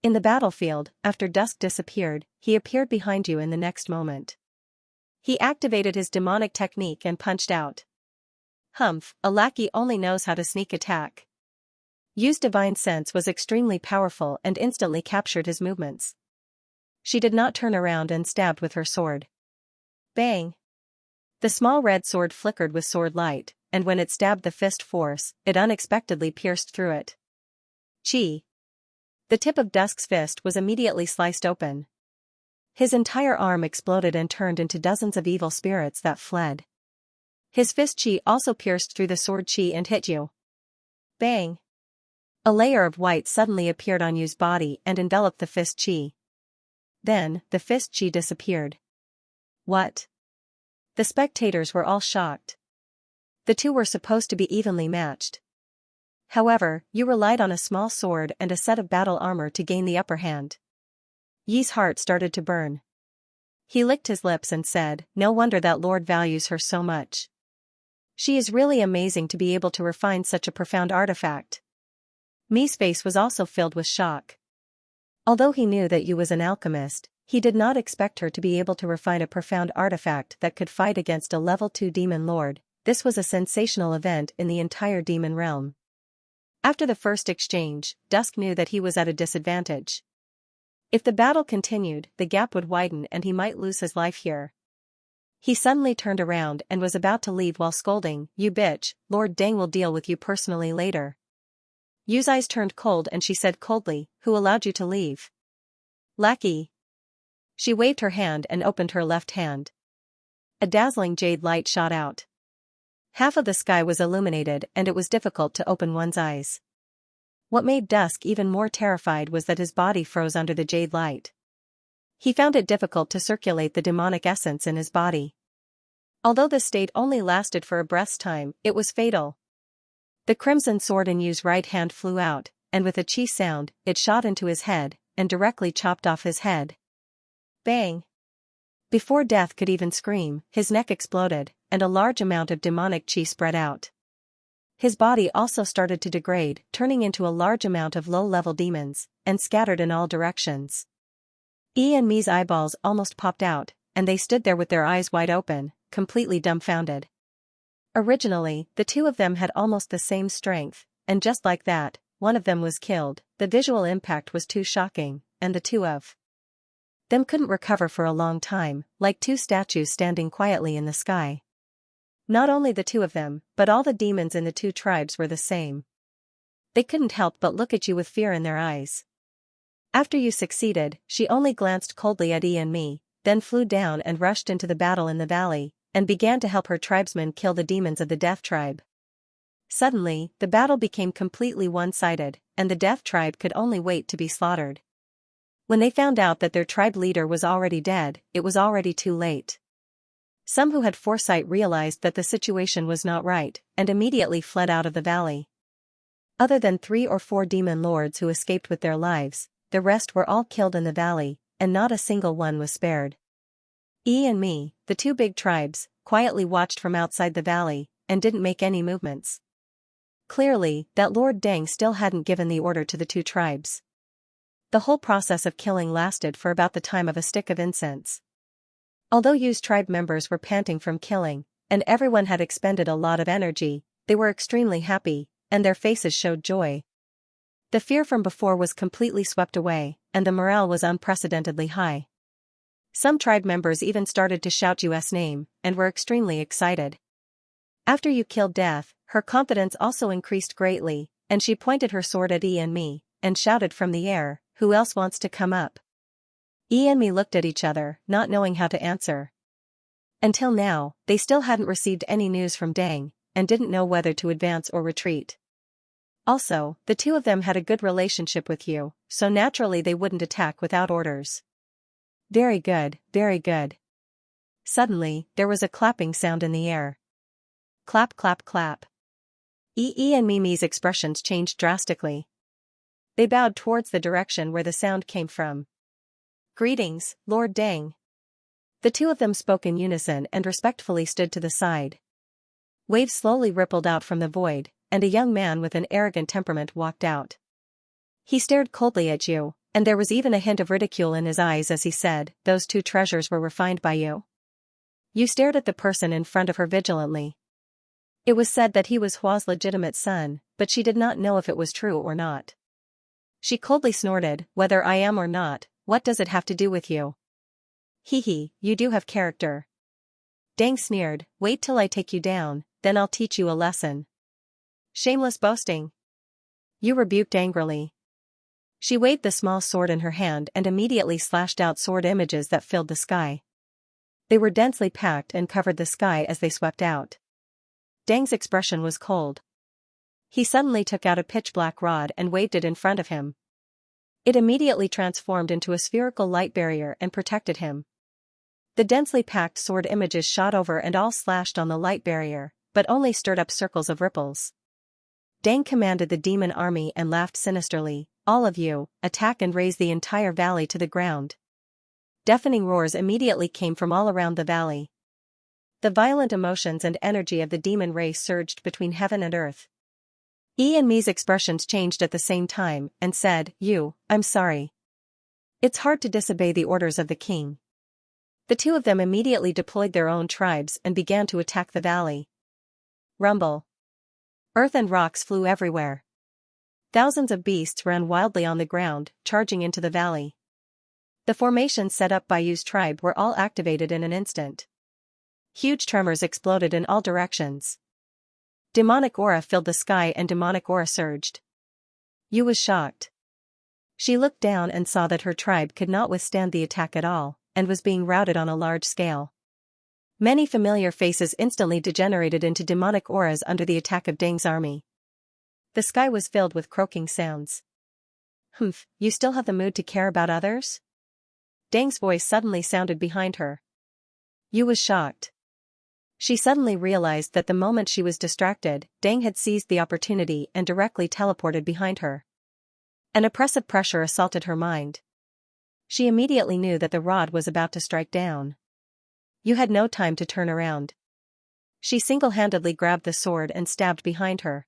In the battlefield, after Dusk disappeared, he appeared behind you in the next moment. He activated his demonic technique and punched out. Humph, a lackey only knows how to sneak attack. Yu's divine sense was extremely powerful and instantly captured his movements. She did not turn around and stabbed with her sword. Bang! The small red sword flickered with sword light, and when it stabbed the fist force, it unexpectedly pierced through it. Chi! The tip of Dusk's fist was immediately sliced open. His entire arm exploded and turned into dozens of evil spirits that fled. His fist chi also pierced through the sword chi and hit you. Bang! A layer of white suddenly appeared on Yu's body and enveloped the fist chi. Then, the fist chi disappeared. What? The spectators were all shocked. The two were supposed to be evenly matched. However, Yu relied on a small sword and a set of battle armor to gain the upper hand. Yi's heart started to burn. He licked his lips and said, "No wonder that Lord values her so much. She is really amazing to be able to refine such a profound artifact." Mi's face was also filled with shock. Although he knew that Yu was an alchemist, he did not expect her to be able to refine a profound artifact that could fight against a level 2 demon lord. This was a sensational event in the entire demon realm. After the first exchange, Dusk knew that he was at a disadvantage. If the battle continued, the gap would widen and he might lose his life here. He suddenly turned around and was about to leave while scolding, "You bitch, Lord Deng will deal with you personally later." Yu's eyes turned cold and she said coldly, "Who allowed you to leave?" "Lackey." She waved her hand and opened her left hand. A dazzling jade light shot out. Half of the sky was illuminated and it was difficult to open one's eyes. What made Dusk even more terrified was that his body froze under the jade light. He found it difficult to circulate the demonic essence in his body. Although this state only lasted for a breath's time, it was fatal. The crimson sword in Yu's right hand flew out, and with a chi sound, it shot into his head, and directly chopped off his head. Bang! Before Death could even scream, his neck exploded, and a large amount of demonic chi spread out. His body also started to degrade, turning into a large amount of low-level demons, and scattered in all directions. And Mi's eyeballs almost popped out, and they stood there with their eyes wide open, completely dumbfounded. Originally, the two of them had almost the same strength, and just like that, one of them was killed. The visual impact was too shocking, and the two of them couldn't recover for a long time, like two statues standing quietly in the sky. Not only the two of them, but all the demons in the two tribes were the same. They couldn't help but look at you with fear in their eyes. After you succeeded, she only glanced coldly at and me, then flew down and rushed into the battle in the valley, and began to help her tribesmen kill the demons of the Death Tribe. Suddenly, the battle became completely one-sided, and the Death Tribe could only wait to be slaughtered. When they found out that their tribe leader was already dead, it was already too late. Some who had foresight realized that the situation was not right, and immediately fled out of the valley. Other than 3 or 4 demon lords who escaped with their lives, the rest were all killed in the valley, and not a single one was spared. And me, the two big tribes, quietly watched from outside the valley, and didn't make any movements. Clearly, that Lord Deng still hadn't given the order to the two tribes. The whole process of killing lasted for about the time of a stick of incense. Although Yu's tribe members were panting from killing, and everyone had expended a lot of energy, they were extremely happy, and their faces showed joy. The fear from before was completely swept away, and the morale was unprecedentedly high. Some tribe members even started to shout Yu's name, and were extremely excited. After Yu killed Death, her confidence also increased greatly, and she pointed her sword at Yi and me, and shouted from the air, "Who else wants to come up?" Yi and me looked at each other, not knowing how to answer. Until now, they still hadn't received any news from Deng, and didn't know whether to advance or retreat. Also, the two of them had a good relationship with Yu, so naturally they wouldn't attack without orders. Very good, very good. Suddenly, there was a clapping sound in the air. Clap clap clap. Yi and Mimi's expressions changed drastically. They bowed towards the direction where the sound came from. "Greetings, Lord Deng." The two of them spoke in unison and respectfully stood to the side. Waves slowly rippled out from the void, and a young man with an arrogant temperament walked out. He stared coldly at Yu, and there was even a hint of ridicule in his eyes as he said, "Those two treasures were refined by you." Yu stared at the person in front of her vigilantly. It was said that he was Hua's legitimate son, but she did not know if it was true or not. She coldly snorted, "Whether I am or not, what does it have to do with you?" "Hee, you do have character." Deng sneered, "Wait till I take you down, then I'll teach you a lesson." "Shameless boasting." Yu rebuked angrily. She waved the small sword in her hand and immediately slashed out sword images that filled the sky. They were densely packed and covered the sky as they swept out. Deng's expression was cold. He suddenly took out a pitch-black rod and waved it in front of him. It immediately transformed into a spherical light barrier and protected him. The densely packed sword images shot over and all slashed on the light barrier, but only stirred up circles of ripples. Deng commanded the demon army and laughed sinisterly, "All of you, attack and raze the entire valley to the ground." Deafening roars immediately came from all around the valley. The violent emotions and energy of the demon race surged between heaven and earth. Yi and Mi's expressions changed at the same time, and said, "Yu, I'm sorry. It's hard to disobey the orders of the king." The two of them immediately deployed their own tribes and began to attack the valley. Rumble. Earth and rocks flew everywhere. Thousands of beasts ran wildly on the ground, charging into the valley. The formations set up by Yu's tribe were all activated in an instant. Huge tremors exploded in all directions. Demonic aura filled the sky and demonic aura surged. Yu was shocked. She looked down and saw that her tribe could not withstand the attack at all, and was being routed on a large scale. Many familiar faces instantly degenerated into demonic auras under the attack of Deng's army. The sky was filled with croaking sounds. "Humph, you still have the mood to care about others?" Deng's voice suddenly sounded behind her. Yu was shocked. She suddenly realized that the moment she was distracted, Deng had seized the opportunity and directly teleported behind her. An oppressive pressure assaulted her mind. She immediately knew that the rod was about to strike down. Yu had no time to turn around. She single-handedly grabbed the sword and stabbed behind her.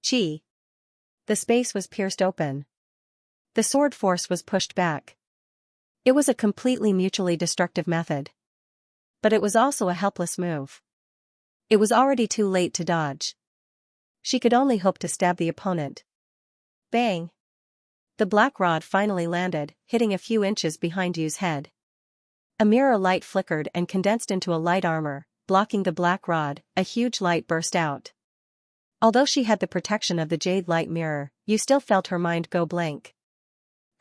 Chi! The space was pierced open. The sword force was pushed back. It was a completely mutually destructive method. But it was also a helpless move. It was already too late to dodge. She could only hope to stab the opponent. Bang! The black rod finally landed, hitting a few inches behind Yu's head. A mirror light flickered and condensed into a light armor, blocking the black rod. A huge light burst out. Although she had the protection of the jade light mirror, Yu still felt her mind go blank.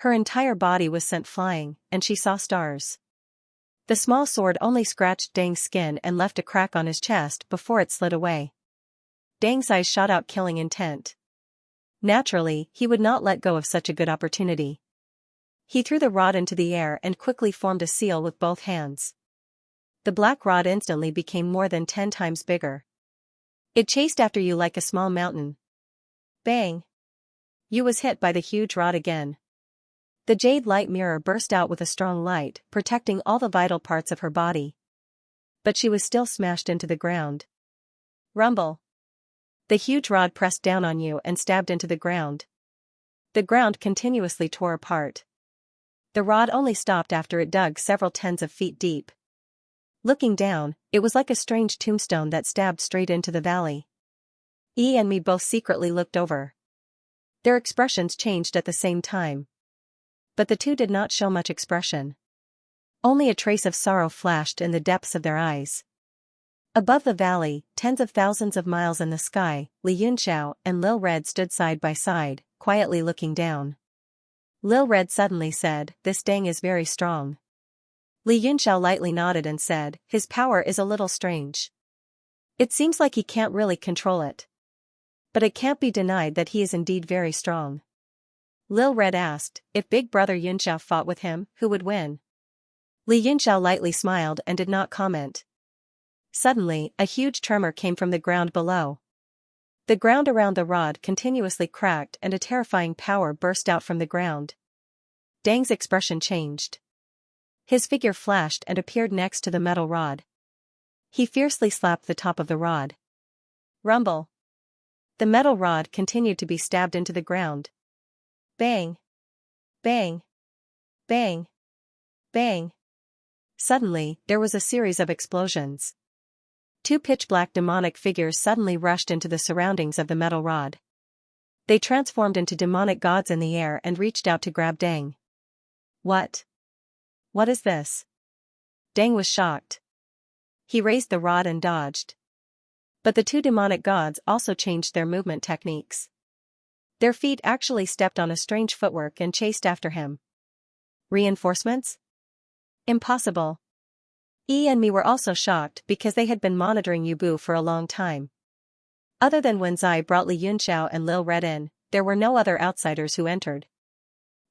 Her entire body was sent flying, and she saw stars. The small sword only scratched Deng's skin and left a crack on his chest before it slid away. Deng's eyes shot out killing intent. Naturally, he would not let go of such a good opportunity. He threw the rod into the air and quickly formed a seal with both hands. The black rod instantly became more than 10 times bigger. It chased after Yu like a small mountain. Bang! Yu was hit by the huge rod again. The jade light mirror burst out with a strong light, protecting all the vital parts of her body. But she was still smashed into the ground. Rumble. The huge rod pressed down on you and stabbed into the ground. The ground continuously tore apart. The rod only stopped after it dug several tens of feet deep. Looking down, it was like a strange tombstone that stabbed straight into the valley. E and me both secretly looked over. Their expressions changed at the same time. But the two did not show much expression. Only a trace of sorrow flashed in the depths of their eyes. Above the valley, tens of thousands of miles in the sky, Li Yunxiao and Lil Red stood side by side, quietly looking down. Lil Red suddenly said, "This Dang is very strong." Li Yunxiao lightly nodded and said, "His power is a little strange. It seems like he can't really control it. But it can't be denied that he is indeed very strong." Lil Red asked, "If Big Brother Yunxiao fought with him, who would win?" Li Yunxiao lightly smiled and did not comment. Suddenly, a huge tremor came from the ground below. The ground around the rod continuously cracked and a terrifying power burst out from the ground. Dang's expression changed. His figure flashed and appeared next to the metal rod. He fiercely slapped the top of the rod. Rumble. The metal rod continued to be stabbed into the ground. Bang. Bang. Bang. Bang. Suddenly, there was a series of explosions. Two pitch-black demonic figures suddenly rushed into the surroundings of the metal rod. They transformed into demonic gods in the air and reached out to grab Dang. What? What is this? Dang was shocked. He raised the rod and dodged. But the two demonic gods also changed their movement techniques. Their feet actually stepped on a strange footwork and chased after him. Reinforcements? Impossible. E and me were also shocked because they had been monitoring Yubu for a long time. Other than when Zai brought Li Yunxiao and Lil Red in, there were no other outsiders who entered.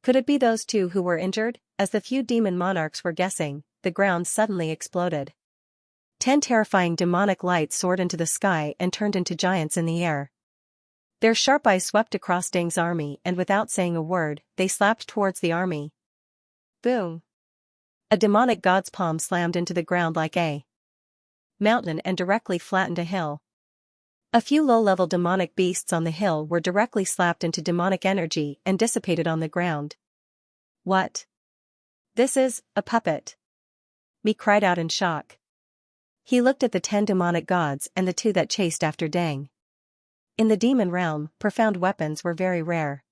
Could it be those two who were injured? As the few demon monarchs were guessing, the ground suddenly exploded. 10 terrifying demonic lights soared into the sky and turned into giants in the air. Their sharp eyes swept across Dang's army and without saying a word, they slapped towards the army. Boom! A demonic god's palm slammed into the ground like a mountain and directly flattened a hill. A few low-level demonic beasts on the hill were directly slapped into demonic energy and dissipated on the ground. What? This is a puppet. Me cried out in shock. He looked at the 10 demonic gods and the two that chased after Dang. In the demon realm, profound weapons were very rare.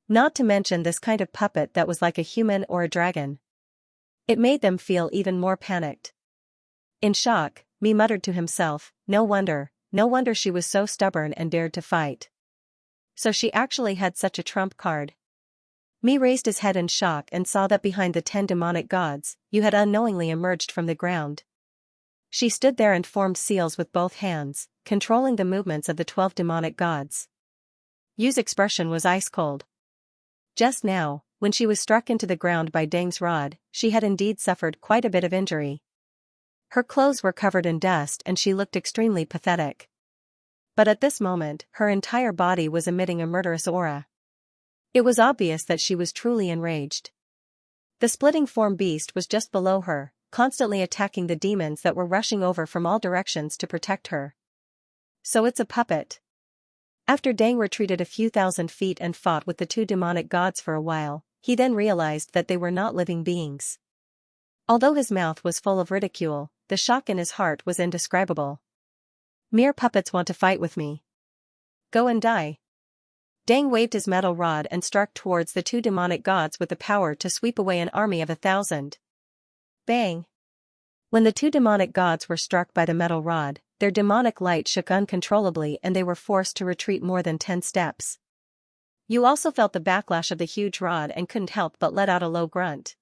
Not to mention this kind of puppet that was like a human or a dragon. It made them feel even more panicked. In shock, me muttered to himself, no wonder she was so stubborn and dared to fight. So she actually had such a trump card. Me raised his head in shock and saw that behind the 10 demonic gods, you had unknowingly emerged from the ground. She stood there and formed seals with both hands, controlling the movements of the 12 demonic gods. Yu's expression was ice cold. Just now, when she was struck into the ground by Dang's rod, she had indeed suffered quite a bit of injury. Her clothes were covered in dust and she looked extremely pathetic. But at this moment, her entire body was emitting a murderous aura. It was obvious that she was truly enraged. The splitting form beast was just below her, constantly attacking the demons that were rushing over from all directions to protect her. So it's a puppet. After Dang retreated a few thousand feet and fought with the 2 demonic gods for a while, he then realized that they were not living beings. Although his mouth was full of ridicule, the shock in his heart was indescribable. Mere puppets want to fight with me. Go and die. Dang waved his metal rod and struck towards the 2 demonic gods with the power to sweep away an army of 1,000. Bang! When the 2 demonic gods were struck by the metal rod, their demonic light shook uncontrollably and they were forced to retreat more than 10 steps. You also felt the backlash of the huge rod and couldn't help but let out a low grunt.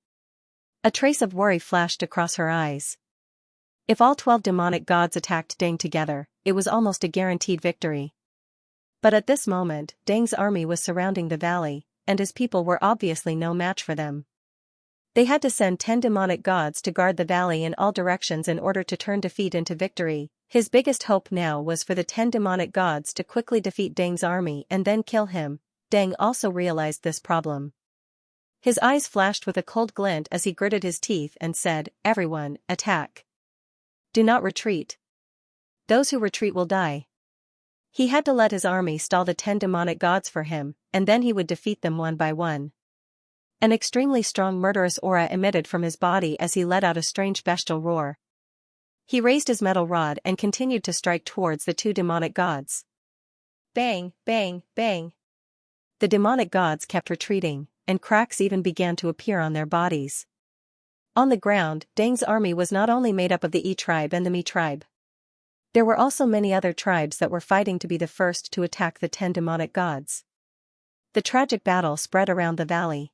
A trace of worry flashed across her eyes. If all 12 demonic gods attacked Dang together, it was almost a guaranteed victory. But at this moment, Dang's army was surrounding the valley, and his people were obviously no match for them. They had to send 10 demonic gods to guard the valley in all directions in order to turn defeat into victory. His biggest hope now was for the 10 demonic gods to quickly defeat Dang's army and then kill him. Dang also realized this problem. His eyes flashed with a cold glint as he gritted his teeth and said, "Everyone, attack. Do not retreat. Those who retreat will die." He had to let his army stall the 10 demonic gods for him, and then he would defeat them one by one. An extremely strong murderous aura emitted from his body as he let out a strange bestial roar. He raised his metal rod and continued to strike towards the 2 demonic gods. Bang, bang, bang. The demonic gods kept retreating, and cracks even began to appear on their bodies. On the ground, Deng's army was not only made up of the Yi tribe and the Mi tribe. There were also many other tribes that were fighting to be the first to attack the 10 demonic gods. The tragic battle spread around the valley.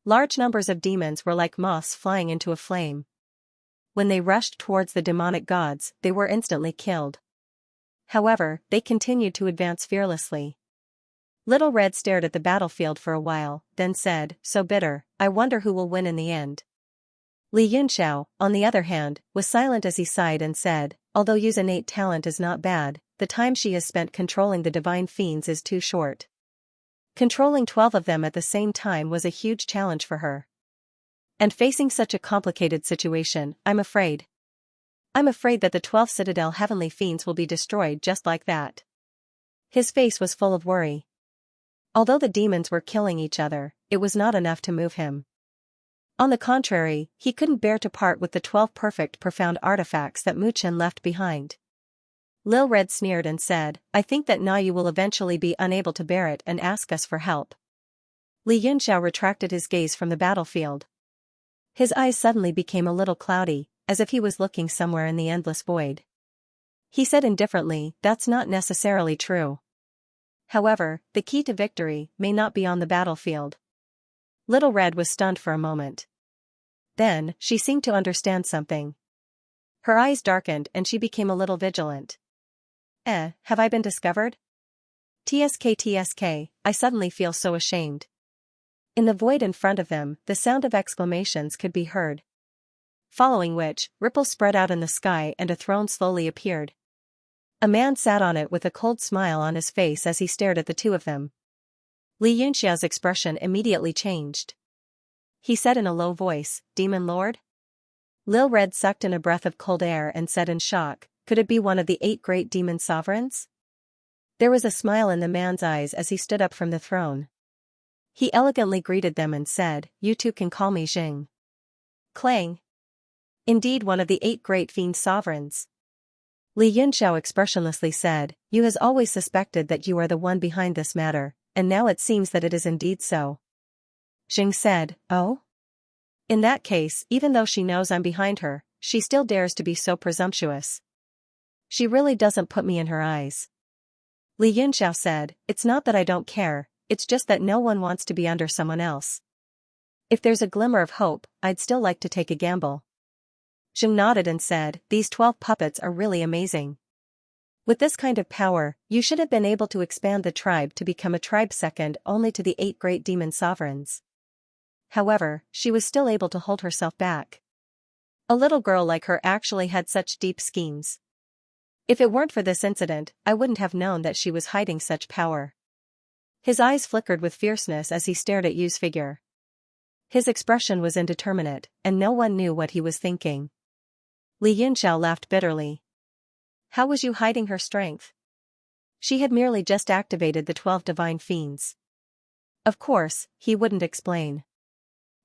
Large numbers of demons were like moths flying into a flame. When they rushed towards the demonic gods, they were instantly killed. However, they continued to advance fearlessly. Little Red stared at the battlefield for a while, then said, "So bitter, I wonder who will win in the end." Li Yunxiao, on the other hand, was silent as he sighed and said, "Although Yu's innate talent is not bad, the time she has spent controlling the divine fiends is too short." Controlling 12 of them at the same time was a huge challenge for her. And facing such a complicated situation, I'm afraid that the 12 Citadel Heavenly Fiends will be destroyed just like that. His face was full of worry. Although the demons were killing each other, it was not enough to move him. On the contrary, he couldn't bear to part with the 12 perfect profound artifacts that Mu Chen left behind. Lil Red sneered and said, "I think that now you will eventually be unable to bear it and ask us for help." Li Yunxiao retracted his gaze from the battlefield. His eyes suddenly became a little cloudy, as if he was looking somewhere in the endless void. He said indifferently, "That's not necessarily true. However, the key to victory may not be on the battlefield." Little Red was stunned for a moment. Then, she seemed to understand something. Her eyes darkened and she became a little vigilant. Have I been discovered? TSK, I suddenly feel so ashamed." In the void in front of them, the sound of exclamations could be heard. Following which, ripples spread out in the sky and a throne slowly appeared. A man sat on it with a cold smile on his face as he stared at the 2 of them. Li Yunxiao's expression immediately changed. He said in a low voice, "Demon Lord?" Lil Red sucked in a breath of cold air and said in shock, "Could it be one of the 8 great demon sovereigns?" There was a smile in the man's eyes as he stood up from the throne. He elegantly greeted them and said, "You 2 can call me Xing." Clang. Indeed, one of the 8 great fiend sovereigns. Li Yunxiao expressionlessly said, "You has always suspected that you are the one behind this matter, and now it seems that it is indeed so." Xing said, "Oh? In that case, even though she knows I'm behind her, she still dares to be so presumptuous. She really doesn't put me in her eyes." Li Yunxiao said, "It's not that I don't care, it's just that no one wants to be under someone else. If there's a glimmer of hope, I'd still like to take a gamble." Xing nodded and said, "These 12 puppets are really amazing. With this kind of power, you should have been able to expand the tribe to become a tribe second only to the 8 great demon sovereigns." However, she was still able to hold herself back. A little girl like her actually had such deep schemes. If it weren't for this incident, I wouldn't have known that she was hiding such power. His eyes flickered with fierceness as he stared at Yu's figure. His expression was indeterminate, and no one knew what he was thinking. Li Yunxiao laughed bitterly. How was Yu hiding her strength? She had merely just activated the 12 divine fiends. Of course, he wouldn't explain.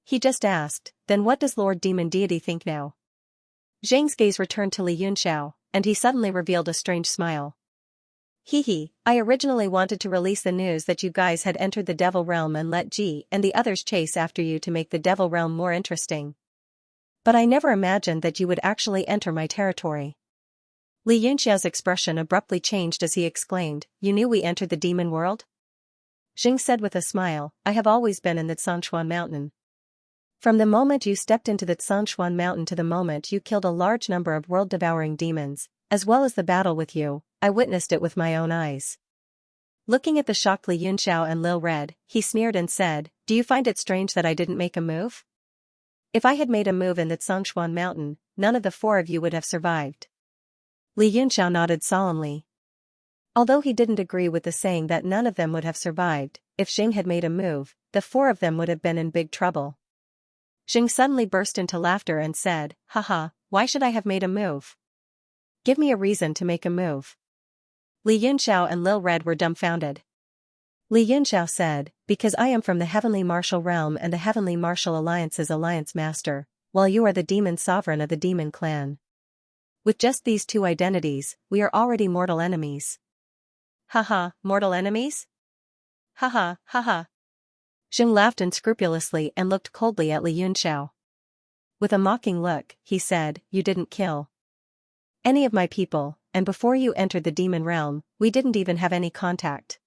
He just asked, "Then what does Lord Demon Deity think now?" Zhang's gaze returned to Li Yunxiao, and he suddenly revealed a strange smile. "Hee, I originally wanted to release the news that you guys had entered the Devil Realm and let Ji and the others chase after you to make the Devil Realm more interesting. But I never imagined that you would actually enter my territory." Li Yunxiao's expression abruptly changed as he exclaimed, "You knew we entered the demon world?" Xing said with a smile, "I have always been in the Xianxia mountain. From the moment you stepped into the Xianxia mountain to the moment you killed a large number of world-devouring demons, as well as the battle with you, I witnessed it with my own eyes." Looking at the shocked Li Yunxiao and Lil Red, he sneered and said, "Do you find it strange that I didn't make a move? If I had made a move in the Xianxia mountain, none of the 4 of you would have survived." Li Yunxiao nodded solemnly. Although he didn't agree with the saying that none of them would have survived, if Xing had made a move, the 4 of them would have been in big trouble. Xing suddenly burst into laughter and said, "Haha, why should I have made a move? Give me a reason to make a move." Li Yunxiao and Lil Red were dumbfounded. Li Yunxiao said, because I am from the Heavenly Martial Realm and the Heavenly Martial Alliance's Alliance Master, while you are the Demon Sovereign of the Demon Clan. With just these two identities, we are already mortal enemies. Haha, mortal enemies? Haha, haha. Zheng laughed unscrupulously and looked coldly at Li Yunxiao. With a mocking look, he said, you didn't kill any of my people, and before you entered the demon realm, we didn't even have any contact.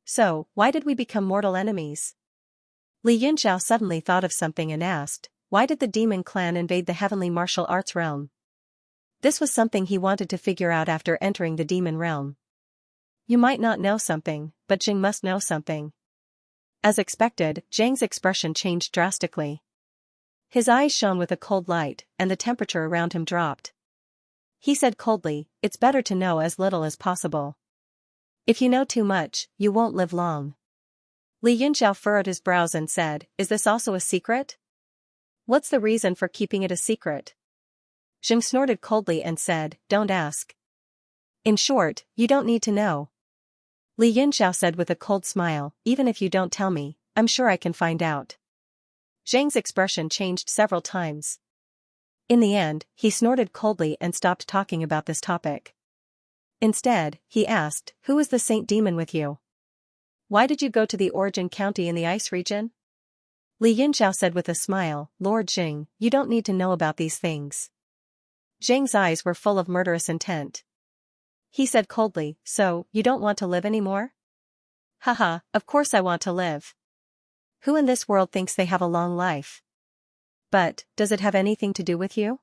So, why did we become mortal enemies? Li Yunxiao suddenly thought of something and asked, why did the demon clan invade the heavenly martial arts realm? This was something he wanted to figure out after entering the demon realm. You might not know something, but Zheng must know something. As expected, Zheng's expression changed drastically. His eyes shone with a cold light, and the temperature around him dropped. He said coldly, it's better to know as little as possible. If you know too much, you won't live long. Li Yunxiao furrowed his brows and said, is this also a secret? What's the reason for keeping it a secret? Zheng snorted coldly and said, don't ask. In short, you don't need to know. Li Yunxiao said with a cold smile, even if you don't tell me, I'm sure I can find out. Zheng's expression changed several times. In the end, he snorted coldly and stopped talking about this topic. Instead, he asked, who is the Saint Demon with you? Why did you go to the Origin County in the ice region? Li Yunxiao said with a smile, Lord Zheng, you don't need to know about these things. Zheng's eyes were full of murderous intent. He said coldly, so, you don't want to live anymore? Haha, of course I want to live. Who in this world thinks they have a long life? But, does it have anything to do with you?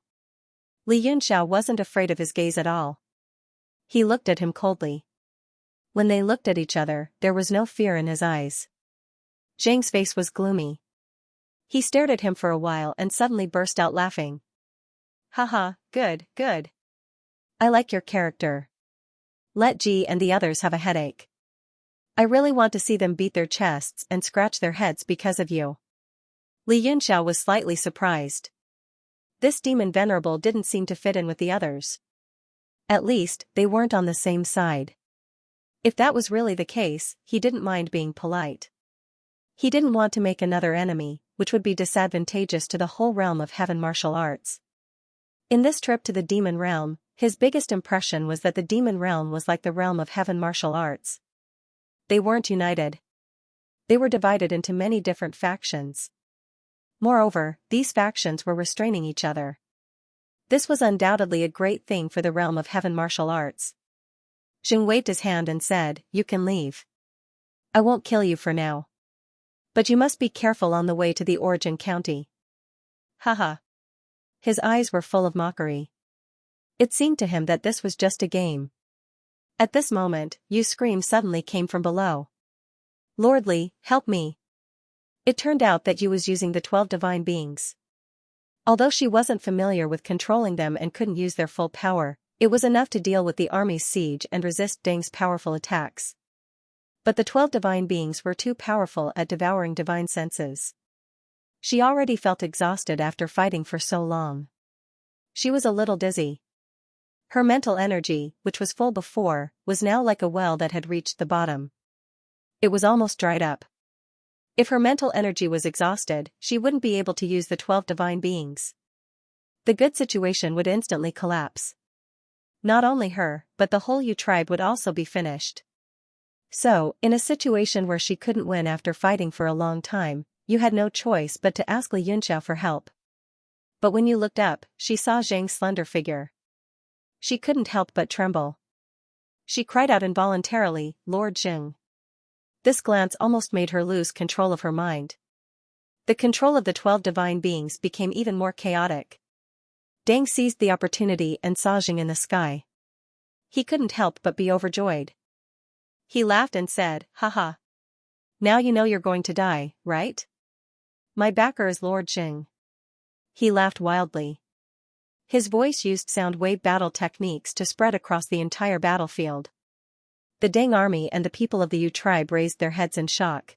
Li Yunxiao wasn't afraid of his gaze at all. He looked at him coldly. When they looked at each other, there was no fear in his eyes. Zheng's face was gloomy. He stared at him for a while and suddenly burst out laughing. Haha, good, good. I like your character. Let Ji and the others have a headache. I really want to see them beat their chests and scratch their heads because of you. Li Yunxiao was slightly surprised. This demon venerable didn't seem to fit in with the others. At least, they weren't on the same side. If that was really the case, he didn't mind being polite. He didn't want to make another enemy, which would be disadvantageous to the whole realm of heaven martial arts. In this trip to the demon realm, his biggest impression was that the demon realm was like the realm of heaven martial arts. They weren't united. They were divided into many different factions. Moreover, these factions were restraining each other. This was undoubtedly a great thing for the realm of heaven martial arts. Zheng waved his hand and said, you can leave. I won't kill you for now. But you must be careful on the way to the Origin County. Haha. His eyes were full of mockery. It seemed to him that this was just a game. At this moment, Yu's scream suddenly came from below. Lord Li, help me. It turned out that Yu was using the 12 divine beings. Although she wasn't familiar with controlling them and couldn't use their full power, it was enough to deal with the army's siege and resist Deng's powerful attacks. But the 12 divine beings were too powerful at devouring divine senses. She already felt exhausted after fighting for so long. She was a little dizzy. Her mental energy, which was full before, was now like a well that had reached the bottom. It was almost dried up. If her mental energy was exhausted, she wouldn't be able to use the 12 divine beings. The good situation would instantly collapse. Not only her, but the whole Yu tribe would also be finished. So, in a situation where she couldn't win after fighting for a long time, Yu had no choice but to ask Li Yunxiao for help. But when Yu looked up, she saw Zheng's slender figure. She couldn't help but tremble. She cried out involuntarily, Lord Zheng. This glance almost made her lose control of her mind. The control of the 12 divine beings became even more chaotic. Deng seized the opportunity and saw Zheng in the sky. He couldn't help but be overjoyed. He laughed and said, haha. Now you know you're going to die, right? My backer is Lord Zheng. He laughed wildly. His voice used sound wave battle techniques to spread across the entire battlefield. The Deng army and the people of the Yu tribe raised their heads in shock.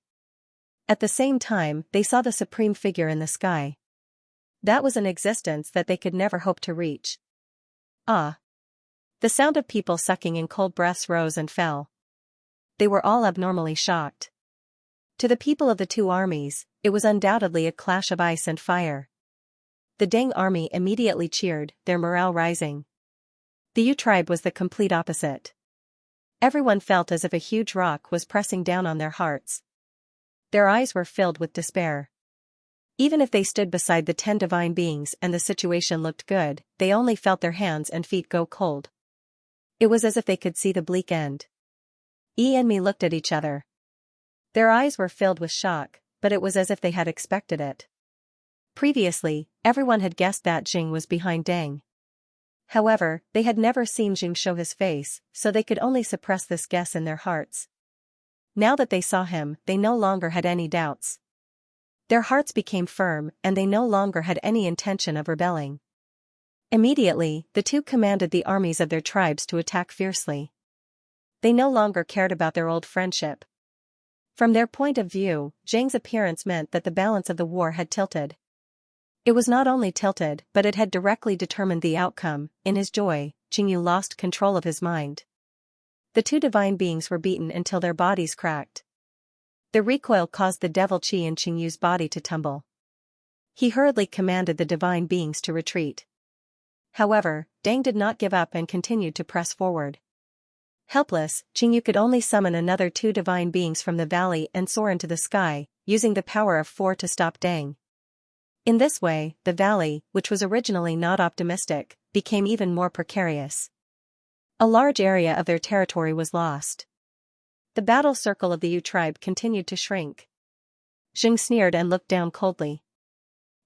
At the same time, they saw the supreme figure in the sky. That was an existence that they could never hope to reach. Ah! The sound of people sucking in cold breaths rose and fell. They were all abnormally shocked. To the people of the two armies, it was undoubtedly a clash of ice and fire. The Deng army immediately cheered, their morale rising. The Yu tribe was the complete opposite. Everyone felt as if a huge rock was pressing down on their hearts. Their eyes were filled with despair. Even if they stood beside the 10 divine beings and the situation looked good, they only felt their hands and feet go cold. It was as if they could see the bleak end. Yi and me looked at each other. Their eyes were filled with shock, but it was as if they had expected it. Previously, everyone had guessed that Jing was behind Deng. However, they had never seen Jing show his face, so they could only suppress this guess in their hearts. Now that they saw him, they no longer had any doubts. Their hearts became firm, and they no longer had any intention of rebelling. Immediately, the two commanded the armies of their tribes to attack fiercely. They no longer cared about their old friendship. From their point of view, Jing's appearance meant that the balance of the war had tilted. It was not only tilted, but it had directly determined the outcome. In his joy, Jingyu lost control of his mind. The two divine beings were beaten until their bodies cracked. The recoil caused the devil chi in Qingyu's body to tumble. He hurriedly commanded the divine beings to retreat. However, Deng did not give up and continued to press forward. Helpless, Qingyu could only summon another 2 divine beings from the valley and soar into the sky, using the power of 4 to stop Deng. In this way, the valley, which was originally not optimistic, became even more precarious. A large area of their territory was lost. The battle circle of the Yu tribe continued to shrink. Jing sneered and looked down coldly.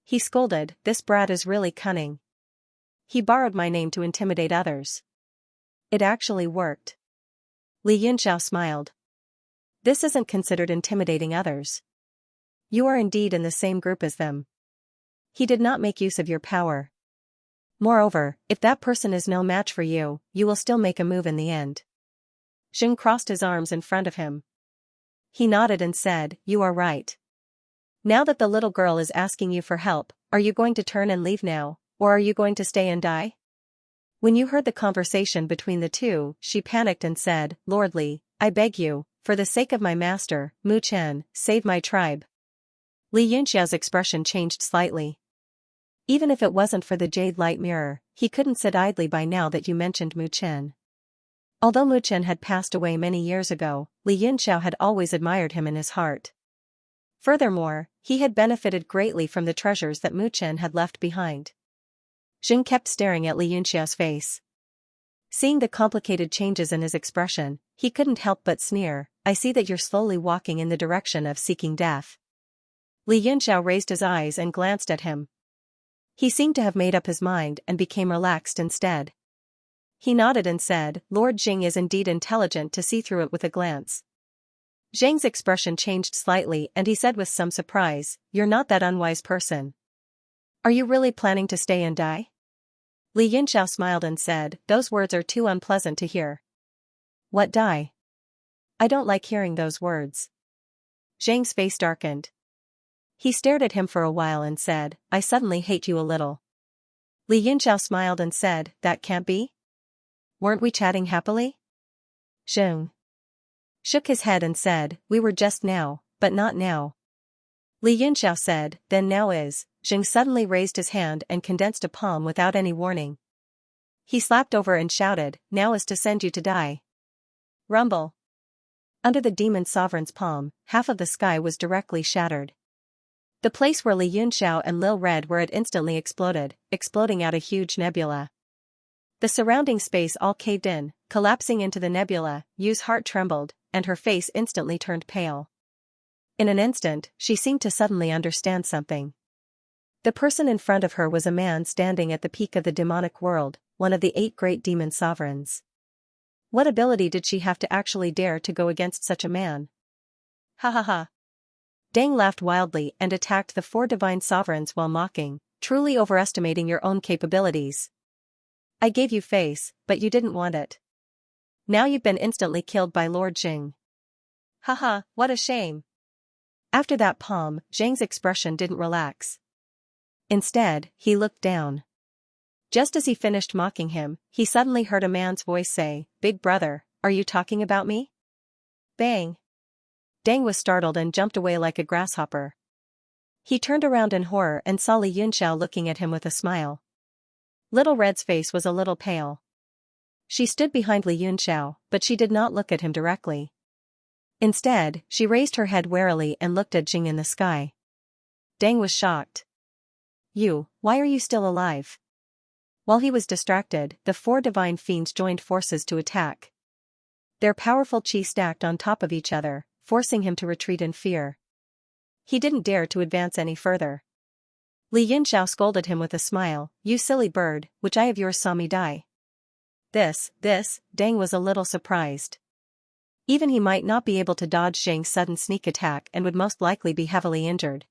He scolded, "This brat is really cunning. He borrowed my name to intimidate others. It actually worked." Li Yunxiao smiled. "This isn't considered intimidating others. You are indeed in the same group as them. He did not make use of your power. Moreover, if that person is no match for you, you will still make a move in the end." Jing crossed his arms in front of him. He nodded and said, "You are right. Now that the little girl is asking you for help, are you going to turn and leave now, or are you going to stay and die?" When you heard the conversation between the two, she panicked and said, "Lord Li, I beg you, for the sake of my master, Mu Chen, save my tribe." Li Yunxiao's expression changed slightly. Even if it wasn't for the jade light mirror, he couldn't sit idly by now that you mentioned Mu Chen. Although Mu Chen had passed away many years ago, Li Yunxiao had always admired him in his heart. Furthermore, he had benefited greatly from the treasures that Mu Chen had left behind. Jing kept staring at Li Yunxiao's face. Seeing the complicated changes in his expression, he couldn't help but sneer, "I see that you're slowly walking in the direction of seeking death." Li Yunxiao raised his eyes and glanced at him. He seemed to have made up his mind and became relaxed instead. He nodded and said, "Lord Jing is indeed intelligent to see through it with a glance." Zhang's expression changed slightly and he said with some surprise, "You're not that unwise person. Are you really planning to stay and die?" Li Yunxiao smiled and said, "Those words are too unpleasant to hear." "What die? I don't like hearing those words." Zhang's face darkened. He stared at him for a while and said, "I suddenly hate you a little." Li Yunxiao smiled and said, "That can't be? Weren't we chatting happily?" Zhang shook his head and said, "We were just now, but not now." Li Yunxiao said, "Then now is." Zhang suddenly raised his hand and condensed a palm without any warning. He slapped over and shouted, "Now is to send you to die." Rumble. Under the demon sovereign's palm, half of the sky was directly shattered. The place where Li Yunxiao and Lil Red were at instantly exploded, exploding out a huge nebula. The surrounding space all caved in, collapsing into the nebula. Yu's heart trembled, and her face instantly turned pale. In an instant, she seemed to suddenly understand something. The person in front of her was a man standing at the peak of the demonic world, one of the 8 great demon sovereigns. What ability did she have to actually dare to go against such a man? Ha ha ha. Deng laughed wildly and attacked the 4 divine sovereigns while mocking, truly overestimating your own capabilities. I gave you face, but you didn't want it. Now you've been instantly killed by Lord Jing. Haha, what a shame. After that palm, Zhang's expression didn't relax. Instead, he looked down. Just as he finished mocking him, he suddenly heard a man's voice say, "Big brother, are you talking about me?" Bang! Deng was startled and jumped away like a grasshopper. He turned around in horror and saw Li Yunxiao looking at him with a smile. Little Red's face was a little pale. She stood behind Li Yunxiao, but she did not look at him directly. Instead, she raised her head warily and looked at Jing in the sky. Deng was shocked. Why are you still alive?" While he was distracted, the four divine fiends joined forces to attack. Their powerful chi stacked on top of each other, forcing him to retreat in fear. He didn't dare to advance any further. Li Yunxiao scolded him with a smile, "You silly bird, which eye of yours saw me die?" This, Deng was a little surprised. Even he might not be able to dodge Jing's sudden sneak attack and would most likely be heavily injured.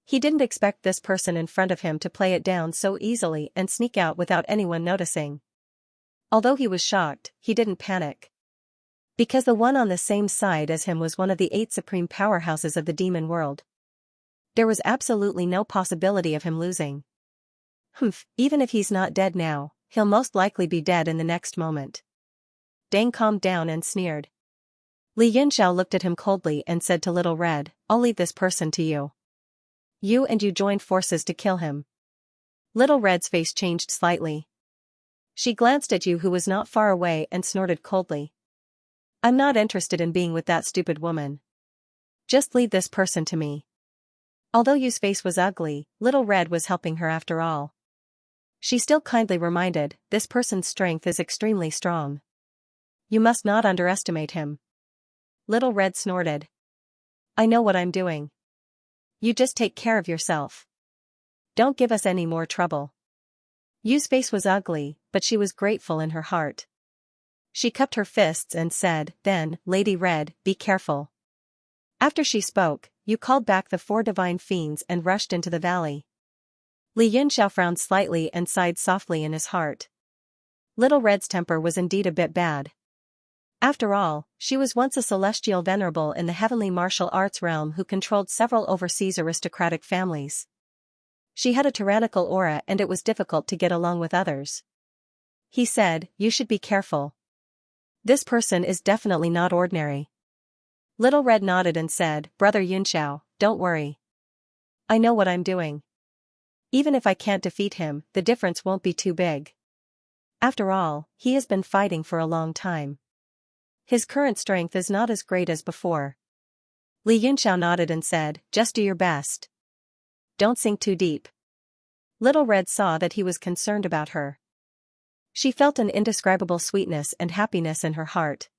He didn't expect this person in front of him to play it down so easily and sneak out without anyone noticing. Although he was shocked, he didn't panic. Because the one on the same side as him was one of the 8 supreme powerhouses of the demon world. There was absolutely no possibility of him losing. Even if he's not dead now, he'll most likely be dead in the next moment. Deng calmed down and sneered. Li Yunxiao looked at him coldly and said to Little Red, "I'll leave this person to you. You joined forces to kill him." Little Red's face changed slightly. She glanced at Yu, who was not far away, and snorted coldly. "I'm not interested in being with that stupid woman. Just leave this person to me." Although Yu's face was ugly, Little Red was helping her after all. She still kindly reminded, "This person's strength is extremely strong. You must not underestimate him." Little Red snorted. "I know what I'm doing. You just take care of yourself. Don't give us any more trouble." Yu's face was ugly, but she was grateful in her heart. She cupped her fists and said, "Then, Lady Red, be careful." After she spoke, Yu called back the 4 divine fiends and rushed into the valley. Li Yunxiao frowned slightly and sighed softly in his heart. Little Red's temper was indeed a bit bad. After all, she was once a celestial venerable in the heavenly martial arts realm who controlled several overseas aristocratic families. She had a tyrannical aura and it was difficult to get along with others. He said, "You should be careful. This person is definitely not ordinary." Little Red nodded and said, "Brother Yunxiao, don't worry. I know what I'm doing. Even if I can't defeat him, the difference won't be too big. After all, he has been fighting for a long time. His current strength is not as great as before." Li Yunxiao nodded and said, "Just do your best. Don't sink too deep." Little Red saw that he was concerned about her. She felt an indescribable sweetness and happiness in her heart.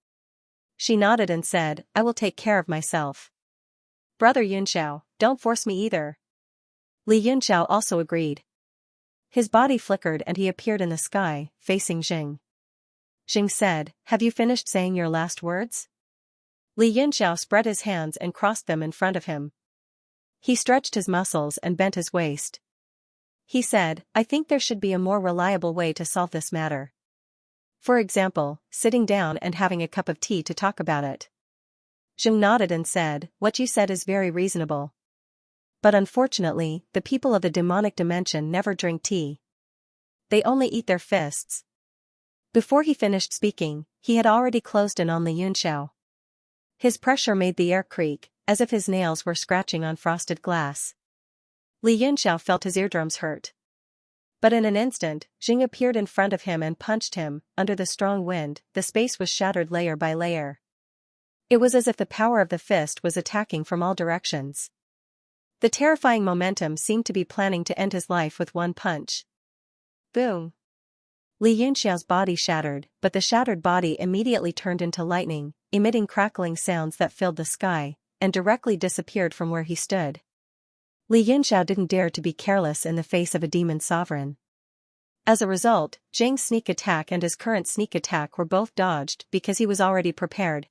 She nodded and said, "I will take care of myself. Brother Yunxiao, don't force me either." Li Yunxiao also agreed. His body flickered and he appeared in the sky, facing Jing. Jing said, "Have you finished saying your last words?" Li Yunxiao spread his hands and crossed them in front of him. He stretched his muscles and bent his waist. He said, "I think there should be a more reliable way to solve this matter. For example, sitting down and having a cup of tea to talk about it." Jing nodded and said, "What you said is very reasonable. But unfortunately, the people of the demonic dimension never drink tea. They only eat their fists." Before he finished speaking, he had already closed in on Li Yunxiao. His pressure made the air creak, as if his nails were scratching on frosted glass. Li Yunxiao felt his eardrums hurt. But in an instant, Jing appeared in front of him and punched him. Under the strong wind, the space was shattered layer by layer. It was as if the power of the fist was attacking from all directions. The terrifying momentum seemed to be planning to end his life with one punch. Boom! Li Yunxiao's body shattered, but the shattered body immediately turned into lightning, emitting crackling sounds that filled the sky, and directly disappeared from where he stood. Li Yunxiao didn't dare to be careless in the face of a demon sovereign. As a result, Jing's sneak attack and his current sneak attack were both dodged because he was already prepared.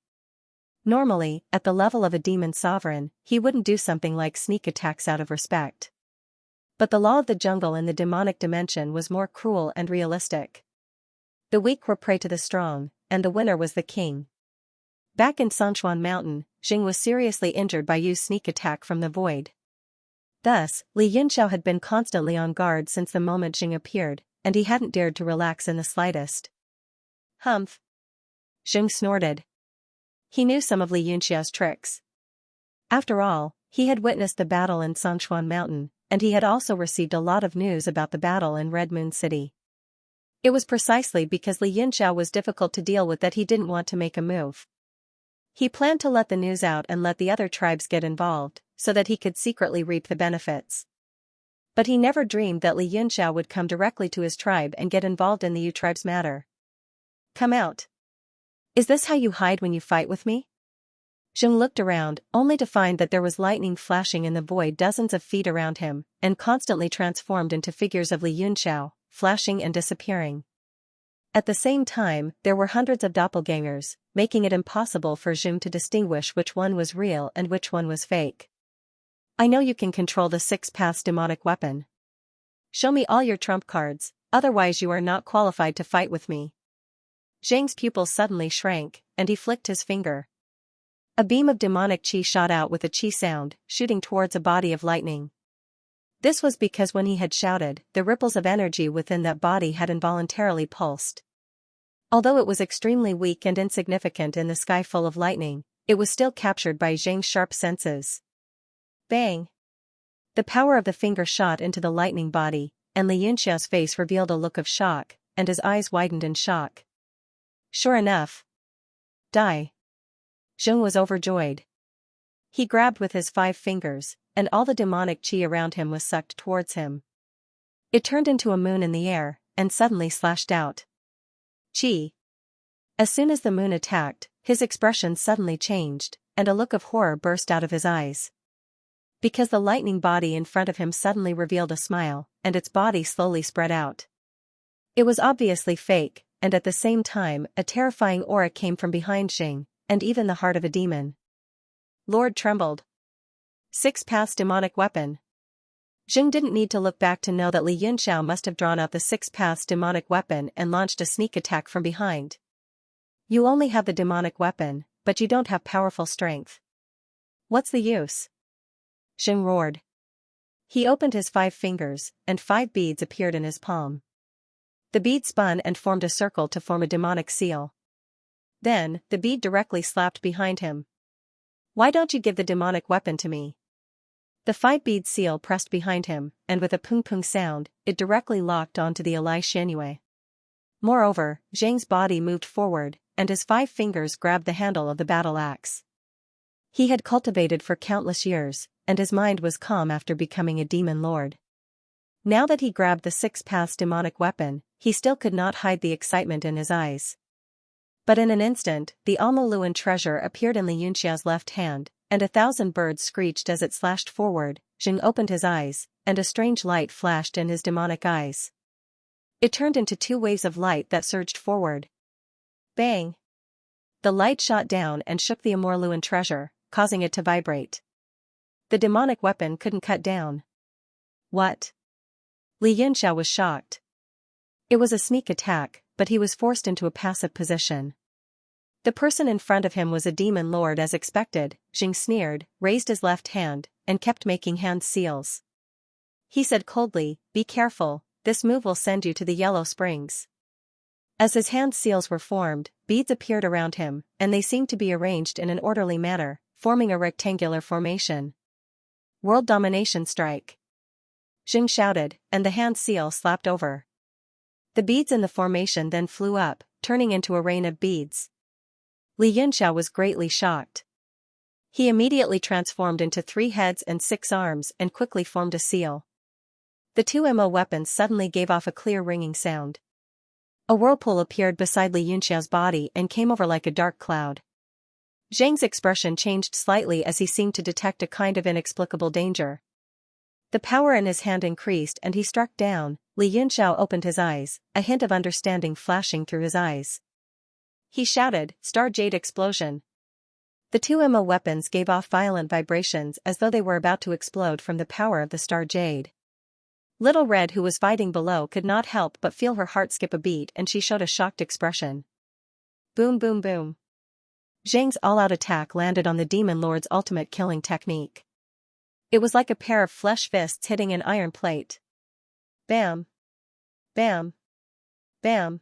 Normally, at the level of a demon sovereign, he wouldn't do something like sneak attacks out of respect. But the law of the jungle in the demonic dimension was more cruel and realistic. The weak were prey to the strong, and the winner was the king. Back in Sanchuan Mountain, Jing was seriously injured by Yu's sneak attack from the void. Thus, Li Yunxiao had been constantly on guard since the moment Jing appeared, and he hadn't dared to relax in the slightest. Humph. Zheng snorted. He knew some of Li Yunxia's tricks. After all, he had witnessed the battle in Sanshuan Mountain, and he had also received a lot of news about the battle in Red Moon City. It was precisely because Li Yunxia was difficult to deal with that he didn't want to make a move. He planned to let the news out and let the other tribes get involved, so that he could secretly reap the benefits. But he never dreamed that Li Yunxia would come directly to his tribe and get involved in the Yu tribe's matter. Come out. Is this how you hide when you fight with me? Zheng looked around, only to find that there was lightning flashing in the void dozens of feet around him, and constantly transformed into figures of Li Yunxiao, flashing and disappearing. At the same time, there were hundreds of doppelgangers, making it impossible for Zheng to distinguish which one was real and which one was fake. I know you can control the 6 paths demonic weapon. Show me all your trump cards, otherwise you are not qualified to fight with me. Zheng's pupils suddenly shrank, and he flicked his finger. A beam of demonic qi shot out with a qi sound, shooting towards a body of lightning. This was because when he had shouted, the ripples of energy within that body had involuntarily pulsed. Although it was extremely weak and insignificant in the sky full of lightning, it was still captured by Zheng's sharp senses. Bang! The power of the finger shot into the lightning body, and Li Yunxia's face revealed a look of shock, and his eyes widened in shock. Sure enough. Die. Zheng was overjoyed. He grabbed with his 5 fingers, and all the demonic qi around him was sucked towards him. It turned into a moon in the air, and suddenly slashed out. Qi. As soon as the moon attacked, his expression suddenly changed, and a look of horror burst out of his eyes. Because the lightning body in front of him suddenly revealed a smile, and its body slowly spread out. It was obviously fake, and at the same time, a terrifying aura came from behind Zheng, and even the heart of a demon. Lord trembled. 6 paths demonic weapon. Zheng didn't need to look back to know that Li Yunxiao must have drawn out the 6 paths demonic weapon and launched a sneak attack from behind. You only have the demonic weapon, but you don't have powerful strength. What's the use? Zheng roared. He opened his 5 fingers, and 5 beads appeared in his palm. The bead spun and formed a circle to form a demonic seal. Then, the bead directly slapped behind him. Why don't you give the demonic weapon to me? The 5-bead seal pressed behind him, and with a pung-pung sound, it directly locked onto the Alai Xianxia. Moreover, Zheng's body moved forward, and his 5 fingers grabbed the handle of the battle axe. He had cultivated for countless years, and his mind was calm after becoming a demon lord. Now that he grabbed the 6 paths demonic weapon, he still could not hide the excitement in his eyes. But in an instant, the Almoluan treasure appeared in Li Yunxia's left hand, and 1,000 birds screeched as it slashed forward. Zheng opened his eyes, and a strange light flashed in his demonic eyes. It turned into 2 waves of light that surged forward. Bang! The light shot down and shook the Amorluan treasure, causing it to vibrate. The demonic weapon couldn't cut down. What? Li Yunxia was shocked. It was a sneak attack, but he was forced into a passive position. The person in front of him was a demon lord as expected. Zheng sneered, raised his left hand, and kept making hand seals. He said coldly, "Be careful, this move will send you to the Yellow Springs." As his hand seals were formed, beads appeared around him, and they seemed to be arranged in an orderly manner, forming a rectangular formation. World Domination Strike. Zheng shouted, and the hand seal slapped over. The beads in the formation then flew up, turning into a rain of beads. Li Yunxia was greatly shocked. He immediately transformed into 3 heads and 6 arms and quickly formed a seal. The 2 mo weapons suddenly gave off a clear ringing sound. A whirlpool appeared beside Li Yunxia's body and came over like a dark cloud. Zheng's expression changed slightly as he seemed to detect a kind of inexplicable danger. The power in his hand increased and he struck down. Li Yunxiao opened his eyes, a hint of understanding flashing through his eyes. He shouted, "Star Jade Explosion." The 2 mo weapons gave off violent vibrations as though they were about to explode from the power of the Star Jade. Little Red, who was fighting below, could not help but feel her heart skip a beat, and she showed a shocked expression. Boom boom boom. Zheng's all-out attack landed on the demon lord's ultimate killing technique. It was like a pair of flesh fists hitting an iron plate. Bam! Bam! Bam!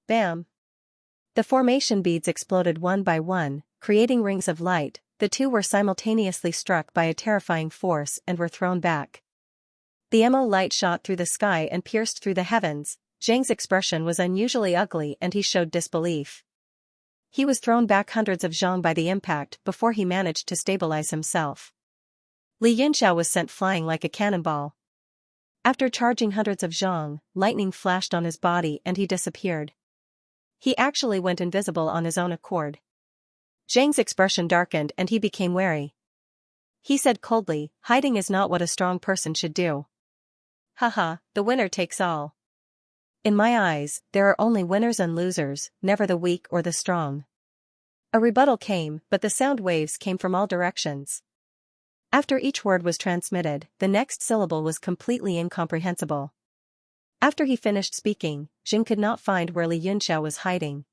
Bam! The formation beads exploded one by one, creating rings of light. The two were simultaneously struck by a terrifying force and were thrown back. The emo light shot through the sky and pierced through the heavens. Zhang's expression was unusually ugly and he showed disbelief. He was thrown back hundreds of zhong by the impact before he managed to stabilize himself. Li Yunxiao was sent flying like a cannonball. After charging hundreds of zhong, lightning flashed on his body and he disappeared. He actually went invisible on his own accord. Zhang's expression darkened and he became wary. He said coldly, "Hiding is not what a strong person should do. Haha, the winner takes all. In my eyes, there are only winners and losers, never the weak or the strong." A rebuttal came, but the sound waves came from all directions. After each word was transmitted, the next syllable was completely incomprehensible. After he finished speaking, Jing could not find where Li Yunxiao was hiding.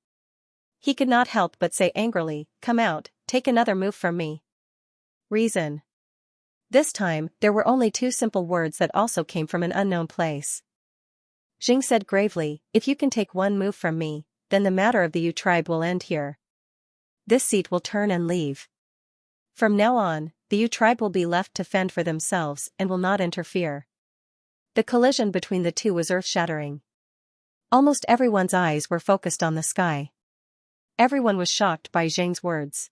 He could not help but say angrily, "Come out, take another move from me." Reason. This time, there were only two simple words that also came from an unknown place. Jing said gravely, "If you can take one move from me, then the matter of the Yu tribe will end here. This seat will turn and leave. From now on, the Yu tribe will be left to fend for themselves and will not interfere." The collision between the two was earth-shattering. Almost everyone's eyes were focused on the sky. Everyone was shocked by Zhang's words.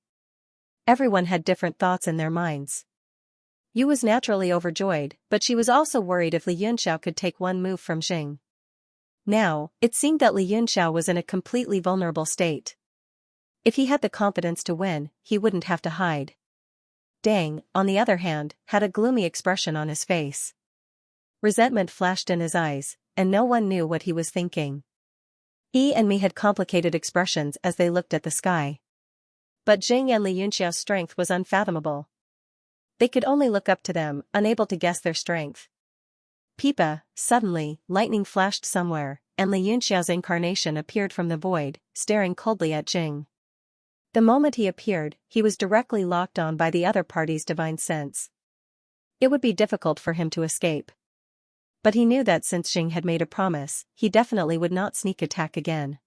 Everyone had different thoughts in their minds. Yu was naturally overjoyed, but she was also worried if Li Yunxiao could take one move from Jing. Now, it seemed that Li Yunxiao was in a completely vulnerable state. If he had the confidence to win, he wouldn't have to hide. Deng, on the other hand, had a gloomy expression on his face. Resentment flashed in his eyes, and no one knew what he was thinking. He and me had complicated expressions as they looked at the sky. But Jing and Li Yunxiao's strength was unfathomable. They could only look up to them, unable to guess their strength. Pipa, suddenly, lightning flashed somewhere, and Li Yunxiao's incarnation appeared from the void, staring coldly at Jing. The moment he appeared, he was directly locked on by the other party's divine sense. It would be difficult for him to escape. But he knew that since Jing had made a promise, he definitely would not sneak attack again.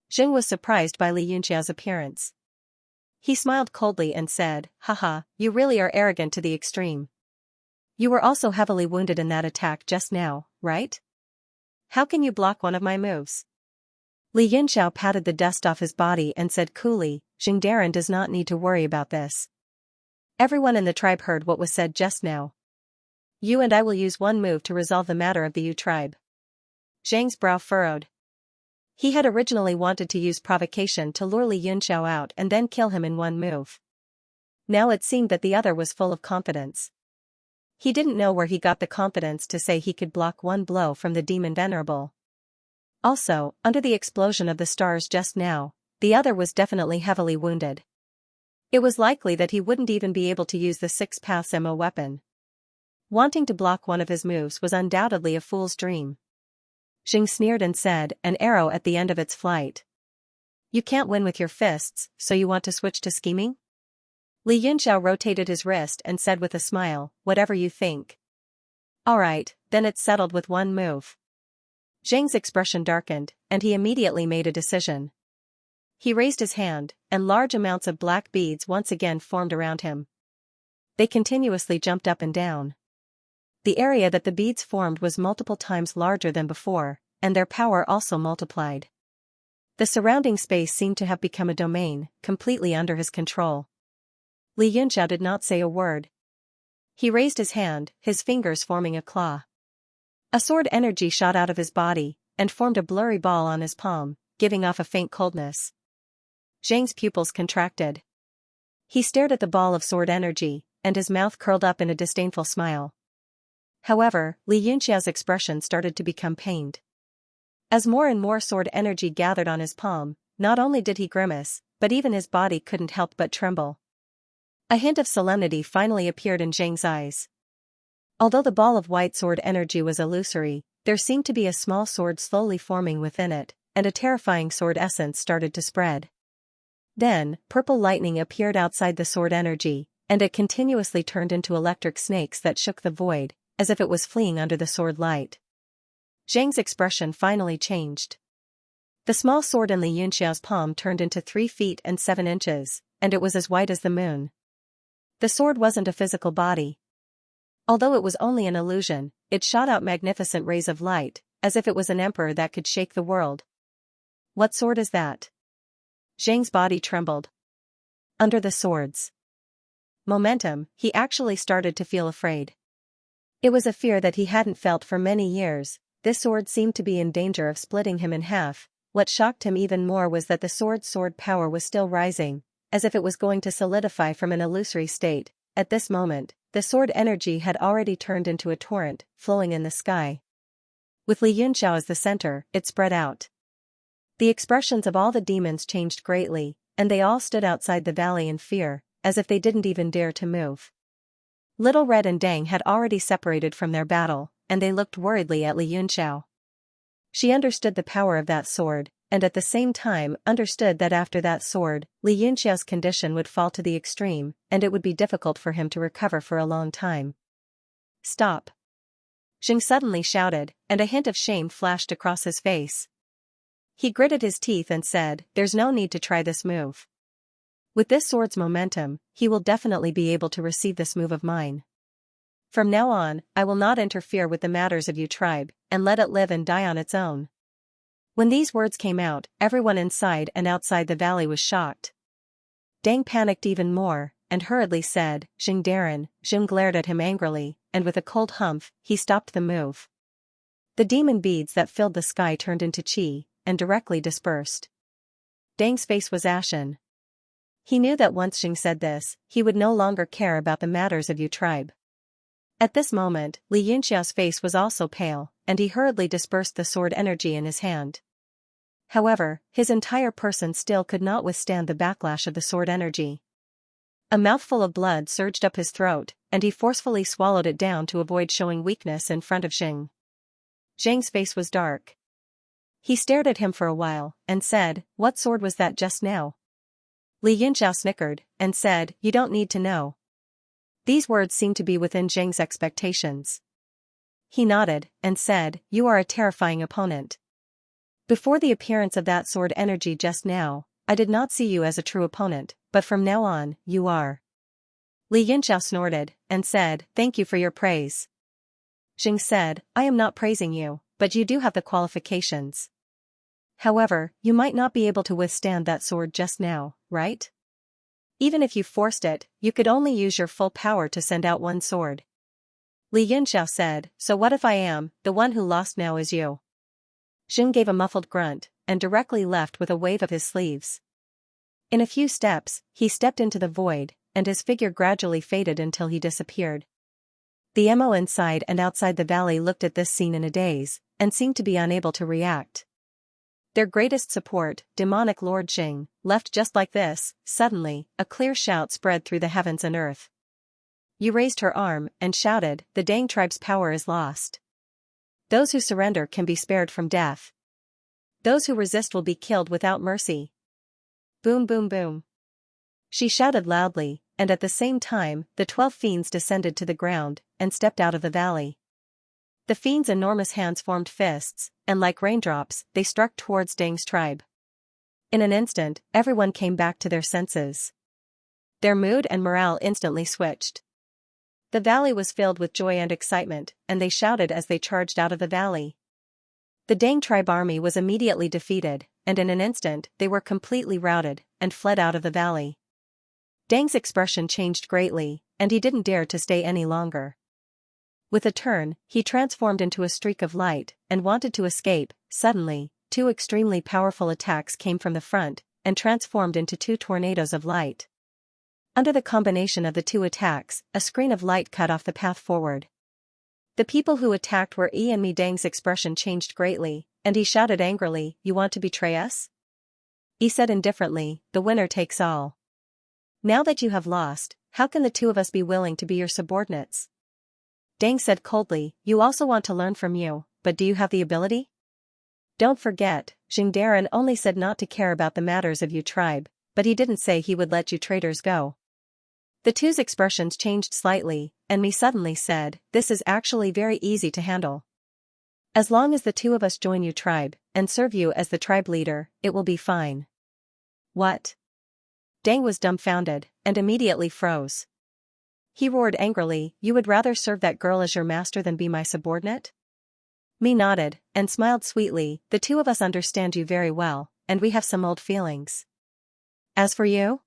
Jing was surprised by Li Yunxiao's appearance. He smiled coldly and said, "Haha, you really are arrogant to the extreme. You were also heavily wounded in that attack just now, right? How can you block one of my moves?" Li Yunxiao patted the dust off his body and said coolly, "Jing Darren does not need to worry about this. Everyone in the tribe heard what was said just now. You and I will use one move to resolve the matter of the Yu tribe." Zhang's brow furrowed. He had originally wanted to use provocation to lure Li Yunxiao out and then kill him in one move. Now it seemed that the other was full of confidence. He didn't know where he got the confidence to say he could block one blow from the demon venerable. Also, under the explosion of the stars just now, the other was definitely heavily wounded. It was likely that he wouldn't even be able to use the Six Paths MO weapon. Wanting to block one of his moves was undoubtedly a fool's dream. Jing sneered and said, "An arrow at the end of its flight. You can't win with your fists, so you want to switch to scheming?" Li Yunxiao rotated his wrist and said with a smile, "Whatever you think." "Alright, then it's settled with one move." Zhang's expression darkened, and he immediately made a decision. He raised his hand, and large amounts of black beads once again formed around him. They continuously jumped up and down. The area that the beads formed was multiple times larger than before, and their power also multiplied. The surrounding space seemed to have become a domain, completely under his control. Li Yunxiao did not say a word. He raised his hand, his fingers forming a claw. A sword energy shot out of his body, and formed a blurry ball on his palm, giving off a faint coldness. Zhang's pupils contracted. He stared at the ball of sword energy, and his mouth curled up in a disdainful smile. However, Li Yunxiao's expression started to become pained. As more and more sword energy gathered on his palm, not only did he grimace, but even his body couldn't help but tremble. A hint of solemnity finally appeared in Zhang's eyes. Although the ball of white sword energy was illusory, there seemed to be a small sword slowly forming within it, and a terrifying sword essence started to spread. Then, purple lightning appeared outside the sword energy, and it continuously turned into electric snakes that shook the void, as if it was fleeing under the sword light. Zhang's expression finally changed. The small sword in Li Yunxiao's palm turned into 3 feet and 7 inches, and it was as white as the moon. The sword wasn't a physical body. Although it was only an illusion, it shot out magnificent rays of light, as if it was an emperor that could shake the world. What sword is that? Zhang's body trembled. Under the sword's momentum, he actually started to feel afraid. It was a fear that he hadn't felt for many years. This sword seemed to be in danger of splitting him in half. What shocked him even more was that the sword's sword power was still rising, as if it was going to solidify from an illusory state. At this moment, the sword energy had already turned into a torrent, flowing in the sky. With Li Yunxiao as the center, it spread out. The expressions of all the demons changed greatly, and they all stood outside the valley in fear, as if they didn't even dare to move. Little Red and Dang had already separated from their battle, and they looked worriedly at Li Yunxiao. She understood the power of that sword, and at the same time understood that after that sword, Li Yunxiao's condition would fall to the extreme, and it would be difficult for him to recover for a long time. Stop! Zheng suddenly shouted, and a hint of shame flashed across his face. He gritted his teeth and said, "There's no need to try this move. With this sword's momentum, he will definitely be able to receive this move of mine. From now on, I will not interfere with the matters of your tribe, and let it live and die on its own." When these words came out, everyone inside and outside the valley was shocked. Dang panicked even more, and hurriedly said, "Zheng Darren." Zheng glared at him angrily, and with a cold humph, he stopped the move. The demon beads that filled the sky turned into chi, and directly dispersed. Dang's face was ashen. He knew that once Zheng said this, he would no longer care about the matters of your tribe. At this moment, Li Yunxiao's face was also pale, and he hurriedly dispersed the sword energy in his hand. However, his entire person still could not withstand the backlash of the sword energy. A mouthful of blood surged up his throat, and he forcefully swallowed it down to avoid showing weakness in front of Zheng. Zheng's face was dark. He stared at him for a while, and said, "What sword was that just now?" Li Yunxiao snickered, and said, "You don't need to know." These words seemed to be within Zheng's expectations. He nodded, and said, "You are a terrifying opponent. Before the appearance of that sword energy just now, I did not see you as a true opponent, but from now on, you are." Li Yunxiao snorted, and said, "Thank you for your praise." Zheng said, "I am not praising you, but you do have the qualifications. However, you might not be able to withstand that sword just now, right? Even if you forced it, you could only use your full power to send out one sword." Li Yunxiao said, "So what if I am, the one who lost now is you?" Zheng gave a muffled grunt, and directly left with a wave of his sleeves. In a few steps, he stepped into the void, and his figure gradually faded until he disappeared. The MO inside and outside the valley looked at this scene in a daze, and seemed to be unable to react. Their greatest support, demonic Lord Zheng, left just like this. Suddenly, a clear shout spread through the heavens and earth. Yu raised her arm and shouted, "The Dang tribe's power is lost. Those who surrender can be spared from death. Those who resist will be killed without mercy." Boom boom boom. She shouted loudly, and at the same time, the 12 fiends descended to the ground, and stepped out of the valley. The fiends' enormous hands formed fists, and like raindrops, they struck towards Dang's tribe. In an instant, everyone came back to their senses. Their mood and morale instantly switched. The valley was filled with joy and excitement, and they shouted as they charged out of the valley. The Dang tribe army was immediately defeated, and in an instant, they were completely routed, and fled out of the valley. Dang's expression changed greatly, and he didn't dare to stay any longer. With a turn, he transformed into a streak of light, and wanted to escape. Suddenly, 2 extremely powerful attacks came from the front, and transformed into 2 tornadoes of light. Under the combination of the 2 attacks, a screen of light cut off the path forward. The people who attacked were Yi and Mi. Dang's expression changed greatly, and he shouted angrily, "You want to betray us?" Yi said indifferently, "The winner takes all. Now that you have lost, how can the 2 of us be willing to be your subordinates?" Dang said coldly, "You also want to learn from you, but do you have the ability?" Don't forget, Zheng Darren only said not to care about the matters of your tribe, but he didn't say he would let you traitors go. The 2's expressions changed slightly, and Mi suddenly said, "This is actually very easy to handle." As long as the two of us join you tribe, and serve you as the tribe leader, it will be fine. What? Deng was dumbfounded, and immediately froze. He roared angrily, you would rather serve that girl as your master than be my subordinate? Me nodded, and smiled sweetly, the two of us understand you very well, and we have some old feelings. As for you?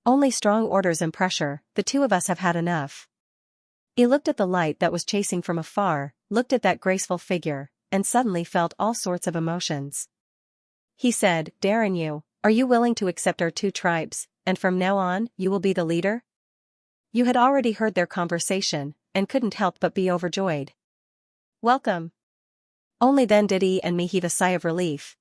Only strong orders and pressure, the two of us have had enough. He looked at the light that was chasing from afar, looked at that graceful figure, and suddenly felt all sorts of emotions. He said, Darren, are you willing to accept our two tribes, and from now on, you will be the leader? You had already heard their conversation, and couldn't help but be overjoyed. Welcome. Only then did he and me heave a sigh of relief.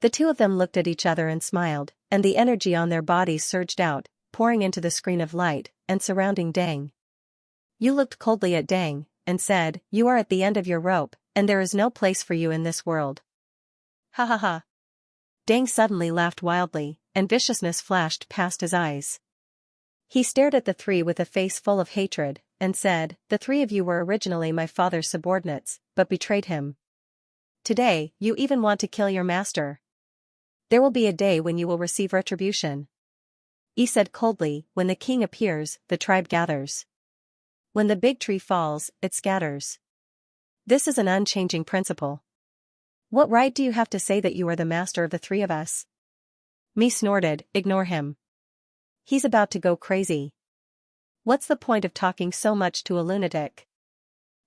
The two of them looked at each other and smiled, and the energy on their bodies surged out, pouring into the screen of light, and surrounding Deng. You looked coldly at Deng, and said, you are at the end of your rope, and there is no place for you in this world. Ha ha ha. Deng suddenly laughed wildly, and viciousness flashed past his eyes. He stared at the three with a face full of hatred, and said, the three of you were originally my father's subordinates, but betrayed him. Today, you even want to kill your master. There will be a day when you will receive retribution. He said coldly, when the king appears, the tribe gathers. When the big tree falls, it scatters. This is an unchanging principle. What right do you have to say that you are the master of the three of us? Me snorted, ignore him. He's about to go crazy. What's the point of talking so much to a lunatic?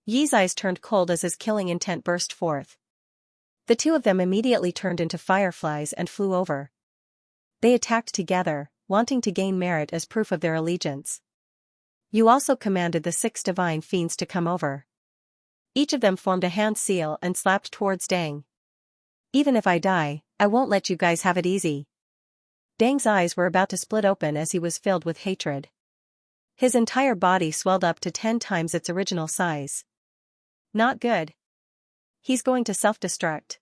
Yi's eyes turned cold as his killing intent burst forth. The two of them immediately turned into fireflies and flew over. They attacked together, wanting to gain merit as proof of their allegiance. You also commanded the 6 divine fiends to come over. Each of them formed a hand seal and slapped towards Deng. Even if I die, I won't let you guys have it easy. Deng's eyes were about to split open as he was filled with hatred. His entire body swelled up to 10 times its original size. Not good. He's going to self-destruct.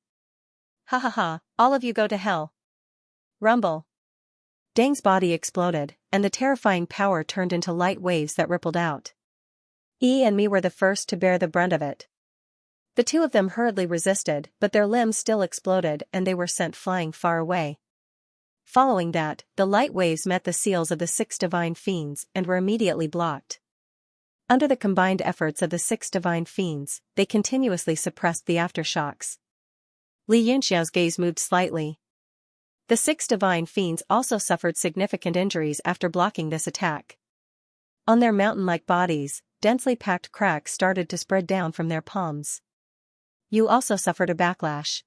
Ha ha ha, all of you go to hell. Rumble. Deng's body exploded, and the terrifying power turned into light waves that rippled out. E and me were the first to bear the brunt of it. The two of them hurriedly resisted, but their limbs still exploded and they were sent flying far away. Following that, the light waves met the seals of the 6 divine fiends and were immediately blocked. Under the combined efforts of the 6 divine fiends, they continuously suppressed the aftershocks. Xianxia's gaze moved slightly. The 6 divine fiends also suffered significant injuries after blocking this attack. On their mountain-like bodies, densely packed cracks started to spread down from their palms. You also suffered a backlash.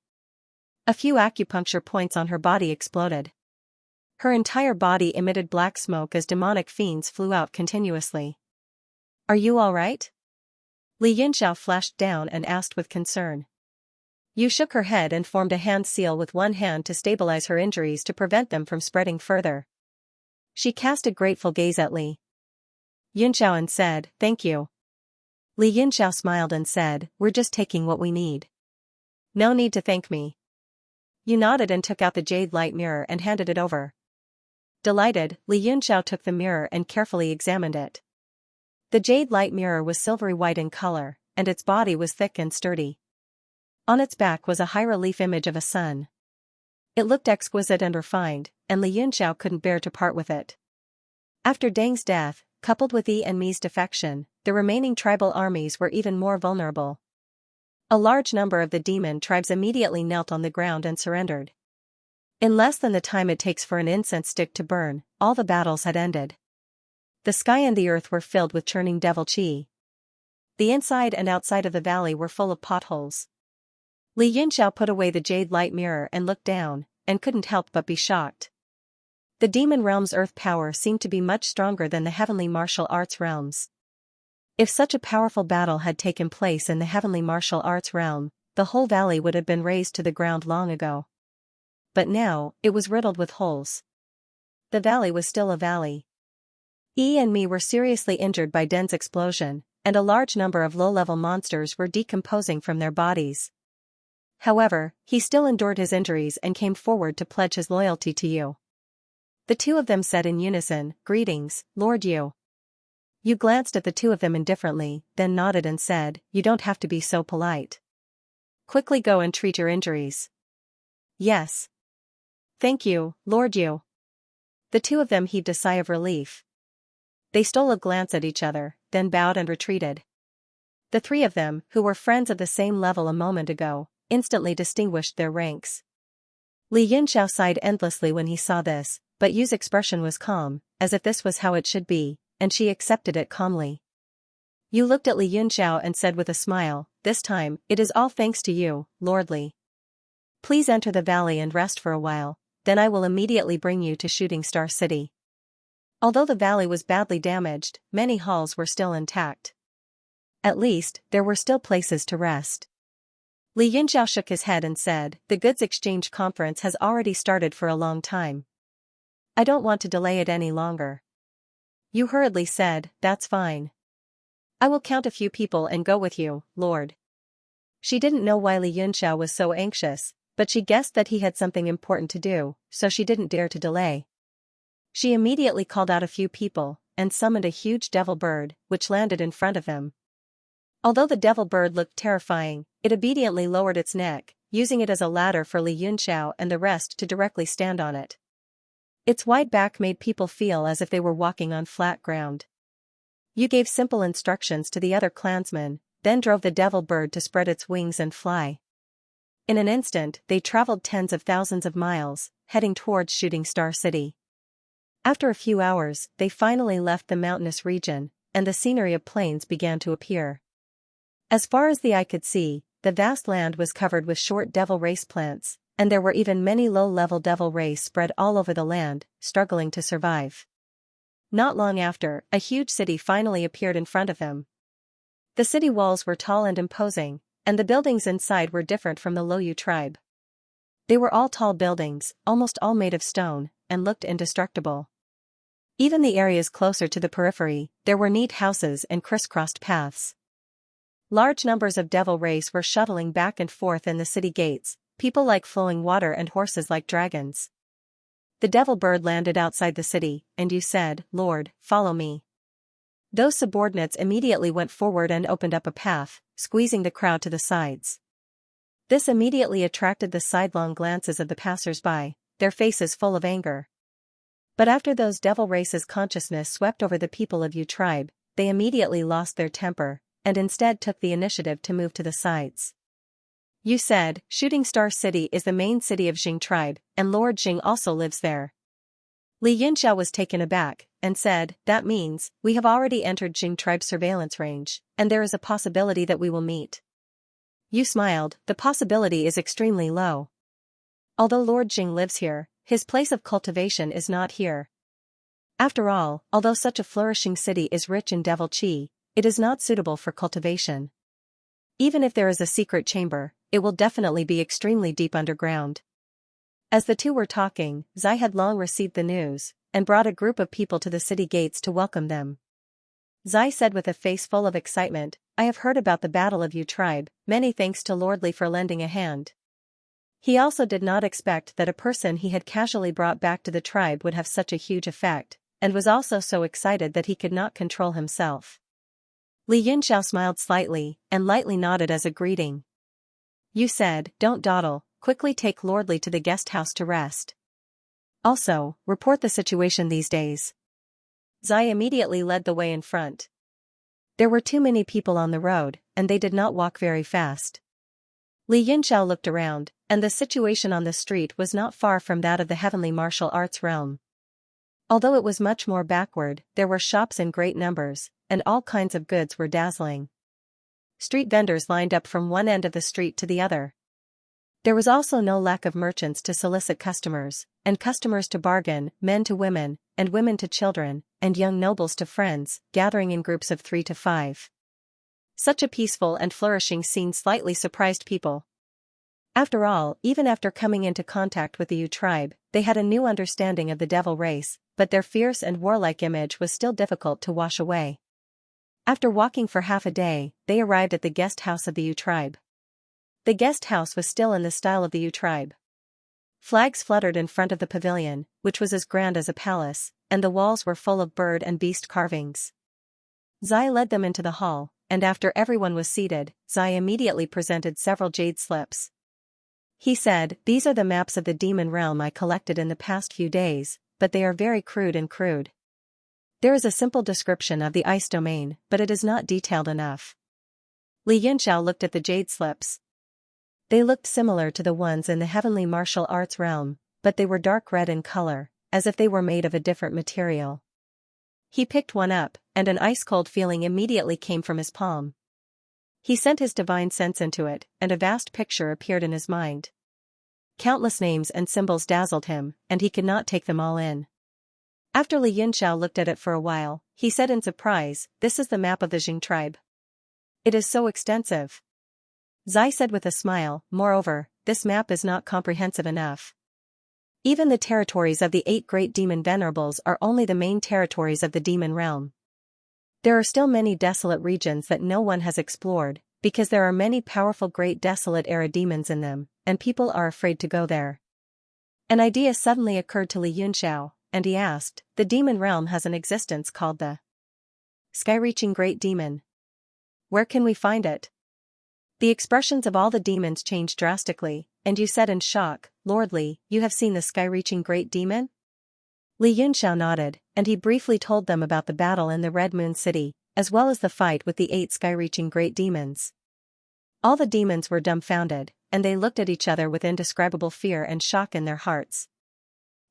A few acupuncture points on her body exploded. Her entire body emitted black smoke as demonic fiends flew out continuously. Are you all right? Xianxia flashed down and asked with concern. Yu shook her head and formed a hand seal with one hand to stabilize her injuries to prevent them from spreading further. She cast a grateful gaze at Li Yunxiao and said, thank you. Li Yunxiao smiled and said, we're just taking what we need. No need to thank me. Yu nodded and took out the jade light mirror and handed it over. Delighted, Li Yunxiao took the mirror and carefully examined it. The jade light mirror was silvery white in color, and its body was thick and sturdy. On its back was a high-relief image of a sun. It looked exquisite and refined, and Li Yunxiao couldn't bear to part with it. After Deng's death, coupled with Yi and Mi's defection, the remaining tribal armies were even more vulnerable. A large number of the demon tribes immediately knelt on the ground and surrendered. In less than the time it takes for an incense stick to burn, all the battles had ended. The sky and the earth were filled with churning devil chi. The inside and outside of the valley were full of potholes. Li Yunxiao put away the jade light mirror and looked down, and couldn't help but be shocked. The demon realm's earth power seemed to be much stronger than the heavenly martial arts realms. If such a powerful battle had taken place in the heavenly martial arts realm, the whole valley would have been razed to the ground long ago. But now, it was riddled with holes. The valley was still a valley. Yi and Mi were seriously injured by Den's explosion, and a large number of low-level monsters were decomposing from their bodies. However, he still endured his injuries and came forward to pledge his loyalty to you. The two of them said in unison, greetings, Lord Yu. Yu glanced at the two of them indifferently, then nodded and said, you don't have to be so polite. quickly go and treat your injuries. Yes. Thank you, Lord Yu. The two of them heaved a sigh of relief. They stole a glance at each other, then bowed and retreated. The three of them, who were friends of the same level a moment ago, instantly distinguished their ranks. Li Yunxiao sighed endlessly when he saw this, but Yu's expression was calm, as if this was how it should be, and she accepted it calmly. Yu looked at Li Yunxiao and said with a smile, "This time, it is all thanks to you, Lord Li. Please enter the valley and rest for a while, then I will immediately bring you to Shooting Star City." Although the valley was badly damaged, many halls were still intact. At least, there were still places to rest. Li Yunxiao shook his head and said, "The goods exchange conference has already started for a long time. I don't want to delay it any longer." Yu hurriedly said, "That's fine. I will count a few people and go with you, Lord." She didn't know why Li Yunxiao was so anxious, but she guessed that he had something important to do, so she didn't dare to delay. She immediately called out a few people, and summoned a huge devil bird, which landed in front of him. Although the devil bird looked terrifying, it obediently lowered its neck, using it as a ladder for Li Yunxiao and the rest to directly stand on it. Its wide back made people feel as if they were walking on flat ground. Yu gave simple instructions to the other clansmen, then drove the devil bird to spread its wings and fly. In an instant, they traveled tens of thousands of miles, heading towards Shooting Star City. After a few hours, they finally left the mountainous region, and the scenery of plains began to appear. As far as the eye could see, the vast land was covered with short devil race plants, and there were even many low-level devil race spread all over the land, struggling to survive. Not long after, a huge city finally appeared in front of him. The city walls were tall and imposing, and the buildings inside were different from the Loyu tribe. They were all tall buildings, almost all made of stone, and looked indestructible. Even the areas closer to the periphery, there were neat houses and crisscrossed paths. Large numbers of devil race were shuttling back and forth in the city gates, people like flowing water and horses like dragons. The devil bird landed outside the city, and Yu said, "Lord, follow me." Those subordinates immediately went forward and opened up a path, squeezing the crowd to the sides. This immediately attracted the sidelong glances of the passers-by, their faces full of anger. But after those devil races' consciousness swept over the people of Yu tribe, they immediately lost their temper, and instead took the initiative to move to the sides. Yu said, "Shooting Star City is the main city of Jing tribe, and Lord Jing also lives there." Li Yunxiao was taken aback, and said, "That means, we have already entered Jing tribe's surveillance range, and there is a possibility that we will meet." Yu smiled, "The possibility is extremely low. Although Lord Jing lives here, his place of cultivation is not here. After all, although such a flourishing city is rich in devil qi, it is not suitable for cultivation. Even if there is a secret chamber, it will definitely be extremely deep underground." As the two were talking, Zai had long received the news, and brought a group of people to the city gates to welcome them. Zai said with a face full of excitement, "I have heard about the Battle of Yu tribe, many thanks to Lord Li for lending a hand." He also did not expect that a person he had casually brought back to the tribe would have such a huge effect, and was also so excited that he could not control himself. Li Yunxiao smiled slightly, and lightly nodded as a greeting. Yu said, "Don't dawdle, quickly take Lord Li to the guest house to rest. Also, report the situation these days." Zai immediately led the way in front. There were too many people on the road, and they did not walk very fast. Li Yunxiao looked around, and the situation on the street was not far from that of the heavenly martial arts realm. Although it was much more backward, there were shops in great numbers, and all kinds of goods were dazzling. Street vendors lined up from one end of the street to the other. There was also no lack of merchants to solicit customers, and customers to bargain, men to women, and women to children, and young nobles to friends, gathering in groups of 3 to 5. Such a peaceful and flourishing scene slightly surprised people. After all, even after coming into contact with the Yu tribe, they had a new understanding of the devil race, but their fierce and warlike image was still difficult to wash away. After walking for half a day, they arrived at the guest house of the Yu tribe. The guest house was still in the style of the Yu tribe. Flags fluttered in front of the pavilion, which was as grand as a palace, and the walls were full of bird and beast carvings. Zai led them into the hall, and after everyone was seated, Zai immediately presented several jade slips. He said, "These are the maps of the demon realm I collected in the past few days, but they are very crude. There is a simple description of the ice domain, but it is not detailed enough." Li Yunxiao looked at the jade slips. They looked similar to the ones in the heavenly martial arts realm, but they were dark red in color, as if they were made of a different material. He picked one up, and an ice-cold feeling immediately came from his palm. He sent his divine sense into it, and a vast picture appeared in his mind. Countless names and symbols dazzled him, and he could not take them all in. After Li Yunxiao looked at it for a while, he said in surprise, "This is the map of the Jing tribe. It is so extensive." Zai said with a smile, "Moreover, this map is not comprehensive enough. Even the territories of the 8 great demon venerables are only the main territories of the demon realm. There are still many desolate regions that no one has explored, because there are many powerful great desolate era demons in them, and people are afraid to go there." An idea suddenly occurred to Li Yunxiao, and he asked, "The demon realm has an existence called the Sky-reaching Great Demon. Where can we find it?" The expressions of all the demons changed drastically, and you said in shock, "Lord Li, you have seen the Sky-reaching Great Demon?" Li Yunxiao nodded, and he briefly told them about the battle in the Red Moon City, as well as the fight with the 8 Sky-reaching Great Demons. All the demons were dumbfounded, and they looked at each other with indescribable fear and shock in their hearts.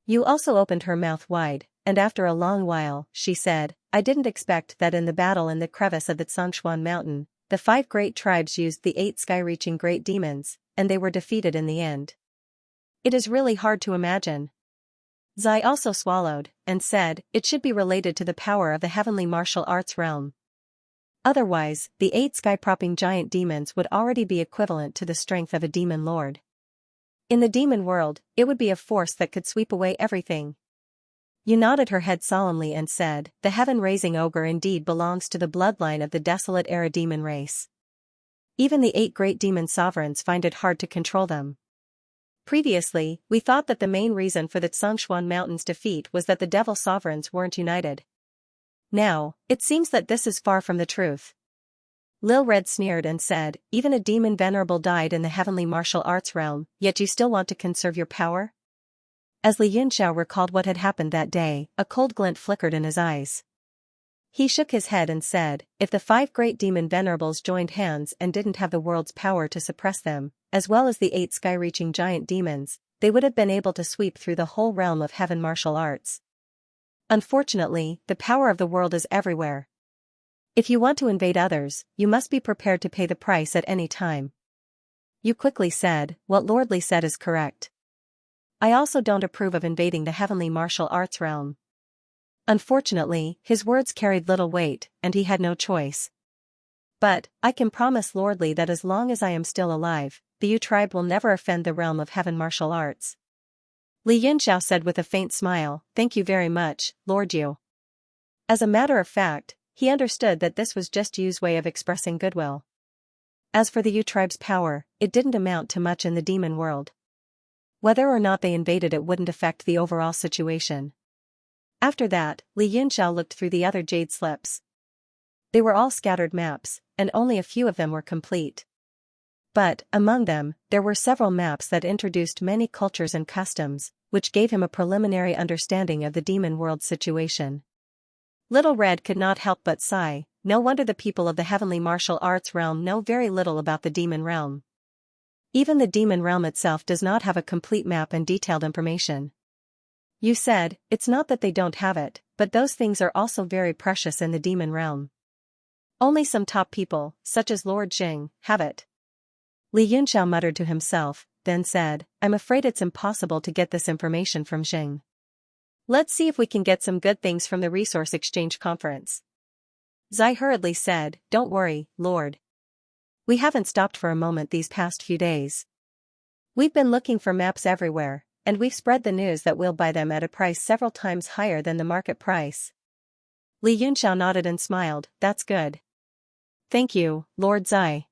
You also opened her mouth wide, and after a long while, she said, "I didn't expect that in the battle in the crevice of the Xianxia mountain, the 5 great tribes used the 8 sky-reaching great demons, and they were defeated in the end. It is really hard to imagine." Zai also swallowed, and said, "It should be related to the power of the heavenly martial arts realm. Otherwise, the 8 sky-propping giant demons would already be equivalent to the strength of a demon lord. In the demon world, it would be a force that could sweep away everything." You nodded her head solemnly and said, "The heaven-raising ogre indeed belongs to the bloodline of the desolate era demon race. Even the 8 great demon sovereigns find it hard to control them. Previously, we thought that the main reason for the Xianxia Mountain's defeat was that the devil sovereigns weren't united. Now, it seems that this is far from the truth." Lil Red sneered and said, "Even a demon venerable died in the heavenly martial arts realm, yet you still want to conserve your power?" As Li Yunxiao recalled what had happened that day, a cold glint flickered in his eyes. He shook his head and said, "If the 5 great demon venerables joined hands and didn't have the world's power to suppress them, as well as the 8 sky-reaching giant demons, they would have been able to sweep through the whole realm of heaven martial arts. Unfortunately, the power of the world is everywhere. If you want to invade others, you must be prepared to pay the price at any time." You quickly said, "What Lord Li said is correct. I also don't approve of invading the heavenly martial arts realm." Unfortunately, his words carried little weight, and he had no choice. "But, I can promise Lord Li that as long as I am still alive, the Yu tribe will never offend the realm of heaven martial arts." Li Yunxiao said with a faint smile, "Thank you very much, Lord Yu." As a matter of fact, he understood that this was just Yu's way of expressing goodwill. As for the Yu tribe's power, it didn't amount to much in the demon world. Whether or not they invaded it wouldn't affect the overall situation. After that, Li Yunxiao looked through the other jade slips. They were all scattered maps, and only a few of them were complete. But, among them, there were several maps that introduced many cultures and customs, which gave him a preliminary understanding of the demon world situation. Little Red could not help but sigh, no wonder the people of the heavenly martial arts realm know very little about the demon realm. Even the demon realm itself does not have a complete map and detailed information. You said, "It's not that they don't have it, but those things are also very precious in the demon realm. Only some top people, such as Lord Jing, have it." Li Yunxiao muttered to himself, then said, "I'm afraid it's impossible to get this information from Jing. Let's see if we can get some good things from the Resource Exchange Conference." Zai hurriedly said, "Don't worry, Lord. We haven't stopped for a moment these past few days. We've been looking for maps everywhere, and we've spread the news that we'll buy them at a price several times higher than the market price." Li Yunxiao nodded and smiled, "That's good. Thank you, Lord Zai."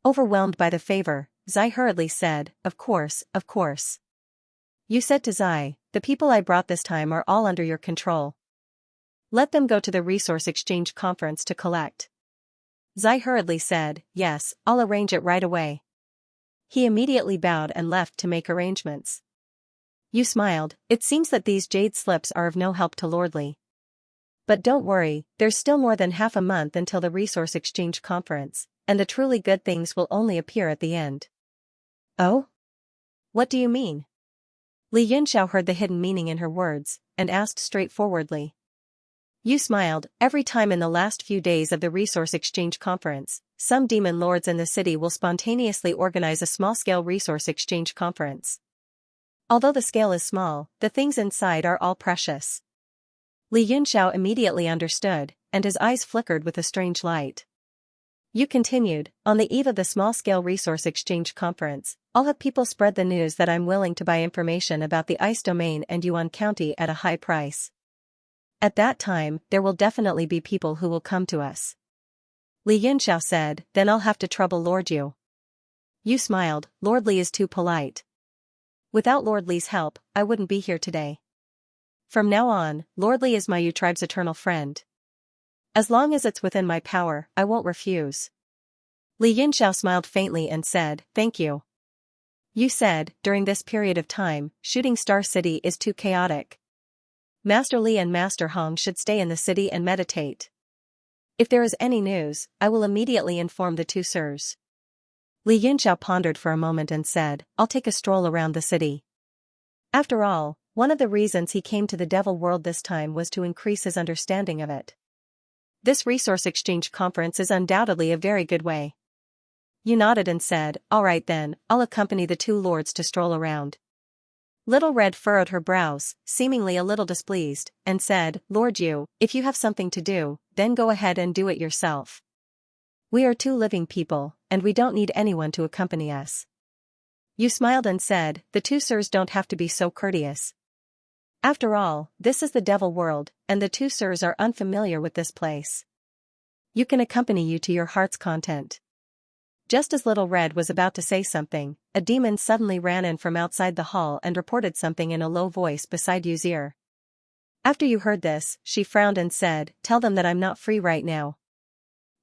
Overwhelmed by the favor, Zai hurriedly said, Of course. You said to Zai, "The people I brought this time are all under your control. Let them go to the Resource Exchange Conference to collect." Zai hurriedly said, yes, I'll arrange it right away. He immediately bowed and left to make arrangements. Yu smiled. It seems that these jade slips are of no help to Lordly. But don't worry, there's still more than half a month until the Resource Exchange Conference, and the truly good things will only appear at the end. Oh? What do you mean? Li Yunxiao heard the hidden meaning in her words, and asked straightforwardly. Yu smiled. Every time in the last few days of the Resource Exchange Conference, some demon lords in the city will spontaneously organize a small-scale resource exchange conference. Although the scale is small, the things inside are all precious. Li Yunxiao immediately understood, and his eyes flickered with a strange light. Yu continued, on the eve of the small-scale resource exchange conference, I'll have people spread the news that I'm willing to buy information about the Ice Domain and Yuan County at a high price. At that time, there will definitely be people who will come to us. Li Yunxiao said, then I'll have to trouble Lord Yu. Yu smiled. Lord Li is too polite. Without Lord Li's help, I wouldn't be here today. From now on, Lord Li is my Yu tribe's eternal friend. As long as it's within my power, I won't refuse. Li Yunxiao smiled faintly and said, thank you. Yu said, during this period of time, Shooting Star City is too chaotic. Master Li and Master Hong should stay in the city and meditate. If there is any news, I will immediately inform the two sirs. Li Yunxiao pondered for a moment and said, I'll take a stroll around the city. After all, one of the reasons he came to the Devil World this time was to increase his understanding of it. This resource exchange conference is undoubtedly a very good way. Yu nodded and said, all right then, I'll accompany the two lords to stroll around. Little Red furrowed her brows, seemingly a little displeased, and said, Lord Yu, if you have something to do, then go ahead and do it yourself. We are two living people, and we don't need anyone to accompany us. Yu smiled and said, the two sirs don't have to be so courteous. After all, this is the Devil World, and the two sirs are unfamiliar with this place. You can accompany you to your heart's content. Just as Little Red was about to say something, a demon suddenly ran in from outside the hall and reported something in a low voice beside Yu's ear. After Yu heard this, she frowned and said, tell them that I'm not free right now.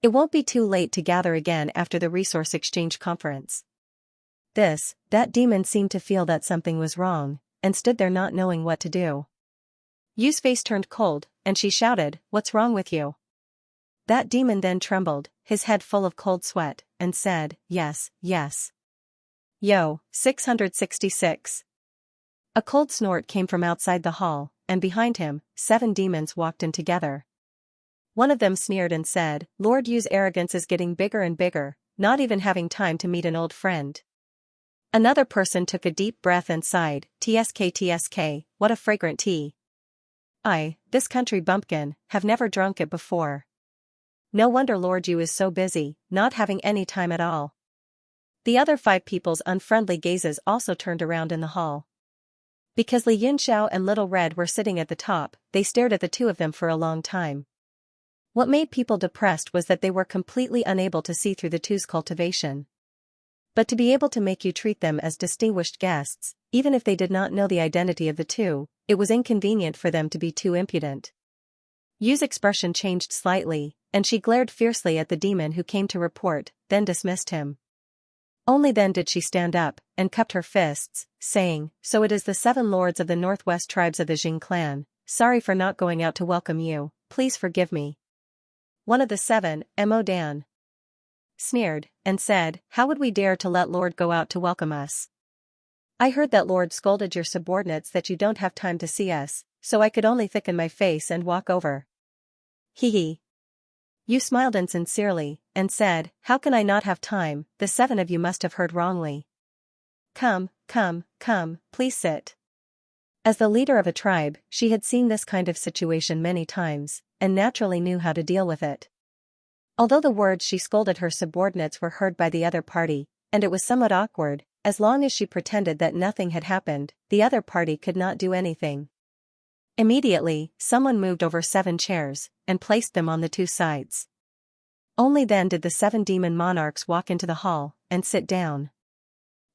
It won't be too late to gather again after the Resource Exchange Conference. That demon seemed to feel that something was wrong, and stood there not knowing what to do. Yu's face turned cold, and she shouted, what's wrong with you? That demon then trembled, his head full of cold sweat, and said, yes. Yo, 666. A cold snort came from outside the hall, and behind him, 7 demons walked in together. One of them sneered and said, Lord Yu's arrogance is getting bigger and bigger, not even having time to meet an old friend. Another person took a deep breath and sighed, TSK, what a fragrant tea. This country bumpkin, have never drunk it before. No wonder Lord Yu is so busy, not having any time at all. The other 5 people's unfriendly gazes also turned around in the hall. Because Li Yunxiao and Little Red were sitting at the top, they stared at the two of them for a long time. What made people depressed was that they were completely unable to see through the two's cultivation. But to be able to make you treat them as distinguished guests, even if they did not know the identity of the two, it was inconvenient for them to be too impudent. Yu's expression changed slightly, and she glared fiercely at the demon who came to report, then dismissed him. Only then did she stand up, and cupped her fists, saying, so it is the 7 lords of the northwest tribes of the Jing clan, sorry for not going out to welcome you, please forgive me. One of the 7, Mo Dan, sneered, and said, how would we dare to let Lord go out to welcome us? I heard that Lord scolded your subordinates that you don't have time to see us, so I could only thicken my face and walk over. Hee. Yu smiled insincerely, and said, how can I not have time, the 7 of you must have heard wrongly. Come, please sit. As the leader of a tribe, she had seen this kind of situation many times, and naturally knew how to deal with it. Although the words she scolded her subordinates were heard by the other party, and it was somewhat awkward, as long as she pretended that nothing had happened, the other party could not do anything. Immediately, someone moved over 7 chairs, and placed them on the 2 sides. Only then did the 7 demon monarchs walk into the hall, and sit down.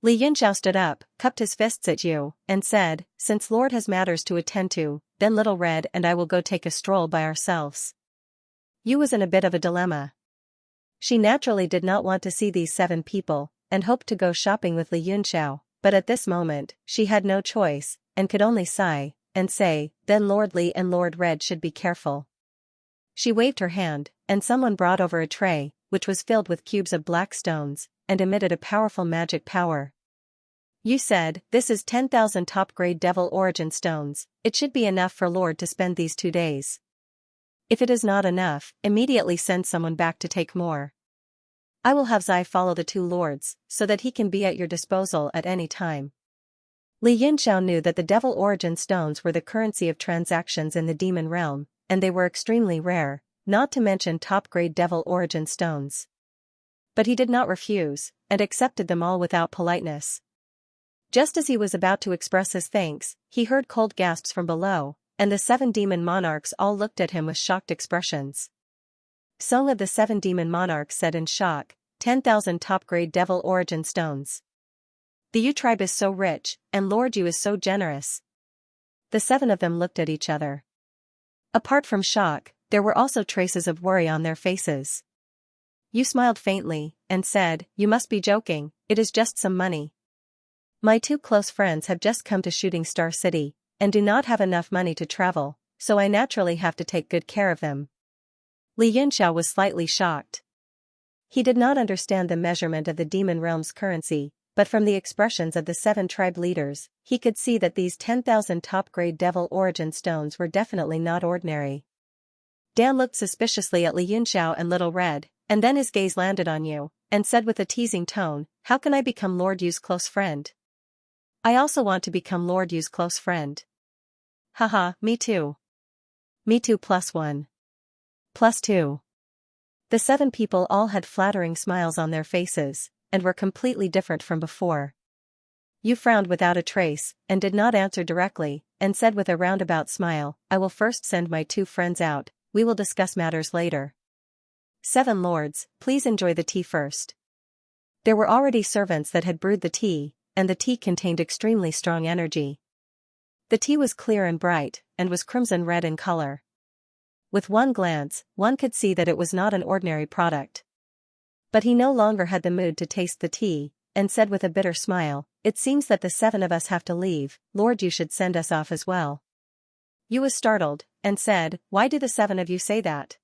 Li Yunxiao stood up, cupped his fists at Yu, and said, since Lord has matters to attend to, then Little Red and I will go take a stroll by ourselves. Yu was in a bit of a dilemma. She naturally did not want to see these 7 people, and hoped to go shopping with Li Yunxiao, but at this moment, she had no choice, and could only sigh, and say, then Lord Li and Lord Red should be careful. She waved her hand, and someone brought over a tray, which was filled with cubes of black stones, and emitted a powerful magic power. You said, this is 10,000 top-grade devil origin stones, it should be enough for Lord to spend these 2 days. If it is not enough, immediately send someone back to take more. I will have Zai follow the 2 lords, so that he can be at your disposal at any time. Li Yunxiao knew that the devil origin stones were the currency of transactions in the demon realm, and they were extremely rare, not to mention top-grade devil origin stones. But he did not refuse, and accepted them all without politeness. Just as he was about to express his thanks, he heard cold gasps from below, and the 7 demon monarchs all looked at him with shocked expressions. Song of the 7 demon monarchs said in shock, 10,000 top-grade devil origin stones. The Yu tribe is so rich, and Lord Yu is so generous. The 7 of them looked at each other. Apart from shock, there were also traces of worry on their faces. Yu smiled faintly, and said, you must be joking, it is just some money. My 2 close friends have just come to Shooting Star City, and do not have enough money to travel, so I naturally have to take good care of them. Li Yunxiao was slightly shocked. He did not understand the measurement of the demon realm's currency, but from the expressions of the 7 tribe leaders, he could see that these 10,000 top-grade devil origin stones were definitely not ordinary. Dan looked suspiciously at Li Yunxiao and Little Red, and then his gaze landed on Yu, and said with a teasing tone, how can I become Lord Yu's close friend? I also want to become Lord Yu's close friend. Haha, me too. Me too +1. +2. The 7 people all had flattering smiles on their faces, and were completely different from before. Yu frowned without a trace, and did not answer directly, and said with a roundabout smile, I will first send my 2 friends out, we will discuss matters later. 7 lords, please enjoy the tea first. There were already servants that had brewed the tea, and the tea contained extremely strong energy. The tea was clear and bright, and was crimson red in color. With one glance, one could see that it was not an ordinary product. But he no longer had the mood to taste the tea, and said with a bitter smile, it seems that the 7 of us have to leave, Lord Yu should send us off as well. Yu was startled, and said, why do the 7 of you say that?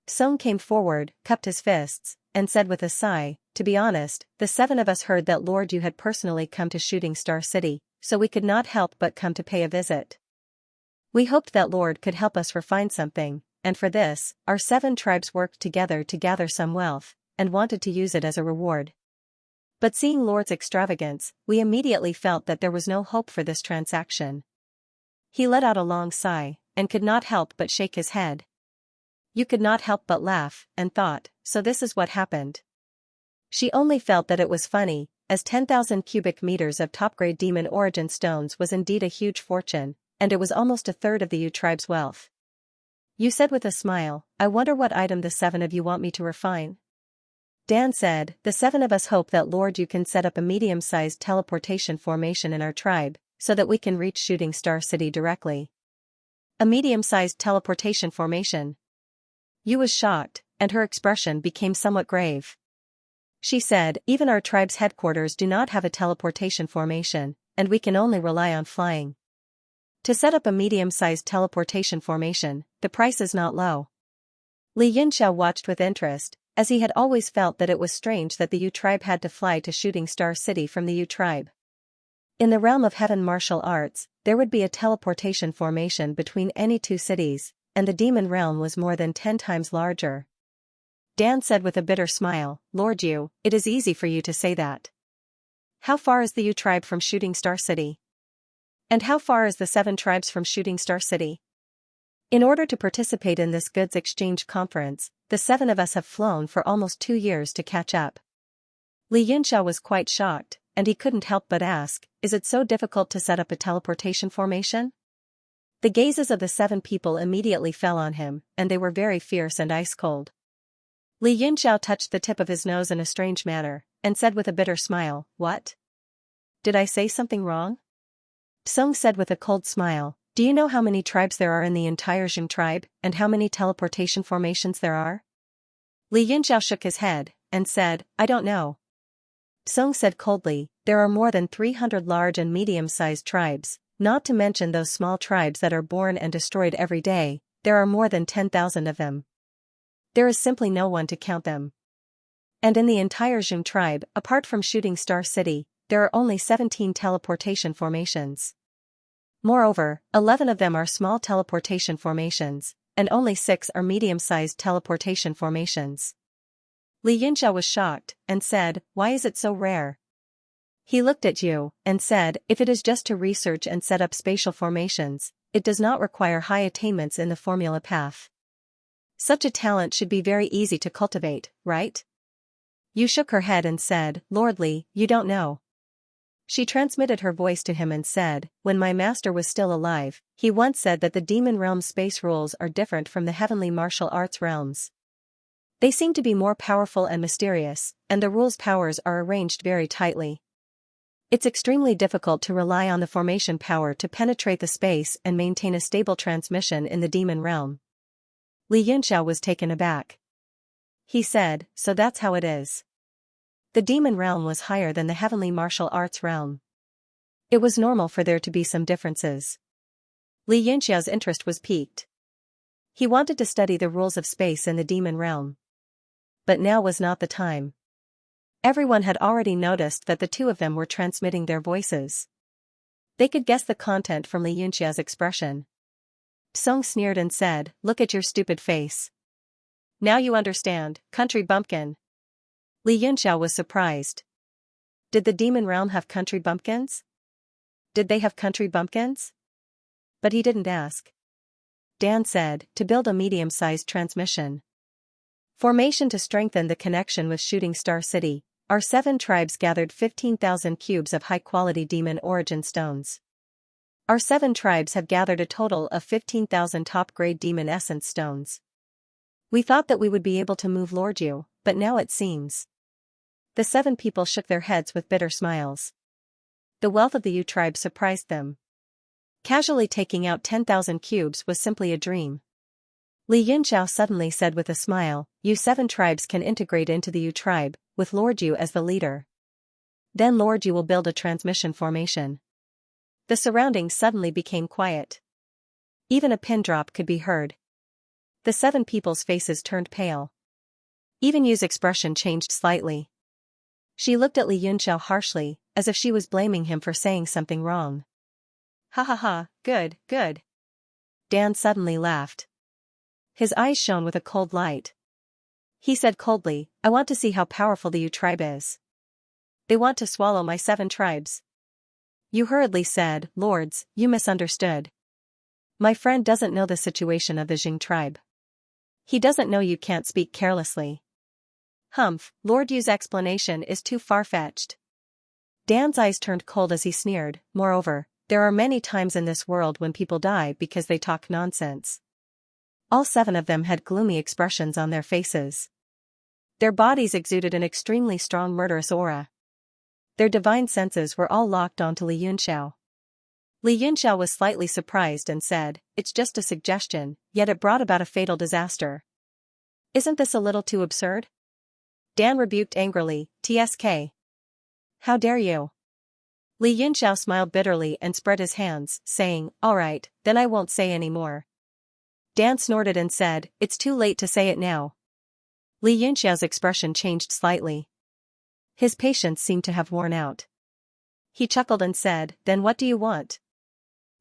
Song came forward, cupped his fists, and said with a sigh, to be honest, the 7 of us heard that Lord Yu had personally come to Shooting Star City, so we could not help but come to pay a visit. We hoped that Lord could help us refine something, and for this, our 7 tribes worked together to gather some wealth, and wanted to use it as a reward. But seeing Lord's extravagance, we immediately felt that there was no hope for this transaction. He let out a long sigh, and could not help but shake his head. You could not help but laugh, and thought, so this is what happened. She only felt that it was funny, as 10,000 cubic meters of top-grade demon origin stones was indeed a huge fortune, and it was almost a third of the Yu tribe's wealth. You said with a smile, I wonder what item the 7 of you want me to refine? Dan said, the 7 of us hope that Lord Yu can set up a medium-sized teleportation formation in our tribe, so that we can reach Shooting Star City directly. A medium-sized teleportation formation. Yu was shocked, and her expression became somewhat grave. She said, even our tribe's headquarters do not have a teleportation formation, and we can only rely on flying. To set up a medium-sized teleportation formation, the price is not low. Li Yunxiao watched with interest, as he had always felt that it was strange that the Yu tribe had to fly to Shooting Star City from the Yu tribe. In the realm of heaven martial arts, there would be a teleportation formation between any 2 cities, and the demon realm was more than 10 times larger. Dan said with a bitter smile, Lord Yu, it is easy for you to say that. How far is the Yu tribe from Shooting Star City? And how far is the 7 tribes from Shooting Star City? In order to participate in this goods exchange conference, the 7 of us have flown for almost 2 years to catch up. Li Yunxiao was quite shocked, and he couldn't help but ask, is it so difficult to set up a teleportation formation? The gazes of the 7 people immediately fell on him, and they were very fierce and ice-cold. Li Yunxiao touched the tip of his nose in a strange manner, and said with a bitter smile, what? Did I say something wrong? Song said with a cold smile, do you know how many tribes there are in the entire Jing tribe, and how many teleportation formations there are? Li Yunxiao shook his head, and said, I don't know. Song said coldly, there are more than 300 large and medium-sized tribes, not to mention those small tribes that are born and destroyed every day, there are more than 10,000 of them. There is simply no one to count them. And in the entire Jing tribe, apart from Shooting Star City, there are only 17 teleportation formations. Moreover, 11 of them are small teleportation formations, and only 6 are medium-sized teleportation formations. Li Yunxiao was shocked, and said, why is it so rare? He looked at you, and said, if it is just to research and set up spatial formations, it does not require high attainments in the formula path. Such a talent should be very easy to cultivate, right? Yu shook her head and said, Lord Li, you don't know. She transmitted her voice to him and said, when my master was still alive, he once said that the demon realm's space rules are different from the heavenly martial arts realms. They seem to be more powerful and mysterious, and the rules' powers are arranged very tightly. It's extremely difficult to rely on the formation power to penetrate the space and maintain a stable transmission in the demon realm. Li Yunxiao was taken aback. He said, so that's how it is. The demon realm was higher than the heavenly martial arts realm. It was normal for there to be some differences. Li Yunxiao's interest was piqued. He wanted to study the rules of space in the demon realm. But now was not the time. Everyone had already noticed that the two of them were transmitting their voices. They could guess the content from Li Yunxiao's expression. Song sneered and said, look at your stupid face. Now you understand, country bumpkin. Li Yunxiao was surprised. Did the demon realm have country bumpkins? Did they have country bumpkins? But he didn't ask. Dan said, to build a medium-sized transmission formation to strengthen the connection with Shooting Star City, our 7 tribes gathered 15,000 cubes of high-quality demon origin stones. Our 7 tribes have gathered a total of 15,000 top-grade demon essence stones. We thought that we would be able to move Lord Yu, but now it seems. The 7 people shook their heads with bitter smiles. The wealth of the Yu tribe surprised them. Casually taking out 10,000 cubes was simply a dream. Li Yunxiao suddenly said with a smile, you 7 tribes can integrate into the Yu tribe, with Lord Yu as the leader. Then Lord Yu will build a transmission formation. The surroundings suddenly became quiet. Even a pin drop could be heard. The 7 people's faces turned pale. Even Yu's expression changed slightly. She looked at Li Yunxiao harshly, as if she was blaming him for saying something wrong. Ha ha ha, good, good. Dan suddenly laughed. His eyes shone with a cold light. He said coldly, I want to see how powerful the Yu tribe is. They want to swallow my 7 tribes. Yu hurriedly said, Lords, you misunderstood. My friend doesn't know the situation of the Jing tribe. He doesn't know you can't speak carelessly. Humph, Lord Yu's explanation is too far-fetched. Dan's eyes turned cold as he sneered, moreover, there are many times in this world when people die because they talk nonsense. All 7 of them had gloomy expressions on their faces. Their bodies exuded an extremely strong murderous aura. Their divine senses were all locked onto Li Yunxiao. Li Yunxiao was slightly surprised and said, it's just a suggestion, yet it brought about a fatal disaster. Isn't this a little too absurd? Dan rebuked angrily, TSK. How dare you? Li Yunxiao smiled bitterly and spread his hands, saying, all right, then I won't say any more. Dan snorted and said, it's too late to say it now. Li Yunxiao's expression changed slightly. His patience seemed to have worn out. He chuckled and said, then what do you want?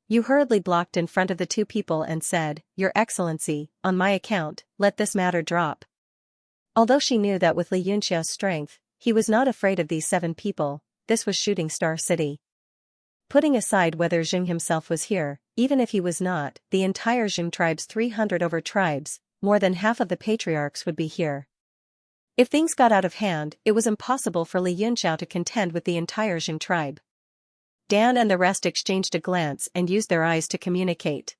Yu hurriedly blocked in front of the 2 people and said, Your Excellency, on my account, let this matter drop. Although she knew that with Li Yunxiao's strength, he was not afraid of these 7 people, this was Shooting Star City. Putting aside whether Jing himself was here, even if he was not, the entire Jing tribe's 300 over tribes, more than half of the patriarchs would be here. If things got out of hand, it was impossible for Li Yunxiao to contend with the entire Jing tribe. Dan and the rest exchanged a glance and used their eyes to communicate.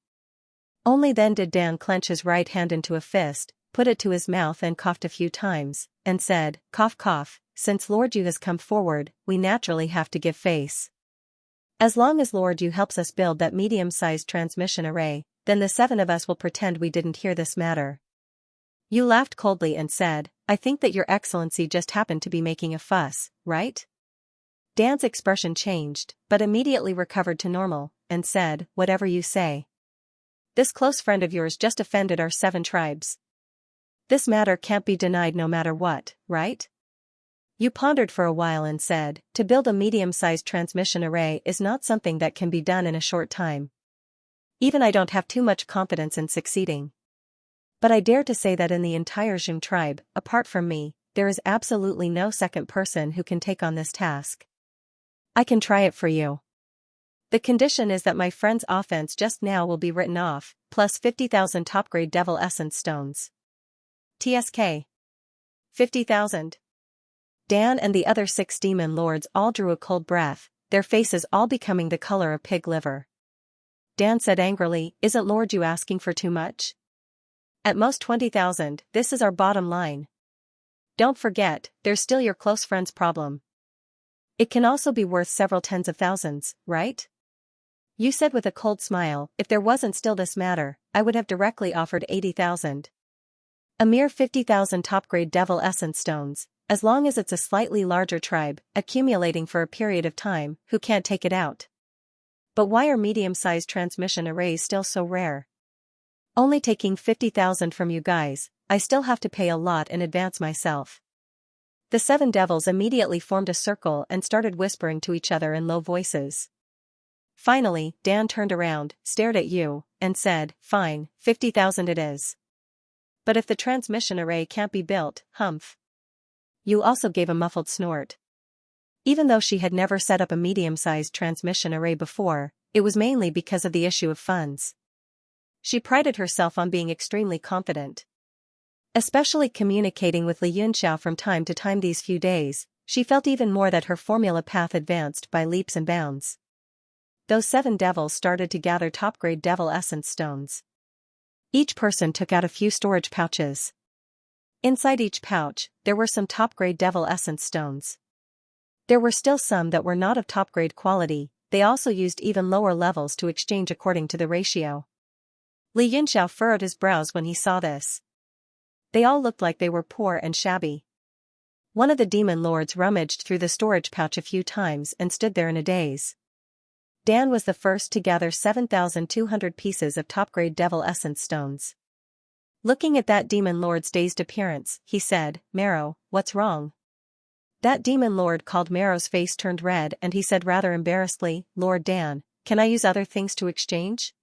Only then did Dan clench his right hand into a fist, put it to his mouth and coughed a few times, and said, cough cough, since Lord Yu has come forward, we naturally have to give face. As long as Lord Yu helps us build that medium-sized transmission array, then the 7 of us will pretend we didn't hear this matter. Yu laughed coldly and said, I think that your excellency just happened to be making a fuss, right? Dan's expression changed, but immediately recovered to normal, and said, whatever you say. This close friend of yours just offended our 7 tribes. This matter can't be denied no matter what, right? You pondered for a while and said, to build a medium-sized transmission array is not something that can be done in a short time. Even I don't have too much confidence in succeeding. But I dare to say that in the entire Jing tribe, apart from me, there is absolutely no second person who can take on this task. I can try it for you. The condition is that my friend's offense just now will be written off, plus 50,000 top-grade devil essence stones. TSK. 50,000. Dan and the other 6 demon lords all drew a cold breath, their faces all becoming the color of pig liver. Dan said angrily, isn't Lord Yu asking for too much? At most 20,000, this is our bottom line. Don't forget, there's still your close friend's problem. It can also be worth several tens of thousands, right? You said with a cold smile, if there wasn't still this matter, I would have directly offered 80,000. A mere 50,000 top-grade devil essence stones, as long as it's a slightly larger tribe, accumulating for a period of time, who can't take it out? But why are medium-sized transmission arrays still so rare? Only taking 50,000 from you guys, I still have to pay a lot in advance myself. The 7 devils immediately formed a circle and started whispering to each other in low voices. Finally, Dan turned around, stared at you, and said, fine, 50,000 it is. But if the transmission array can't be built, humph. You also gave a muffled snort. Even though she had never set up a medium-sized transmission array before, it was mainly because of the issue of funds. She prided herself on being extremely confident. Especially communicating with Xianxia from time to time these few days, she felt even more that her formula path advanced by leaps and bounds. Those 7 devils started to gather top-grade devil essence stones. Each person took out a few storage pouches. Inside each pouch, there were some top-grade devil essence stones. There were still some that were not of top-grade quality, they also used even lower levels to exchange according to the ratio. Xianxia furrowed his brows when he saw this. They all looked like they were poor and shabby. One of the demon lords rummaged through the storage pouch a few times and stood there in a daze. Dan was the first to gather 7,200 pieces of top-grade devil essence stones. Looking at that demon lord's dazed appearance, he said, Marrow, what's wrong? That demon lord called Marrow's face turned red and he said rather embarrassedly, Lord Dan, can I use other things to exchange?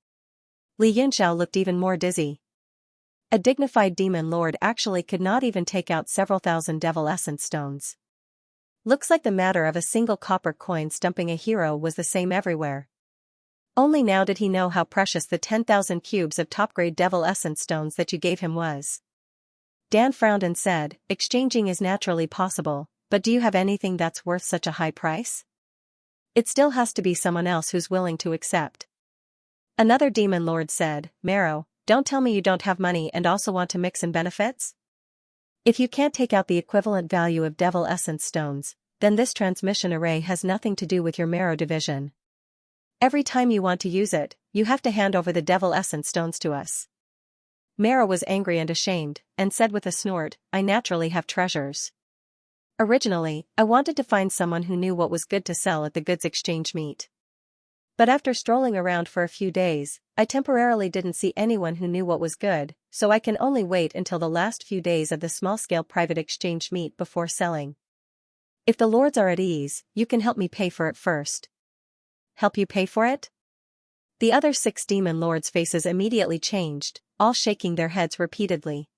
Xianxia looked even more dizzy. A dignified demon lord actually could not even take out several thousand devil essence stones. Looks like the matter of a single copper coin stumping a hero was the same everywhere. Only now did he know how precious the 10,000 cubes of top-grade devil essence stones that you gave him was. Dan frowned and said, exchanging is naturally possible, but do you have anything that's worth such a high price? It still has to be someone else who's willing to accept. Another demon lord said, Marrow, don't tell me you don't have money and also want to mix in benefits? If you can't take out the equivalent value of devil essence stones, then this transmission array has nothing to do with your Marrow division. Every time you want to use it, you have to hand over the devil essence stones to us. Marrow was angry and ashamed, and said with a snort, I naturally have treasures. Originally, I wanted to find someone who knew what was good to sell at the goods exchange meet. But after strolling around for a few days, I temporarily didn't see anyone who knew what was good, so I can only wait until the last few days of the small-scale private exchange meet before selling. If the lords are at ease, you can help me pay for it first. Help you pay for it? The other 6 demon lords' faces immediately changed, all shaking their heads repeatedly.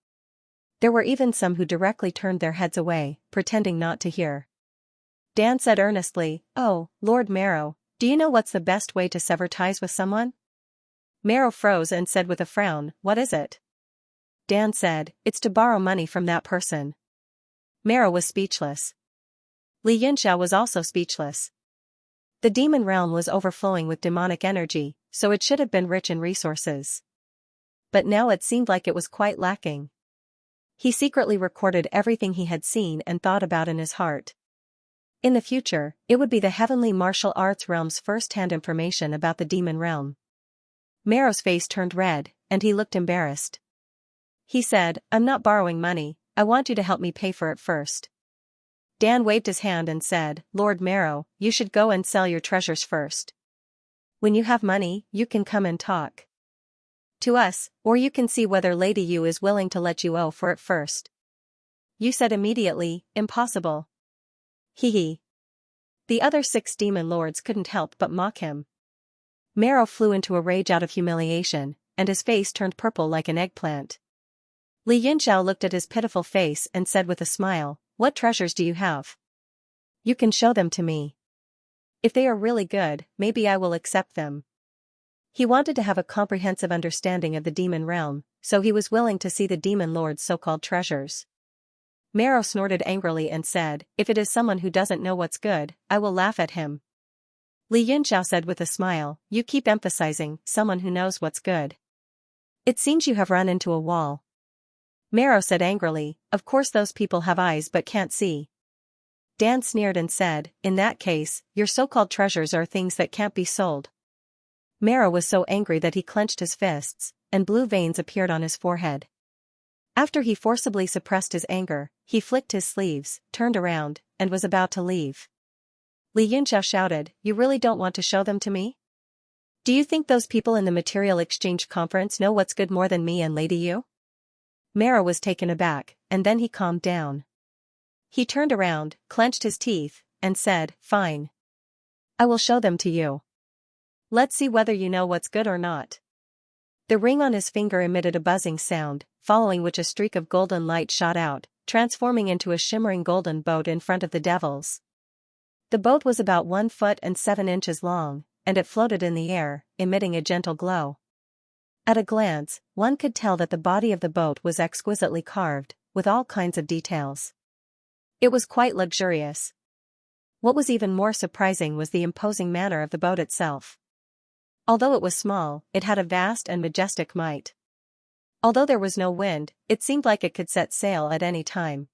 There were even some who directly turned their heads away, pretending not to hear. Dan said earnestly, Oh, Lord Marrow, do you know what's the best way to sever ties with someone? Marrow froze and said with a frown, What is it? Dan said, It's to borrow money from that person. Marrow was speechless. Xianxia was also speechless. The demon realm was overflowing with demonic energy, so it should have been rich in resources. But now it seemed like it was quite lacking. He secretly recorded everything he had seen and thought about in his heart. In the future, it would be the heavenly martial arts realm's first-hand information about the demon realm. Marrow's face turned red, and he looked embarrassed. He said, I'm not borrowing money, I want you to help me pay for it first. Dan waved his hand and said, Lord Marrow, you should go and sell your treasures first. When you have money, you can come and talk to us, or you can see whether Lady Yu is willing to let you owe for it first. Yu said immediately, impossible. Hee. The other 6 demon lords couldn't help but mock him. Marrow flew into a rage out of humiliation, and his face turned purple like an eggplant. Li Yinxiao looked at his pitiful face and said with a smile, what treasures do you have? You can show them to me. If they are really good, maybe I will accept them. He wanted to have a comprehensive understanding of the demon realm, so he was willing to see the demon lord's so-called treasures. Marrow snorted angrily and said, if it is someone who doesn't know what's good, I will laugh at him. Li Yinxiao said with a smile, you keep emphasizing, someone who knows what's good. It seems you have run into a wall. Marrow said angrily, of course those people have eyes but can't see. Dan sneered and said, in that case, your so-called treasures are things that can't be sold. Marrow was so angry that he clenched his fists, and blue veins appeared on his forehead. After he forcibly suppressed his anger, he flicked his sleeves, turned around, and was about to leave. Li Yinxiao shouted, you really don't want to show them to me? Do you think those people in the Material Exchange Conference know what's good more than me and Lady Yu? Marrow was taken aback, and then he calmed down. He turned around, clenched his teeth, and said, fine. I will show them to you. Let's see whether you know what's good or not. The ring on his finger emitted a buzzing sound, following which a streak of golden light shot out, transforming into a shimmering golden boat in front of the devils. The boat was about 1 foot and 7 inches long, and it floated in the air, emitting a gentle glow. At a glance, one could tell that the body of the boat was exquisitely carved, with all kinds of details. It was quite luxurious. What was even more surprising was the imposing manner of the boat itself. Although it was small, it had a vast and majestic might. Although there was no wind, it seemed like it could set sail at any time.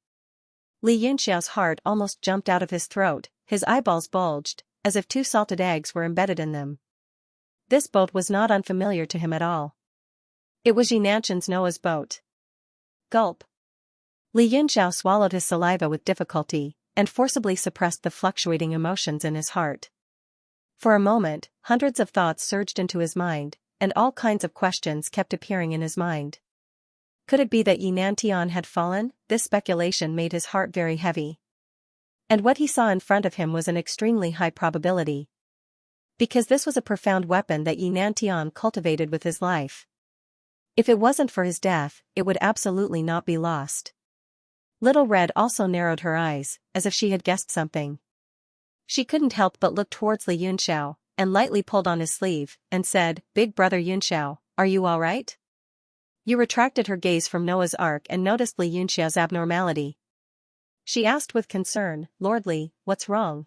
Li Yinxiao's heart almost jumped out of his throat, his eyeballs bulged, as if 2 salted eggs were embedded in them. This boat was not unfamiliar to him at all. It was Xianxia's Noah's boat. Gulp. Li Yinxiao swallowed his saliva with difficulty, and forcibly suppressed the fluctuating emotions in his heart. For a moment, hundreds of thoughts surged into his mind, and all kinds of questions kept appearing in his mind. Could it be that Xianxia had fallen? This speculation made his heart very heavy. And what he saw in front of him was an extremely high probability. Because this was a profound weapon that Xianxia cultivated with his life. If it wasn't for his death, it would absolutely not be lost. Little Red also narrowed her eyes, as if she had guessed something. She couldn't help but look towards Li Yinxiao, and lightly pulled on his sleeve, and said, Big brother Yinxiao, are you all right? Yu retracted her gaze from Noah's Ark and noticed Li Yinxiao's abnormality. She asked with concern, Lord Li, what's wrong?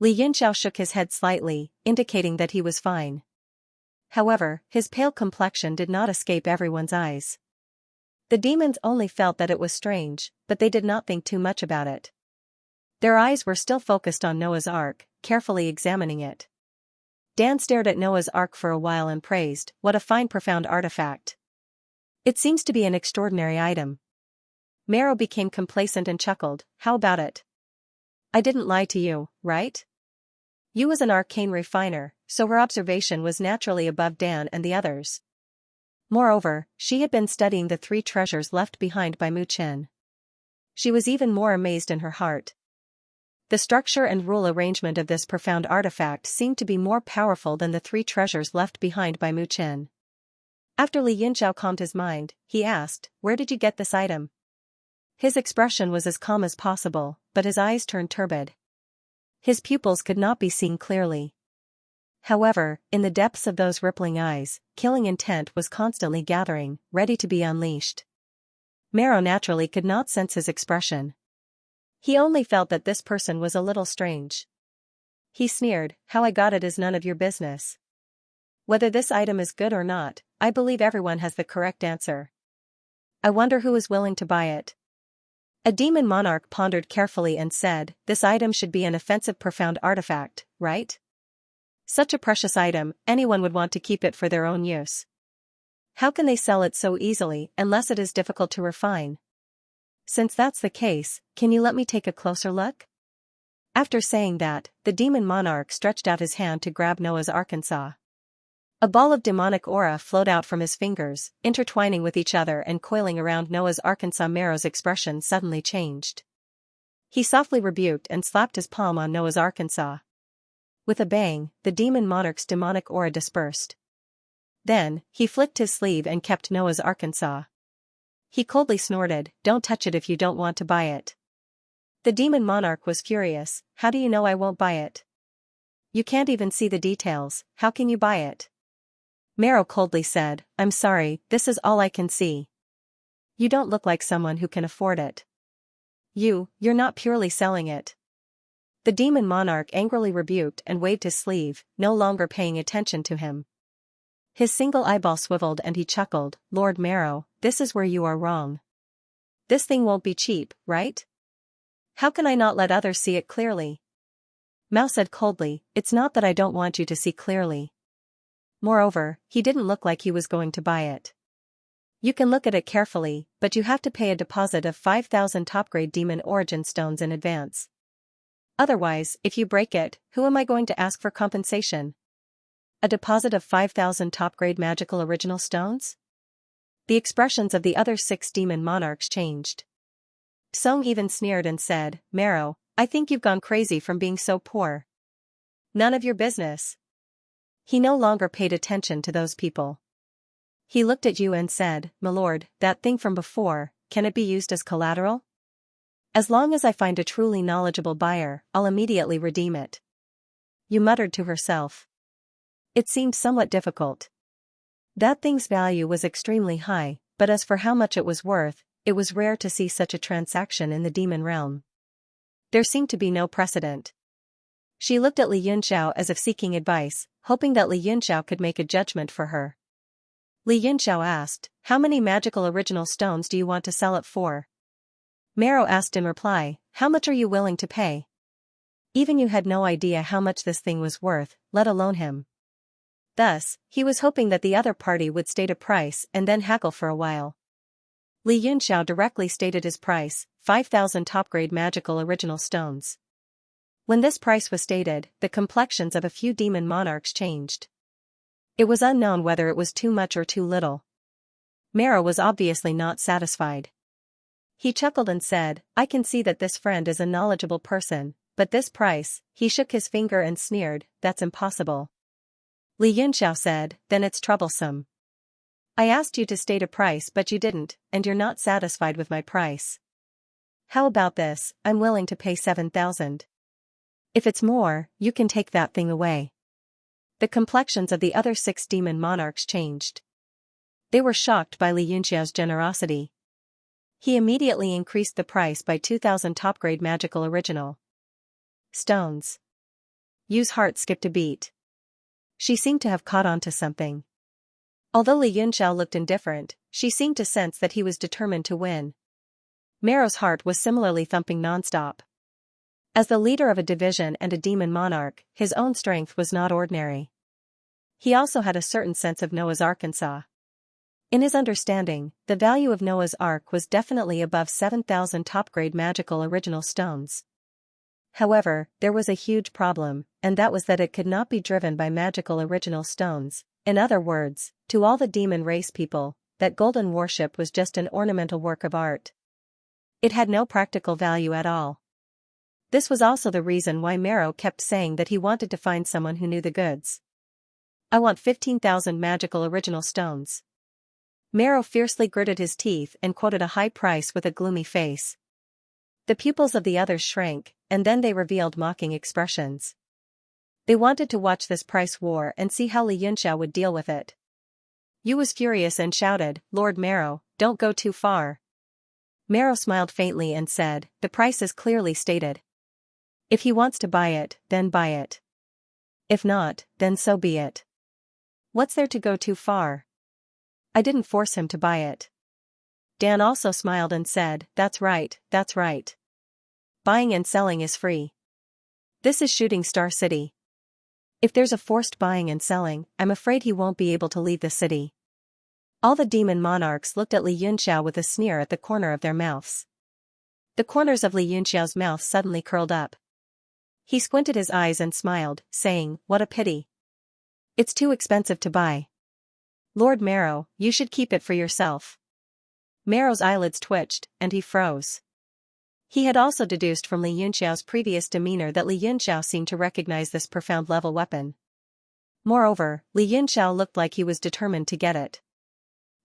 Li Yinxiao shook his head slightly, indicating that he was fine. However, his pale complexion did not escape everyone's eyes. The demons only felt that it was strange, but they did not think too much about it. Their eyes were still focused on Noah's Ark, carefully examining it. Dan stared at Noah's Ark for a while and praised, what a fine profound artifact. It seems to be an extraordinary item. Marrow became complacent and chuckled, how about it? I didn't lie to you, right? Yu was an arcane refiner, so her observation was naturally above Dan and the others. Moreover, she had been studying the 3 treasures left behind by Mu Chen. She was even more amazed in her heart. The structure and rule arrangement of this profound artifact seemed to be more powerful than the 3 treasures left behind by Mu Chen. After Li Yinxiao calmed his mind, he asked, where did you get this item? His expression was as calm as possible, but his eyes turned turbid. His pupils could not be seen clearly. However, in the depths of those rippling eyes, killing intent was constantly gathering, ready to be unleashed. Marrow naturally could not sense his expression. He only felt that this person was a little strange. He sneered, how I got it is none of your business. Whether this item is good or not, I believe everyone has the correct answer. I wonder who is willing to buy it. A demon monarch pondered carefully and said, this item should be an offensive profound artifact, right? Such a precious item, anyone would want to keep it for their own use. How can they sell it so easily unless it is difficult to refine? Since that's the case, can you let me take a closer look? After saying that, the demon monarch stretched out his hand to grab Noah's Arkansas. A ball of demonic aura flowed out from his fingers, intertwining with each other and coiling around Noah's Arkansas. Mero's expression suddenly changed. He softly rebuked and slapped his palm on Noah's Arkansas. With a bang, the demon monarch's demonic aura dispersed. Then, he flicked his sleeve and kept Noah's Arkansas. He coldly snorted, "Don't touch it if you don't want to buy it." The demon monarch was furious. "How do you know I won't buy it? You can't even see the details, how can you buy it?" Mero coldly said, "I'm sorry, this is all I can see. You don't look like someone who can afford it. You're not purely selling it." The demon monarch angrily rebuked and waved his sleeve, no longer paying attention to him. His single eyeball swiveled and he chuckled, "Lord Mero, this is where you are wrong. This thing won't be cheap, right? How can I not let others see it clearly?" Mao said coldly, "It's not that I don't want you to see clearly. Moreover, he didn't look like he was going to buy it. You can look at it carefully, but you have to pay a deposit of 5,000 top-grade demon origin stones in advance. Otherwise, if you break it, who am I going to ask for compensation? A deposit of 5,000 top-grade magical original stones?" The expressions of the other 6 demon monarchs changed. Song even sneered and said, "Mero, I think you've gone crazy from being so poor. None of your business." He no longer paid attention to those people. He looked at you and said, "My lord, that thing from before, can it be used as collateral? As long as I find a truly knowledgeable buyer, I'll immediately redeem it." You muttered to herself. It seemed somewhat difficult. That thing's value was extremely high, but as for how much it was worth, it was rare to see such a transaction in the demon realm. There seemed to be no precedent. She looked at Li Yunxiao as if seeking advice, hoping that Li Yunxiao could make a judgment for her. Li Yunxiao asked, "How many magical original stones do you want to sell it for?" Mero asked in reply, "How much are you willing to pay?" Even you had no idea how much this thing was worth, let alone him. Thus, he was hoping that the other party would state a price and then haggle for a while. Li Yunxiao directly stated his price, 5,000 top-grade magical original stones. When this price was stated, the complexions of a few demon monarchs changed. It was unknown whether it was too much or too little. Mero was obviously not satisfied. He chuckled and said, "I can see that this friend is a knowledgeable person, but this price," he shook his finger and sneered, "that's impossible." Li Yunxiao said, "Then it's troublesome. I asked you to state a price but you didn't, and you're not satisfied with my price. How about this? I'm willing to pay 7,000. If it's more, you can take that thing away." The complexions of the other 6 demon monarchs changed. They were shocked by Li Yunxiao's generosity. He immediately increased the price by 2,000 top-grade magical original stones. Yu's heart skipped a beat. She seemed to have caught on to something. Although Li Yunxiao looked indifferent, she seemed to sense that he was determined to win. Mero's heart was similarly thumping nonstop. As the leader of a division and a demon monarch, his own strength was not ordinary. He also had a certain sense of Noah's Arkansas. In his understanding, the value of Noah's Ark was definitely above 7,000 top-grade magical original stones. However, there was a huge problem, and that was that it could not be driven by magical original stones. In other words, to all the demon race people, that golden worship was just an ornamental work of art. It had no practical value at all. This was also the reason why Mero kept saying that he wanted to find someone who knew the goods. "I want 15,000 magical original stones." Mero fiercely gritted his teeth and quoted a high price with a gloomy face. The pupils of the others shrank, and then they revealed mocking expressions. They wanted to watch this price war and see how Li Yunxiao would deal with it. Yu was furious and shouted, "Lord Mero, don't go too far." Mero smiled faintly and said, "The price is clearly stated. If he wants to buy it, then buy it. If not, then so be it. What's there to go too far? I didn't force him to buy it." Dan also smiled and said, that's right. Buying and selling is free. This is Shooting Star City. If there's a forced buying and selling, I'm afraid he won't be able to leave the city." All the demon monarchs looked at Li Yunxiao with a sneer at the corner of their mouths. The corners of Li Yunxiao's mouth suddenly curled up. He squinted his eyes and smiled, saying, "What a pity. It's too expensive to buy. Lord Marrow, you should keep it for yourself." Marrow's eyelids twitched, and he froze. He had also deduced from Li Yunxiao's previous demeanor that Li Yunxiao seemed to recognize this profound-level weapon. Moreover, Li Yunxiao looked like he was determined to get it.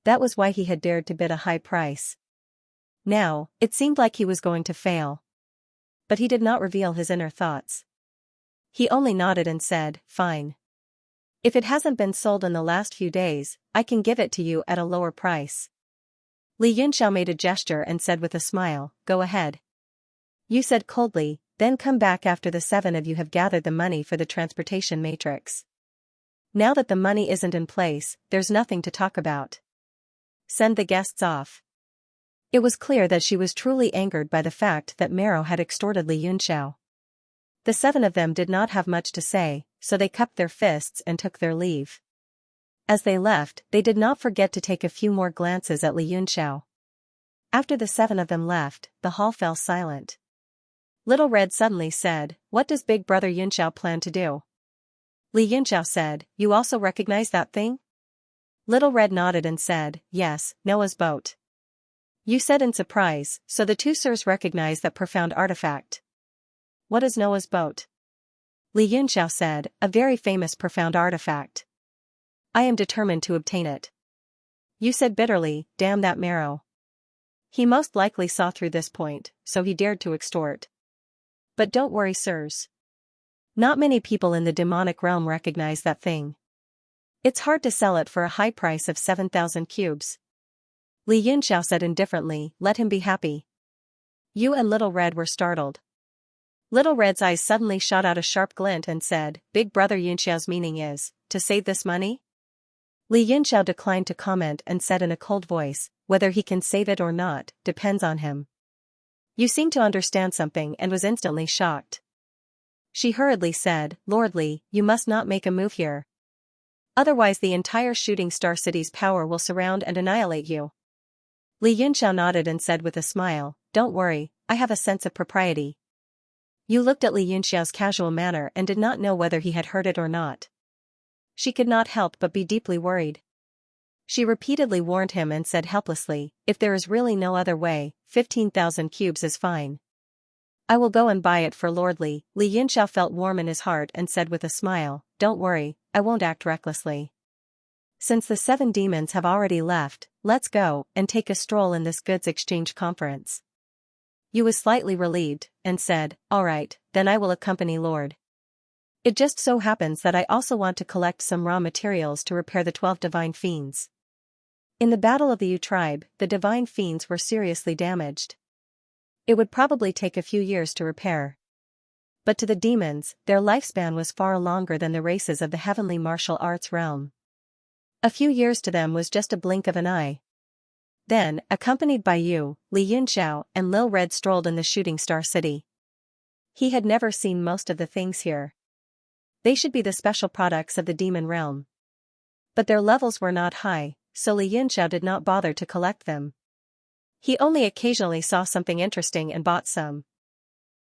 That was why he had dared to bid a high price. Now, it seemed like he was going to fail. But he did not reveal his inner thoughts. He only nodded and said, "Fine. If it hasn't been sold in the last few days, I can give it to you at a lower price." Li Yunxiao made a gesture and said with a smile, "Go ahead." You said coldly, "Then come back after the 7 of you have gathered the money for the transportation matrix." Now that the money isn't in place, there's nothing to talk about. Send the guests off. It was clear that she was truly angered by the fact that Marrow had extorted Li Yunxiao. The 7 of them did not have much to say, so they cupped their fists and took their leave. As they left, they did not forget to take a few more glances at Li Yunxiao. After the 7 of them left, the hall fell silent. Little Red suddenly said, "What does Big Brother Yunxiao plan to do?" Li Yunxiao said, "You also recognize that thing?" Little Red nodded and said, "Yes, Noah's boat." You said in surprise, "So the two sirs recognize that profound artifact." What is Noah's boat? Li Yunxiao said, "A very famous profound artifact. I am determined to obtain it." You said bitterly, "Damn that Marrow. He most likely saw through this point, so he dared to extort. But don't worry, sirs. Not many people in the demonic realm recognize that thing. It's hard to sell it for a high price of 7,000 cubes. Li Yunxiao said indifferently, "Let him be happy." You and Little Red were startled. Little Red's eyes suddenly shot out a sharp glint and said, "Big Brother Yunxiao's meaning is, to save this money?" Li Yunxiao declined to comment and said in a cold voice, "Whether he can save it or not, depends on him." You seemed to understand something and was instantly shocked. She hurriedly said, "Lord Li, you must not make a move here. Otherwise the entire Shooting Star City's power will surround and annihilate you." Li Yunxiao nodded and said with a smile, "Don't worry, I have a sense of propriety." You looked at Li Yunxiao's casual manner and did not know whether he had heard it or not. She could not help but be deeply worried. She repeatedly warned him and said helplessly, "If there is really no other way, 15,000 cubes is fine. I will go and buy it for Lord Li." Li Yunxiao felt warm in his heart and said with a smile, "Don't worry, I won't act recklessly. Since the 7 demons have already left, let's go and take a stroll in this goods exchange conference." You was slightly relieved, and said, "All right, then I will accompany Lord. It just so happens that I also want to collect some raw materials to repair the 12 divine fiends. In the Battle of the Yu tribe, the divine fiends were seriously damaged. It would probably take a few years to repair. But to the demons, their lifespan was far longer than the races of the heavenly martial arts realm. A few years to them was just a blink of an eye. Then, accompanied by you, Li Yunxiao and Lil Red strolled in the Shooting Star City. He had never seen most of the things here. They should be the special products of the demon realm. But their levels were not high, so Li Yunxiao did not bother to collect them. He only occasionally saw something interesting and bought some.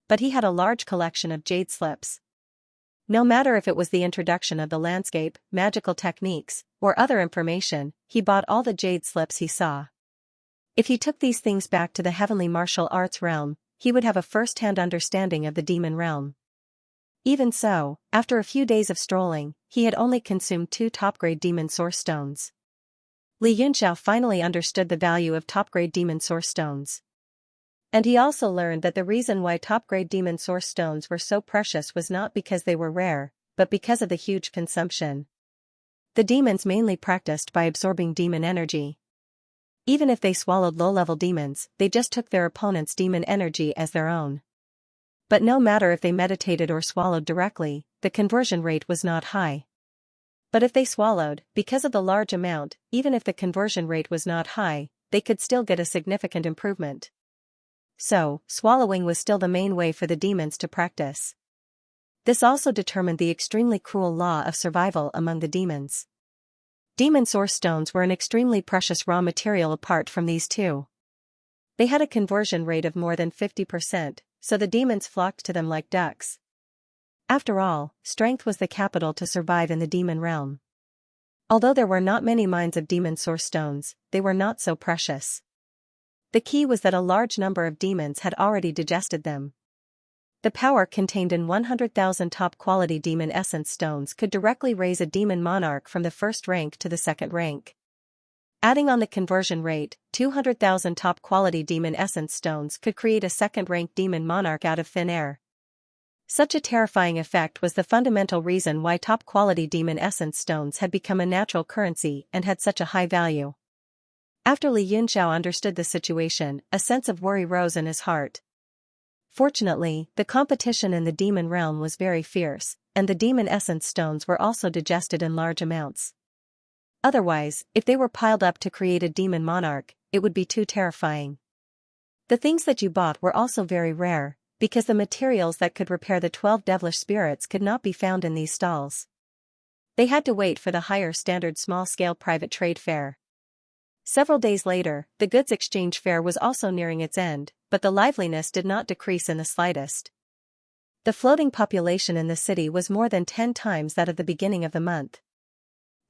But he had a large collection of jade slips. No matter if it was the introduction of the landscape, magical techniques, or other information, he bought all the jade slips he saw. If he took these things back to the heavenly martial arts realm, he would have a first-hand understanding of the demon realm. Even so, after a few days of strolling, he had only consumed 2 top-grade demon source stones. Li Yunxiao finally understood the value of top-grade demon source stones. And he also learned that the reason why top-grade demon source stones were so precious was not because they were rare, but because of the huge consumption. The demons mainly practiced by absorbing demon energy. Even if they swallowed low-level demons, they just took their opponent's demon energy as their own. But no matter if they meditated or swallowed directly, the conversion rate was not high. But if they swallowed, because of the large amount, even if the conversion rate was not high, they could still get a significant improvement. So, swallowing was still the main way for the demons to practice. This also determined the extremely cruel law of survival among the demons. Demon source stones were an extremely precious raw material apart from these 2. They had a conversion rate of more than 50%, so the demons flocked to them like ducks. After all, strength was the capital to survive in the demon realm. Although there were not many mines of demon source stones, they were not so precious. The key was that a large number of demons had already digested them. The power contained in 100,000 top-quality demon essence stones could directly raise a demon monarch from the first rank to the second rank. Adding on the conversion rate, 200,000 top-quality demon essence stones could create a second-rank demon monarch out of thin air. Such a terrifying effect was the fundamental reason why top-quality demon essence stones had become a natural currency and had such a high value. After Li Yunxiao understood the situation, a sense of worry rose in his heart. Fortunately, the competition in the demon realm was very fierce, and the demon essence stones were also digested in large amounts. Otherwise, if they were piled up to create a demon monarch, it would be too terrifying. The things that you bought were also very rare, because the materials that could repair the 12 devilish spirits could not be found in these stalls. They had to wait for the higher standard small-scale private trade fair. Several days later, the goods exchange fair was also nearing its end, but the liveliness did not decrease in the slightest. The floating population in the city was more than 10 times that of the beginning of the month.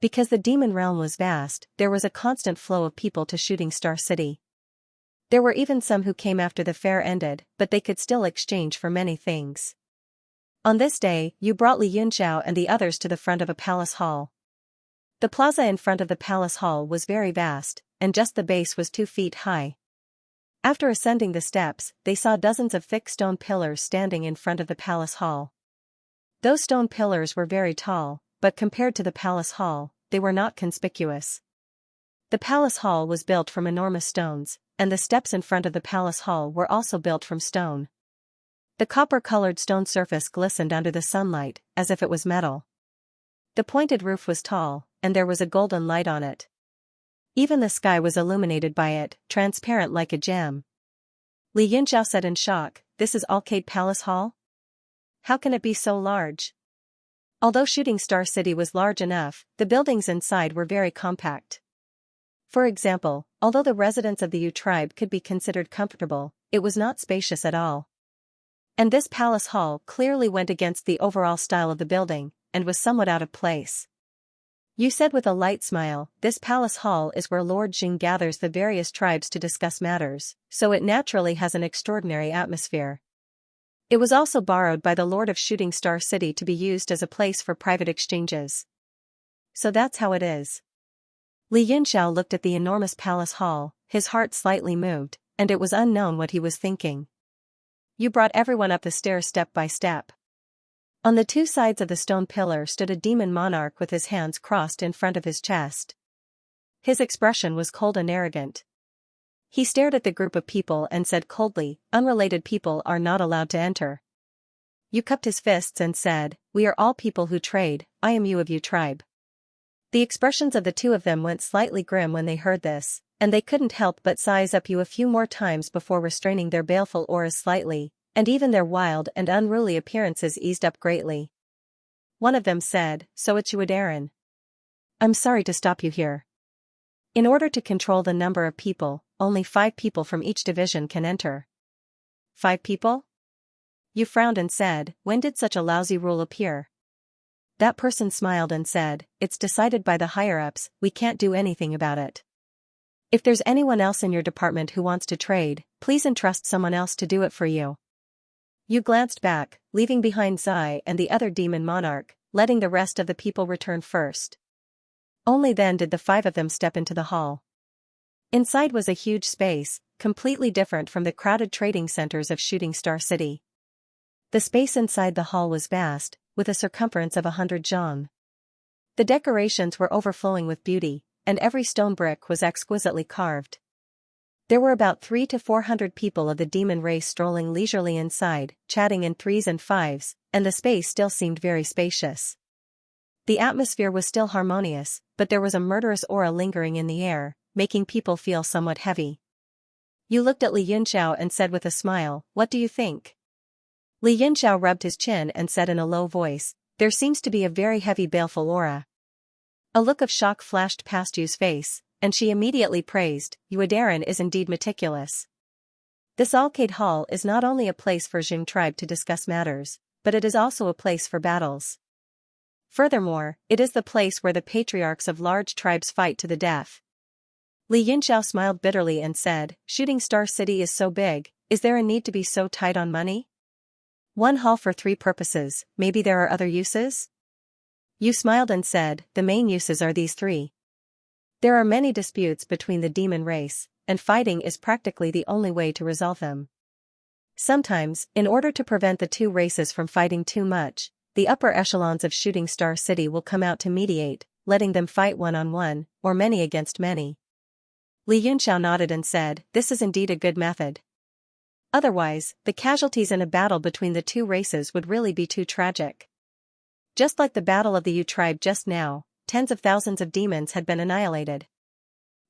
Because the demon realm was vast, there was a constant flow of people to Shooting Star City. There were even some who came after the fair ended, but they could still exchange for many things. On this day, you brought Li Yunxiao and the others to the front of a palace hall. The plaza in front of the palace hall was very vast, and just the base was 2 feet high. After ascending the steps, they saw dozens of thick stone pillars standing in front of the palace hall. Those stone pillars were very tall, but compared to the palace hall, they were not conspicuous. The palace hall was built from enormous stones, and the steps in front of the palace hall were also built from stone. The copper-colored stone surface glistened under the sunlight, as if it was metal. The pointed roof was tall, and there was a golden light on it. Even the sky was illuminated by it, transparent like a gem. Li Yunxiao said in shock, "This is Arcade Palace Hall? How can it be so large?" Although Shooting Star City was large enough, the buildings inside were very compact. For example, although the residents of the Yu tribe could be considered comfortable, it was not spacious at all. And this palace hall clearly went against the overall style of the building, and was somewhat out of place. You said with a light smile, "This palace hall is where Lord Jing gathers the various tribes to discuss matters, so it naturally has an extraordinary atmosphere. It was also borrowed by the Lord of Shooting Star City to be used as a place for private exchanges. So that's how it is." Li Yunxiao looked at the enormous palace hall, his heart slightly moved, and it was unknown what he was thinking. You brought everyone up the stairs step by step. On the 2 sides of the stone pillar stood a demon monarch with his hands crossed in front of his chest. His expression was cold and arrogant. He stared at the group of people and said coldly, "Unrelated people are not allowed to enter." You cupped his fists and said, "We are all people who trade, I am Yu of Yu tribe." The expressions of the 2 of them went slightly grim when they heard this, and they couldn't help but size up you a few more times before restraining their baleful auras slightly, and even their wild and unruly appearances eased up greatly. One of them said, "So it's you, Darren. I'm sorry to stop you here. In order to control the number of people, only 5 people from each division can enter." 5 people? You frowned and said, "When did such a lousy rule appear?" That person smiled and said, "It's decided by the higher-ups, we can't do anything about it. If there's anyone else in your department who wants to trade, please entrust someone else to do it for you." You glanced back, leaving behind Zai and the other demon monarch, letting the rest of the people return first. Only then did the 5 of them step into the hall. Inside was a huge space, completely different from the crowded trading centers of Shooting Star City. The space inside the hall was vast, with a circumference of 100 zhang. The decorations were overflowing with beauty, and every stone brick was exquisitely carved. There were about 300 to 400 people of the demon race strolling leisurely inside, chatting in 3s and 5s, and the space still seemed very spacious. The atmosphere was still harmonious, but there was a murderous aura lingering in the air, making people feel somewhat heavy. You looked at Li Yunxiao and said with a smile, "What do you think?" Li Yunxiao rubbed his chin and said in a low voice, "There seems to be a very heavy baleful aura." A look of shock flashed past Yu's face, and she immediately praised, "Yuadaran is indeed meticulous. This arcade hall is not only a place for Jing tribe to discuss matters, but it is also a place for battles. Furthermore, it is the place where the patriarchs of large tribes fight to the death. Li Yunxiao smiled bitterly and said, Shooting Star City is so big, is there a need to be so tight on money? One hall for 3 purposes, maybe there are other uses? You smiled and said, the main uses are these 3. There are many disputes between the demon race, and fighting is practically the only way to resolve them. Sometimes, in order to prevent the 2 races from fighting too much, the upper echelons of Shooting Star City will come out to mediate, letting them fight one-on-one, or many against many. Li Yunxiao nodded and said, this is indeed a good method. Otherwise, the casualties in a battle between the 2 races would really be too tragic. Just like the battle of the Yu tribe just now, tens of thousands of demons had been annihilated.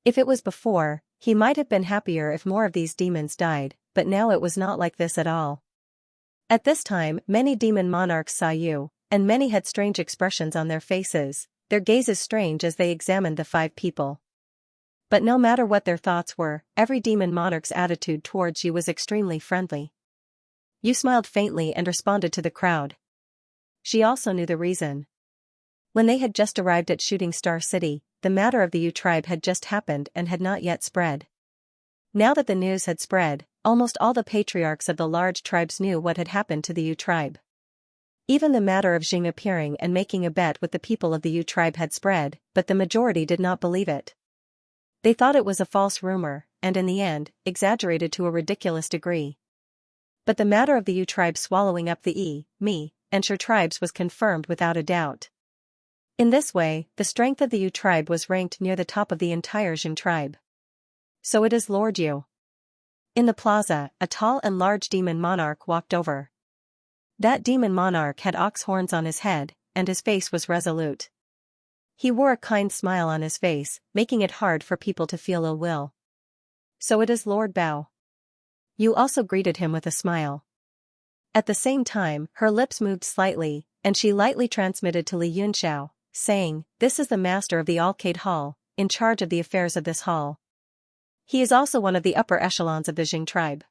If it was before, he might have been happier if more of these demons died, but now it was not like this at all. At this time, many demon monarchs saw Yu, and many had strange expressions on their faces, their gazes strange as they examined the 5 people. But no matter what their thoughts were, every demon monarch's attitude towards Yu was extremely friendly. Yu smiled faintly and responded to the crowd. She also knew the reason. When they had just arrived at Shooting Star City, the matter of the Yu tribe had just happened and had not yet spread. Now that the news had spread, almost all the patriarchs of the large tribes knew what had happened to the Yu tribe. Even the matter of Jing appearing and making a bet with the people of the Yu tribe had spread, but the majority did not believe it. They thought it was a false rumor, and in the end, exaggerated to a ridiculous degree. But the matter of the Yu tribe swallowing up the Yi, Mi, and Shi tribes was confirmed without a doubt. In this way, the strength of the Yu tribe was ranked near the top of the entire Jing tribe. So it is Lord Yu. In the plaza, a tall and large demon monarch walked over. That demon monarch had ox horns on his head, and his face was resolute. He wore a kind smile on his face, making it hard for people to feel ill will. So it is Lord Bao. Yu also greeted him with a smile. At the same time, her lips moved slightly, and she lightly transmitted to Li Yunxiao, saying, this is the master of the arcade hall, in charge of the affairs of this hall. He is also one of the upper echelons of the Jing tribe.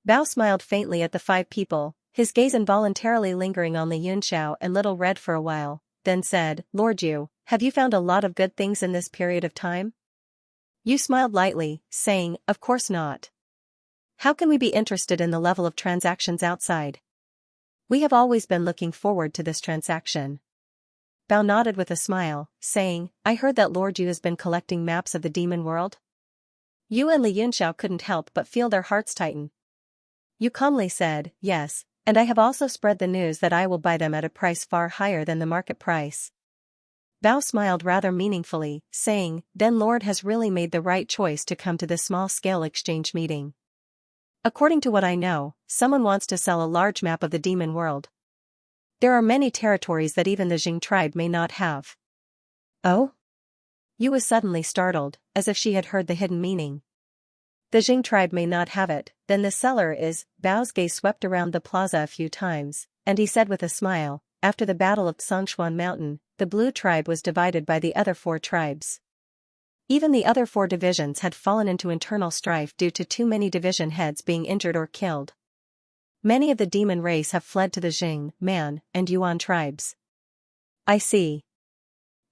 Bao smiled faintly at the 5 people, his gaze involuntarily lingering on Li Yunxiao and Little Red for a while, then said, Lord Yu, have you found a lot of good things in this period of time? Yu smiled lightly, saying, of course not. How can we be interested in the level of transactions outside? We have always been looking forward to this transaction. Bao nodded with a smile, saying, I heard that Lord Yu has been collecting maps of the demon world. Yu and Li Yunxiao couldn't help but feel their hearts tighten. Yu calmly said, yes, and I have also spread the news that I will buy them at a price far higher than the market price. Bao smiled rather meaningfully, saying, then Lord has really made the right choice to come to this small-scale exchange meeting. According to what I know, someone wants to sell a large map of the demon world. There are many territories that even the Jing tribe may not have. Oh? Yu was suddenly startled, as if she had heard the hidden meaning. The Jing tribe may not have it, then the seller is. Bao's gaze swept around the plaza a few times, and he said with a smile, after the battle of Songshuan Mountain, the Blue tribe was divided by the other 4 tribes. Even the other 4 divisions had fallen into internal strife due to too many division heads being injured or killed. Many of the demon race have fled to the Jing, Man, and Yuan tribes. I see.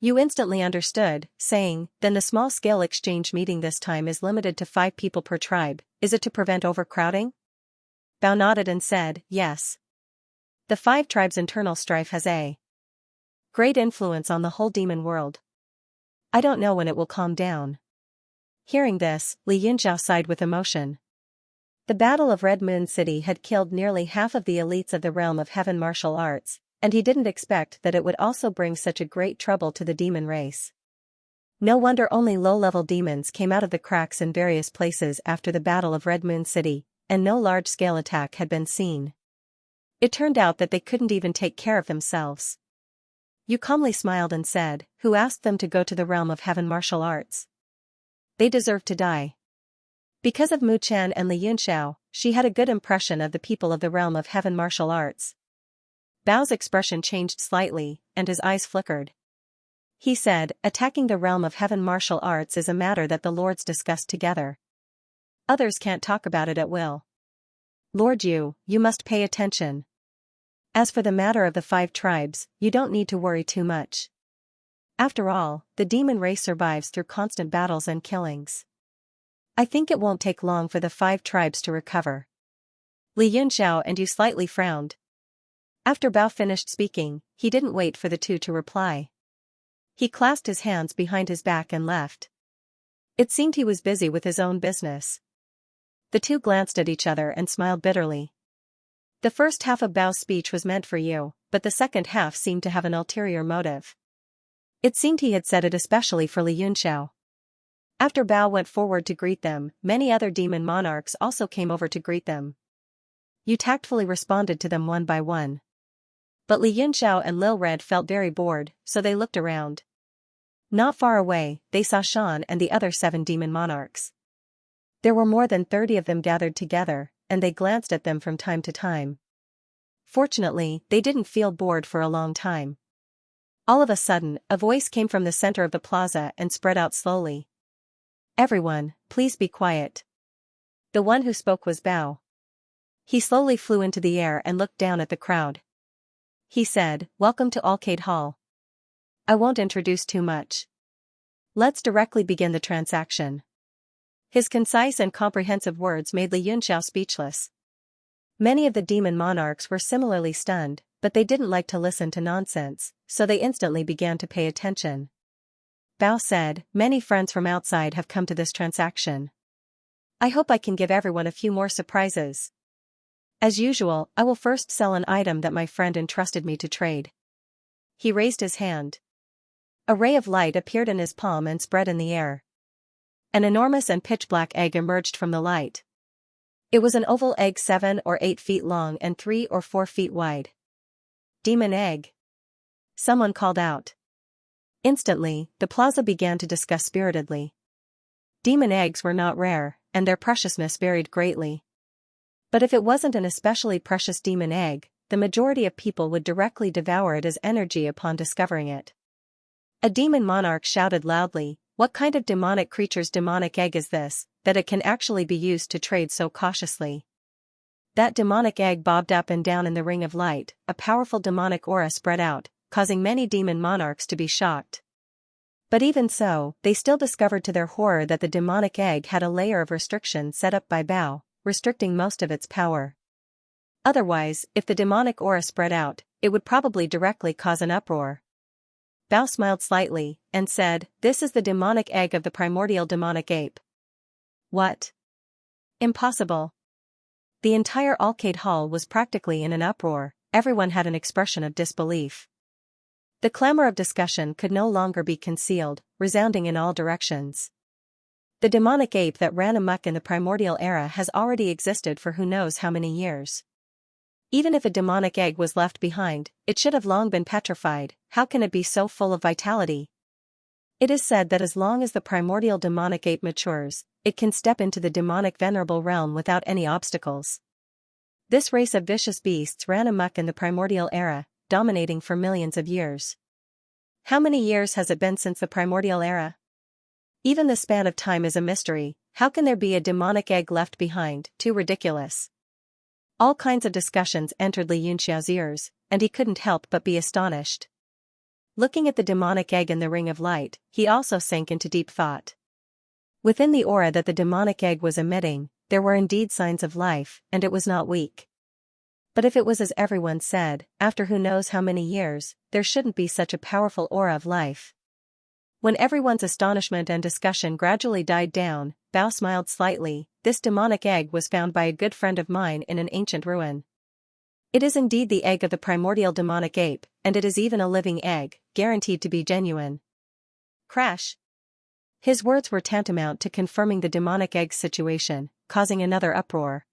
Yu instantly understood, saying, then the small-scale exchange meeting this time is limited to 5 people per tribe, is it to prevent overcrowding? Bao nodded and said, yes. The 5 tribes' internal strife has a great influence on the whole demon world. I don't know when it will calm down. Hearing this, Li Yunxiao sighed with emotion. The Battle of Red Moon City had killed nearly half of the elites of the realm of heaven martial arts, and he didn't expect that it would also bring such a great trouble to the demon race. No wonder only low-level demons came out of the cracks in various places after the Battle of Red Moon City, and no large-scale attack had been seen. It turned out that they couldn't even take care of themselves. Yu calmly smiled and said, who asked them to go to the realm of heaven martial arts? They deserve to die. Because of Mu Qian and Li Yunxiao, she had a good impression of the people of the realm of heaven martial arts. Bao's expression changed slightly, and his eyes flickered. He said, attacking the realm of heaven martial arts is a matter that the lords discussed together. Others can't talk about it at will. Lord you must pay attention. As for the matter of the 5 tribes, you don't need to worry too much. After all, the demon race survives through constant battles and killings. I think it won't take long for the 5 tribes to recover. Li Yunxiao and you slightly frowned. After Bao finished speaking, he didn't wait for the two to reply. He clasped his hands behind his back and left. It seemed he was busy with his own business. The two glanced at each other and smiled bitterly. The first half of Bao's speech was meant for you, but the second half seemed to have an ulterior motive. It seemed he had said it especially for Li Yunxiao. After Bao went forward to greet them, many other demon monarchs also came over to greet them. You tactfully responded to them one by one. But Li Yunxiao and Lil Red felt very bored, so they looked around. Not far away, they saw Shan and the other 7 demon monarchs. There were more than 30 of them gathered together, and they glanced at them from time to time. Fortunately, they didn't feel bored for a long time. All of a sudden, a voice came from the center of the plaza and spread out slowly. Everyone, please be quiet. The one who spoke was Bao. He slowly flew into the air and looked down at the crowd. He said, "Welcome to Arcade Hall. I won't introduce too much. Let's directly begin the transaction." His concise and comprehensive words made Li Yunxiao speechless. Many of the demon monarchs were similarly stunned, but they didn't like to listen to nonsense, so they instantly began to pay attention. Bao said, "Many friends from outside have come to this transaction. I hope I can give everyone a few more surprises. As usual, I will first sell an item that my friend entrusted me to trade." He raised his hand. A ray of light appeared in his palm and spread in the air. An enormous and pitch-black egg emerged from the light. It was an oval egg 7 or 8 feet long and 3 or 4 feet wide. "Demon egg!" someone called out. Instantly, the plaza began to discuss spiritedly. Demon eggs were not rare, and their preciousness varied greatly. But if it wasn't an especially precious demon egg, the majority of people would directly devour it as energy upon discovering it. A demon monarch shouted loudly, "What kind of demonic creature's demonic egg is this, that it can actually be used to trade so cautiously?" That demonic egg bobbed up and down in the ring of light, a powerful demonic aura spread out, causing many demon monarchs to be shocked. But even so, they still discovered to their horror that the demonic egg had a layer of restriction set up by Bao, restricting most of its power. Otherwise, if the demonic aura spread out, it would probably directly cause an uproar. Bao smiled slightly, and said, "This is the demonic egg of the primordial demonic ape." What? Impossible. The entire arcade hall was practically in an uproar, everyone had an expression of disbelief. The clamor of discussion could no longer be concealed, resounding in all directions. The demonic ape that ran amok in the primordial era has already existed for who knows how many years. Even if a demonic egg was left behind, it should have long been petrified. How can it be so full of vitality? It is said that as long as the primordial demonic ape matures, it can step into the demonic venerable realm without any obstacles. This race of vicious beasts ran amok in the primordial era, dominating for millions of years. How many years has it been since the primordial era? Even the span of time is a mystery. How can there be a demonic egg left behind? Too ridiculous. All kinds of discussions entered Li Yunxiao's ears, and he couldn't help but be astonished. Looking at the demonic egg in the ring of light, he also sank into deep thought. Within the aura that the demonic egg was emitting, there were indeed signs of life, and it was not weak. But if it was as everyone said, after who knows how many years, there shouldn't be such a powerful aura of life. When everyone's astonishment and discussion gradually died down, Bao smiled slightly. "This demonic egg was found by a good friend of mine in an ancient ruin. It is indeed the egg of the primordial demonic ape, and it is even a living egg, guaranteed to be genuine." Crash! His words were tantamount to confirming the demonic egg's situation, causing another uproar.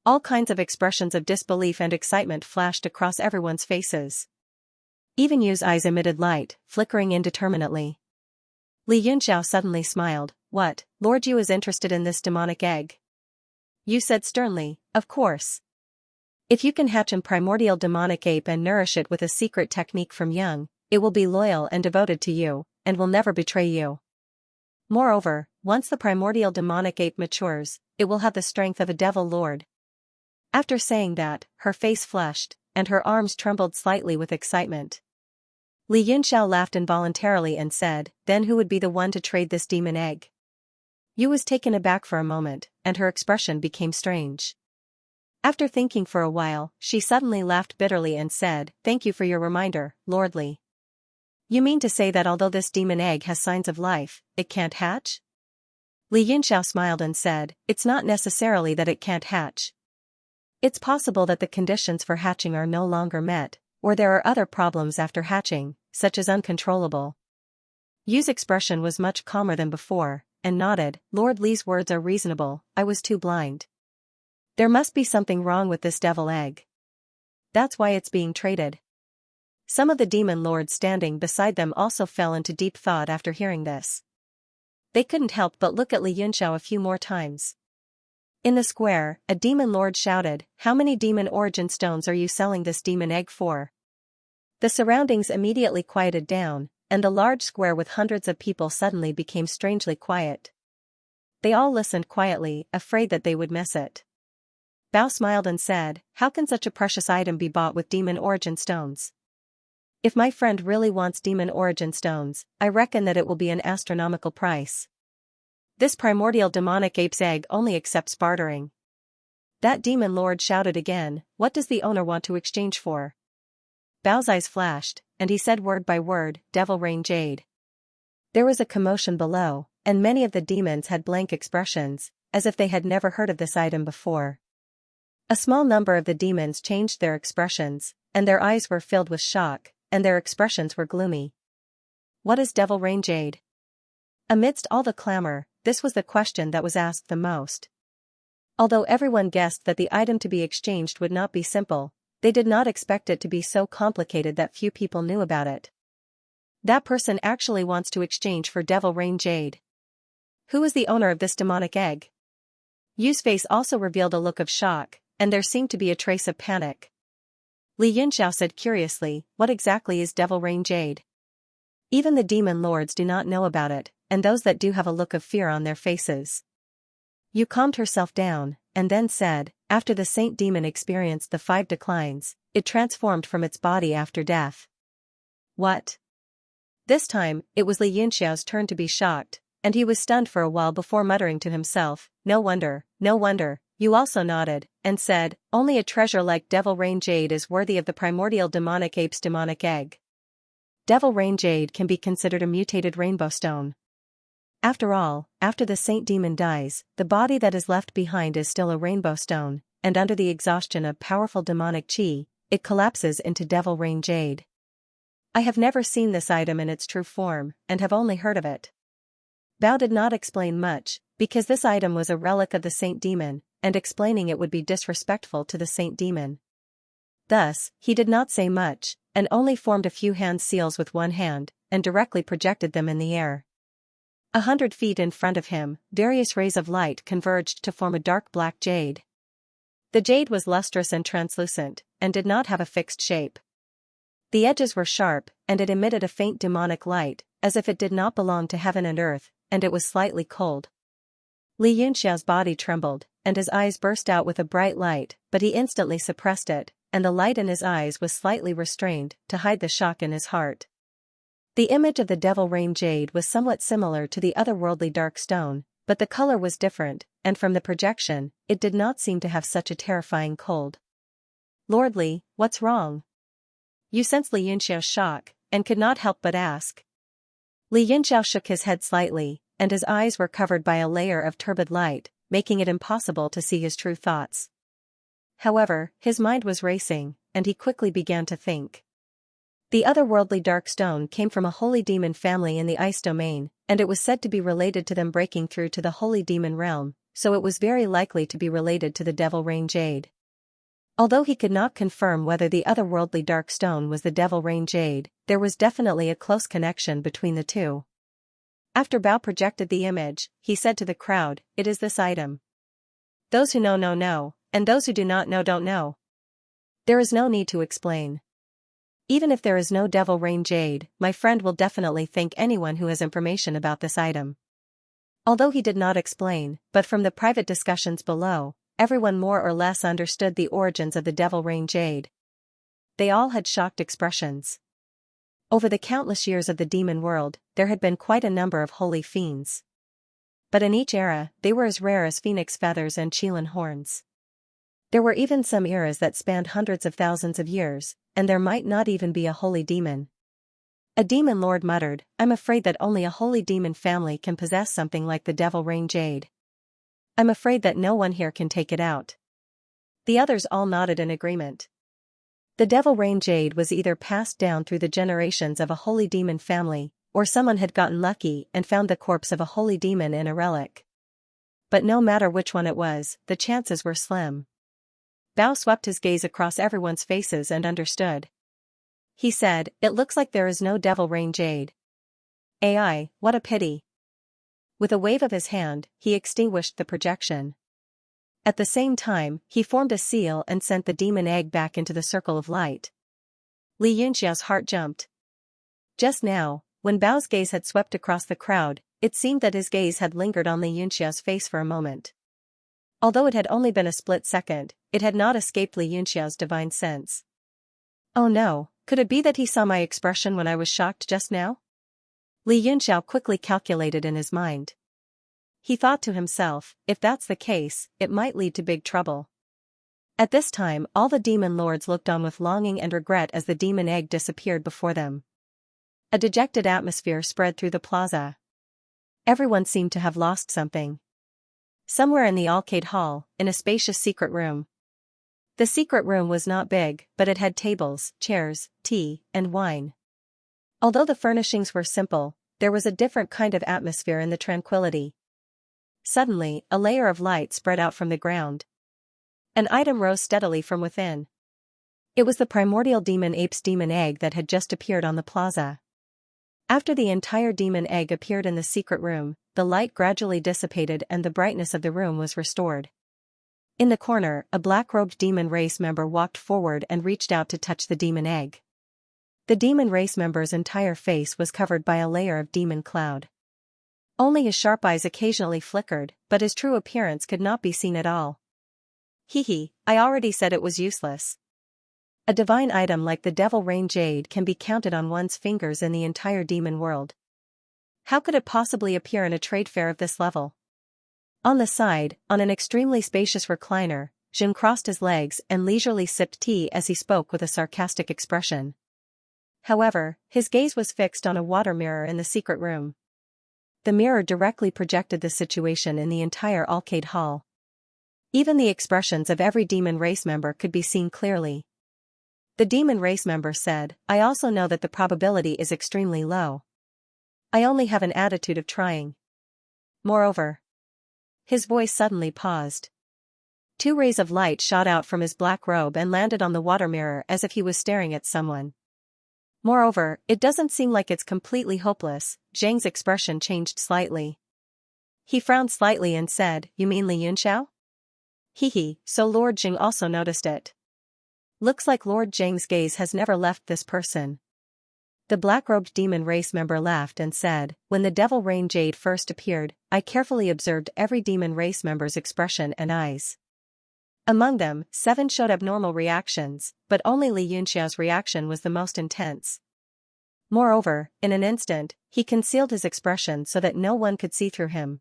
All kinds of expressions of disbelief and excitement flashed across everyone's faces. Even Yu's eyes emitted light, flickering indeterminately. Li Yunxiao suddenly smiled. "What, Lord Yu is interested in this demonic egg?" Yu said sternly, "Of course. If you can hatch a primordial demonic ape and nourish it with a secret technique from young, it will be loyal and devoted to you, and will never betray you." Moreover, once the primordial demonic ape matures, it will have the strength of a devil lord. After saying that, her face flushed, and her arms trembled slightly with excitement. Li Yunxiao laughed involuntarily and said, "Then who would be the one to trade this demon egg?" Yu was taken aback for a moment, and her expression became strange. After thinking for a while, she suddenly laughed bitterly and said, "Thank you for your reminder, Lord Li. You mean to say that although this demon egg has signs of life, it can't hatch?" Li Yunxiao smiled and said, "It's not necessarily that it can't hatch. It's possible that the conditions for hatching are no longer met, or there are other problems after hatching, such as uncontrollable." Yu's expression was much calmer than before, and nodded, "Lord Li's words are reasonable, I was too blind. There must be something wrong with this devil egg. That's why it's being traded." Some of the demon lords standing beside them also fell into deep thought after hearing this. They couldn't help but look at Li Yunxiao a few more times. In the square, a demon lord shouted, "How many demon origin stones are you selling this demon egg for?" The surroundings immediately quieted down, and the large square with hundreds of people suddenly became strangely quiet. They all listened quietly, afraid that they would miss it. Bao smiled and said, "How can such a precious item be bought with demon origin stones? If my friend really wants demon origin stones, I reckon that it will be an astronomical price. This primordial demonic ape's egg only accepts bartering." That demon lord shouted again, "What does the owner want to exchange for?" Bao's eyes flashed, and he said word by word, "Devil Rain Jade." There was a commotion below, and many of the demons had blank expressions, as if they had never heard of this item before. A small number of the demons changed their expressions, and their eyes were filled with shock, and their expressions were gloomy. What is Devil Rain Jade? Amidst all the clamor, this was the question that was asked the most. Although everyone guessed that the item to be exchanged would not be simple, they did not expect it to be so complicated that few people knew about it. That person actually wants to exchange for Devil Rain Jade. Who is the owner of this demonic egg? Yu's face also revealed a look of shock, and there seemed to be a trace of panic. Li Yunxiao said curiously, "What exactly is Devil Rain Jade?" Even the demon lords do not know about it, and those that do have a look of fear on their faces. Yu calmed herself down, and then said, "After the saint demon experienced the 5 declines, it transformed from its body after death." What? This time, it was Li Yunxiao's turn to be shocked, and he was stunned for a while before muttering to himself, no wonder. Yu also nodded, and said, "Only a treasure like Devil Rain Jade is worthy of the primordial demonic ape's demonic egg. Devil Rain Jade can be considered a mutated rainbow stone. After all, after the saint demon dies, the body that is left behind is still a rainbow stone, and under the exhaustion of powerful demonic qi, it collapses into Devil Rain Jade. I have never seen this item in its true form, and have only heard of it." Bao did not explain much, because this item was a relic of the saint demon, and explaining it would be disrespectful to the saint demon. Thus, he did not say much, and only formed a few hand seals with one hand, and directly projected them in the air. 100 feet in front of him, various rays of light converged to form a dark black jade. The jade was lustrous and translucent, and did not have a fixed shape. The edges were sharp, and it emitted a faint demonic light, as if it did not belong to heaven and earth, and it was slightly cold. Li Yunxiao's body trembled, and his eyes burst out with a bright light, but he instantly suppressed it, and the light in his eyes was slightly restrained, to hide the shock in his heart. The image of the Devil Rain Jade was somewhat similar to the otherworldly dark stone, but the color was different, and from the projection, it did not seem to have such a terrifying cold. "Lord Li, what's wrong?" Yu sensed Li Yunxiao's shock, and could not help but ask. Li Yunxiao shook his head slightly, and his eyes were covered by a layer of turbid light, making it impossible to see his true thoughts. However, his mind was racing, and he quickly began to think. The otherworldly dark stone came from a holy demon family in the ice domain, and it was said to be related to them breaking through to the holy demon realm, so it was very likely to be related to the Devil Rain Jade. Although he could not confirm whether the otherworldly dark stone was the Devil Rain Jade, there was definitely a close connection between the two. After Bao projected the image, he said to the crowd, "It is this item. Those who know, and those who do not know don't know. There is no need to explain. Even if there is no Devil Rain Jade, my friend will definitely thank anyone who has information about this item." Although he did not explain, but from the private discussions below, everyone more or less understood the origins of the devil rain jade. They all had shocked expressions. Over the countless years of the demon world, there had been quite a number of holy fiends. But in each era, they were as rare as phoenix feathers and Qilin horns. There were even some eras that spanned hundreds of thousands of years, and there might not even be a holy demon. A demon lord muttered, "I'm afraid that only a holy demon family can possess something like the devil rain jade. I'm afraid that no one here can take it out." The others all nodded in agreement. The devil rain jade was either passed down through the generations of a holy demon family, or someone had gotten lucky and found the corpse of a holy demon in a relic. But no matter which one it was, the chances were slim. Bao swept his gaze across everyone's faces and understood. He said, "It looks like there is no devil rain jade. AI, what a pity." With a wave of his hand, he extinguished the projection. At the same time, he formed a seal and sent the demon egg back into the circle of light. Li Yunxiao's heart jumped. Just now, when Bao's gaze had swept across the crowd, it seemed that his gaze had lingered on Li Yunxiao's face for a moment. Although it had only been a split second, it had not escaped Li Yunxiao's divine sense. "Oh no, could it be that he saw my expression when I was shocked just now?" Li Yunxiao quickly calculated in his mind. He thought to himself, if that's the case, it might lead to big trouble. At this time, all the demon lords looked on with longing and regret as the demon egg disappeared before them. A dejected atmosphere spread through the plaza. Everyone seemed to have lost something. Somewhere in the arcade hall, in a spacious secret room. The secret room was not big, but it had tables, chairs, tea, and wine. Although the furnishings were simple, there was a different kind of atmosphere in the tranquility. Suddenly, a layer of light spread out from the ground. An item rose steadily from within. It was the primordial demon ape's demon egg that had just appeared on the plaza. After the entire demon egg appeared in the secret room, the light gradually dissipated and the brightness of the room was restored. In the corner, a black-robed demon race member walked forward and reached out to touch the demon egg. The demon race member's entire face was covered by a layer of demon cloud. Only his sharp eyes occasionally flickered, but his true appearance could not be seen at all. "Hee, I already said it was useless. A divine item like the devil rain jade can be counted on one's fingers in the entire demon world. How could it possibly appear in a trade fair of this level?" On the side, on an extremely spacious recliner, Jin crossed his legs and leisurely sipped tea as he spoke with a sarcastic expression. However, his gaze was fixed on a water mirror in the secret room. The mirror directly projected the situation in the entire arcade hall. Even the expressions of every demon race member could be seen clearly. The demon race member said, "I also know that the probability is extremely low. I only have an attitude of trying. Moreover..." His voice suddenly paused. Two rays of light shot out from his black robe and landed on the water mirror as if he was staring at someone. "Moreover, it doesn't seem like it's completely hopeless." Zhang's expression changed slightly. He frowned slightly and said, "You mean Li Yunxiao?" Hee, so Lord Jing also noticed it. Looks like Lord Jing's gaze has never left this person. The black-robed demon race member laughed and said, "When the devil rain jade first appeared, I carefully observed every demon race member's expression and eyes. Among them, 7 showed abnormal reactions, but only Li Yunxiao's reaction was the most intense. Moreover, in an instant, he concealed his expression so that no one could see through him."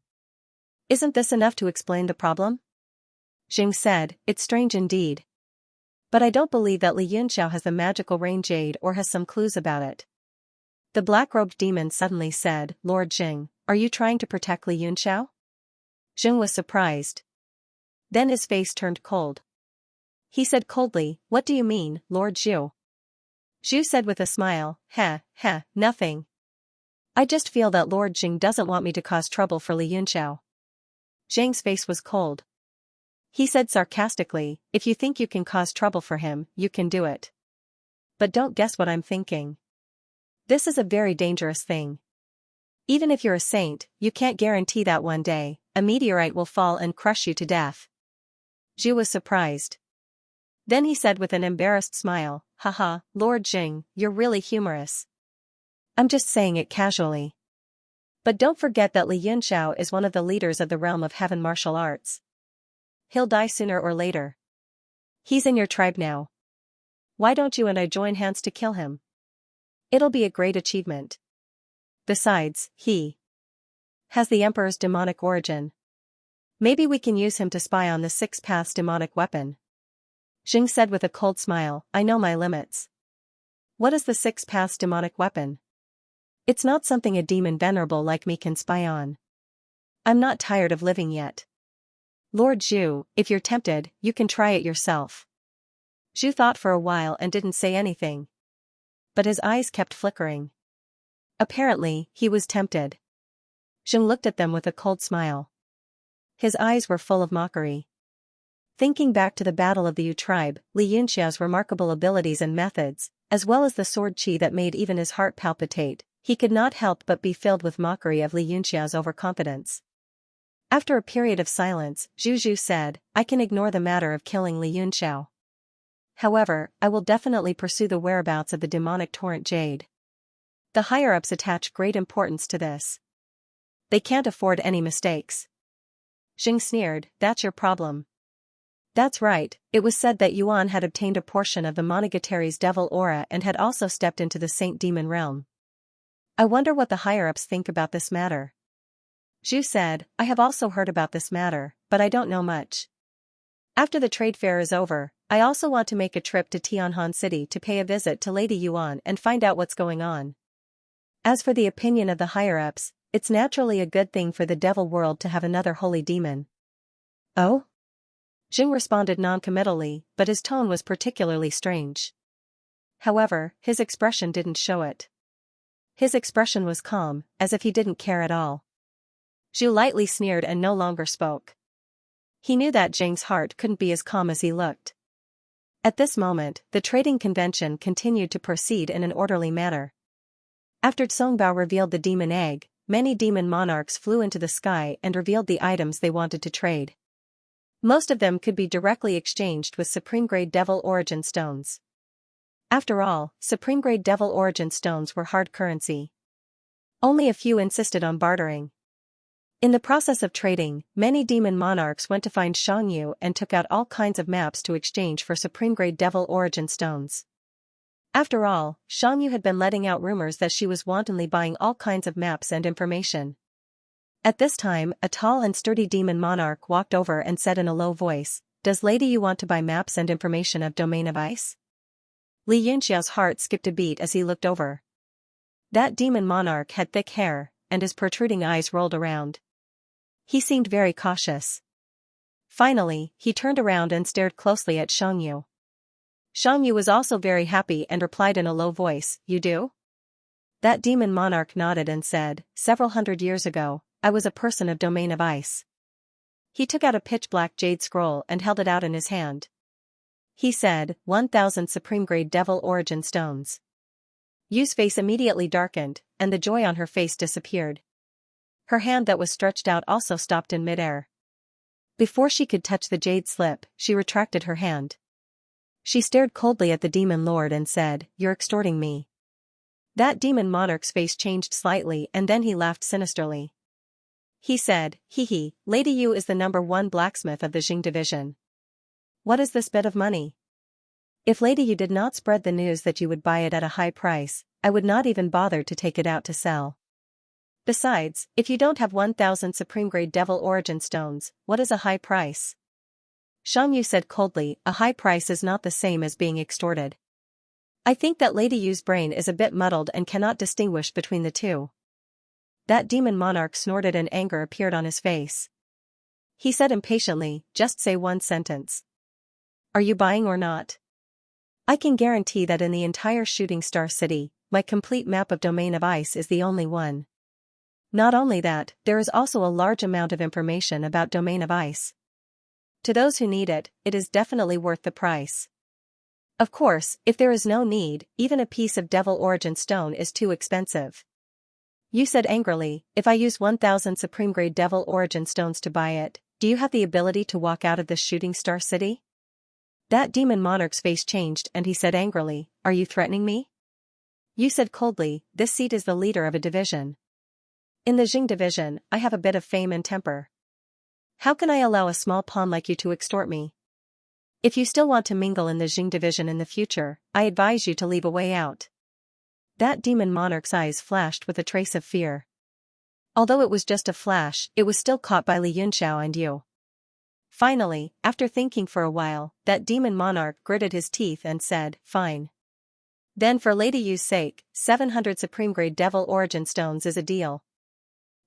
"Isn't this enough to explain the problem?" Jing said, "It's strange indeed. But I don't believe that Li Yunxiao has the magical rain jade or has some clues about it." The black-robed demon suddenly said, "Lord Jing, are you trying to protect Li Yunxiao?" Jing was surprised. Then his face turned cold. He said coldly, "What do you mean, Lord Zhu?" Zhu said with a smile, Nothing. I just feel that Lord Jing doesn't want me to cause trouble for Li Yunxiao." Zhang's face was cold. He said sarcastically, "If you think you can cause trouble for him, you can do it. But don't guess what I'm thinking. This is a very dangerous thing. Even if you're a saint, you can't guarantee that one day, a meteorite will fall and crush you to death." Zhu was surprised. Then he said with an embarrassed smile, "Haha, Lord Jing, you're really humorous. I'm just saying it casually." But don't forget that Li Yunxiao is one of the leaders of the realm of heaven martial arts. He'll die sooner or later. He's in your tribe now. Why don't you and I join hands to kill him? It'll be a great achievement. Besides, he has the Emperor's demonic origin. Maybe we can use him to spy on the Six Paths demonic weapon. Jing said with a cold smile, I know my limits. What is the Six Paths demonic weapon? It's not something a demon venerable like me can spy on. I'm not tired of living yet. Lord Zhu, if you're tempted, you can try it yourself. Zhu thought for a while and didn't say anything. But his eyes kept flickering. Apparently, he was tempted. Zheng looked at them with a cold smile. His eyes were full of mockery. Thinking back to the battle of the Yu tribe, Li Yunxiao's remarkable abilities and methods, as well as the sword qi that made even his heart palpitate, he could not help but be filled with mockery of Li Yunxiao's overconfidence. After a period of silence, Zhu Zhu said, I can ignore the matter of killing Li Yunxiao. However, I will definitely pursue the whereabouts of the demonic torrent jade. The higher-ups attach great importance to this. They can't afford any mistakes. Jing sneered, that's your problem. That's right, it was said that Yuan had obtained a portion of the Monogatari's devil aura and had also stepped into the Saint Demon realm. I wonder what the higher-ups think about this matter. Zhu said, I have also heard about this matter, but I don't know much. After the trade fair is over, I also want to make a trip to Tianhan City to pay a visit to Lady Yuan and find out what's going on. As for the opinion of the higher-ups, it's naturally a good thing for the devil world to have another holy demon. Oh? Jing responded non-committally, but his tone was particularly strange. However, his expression didn't show it. His expression was calm, as if he didn't care at all. Zhu lightly sneered and no longer spoke. He knew that Jing's heart couldn't be as calm as he looked. At this moment, the trading convention continued to proceed in an orderly manner. After Songbao revealed the demon egg, many demon monarchs flew into the sky and revealed the items they wanted to trade. Most of them could be directly exchanged with supreme-grade devil origin stones. After all, supreme-grade devil origin stones were hard currency. Only a few insisted on bartering. In the process of trading, many demon monarchs went to find Xianxia and took out all kinds of maps to exchange for supreme-grade devil origin stones. After all, Xianxia had been letting out rumors that she was wantonly buying all kinds of maps and information. At this time, a tall and sturdy demon monarch walked over and said in a low voice, Does Lady Yu want to buy maps and information of Domain of Ice? Li Yunxiao's heart skipped a beat as he looked over. That demon monarch had thick hair, and his protruding eyes rolled around. He seemed very cautious. Finally, he turned around and stared closely at Xianxia. Xianxia was also very happy and replied in a low voice, You do? That demon monarch nodded and said, Several hundred years ago, I was a person of Domain of Ice. He took out a pitch-black jade scroll and held it out in his hand. He said, 1,000 supreme-grade devil origin stones. Yu's face immediately darkened, and the joy on her face disappeared. Her hand that was stretched out also stopped in midair. Before she could touch the jade slip, she retracted her hand. She stared coldly at the demon lord and said, You're extorting me. That demon monarch's face changed slightly and then he laughed sinisterly. He said, Hee, Lady Yu is the #1 blacksmith of the Jing division. What is this bit of money? If Lady Yu did not spread the news that you would buy it at a high price, I would not even bother to take it out to sell. Besides, if you don't have 1,000 supreme-grade devil origin stones, what is a high price? Xianxia said coldly, a high price is not the same as being extorted. I think that Lady Yu's brain is a bit muddled and cannot distinguish between the two. That demon monarch snorted and anger appeared on his face. He said impatiently, Just say one sentence. Are you buying or not? I can guarantee that in the entire Shooting Star City, my complete map of Domain of Ice is the only one. Not only that, there is also a large amount of information about Domain of Ice. To those who need it, it is definitely worth the price. Of course, if there is no need, even a piece of devil origin stone is too expensive. You said angrily, if I use 1,000 supreme-grade devil origin stones to buy it, do you have the ability to walk out of this Shooting Star City? That demon monarch's face changed and he said angrily, Are you threatening me? You said coldly, This seat is the leader of a division. In the Jing division, I have a bit of fame and temper. How can I allow a small pawn like you to extort me? If you still want to mingle in the Jing division in the future, I advise you to leave a way out. That demon monarch's eyes flashed with a trace of fear. Although it was just a flash, it was still caught by Li Yunxiao and you. Finally, after thinking for a while, that demon monarch gritted his teeth and said, "Fine. Then for Lady Yu's sake, 700 Supreme Grade Devil Origin Stones is a deal.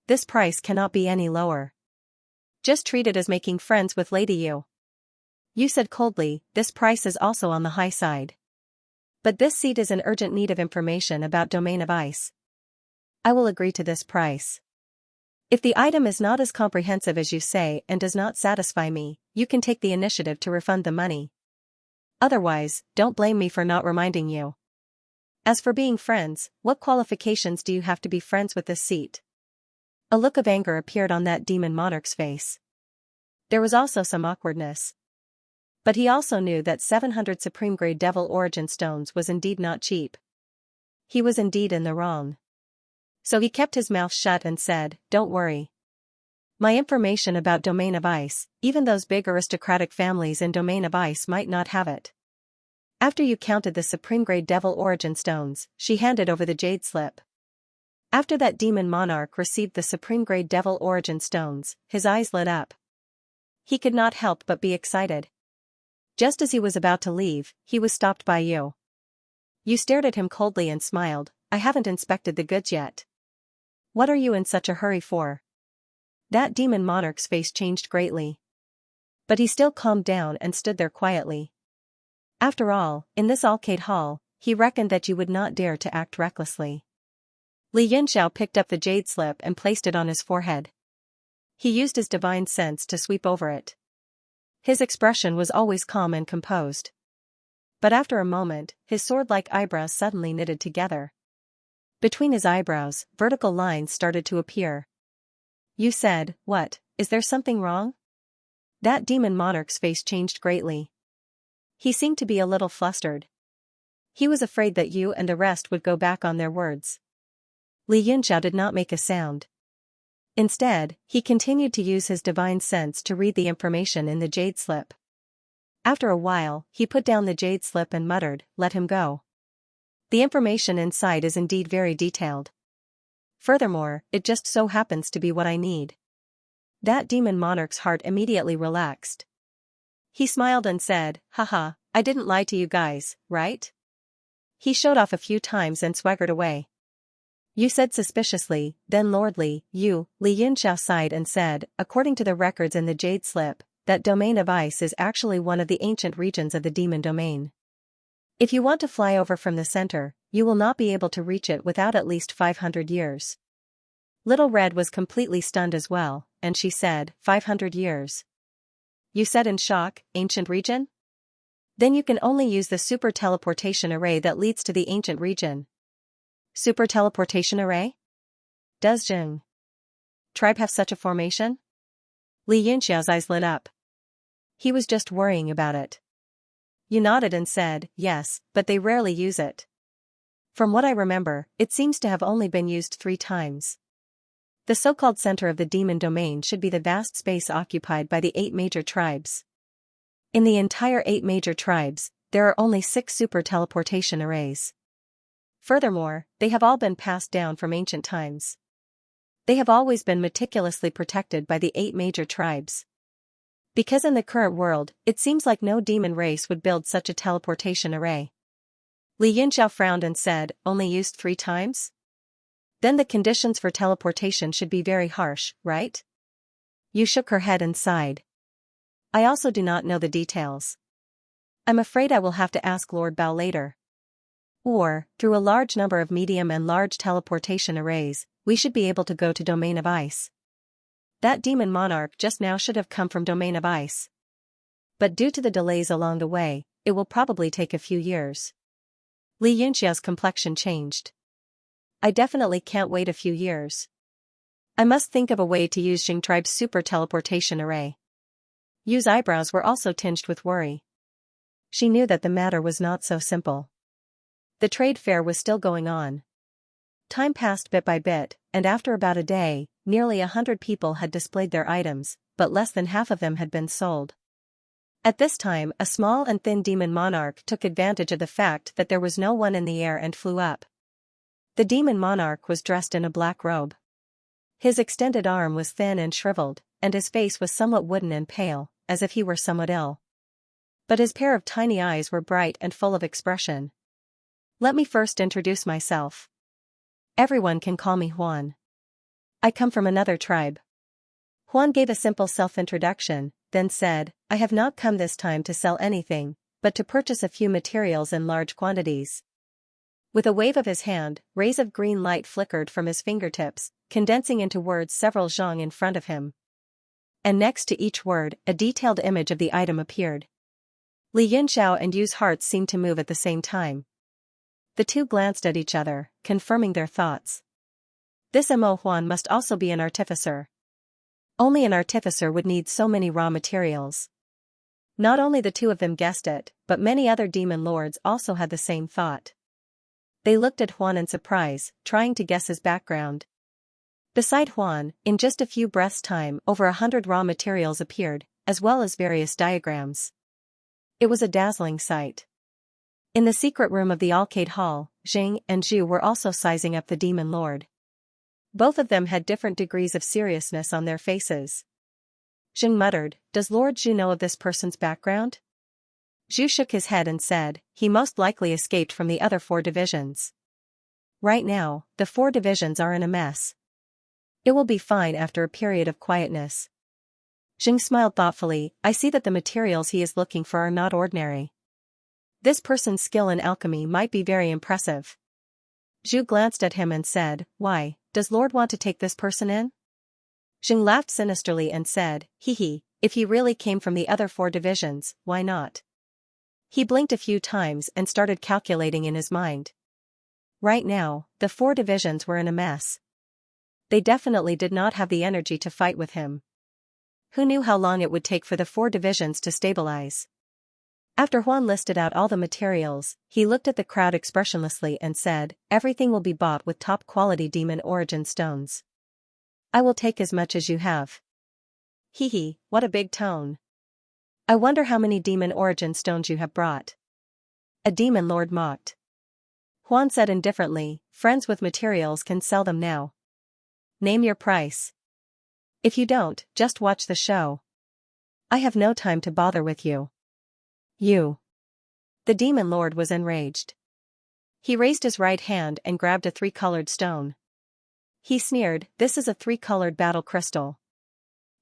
This price cannot be any lower. Just treat it as making friends with Lady Yu." Yu said coldly, "This price is also on the high side. But this seat is in urgent need of information about Domain of Ice. I will agree to this price. If the item is not as comprehensive as you say and does not satisfy me, you can take the initiative to refund the money. Otherwise, don't blame me for not reminding you. As for being friends, what qualifications do you have to be friends with this seat?" A look of anger appeared on that demon monarch's face. There was also some awkwardness. But he also knew that 700 Supreme Grade Devil Origin Stones was indeed not cheap. He was indeed in the wrong. So he kept his mouth shut and said, "Don't worry. My information about Domain of Ice, even those big aristocratic families in Domain of Ice might not have it." After you counted the Supreme Grade Devil Origin Stones, she handed over the jade slip. After that demon monarch received the Supreme Grade Devil Origin Stones, his eyes lit up. He could not help but be excited. Just as he was about to leave, he was stopped by you. You stared at him coldly and smiled. "I haven't inspected the goods yet." "What are you in such a hurry for?" That demon monarch's face changed greatly. But he still calmed down and stood there quietly. After all, in this Alcade Hall, he reckoned that you would not dare to act recklessly. Li Yunxiao picked up the jade slip and placed it on his forehead. He used his divine sense to sweep over it. His expression was always calm and composed. But after a moment, his sword-like eyebrows suddenly knitted together. Between his eyebrows, vertical lines started to appear. You said, "What, is there something wrong?" That demon monarch's face changed greatly. He seemed to be a little flustered. He was afraid that you and the rest would go back on their words. Li Yunxiao did not make a sound. Instead, he continued to use his divine sense to read the information in the jade slip. After a while, he put down the jade slip and muttered, "Let him go. The information inside is indeed very detailed. Furthermore, it just so happens to be what I need." That demon monarch's heart immediately relaxed. He smiled and said, "Haha, I didn't lie to you guys, right?" He showed off a few times and swaggered away. You said suspiciously, then lordly, Li Yunxiao sighed and said, "According to the records in the jade slip, that Domain of Ice is actually one of the ancient regions of the demon domain. If you want to fly over from the center, you will not be able to reach it without at least 500 years. Little Red was completely stunned as well, and she said, 500 years. You said in shock, ancient region? Then you can only use the super teleportation array that leads to the ancient region. Super teleportation array? Does Jing tribe have such a formation? Li Yunxiao's eyes lit up. He was just worrying about it. You nodded and said, yes, but they rarely use it. From what I remember, it seems to have only been used 3 times. The so-called center of the demon domain should be the vast space occupied by the 8 major tribes. In the entire 8 major tribes, there are only 6 super teleportation arrays. Furthermore, they have all been passed down from ancient times. They have always been meticulously protected by the 8 major tribes. Because in the current world, it seems like no demon race would build such a teleportation array. Li Yunxiao frowned and said, only used 3 times? Then the conditions for teleportation should be very harsh, right? You shook her head and sighed. I also do not know the details. I'm afraid I will have to ask Lord Bao later. Or, through a large number of medium and large teleportation arrays, we should be able to go to Domain of Ice. That demon monarch just now should have come from Domain of Ice. But due to the delays along the way, it will probably take a few years. Li Yunxiao's complexion changed. I definitely can't wait a few years. I must think of a way to use Jing tribe's super teleportation array. Yu's eyebrows were also tinged with worry. She knew that the matter was not so simple. The trade fair was still going on. Time passed bit by bit, and after about a day, nearly 100 people had displayed their items, but less than half of them had been sold. At this time, a small and thin demon monarch took advantage of the fact that there was no one in the air and flew up. The demon monarch was dressed in a black robe. His extended arm was thin and shriveled, and his face was somewhat wooden and pale, as if he were somewhat ill. But his pair of tiny eyes were bright and full of expression. Let me first introduce myself. Everyone can call me Juan. I come from another tribe. Juan gave a simple self-introduction, then said, I have not come this time to sell anything, but to purchase a few materials in large quantities. With a wave of his hand, rays of green light flickered from his fingertips, condensing into words several zhang in front of him. And next to each word, a detailed image of the item appeared. Li Yunxiao and Yu's hearts seemed to move at the same time. The two glanced at each other, confirming their thoughts. This Mo Huan must also be an artificer. Only an artificer would need so many raw materials. Not only the two of them guessed it, but many other demon lords also had the same thought. They looked at Huan in surprise, trying to guess his background. Beside Huan, in just a few breaths' time, over 100 raw materials appeared, as well as various diagrams. It was a dazzling sight. In the secret room of the arcade hall, Jing and Zhu were also sizing up the demon lord. Both of them had different degrees of seriousness on their faces. Jing muttered, Does Lord Zhu know of this person's background? Zhu shook his head and said, He most likely escaped from the other 4 divisions. Right now, the 4 divisions are in a mess. It will be fine after a period of quietness. Jing smiled thoughtfully, I see that the materials he is looking for are not ordinary. This person's skill in alchemy might be very impressive. Zhu glanced at him and said, Why, does Lord want to take this person in? Jing laughed sinisterly and said, Hee, if he really came from the other 4 divisions, why not? He blinked a few times and started calculating in his mind. Right now, the 4 divisions were in a mess. They definitely did not have the energy to fight with him. Who knew how long it would take for the 4 divisions to stabilize? After Huan listed out all the materials, he looked at the crowd expressionlessly and said, Everything will be bought with top-quality demon origin stones. I will take as much as you have. Hee, what a big tone. I wonder how many demon origin stones you have brought. A demon lord mocked. Huan said indifferently, Friends with materials can sell them now. Name your price. If you don't, just watch the show. I have no time to bother with you. You. The demon lord was enraged. He raised his right hand and grabbed a 3-colored stone. He sneered, This is a 3-colored battle crystal.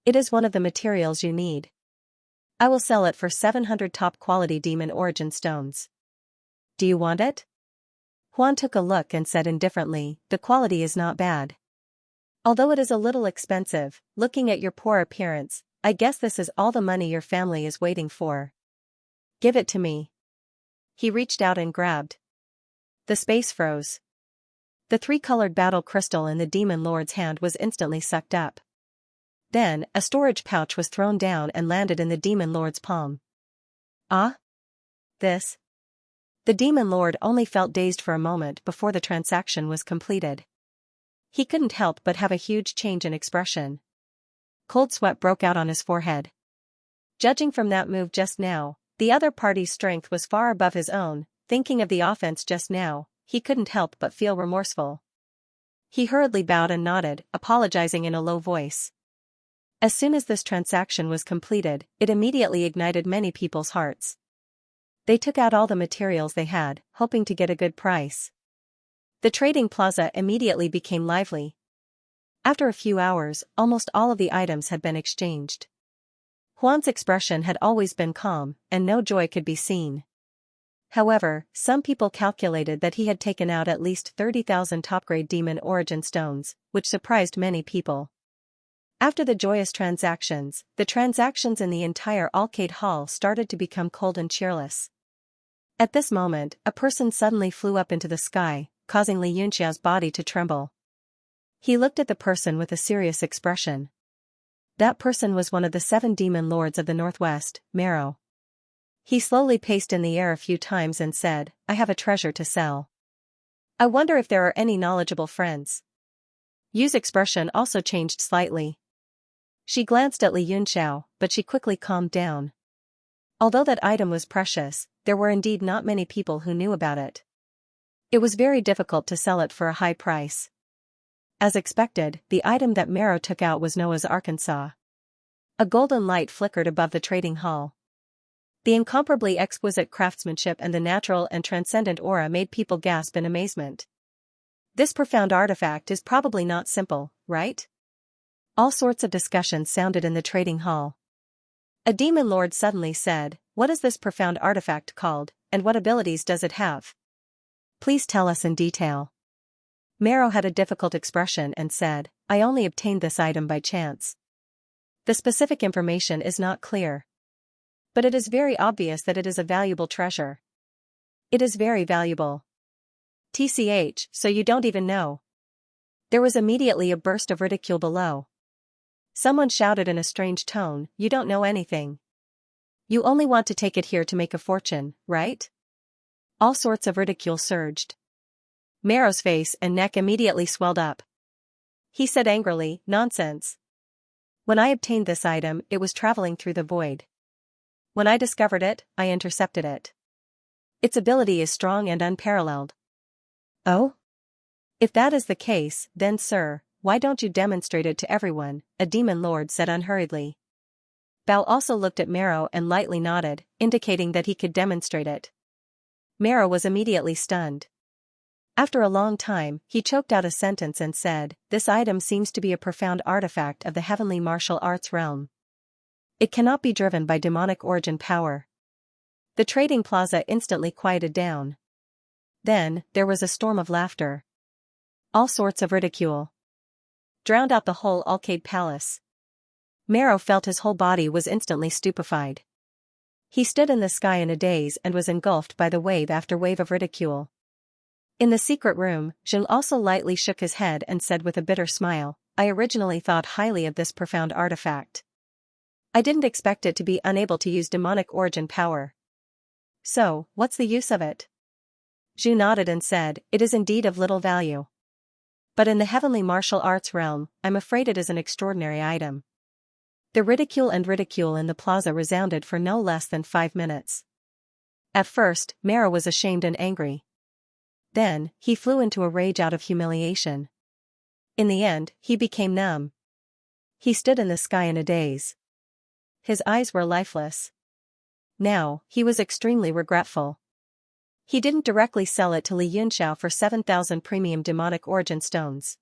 It is one of the materials you need. I will sell it for 700 top-quality demon origin stones. Do you want it? Huan took a look and said indifferently, The quality is not bad. Although it is a little expensive, looking at your poor appearance, I guess this is all the money your family is waiting for. Give it to me. He reached out and grabbed. The space froze. The 3-colored battle crystal in the demon lord's hand was instantly sucked up. Then, a storage pouch was thrown down and landed in the demon lord's palm. Ah? This? The demon lord only felt dazed for a moment before the transaction was completed. He couldn't help but have a huge change in expression. Cold sweat broke out on his forehead. Judging from that move just now, the other party's strength was far above his own. Thinking of the offense just now, he couldn't help but feel remorseful. He hurriedly bowed and nodded, apologizing in a low voice. As soon as this transaction was completed, it immediately ignited many people's hearts. They took out all the materials they had, hoping to get a good price. The trading plaza immediately became lively. After a few hours, almost all of the items had been exchanged. Huan's expression had always been calm, and no joy could be seen. However, some people calculated that he had taken out at least 30,000 top-grade demon origin stones, which surprised many people. After the joyous transactions, the transactions in the entire arcade hall started to become cold and cheerless. At this moment, a person suddenly flew up into the sky, causing Li Yunxia's body to tremble. He looked at the person with a serious expression. That person was one of the 7 demon lords of the Northwest, Marrow. He slowly paced in the air a few times and said, I have a treasure to sell. I wonder if there are any knowledgeable friends. Yu's expression also changed slightly. She glanced at Li Yunxiao, but she quickly calmed down. Although that item was precious, there were indeed not many people who knew about it. It was very difficult to sell it for a high price. As expected, the item that Mero took out was Noah's Arkansas. A golden light flickered above the trading hall. The incomparably exquisite craftsmanship and the natural and transcendent aura made people gasp in amazement. This profound artifact is probably not simple, right? All sorts of discussions sounded in the trading hall. A demon lord suddenly said, "What is this profound artifact called, and what abilities does it have? Please tell us in detail." Mero had a difficult expression and said, "I only obtained this item by chance. The specific information is not clear. But it is very obvious that it is a valuable treasure. It is very valuable. TCH, so you don't even know?" There was immediately a burst of ridicule below. Someone shouted in a strange tone, "You don't know anything. You only want to take it here to make a fortune, right?" All sorts of ridicule surged. Mero's face and neck immediately swelled up. He said angrily, "Nonsense. When I obtained this item, it was traveling through the void. When I discovered it, I intercepted it. Its ability is strong and unparalleled." "Oh? If that is the case, then sir, why don't you demonstrate it to everyone?" a demon lord said unhurriedly. Bao also looked at Mero and lightly nodded, indicating that he could demonstrate it. Mero was immediately stunned. After a long time, he choked out a sentence and said, "This item seems to be a profound artifact of the heavenly martial arts realm. It cannot be driven by demonic origin power." The trading plaza instantly quieted down. Then, there was a storm of laughter. All sorts of ridicule drowned out the whole arcade palace. Mero felt his whole body was instantly stupefied. He stood in the sky in a daze and was engulfed by the wave after wave of ridicule. In the secret room, Zheng also lightly shook his head and said with a bitter smile, "I originally thought highly of this profound artifact. I didn't expect it to be unable to use demonic origin power. So, what's the use of it?" Zhu nodded and said, "It is indeed of little value. But in the heavenly martial arts realm, I'm afraid it is an extraordinary item." The ridicule in the plaza resounded for no less than 5 minutes. At first, Mero was ashamed and angry. Then, he flew into a rage out of humiliation. In the end, he became numb. He stood in the sky in a daze. His eyes were lifeless. Now, he was extremely regretful. He didn't directly sell it to Li Yunxiao for 7,000 premium demonic origin stones.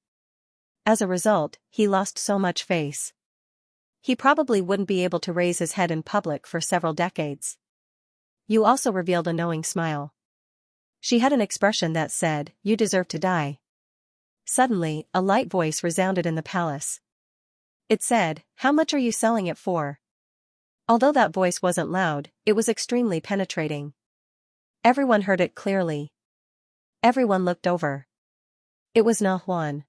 As a result, he lost so much face. He probably wouldn't be able to raise his head in public for several decades. Yu also revealed a knowing smile. She had an expression that said, "You deserve to die." Suddenly, a light voice resounded in the palace. It said, "How much are you selling it for?" Although that voice wasn't loud, it was extremely penetrating. Everyone heard it clearly. Everyone looked over. It was Na Huan.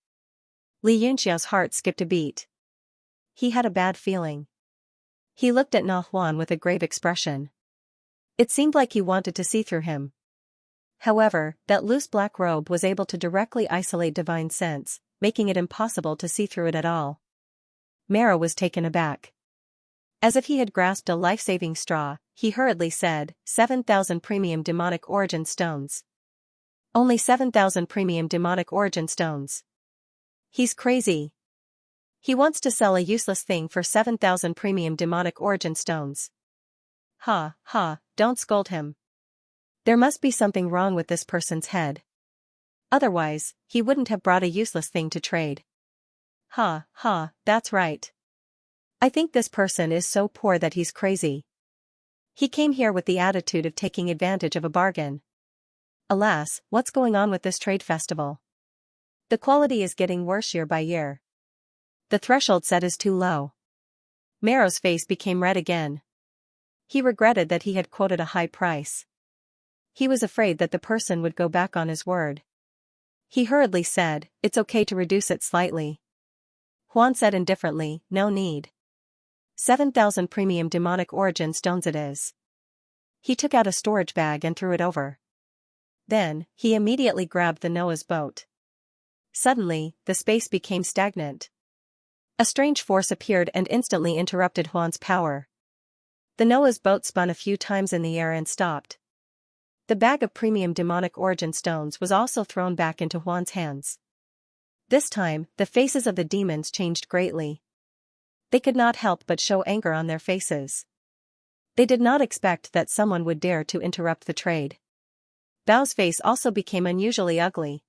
Li Yunxiao's heart skipped a beat. He had a bad feeling. He looked at Na Huan with a grave expression. It seemed like he wanted to see through him. However, that loose black robe was able to directly isolate divine sense, making it impossible to see through it at all. Mero was taken aback. As if he had grasped a life-saving straw, he hurriedly said, 7,000 premium demonic origin stones. Only 7,000 premium demonic origin stones. He's crazy. He wants to sell a useless thing for 7,000 premium demonic origin stones. Ha, ha, don't scold him. There must be something wrong with this person's head. Otherwise, he wouldn't have brought a useless thing to trade. Ha, ha, that's right. I think this person is so poor that he's crazy. He came here with the attitude of taking advantage of a bargain. Alas, what's going on with this trade festival? The quality is getting worse year by year. The threshold set is too low. Mero's face became red again. He regretted that he had quoted a high price. He was afraid that the person would go back on his word. He hurriedly said, "It's okay to reduce it slightly." Huan said indifferently, "No need. 7,000 premium demonic origin stones it is." He took out a storage bag and threw it over. Then, he immediately grabbed the Noah's boat. Suddenly, the space became stagnant. A strange force appeared and instantly interrupted Juan's power. The Noah's boat spun a few times in the air and stopped. The bag of premium demonic origin stones was also thrown back into Juan's hands. This time, the faces of the demons changed greatly. They could not help but show anger on their faces. They did not expect that someone would dare to interrupt the trade. Bao's face also became unusually ugly.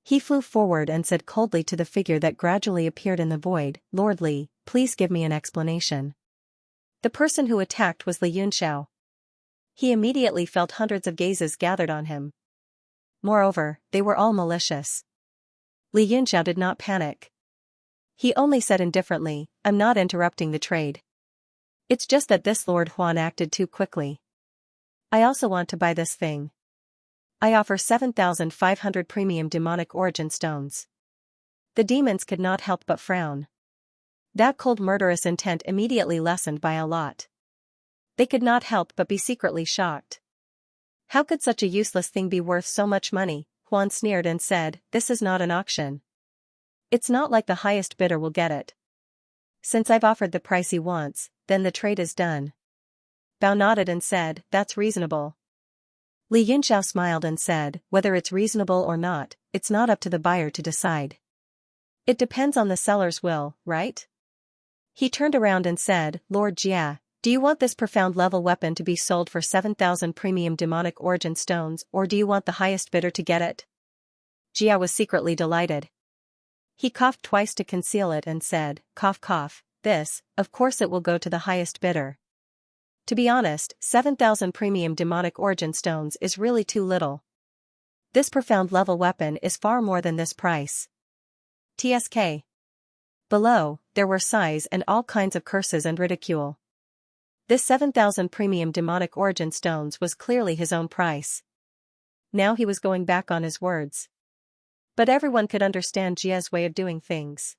He flew forward and said coldly to the figure that gradually appeared in the void, "Lord Li, please give me an explanation." The person who attacked was Li Yunxiao. He immediately felt hundreds of gazes gathered on him. Moreover, they were all malicious. Li Yunxiao did not panic. He only said indifferently, "I'm not interrupting the trade. It's just that this Lord Huan acted too quickly. I also want to buy this thing. I offer 7,500 premium demonic origin stones." The demons could not help but frown. That cold murderous intent immediately lessened by a lot. They could not help but be secretly shocked. How could such a useless thing be worth so much money? Huan sneered and said, "This is not an auction. It's not like the highest bidder will get it. Since I've offered the price he wants, then the trade is done." Bao nodded and said, "That's reasonable." Li Yunxiao smiled and said, "Whether it's reasonable or not, it's not up to the buyer to decide. It depends on the seller's will, right?" He turned around and said, "Lord Jia, do you want this profound level weapon to be sold for 7,000 premium demonic origin stones, or do you want the highest bidder to get it?" Jia was secretly delighted. He coughed twice to conceal it and said, "Cough cough, this, of course it will go to the highest bidder. To be honest, 7,000 premium demonic origin stones is really too little. This profound level weapon is far more than this price. TSK." Below, there were sighs and all kinds of curses and ridicule. This 7,000 premium demonic origin stones was clearly his own price. Now he was going back on his words. But everyone could understand Jia's way of doing things.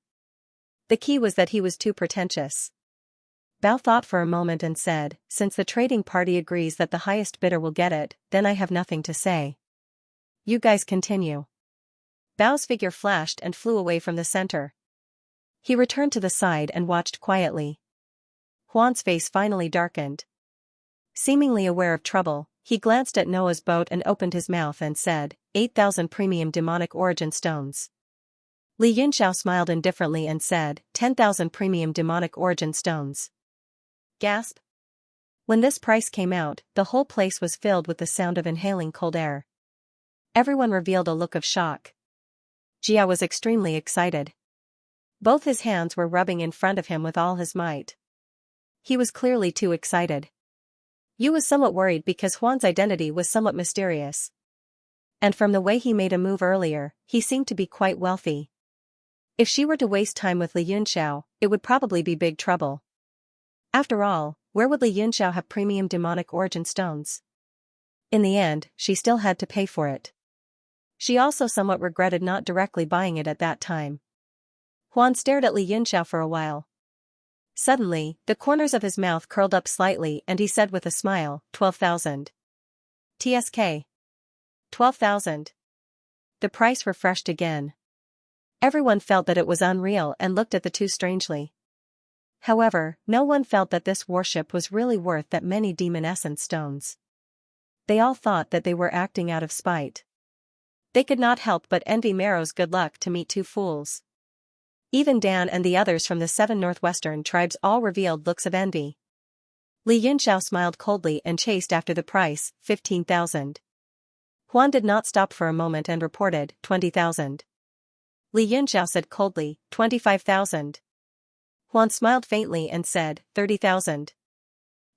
The key was that he was too pretentious. Bao thought for a moment and said, "Since the trading party agrees that the highest bidder will get it, then I have nothing to say. You guys continue." Bao's figure flashed and flew away from the center. He returned to the side and watched quietly. Huan's face finally darkened. Seemingly aware of trouble, he glanced at Noah's boat and opened his mouth and said, 8,000 premium demonic origin stones." Li Yunxiao smiled indifferently and said, 10,000 premium demonic origin stones. Gasp. When this price came out, the whole place was filled with the sound of inhaling cold air. Everyone revealed a look of shock. Jia was extremely excited. Both his hands were rubbing in front of him with all his might. He was clearly too excited. Yu was somewhat worried because Huan's identity was somewhat mysterious. And from the way he made a move earlier, he seemed to be quite wealthy. If she were to waste time with Li Yunxiao, it would probably be big trouble. After all, where would Li Yunxiao have premium demonic origin stones? In the end, she still had to pay for it. She also somewhat regretted not directly buying it at that time. Huan stared at Li Yunxiao for a while. Suddenly, the corners of his mouth curled up slightly and he said with a smile, 12,000. TSK. 12,000. The price refreshed again. Everyone felt that it was unreal and looked at the two strangely. However, no one felt that this worship was really worth that many demon essence stones. They all thought that they were acting out of spite. They could not help but envy Mero's good luck to meet two fools. Even Dan and the others from the 7 northwestern tribes all revealed looks of envy. Li Yunxiao smiled coldly and chased after the price, 15,000. Huan did not stop for a moment and reported, 20,000. Li Yunxiao said coldly, 25,000. Huan smiled faintly and said, 30,000.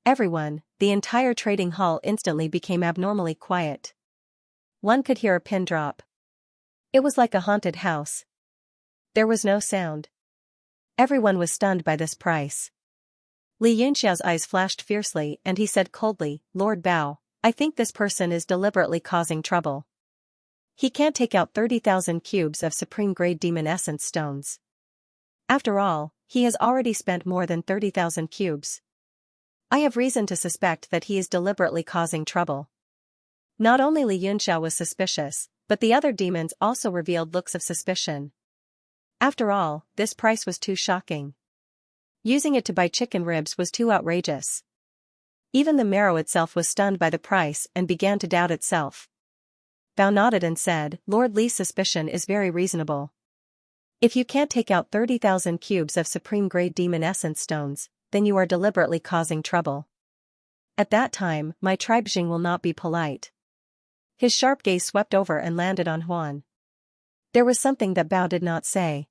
Everyone, the entire trading hall instantly became abnormally quiet. One could hear a pin drop. It was like a haunted house. There was no sound. Everyone was stunned by this price. Li Yunxiao's eyes flashed fiercely and he said coldly, "Lord Bao, I think this person is deliberately causing trouble. He can't take out 30,000 cubes of supreme-grade demon essence stones. After all, he has already spent more than 30,000 cubes. I have reason to suspect that he is deliberately causing trouble." Not only Li Yunxiao was suspicious, but the other demons also revealed looks of suspicion. After all, this price was too shocking. Using it to buy chicken ribs was too outrageous. Even the marrow itself was stunned by the price and began to doubt itself. Bao nodded and said, Lord Li's suspicion is very reasonable. If you can't take out 30,000 cubes of supreme-grade demon essence stones, then you are deliberately causing trouble. At that time, my tribe Jing will not be polite. His sharp gaze swept over and landed on Huan. There was something that Bao did not say.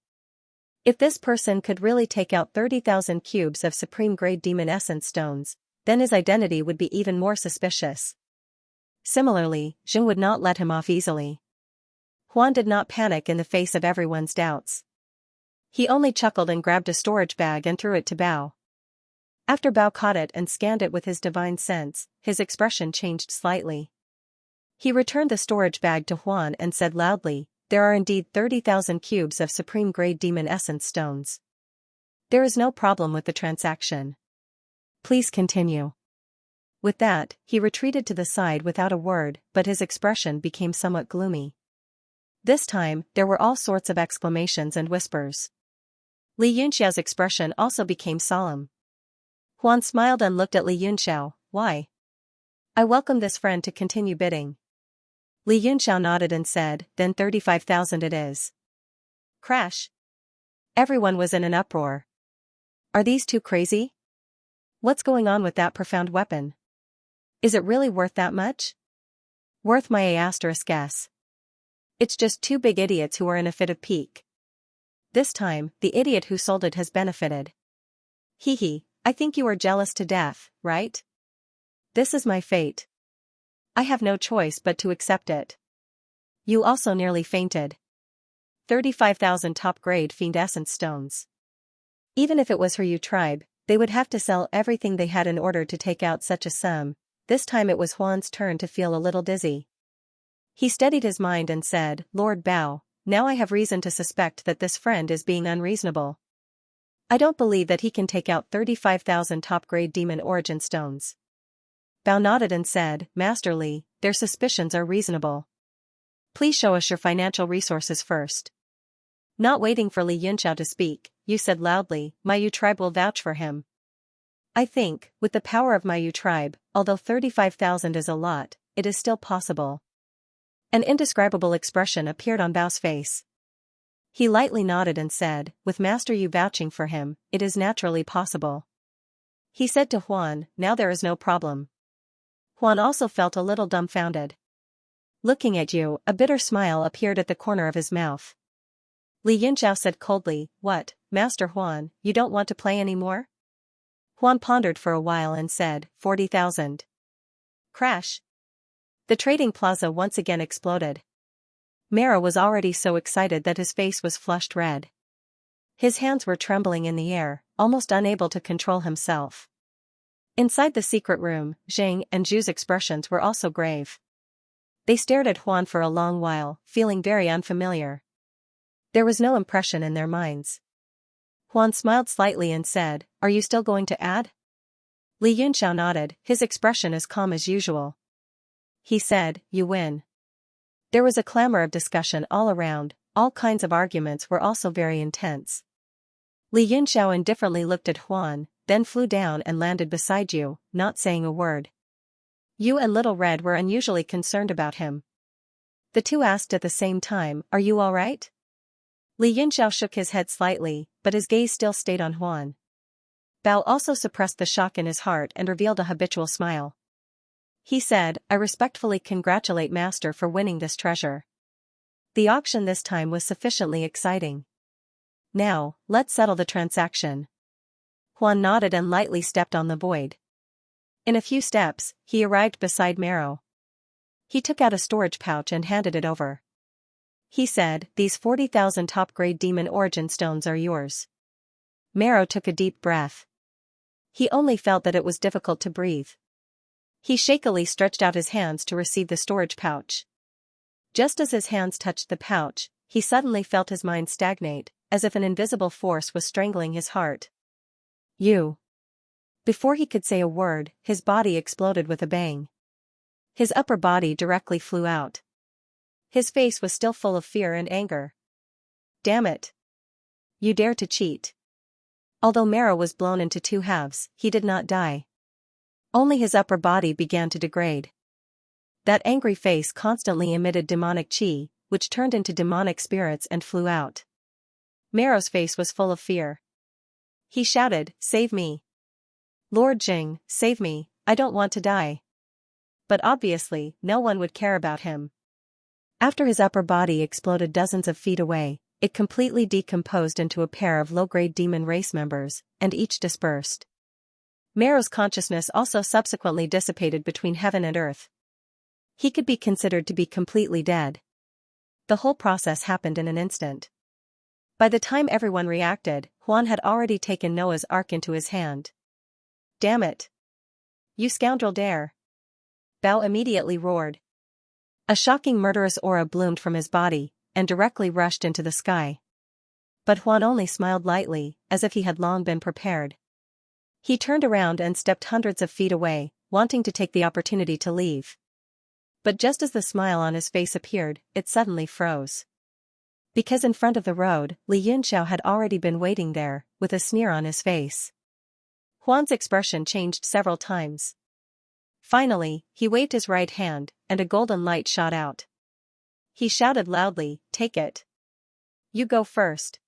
If this person could really take out 30,000 cubes of supreme-grade demon essence stones, then his identity would be even more suspicious. Similarly, Jing would not let him off easily. Huan did not panic in the face of everyone's doubts. He only chuckled and grabbed a storage bag and threw it to Bao. After Bao caught it and scanned it with his divine sense, his expression changed slightly. He returned the storage bag to Huan and said loudly, there are indeed 30,000 cubes of supreme-grade demon essence stones. There is no problem with the transaction. Please continue. With that, he retreated to the side without a word, but his expression became somewhat gloomy. This time, there were all sorts of exclamations and whispers. Li Yunxiao's expression also became solemn. Huan smiled and looked at Li Yunxiao. Why? I welcome this friend to continue bidding. Li Yunxiao nodded and said, then 35,000 it is. Crash. Everyone was in an uproar. Are these two crazy? What's going on with that profound weapon? Is it really worth that much? Worth my **s. It's just two big idiots who are in a fit of pique. This time, the idiot who sold it has benefited. Hee, I think you are jealous to death, right? This is my fate. I have no choice but to accept it. You also nearly fainted. 35,000 top-grade fiend essence stones. Even if it was her tribe, they would have to sell everything they had in order to take out such a sum. This time it was Huan's turn to feel a little dizzy. He steadied his mind and said, Lord Bao, now I have reason to suspect that this friend is being unreasonable. I don't believe that he can take out 35,000 top-grade demon origin stones. Bao nodded and said, Master Li, their suspicions are reasonable. Please show us your financial resources first. Not waiting for Li Yunxiao to speak, Yu said loudly, my tribe will vouch for him. I think, with the power of my tribe, although 35,000 is a lot, it is still possible. An indescribable expression appeared on Bao's face. He lightly nodded and said, with Master Yu vouching for him, it is naturally possible. He said to Huan, now there is no problem. Huan also felt a little dumbfounded. Looking at Yu, a bitter smile appeared at the corner of his mouth. Li Yunxiao said coldly, what, Master Huan, you don't want to play anymore? Huan pondered for a while and said, 40,000. Crash. The trading plaza once again exploded. Mara was already so excited that his face was flushed red. His hands were trembling in the air, almost unable to control himself. Inside the secret room, Jing and Zhu's expressions were also grave. They stared at Huan for a long while, feeling very unfamiliar. There was no impression in their minds. Huan smiled slightly and said, are you still going to add? Li Yunxiao nodded, his expression as calm as usual. He said, you win. There was a clamor of discussion all around, all kinds of arguments were also very intense. Li Yunxiao indifferently looked at Huan, then flew down and landed beside Yu, not saying a word. Yu and Little Red were unusually concerned about him. The two asked at the same time, are you all right? Li Yunxiao shook his head slightly, but his gaze still stayed on Huan. Bao also suppressed the shock in his heart and revealed a habitual smile. He said, I respectfully congratulate Master for winning this treasure. The auction this time was sufficiently exciting. Now, let's settle the transaction. Huan nodded and lightly stepped on the void. In a few steps, he arrived beside Maro. He took out a storage pouch and handed it over. He said, these 40,000 top-grade demon origin stones are yours. Maro took a deep breath. He only felt that it was difficult to breathe. He shakily stretched out his hands to receive the storage pouch. Just as his hands touched the pouch, he suddenly felt his mind stagnate, as if an invisible force was strangling his heart. You. Before he could say a word, his body exploded with a bang. His upper body directly flew out. His face was still full of fear and anger. Damn it! You dare to cheat. Although Mero was blown into two halves, he did not die. Only his upper body began to degrade. That angry face constantly emitted demonic chi, which turned into demonic spirits and flew out. Mero's face was full of fear. He shouted, "Save me! Lord Jing, save me, I don't want to die." But obviously, no one would care about him. After his upper body exploded dozens of feet away, it completely decomposed into a pair of low-grade demon race members, and each dispersed. Mero's consciousness also subsequently dissipated between heaven and earth. He could be considered to be completely dead. The whole process happened in an instant. By the time everyone reacted, Huan had already taken Noah's Ark into his hand. "Damn it! You scoundrel dare!" Bao immediately roared. A shocking murderous aura bloomed from his body, and directly rushed into the sky. But Huan only smiled lightly, as if he had long been prepared. He turned around and stepped hundreds of feet away, wanting to take the opportunity to leave. But just as the smile on his face appeared, it suddenly froze. Because in front of the road, Li Yunxiao had already been waiting there, with a sneer on his face. Huan's expression changed several times. Finally, he waved his right hand, and a golden light shot out. He shouted loudly, "Take it. You go first.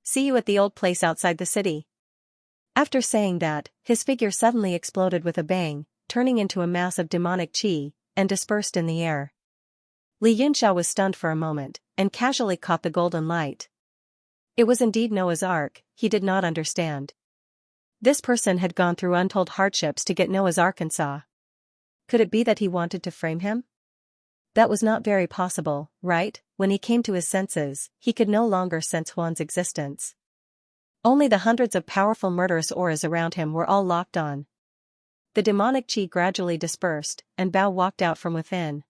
See you at the old place outside the city." After saying that, his figure suddenly exploded with a bang, turning into a mass of demonic chi, and dispersed in the air. Li Yunxiao was stunned for a moment, and casually caught the golden light. It was indeed Noah's Ark. He did not understand. This person had gone through untold hardships to get Noah's Arkansas. Could it be that he wanted to frame him? That was not very possible, right? When he came to his senses, he could no longer sense Huan's existence. Only the hundreds of powerful murderous auras around him were all locked on. The demonic chi gradually dispersed, and Bao walked out from within.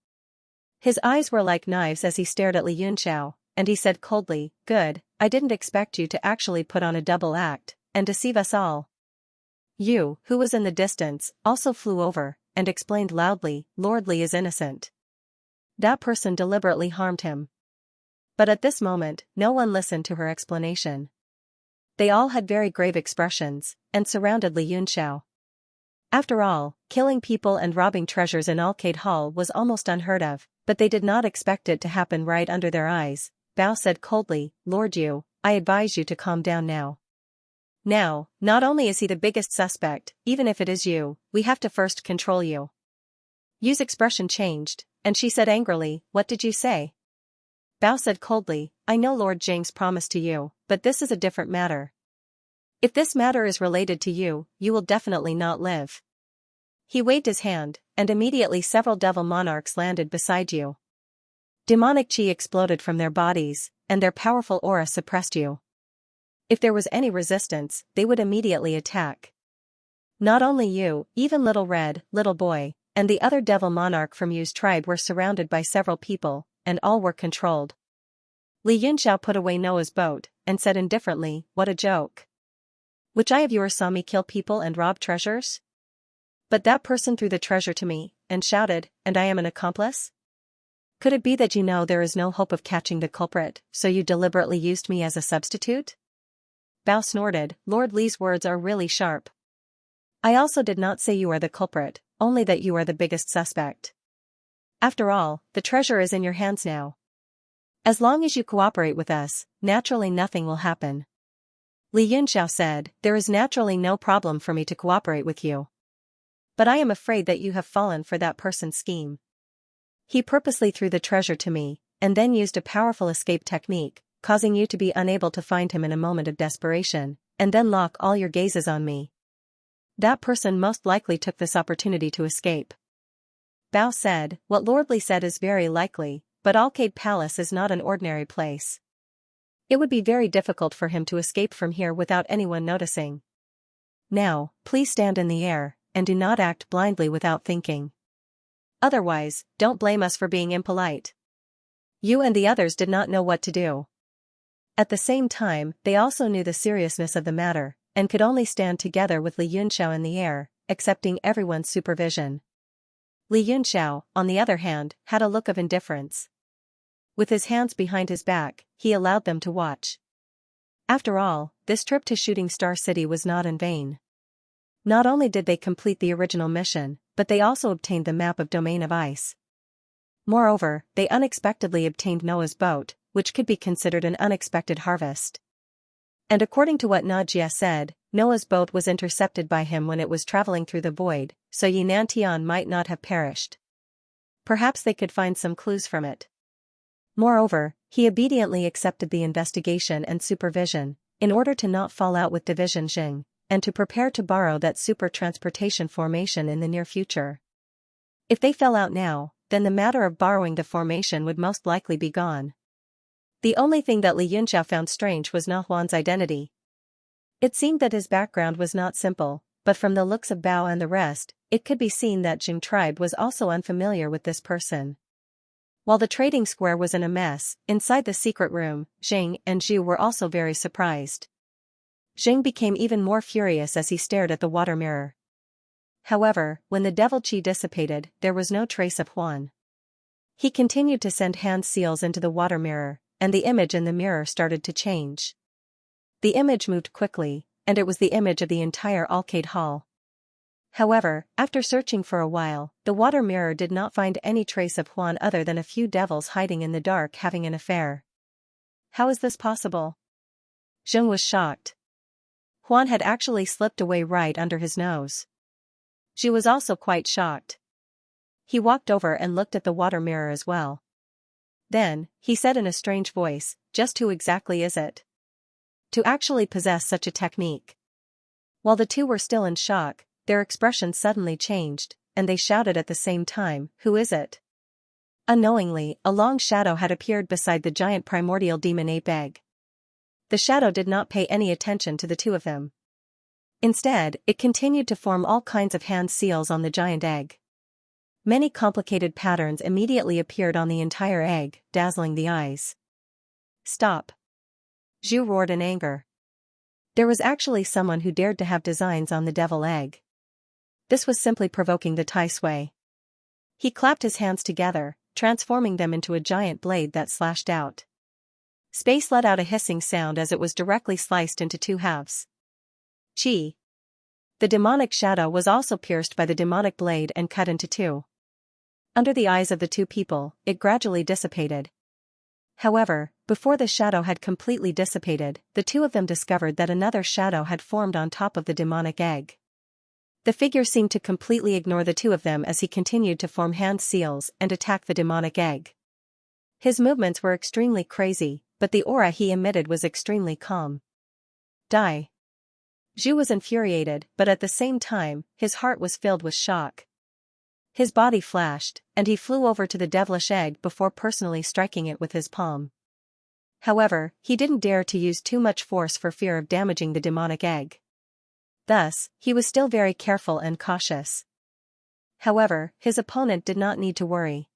His eyes were like knives as he stared at Li Yunxiao, and he said coldly, "Good, I didn't expect you to actually put on a double act, and deceive us all." Yu, who was in the distance, also flew over, and explained loudly, "Lord Li is innocent. That person deliberately harmed him." But at this moment, no one listened to her explanation. They all had very grave expressions, and surrounded Li Yunxiao. After all, killing people and robbing treasures in Arcade Hall was almost unheard of, but they did not expect it to happen right under their eyes. Bao said coldly, "Lord Yu, I advise you to calm down now. Now, not only is he the biggest suspect, even if it is you, we have to first control you." Yu's expression changed, and she said angrily, "What did you say?" Bao said coldly, "I know Lord Jing's promise to you, but this is a different matter. If this matter is related to you, you will definitely not live." He waved his hand, and immediately several devil monarchs landed beside you. Demonic chi exploded from their bodies, and their powerful aura suppressed you. If there was any resistance, they would immediately attack. Not only you, even Little Red, Little Boy, and the other devil monarch from Yu's tribe were surrounded by several people, and all were controlled. Li Yunxiao put away Noah's boat, and said indifferently, "What a joke. Which eye of yours saw me kill people and rob treasures? But that person threw the treasure to me, and shouted, and I am an accomplice? Could it be that you know there is no hope of catching the culprit, so you deliberately used me as a substitute?" Bao snorted, "Lord Li's words are really sharp. I also did not say you are the culprit, only that you are the biggest suspect. After all, the treasure is in your hands now. As long as you cooperate with us, naturally nothing will happen." Li Yunxiao said, "There is naturally no problem for me to cooperate with you. But I am afraid that you have fallen for that person's scheme. He purposely threw the treasure to me, and then used a powerful escape technique, causing you to be unable to find him in a moment of desperation, and then lock all your gazes on me. That person most likely took this opportunity to escape." Bao said, "What Lord Li said is very likely, but Arcade Palace is not an ordinary place. It would be very difficult for him to escape from here without anyone noticing. Now, please stand in the air, and do not act blindly without thinking. Otherwise, don't blame us for being impolite." You and the others did not know what to do. At the same time, they also knew the seriousness of the matter, and could only stand together with Li Yunxiao in the air, accepting everyone's supervision. Li Yunxiao, on the other hand, had a look of indifference. With his hands behind his back, he allowed them to watch. After all, this trip to Shooting Star City was not in vain. Not only did they complete the original mission, but they also obtained the map of Domain of Ice. Moreover, they unexpectedly obtained Noah's boat, which could be considered an unexpected harvest. And according to what Xianxia said, Noah's boat was intercepted by him when it was traveling through the void, so Yinantian might not have perished. Perhaps they could find some clues from it. Moreover, he obediently accepted the investigation and supervision, in order to not fall out with Division Jing, and to prepare to borrow that super transportation formation in the near future. If they fell out now, then the matter of borrowing the formation would most likely be gone. The only thing that Li Yunxiao found strange was Na Huan's identity. It seemed that his background was not simple, but from the looks of Bao and the rest, it could be seen that Jing tribe was also unfamiliar with this person. While the trading square was in a mess, inside the secret room, Jing and Zhu were also very surprised. Jing became even more furious as he stared at the water mirror. However, when the devil chi dissipated, there was no trace of Huan. He continued to send hand seals into the water mirror, and the image in the mirror started to change. The image moved quickly, and it was the image of the entire arcade hall. However, after searching for a while, the water mirror did not find any trace of Huan other than a few devils hiding in the dark having an affair. How is this possible? Zheng was shocked. Huan had actually slipped away right under his nose. Zhu was also quite shocked. He walked over and looked at the water mirror as well. Then, he said in a strange voice, "Just who exactly is it? To actually possess such a technique?" While the two were still in shock, their expressions suddenly changed, and they shouted at the same time, "Who is it?" Unknowingly, a long shadow had appeared beside the giant primordial demon ape egg. The shadow did not pay any attention to the two of them. Instead, it continued to form all kinds of hand seals on the giant egg. Many complicated patterns immediately appeared on the entire egg, dazzling the eyes. "Stop!" Zhu roared in anger. There was actually someone who dared to have designs on the devil egg. This was simply provoking the Tai Sui. He clapped his hands together, transforming them into a giant blade that slashed out. Space let out a hissing sound as it was directly sliced into two halves. Chi! The demonic shadow was also pierced by the demonic blade and cut into two. Under the eyes of the two people, it gradually dissipated. However, before the shadow had completely dissipated, the two of them discovered that another shadow had formed on top of the demonic egg. The figure seemed to completely ignore the two of them as he continued to form hand seals and attack the demonic egg. His movements were extremely crazy, but the aura he emitted was extremely calm. Die! Zhu was infuriated, but at the same time, his heart was filled with shock. His body flashed, and he flew over to the devilish egg before personally striking it with his palm. However, he didn't dare to use too much force for fear of damaging the demonic egg. Thus, he was still very careful and cautious. However, his opponent did not need to worry.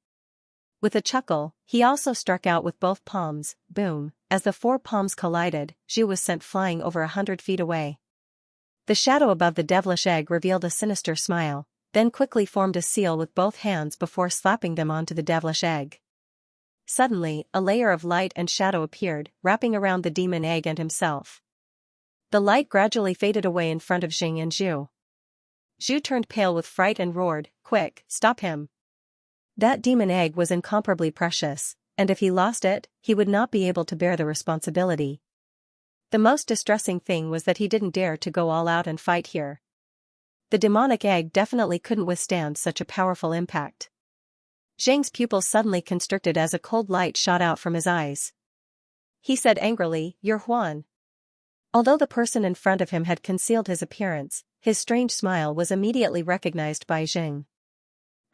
With a chuckle, he also struck out with both palms. Boom! As the four palms collided, Zhu was sent flying over 100 feet away. The shadow above the devilish egg revealed a sinister smile, then quickly formed a seal with both hands before slapping them onto the devilish egg. Suddenly, a layer of light and shadow appeared, wrapping around the demon egg and himself. The light gradually faded away in front of Jing and Zhu. Zhu turned pale with fright and roared, "Quick, stop him!" That demon egg was incomparably precious, and if he lost it, he would not be able to bear the responsibility. The most distressing thing was that he didn't dare to go all out and fight here. The demonic egg definitely couldn't withstand such a powerful impact. Zhang's pupils suddenly constricted as a cold light shot out from his eyes. He said angrily, "You're Huan." Although the person in front of him had concealed his appearance, his strange smile was immediately recognized by Jing.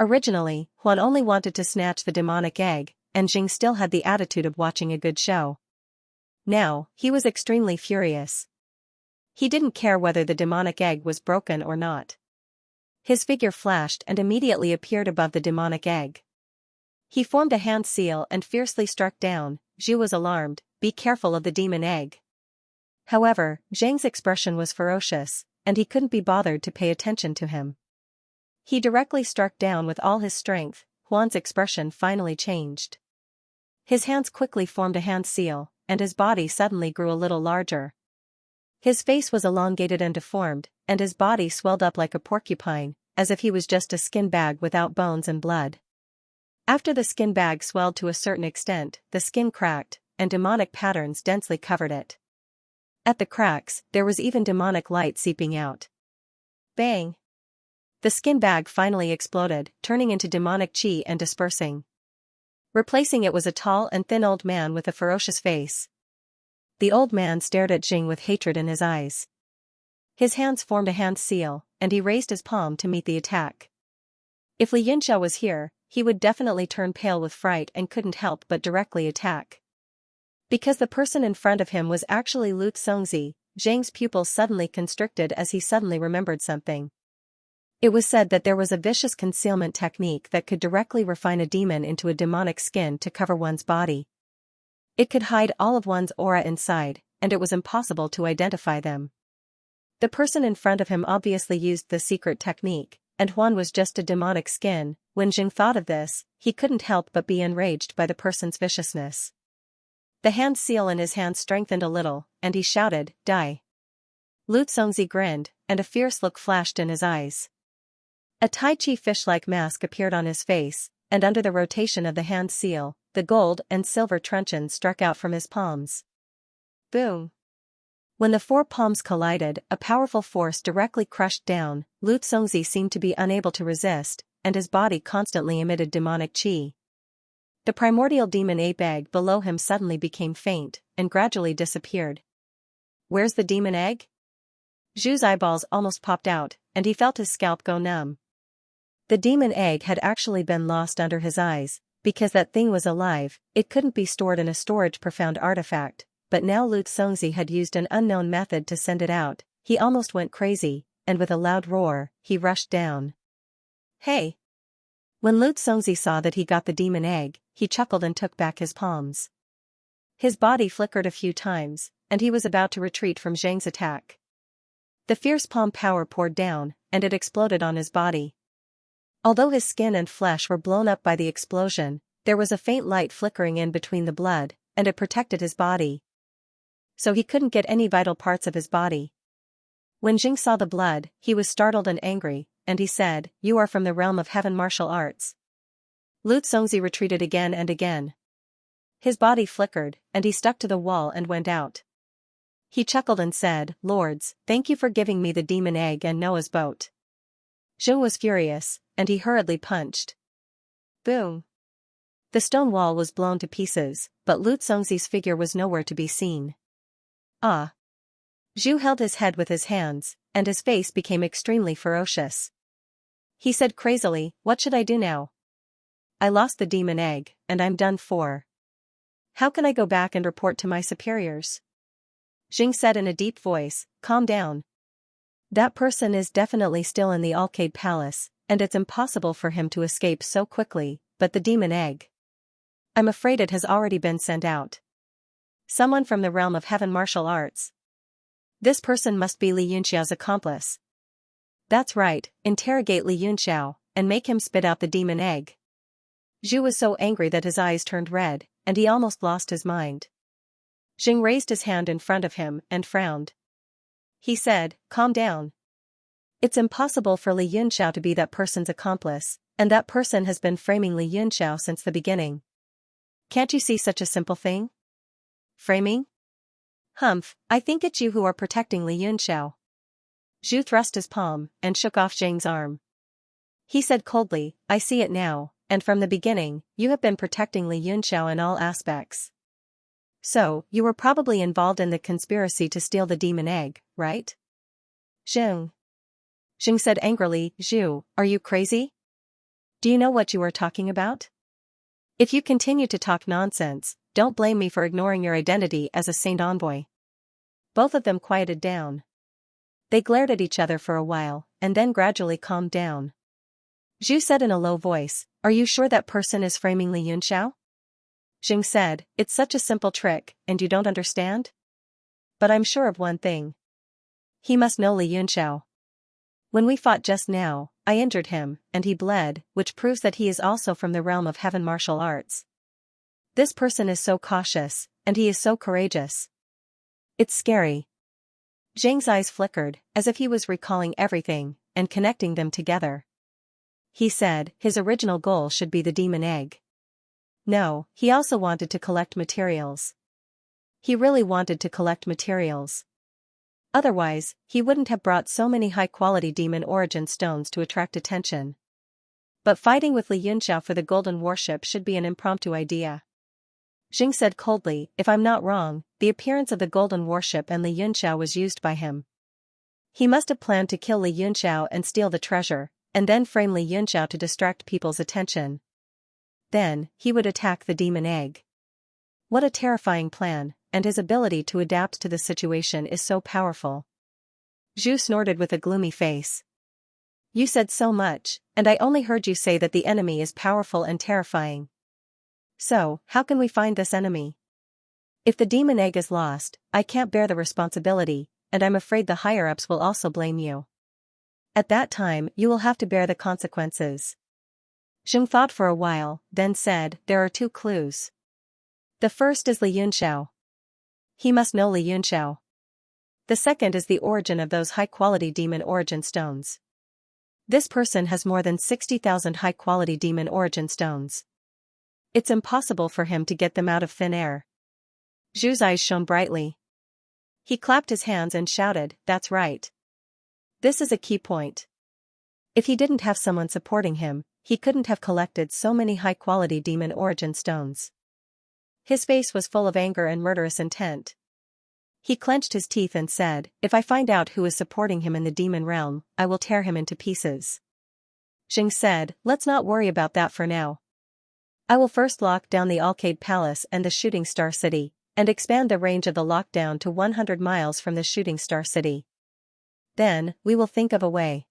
Originally, Huan only wanted to snatch the demonic egg, and Jing still had the attitude of watching a good show. Now, he was extremely furious. He didn't care whether the demonic egg was broken or not. His figure flashed and immediately appeared above the demonic egg. He formed a hand seal and fiercely struck down. Zhu was alarmed, "Be careful of the demon egg." However, Zhang's expression was ferocious, and he couldn't be bothered to pay attention to him. He directly struck down with all his strength. Huan's expression finally changed. His hands quickly formed a hand seal, and his body suddenly grew a little larger. His face was elongated and deformed, and his body swelled up like a porcupine, as if he was just a skin bag without bones and blood. After the skin bag swelled to a certain extent, the skin cracked, and demonic patterns densely covered it. At the cracks, there was even demonic light seeping out. Bang! The skin bag finally exploded, turning into demonic chi and dispersing. Replacing it was a tall and thin old man with a ferocious face. The old man stared at Jing with hatred in his eyes. His hands formed a hand seal, and he raised his palm to meet the attack. If Li Yunxiao was here, he would definitely turn pale with fright and couldn't help but directly attack. Because the person in front of him was actually Lu Congzi, Zhang's pupils suddenly constricted as he suddenly remembered something. It was said that there was a vicious concealment technique that could directly refine a demon into a demonic skin to cover one's body. It could hide all of one's aura inside, and it was impossible to identify them. The person in front of him obviously used the secret technique, and Huan was just a demonic skin. When Jing thought of this, he couldn't help but be enraged by the person's viciousness. The hand seal in his hand strengthened a little, and he shouted, "Die!" Lu Congzi grinned, and a fierce look flashed in his eyes. A Tai Chi fish-like mask appeared on his face, and under the rotation of the hand seal, the gold and silver truncheon struck out from his palms. Boom! When the four palms collided, a powerful force directly crushed down. Lu Congzi seemed to be unable to resist, and his body constantly emitted demonic chi. The primordial demon ape egg below him suddenly became faint, and gradually disappeared. Where's the demon egg? Zhu's eyeballs almost popped out, and he felt his scalp go numb. The demon egg had actually been lost under his eyes. Because that thing was alive, it couldn't be stored in a storage profound artifact, but now Lu Congzi had used an unknown method to send it out. He almost went crazy, and with a loud roar, he rushed down. Hey! When Lu Congzi saw that he got the demon egg, he chuckled and took back his palms. His body flickered a few times, and he was about to retreat from Zhang's attack. The fierce palm power poured down, and it exploded on his body. Although his skin and flesh were blown up by the explosion, there was a faint light flickering in between the blood, and it protected his body. So he couldn't get any vital parts of his body. When Jing saw the blood, he was startled and angry, and he said, "You are from the realm of heaven martial arts." Lu Congzi retreated again and again. His body flickered, and he stuck to the wall and went out. He chuckled and said, "Lords, thank you for giving me the demon egg and Noah's boat." Zhou was furious, and he hurriedly punched. Boom! The stone wall was blown to pieces, but Lu Congzi's figure was nowhere to be seen. Ah! Zhu held his head with his hands, and his face became extremely ferocious. He said crazily, "What should I do now? I lost the demon egg, and I'm done for. How can I go back and report to my superiors?" Jing said in a deep voice, "Calm down. That person is definitely still in the Alcade Palace, and it's impossible for him to escape so quickly, but the demon egg. I'm afraid it has already been sent out. Someone from the realm of heaven martial arts. This person must be Li Yunxiao's accomplice. That's right, interrogate Li Yunxiao, and make him spit out the demon egg." Zhu was so angry that his eyes turned red, and he almost lost his mind. Jing raised his hand in front of him and frowned. He said, "Calm down. It's impossible for Li Yunxiao to be that person's accomplice, and that person has been framing Li Yunxiao since the beginning. Can't you see such a simple thing? Framing? Humph, I think it's you who are protecting Li Yunxiao." Zhu thrust his palm and shook off Zhang's arm. He said coldly, "I see it now, and from the beginning, you have been protecting Li Yunxiao in all aspects. So, you were probably involved in the conspiracy to steal the demon egg, right?" Zheng said angrily, "Zhu, are you crazy? Do you know what you are talking about? If you continue to talk nonsense, don't blame me for ignoring your identity as a saint envoy." Both of them quieted down. They glared at each other for a while, and then gradually calmed down. Zhu said in a low voice, "Are you sure that person is framing Li Yunxiao?" Jing said, "It's such a simple trick, and you don't understand? But I'm sure of one thing. He must know Li Yunxiao. When we fought just now, I injured him, and he bled, which proves that he is also from the realm of heaven martial arts. This person is so cautious, and he is so courageous. It's scary. Zhang's eyes flickered, as if he was recalling everything, and connecting them together. He said his original goal should be the demon egg. No, he also wanted to collect materials. He really wanted to collect materials. Otherwise, he wouldn't have brought so many high-quality demon origin stones to attract attention. But fighting with Li Yunxiao for the golden warship should be an impromptu idea. Jing said coldly, if I'm not wrong, the appearance of the golden warship and Li Yunxiao was used by him. He must have planned to kill Li Yunxiao and steal the treasure, and then frame Li Yunxiao to distract people's attention. Then, he would attack the demon egg. What a terrifying plan, and his ability to adapt to the situation is so powerful. Zhu snorted with a gloomy face. You said so much, and I only heard you say that the enemy is powerful and terrifying. So, how can we find this enemy? If the demon egg is lost, I can't bear the responsibility, and I'm afraid the higher-ups will also blame you. At that time, you will have to bear the consequences. Zheng thought for a while, then said, there are 2 clues. The first is Li Yunxiao. He must know Li Yunxiao. The second is the origin of those high-quality demon origin stones. This person has more than 60,000 high-quality demon origin stones. It's impossible for him to get them out of thin air. Zhu's eyes shone brightly. He clapped his hands and shouted, that's right. This is a key point. If he didn't have someone supporting him, he couldn't have collected so many high-quality demon origin stones. His face was full of anger and murderous intent. He clenched his teeth and said, if I find out who is supporting him in the demon realm, I will tear him into pieces. Jing said, let's not worry about that for now. I will first lock down the Arcade Palace and the Shooting Star City, and expand the range of the lockdown to 100 miles from the Shooting Star City. Then, we will think of a way.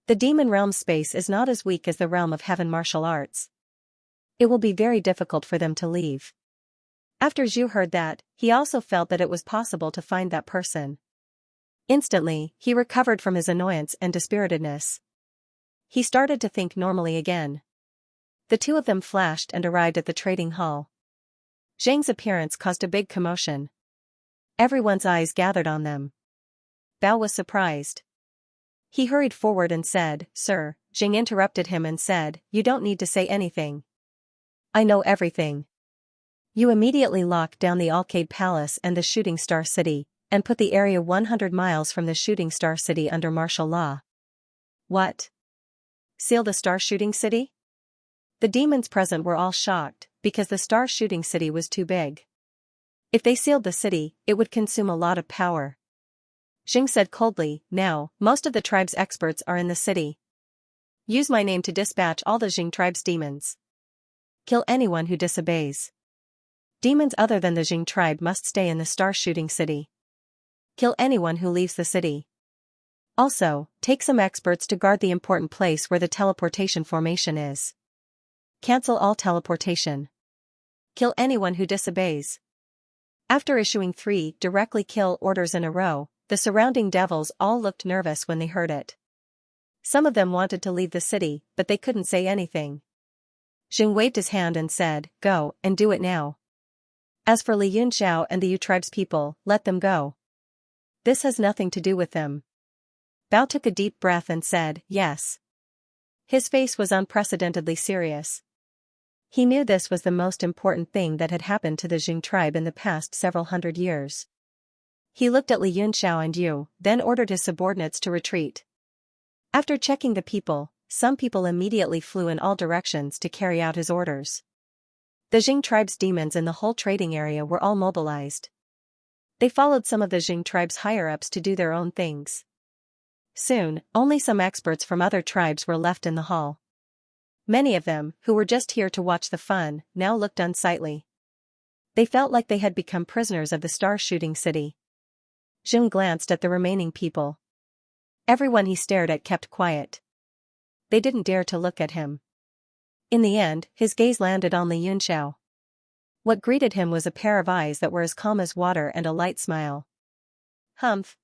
The demon realm space is not as weak as the realm of heaven martial arts. It will be very difficult for them to leave. After Zhu heard that, he also felt that it was possible to find that person. Instantly, he recovered from his annoyance and dispiritedness. He started to think normally again. The 2 of them flashed and arrived at the trading hall. Zhang's appearance caused a big commotion. Everyone's eyes gathered on them. Bao was surprised. He hurried forward and said, Sir. Zhang interrupted him and said, you don't need to say anything. I know everything. You immediately locked down the Arcade Palace and the Shooting Star City, and put the area 100 miles from the Shooting Star City under martial law. What? Seal the Star Shooting City? The demons present were all shocked, because the Star Shooting City was too big. If they sealed the city, it would consume a lot of power. Jing said coldly, now, most of the tribe's experts are in the city. Use my name to dispatch all the Jing tribe's demons. Kill anyone who disobeys. Demons other than the Jing tribe must stay in the Star Shooting City. Kill anyone who leaves the city. Also, take some experts to guard the important place where the teleportation formation is. Cancel all teleportation. Kill anyone who disobeys. After issuing 3 directly kill orders in a row, the surrounding devils all looked nervous when they heard it. Some of them wanted to leave the city, but they couldn't say anything. Jing waved his hand and said, go, and do it now. As for Li Yunxiao and the Yu tribe's people, let them go. This has nothing to do with them. Bao took a deep breath and said, yes. His face was unprecedentedly serious. He knew this was the most important thing that had happened to the Jing tribe in the past several hundred years. He looked at Li Yunxiao and Yu, then ordered his subordinates to retreat. After checking the people, some people immediately flew in all directions to carry out his orders. The Jing tribe's demons in the whole trading area were all mobilized. They followed some of the Jing tribe's higher-ups to do their own things. Soon, only some experts from other tribes were left in the hall. Many of them, who were just here to watch the fun, now looked unsightly. They felt like they had become prisoners of the Star Shooting City. Jing glanced at the remaining people. Everyone he stared at kept quiet. They didn't dare to look at him. In the end, his gaze landed on Li Yunxiao. What greeted him was a pair of eyes that were as calm as water and a light smile. Humph.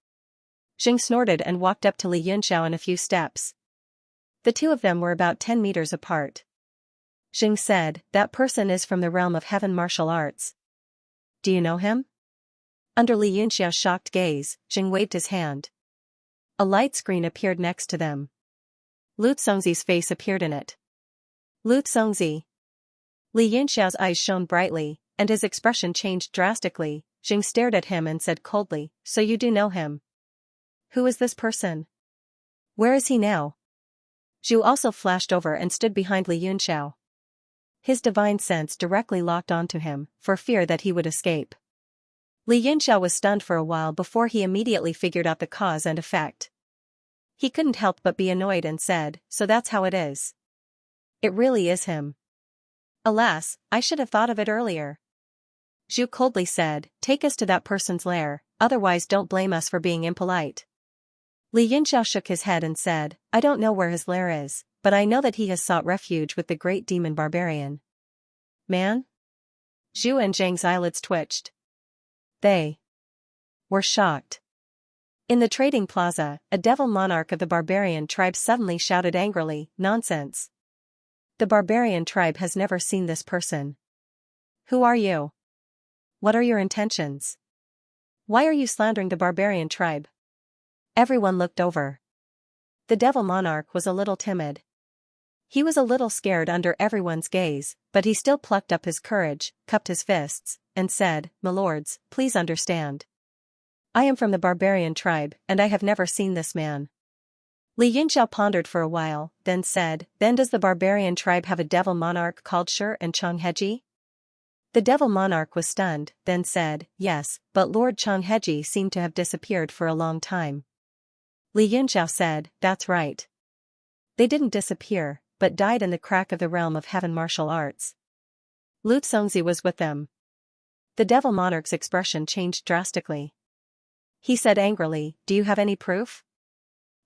Jing snorted and walked up to Li Yunxiao in a few steps. The two of them were about 10 meters apart. Jing said, that person is from the realm of heaven martial arts. Do you know him? Under Li Yunxiao's shocked gaze, Jing waved his hand. A light screen appeared next to them. Lu Congzi's face appeared in it. Lu Congzi. Li Yunxiao's eyes shone brightly, and his expression changed drastically. Jing stared at him and said coldly, so you do know him? Who is this person? Where is he now? Zhu also flashed over and stood behind Li Yunxiao. His divine sense directly locked onto him, for fear that he would escape. Li Yunxiao was stunned for a while before he immediately figured out the cause and effect. He couldn't help but be annoyed and said, so that's how it is. It really is him. Alas, I should have thought of it earlier. Zhu coldly said, take us to that person's lair, otherwise don't blame us for being impolite. Li Yunxiao shook his head and said, I don't know where his lair is, but I know that he has sought refuge with the great demon barbarian. Man? Zhu and Zhang's eyelids twitched. They were shocked. In the trading plaza, a devil monarch of the barbarian tribe suddenly shouted angrily, nonsense. The barbarian tribe has never seen this person. Who are you? What are your intentions? Why are you slandering the barbarian tribe? Everyone looked over. The devil monarch was a little timid. He was a little scared under everyone's gaze, but he still plucked up his courage, cupped his fists, and said, my lords, please understand. I am from the barbarian tribe, and I have never seen this man. Li Yunxiao pondered for a while, then said, then does the barbarian tribe have a devil monarch called Shi and Changheji? The devil monarch was stunned, then said, yes, but Lord Changheji seemed to have disappeared for a long time. Li Yunxiao said, that's right. They didn't disappear, but died in the crack of the realm of heaven martial arts. Lu Congzi was with them. The devil monarch's expression changed drastically. He said angrily, do you have any proof?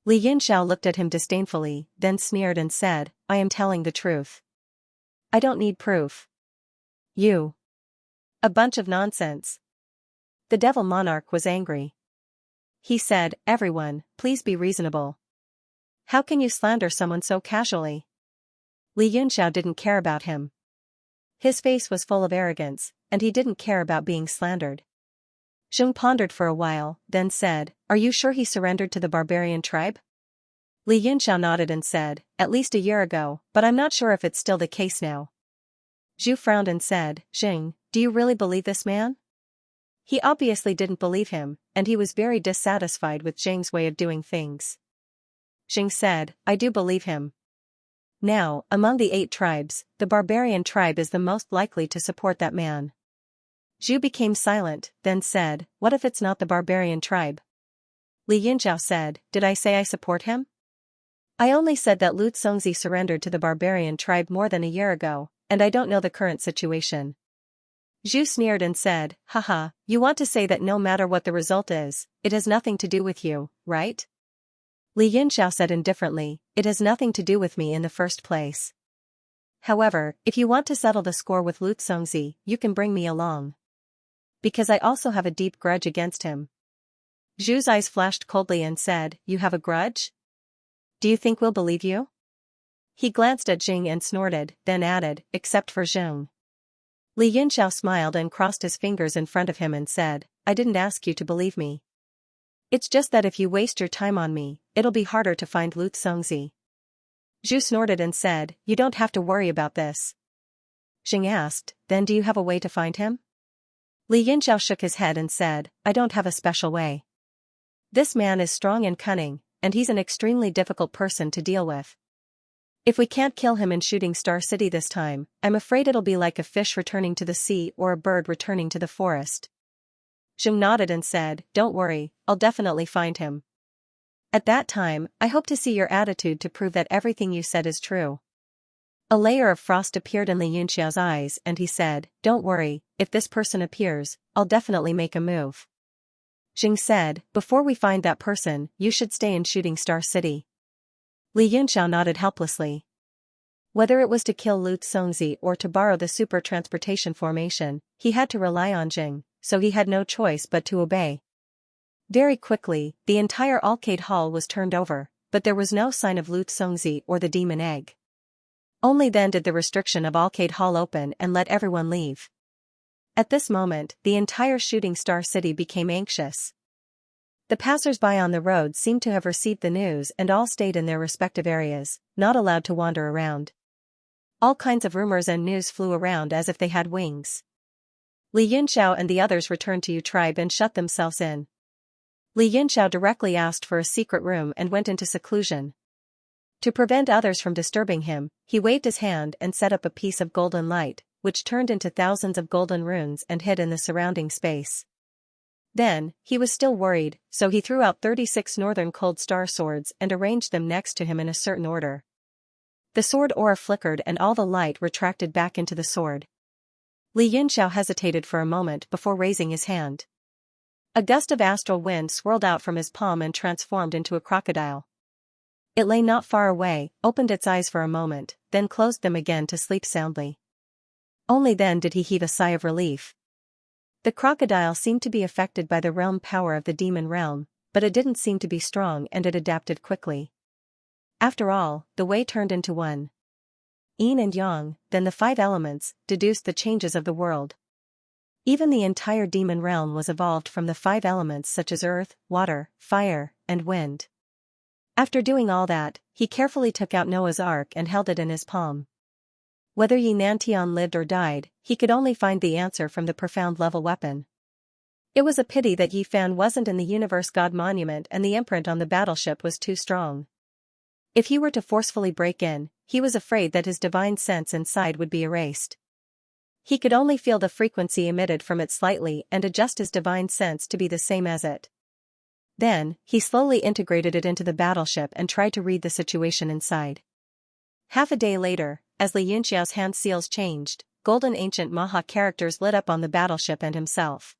Li Yunxiao looked at him disdainfully, then sneered and said, I am telling the truth. I don't need proof. You. A bunch of nonsense. The devil monarch was angry. He said, everyone, please be reasonable. How can you slander someone so casually? Li Yunxiao didn't care about him. His face was full of arrogance, and he didn't care about being slandered. Zheng pondered for a while, then said, are you sure he surrendered to the barbarian tribe? Li Yunxiao nodded and said, at least a year ago, but I'm not sure if it's still the case now. Zhu frowned and said, Zheng, do you really believe this man? He obviously didn't believe him, and he was very dissatisfied with Zheng's way of doing things. Zheng said, I do believe him. Now, among the 8 tribes, the barbarian tribe is the most likely to support that man. Zhu became silent, then said, what if it's not the barbarian tribe? Li Yunxiao said, did I say I support him? I only said that Lu Congzi surrendered to the barbarian tribe more than a year ago, and I don't know the current situation. Zhu sneered and said, haha, you want to say that no matter what the result is, it has nothing to do with you, right? Li Yunxiao said indifferently, it has nothing to do with me in the first place. However, if you want to settle the score with Lu Congzi, you can bring me along. Because I also have a deep grudge against him. Zhu's eyes flashed coldly and said, you have a grudge? Do you think we'll believe you? He glanced at Jing and snorted, then added, except for Zheng. Li Yunxiao smiled and crossed his fingers in front of him and said, I didn't ask you to believe me. It's just that if you waste your time on me, it'll be harder to find Lu Congzi. Zhu snorted and said, you don't have to worry about this. Jing asked, then do you have a way to find him? Li Yunxiao shook his head and said, I don't have a special way. This man is strong and cunning, and he's an extremely difficult person to deal with. If we can't kill him in Shooting Star City this time, I'm afraid it'll be like a fish returning to the sea or a bird returning to the forest. Zheng nodded and said, don't worry, I'll definitely find him. At that time, I hope to see your attitude to prove that everything you said is true. A layer of frost appeared in Li Yunxiao's eyes and he said, don't worry, if this person appears, I'll definitely make a move. Zheng said, before we find that person, you should stay in Shooting Star City. Li Yunxiao nodded helplessly. Whether it was to kill Lu Congzi or to borrow the super transportation formation, he had to rely on Zheng, so he had no choice but to obey. Very quickly, the entire arcade hall was turned over, but there was no sign of Lu Xongzi or the demon egg. Only then did the restriction of Arcade Hall open and let everyone leave. At this moment, the entire Shooting Star City became anxious. The passers-by on the road seemed to have received the news and all stayed in their respective areas, not allowed to wander around. All kinds of rumors and news flew around as if they had wings. Li Yunxiao and the others returned to Yu tribe and shut themselves in. Li Yunxiao directly asked for a secret room and went into seclusion. To prevent others from disturbing him, he waved his hand and set up a piece of golden light, which turned into thousands of golden runes and hid in the surrounding space. Then, he was still worried, so he threw out 36 northern cold star swords and arranged them next to him in a certain order. The sword aura flickered and all the light retracted back into the sword. Li Yunxiao hesitated for a moment before raising his hand. A gust of astral wind swirled out from his palm and transformed into a crocodile. It lay not far away, opened its eyes for a moment, then closed them again to sleep soundly. Only then did he heave a sigh of relief. The crocodile seemed to be affected by the realm power of the demon realm, but it didn't seem to be strong and it adapted quickly. After all, the way turned into one. Yin and Yang, then the 5 elements, deduced the changes of the world. Even the entire demon realm was evolved from the 5 elements such as earth, water, fire, and wind. After doing all that, he carefully took out Noah's Ark and held it in his palm. Whether Yi Nantian lived or died, he could only find the answer from the profound level weapon. It was a pity that Yi Fan wasn't in the Universe God Monument and the imprint on the battleship was too strong. If he were to forcefully break in, he was afraid that his divine sense inside would be erased. He could only feel the frequency emitted from it slightly and adjust his divine sense to be the same as it. Then, he slowly integrated it into the battleship and tried to read the situation inside. Half a day later, as Li Yunxiao's hand seals changed, golden ancient Maha characters lit up on the battleship and himself.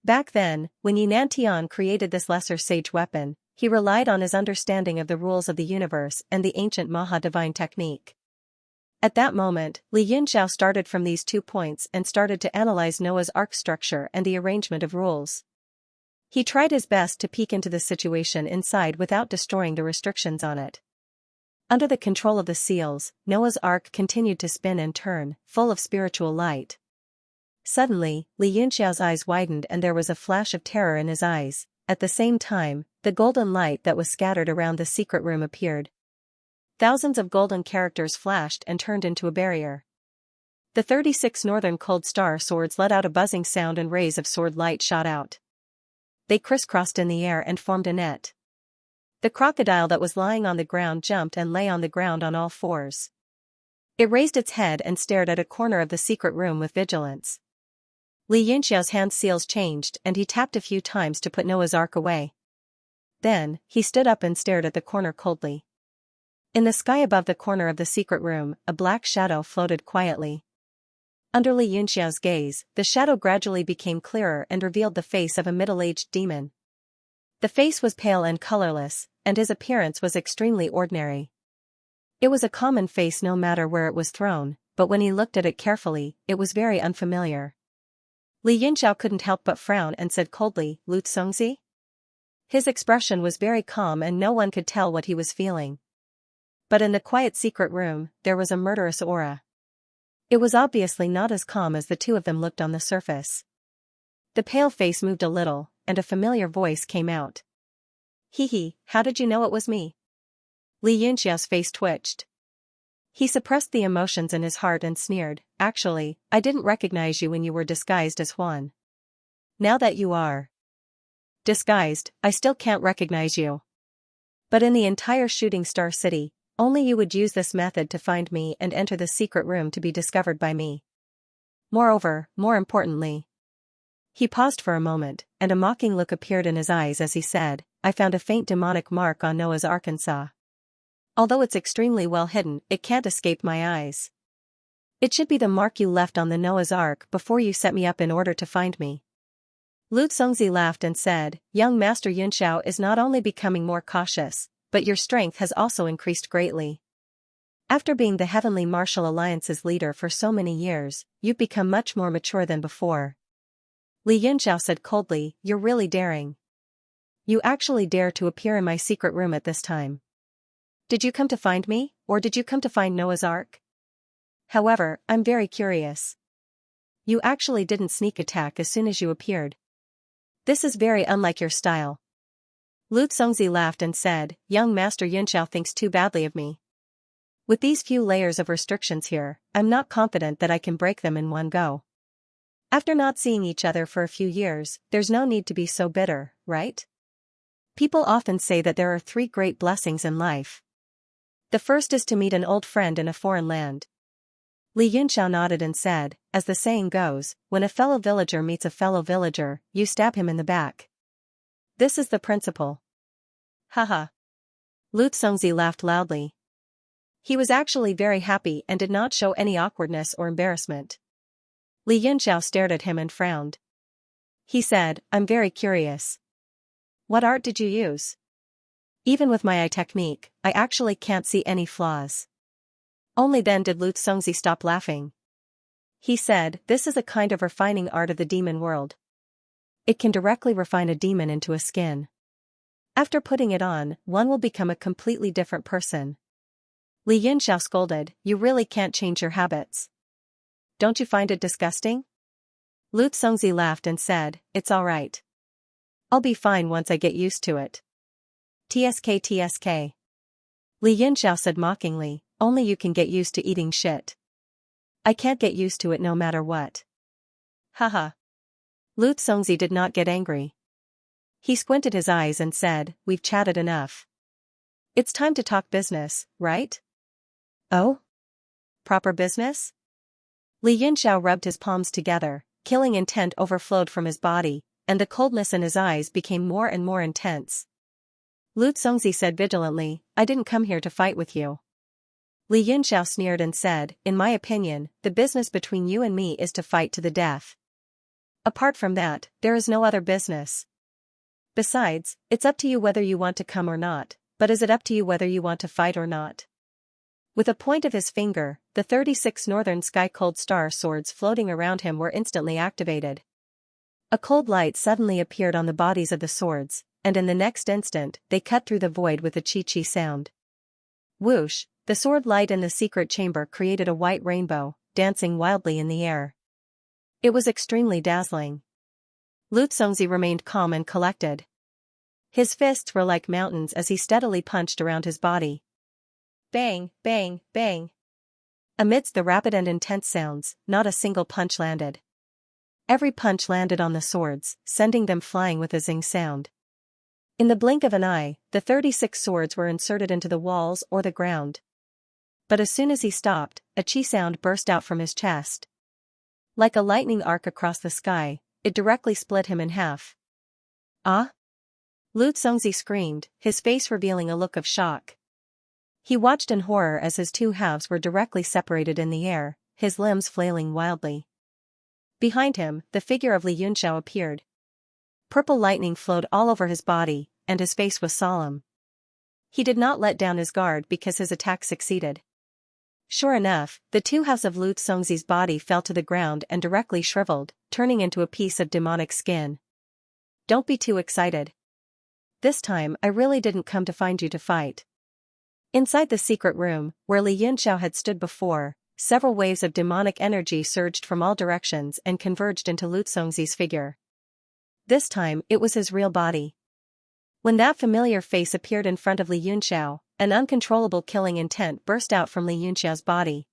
Back then, when Yi Nantian created this lesser sage weapon, he relied on his understanding of the rules of the universe and the ancient Maha divine technique. At that moment, Li Yunxiao started from these 2 points and started to analyze Noah's Ark structure and the arrangement of rules. He tried his best to peek into the situation inside without destroying the restrictions on it. Under the control of the seals, Noah's Ark continued to spin and turn, full of spiritual light. Suddenly, Li Yunxiao's eyes widened and there was a flash of terror in his eyes. At the same time, the golden light that was scattered around the secret room appeared. Thousands of golden characters flashed and turned into a barrier. The 36 northern cold star swords let out a buzzing sound and rays of sword light shot out. They crisscrossed in the air and formed a net. The crocodile that was lying on the ground jumped and lay on the ground on all fours. It raised its head and stared at a corner of the secret room with vigilance. Li Yunxiao's hand seals changed and he tapped a few times to put Noah's Ark away. Then, he stood up and stared at the corner coldly. In the sky above the corner of the secret room, a black shadow floated quietly. Under Li Yunxiao's gaze, the shadow gradually became clearer and revealed the face of a middle-aged demon. The face was pale and colorless, and his appearance was extremely ordinary. It was a common face no matter where it was thrown, but when he looked at it carefully, it was very unfamiliar. Li Yunxiao couldn't help but frown and said coldly, "Lu Xongzi?" His expression was very calm and no one could tell what he was feeling. But in the quiet secret room, there was a murderous aura. It was obviously not as calm as the 2 of them looked on the surface. The pale face moved a little, and a familiar voice came out. "Hee, how did you know it was me?" Li Yunxiao's face twitched. He suppressed the emotions in his heart and sneered, "Actually, I didn't recognize you when you were disguised as Huan. Now that you are disguised, I still can't recognize you. But in the entire Shooting Star City, only you would use this method to find me and enter the secret room to be discovered by me. Moreover, more importantly." He paused for a moment, and a mocking look appeared in his eyes as he said, "I found a faint demonic mark on Noah's Arkansas. Although it's extremely well hidden, it can't escape my eyes. It should be the mark you left on the Noah's Ark before you set me up in order to find me." Lu Xongzi laughed and said, "Young Master Yunxiao is not only becoming more cautious, but your strength has also increased greatly. After being the Heavenly Martial Alliance's leader for so many years, you've become much more mature than before." Li Yunxiao said coldly, "You're really daring." You actually dare to appear in my secret room at this time. Did you come to find me, or did you come to find Noah's Ark? However, I'm very curious. You actually didn't sneak attack as soon as you appeared. This is very unlike your style. Lu Congzi laughed and said, young Master Yunxiao thinks too badly of me. With these few layers of restrictions here, I'm not confident that I can break them in one go. After not seeing each other for a few years, there's no need to be so bitter, right? People often say that there are 3 great blessings in life. The first is to meet an old friend in a foreign land. Li Yunxiao nodded and said, as the saying goes, when a fellow villager meets a fellow villager, you stab him in the back. This is the principle. Haha. Lu Congzi laughed loudly. He was actually very happy and did not show any awkwardness or embarrassment. Li Yunxiao stared at him and frowned. He said, I'm very curious. What art did you use? Even with my eye technique, I actually can't see any flaws. Only then did Lu Congzi stop laughing. He said, this is a kind of refining art of the demon world. It can directly refine a demon into a skin. After putting it on, one will become a completely different person. Li Yunxiao scolded, you really can't change your habits. Don't you find it disgusting? Lu Congzi laughed and said, it's alright. I'll be fine once I get used to it. TSK. Li Yunxiao said mockingly, only you can get used to eating shit. I can't get used to it no matter what. Haha. Lu Congzi did not get angry. He squinted his eyes and said, we've chatted enough. It's time to talk business, right? Oh? Proper business? Li Yunxiao rubbed his palms together, killing intent overflowed from his body, and the coldness in his eyes became more and more intense. Lu Congzi said vigilantly, I didn't come here to fight with you. Li Yunxiao sneered and said, in my opinion, the business between you and me is to fight to the death. Apart from that, there is no other business. Besides, it's up to you whether you want to come or not, but is it up to you whether you want to fight or not? With a point of his finger, the 36 northern sky cold star swords floating around him were instantly activated. A cold light suddenly appeared on the bodies of the swords, and in the next instant, they cut through the void with a chi-chi sound. Whoosh, the sword light in the secret chamber created a white rainbow, dancing wildly in the air. It was extremely dazzling. Lu Congzi remained calm and collected. His fists were like mountains as he steadily punched around his body. Bang, bang, bang. Amidst the rapid and intense sounds, not a single punch landed. Every punch landed on the swords, sending them flying with a zing sound. In the blink of an eye, the 36 swords were inserted into the walls or the ground. But as soon as he stopped, a chi sound burst out from his chest. Like a lightning arc across the sky, it directly split him in half. Ah? Lu Congzi screamed, his face revealing a look of shock. He watched in horror as his 2 halves were directly separated in the air, his limbs flailing wildly. Behind him, the figure of Li Yunxiao appeared. Purple lightning flowed all over his body, and his face was solemn. He did not let down his guard because his attack succeeded. Sure enough, the 2 halves of Lu Congzi's body fell to the ground and directly shriveled, turning into a piece of demonic skin. Don't be too excited. This time I really didn't come to find you to fight. Inside the secret room, where Li Yunxiao had stood before, several waves of demonic energy surged from all directions and converged into Lu Congzi's figure. This time, it was his real body. When that familiar face appeared in front of Li Yunxiao, an uncontrollable killing intent burst out from Li Yunxiao's body.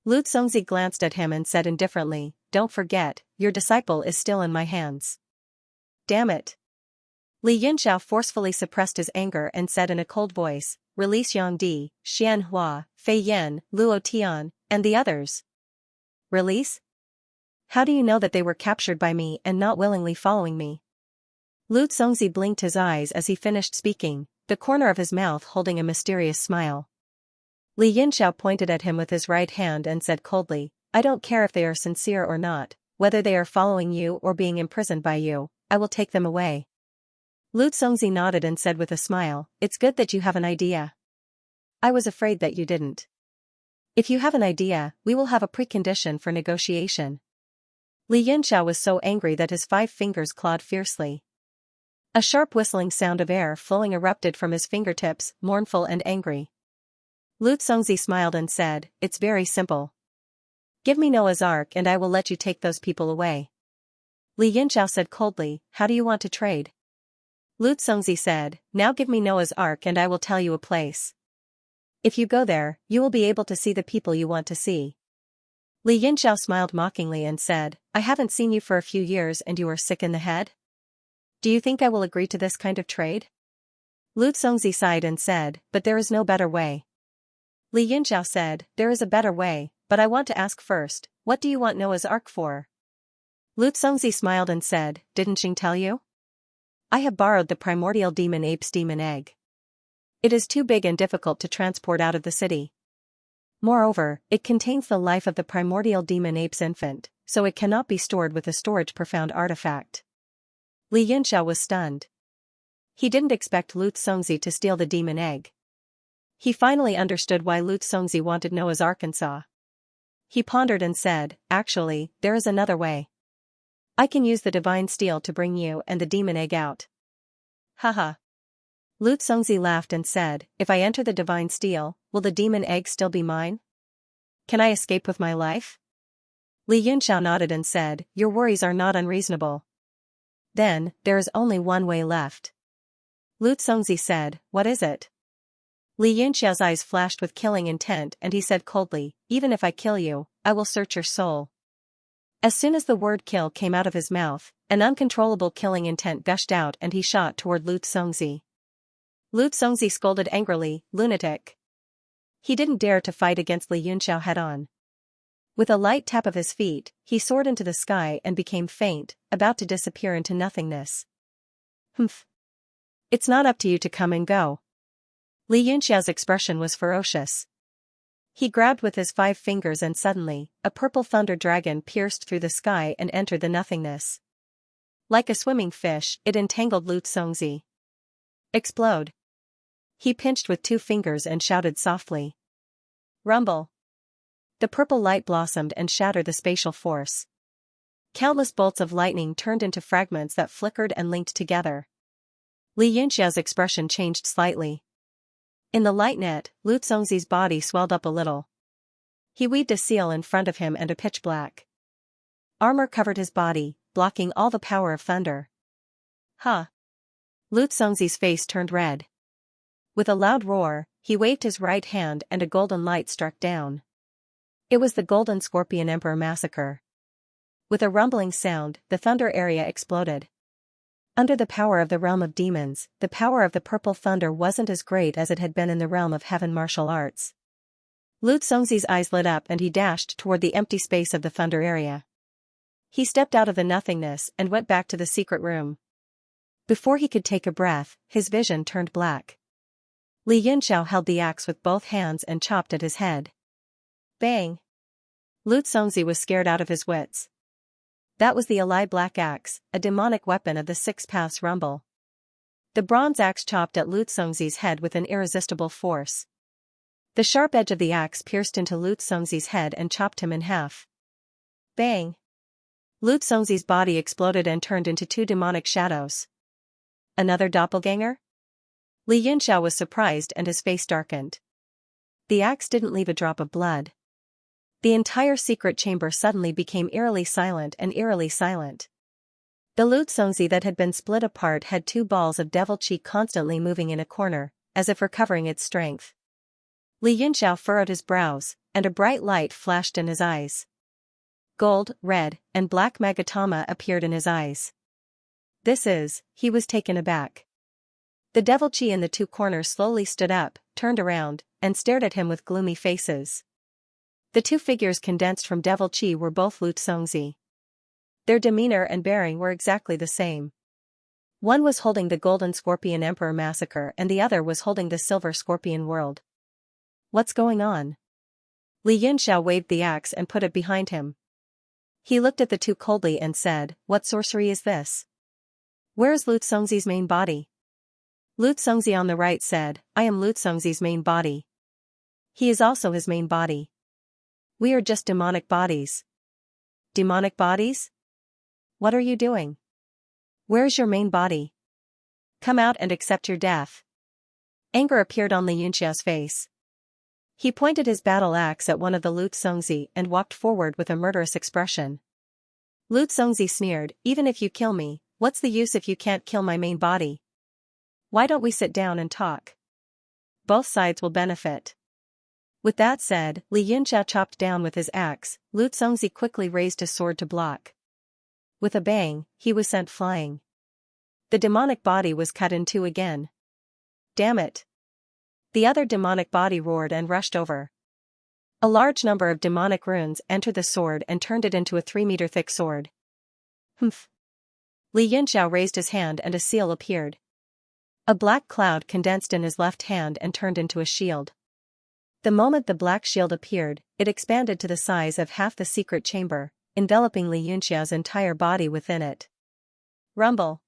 Lu Congzi glanced at him and said indifferently, don't forget, your disciple is still in my hands. Damn it. Li Yunxiao forcefully suppressed his anger and said in a cold voice, release Yang Di, Xianxia, Fei Yan, Luo Tian, and the others. Release? How do you know that they were captured by me and not willingly following me? Lu Congzi blinked his eyes as he finished speaking, the corner of his mouth holding a mysterious smile. Li Yunxiao pointed at him with his right hand and said coldly, I don't care if they are sincere or not, whether they are following you or being imprisoned by you, I will take them away. Lu Congzi nodded and said with a smile, it's good that you have an idea. I was afraid that you didn't. If you have an idea, we will have a precondition for negotiation. Li Yunxiao was so angry that his 5 fingers clawed fiercely. A sharp whistling sound of air flowing erupted from his fingertips, mournful and angry. Lu Congzi smiled and said, "It's very simple. Give me Noah's Ark and I will let you take those people away." Li Yinxiao said coldly, "How do you want to trade?" Lu Congzi said, "Now give me Noah's Ark and I will tell you a place. If you go there, you will be able to see the people you want to see." Li Yinxiao smiled mockingly and said, "I haven't seen you for a few years and you are sick in the head? Do you think I will agree to this kind of trade?" Lu Congzi sighed and said, "But there is no better way." Li Yinxiao said, "There is a better way, but I want to ask first, what do you want Noah's Ark for?" Lu Congzi smiled and said, "Didn't Xing tell you? I have borrowed the primordial demon ape's demon egg. It is too big and difficult to transport out of the city. Moreover, it contains the life of the primordial demon ape's infant, so it cannot be stored with a storage profound artifact." Li Yinxiao was stunned. He didn't expect Lu Congzi to steal the demon egg. He finally understood why Lu Congzi wanted Noah's Arkansas. He pondered and said, "Actually, there is another way. I can use the divine steel to bring you and the demon egg out." Haha. Lu Congzi laughed and said, "If I enter the divine steel, will the demon egg still be mine? Can I escape with my life?" Li Yinxiao nodded and said, "Your worries are not unreasonable. Then, there is only one way left." Lu Congzi said, "What is it?" Li Yinxiao's eyes flashed with killing intent and he said coldly, "Even if I kill you, I will search your soul." As soon as the word kill came out of his mouth, an uncontrollable killing intent gushed out and he shot toward Lu Congzi. Lu Congzi scolded angrily, "Lunatic." He didn't dare to fight against Li Yinxiao head-on. With a light tap of his feet, he soared into the sky and became faint, about to disappear into nothingness. "Humph. It's not up to you to come and go." Li Yinxiao's expression was ferocious. He grabbed with his 5 fingers and suddenly, a purple thunder dragon pierced through the sky and entered the nothingness. Like a swimming fish, it entangled Lu Congzi. "Explode." He pinched with 2 fingers and shouted softly. Rumble. The purple light blossomed and shattered the spatial force. Countless bolts of lightning turned into fragments that flickered and linked together. Li Yinxiao's expression changed slightly. In the light net, Lu Congzi's body swelled up a little. He weaved a seal in front of him and a pitch black armor covered his body, blocking all the power of thunder. "Huh!" Lu Congzi's face turned red. With a loud roar, he waved his right hand and a golden light struck down. It was the Golden Scorpion Emperor massacre. With a rumbling sound, the thunder area exploded. Under the power of the realm of demons, the power of the purple thunder wasn't as great as it had been in the realm of heaven martial arts. Lu Congzi's eyes lit up and he dashed toward the empty space of the thunder area. He stepped out of the nothingness and went back to the secret room. Before he could take a breath, his vision turned black. Li Yinxiao held the axe with both hands and chopped at his head. Bang! Lu Congzi was scared out of his wits. That was the Alai Black Axe, a demonic weapon of the 6 Paths Rumble. The bronze axe chopped at Lu Congzi's head with an irresistible force. The sharp edge of the axe pierced into Lu Congzi's head and chopped him in half. Bang! Lu Congzi's body exploded and turned into 2 demonic shadows. Another doppelganger? Li Yinxiao was surprised and his face darkened. The axe didn't leave a drop of blood. The entire secret chamber suddenly became eerily silent and eerily silent. The Lu Congzi that had been split apart had 2 balls of devil chi constantly moving in a corner, as if recovering its strength. Li Yinxiao furrowed his brows, and a bright light flashed in his eyes. Gold, red, and black magatama appeared in his eyes. He was taken aback. The devil chi in the 2 corners slowly stood up, turned around, and stared at him with gloomy faces. The 2 figures condensed from devil chi were both Lu Congzi. Their demeanor and bearing were exactly the same. One was holding the Golden Scorpion Emperor massacre and the other was holding the Silver Scorpion world. What's going on? Li Yinxiao waved the axe and put it behind him. He looked at the 2 coldly and said, "What sorcery is this? Where is Lu Congzi's main body?" Lu Congzi on the right said, "I am Lu Congzi's main body. He is also his main body. We are just demonic bodies." Demonic bodies? What are you doing? Where is your main body? Come out and accept your death. Anger appeared on Li Yunxiao's face. He pointed his battle axe at one of the Lu Congzi and walked forward with a murderous expression. Lu Congzi sneered, even if you kill me, what's the use if you can't kill my main body? Why don't we sit down and talk? Both sides will benefit. With that said, Li Yunxiao chopped down with his axe. Lu Congzi quickly raised his sword to block. With a bang, he was sent flying. The demonic body was cut in two again. Damn it! The other demonic body roared and rushed over. A large number of demonic runes entered the sword and turned it into a 3-meter thick sword. Humph! Li Yunxiao raised his hand and a seal appeared. A black cloud condensed in his left hand and turned into a shield. The moment the black shield appeared, it expanded to the size of half the secret chamber, enveloping Li Yunxiao's entire body within it. Rumble!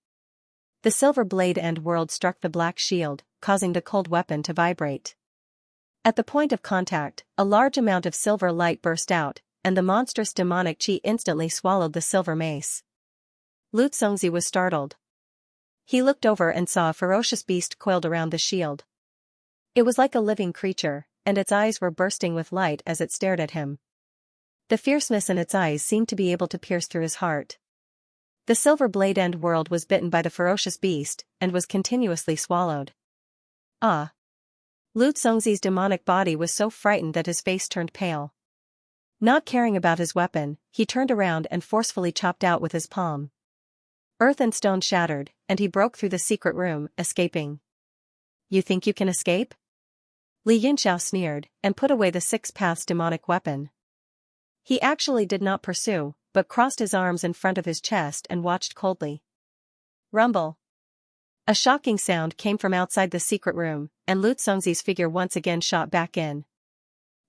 The silver blade end world struck the black shield, causing the cold weapon to vibrate. At the point of contact, a large amount of silver light burst out, and the monstrous demonic chi instantly swallowed the silver mace. Lu Congzi was startled. He looked over and saw a ferocious beast coiled around the shield. It was like a living creature, and its eyes were bursting with light as it stared at him. The fierceness in its eyes seemed to be able to pierce through his heart. The silver blade end world was bitten by the ferocious beast, and was continuously swallowed. Ah! Lu Congzi's demonic body was so frightened that his face turned pale. Not caring about his weapon, he turned around and forcefully chopped out with his palm. Earth and stone shattered, and he broke through the secret room, escaping. You think you can escape? Li Yunxiao sneered, and put away the 6 paths demonic weapon. He actually did not pursue, but crossed his arms in front of his chest and watched coldly. Rumble! A shocking sound came from outside the secret room, and Lu Congzi's figure once again shot back in.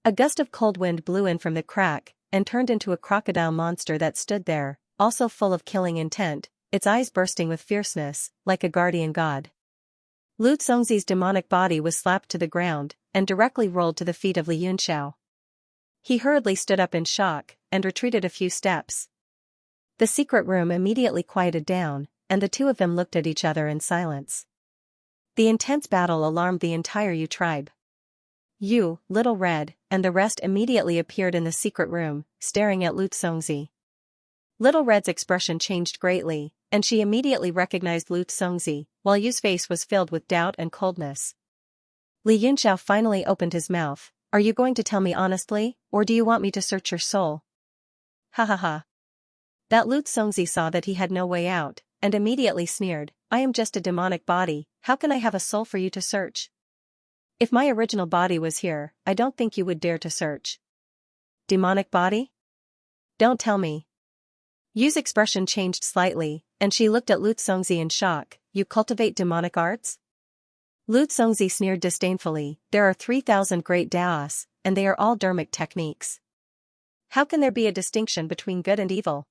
A gust of cold wind blew in from the crack, and turned into a crocodile monster that stood there, also full of killing intent, its eyes bursting with fierceness, like a guardian god. Lu Congzi's demonic body was slapped to the ground, and directly rolled to the feet of Li Yunxiao. He hurriedly stood up in shock, and retreated a few steps. The secret room immediately quieted down, and the two of them looked at each other in silence. The intense battle alarmed the entire Yu tribe. Yu, Little Red, and the rest immediately appeared in the secret room, staring at Lu Congzi. Little Red's expression changed greatly, and she immediately recognized Lu Congzi, while Yu's face was filled with doubt and coldness. Li Yunxiao finally opened his mouth. Are you going to tell me honestly, or do you want me to search your soul? Ha ha ha. That Lu Congzi saw that he had no way out, and immediately sneered, I am just a demonic body, how can I have a soul for you to search? If my original body was here, I don't think you would dare to search. Demonic body? Don't tell me. Yu's expression changed slightly, and she looked at Lu Congzi in shock. You cultivate demonic arts? Lu Congzi sneered disdainfully, there are 3,000 great Daos, and they are all dermic techniques. How can there be a distinction between good and evil?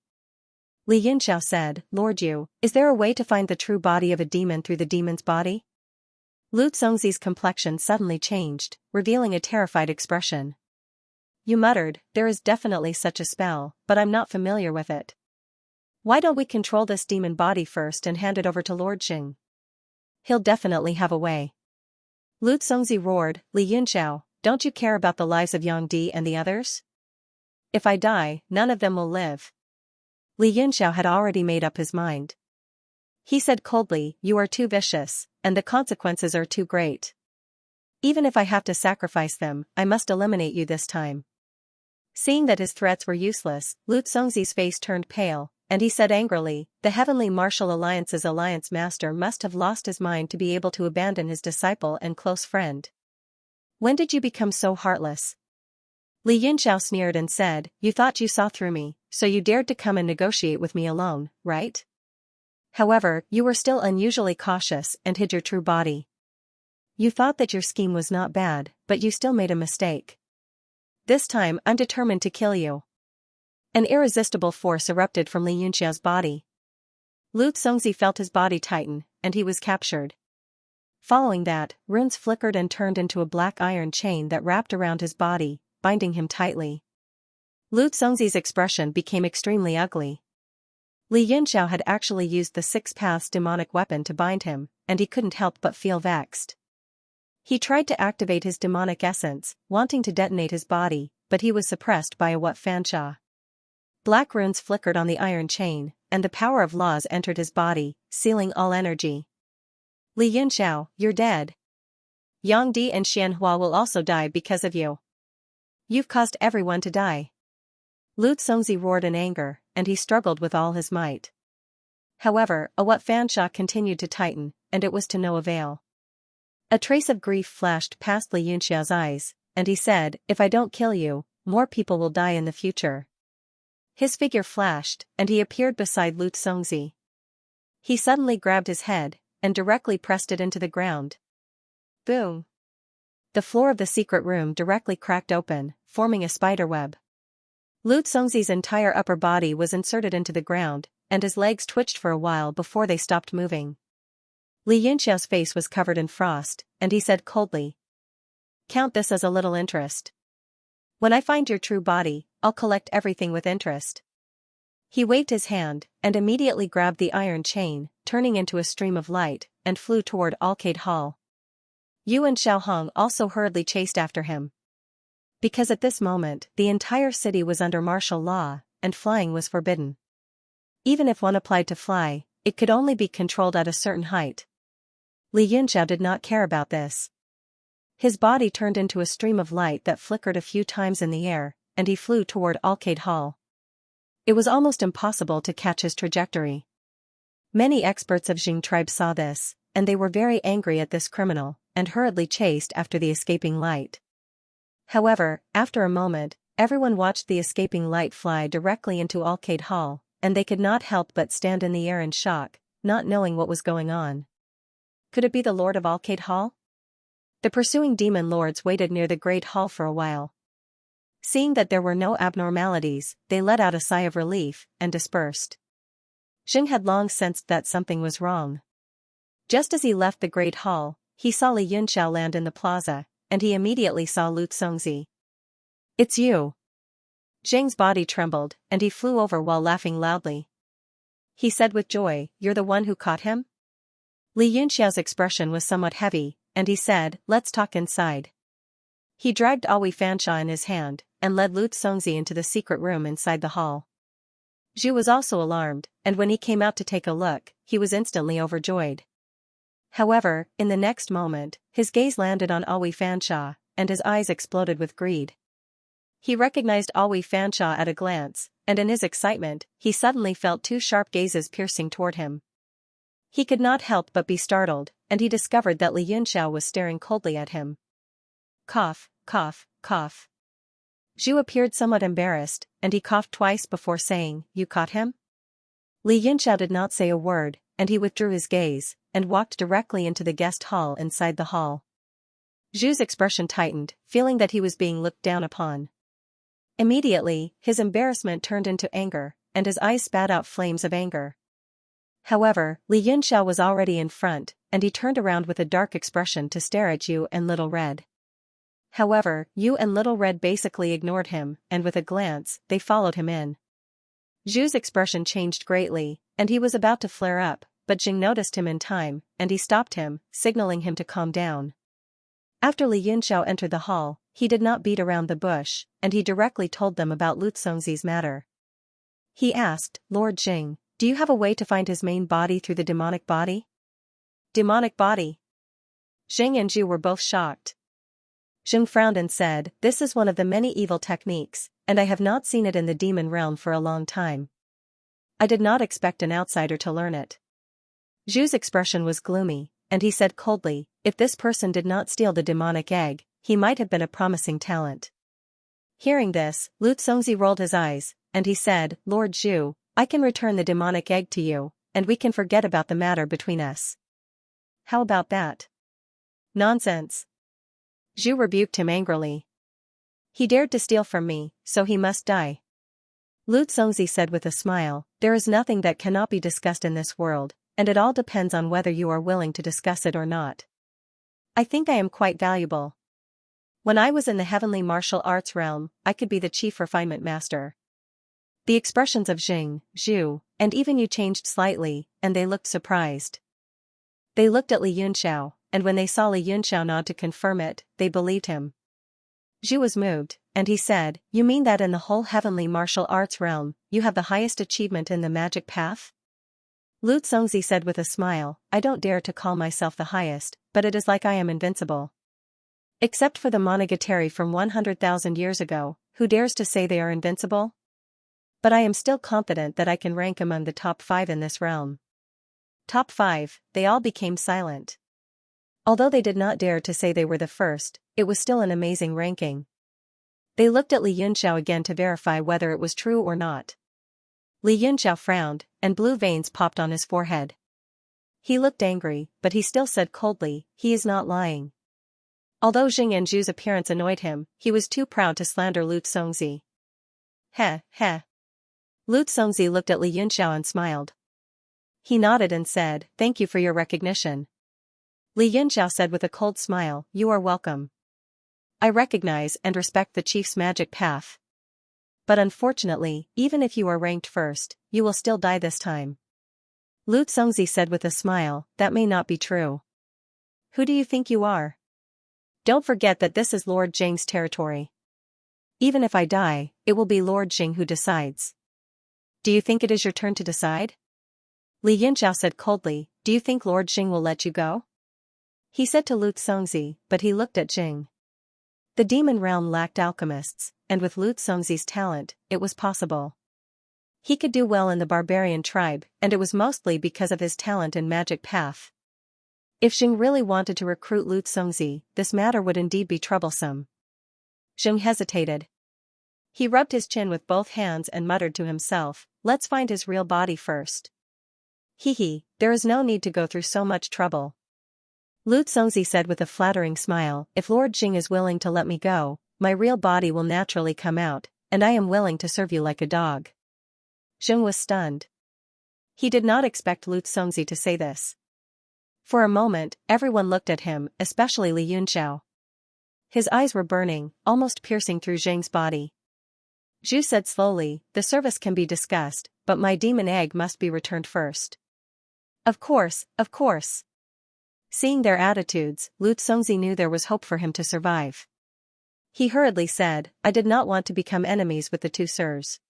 Li Yunxiao said, Lord Yu, is there a way to find the true body of a demon through the demon's body? Lu Congzi's complexion suddenly changed, revealing a terrified expression. You muttered, there is definitely such a spell, but I'm not familiar with it. Why don't we control this demon body first and hand it over to Lord Xing? He'll definitely have a way. Lu Congzi roared, Li Yunxiao, don't you care about the lives of Yang Di and the others? If I die, none of them will live. Li Yunxiao had already made up his mind. He said coldly, you are too vicious, and the consequences are too great. Even if I have to sacrifice them, I must eliminate you this time. Seeing that his threats were useless, Lu Congzi's face turned pale, and he said angrily, the Heavenly Martial Alliance's alliance master must have lost his mind to be able to abandon his disciple and close friend. When did you become so heartless? Li Yunxiao sneered and said, you thought you saw through me, so you dared to come and negotiate with me alone, right? However, you were still unusually cautious and hid your true body. You thought that your scheme was not bad, but you still made a mistake. This time I'm determined to kill you. An irresistible force erupted from Li Yunxiao's body. Lu Congzi felt his body tighten, and he was captured. Following that, runes flickered and turned into a black iron chain that wrapped around his body, binding him tightly. Lu Congzi's expression became extremely ugly. Li Yunxiao had actually used the Six Paths demonic weapon to bind him, and he couldn't help but feel vexed. He tried to activate his demonic essence, wanting to detonate his body, but he was suppressed by a Xianxia. Black runes flickered on the iron chain, and the power of laws entered his body, sealing all energy. Li Yunxiao, you're dead. Yang Di and Xianhua will also die because of you. You've caused everyone to die. Lu Congzi roared in anger, and he struggled with all his might. However, a Xianxia continued to tighten, and it was to no avail. A trace of grief flashed past Li Yunxiao's eyes, and he said, if I don't kill you, more people will die in the future. His figure flashed, and he appeared beside Lu Congzi. He suddenly grabbed his head, and directly pressed it into the ground. Boom! The floor of the secret room directly cracked open, forming a spiderweb. Lu Congzi's entire upper body was inserted into the ground, and his legs twitched for a while before they stopped moving. Li Yunxiao's face was covered in frost, and he said coldly, count this as a little interest. When I find your true body, I'll collect everything with interest. He waved his hand, and immediately grabbed the iron chain, turning into a stream of light, and flew toward Arcade Hall. Yu and Xiaohong also hurriedly chased after him. Because at this moment, the entire city was under martial law, and flying was forbidden. Even if one applied to fly, it could only be controlled at a certain height. Li Yunxiao did not care about this. His body turned into a stream of light that flickered a few times in the air, and he flew toward Arcade Hall. It was almost impossible to catch his trajectory. Many experts of Jing tribe saw this, and they were very angry at this criminal, and hurriedly chased after the escaping light. However, after a moment, everyone watched the escaping light fly directly into Arcade Hall, and they could not help but stand in the air in shock, not knowing what was going on. Could it be the Lord of Arcade Hall? The pursuing demon lords waited near the Great Hall for a while. Seeing that there were no abnormalities, they let out a sigh of relief, and dispersed. Jing had long sensed that something was wrong. Just as he left the Great Hall, he saw Li Yunxiao land in the plaza, and he immediately saw Lu Congzi. It's you. Jing's body trembled, and he flew over while laughing loudly. He said with joy, you're the one who caught him? Li Yunxiao's expression was somewhat heavy, and he said, let's talk inside. He dragged Xianxia in his hand, and led Lu Congzi into the secret room inside the hall. Zhu was also alarmed, and when he came out to take a look, he was instantly overjoyed. However, in the next moment, his gaze landed on Xianxia, and his eyes exploded with greed. He recognized Xianxia at a glance, and in his excitement, he suddenly felt two sharp gazes piercing toward him. He could not help but be startled, and he discovered that Li Yunxiao was staring coldly at him. Cough, cough, cough. Zhu appeared somewhat embarrassed, and he coughed twice before saying, you caught him? Li Yunxiao did not say a word, and he withdrew his gaze, and walked directly into the guest hall inside the hall. Zhu's expression tightened, feeling that he was being looked down upon. Immediately, his embarrassment turned into anger, and his eyes spat out flames of anger. However, Li Yunxiao was already in front, and he turned around with a dark expression to stare at Yu and Little Red. However, Yu and Little Red basically ignored him, and with a glance, they followed him in. Zhu's expression changed greatly, and he was about to flare up, but Jing noticed him in time, and he stopped him, signaling him to calm down. After Li Yunxiao entered the hall, he did not beat around the bush, and he directly told them about Lu Congzi's matter. He asked, Lord Jing, do you have a way to find his main body through the demonic body? Demonic body? Jing and Zhu were both shocked. Jing frowned and said, this is one of the many evil techniques, and I have not seen it in the demon realm for a long time. I did not expect an outsider to learn it. Zhu's expression was gloomy, and he said coldly, if this person did not steal the demonic egg, he might have been a promising talent. Hearing this, Lu Congzi rolled his eyes, and he said, Lord Zhu, I can return the demonic egg to you, and we can forget about the matter between us. How about that? Nonsense. Zhu rebuked him angrily. He dared to steal from me, so he must die. Lu Congzi said with a smile, there is nothing that cannot be discussed in this world, and it all depends on whether you are willing to discuss it or not. I think I am quite valuable. When I was in the heavenly martial arts realm, I could be the chief refinement master. The expressions of Jing, Zhu, and even Yu changed slightly, and they looked surprised. They looked at Li Yunxiao, and when they saw Li Yunxiao nod to confirm it, they believed him. Zhu was moved, and he said, "You mean that in the whole heavenly martial arts realm, you have the highest achievement in the magic path?" Lu Congzi said with a smile, "I don't dare to call myself the highest, but it is like I am invincible. Except for the Monogatari from 100,000 years ago, who dares to say they are invincible? But I am still confident that I can rank among the top 5 in this realm." Top 5, they all became silent. Although they did not dare to say they were the first, it was still an amazing ranking. They looked at Li Yunxiao again to verify whether it was true or not. Li Yunxiao frowned, and blue veins popped on his forehead. He looked angry, but he still said coldly, "He is not lying." Although Jing and Zhu's appearance annoyed him, he was too proud to slander Lu Congzi. Heh, heh. Lu Congzi looked at Li Yunxiao and smiled. He nodded and said, "Thank you for your recognition." Li Yunxiao said with a cold smile, "You are welcome. I recognize and respect the chief's magic path. But unfortunately, even if you are ranked first, you will still die this time." Lu Congzi said with a smile, "That may not be true. Who do you think you are? Don't forget that this is Lord Jing's territory. Even if I die, it will be Lord Jing who decides. Do you think it is your turn to decide?" Li Yunxiao said coldly, "Do you think Lord Jing will let you go?" He said to Lu Congzi, but he looked at Jing. The demon realm lacked alchemists, and with Lu Congzi's talent, it was possible. He could do well in the barbarian tribe, and it was mostly because of his talent in magic path. If Jing really wanted to recruit Lu Congzi, this matter would indeed be troublesome. Jing hesitated. He rubbed his chin with both hands and muttered to himself, "Let's find his real body first. Hee, there is no need to go through so much trouble." Lu Congzi said with a flattering smile, "If Lord Jing is willing to let me go, my real body will naturally come out, and I am willing to serve you like a dog." Jing was stunned. He did not expect Lu Congzi to say this. For a moment, everyone looked at him, especially Li Yunxiao. His eyes were burning, almost piercing through Jing's body. Zhu said slowly, "The service can be discussed, but my demon egg must be returned first." Of course, of course." Seeing their attitudes, Lu Congzi knew there was hope for him to survive. He hurriedly said, "I did not want to become enemies with the two sirs.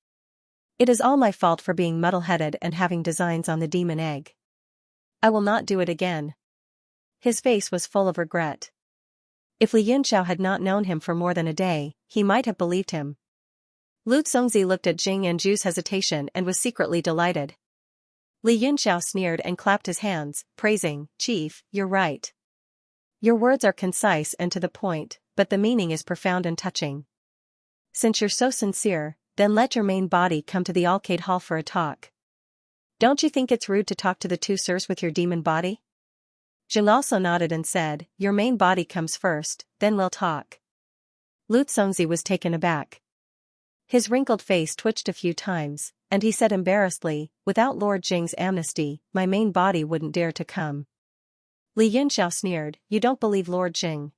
It is all my fault for being muddle-headed and having designs on the demon egg. I will not do it again." His face was full of regret. If Li Yunxiao had not known him for more than a day, he might have believed him. Lu Congzi looked at Jing and Zhu's hesitation and was secretly delighted. Li Yunxiao sneered and clapped his hands, praising, "Chief, you're right. Your words are concise and to the point, but the meaning is profound and touching. Since you're so sincere, then let your main body come to the Arcade Hall for a talk. Don't you think it's rude to talk to the two sirs with your demon body?" Jing also nodded and said, "Your main body comes first, then we'll talk." Lu Congzi was taken aback. His wrinkled face twitched a few times, and he said embarrassedly, "Without Lord Jing's amnesty, my main body wouldn't dare to come." Li Yunxiao sneered, "You don't believe Lord Jing.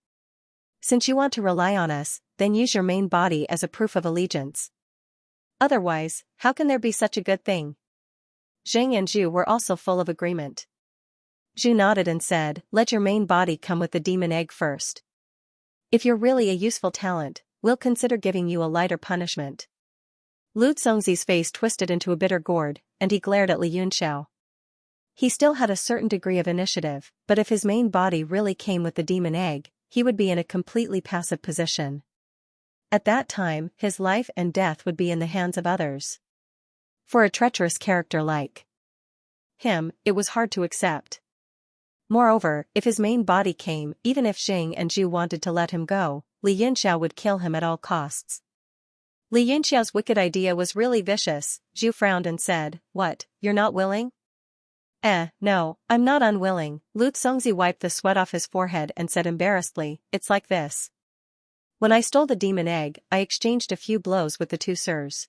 Since you want to rely on us, then use your main body as a proof of allegiance. Otherwise, how can there be such a good thing?" Jing and Zhu were also full of agreement. Zhu nodded and said, "Let your main body come with the demon egg first. If you're really a useful talent, we'll consider giving you a lighter punishment." Lu Congzi's face twisted into a bitter gourd, and he glared at Li Yunxiao. He still had a certain degree of initiative, but if his main body really came with the demon egg, he would be in a completely passive position. At that time, his life and death would be in the hands of others. For a treacherous character like him, it was hard to accept. Moreover, if his main body came, even if Jing and Zhu wanted to let him go, Li Yunxiao would kill him at all costs. Li Yunxiao's wicked idea was really vicious. Zhu frowned and said, "What, you're not willing?" No, I'm not unwilling." Lu Congzi wiped the sweat off his forehead and said embarrassedly, "It's like this. When I stole the demon egg, I exchanged a few blows with the two sirs.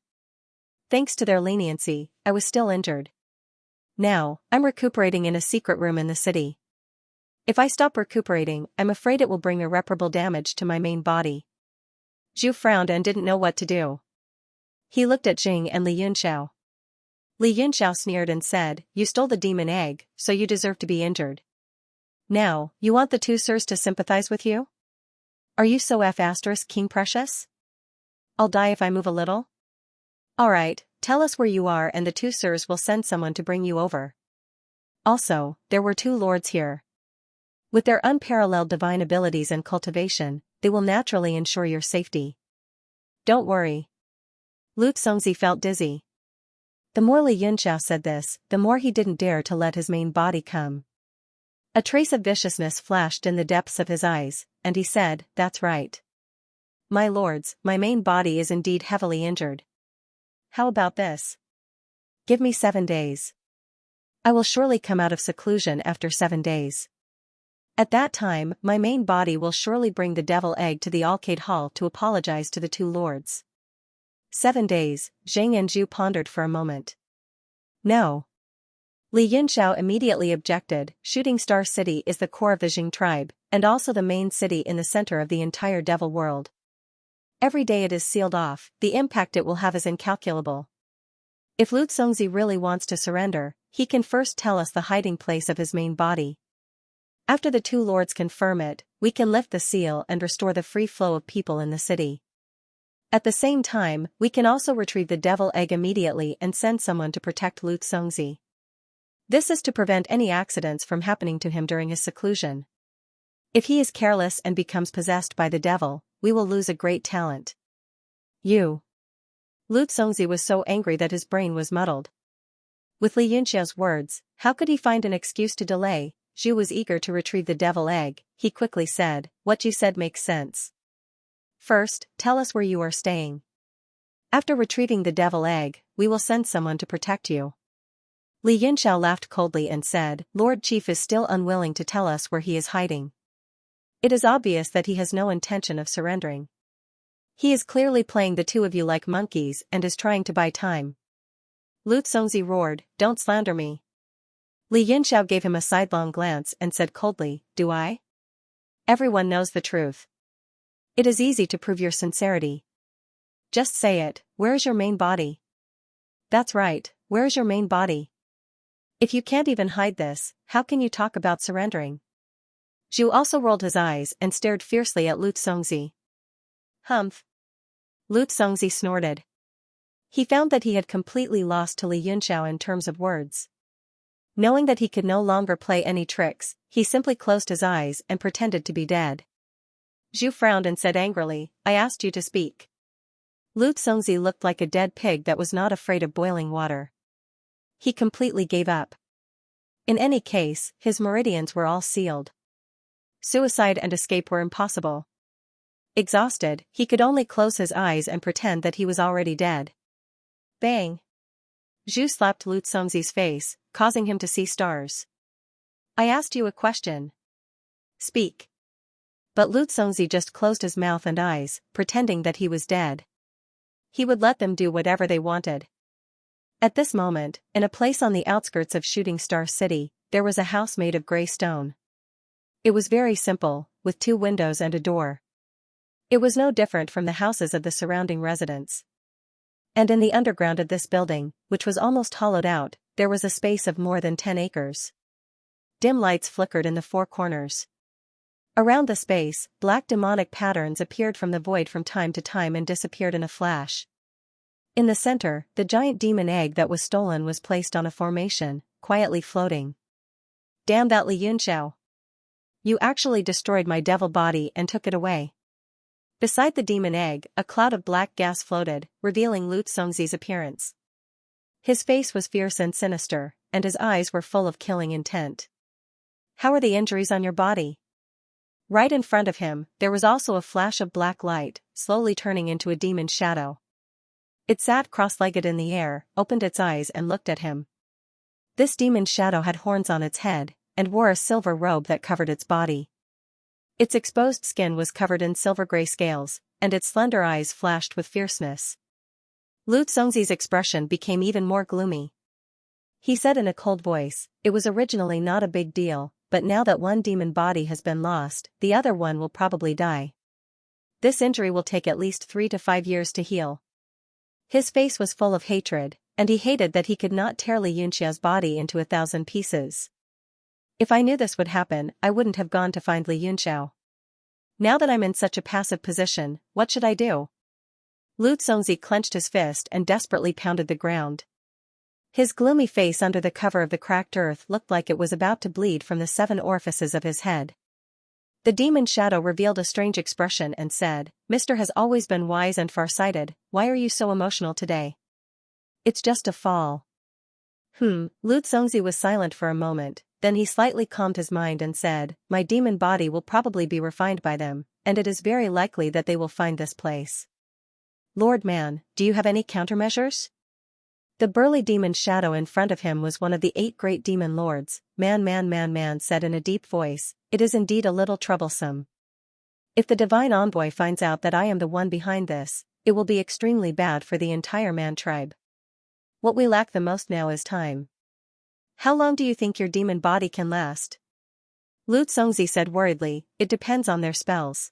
Thanks to their leniency, I was still injured. Now, I'm recuperating in a secret room in the city. If I stop recuperating, I'm afraid it will bring irreparable damage to my main body." Zhu frowned and didn't know what to do. He looked at Jing and Li Yunxiao. Li Yunxiao sneered and said, "You stole the demon egg, so you deserve to be injured. Now, you want the two sirs to sympathize with you? Are you so King precious? I'll die if I move a little? Alright, tell us where you are and the two sirs will send someone to bring you over." Also, there were two lords here. With their unparalleled divine abilities and cultivation, they will naturally ensure your safety. Don't worry. Lu Xongzi felt dizzy. The more Li Yunxiao said this, the more he didn't dare to let his main body come. A trace of viciousness flashed in the depths of his eyes, and he said, "That's right. My lords, my main body is indeed heavily injured. How about this? Give me 7 days. I will surely come out of seclusion after 7 days. At that time, my main body will surely bring the devil egg to the Arcade Hall to apologize to the two lords." 7 days, Zhang and Zhu pondered for a moment. No. Li Yunxiao immediately objected. Shooting Star City is the core of the Jing tribe, and also the main city in the center of the entire devil world. Every day it is sealed off, the impact it will have is incalculable. If Lu Xongzi really wants to surrender, he can first tell us the hiding place of his main body. After the two lords confirm it, we can lift the seal and restore the free flow of people in the city. At the same time, we can also retrieve the devil egg immediately and send someone to protect Lu Xongzi. This is to prevent any accidents from happening to him during his seclusion. If he is careless and becomes possessed by the devil, we will lose a great talent. You. Lu Xongzi was so angry that his brain was muddled. With Li Yunxiao's words, how could he find an excuse to delay? Zhu was eager to retrieve the devil egg. He quickly said, "What you said makes sense. First, tell us where you are staying. After retrieving the devil egg, we will send someone to protect you." Li Yunxiao laughed coldly and said, "Lord Chief is still unwilling to tell us where he is hiding. It is obvious that he has no intention of surrendering. He is clearly playing the two of you like monkeys and is trying to buy time." Lu Xongzi roared, "Don't slander me." Li Yunxiao gave him a sidelong glance and said coldly, "Do I? Everyone knows the truth. It is easy to prove your sincerity. Just say it, where is your main body? That's right, where is your main body? If you can't even hide this, how can you talk about surrendering?" Zhu also rolled his eyes and stared fiercely at Lu Xongzi. "Humph." Lu Xongzi snorted. He found that he had completely lost to Li Yunxiao in terms of words. Knowing that he could no longer play any tricks, he simply closed his eyes and pretended to be dead. Zhu frowned and said angrily, "I asked you to speak." Lu Xongzi looked like a dead pig that was not afraid of boiling water. He completely gave up. In any case, his meridians were all sealed. Suicide and escape were impossible. Exhausted, he could only close his eyes and pretend that he was already dead. Bang! Zhu slapped Lu Xongzi's face, causing him to see stars. "I asked you a question. Speak." But Lu Xongzi just closed his mouth and eyes, pretending that he was dead. He would let them do whatever they wanted. At this moment, in a place on the outskirts of Shooting Star City, there was a house made of gray stone. It was very simple, with 2 windows and a door. It was no different from the houses of the surrounding residents. And in the underground of this building, which was almost hollowed out, there was a space of more than 10 acres. Dim lights flickered in the 4 corners. Around the space, black demonic patterns appeared from the void from time to time and disappeared in a flash. In the center, the giant demon egg that was stolen was placed on a formation, quietly floating. "Damn that Li Yunxiao! You actually destroyed my devil body and took it away." Beside the demon egg, a cloud of black gas floated, revealing Lu Xongzi's appearance. His face was fierce and sinister, and his eyes were full of killing intent. "How are the injuries on your body?" Right in front of him, there was also a flash of black light, slowly turning into a demon's shadow. It sat cross-legged in the air, opened its eyes and looked at him. This demon's shadow had horns on its head, and wore a silver robe that covered its body. Its exposed skin was covered in silver-gray scales, and its slender eyes flashed with fierceness. Lu Xongzi's expression became even more gloomy. He said in a cold voice, "It was originally not a big deal, but now that one demon body has been lost, the other one will probably die. This injury will take at least 3 to 5 years to heal." His face was full of hatred, and he hated that he could not tear Li Yunxia's body into 1,000 pieces. If I knew this would happen, I wouldn't have gone to find Li Yunxiao. Now that I'm in such a passive position, what should I do? Lu Congzi clenched his fist and desperately pounded the ground. His gloomy face under the cover of the cracked earth looked like it was about to bleed from the 7 orifices of his head. The demon shadow revealed a strange expression and said, "Mr. has always been wise and far-sighted, why are you so emotional today?" "It's just a fall." Lu Congzi was silent for a moment, then he slightly calmed his mind and said, "My demon body will probably be refined by them, and it is very likely that they will find this place. Lord Man, do you have any countermeasures?" The burly demon shadow in front of him was one of the 8 great demon lords. Man said in a deep voice, "It is indeed a little troublesome. If the divine envoy finds out that I am the one behind this, it will be extremely bad for the entire man tribe. What we lack the most now is time." "How long do you think your demon body can last?" Lu Congzi said worriedly, "It depends on their spells.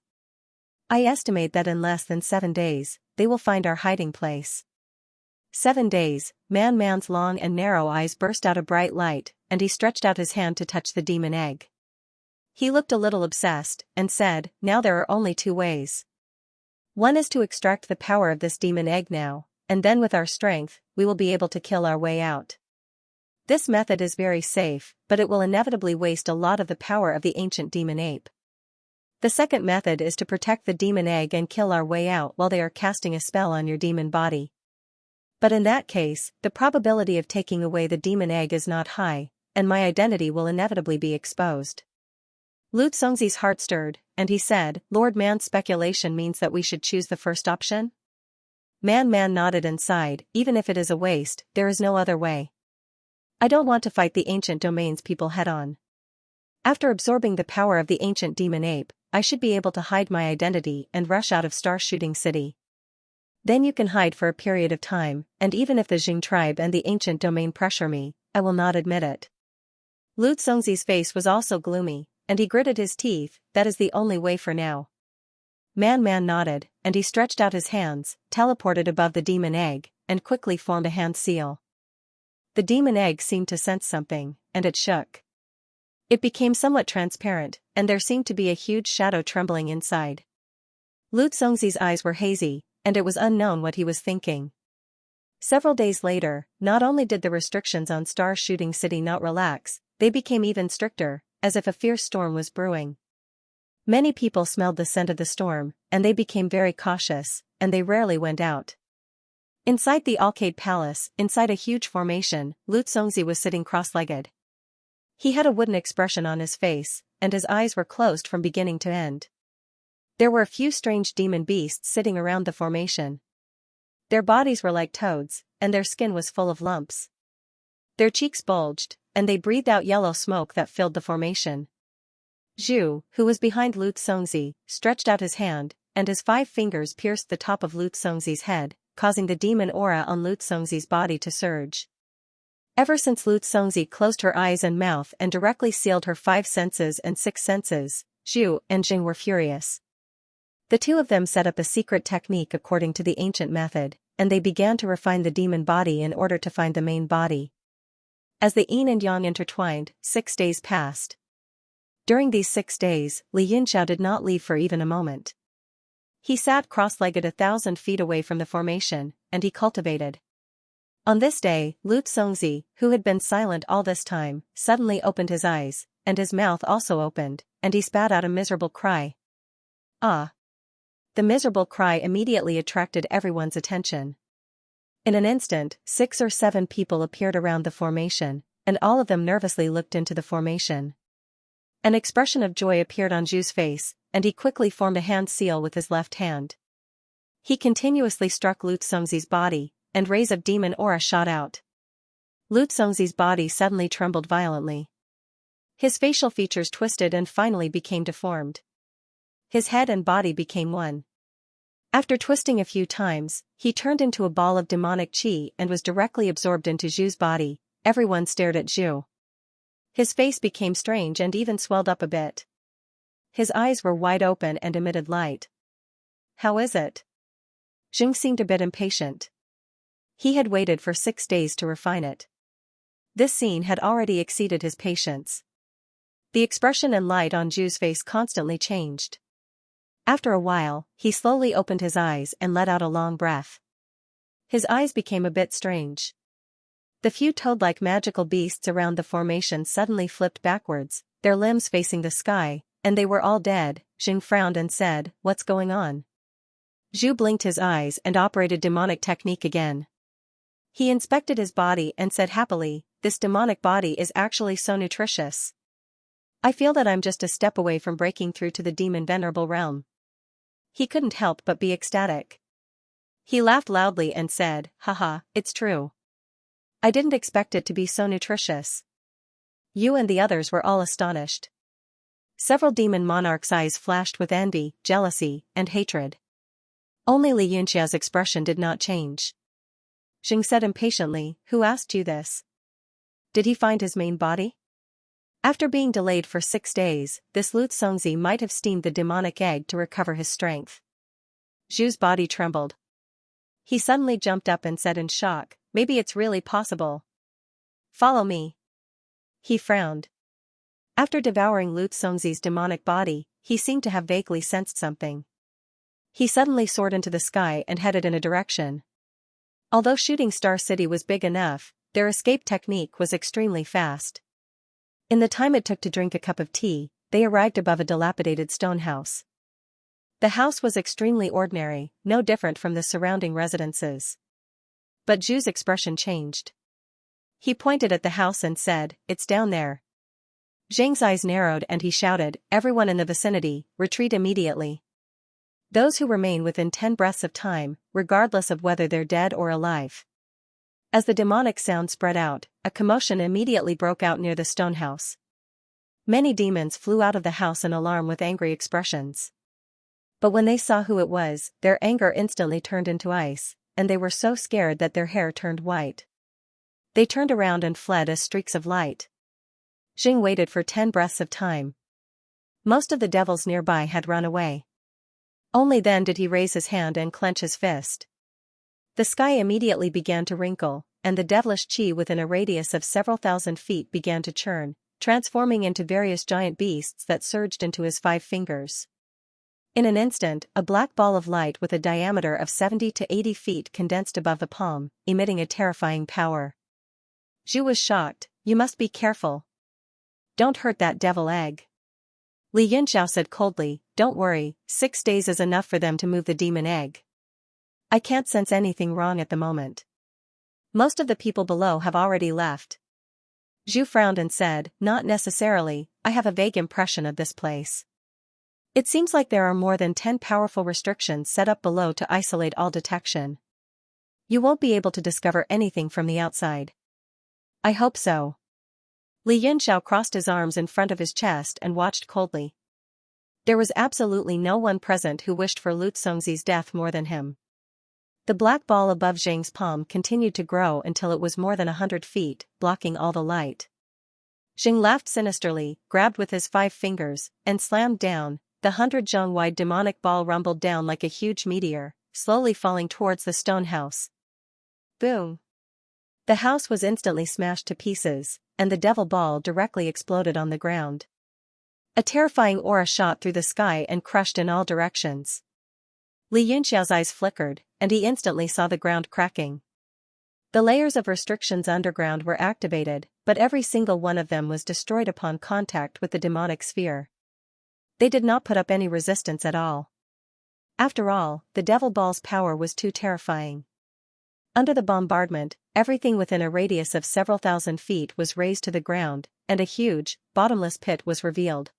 I estimate that in less than 7 days, they will find our hiding place." 7 days, Man's long and narrow eyes burst out a bright light, and he stretched out his hand to touch the demon egg. He looked a little obsessed, and said, "Now there are only 2 ways. One is to extract the power of this demon egg now, and then with our strength, we will be able to kill our way out. This method is very safe, but it will inevitably waste a lot of the power of the ancient demon ape. The second method is to protect the demon egg and kill our way out while they are casting a spell on your demon body. But in that case, the probability of taking away the demon egg is not high, and my identity will inevitably be exposed." Lu Congzi's heart stirred, and he said, "Lord Man's speculation means that we should choose the first option?" Man nodded and sighed, "Even if it is a waste, there is no other way. I don't want to fight the ancient domains people head-on. After absorbing the power of the ancient demon ape, I should be able to hide my identity and rush out of Star Shooting City. Then you can hide for a period of time, and even if the Jing tribe and the ancient domain pressure me, I will not admit it." Lu Congzi's face was also gloomy, and he gritted his teeth, "That is the only way for now." Man nodded, and he stretched out his hands, teleported above the demon egg, and quickly formed a hand seal. The demon egg seemed to sense something, and it shook. It became somewhat transparent, and there seemed to be a huge shadow trembling inside. Lu Congzi's eyes were hazy, and it was unknown what he was thinking. Several days later, not only did the restrictions on Star Shooting City not relax, they became even stricter, as if a fierce storm was brewing. Many people smelled the scent of the storm, and they became very cautious, and they rarely went out. Inside the Alcade Palace, inside a huge formation, Lu Congzi was sitting cross-legged. He had a wooden expression on his face, and his eyes were closed from beginning to end. There were a few strange demon beasts sitting around the formation. Their bodies were like toads, and their skin was full of lumps. Their cheeks bulged, and they breathed out yellow smoke that filled the formation. Zhu, who was behind Lu Congzi, stretched out his hand, and his 5 fingers pierced the top of Lu Congzi's head, causing the demon aura on Lu Congzi's body to surge. Ever since Lu Congzi closed her eyes and mouth and directly sealed her 5 senses and 6 senses, Zhu and Jing were furious. The 2 of them set up a secret technique according to the ancient method, and they began to refine the demon body in order to find the main body. As the yin and yang intertwined, 6 days passed. During these 6 days, Li Yunxiao did not leave for even a moment. He sat cross-legged 1,000 feet away from the formation, and he cultivated. On this day, Lu Congzi, who had been silent all this time, suddenly opened his eyes, and his mouth also opened, and he spat out a miserable cry. "Ah!" The miserable cry immediately attracted everyone's attention. In an instant, 6 or 7 people appeared around the formation, and all of them nervously looked into the formation. An expression of joy appeared on Zhu's face, and he quickly formed a hand seal with his left hand. He continuously struck Lu Congzi's body, and rays of demon aura shot out. Lu Congzi's body suddenly trembled violently. His facial features twisted and finally became deformed. His head and body became one. After twisting a few times, he turned into a ball of demonic qi and was directly absorbed into Zhu's body. Everyone stared at Zhu. His face became strange and even swelled up a bit. His eyes were wide open and emitted light. "How is it?" Jing seemed a bit impatient. He had waited for 6 days to refine it. This scene had already exceeded his patience. The expression and light on Zhu's face constantly changed. After a while, he slowly opened his eyes and let out a long breath. His eyes became a bit strange. The few toad-like magical beasts around the formation suddenly flipped backwards, their limbs facing the sky, and they were all dead. Xiang frowned and said, "What's going on?" Zhu blinked his eyes and operated demonic technique again. He inspected his body and said happily, "This demonic body is actually so nutritious. I feel that I'm just a step away from breaking through to the demon venerable realm." He couldn't help but be ecstatic. He laughed loudly and said, "Haha, it's true. I didn't expect it to be so nutritious." You and the others were all astonished. Several demon monarchs' eyes flashed with envy, jealousy, and hatred. Only Li Yunxia's expression did not change. Xiang said impatiently, "Who asked you this? Did he find his main body?" After being delayed for 6 days, this Lu Congzi might have steamed the demonic egg to recover his strength. Zhu's body trembled. He suddenly jumped up and said in shock, "Maybe it's really possible. Follow me." He frowned. After devouring Lu Congzi's demonic body, he seemed to have vaguely sensed something. He suddenly soared into the sky and headed in a direction. Although Shooting Star City was big enough, their escape technique was extremely fast. In the time it took to drink a cup of tea, they arrived above a dilapidated stone house. The house was extremely ordinary, no different from the surrounding residences. But Zhu's expression changed. He pointed at the house and said, "It's down there." Zhang's eyes narrowed and he shouted, "Everyone in the vicinity, retreat immediately. Those who remain within 10 breaths of time, regardless of whether they're dead or alive." As the demonic sound spread out, a commotion immediately broke out near the stone house. Many demons flew out of the house in alarm with angry expressions. But when they saw who it was, their anger instantly turned into ice, and they were so scared that their hair turned white. They turned around and fled as streaks of light. Xiang waited for 10 breaths of time. Most of the devils nearby had run away. Only then did he raise his hand and clench his fist. The sky immediately began to wrinkle, and the devilish qi within a radius of several thousand feet began to churn, transforming into various giant beasts that surged into his 5 fingers. In an instant, a black ball of light with a diameter of 70 to 80 feet condensed above the palm, emitting a terrifying power. Zhu was shocked. "You must be careful. Don't hurt that devil egg." Li Yunxiao said coldly, "Don't worry, 6 days is enough for them to move the demon egg. I can't sense anything wrong at the moment. Most of the people below have already left." Zhu frowned and said, "Not necessarily, I have a vague impression of this place. It seems like there are more than 10 powerful restrictions set up below to isolate all detection. You won't be able to discover anything from the outside." "I hope so." Li Yunxiao crossed his arms in front of his chest and watched coldly. There was absolutely no one present who wished for Lu Congzi's death more than him. The black ball above Zhang's palm continued to grow until it was more than 100 feet, blocking all the light. Zhang laughed sinisterly, grabbed with his 5 fingers, and slammed down. The 100-zhong-wide demonic ball rumbled down like a huge meteor, slowly falling towards the stone house. Boom! The house was instantly smashed to pieces, and the devil ball directly exploded on the ground. A terrifying aura shot through the sky and crushed in all directions. Li Yunxiao's eyes flickered, and he instantly saw the ground cracking. The layers of restrictions underground were activated, but every single one of them was destroyed upon contact with the demonic sphere. They did not put up any resistance at all. After all, the devil ball's power was too terrifying. Under the bombardment, everything within a radius of several thousand feet was razed to the ground, and a huge, bottomless pit was revealed.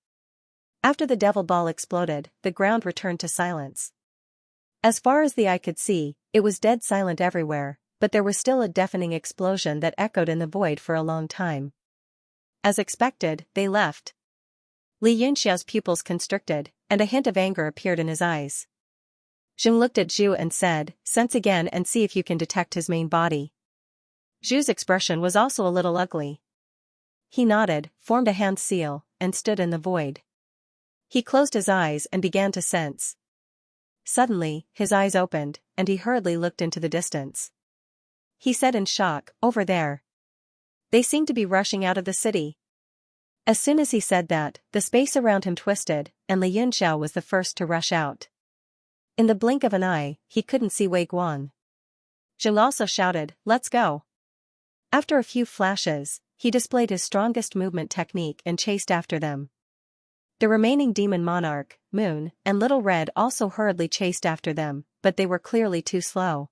After the devil ball exploded, the ground returned to silence. As far as the eye could see, it was dead silent everywhere, but there was still a deafening explosion that echoed in the void for a long time. As expected, they left. Li Yunxiao's pupils constricted, and a hint of anger appeared in his eyes. Zhang looked at Zhu and said, "Sense again and see if you can detect his main body." Zhu's expression was also a little ugly. He nodded, formed a hand seal, and stood in the void. He closed his eyes and began to sense. Suddenly, his eyes opened, and he hurriedly looked into the distance. he said in shock, over there. They seem to be rushing out of the city. As soon as he said that, the space around him twisted, and Li Yunxiao was the first to rush out. In the blink of an eye, he couldn't see Wei Guan. Zhou also shouted, let's go. After a few flashes, he displayed his strongest movement technique and chased after them. The remaining demon monarch, Moon, and Little Red also hurriedly chased after them, but they were clearly too slow.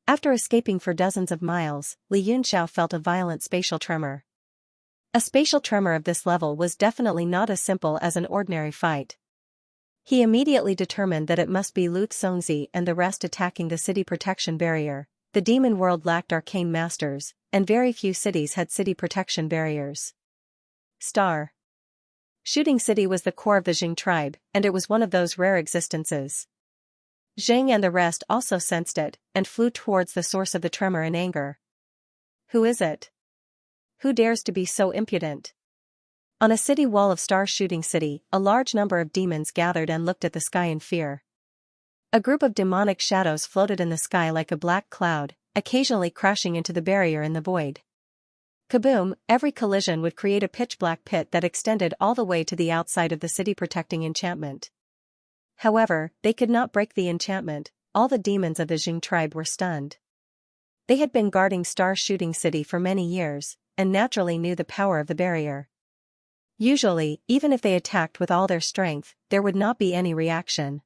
After escaping for dozens of miles, Li Yunxiao felt a violent spatial tremor. A spatial tremor of this level was definitely not as simple as an ordinary fight. He immediately determined that it must be Lu Xongzi and the rest attacking the city protection barrier. The demon world lacked arcane masters, and very few cities had city protection barriers. Star Shooting City was the core of the Jing tribe, and it was one of those rare existences. Zhang and the rest also sensed it, and flew towards the source of the tremor in anger. Who is it? Who dares to be so impudent? On a city wall of Star Shooting City, a large number of demons gathered and looked at the sky in fear. A group of demonic shadows floated in the sky like a black cloud, occasionally crashing into the barrier in the void. Kaboom! Every collision would create a pitch-black pit that extended all the way to the outside of the city protecting enchantment. However, they could not break the enchantment. All the demons of the Jing tribe were stunned. They had been guarding Star Shooting City for many years, and naturally knew the power of the barrier. Usually, even if they attacked with all their strength, there would not be any reaction.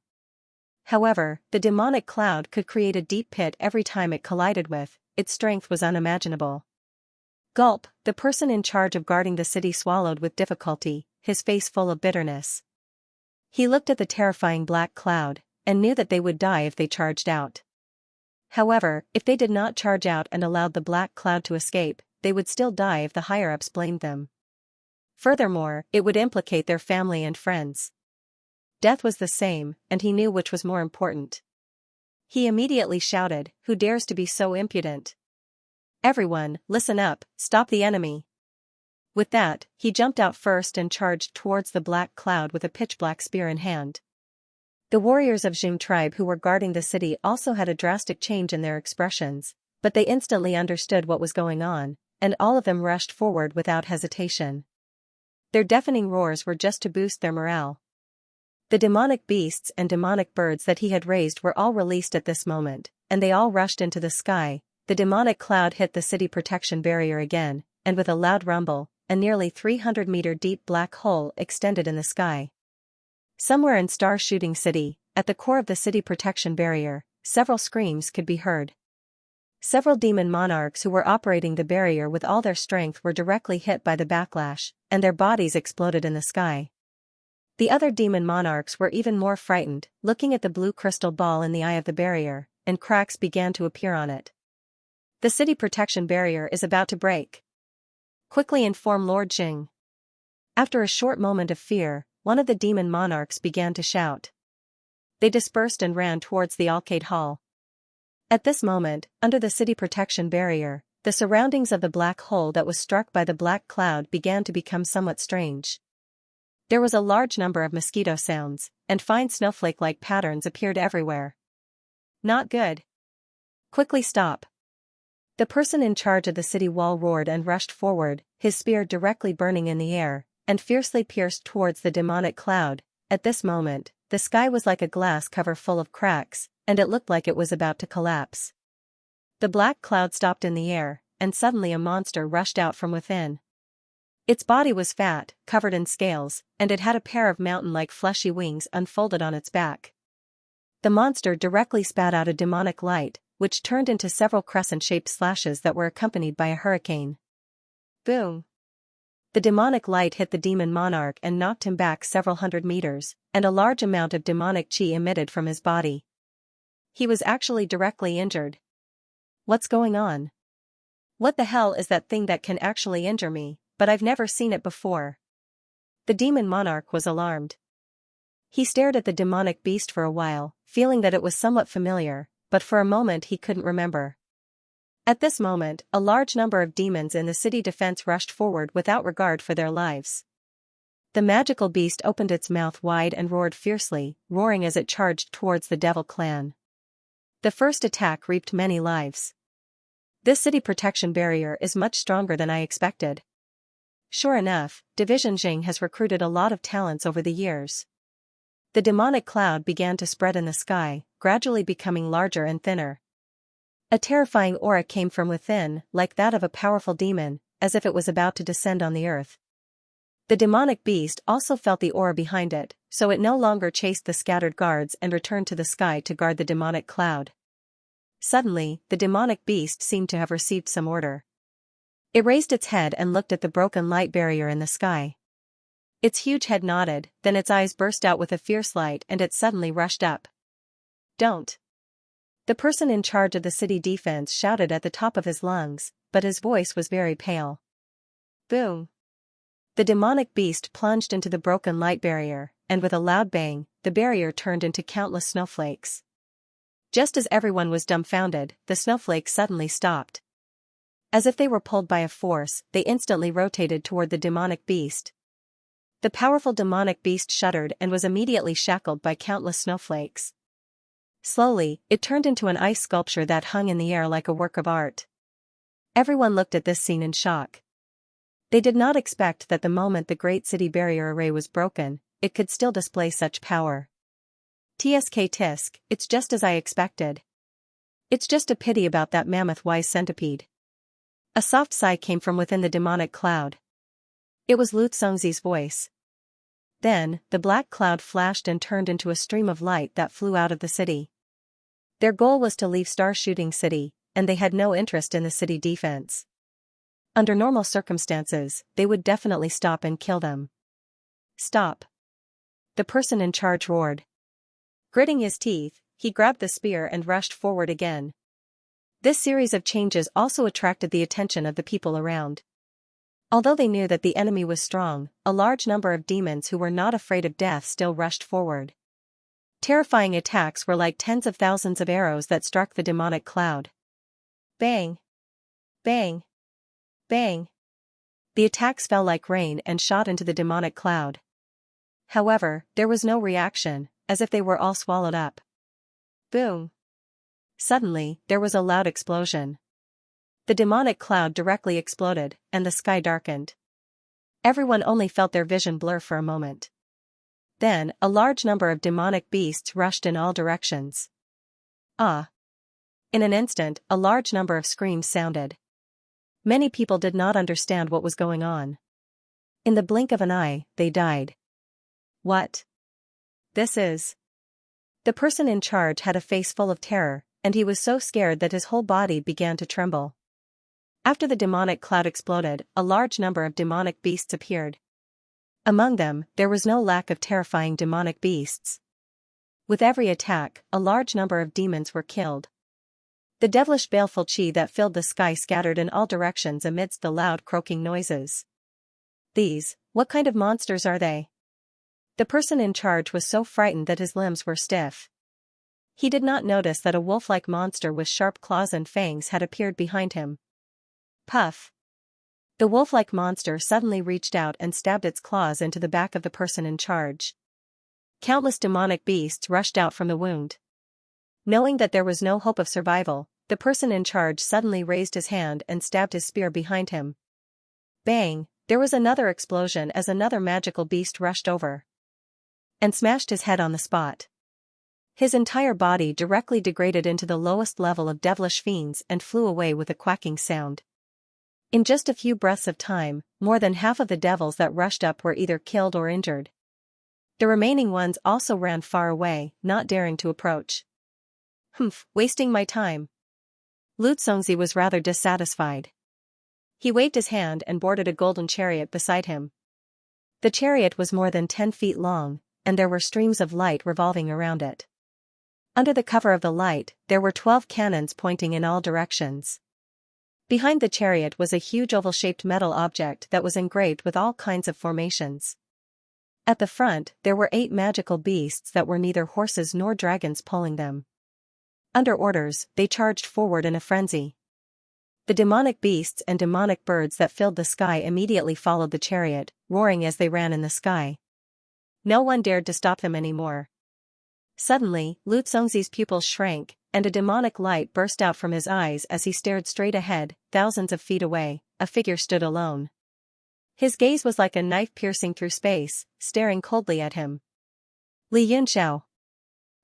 However, the demonic cloud could create a deep pit every time it collided with. Its strength was unimaginable. Gulp, the person in charge of guarding the city swallowed with difficulty, his face full of bitterness. He looked at the terrifying black cloud, and knew that they would die if they charged out. However, if they did not charge out and allowed the black cloud to escape, they would still die if the higher-ups blamed them. Furthermore, it would implicate their family and friends. Death was the same, and he knew which was more important. He immediately shouted, "Who dares to be so impudent? Everyone, listen up, stop the enemy." With that, he jumped out first and charged towards the black cloud with a pitch-black spear in hand. The warriors of Jing tribe who were guarding the city also had a drastic change in their expressions, but they instantly understood what was going on, and all of them rushed forward without hesitation. Their deafening roars were just to boost their morale. The demonic beasts and demonic birds that he had raised were all released at this moment, and they all rushed into the sky. The demonic cloud hit the city protection barrier again, and with a loud rumble, a nearly 300-meter deep black hole extended in the sky. Somewhere in Star Shooting City, at the core of the city protection barrier, several screams could be heard. Several demon monarchs who were operating the barrier with all their strength were directly hit by the backlash, and their bodies exploded in the sky. The other demon monarchs were even more frightened, looking at the blue crystal ball in the eye of the barrier, and cracks began to appear on it. The city protection barrier is about to break. Quickly inform Lord Jing. After a short moment of fear, one of the demon monarchs began to shout. They dispersed and ran towards the arcade hall. At this moment, under the city protection barrier, the surroundings of the black hole that was struck by the black cloud began to become somewhat strange. There was a large number of mosquito sounds, and fine snowflake-like patterns appeared everywhere. Not good. Quickly stop. The person in charge of the city wall roared and rushed forward, his spear directly burning in the air, and fiercely pierced towards the demonic cloud. At this moment, the sky was like a glass cover full of cracks, and it looked like it was about to collapse. The black cloud stopped in the air, and suddenly a monster rushed out from within. Its body was fat, covered in scales, and it had a pair of mountain-like fleshy wings unfolded on its back. The monster directly spat out a demonic light, which turned into several crescent-shaped slashes that were accompanied by a hurricane. Boom! The demonic light hit the demon monarch and knocked him back several hundred meters, and a large amount of demonic chi emitted from his body. He was actually directly injured. What's going on? What the hell is that thing that can actually injure me, but I've never seen it before? The demon monarch was alarmed. He stared at the demonic beast for a while, feeling that it was somewhat familiar, but for a moment he couldn't remember. At this moment, a large number of demons in the city defense rushed forward without regard for their lives. The magical beast opened its mouth wide and roared fiercely, roaring as it charged towards the Devil clan. The first attack reaped many lives. This city protection barrier is much stronger than I expected. Sure enough, Division Jing has recruited a lot of talents over the years. The demonic cloud began to spread in the sky, gradually becoming larger and thinner. A terrifying aura came from within, like that of a powerful demon, as if it was about to descend on the earth. The demonic beast also felt the aura behind it, so it no longer chased the scattered guards and returned to the sky to guard the demonic cloud. Suddenly, the demonic beast seemed to have received some order. It raised its head and looked at the broken light barrier in the sky. Its huge head nodded, then its eyes burst out with a fierce light and it suddenly rushed up. Don't! The person in charge of the city defense shouted at the top of his lungs, but his voice was very pale. Boom! The demonic beast plunged into the broken light barrier, and with a loud bang, the barrier turned into countless snowflakes. Just as everyone was dumbfounded, the snowflakes suddenly stopped. As if they were pulled by a force, they instantly rotated toward the demonic beast. The powerful demonic beast shuddered and was immediately shackled by countless snowflakes. Slowly, it turned into an ice sculpture that hung in the air like a work of art. Everyone looked at this scene in shock. They did not expect that the moment the Great City Barrier Array was broken, it could still display such power. Tsk tisk, it's just as I expected. It's just a pity about that mammoth-wise centipede. A soft sigh came from within the demonic cloud. It was Lu Tsongzi's voice. Then, the black cloud flashed and turned into a stream of light that flew out of the city. Their goal was to leave Star Shooting City, and they had no interest in the city defense. Under normal circumstances, they would definitely stop and kill them. Stop! The person in charge roared. Gritting his teeth, he grabbed the spear and rushed forward again. This series of changes also attracted the attention of the people around. Although they knew that the enemy was strong, a large number of demons who were not afraid of death still rushed forward. Terrifying attacks were like tens of thousands of arrows that struck the demonic cloud. Bang! Bang! Bang! The attacks fell like rain and shot into the demonic cloud. However, there was no reaction, as if they were all swallowed up. Boom! Suddenly, there was a loud explosion. The demonic cloud directly exploded, and the sky darkened. Everyone only felt their vision blur for a moment. Then, a large number of demonic beasts rushed in all directions. Ah! In an instant, a large number of screams sounded. Many people did not understand what was going on. In the blink of an eye, they died. What? This is... The person in charge had a face full of terror, and he was so scared that his whole body began to tremble. After the demonic cloud exploded, a large number of demonic beasts appeared. Among them, there was no lack of terrifying demonic beasts. With every attack, a large number of demons were killed. The devilish baleful chi that filled the sky scattered in all directions amidst the loud croaking noises. These, what kind of monsters are they? The person in charge was so frightened that his limbs were stiff. He did not notice that a wolf-like monster with sharp claws and fangs had appeared behind him. Puff! The wolf-like monster suddenly reached out and stabbed its claws into the back of the person in charge. Countless demonic beasts rushed out from the wound. Knowing that there was no hope of survival, the person in charge suddenly raised his hand and stabbed his spear behind him. Bang! There was another explosion as another magical beast rushed over and smashed his head on the spot. His entire body directly degraded into the lowest level of devilish fiends and flew away with a quacking sound. In just a few breaths of time, more than half of the devils that rushed up were either killed or injured. The remaining ones also ran far away, not daring to approach. Humph, wasting my time. Lu Tsongzi was rather dissatisfied. He waved his hand and boarded a golden chariot beside him. The chariot was more than 10 feet long, and there were streams of light revolving around it. Under the cover of the light, there were 12 cannons pointing in all directions. Behind the chariot was a huge oval-shaped metal object that was engraved with all kinds of formations. At the front, there were 8 magical beasts that were neither horses nor dragons pulling them. Under orders, they charged forward in a frenzy. The demonic beasts and demonic birds that filled the sky immediately followed the chariot, roaring as they ran in the sky. No one dared to stop them anymore. Suddenly, Lu Tsongzi's pupils shrank, and a demonic light burst out from his eyes as he stared straight ahead. Thousands of feet away, a figure stood alone. His gaze was like a knife piercing through space, staring coldly at him. Li Yunxiao.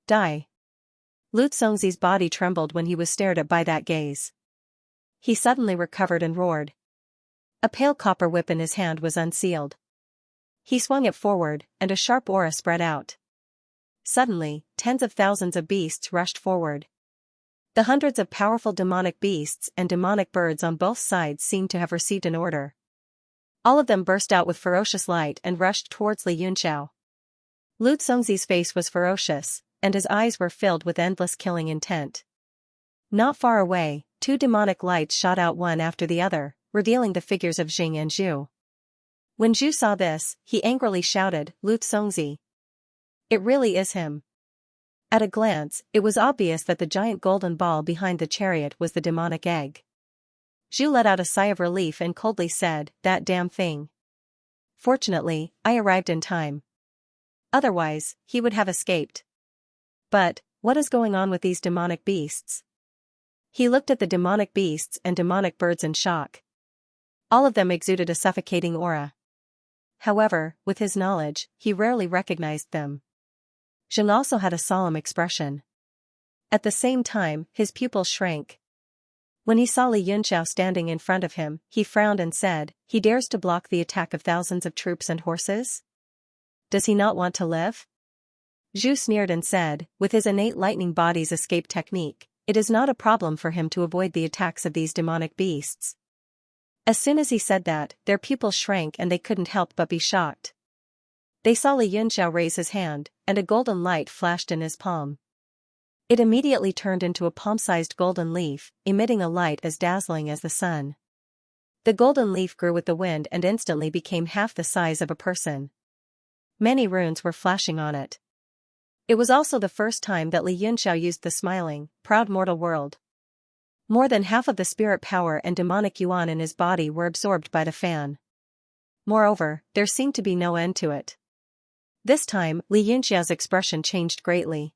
Die. Lu Congzi's body trembled when he was stared at by that gaze. He suddenly recovered and roared. A pale copper whip in his hand was unsealed. He swung it forward, and a sharp aura spread out. Suddenly, tens of thousands of beasts rushed forward. The hundreds of powerful demonic beasts and demonic birds on both sides seemed to have received an order. All of them burst out with ferocious light and rushed towards Li Yunxiao. Lu Congzi's face was ferocious, and his eyes were filled with endless killing intent. Not far away, two demonic lights shot out one after the other, revealing the figures of Jing and Zhu. When Zhu saw this, he angrily shouted, Lu Congzi. It really is him. At a glance, it was obvious that the giant golden ball behind the chariot was the demonic egg. Zhu let out a sigh of relief and coldly said, that damn thing. Fortunately, I arrived in time. Otherwise, he would have escaped. But, what is going on with these demonic beasts? He looked at the demonic beasts and demonic birds in shock. All of them exuded a suffocating aura. However, with his knowledge, he rarely recognized them. Zheng also had a solemn expression. At the same time, his pupils shrank. When he saw Li Yunxiao standing in front of him, he frowned and said, he dares to block the attack of thousands of troops and horses? Does he not want to live? Zhu sneered and said, with his innate lightning body's escape technique, it is not a problem for him to avoid the attacks of these demonic beasts. As soon as he said that, their pupils shrank and they couldn't help but be shocked. They saw Li Yunxiao raise his hand, and a golden light flashed in his palm. It immediately turned into a palm-sized golden leaf, emitting a light as dazzling as the sun. The golden leaf grew with the wind and instantly became half the size of a person. Many runes were flashing on it. It was also the first time that Li Yunxiao used the smiling, proud mortal world. More than half of the spirit power and demonic yuan in his body were absorbed by the fan. Moreover, there seemed to be no end to it. This time, Li Yunxiao's expression changed greatly.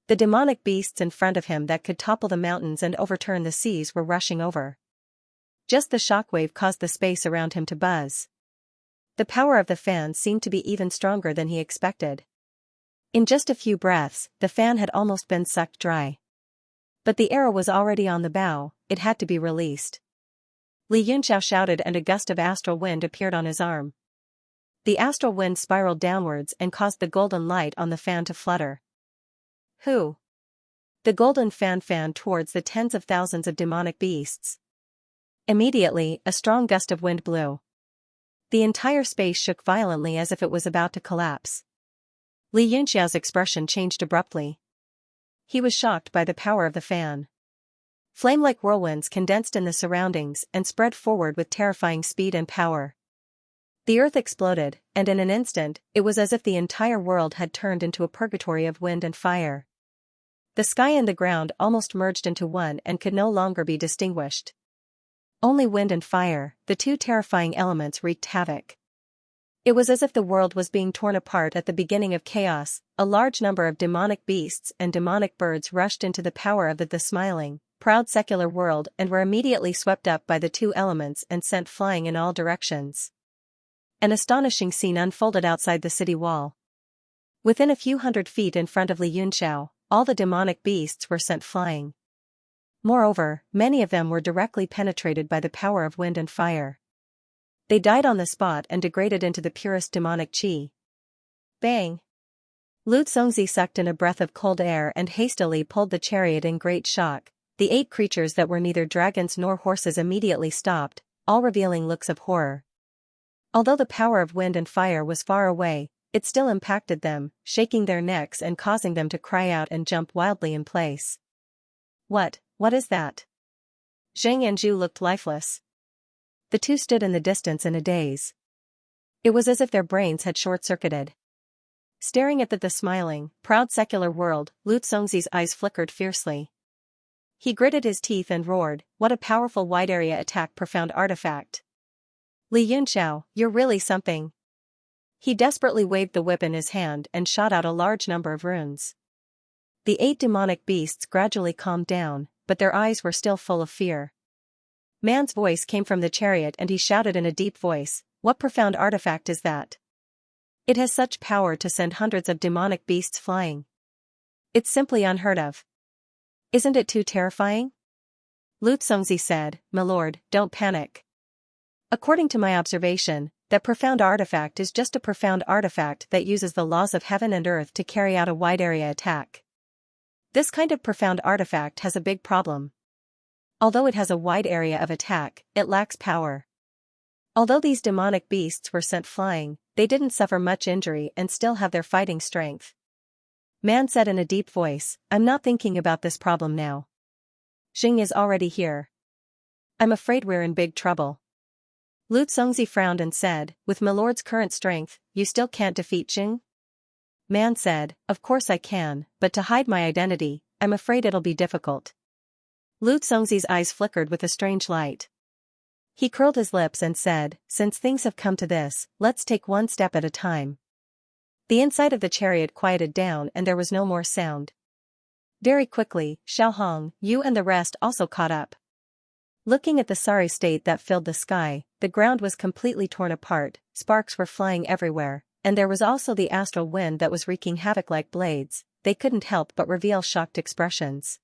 The demonic beasts in front of him that could topple the mountains and overturn the seas were rushing over. Just the shockwave caused the space around him to buzz. The power of the fan seemed to be even stronger than he expected. In just a few breaths, the fan had almost been sucked dry. But the arrow was already on the bow, it had to be released. Li Yunxiao shouted and a gust of astral wind appeared on his arm. The astral wind spiraled downwards and caused the golden light on the fan to flutter. Who? The golden fan fanned towards the tens of thousands of demonic beasts. Immediately, a strong gust of wind blew. The entire space shook violently as if it was about to collapse. Li Yunxiao's expression changed abruptly. He was shocked by the power of the fan. Flame-like whirlwinds condensed in the surroundings and spread forward with terrifying speed and power. The earth exploded, and in an instant, it was as if the entire world had turned into a purgatory of wind and fire. The sky and the ground almost merged into one and could no longer be distinguished. Only wind and fire, the two terrifying elements, wreaked havoc. It was as if the world was being torn apart at the beginning of chaos. A large number of demonic beasts and demonic birds rushed into the power of the smiling, proud secular world and were immediately swept up by the two elements and sent flying in all directions. An astonishing scene unfolded outside the city wall. Within a few hundred feet in front of Li Yunxiao, all the demonic beasts were sent flying. Moreover, many of them were directly penetrated by the power of wind and fire. They died on the spot and degraded into the purest demonic qi. Bang! Lu Congzi sucked in a breath of cold air and hastily pulled the chariot in great shock. The 8 creatures that were neither dragons nor horses immediately stopped, all revealing looks of horror. Although the power of wind and fire was far away, it still impacted them, shaking their necks and causing them to cry out and jump wildly in place. What is that? Zheng and Zhu looked lifeless. The two stood in the distance in a daze. It was as if their brains had short-circuited. Staring at the smiling, proud secular world, Lu Congzi's eyes flickered fiercely. He gritted his teeth and roared, what a powerful wide-area attack profound artifact. Li Yunxiao, you're really something. He desperately waved the whip in his hand and shot out a large number of runes. The 8 demonic beasts gradually calmed down, but their eyes were still full of fear. Man's voice came from the chariot and he shouted in a deep voice, "What profound artifact is that? It has such power to send hundreds of demonic beasts flying. It's simply unheard of. Isn't it too terrifying?" Lu Zongzi said, "My lord, don't panic. According to my observation, that profound artifact is just a profound artifact that uses the laws of heaven and earth to carry out a wide-area attack. This kind of profound artifact has a big problem. Although it has a wide area of attack, it lacks power. Although these demonic beasts were sent flying, they didn't suffer much injury and still have their fighting strength." Man said in a deep voice, "I'm not thinking about this problem now. Xing is already here. I'm afraid we're in big trouble." Lu Zongzi frowned and said, "With my lord's current strength, you still can't defeat Xing?" Man said, "Of course I can, but to hide my identity, I'm afraid it'll be difficult." Lu Zongzi's eyes flickered with a strange light. He curled his lips and said, "Since things have come to this, let's take one step at a time." The inside of the chariot quieted down and there was no more sound. Very quickly, Xiaohong, Yu and the rest also caught up. Looking at the sorry state that filled the sky, the ground was completely torn apart, sparks were flying everywhere, and there was also the astral wind that was wreaking havoc like blades. They couldn't help but reveal shocked expressions.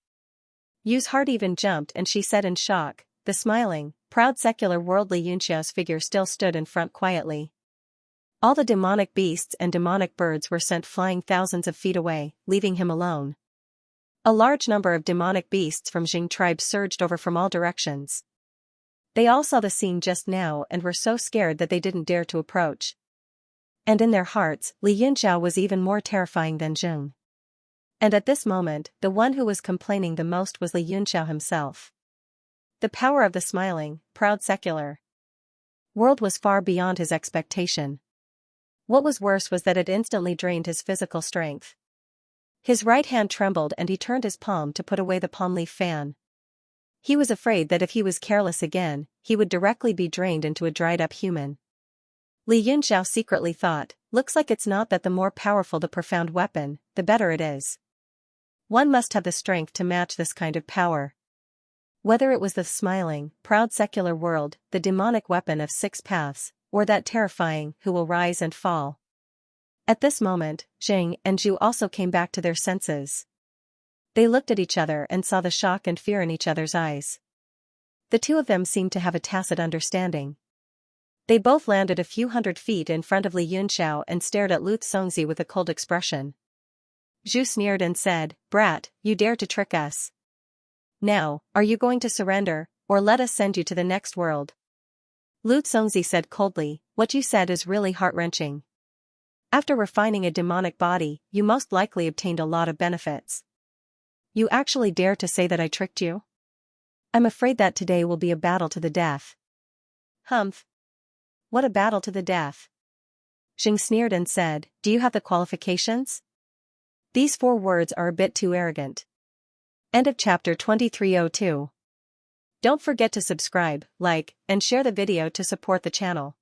Yu's heart even jumped and she said in shock, "The smiling, proud secular worldly Xianxia's figure still stood in front quietly." All the demonic beasts and demonic birds were sent flying thousands of feet away, leaving him alone. A large number of demonic beasts from Jing tribe surged over from all directions. They all saw the scene just now and were so scared that they didn't dare to approach. And in their hearts, Li Yunxiao was even more terrifying than Jing. And at this moment, the one who was complaining the most was Li Yunxiao himself. The power of the smiling, proud secular world was far beyond his expectation. What was worse was that it instantly drained his physical strength. His right hand trembled and he turned his palm to put away the palm leaf fan. He was afraid that if he was careless again, he would directly be drained into a dried-up human. Li Yunxiao secretly thought, "Looks like it's not that the more powerful the profound weapon, the better it is. One must have the strength to match this kind of power." Whether it was the smiling, proud secular world, the demonic weapon of 6 paths, or that terrifying, who will rise and fall. At this moment, Jing and Zhu also came back to their senses. They looked at each other and saw the shock and fear in each other's eyes. The two of them seemed to have a tacit understanding. They both landed a few hundred feet in front of Li Yunxiao and stared at Lu Zongzi with a cold expression. Zhu sneered and said, "Brat, you dare to trick us. Now, are you going to surrender, or let us send you to the next world?" Lu Zongzi said coldly, "What you said is really heart-wrenching. After refining a demonic body, you most likely obtained a lot of benefits. You actually dare to say that I tricked you? I'm afraid that today will be a battle to the death." "Humph. What a battle to the death?" Jing sneered and said, "Do you have the qualifications? These 4 words are a bit too arrogant." End of chapter 2302. Don't forget to subscribe, like, and share the video to support the channel.